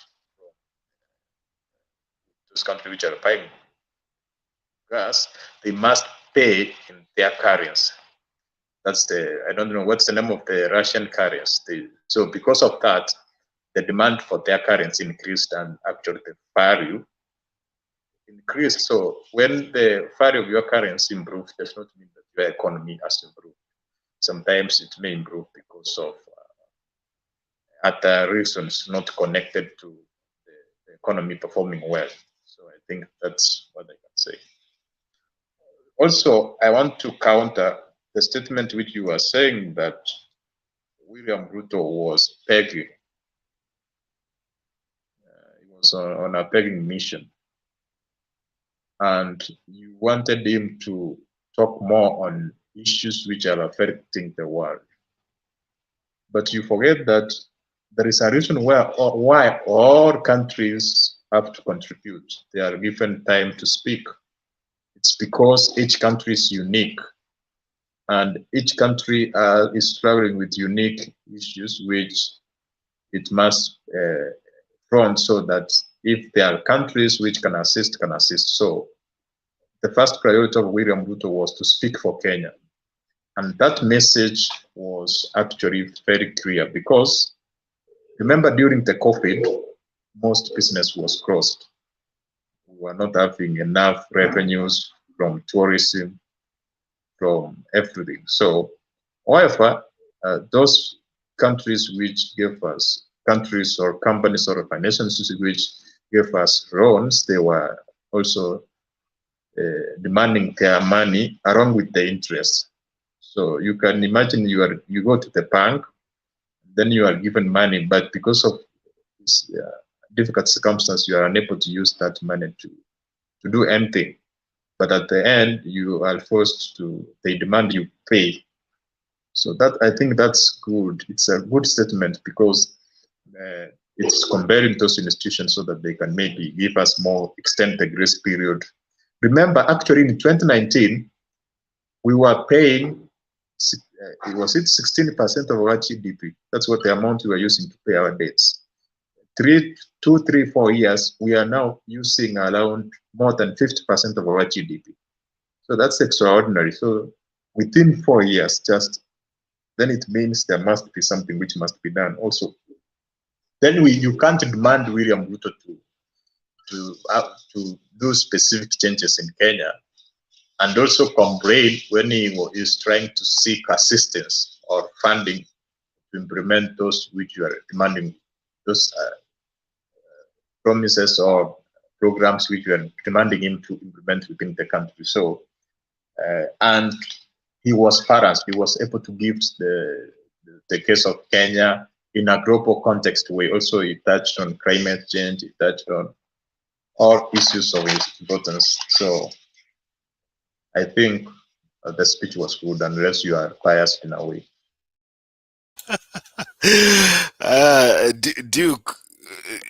[SPEAKER 3] those countries which are buying gas, they must pay in their currency. That's I don't know what's the name of the Russian currency. So because of that, the demand for their currency increased, and actually the value increased. So when the value of your currency improves, does not mean that your economy has improved. Sometimes it may improve because of other reasons not connected to the economy performing well. So I think that's what I can say. Also, I want to counter the statement which you were saying that William Ruto was begging. He was on a begging mission. And you wanted him to talk more on issues which are affecting the world. But you forget that there is a reason why all countries have to contribute. They are given time to speak. It's because each country is unique. And each country is struggling with unique issues which it must front, so that if there are countries which can assist, So the first priority of William Ruto was to speak for Kenya. And that message was actually very clear, because remember, during the COVID, most business was closed. We were not having enough revenues from tourism, from everything. So, however, those countries which gave us, countries or companies or financial institutions which gave us loans, they were also demanding their money along with the interest. So you can imagine you go to the bank, then you are given money, but because of this, difficult circumstance, you are unable to use that money to do anything. But at the end, you are forced to, they demand you pay. So that, I think that's good. It's a good statement because it's comparing those institutions so that they can maybe give us more, extend the grace period. Remember, actually in 2019, we were paying, it was 16% of our GDP. That's what the amount we were using to pay our debts. 2, 3, 4 years, we are now using around more than 50% of our GDP. So that's extraordinary. So within 4 years, then it means there must be something which must be done also. Then you can't demand William Ruto to do specific changes in Kenya and also complain when he is trying to seek assistance or funding to implement those which you are demanding, those promises or programs which you are demanding him to implement within the country. So, and he was balanced. He was able to give the case of Kenya in a global context way. Also, he touched on climate change. He touched on all issues of importance. So, I think the speech was good, unless you are biased in a way.
[SPEAKER 13] Duke,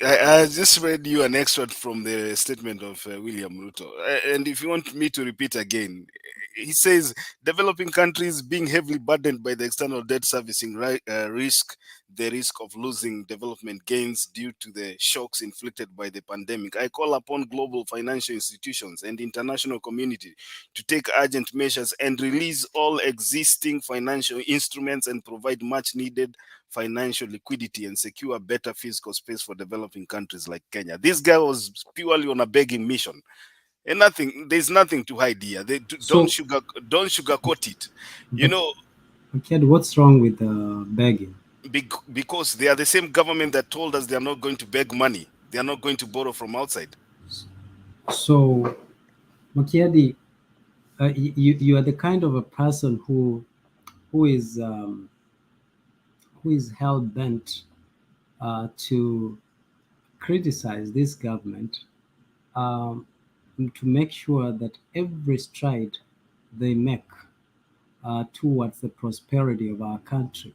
[SPEAKER 13] I just read you an extract from the statement of William Ruto. And if you want me to repeat again, he says developing countries being heavily burdened by the external debt servicing risk, the risk of losing development gains due to the shocks inflicted by the pandemic. I call upon global financial institutions and international community to take urgent measures and release all existing financial instruments and provide much needed financial liquidity and secure better fiscal space for developing countries like Kenya. This guy was purely on a begging mission. And there's nothing to hide here. Don't sugarcoat it. You know,
[SPEAKER 5] okay, what's wrong with begging?
[SPEAKER 13] Because they are the same government that told us they are not going to beg money. They are not going to borrow from outside.
[SPEAKER 5] So, Makiadi, you are the kind of a person who is hell bent to criticize this government, to make sure that every stride they make towards the prosperity of our country,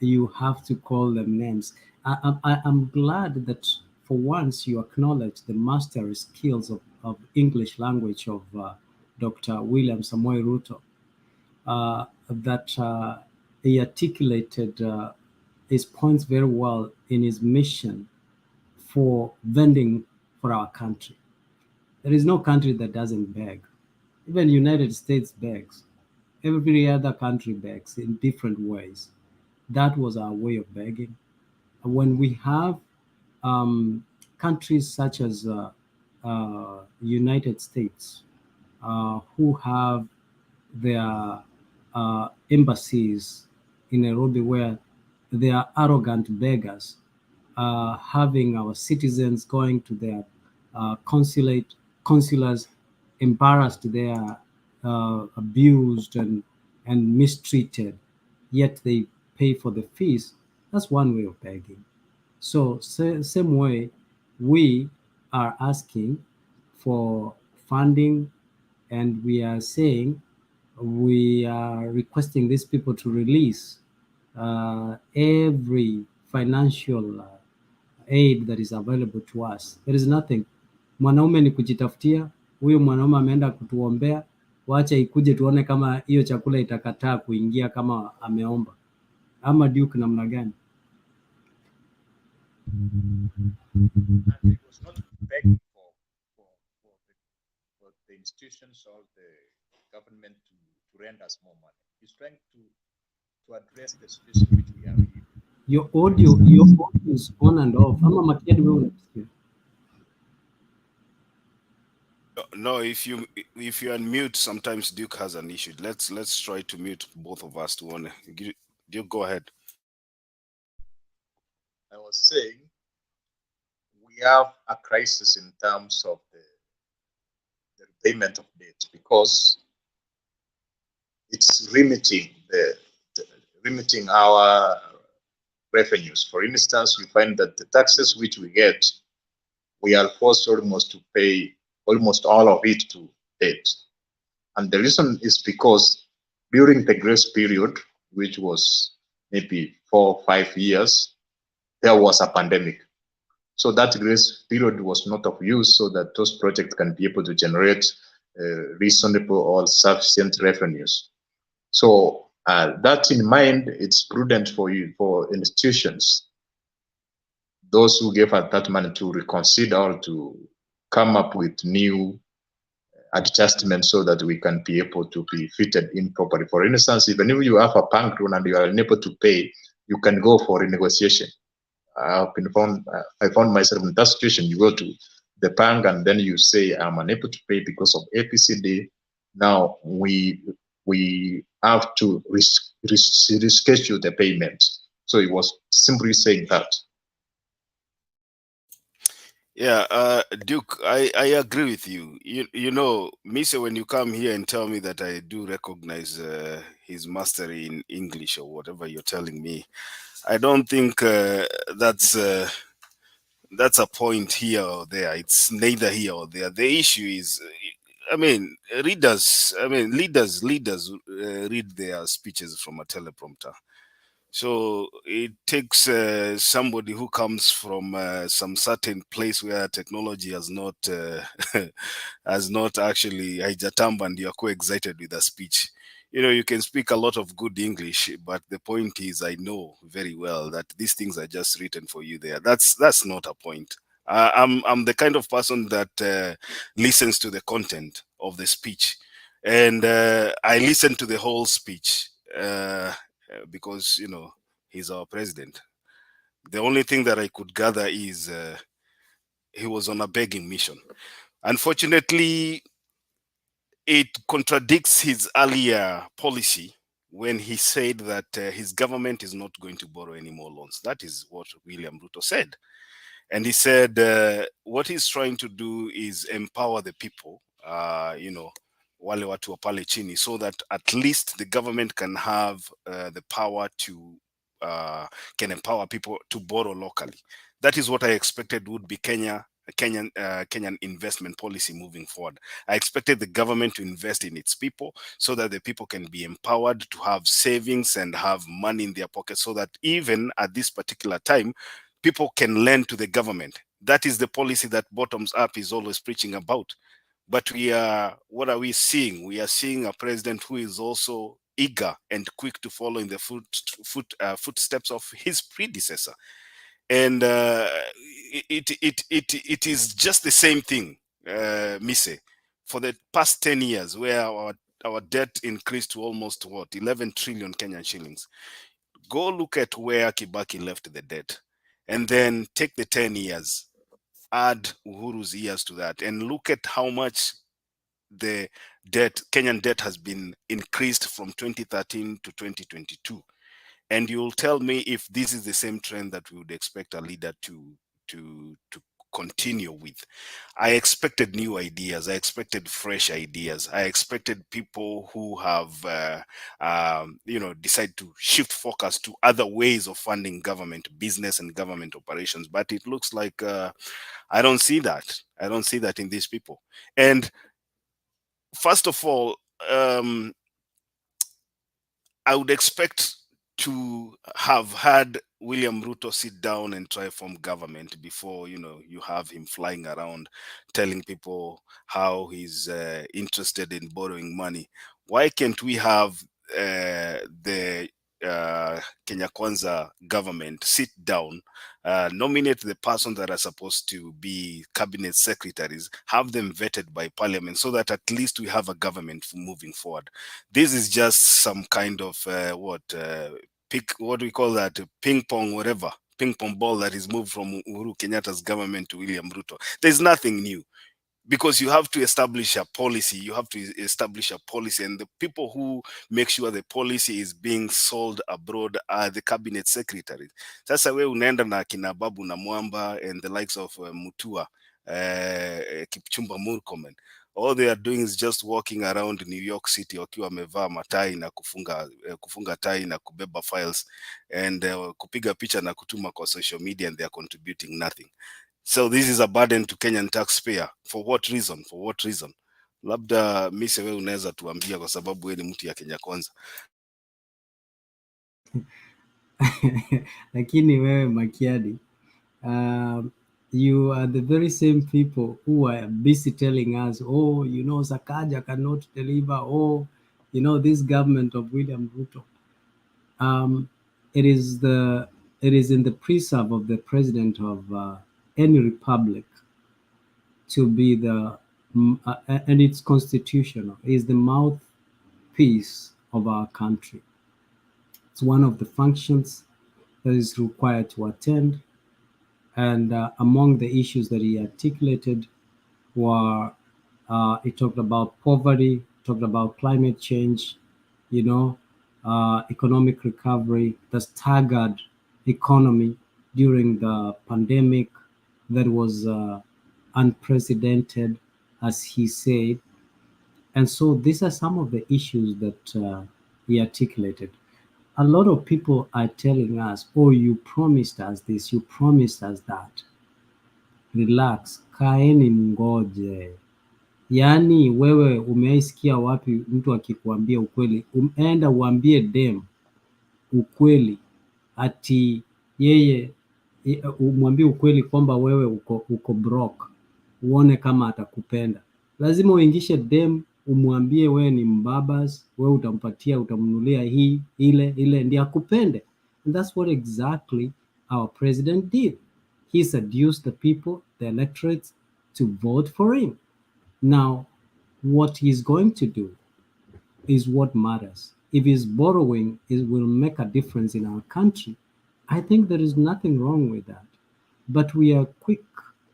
[SPEAKER 5] you have to call them names. I'm glad that for once you acknowledge the mastery skills of English language of Dr. William Samoei Ruto, that he articulated his points very well in his mission for vending for our country. There is no country that doesn't beg. Even United States begs. Every other country begs in different ways. That was our way of begging. When we have countries such as United States who have their embassies in Nairobi, where they are arrogant beggars, having our citizens going to their consulars, embarrassed, they are abused and mistreated, yet they pay for the fees. That's one way of begging. So same way, we are asking for funding, and we are saying we are requesting these people to release every financial aid that is available to us. There is nothing. Mwanaume ni kujitafutia. Huyo mwanaume ameenda kutuombea, wacha ikuje tuone kama hiyo chakula itakataa kuingia kama ameomba. Ama Duke namna gani?
[SPEAKER 3] It was not begging for the institutions or the government to render us more money. He's trying to address the situation which we are in.
[SPEAKER 5] Your audio is on and off. Ama Makiadi wewe unasikia?
[SPEAKER 13] No, if you unmute, sometimes Duke has an issue. Let's try to mute both of us to one. Duke, go ahead.
[SPEAKER 3] I was saying we have a crisis in terms of the repayment of debt, because it's limiting limiting our revenues. For instance, we find that the taxes which we get, we are forced almost to pay almost all of it to debt. And the reason is because during the grace period, which was maybe 4 or 5 years, there was a pandemic. So that grace period was not of use so that those projects can be able to generate reasonable or sufficient revenues. So that in mind, it's prudent for institutions, those who gave us that money, to reconsider or to come up with new adjustments so that we can be able to be fitted in properly. For instance, even if you have a bank loan and you are unable to pay, you can go for renegotiation. I found myself in that situation. You go to the bank and then you say, I'm unable to pay because of APCD. Now we have to reschedule the payment. So it was simply saying that.
[SPEAKER 13] Yeah, Duke, I agree with you. You know, Misa, when you come here and tell me that I do recognize his mastery in English or whatever you're telling me, I don't think that's a point here or there. It's neither here or there. The issue is, I mean, leaders read their speeches from a teleprompter. So it takes somebody who comes from some certain place where technology has not has not actually haijatamba, and you're quite excited with a speech. You know, you can speak a lot of good English, but the point is, I know very well that these things are just written for you there. That's not a point. I'm the kind of person that listens to the content of the speech, and I listen to the whole speech. Because, you know, he's our president. The only thing that I could gather is he was on a begging mission. Unfortunately, it contradicts his earlier policy when he said that his government is not going to borrow any more loans. That is what William Ruto said. And he said what he's trying to do is empower the people, you know, wale watu wa pale chini, so that at least the government can have the power to can empower people to borrow locally. That is what I expected would be Kenyan investment policy moving forward. I expected the government to invest in its people so that the people can be empowered to have savings and have money in their pockets, so that even at this particular time, people can lend to the government. That is the policy that Bottoms Up is always preaching about. But what are we seeing? We are seeing a president who is also eager and quick to follow in the footsteps of his predecessor. And it is just the same thing, Mise, for the past 10 years, where our debt increased to almost 11 trillion Kenyan shillings. Go look at where Kibaki left the debt, and then take the 10 years, add Uhuru's years to that, and look at how much the Kenyan debt has been increased from 2013 to 2022. And you'll tell me if this is the same trend that we would expect a leader to continue with. I expected new ideas. I expected fresh ideas. I expected people who have, you know, decide to shift focus to other ways of funding government, business and government operations. But it looks like I don't see that. I don't see that in these people. And first of all, I would expect to have had William Ruto sit down and try form government before, you know, you have him flying around telling people how he's interested in borrowing money. Why can't we have the Kenya Kwanza government sit down, nominate the person that are supposed to be cabinet secretaries, have them vetted by parliament, so that at least we have a government moving forward. This is just some kind of what do we call that, ping pong, whatever, ping pong ball that is moved from Uhuru Kenyatta's government to William Ruto. There's nothing new, because you have to establish a policy. You have to establish a policy, and the people who make sure the policy is being sold abroad are the cabinet secretaries. Sasa we unaenda na kina Babu na Mwamba and the likes of Mutua, Kipchumba Murkomen. All they are doing is just walking around New York City wakiwa wamevaa matai na kufunga tai na kubeba files and kupiga picha na kutuma kwa social media, and they are contributing nothing. So this is a burden to Kenyan taxpayer. For what reason? For what reason? Labda Mise, wewe unaweza tuambia, kwa sababu wewe ni mtu ya Kenya Kwanza.
[SPEAKER 5] Lakini wewe Makiadi, you are the very same people who are busy telling us, oh, you know, Sakaja cannot deliver, oh, you know, this government of William Ruto. It is in the preserve of the president of any republic to be and it's constitutional, is the mouthpiece of our country. It's one of the functions that is required to attend. And among the issues that he articulated were, he talked about poverty, talked about climate change, you know, economic recovery, the staggered economy during the pandemic that was unprecedented, as he said. And so these are some of the issues that he articulated. A lot of people are telling us, oh, you promised us this, you promised us that. Relax, kaeni mngoje. Yaani wewe umeisikia wapi mtu akikuambia ukweli? Enda uambie dem ukweli, ati yeye umwambie ukweli kwamba wewe uko broke, uone kama atakupenda. Lazima uingishe dem, umwambie wewe ni mbabas, wewe utampatia, utamnunulia hii ile ndiye akupende. And that's what exactly our president did. He seduced the people, the electorates, to vote for him. Now, what he's going to do is what matters. If he's borrowing, it will make a difference in our country. I think there is nothing wrong with that. But we are quick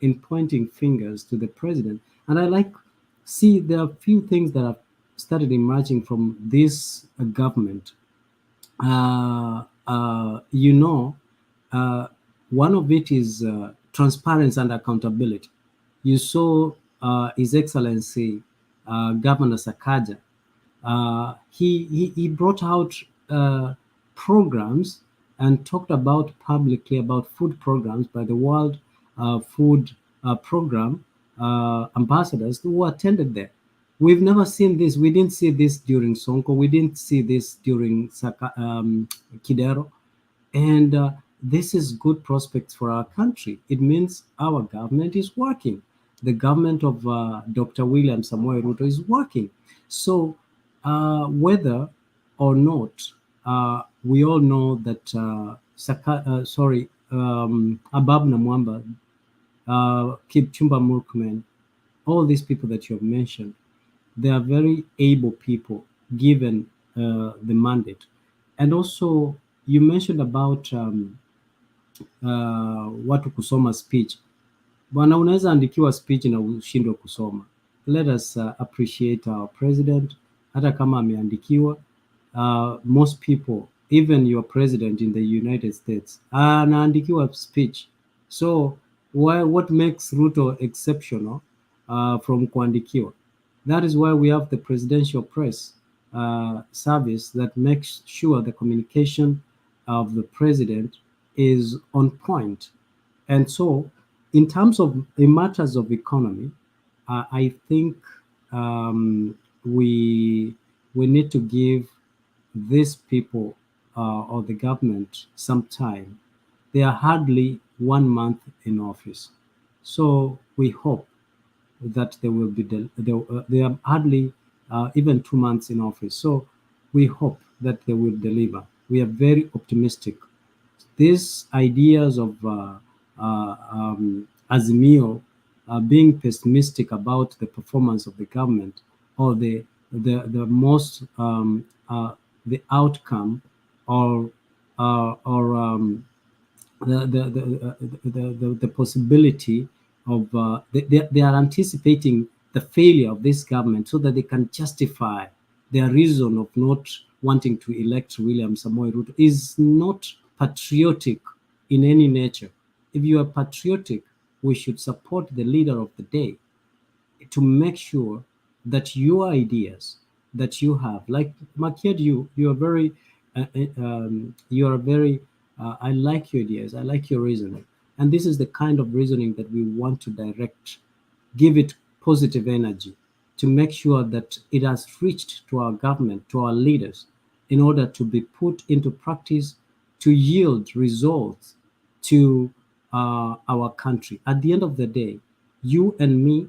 [SPEAKER 5] in pointing fingers to the president. And there are a few things that have started emerging from this government. One of it is transparency and accountability. You saw His Excellency Governor Sakaja. He brought out programs and talked about publicly about food programs by the World Food Program ambassadors who attended there. We've never seen this. We didn't see this during Sonko. We didn't see this during Kidero. And this is good prospects for our country. It means our government is working. The government of Dr. William Samoei Ruto is working. So whether or not, we all know that Abab Namwamba, Kipchumba Murkomen, all these people that you have mentioned, they are very able people given the mandate. And also, you mentioned about watu kusoma speech. Bwana, unaweza andikiwa speech na ushindwe kusoma. Let us appreciate our president. Hata kama ameandikiwa, most people, even your president in the United States, anaandikiwa speech. So what makes Ruto exceptional from kuandikiwa? That is why we have the presidential press service that makes sure the communication of the president is on point. And so in terms of in matters of economy, I think we need to give these people or the government some time. They are hardly 1 month in office. So we hope that they will be, they are hardly even 2 months in office. So we hope that they will deliver. We are very optimistic. These ideas of Azimio being pessimistic about the performance of the government or the outcome or the possibility of they are anticipating the failure of this government so that they can justify their reason of not wanting to elect William Samoei Ruto is not patriotic in any nature. If you are patriotic, we should support the leader of the day to make sure that your ideas that you have, like Makiad, you are very, you are very. I like your ideas. I like your reasoning, and this is the kind of reasoning that we want to direct, give it positive energy, to make sure that it has reached to our government, to our leaders, in order to be put into practice, to yield results to our country. At the end of the day, you and me,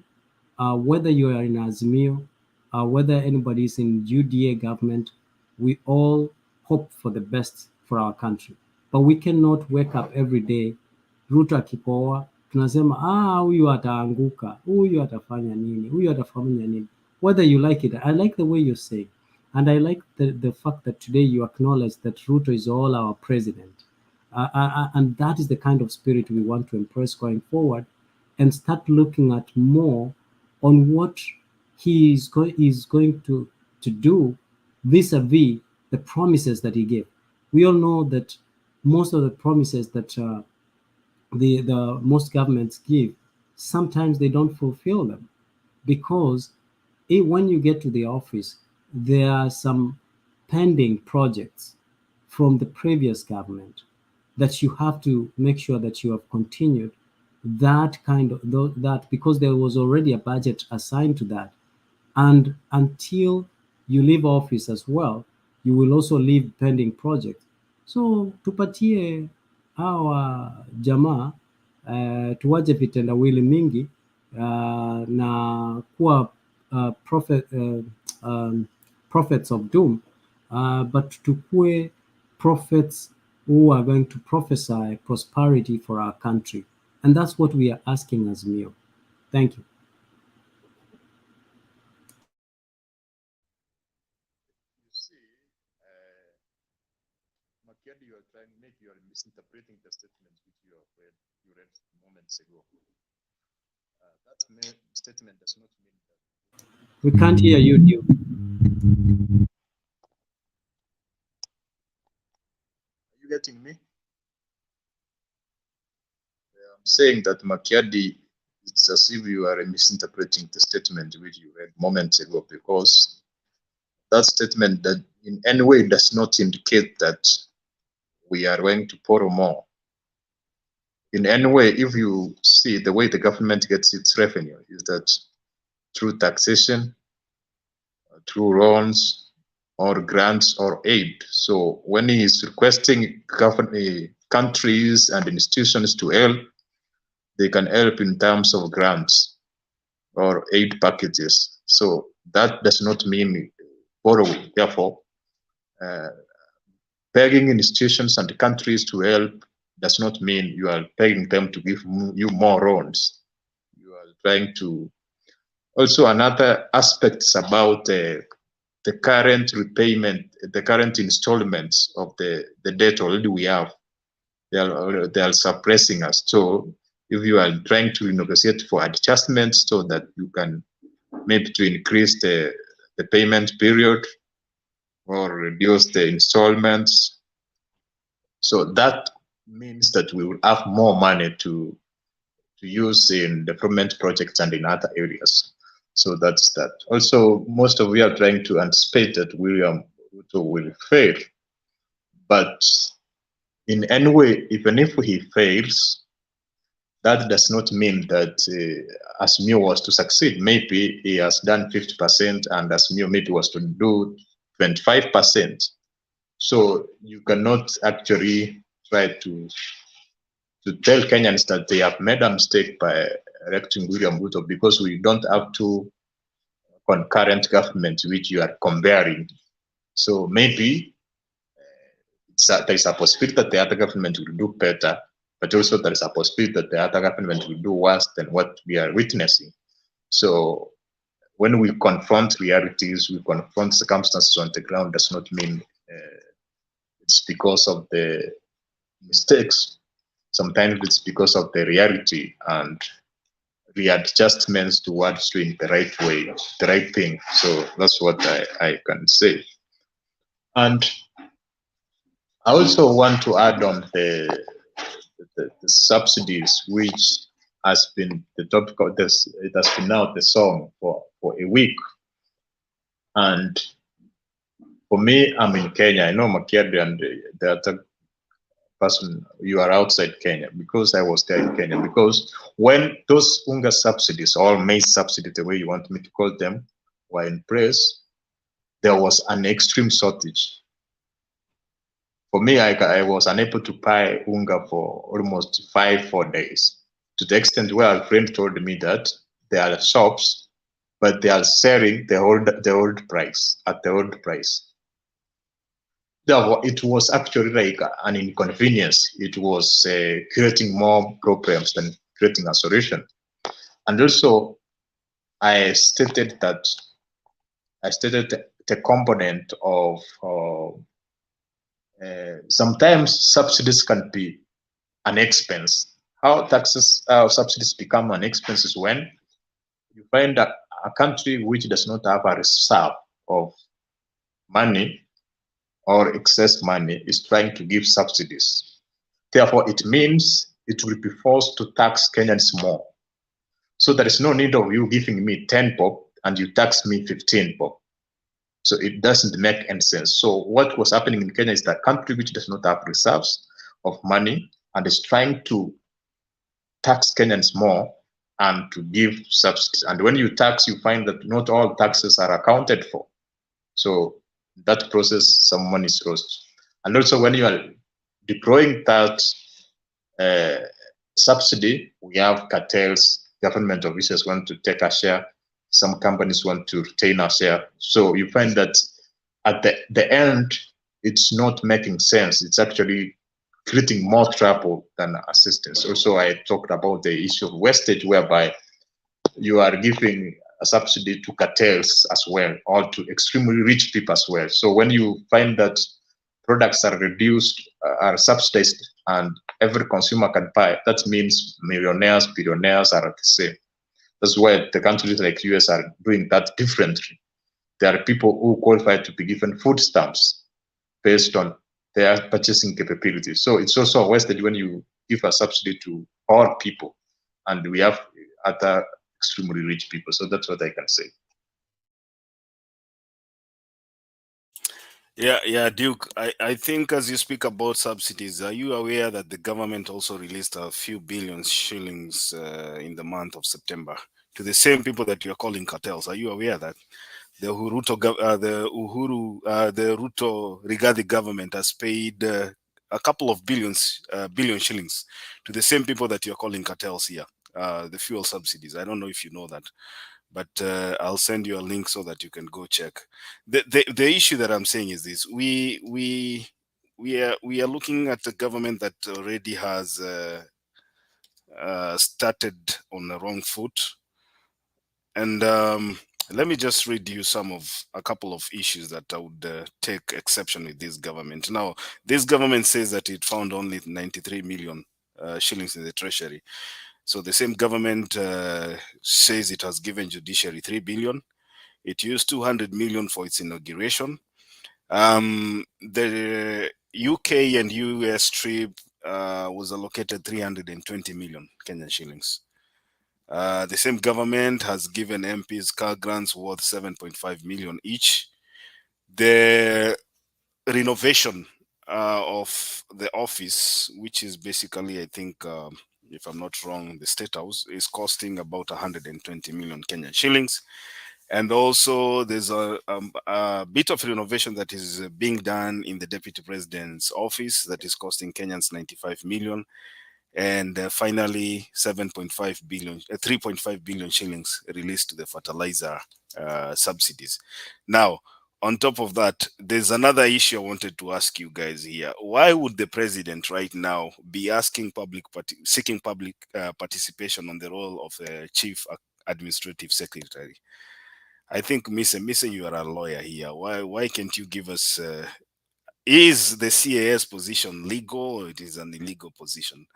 [SPEAKER 5] whether you are in Azimio, whether anybody is in UDA government, we all hope for the best for our country. But we cannot wake up every day, Ruto akipoa, tunasema huyu ataanguka, huyu atafanya nini, huyu atafanya nini. Whether you like it, I like the way you say, and I like the fact that today you acknowledge that Ruto is all our president. And that is the kind of spirit we want to impress going forward, and start looking at more on what he is going to do vis-a-vis the promises that he gave. We all know that most of the promises that the most governments give, sometimes they don't fulfill them, because when you get to the office, there are some pending projects from the previous government that you have to make sure that you have continued that because there was already a budget assigned to that. And until you leave office as well, you will also leave pending projects. So tupatie hawa jamaa tuwache vitendawili mingi na kuwa prophets of doom, but tukue prophets who are going to prophesy prosperity for our country. And that's what we are asking as Mio. Thank you.
[SPEAKER 3] Makiadi, you are trying, maybe you are misinterpreting the statement which you read moments ago. That statement does not mean that.
[SPEAKER 5] We can't hear you, Duke.
[SPEAKER 3] Are you getting me? I'm saying that Makiadi, it's as if you are misinterpreting the statement which you read moments ago, because that statement that in any way does not indicate that we are going to borrow more. In any way, if you see the way the government gets its revenue is that through taxation, through loans, or grants or aid. So when he is requesting countries and institutions to help, they can help in terms of grants or aid packages. So that does not mean borrowing. Therefore, begging institutions and countries to help does not mean you are begging them to give you more loans. You are trying to. Also, another aspect is about the current repayment, the current installments of the debt already we have. They are suppressing us. So if you are trying to negotiate for adjustments so that you can maybe to increase the payment period or reduce the installments, so that means that we will have more money to use in development projects and in other areas. So that's that. Also, most of we are trying to anticipate that William Ruto will fail. But in any way, even if he fails, that does not mean that Asmio was to succeed. Maybe he has done 50% and Asmio maybe was to do 25%. So you cannot actually try to tell Kenyans that they have made a mistake by electing William Ruto, because we don't have two concurrent governments which you are comparing. So maybe there is a possibility that the other government will do better, but also there is a possibility that the other government will do worse than what we are witnessing. So when we confront realities, we confront circumstances on the ground, does not mean it's because of the mistakes. Sometimes it's because of the reality and readjustments towards doing the right way, the right thing. So that's what I can say. And I also want to add on the subsidies, which has been the topic of this. It has been now the song for a week. And for me, I'm in Kenya. I know Makiadi and the other person, you are outside Kenya, because I was there in Kenya. Because when those unga subsidies, or maize subsidies, the way you want me to call them, were in place, there was an extreme shortage. For me, I was unable to buy unga for almost 4 days, to the extent where a friend told me that there are shops, but they are selling the old price, at the old price. Therefore, it was actually like an inconvenience. It was creating more problems than creating a solution. And also, I stated the component of sometimes subsidies can be an expense. How subsidies become an expense is when you find a country which does not have a reserve of money or excess money is trying to give subsidies. Therefore, it means it will be forced to tax Kenyans more. So there is no need of you giving me 10 bob and you tax me 15 bob. So it doesn't make any sense. So what was happening in Kenya is that country which does not have reserves of money and is trying to tax Kenyans more and to give subsidies. And when you tax, you find that not all taxes are accounted for. So that process, some money is lost. And also when you are deploying that subsidy, we have cartels, government officials want to take a share, some companies want to retain a share. So you find that at the end, it's not making sense. It's actually creating more trouble than assistance. Also, I talked about the issue of wastage, whereby you are giving a subsidy to cartels as well, or to extremely rich people as well. So when you find that products are reduced, are subsidized, and every consumer can buy, that means millionaires, billionaires are the same. That's why the countries like US are doing that differently. There are people who qualify to be given food stamps based on their purchasing capability. So it's also a wastage when you give a subsidy to poor people, and we have other extremely rich people. So that's what I can say.
[SPEAKER 13] Yeah, Duke, I think as you speak about subsidies, are you aware that the government also released a few billion shillings in the month of September to the same people that you're calling cartels? Are you aware that the Ruto Rigathi government has paid a couple of billion shillings to the same people that you're calling cartels here, the fuel subsidies? I don't know if you know that, but I'll send you a link so that you can go check. The issue that I'm saying is this: we are looking at a government that already has started on the wrong foot, and let me just read you a couple of issues that I would take exception with this government. Now, this government says that it found only 93 million shillings in the treasury. So the same government says it has given judiciary 3 billion. It used 200 million for its inauguration. The UK and US trip was allocated 320 million Kenyan shillings. The same government has given MPs car grants worth 7.5 million each. The renovation of the office, which is basically, I think, if I'm not wrong, the State House, is costing about 120 million Kenyan shillings. And also there's a bit of renovation that is being done in the Deputy President's office that is costing Kenyans 95 million. And finally, 3.5 billion shillings released to the fertilizer subsidies. Now, on top of that, there's another issue I wanted to ask you guys here. Why would the president right now be asking seeking public participation on the role of the chief administrative secretary? I think, Mise, you are a lawyer here. Why can't you give us? Is the CAS position legal, or it is an illegal position?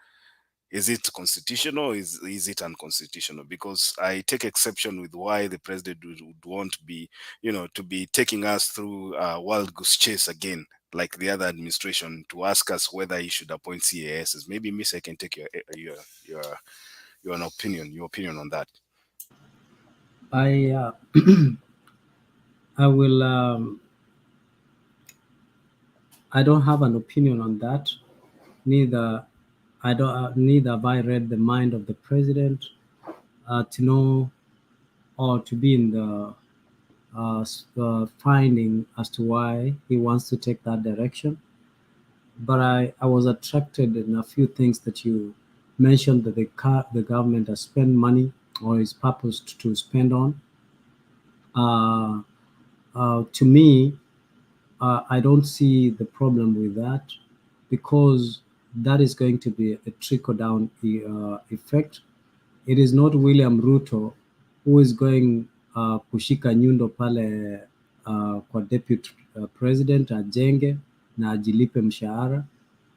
[SPEAKER 13] Is it constitutional, or is it unconstitutional? Because I take exception with why the president would want to be, to be taking us through a wild goose chase again, like the other administration, to ask us whether he should appoint CASs. Maybe, Miss, I can take your opinion on that.
[SPEAKER 5] I I will. I don't have an opinion on that. Neither I don't. Neither have I read the mind of the president to know or to be in the finding as to why he wants to take that direction. But I was attracted in a few things that you mentioned that the government has spent money or is purposed to spend on. To me, I don't see the problem with that because that is going to be a trickle-down effect. It is not William Ruto who is going kushika nyundo pale kwa deputy president ajenge na ajilipe mshahara.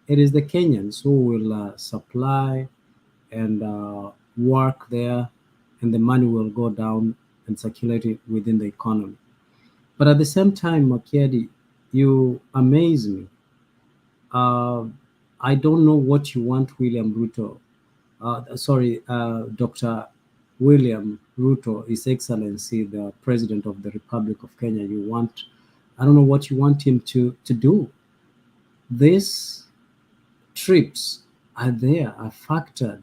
[SPEAKER 5] It is the Kenyans who will supply and work there, and the money will go down and circulate within the economy. But at the same time, Makiadi, you amaze me. I don't know what you want William Ruto, Dr. William Ruto, His Excellency, the President of the Republic of Kenya. I don't know what you want him to do. These trips are factored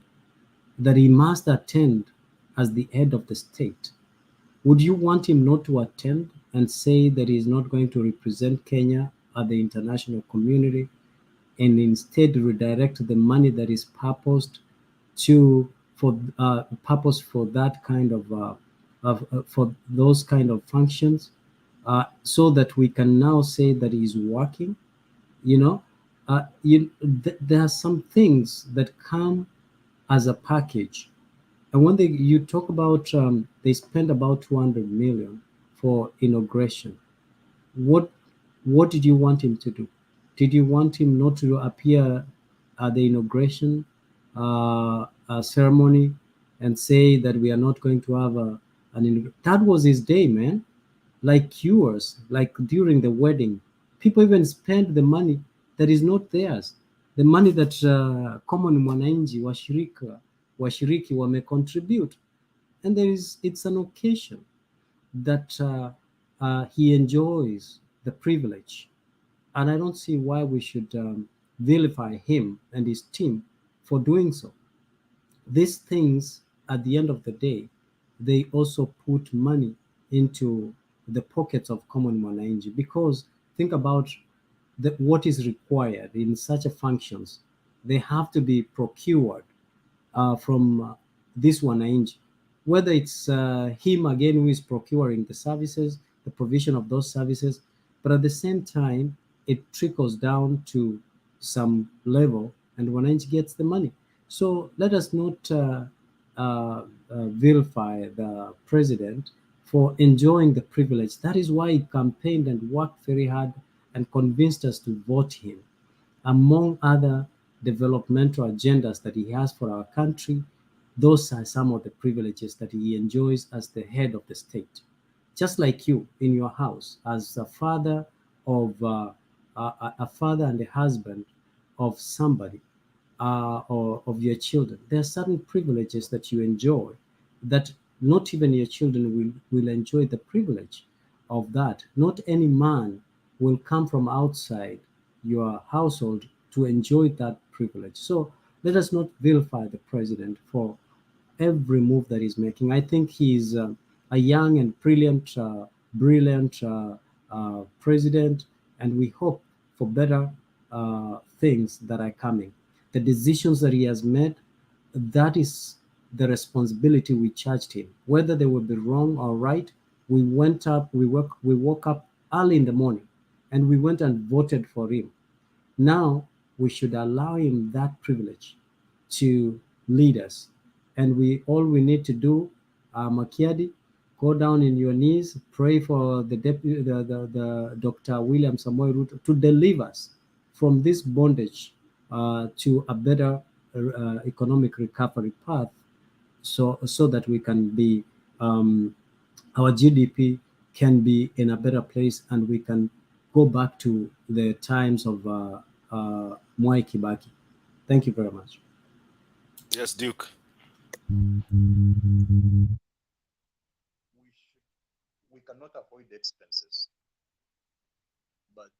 [SPEAKER 5] that he must attend as the head of the state. Would you want him not to attend and say that he's not going to represent Kenya at the international community and instead redirect the money that is purposed for that kind of for those kind of functions, so that we can now say that he's working? There are some things that come as a package. And when you talk about they spent about 200 million for inauguration, what did you want him to do? Did you want him not to appear at the inauguration ceremony and say that we are not going to have that was his day, man. Like yours, like during the wedding, people even spend the money that is not theirs, the money that common mwananchi washiriki wamecontribute, and it's an occasion that he enjoys the privilege, and I don't see why we should vilify him and his team for doing so. These things, at the end of the day, they also put money into the pockets of common mwananchi, because think about what is required in such a functions. They have to be procured from this wananchi, whether it's him again who is procuring the services, the provision of those services, but at the same time, it trickles down to some level and wananchi gets the money. So let us not vilify the president for enjoying the privilege. That is why he campaigned and worked very hard and convinced us to vote him. Among other developmental agendas that he has for our country, those are some of the privileges that he enjoys as the head of the state. Just like you in your house, as a father of a father and a husband of somebody or of your children, there are certain privileges that you enjoy that not even your children will enjoy the privilege of that. Not any man will come from outside your household to enjoy that privilege. So let us not vilify the president for every move that he's making. I think he's a young and brilliant president, and we hope for better things that are coming. The decisions that he has made, that is the responsibility we charged him. Whether they will be wrong or right, we woke up early in the morning and we went and voted for him. Now we should allow him that privilege to lead us. And all we need to do, Makiadi, go down in your knees, pray for the Dr. William Samoei Ruto to deliver us from this bondage to a better economic recovery path, so that we can be our GDP can be in a better place, and we can go back to the times of Mwai Kibaki. Thank you very much.
[SPEAKER 13] Yes, Duke.
[SPEAKER 14] We cannot avoid the expenses.
[SPEAKER 3] But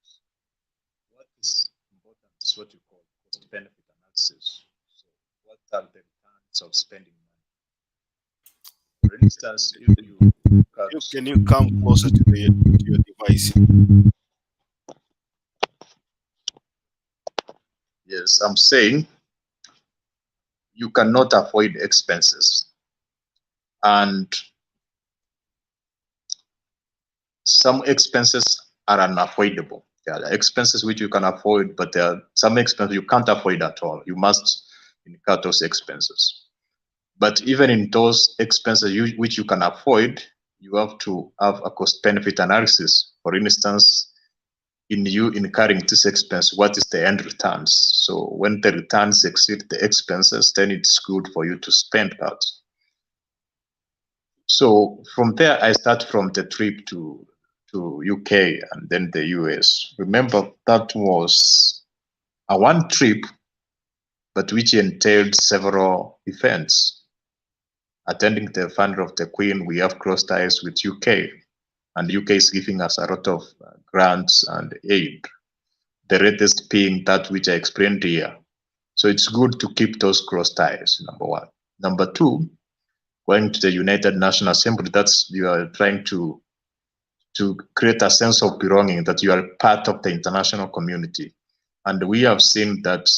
[SPEAKER 3] what is important is what you call cost-benefit analysis. So what are the returns of spending money? For instance, if you look at...
[SPEAKER 13] Can you come closer to your device?
[SPEAKER 3] Yes, I'm saying you cannot avoid expenses. And some expenses are unavoidable. There are expenses which you can avoid, but there are some expenses you can't avoid at all. You must incur those expenses. But even in those expenses which you can avoid, you have to have a cost-benefit analysis. For instance, in you incurring this expense, what is the end returns? So when the returns exceed the expenses, then it's good for you to spend that. So from there, I start from the trip to UK and then the US. Remember, that was a one trip, but which entailed several events. Attending the funeral of the Queen, we have cross ties with UK, and UK is giving us a lot of grants and aid. The latest being that which I explained here. So it's good to keep those cross ties, number one. Number two, going to the United Nations Assembly, that's you are trying to create a sense of belonging, that you are part of the international community. And we have seen that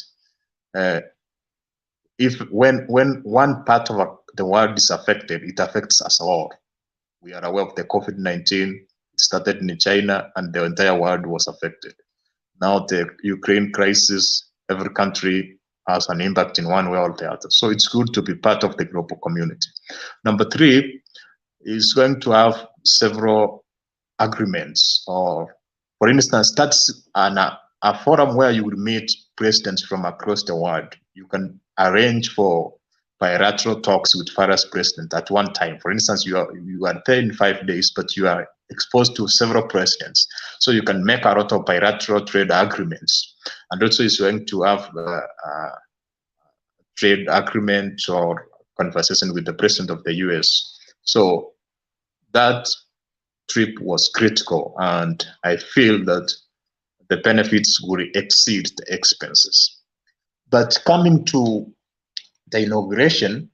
[SPEAKER 3] when one part of the world is affected, it affects us all. We are aware of the COVID-19, it started in China and the entire world was affected. Now the Ukraine crisis, every country has an impact in one way or the other. So it's good to be part of the global community. Number three is going to have several agreements, or for instance, that's a forum where you will meet presidents from across the world. You can arrange for bilateral talks with various presidents at one time. For instance, you are there in 5 days, but you are exposed to several presidents. So you can make a lot of bilateral trade agreements. And also is going to have trade agreement or conversation with the president of the US. So that trip was critical, and I feel that the benefits will exceed the expenses. But coming to the inauguration,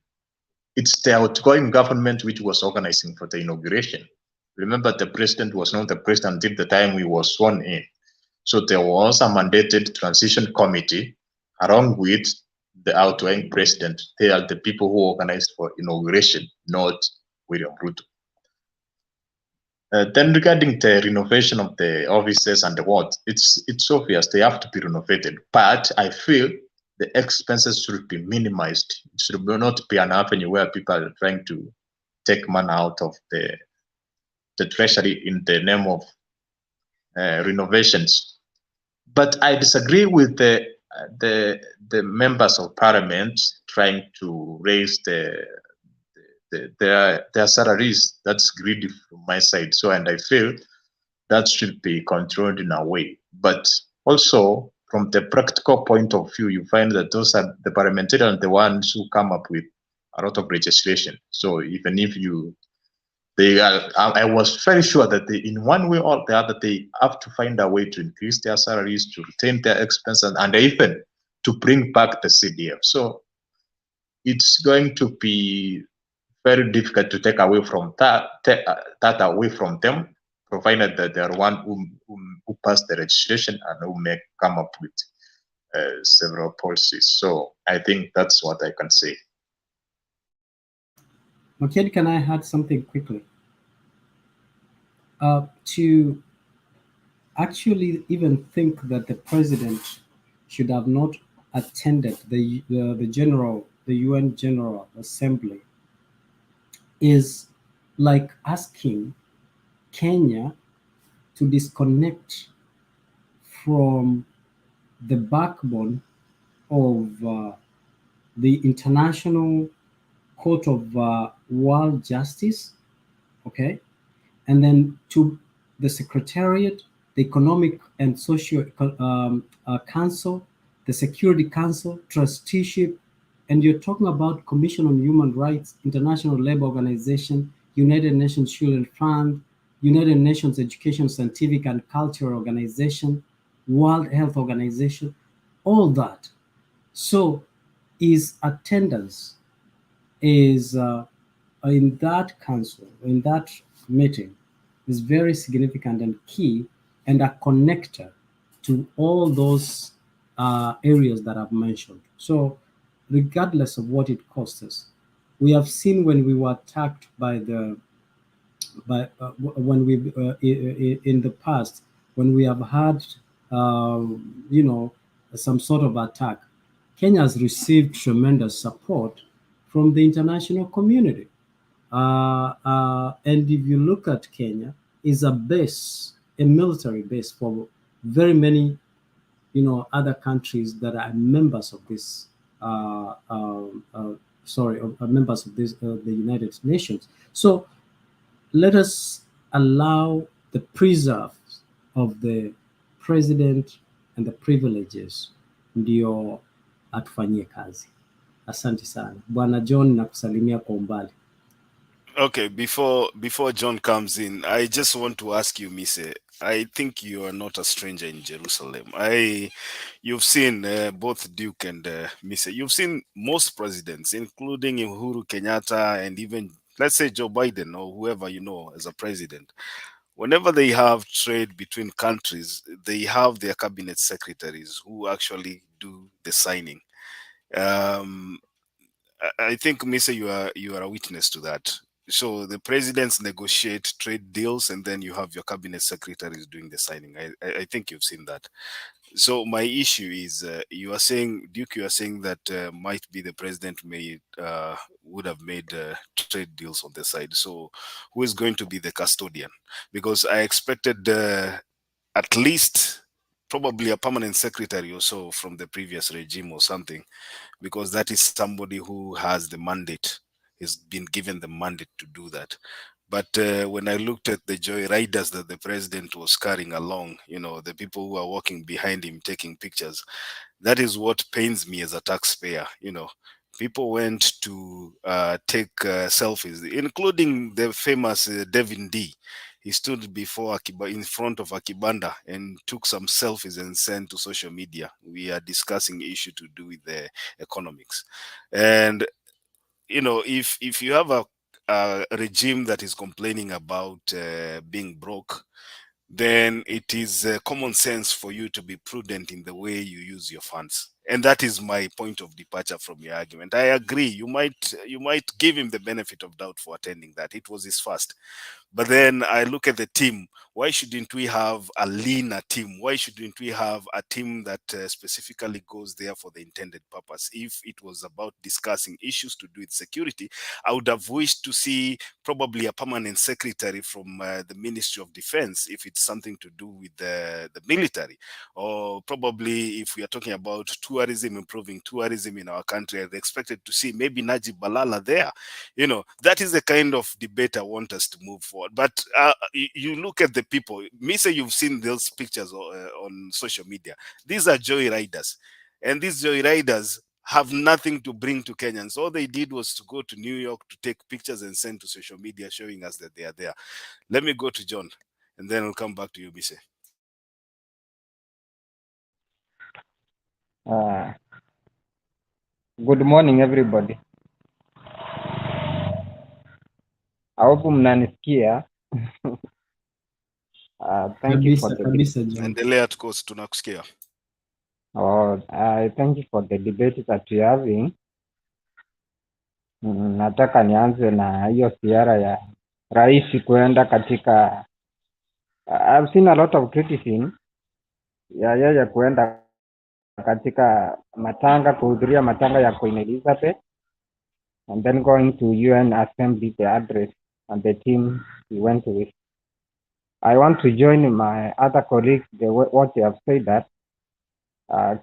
[SPEAKER 3] it's the outgoing government which was organizing for the inauguration. Remember, the president was not the president until the time he was sworn in. So there was a mandated transition committee along with the outgoing president. They are the people who organized for inauguration, not William Ruto. Then regarding the renovation of the offices and the what, it's obvious they have to be renovated. But I feel the expenses should be minimized. It should not be an avenue where people are trying to take money out of the treasury in the name of renovations. But I disagree with the members of parliament trying to raise their salaries. That's greedy from my side. So, and I feel that should be controlled in a way. But also, from the practical point of view, you find that those are the parliamentarians, the ones who come up with a lot of legislation. So even if I was very sure that in one way or the other, they have to find a way to increase their salaries, to retain their expenses, and even to bring back the CDF. So it's going to be very difficult to take away from that away from them, provided that they are one who passed the registration and who may come up with several policies. So I think that's what I can say.
[SPEAKER 5] Okay, can I add something quickly? To actually even think that the president should have not attended the UN General Assembly is like asking Kenya to disconnect from the backbone of the International Court of World Justice, okay, and then to the Secretariat, the Economic and Social Council, the Security Council, trusteeship, and you're talking about Commission on Human Rights, International Labour Organization, United Nations Children Fund, United Nations Education, Scientific and Cultural Organization, World Health Organization, all that. So his attendance is in that council, in that meeting, is very significant and key, and a connector to all those areas that I've mentioned. So regardless of what it costs us, we have seen when we were attacked by the when we in the past, when we have had some sort of attack, Kenya has received tremendous support from the international community. And if you look at Kenya, is a base, a military base for very many, other countries that are members of this. Members of this the United Nations. So let us allow the preserves of the president and the privileges ndio atufanyie kazi. Asante sana Bwana John, na kusalimia kwa umbali.
[SPEAKER 13] Okay, before John comes in, I just want to ask you, Mise. I think you are not a stranger in Jerusalem. You've seen both Duke and Mise. You've seen most presidents, including Uhuru Kenyatta and even, let's say, Joe Biden or whoever you know as a president. Whenever they have trade between countries, they have their cabinet secretaries who actually do the signing. I think, Mise, you are a witness to that. So the presidents negotiate trade deals, and then you have your cabinet secretaries doing the signing. I think you've seen that. So my issue is, you are saying, Duke, you are saying that might be the president would have made trade deals on the side. So who is going to be the custodian? Because I expected at least probably a permanent secretary or so from the previous regime or something, because that is somebody who has the mandate, has been given the mandate to do that. But when I looked at the joyriders that the president was carrying along, the people who are walking behind him taking pictures, that is what pains me as a taxpayer. People went to take selfies, including the famous Devin D. He stood before in front of Akibanda and took some selfies and sent to social media. We are discussing issue to do with the economics. And, if you have a regime that is complaining about being broke, then it is common sense for you to be prudent in the way you use your funds. And that is my point of departure from your argument. I agree. You might give him the benefit of doubt for attending that. It was his first. But then I look at the team. Why shouldn't we have a leaner team? Why shouldn't we have a team that specifically goes there for the intended purpose? If it was about discussing issues to do with security, I would have wished to see probably a permanent secretary from the Ministry of Defense, if it's something to do with the military. Or probably if we are talking about tourism, improving tourism in our country, I'd expected to see maybe Najib Balala there. That is the kind of debate I want us to move forward. But you look at the people. Mise, you've seen those pictures on social media. These are joyriders, and these joyriders have nothing to bring to Kenyans. All they did was to go to New York to take pictures and send to social media showing us that they are there. Let me go to John, and then I'll come back to you, Mise.
[SPEAKER 14] Good morning everybody. I hope mnanisikia. Thank you for the
[SPEAKER 13] Endelea tu course, tunakusikia.
[SPEAKER 14] Thank you for the debate that we are having. Nataka nianze na hiyo ziara ya rais kuenda katika I've seen a lot of criticism ya yeye kuenda katika matanga, kuhudhuria matanga ya Queen Elizabeth, and then going to UN Assembly, the address and the team he went with. I want to join my other colleagues what they have said, that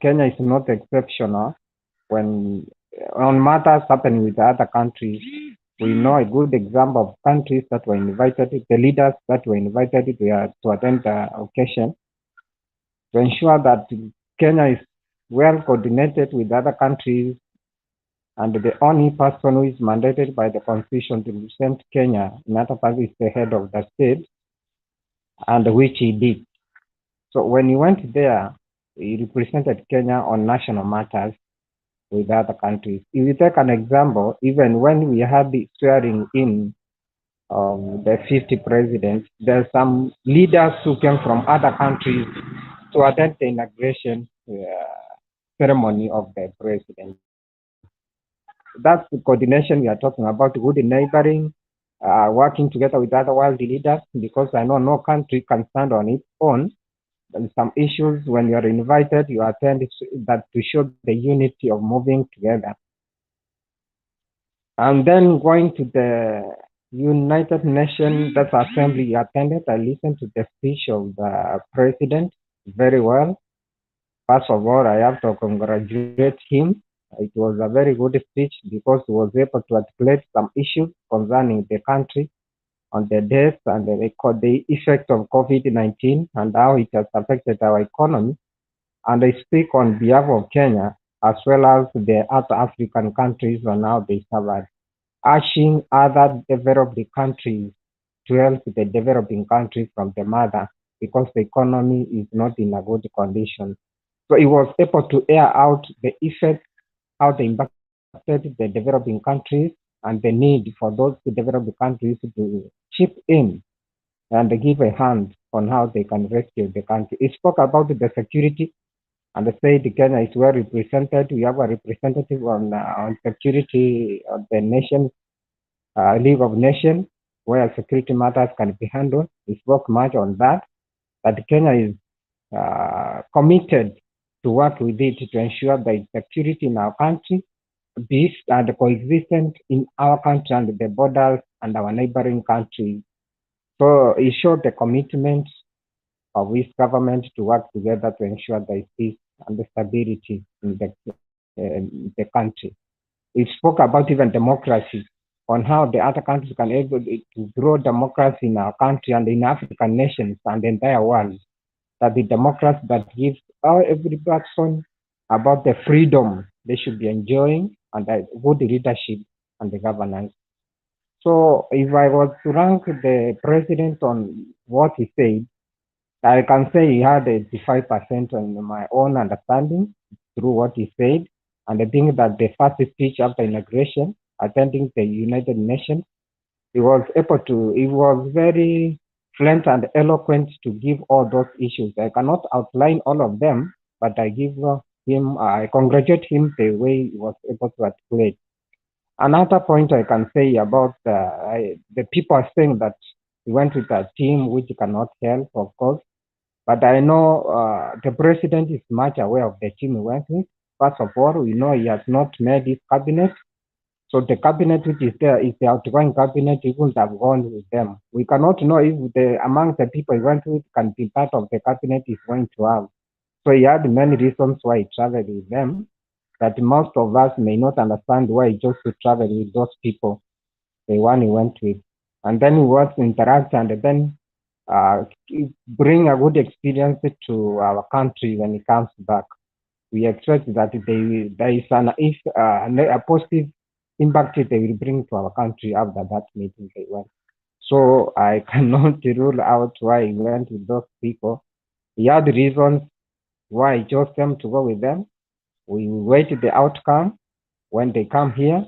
[SPEAKER 14] Kenya is not exceptional when on matters happening with other countries. We know a good example of countries that were invited, the leaders that were invited to attend the occasion, to ensure that Kenya is well coordinated with other countries, and the only person who is mandated by the constitution to represent Kenya in other parts is the head of the state. and which he did. So when he went there, he represented Kenya on national matters with other countries. If you take an example, even when we had the swearing in of the 50 presidents, there are some leaders who came from other countries to attend the inauguration ceremony of the president. That's the coordination we are talking about, good neighboring, working together with other world leaders, because I know no country can stand on its own. There are some issues when you are invited, you attend that to show the unity of moving together. And then going to the United Nations, that's assembly attended. I listened to the speech of the president very well. First of all, I have to congratulate him. It was a very good speech because he was able to articulate some issues concerning the country on the deaths and the effect of COVID-19 and how it has affected our economy. And I speak on behalf of Kenya as well as the other African countries on how they survive, urging other developing countries to help the developing countries from the mother because the economy is not in a good condition. So he was able to air out the effect, how they impacted the developing countries and the need for those developing countries to chip in and give a hand on how they can rescue the country. He spoke about the security and said Kenya is well represented. We have a representative on security of the Nations, League of Nations, where security matters can be handled. He spoke much on that Kenya is committed to work with it to ensure that security in our country, peace and coexistence in our country and the borders and our neighboring countries. So it showed the commitment of his government to work together to ensure there is peace and the stability in the country. It spoke about even democracy, on how the other countries can able to grow democracy in our country and in African nations and the entire world. That the democracy that gives every person about the freedom they should be enjoying and the good leadership and the governance. So if I was to rank the president on what he said, I can say he had 85% on my own understanding through what he said. And I think that the first speech after inauguration, attending the United Nations, he was very fluent and eloquent to give all those issues. I cannot outline all of them, but I congratulate him the way he was able to articulate. Another point I can say about the people are saying that he went with a team which cannot help, of course. But I know the president is much aware of the team he went with. First of all, we know he has not made his cabinet. So the cabinet which is there is the outgoing cabinet, he wouldn't have gone with them. We cannot know if among the people he went with can be part of the cabinet he's going to have. So he had many reasons why he traveled with them, that most of us may not understand why he chose to travel with those people, the one he went with. And then he wants to interact and then bring a good experience to our country when he comes back. We expect that there is a positive impact they will bring to our country after that meeting they went. So I cannot rule out why he went with those people. He had reasons why he chose them to go with them. We wait the outcome when they come here,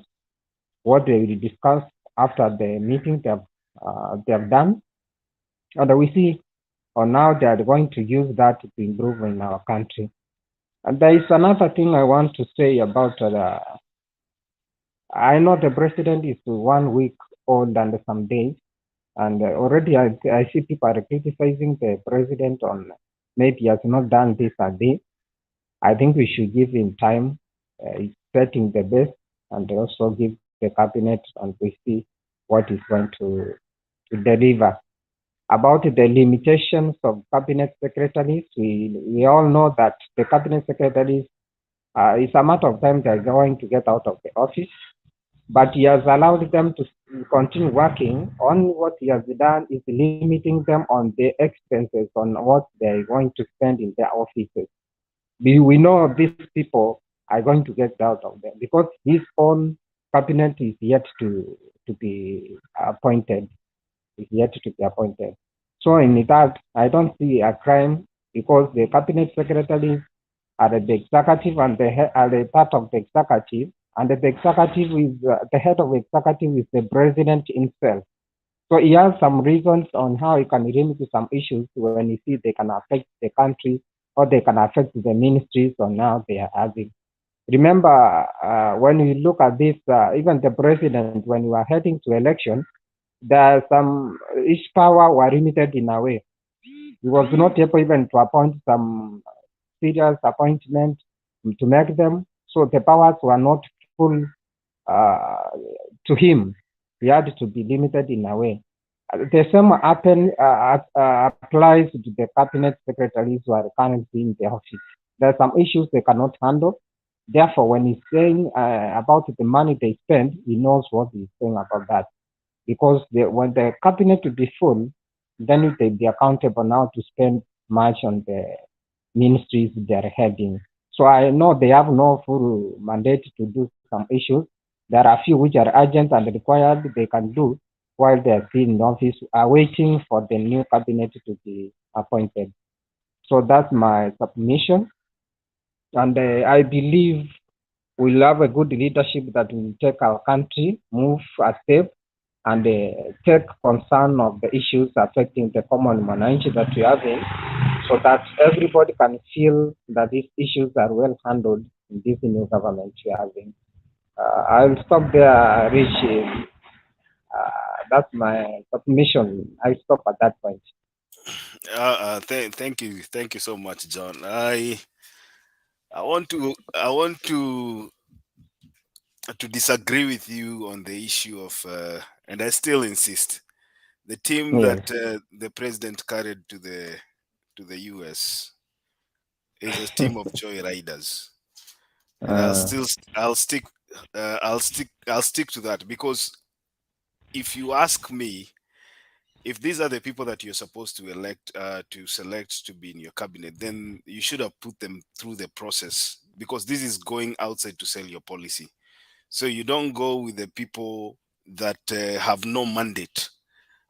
[SPEAKER 14] what they will discuss after the meeting they have done. And we see now they are going to use that to improve in our country. And there is another thing I want to say about I know the president is 1 week old and some days, and already I see people are criticizing the president on maybe he has not done this or this. I think we should give him time, setting the best, and also give the cabinet and we see what is going to deliver. About the limitations of cabinet secretaries, we all know that the cabinet secretaries, it's a matter of time they're going to get out of the office, but he has allowed them to continue working. On what he has done is limiting them on the expenses on what they're going to spend in their offices. We know these people are going to get out of there because his own cabinet is yet to be appointed. So in that, I don't see a crime because the cabinet secretaries are the executive and are the part of the executive, and the executive is the head of the executive is the president himself. So he has some reasons on how he can remedy some issues when you see they can affect the country or they can affect the ministries on how they are having. Remember, when you look at this, even the president, when you are heading to election, there are some, each power were limited in a way. He was not able even to appoint some serious appointment to make them. So the powers were not full to him. He had to be limited in a way. The same applies to the cabinet secretaries who are currently in the office. There are some issues they cannot handle. Therefore, when he's saying about the money they spend, he knows what he's saying about that. Because when the cabinet will be full, then they'll be accountable now to spend much on the ministries they're heading. So I know they have no full mandate to do some issues. There are a few which are urgent and required they can do while they're still in office, are waiting for the new cabinet to be appointed. So that's my submission. And I believe we'll have a good leadership that will take our country, move a step, and take concern of the issues affecting the common mwananchi that we have in, so that everybody can feel that these issues are well handled in this new government we are having. I'll stop there, Rich. That's my submission. I stop at that point.
[SPEAKER 13] Thank you so much, John. I want to disagree with you on the issue of, and I still insist, the team that the president carried to the US is a team of joy riders, and I'll stick to that, because if you ask me, if these are the people that you're supposed to select to be in your cabinet, then you should have put them through the process, because this is going outside to sell your policy. So you don't go with the people that have no mandate.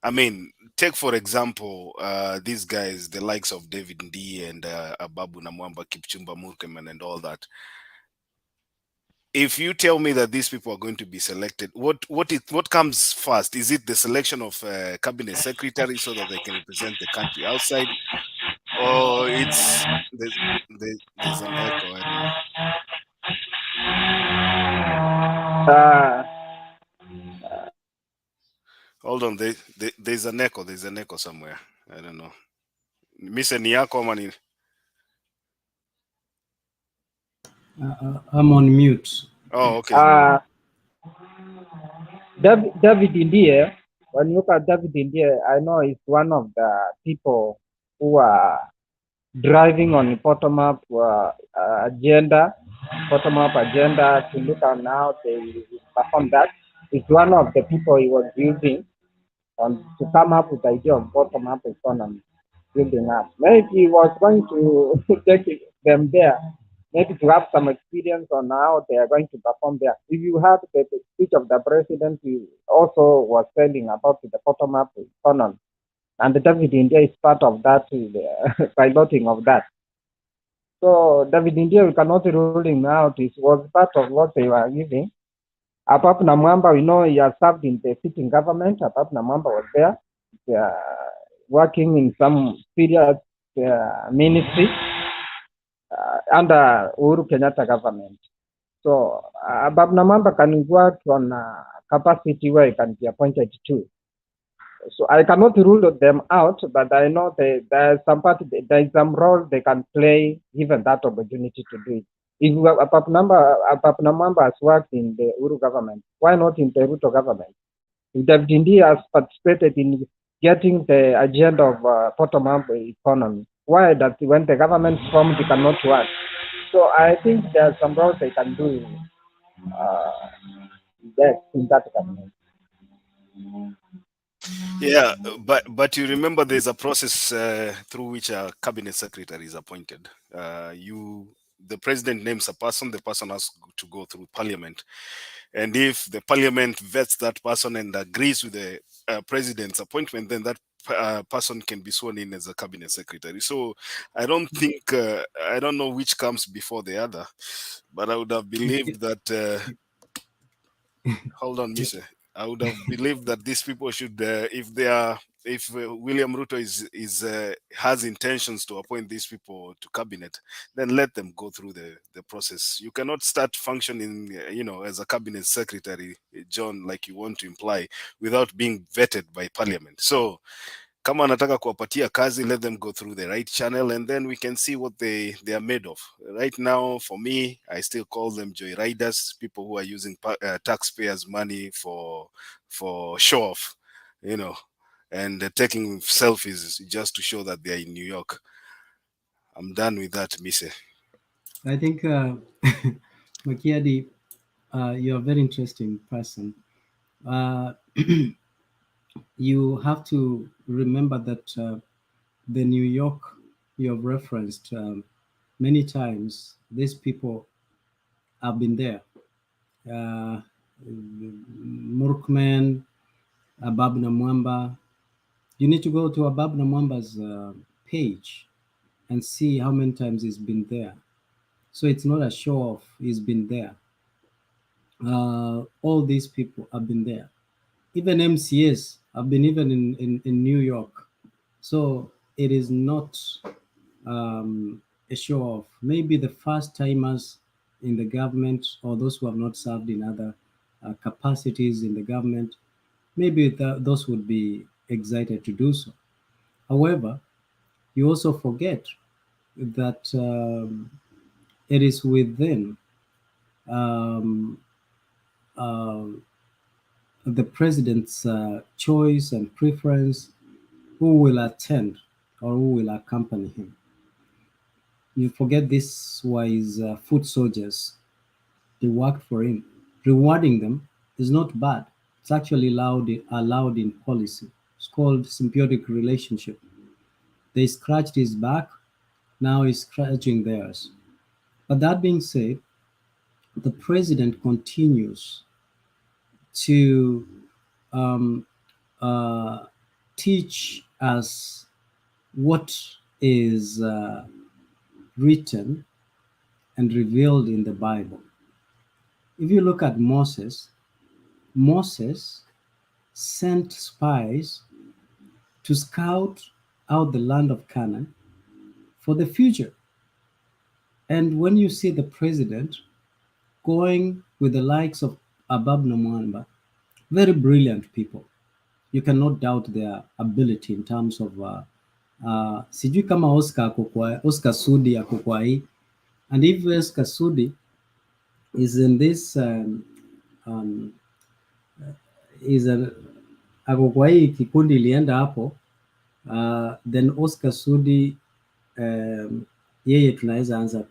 [SPEAKER 13] I mean, take for example, these guys, the likes of David Ndii and Ababu Namwamba, Kipchumba Murkomen and all that. If you tell me that these people are going to be selected, what comes first? Is it the selection of cabinet secretary so that they can represent the country outside, or there's an echo? I don't know. Hold on, there's an echo. There's an echo somewhere. I don't know. Miss Niako Mani.
[SPEAKER 5] I'm on mute.
[SPEAKER 13] Oh, okay.
[SPEAKER 14] David Ndii, when you look at David Ndii, I know he's one of the people who are driving on bottom-up agenda to look at how they perform that. It's one of the people he was using to come up with the idea of bottom-up economy, building up. Maybe he was going to take them there, maybe to have some experience on how they are going to perform there. If you have the speech of the president, he also was telling about the bottom-up economy. And David Ndii is part of that, piloting of that. So David Ndii, we cannot rule him out. It was part of what they were giving. Apap Namwamba, we know he has served in the sitting government. Apap Namwamba was there, working in some serious ministry under Uhuru Kenyatta government. So Apap Namwamba can work on a capacity where he can be appointed to. So I cannot rule them out, but I know there is some role they can play given that opportunity to do it. If Apap Namwamba has worked in the Uhuru government, why not in the Ruto government? If David Ndii has participated in getting the agenda of bottom-up economy, why that when the government formed it cannot work? So I think there are some roles they can do in that government.
[SPEAKER 13] Yeah, but you remember there's a process through which a cabinet secretary is appointed. The president names a person, the person has to go through parliament. And if the parliament vets that person and agrees with the president's appointment, then that person can be sworn in as a cabinet secretary. So I don't think, I don't know which comes before the other, but I would have believed that, hold on, Mr. I would have believed that these people should, if they are, if William Ruto has intentions to appoint these people to cabinet, then let them go through the process. You cannot start functioning, as a cabinet secretary, John, like you want to imply, without being vetted by parliament. So kama wanataka kuwapatia kazi, let them go through the right channel, and then we can see what they are made of. Right now, for me, I still call them joyriders, people who are using taxpayers' money for show off, and taking selfies just to show that they are in New York. I'm done with that, Mise.
[SPEAKER 5] I think, Makiadi, you're a very interesting person. You have to remember that the New York you have referenced many times, these people have been there. Murkman, Abab Namwamba. You need to go to Abab Namwamba's page and see how many times he's been there. So it's not a show off, he's been there. All these people have been there. Even MCAs have been even in New York. So it is not a show off. Maybe the first timers in the government, or those who have not served in other capacities in the government, maybe those would be excited to do so. However, you also forget that it is within the president's choice and preference who will attend or who will accompany him. You forget this was foot soldiers. They worked for him. Rewarding them is not bad. It's actually allowed in policy. It's called symbiotic relationship. They scratched his back, now he's scratching theirs. But that being said, the president continues to teach us what is written and revealed in the Bible. If you look at Moses sent spies to scout out the land of Canaan for the future. And when you see the president going with the likes of Abab Namwamba, very brilliant people, you cannot doubt their ability in terms of sijui kama Oscar Sudi ako kwa hii, and if Oscar Sudi is in this ako kwa hii kikundi ilienda hapo, then Oscar Sudi yeye tunaweza anza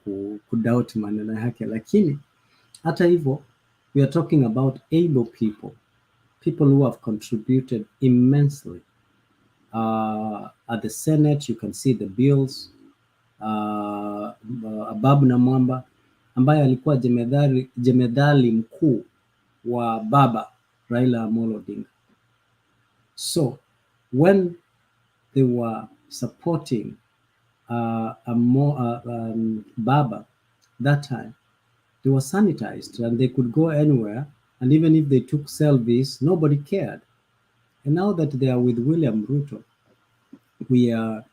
[SPEAKER 5] kudoubt maneno yake, lakini hata hivyo we are talking about able people who have contributed immensely. At the Senate, you can see the bills. Abab Namwamba ambaye alikuwa jemedali mkuu wa baba Raila Amolo Odinga. So when they were supporting Baba that time, they were sanitized and they could go anywhere, and even if they took selfies, nobody cared. And now that they are with William Ruto, we are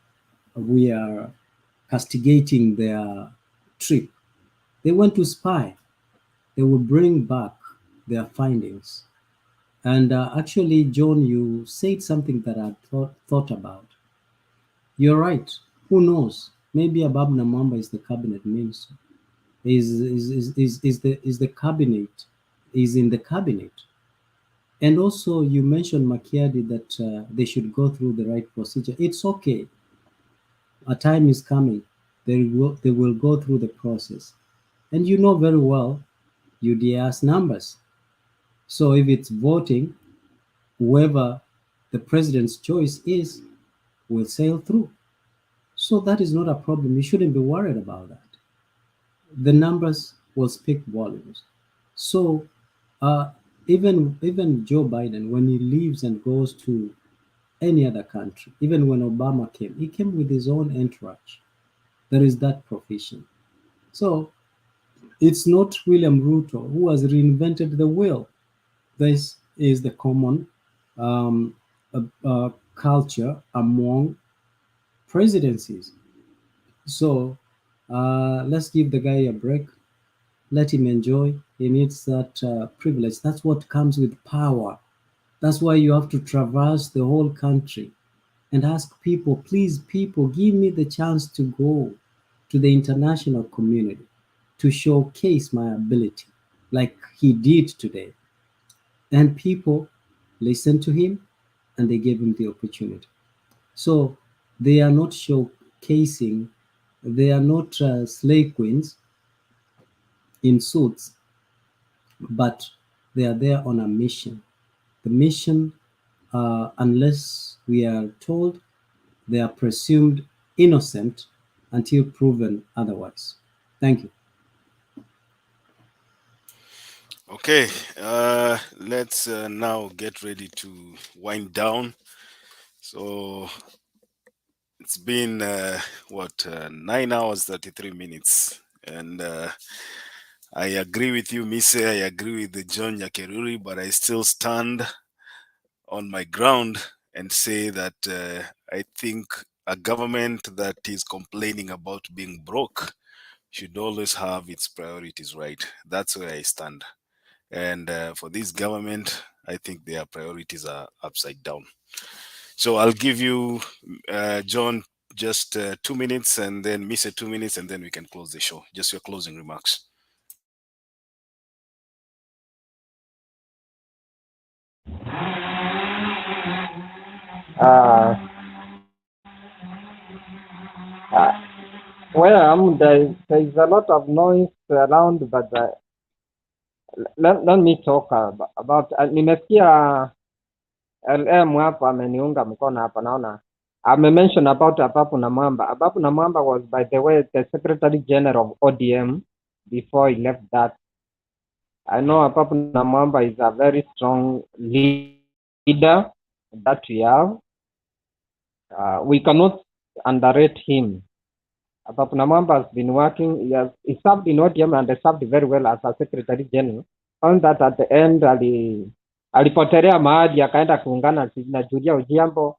[SPEAKER 5] castigating their trip. They went to spy. They will bring back their findings. And actually, John, you said something that I thought about. You're right. Who knows? Maybe Abab Namwamba is the cabinet minister. Is the cabinet, is in the cabinet. And also you mentioned, Makiadi, that they should go through the right procedure. It's okay. A time is coming. They will go through the process. And you know very well UDR's numbers. So if it's voting, whoever the president's choice is will sail through. So that is not a problem. You shouldn't be worried about that. The numbers will speak volumes. So even Joe Biden, when he leaves and goes to any other country. Even when Obama came, he came with his own entourage. There is that provision. So it's not William Ruto who has reinvented the wheel. This is the common culture among presidencies. So let's give the guy a break. Let him enjoy. He needs that privilege. That's what comes with power. That's why you have to traverse the whole country and ask people, please, people, give me the chance to go to the international community to showcase my ability, like he did today. And people listened to him and they gave him the opportunity. So they are not showcasing, they are not slave queens in suits, but they are there on a mission. The mission, unless we are told, they are presumed innocent until proven otherwise. Thank you.
[SPEAKER 13] Okay, let's now get ready to wind down. So it's been 9 hours 33 minutes, and I agree with you, Mise. I agree with John Nyakeruri, but I still stand on my ground and say that I think a government that is complaining about being broke should always have its priorities right. That's where I stand. And for this government, I think their priorities are upside down. So I'll give you, John, just 2 minutes, and then Mise 2 minutes, and then we can close the show. Just your closing remarks.
[SPEAKER 14] Well, there's a lot of noise around, but let me talk about nimesikia LM hapa ameniunga mkono hapa, naona mention about Ababu Namwamba. Ababu Namwamba was, by the way, the Secretary General of ODM before he left that. I know Ababu Namwamba is a very strong leader that we have. We cannot underrate him. Ababu Namwamba has been working, he served in ODM and served very well as a Secretary General. On that at the end, alipotelea mahali akaenda kuungana na Julia Ojiambo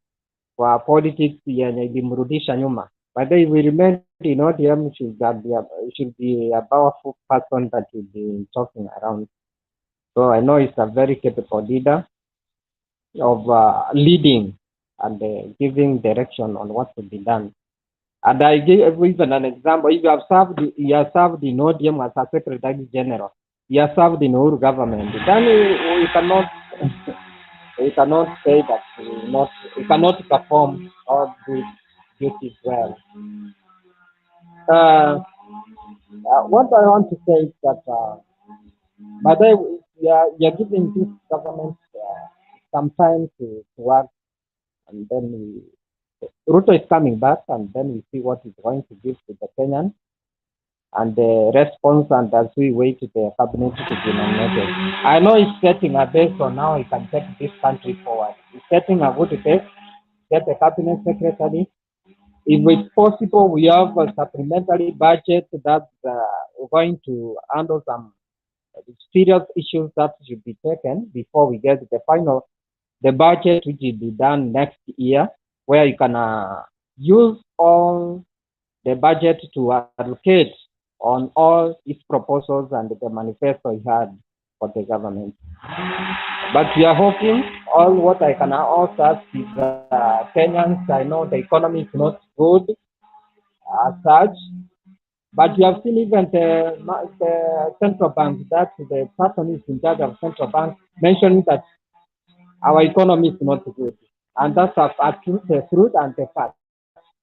[SPEAKER 14] kwa politics yenye ilimrudisha nyuma. But they will remain in ODM, should be a powerful person that will be talking around. So I know he's a very capable leader of leading and giving direction on what to be done. And I give even an example. If you have served, you have served in ODM as a Secretary General, you have served in Uhuru government, then we cannot say that we cannot perform all these duties well. What I want to say is that by the way, we are giving this government some time to work, and then Ruto is coming back, and then we see what he's going to give to the Kenyans and the response, and as we wait the cabinet to be nominated. I know he's setting a base on how he can take this country forward. He's setting a good base, get the cabinet secretary. If it's possible, we have a supplementary budget that's going to handle some serious issues that should be taken before we get the budget, which will be done next year, where you can use all the budget to allocate on all its proposals and the manifesto he had for the government. But we are hoping, all what I can also ask is Kenyans, I know the economy is not good as such, but you have seen even the central bank, that the person who is in charge of central bank mentioning that our economy is not good. And that's a truth and a fact.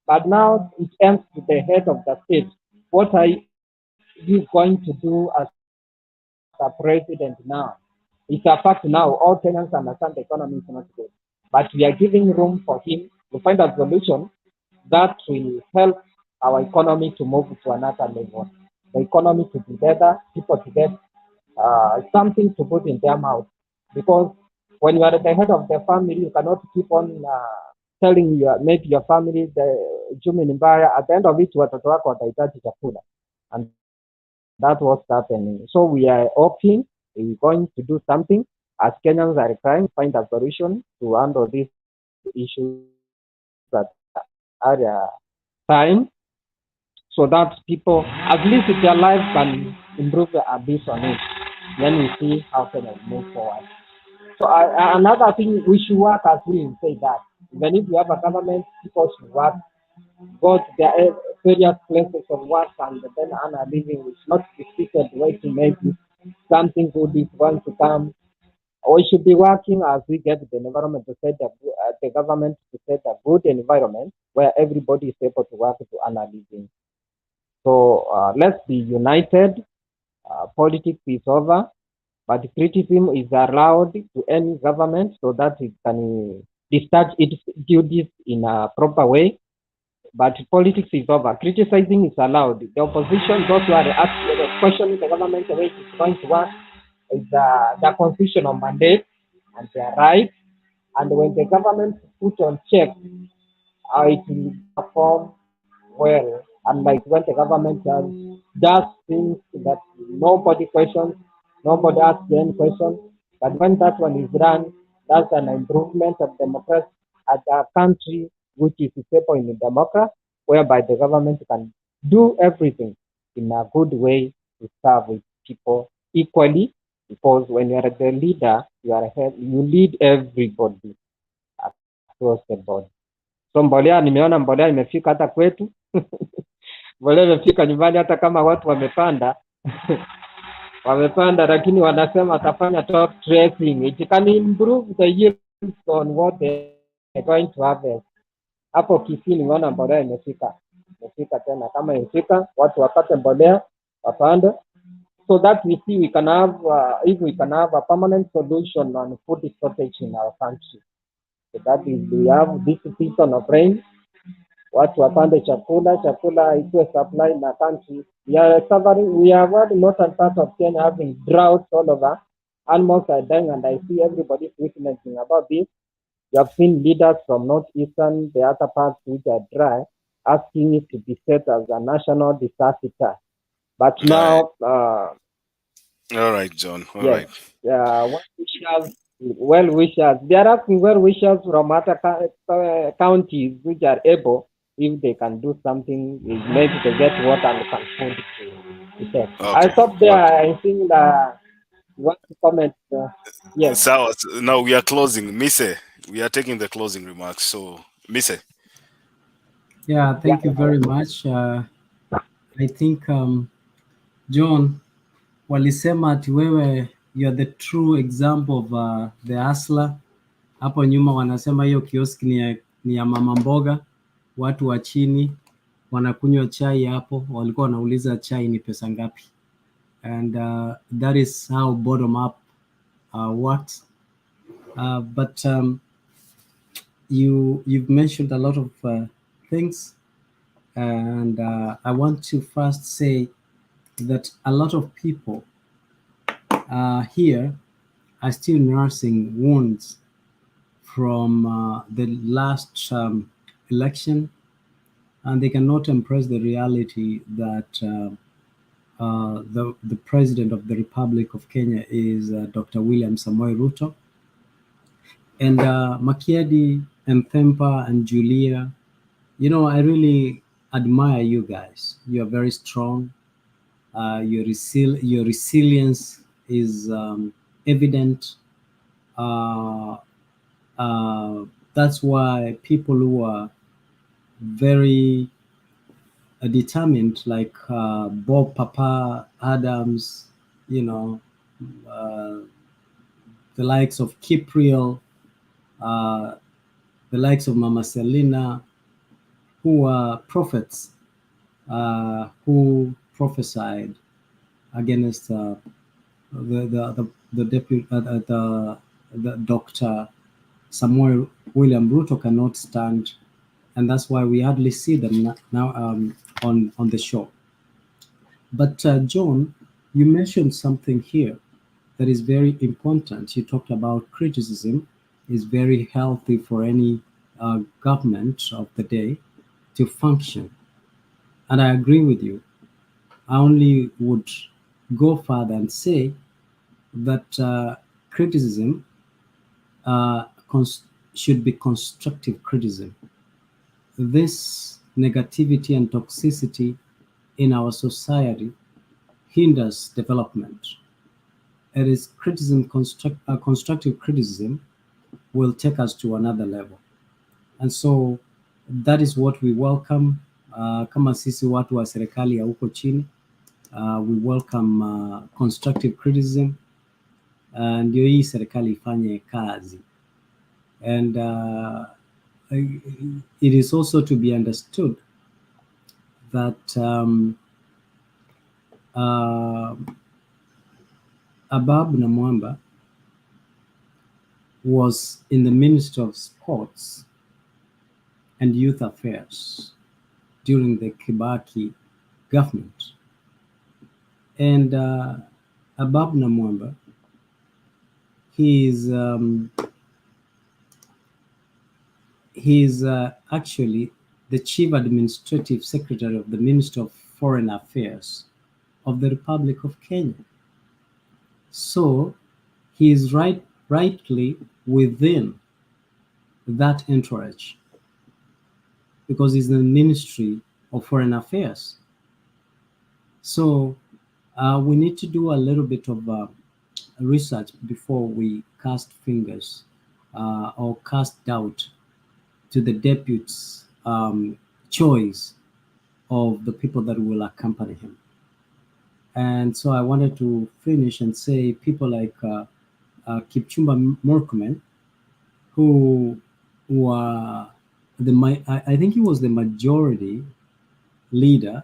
[SPEAKER 14] But now it ends to the head of the state. What are you going to do as a president now? It's a fact now. All Kenyans understand the economy is not good. But we are giving room for him to find a solution that will help our economy to move to another level. The economy to be better, people to get something to put in their mouth. Because when you are at the head of the family, you cannot keep on telling maybe your family the uchumi ni mbaya, at the end of it watoto wako watahitaji chakula, and that's what's happening. So we are hoping we're going to do something as Kenyans are trying to find a solution to handle these issues that are time, so that people, at least their life can improve a bit on it. Then we see how can we move forward. So another thing, we should work, as we say that even if we have a government, people should work, go to their various places of work and then earn a living. It's not restricted way to make it. Something good is going to come. We should be working as we get the environment to set the government to set a good environment where everybody is able to work to earn a living. So let's be united. Politics is over, but criticism is allowed to any government so that it can discharge its duties in a proper way. But politics is over. Criticizing is allowed. The opposition, those who are asking, questioning the government the way it's going to work, is the constitutional mandate, and they are right. And when the government put on check, it will perform well. Unlike when the government does things that nobody questions, nobody asks any questions. But when that one is done, that's an improvement of democracy at a country which is stable in a democracy, whereby the government can do everything in a good way to serve with people equally. Because when you are the leader, you lead everybody across the board. So mbolea, nimeona mbolea imefika hata kwetu. Mbolea imefika nyumbani hata kama watu wamepanda. Wamepanda, lakini wanasema atafanya top tracing. It can improve the yields on what they are going to harvest. Hapo Kisii nimeona mbolea imefika tena. Kama imefika, watu wapate mbolea, wapande. So that we see we can have, if we can have a permanent solution on food shortage in our country. So that is, we have this season of rain, watu wapande chakula ikuwe supply in the country. We are suffering, we have had northern part of Kenya having droughts all over. Animals are dying, and I see everybody witnessing about this. You have seen leaders from northeastern, the other parts which are dry, asking it to be set as a national disaster. But now,
[SPEAKER 13] all right, John. All right.
[SPEAKER 14] Well wishers. They are asking well wishers from other counties which are able, if they can do something, maybe they get water and can food to take. Okay. I stop there. I think that you want to comment. Yes.
[SPEAKER 13] So now we are closing. Mise, we are taking the closing remarks. So, Mise.
[SPEAKER 5] Yeah, thank you very much. I think John, walisema ati wewe you are the true example of the hustler. Hapo nyuma wanasema hiyo kioski ni ya mama mboga, watu wa chini wanakunywa chai hapo, walikuwa wanauliza chai ni pesa ngapi. And that is how bottom up works. But you've mentioned a lot of things, and I want to first say that a lot of people here are still nursing wounds from the last election, and they cannot embrace the reality that the President of the Republic of Kenya is Dr. William Samoei Ruto. And Makiadi and Thempa and Julia, you know, I really admire you guys. You are very strong. Your resilience is evident. That's why people who are very determined, like Bob Papa Adams, you know, the likes of Kipriel, the likes of Mama Selina, who are prophets, who prophesied against the Dr. Samoei William Ruto cannot stand, and that's why we hardly see them now on the show. But John, you mentioned something here that is very important. You talked about criticism is very healthy for any government of the day to function. And I agree with you. I only would go further and say that criticism should be constructive criticism. This negativity and toxicity in our society hinders development. It is constructive criticism will take us to another level. And so that is what we welcome kama sisi watu wa serikali ya huko chini. We welcome constructive criticism. Ndio hii serikali ifanye kazi. And it is also to be understood that Abab Namwamba was in the Ministry of Sports and Youth Affairs during the Kibaki government. And Abab Namwamba, he is actually the Chief Administrative Secretary of the Ministry of Foreign Affairs of the Republic of Kenya. So he is rightly within that entourage because he's in the Ministry of Foreign Affairs. So we need to do a little bit of research before we cast fingers or cast doubt to the deputy's choice of the people that will accompany him. And so I wanted to finish and say people like Kipchumba Murkomen, who were I think he was the majority leader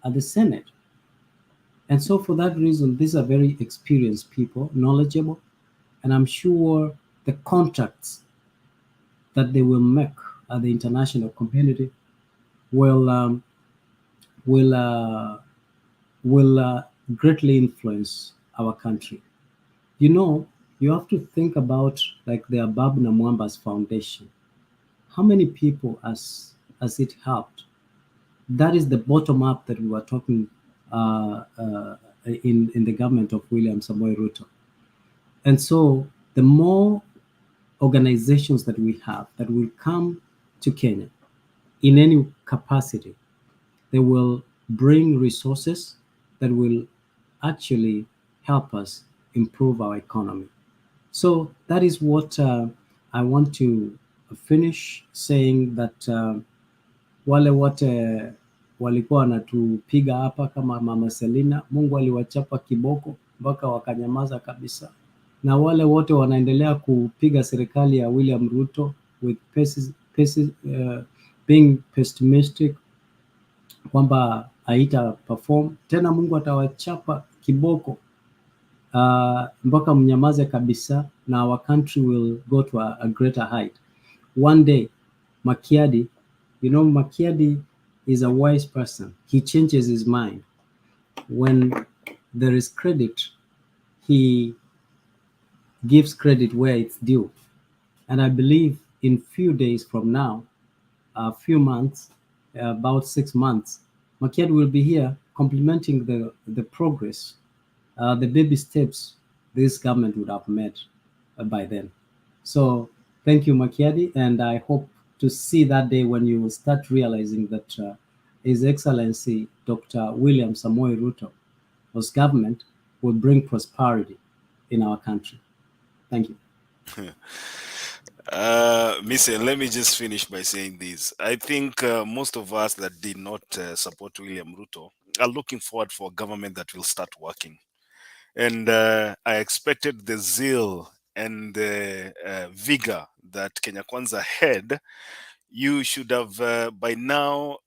[SPEAKER 5] at the Senate. And so for that reason, these are very experienced people, knowledgeable, and I'm sure the contacts that they will make at the international community will greatly influence our country. You know, you have to think about like the Abab Namwamba's foundation. How many people has it helped? That is the bottom up that we were talking in the government of William Samoei Ruto. And so the more organizations that we have that will come to Kenya in any capacity, they will bring resources that will actually help us improve our economy. So that is what I want to finish saying, that wale wote walikuwa wanatupiga hapa kama Mama Selina, Mungu aliwachapa kiboko mpaka wakanyamaza kabisa, na wale wote wanaendelea kupiga serikali ya William Ruto with being pessimistic kwamba haita perform tena, Mungu atawachapa kiboko mpaka mnyamaze kabisa, na our country will go to a greater height. One day, Makiadi, you know, Makiadi is a wise person. He changes his mind. When there is credit, he gives credit where it's due. And I believe in few days from now, a few months, about 6 months, Makiadi will be here complimenting the progress, the baby steps this government would have made by then. So thank you, Makiadi, and I hope to see that day when you will start realizing that His Excellency Dr. William Samoei Ruto's government will bring prosperity in our country. Thank you.
[SPEAKER 13] Missy, let me just finish by saying this. I think most of us that did not support William Ruto are looking forward for a government that will start working. And I expected the zeal and the vigor that Kenya Kwanza had. You should have by now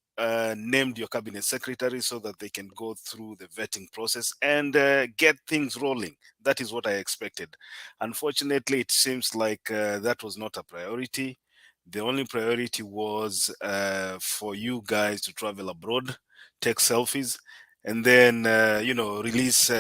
[SPEAKER 13] named your cabinet secretary so that they can go through the vetting process and get things rolling. That is what I expected. Unfortunately, it seems like that was not a priority. The only priority was for you guys to travel abroad, take selfies, and then, release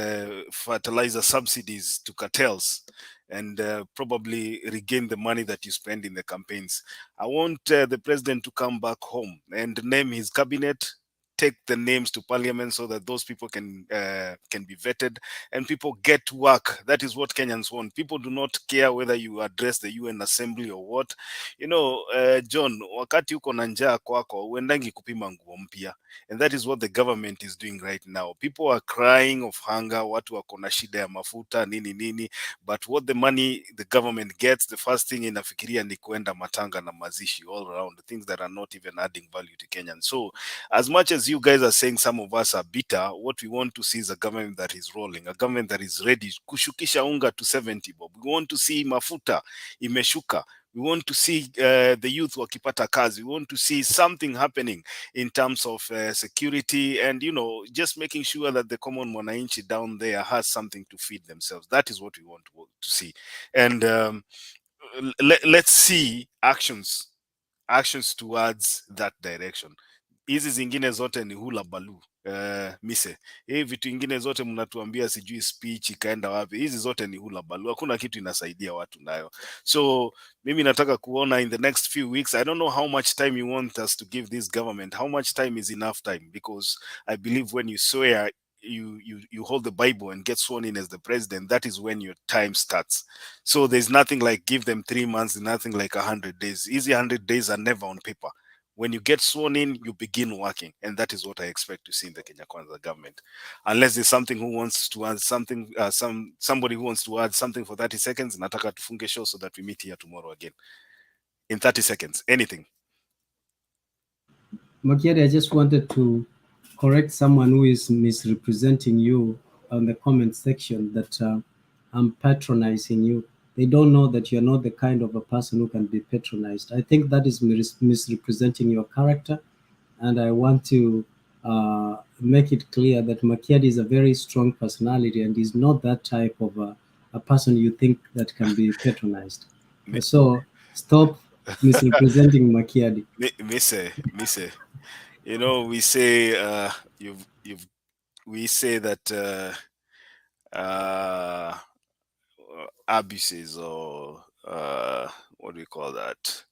[SPEAKER 13] fertilizer subsidies to cartels and probably regain the money that you spend in the campaigns. I want the president to come back home and name his cabinet, take the names to parliament so that those people can be vetted and people get to work. That is what Kenyans want. People do not care whether you address the UN assembly or what. You know, John, wakati uko na njaa kwako uendangi kupima nguo mpya, and that is what the government is doing right now. People are crying of hunger, watu wako na shida ya mafuta nini nini, but what the money the government gets, the first thing inafikiria ni kuenda matanga na mazishi all around, things that are not even adding value to Kenyans. So as much as you guys are saying some of us are bitter, what we want to see is a government that is rolling, a government that is ready kushukisha unga to 70 bob. We want to see mafuta imeshuka. We want to see the youth wakipata kazi. We want to see something happening in terms of security and, you know, just making sure that the common mwananchi down there has something to feed themselves. That is what we want to see. And let's see actions towards that direction. Hizi zingine zote ni hula balu. Mise, hii vitu ingine zote mnatuambia sijui speech ikaenda wapi, hizi zote ni hula balu, hakuna kitu inasaidia watu nayo. So mimi nataka kuona in the next few weeks, I don't know how much time you want us to give this government, how much time is enough time, because I believe when you swear you hold the Bible and get sworn in as the president, that is when your time starts. So there's nothing like give them 3 months, nothing like 100 days. Easy 100 days are never on paper. When you get sworn in, you begin working, and that is what I expect to see in the Kenya Kwanza government. Unless there's something who wants to add something, somebody who wants to add something for 30 seconds, nataka tufunge show so that we meet here tomorrow again. In 30 seconds, anything.
[SPEAKER 5] Makiadi, I just wanted to correct someone who is misrepresenting you on the comment section that I'm patronizing you. They don't know that you're not the kind of a person who can be patronized. I think that is misrepresenting your character. And I want to make it clear that Makiadi is a very strong personality and is not that type of a person you think that can be patronized. So stop misrepresenting Makiadi.
[SPEAKER 13] Mise, you know, we say we say that abuses or what do we call that?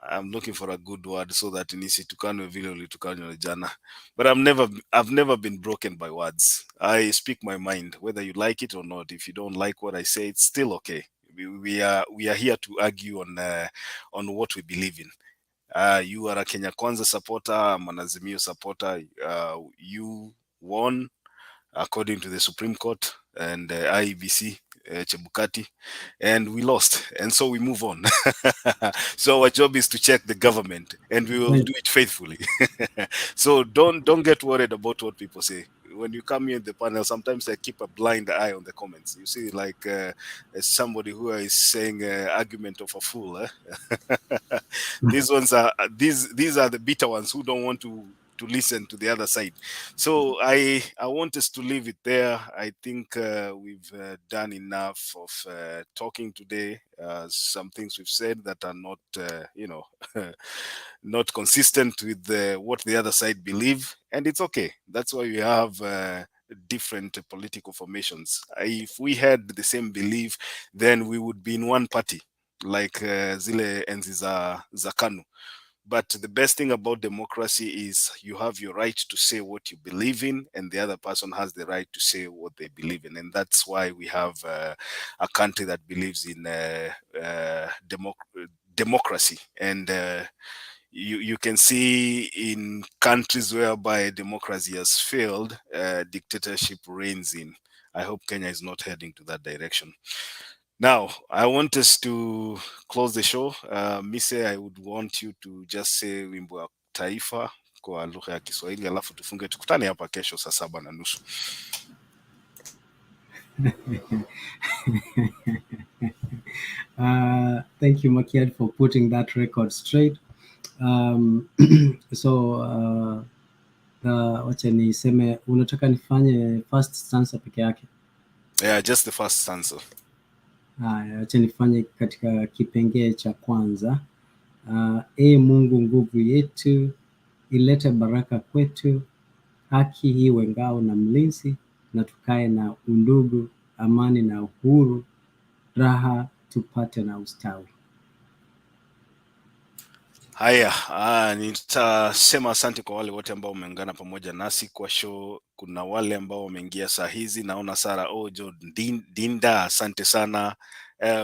[SPEAKER 13] I'm looking for a good word so that nisitukanwe vile ulitukanwa jana. But I've never been broken by words. I speak my mind, whether you like it or not. If you don't like what I say, it's still okay. We are here to argue on what we believe in. You are a Kenya Kwanza supporter, I'm an Azimio supporter. You won according to the Supreme Court and IEBC, Chebukati, and we lost, and so we move on. So our job is to check the government, and we will do it faithfully. So don't get worried about what people say. When you come here in the panel, sometimes I keep a blind eye on the comments. You see, like somebody who is saying argument of a fool. These ones are these are the bitter ones who don't want to listen to the other side. So I want us to leave it there. I think we've done enough of talking today. Some things we've said that are not, not consistent with what the other side believe, and it's okay. That's why we have different political formations. If we had the same belief, then we would be in one party, like zile enzi za KANU. But the best thing about democracy is you have your right to say what you believe in, and the other person has the right to say what they believe in. And that's why we have a country that believes in democracy. And you can see in countries whereby democracy has failed, dictatorship reigns in. I hope Kenya is not heading to that direction. Now, I want us to close the show. Mise, I would want you to just say wimbo ya taifa kwa lugha ya Kiswahili, alafu tufunge, tukutane hapa kesho saa 7:30.
[SPEAKER 5] Thank you, Makiadi, for putting that record straight. Wacha niseme, unataka nifanye first stanza peke yake?
[SPEAKER 13] Yeah, just the first stanza.
[SPEAKER 5] Haya, acha nifanye katika kipengee cha kwanza. Mungu nguvu yetu, ilete baraka kwetu, haki iwe ngao na mlinzi, na tukae na undugu, amani na uhuru, raha tupate na ustawi.
[SPEAKER 13] Haya, nitasema asante kwa wale wote ambao wameungana pamoja nasi kwa show. Kuna wale ambao wameingia saa hizi, naona Sara Ojo Dinda, asante sana.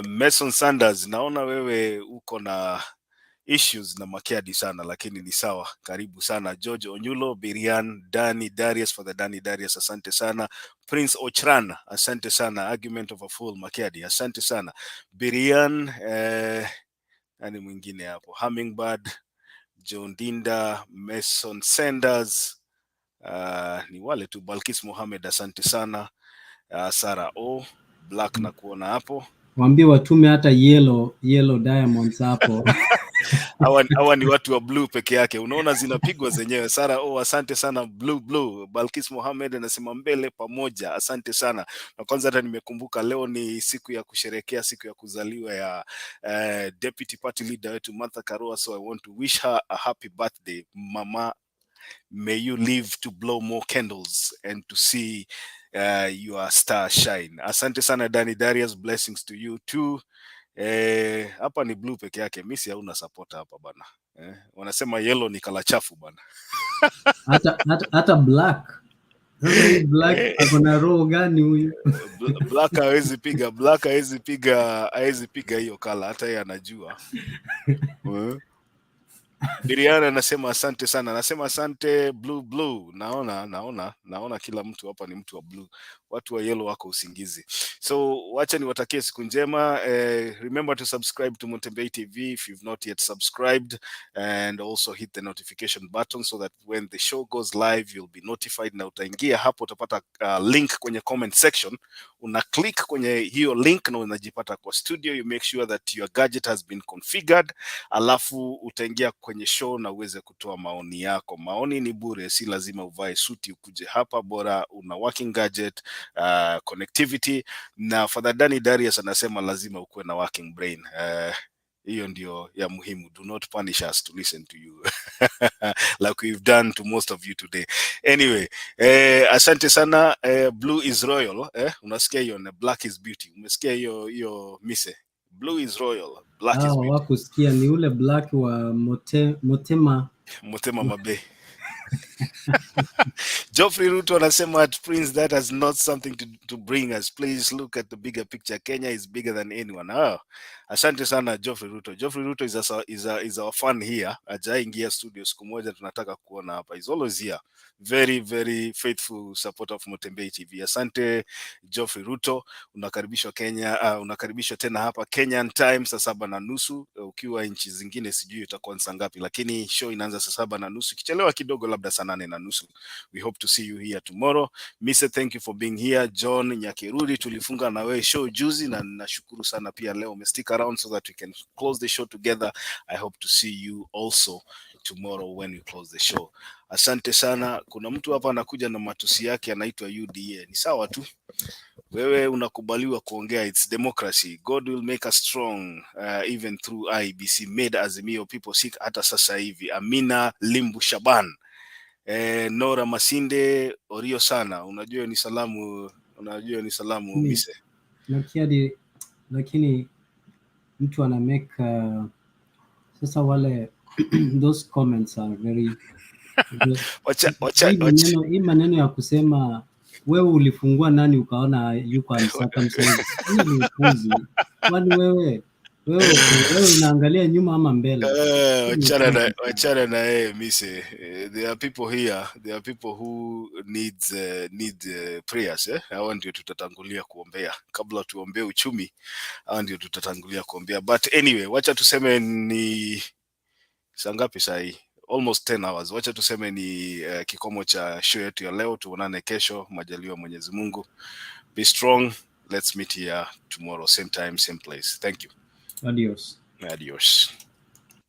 [SPEAKER 13] Mason Sanders, naona wewe uko na issues na Makiadi sana, lakini ni sawa, karibu sana. George Onyulo, Birian, Dani Darius for the Dani Darius, asante sana. Prince Ochran, asante sana. Argument of a Fool, Makiadi, asante sana. Birian, nani mwingine hapo? Hummingbird, John Dinda, Mason Sanders, ni wale tu. Balkis Mohamed, asante sana. Sarah O Black na kuona hapo.
[SPEAKER 5] Waambie watume hata yellow diamonds hapo.
[SPEAKER 13] Hawa ni watu wa blue peke yake. Unaona zinapigwa zenyewe. Sarah O, asante sana. Blue. Balkis Mohamed anasema mbele pamoja. Asante sana. Na kwanza hata nimekumbuka leo ni siku ya kusherehekea siku ya kuzaliwa ya Deputy Party Leader wetu Martha Karua, so I want to wish her a happy birthday. Mama, may you live to blow more candles and to see your star shine. Asante sana Dani Darius, blessings to you too. Hapa ni blue peke yake, mimi si hauna support hapa bana. Wanasema yellow ni kala chafu bana.
[SPEAKER 5] hata black. Black akona roho gani huyu?
[SPEAKER 13] Black hawezi piga hiyo kala, hata yeye anajua. Biriana anasema asante sana. Anasema asante blue. Naona kila mtu hapa ni mtu wa blue. Watu wa yellow wako usingizi. So wacha niwatakie siku njema. Remember to subscribe to Montembei TV if you've not yet subscribed, and also hit the notification button so that when the show goes live you'll be notified. Na utaingia hapo utapata link kwenye comment section. Una click kwenye hiyo link na unajipata kwa studio. You make sure that your gadget has been configured. Alafu utaingia kwenye show na uweze kutoa maoni yako. Maoni ni bure, si lazima uvae suti ukuje hapa, bora una working gadget, connectivity. Na Father Dani Darius anasema lazima ukuwe na working brain. Hiyo ndio ya muhimu. Do not punish us to listen to you like we've done to most of you today. Anyway, asante sana. Blue is royal. Unasikia hiyo? Black is beauty. Umesikia hiyo mise? Blue is royal, black is beauty.
[SPEAKER 5] Wakusikia ni ule black wa Motema
[SPEAKER 13] Mabe. Geoffrey Ruto anasema at Prince, that has not something to bring us. Please look at the bigger picture. Kenya is bigger than anyone. Asante sana Geoffrey Ruto. Geoffrey Ruto is our fan here. Ajaingia studio siku moja, tunataka kuona hapa. He's always here. Very, very faithful supporter of Montembei TV. Asante Geoffrey Ruto. Unakaribishwa Kenya, unakaribishwa tena hapa Kenyan time saa 7:30. Ukiwa nchi zingine sijui itakuwa saa ngapi, lakini show inaanza saa 7:30. Kichelewa kidogo labda saa 8:30. We hope to see you here tomorrow. Mise, thank you for being here. John Nyakirudi, tulifunga na wewe show juzi na nashukuru sana pia leo umestick around so that we can close the show together. I hope to see you also tomorrow when we close the show. Asante sana. Kuna mtu hapa anakuja na matusi yake, anaitwa UDA. Ni sawa tu, wewe unakubaliwa kuongea, it's democracy. God will make us strong even through IBC made Azimio people sick hata sasa hivi. Amina Limbu Shaban, Nora Masinde, Orio sana. Unajua ni salamu Mise.
[SPEAKER 5] Lakini mtu ana make sasa wale those comments are very hii maneno ya kusema wewe ulifungua nani ukaona yuko uncircumcised. Hii ni upuzi. Kwani wewe unaangalia nyuma ama mbele?
[SPEAKER 13] Wachana na Mise. There are people here, there are people who need prayers. Hao ndio tutatangulia kuombea kabla tuombee uchumi. Hao ndio tutatangulia kuombea. But anyway, wacha tuseme ni saa ngapi saa hii? Almost 10 hours. Wacha tuseme ni kikomo cha show yetu ya leo. Tuonane kesho majaliwa Mwenyezi Mungu. Be strong. Let's meet here tomorrow, same time, same place. Thank you.
[SPEAKER 5] Adios.
[SPEAKER 13] Adios.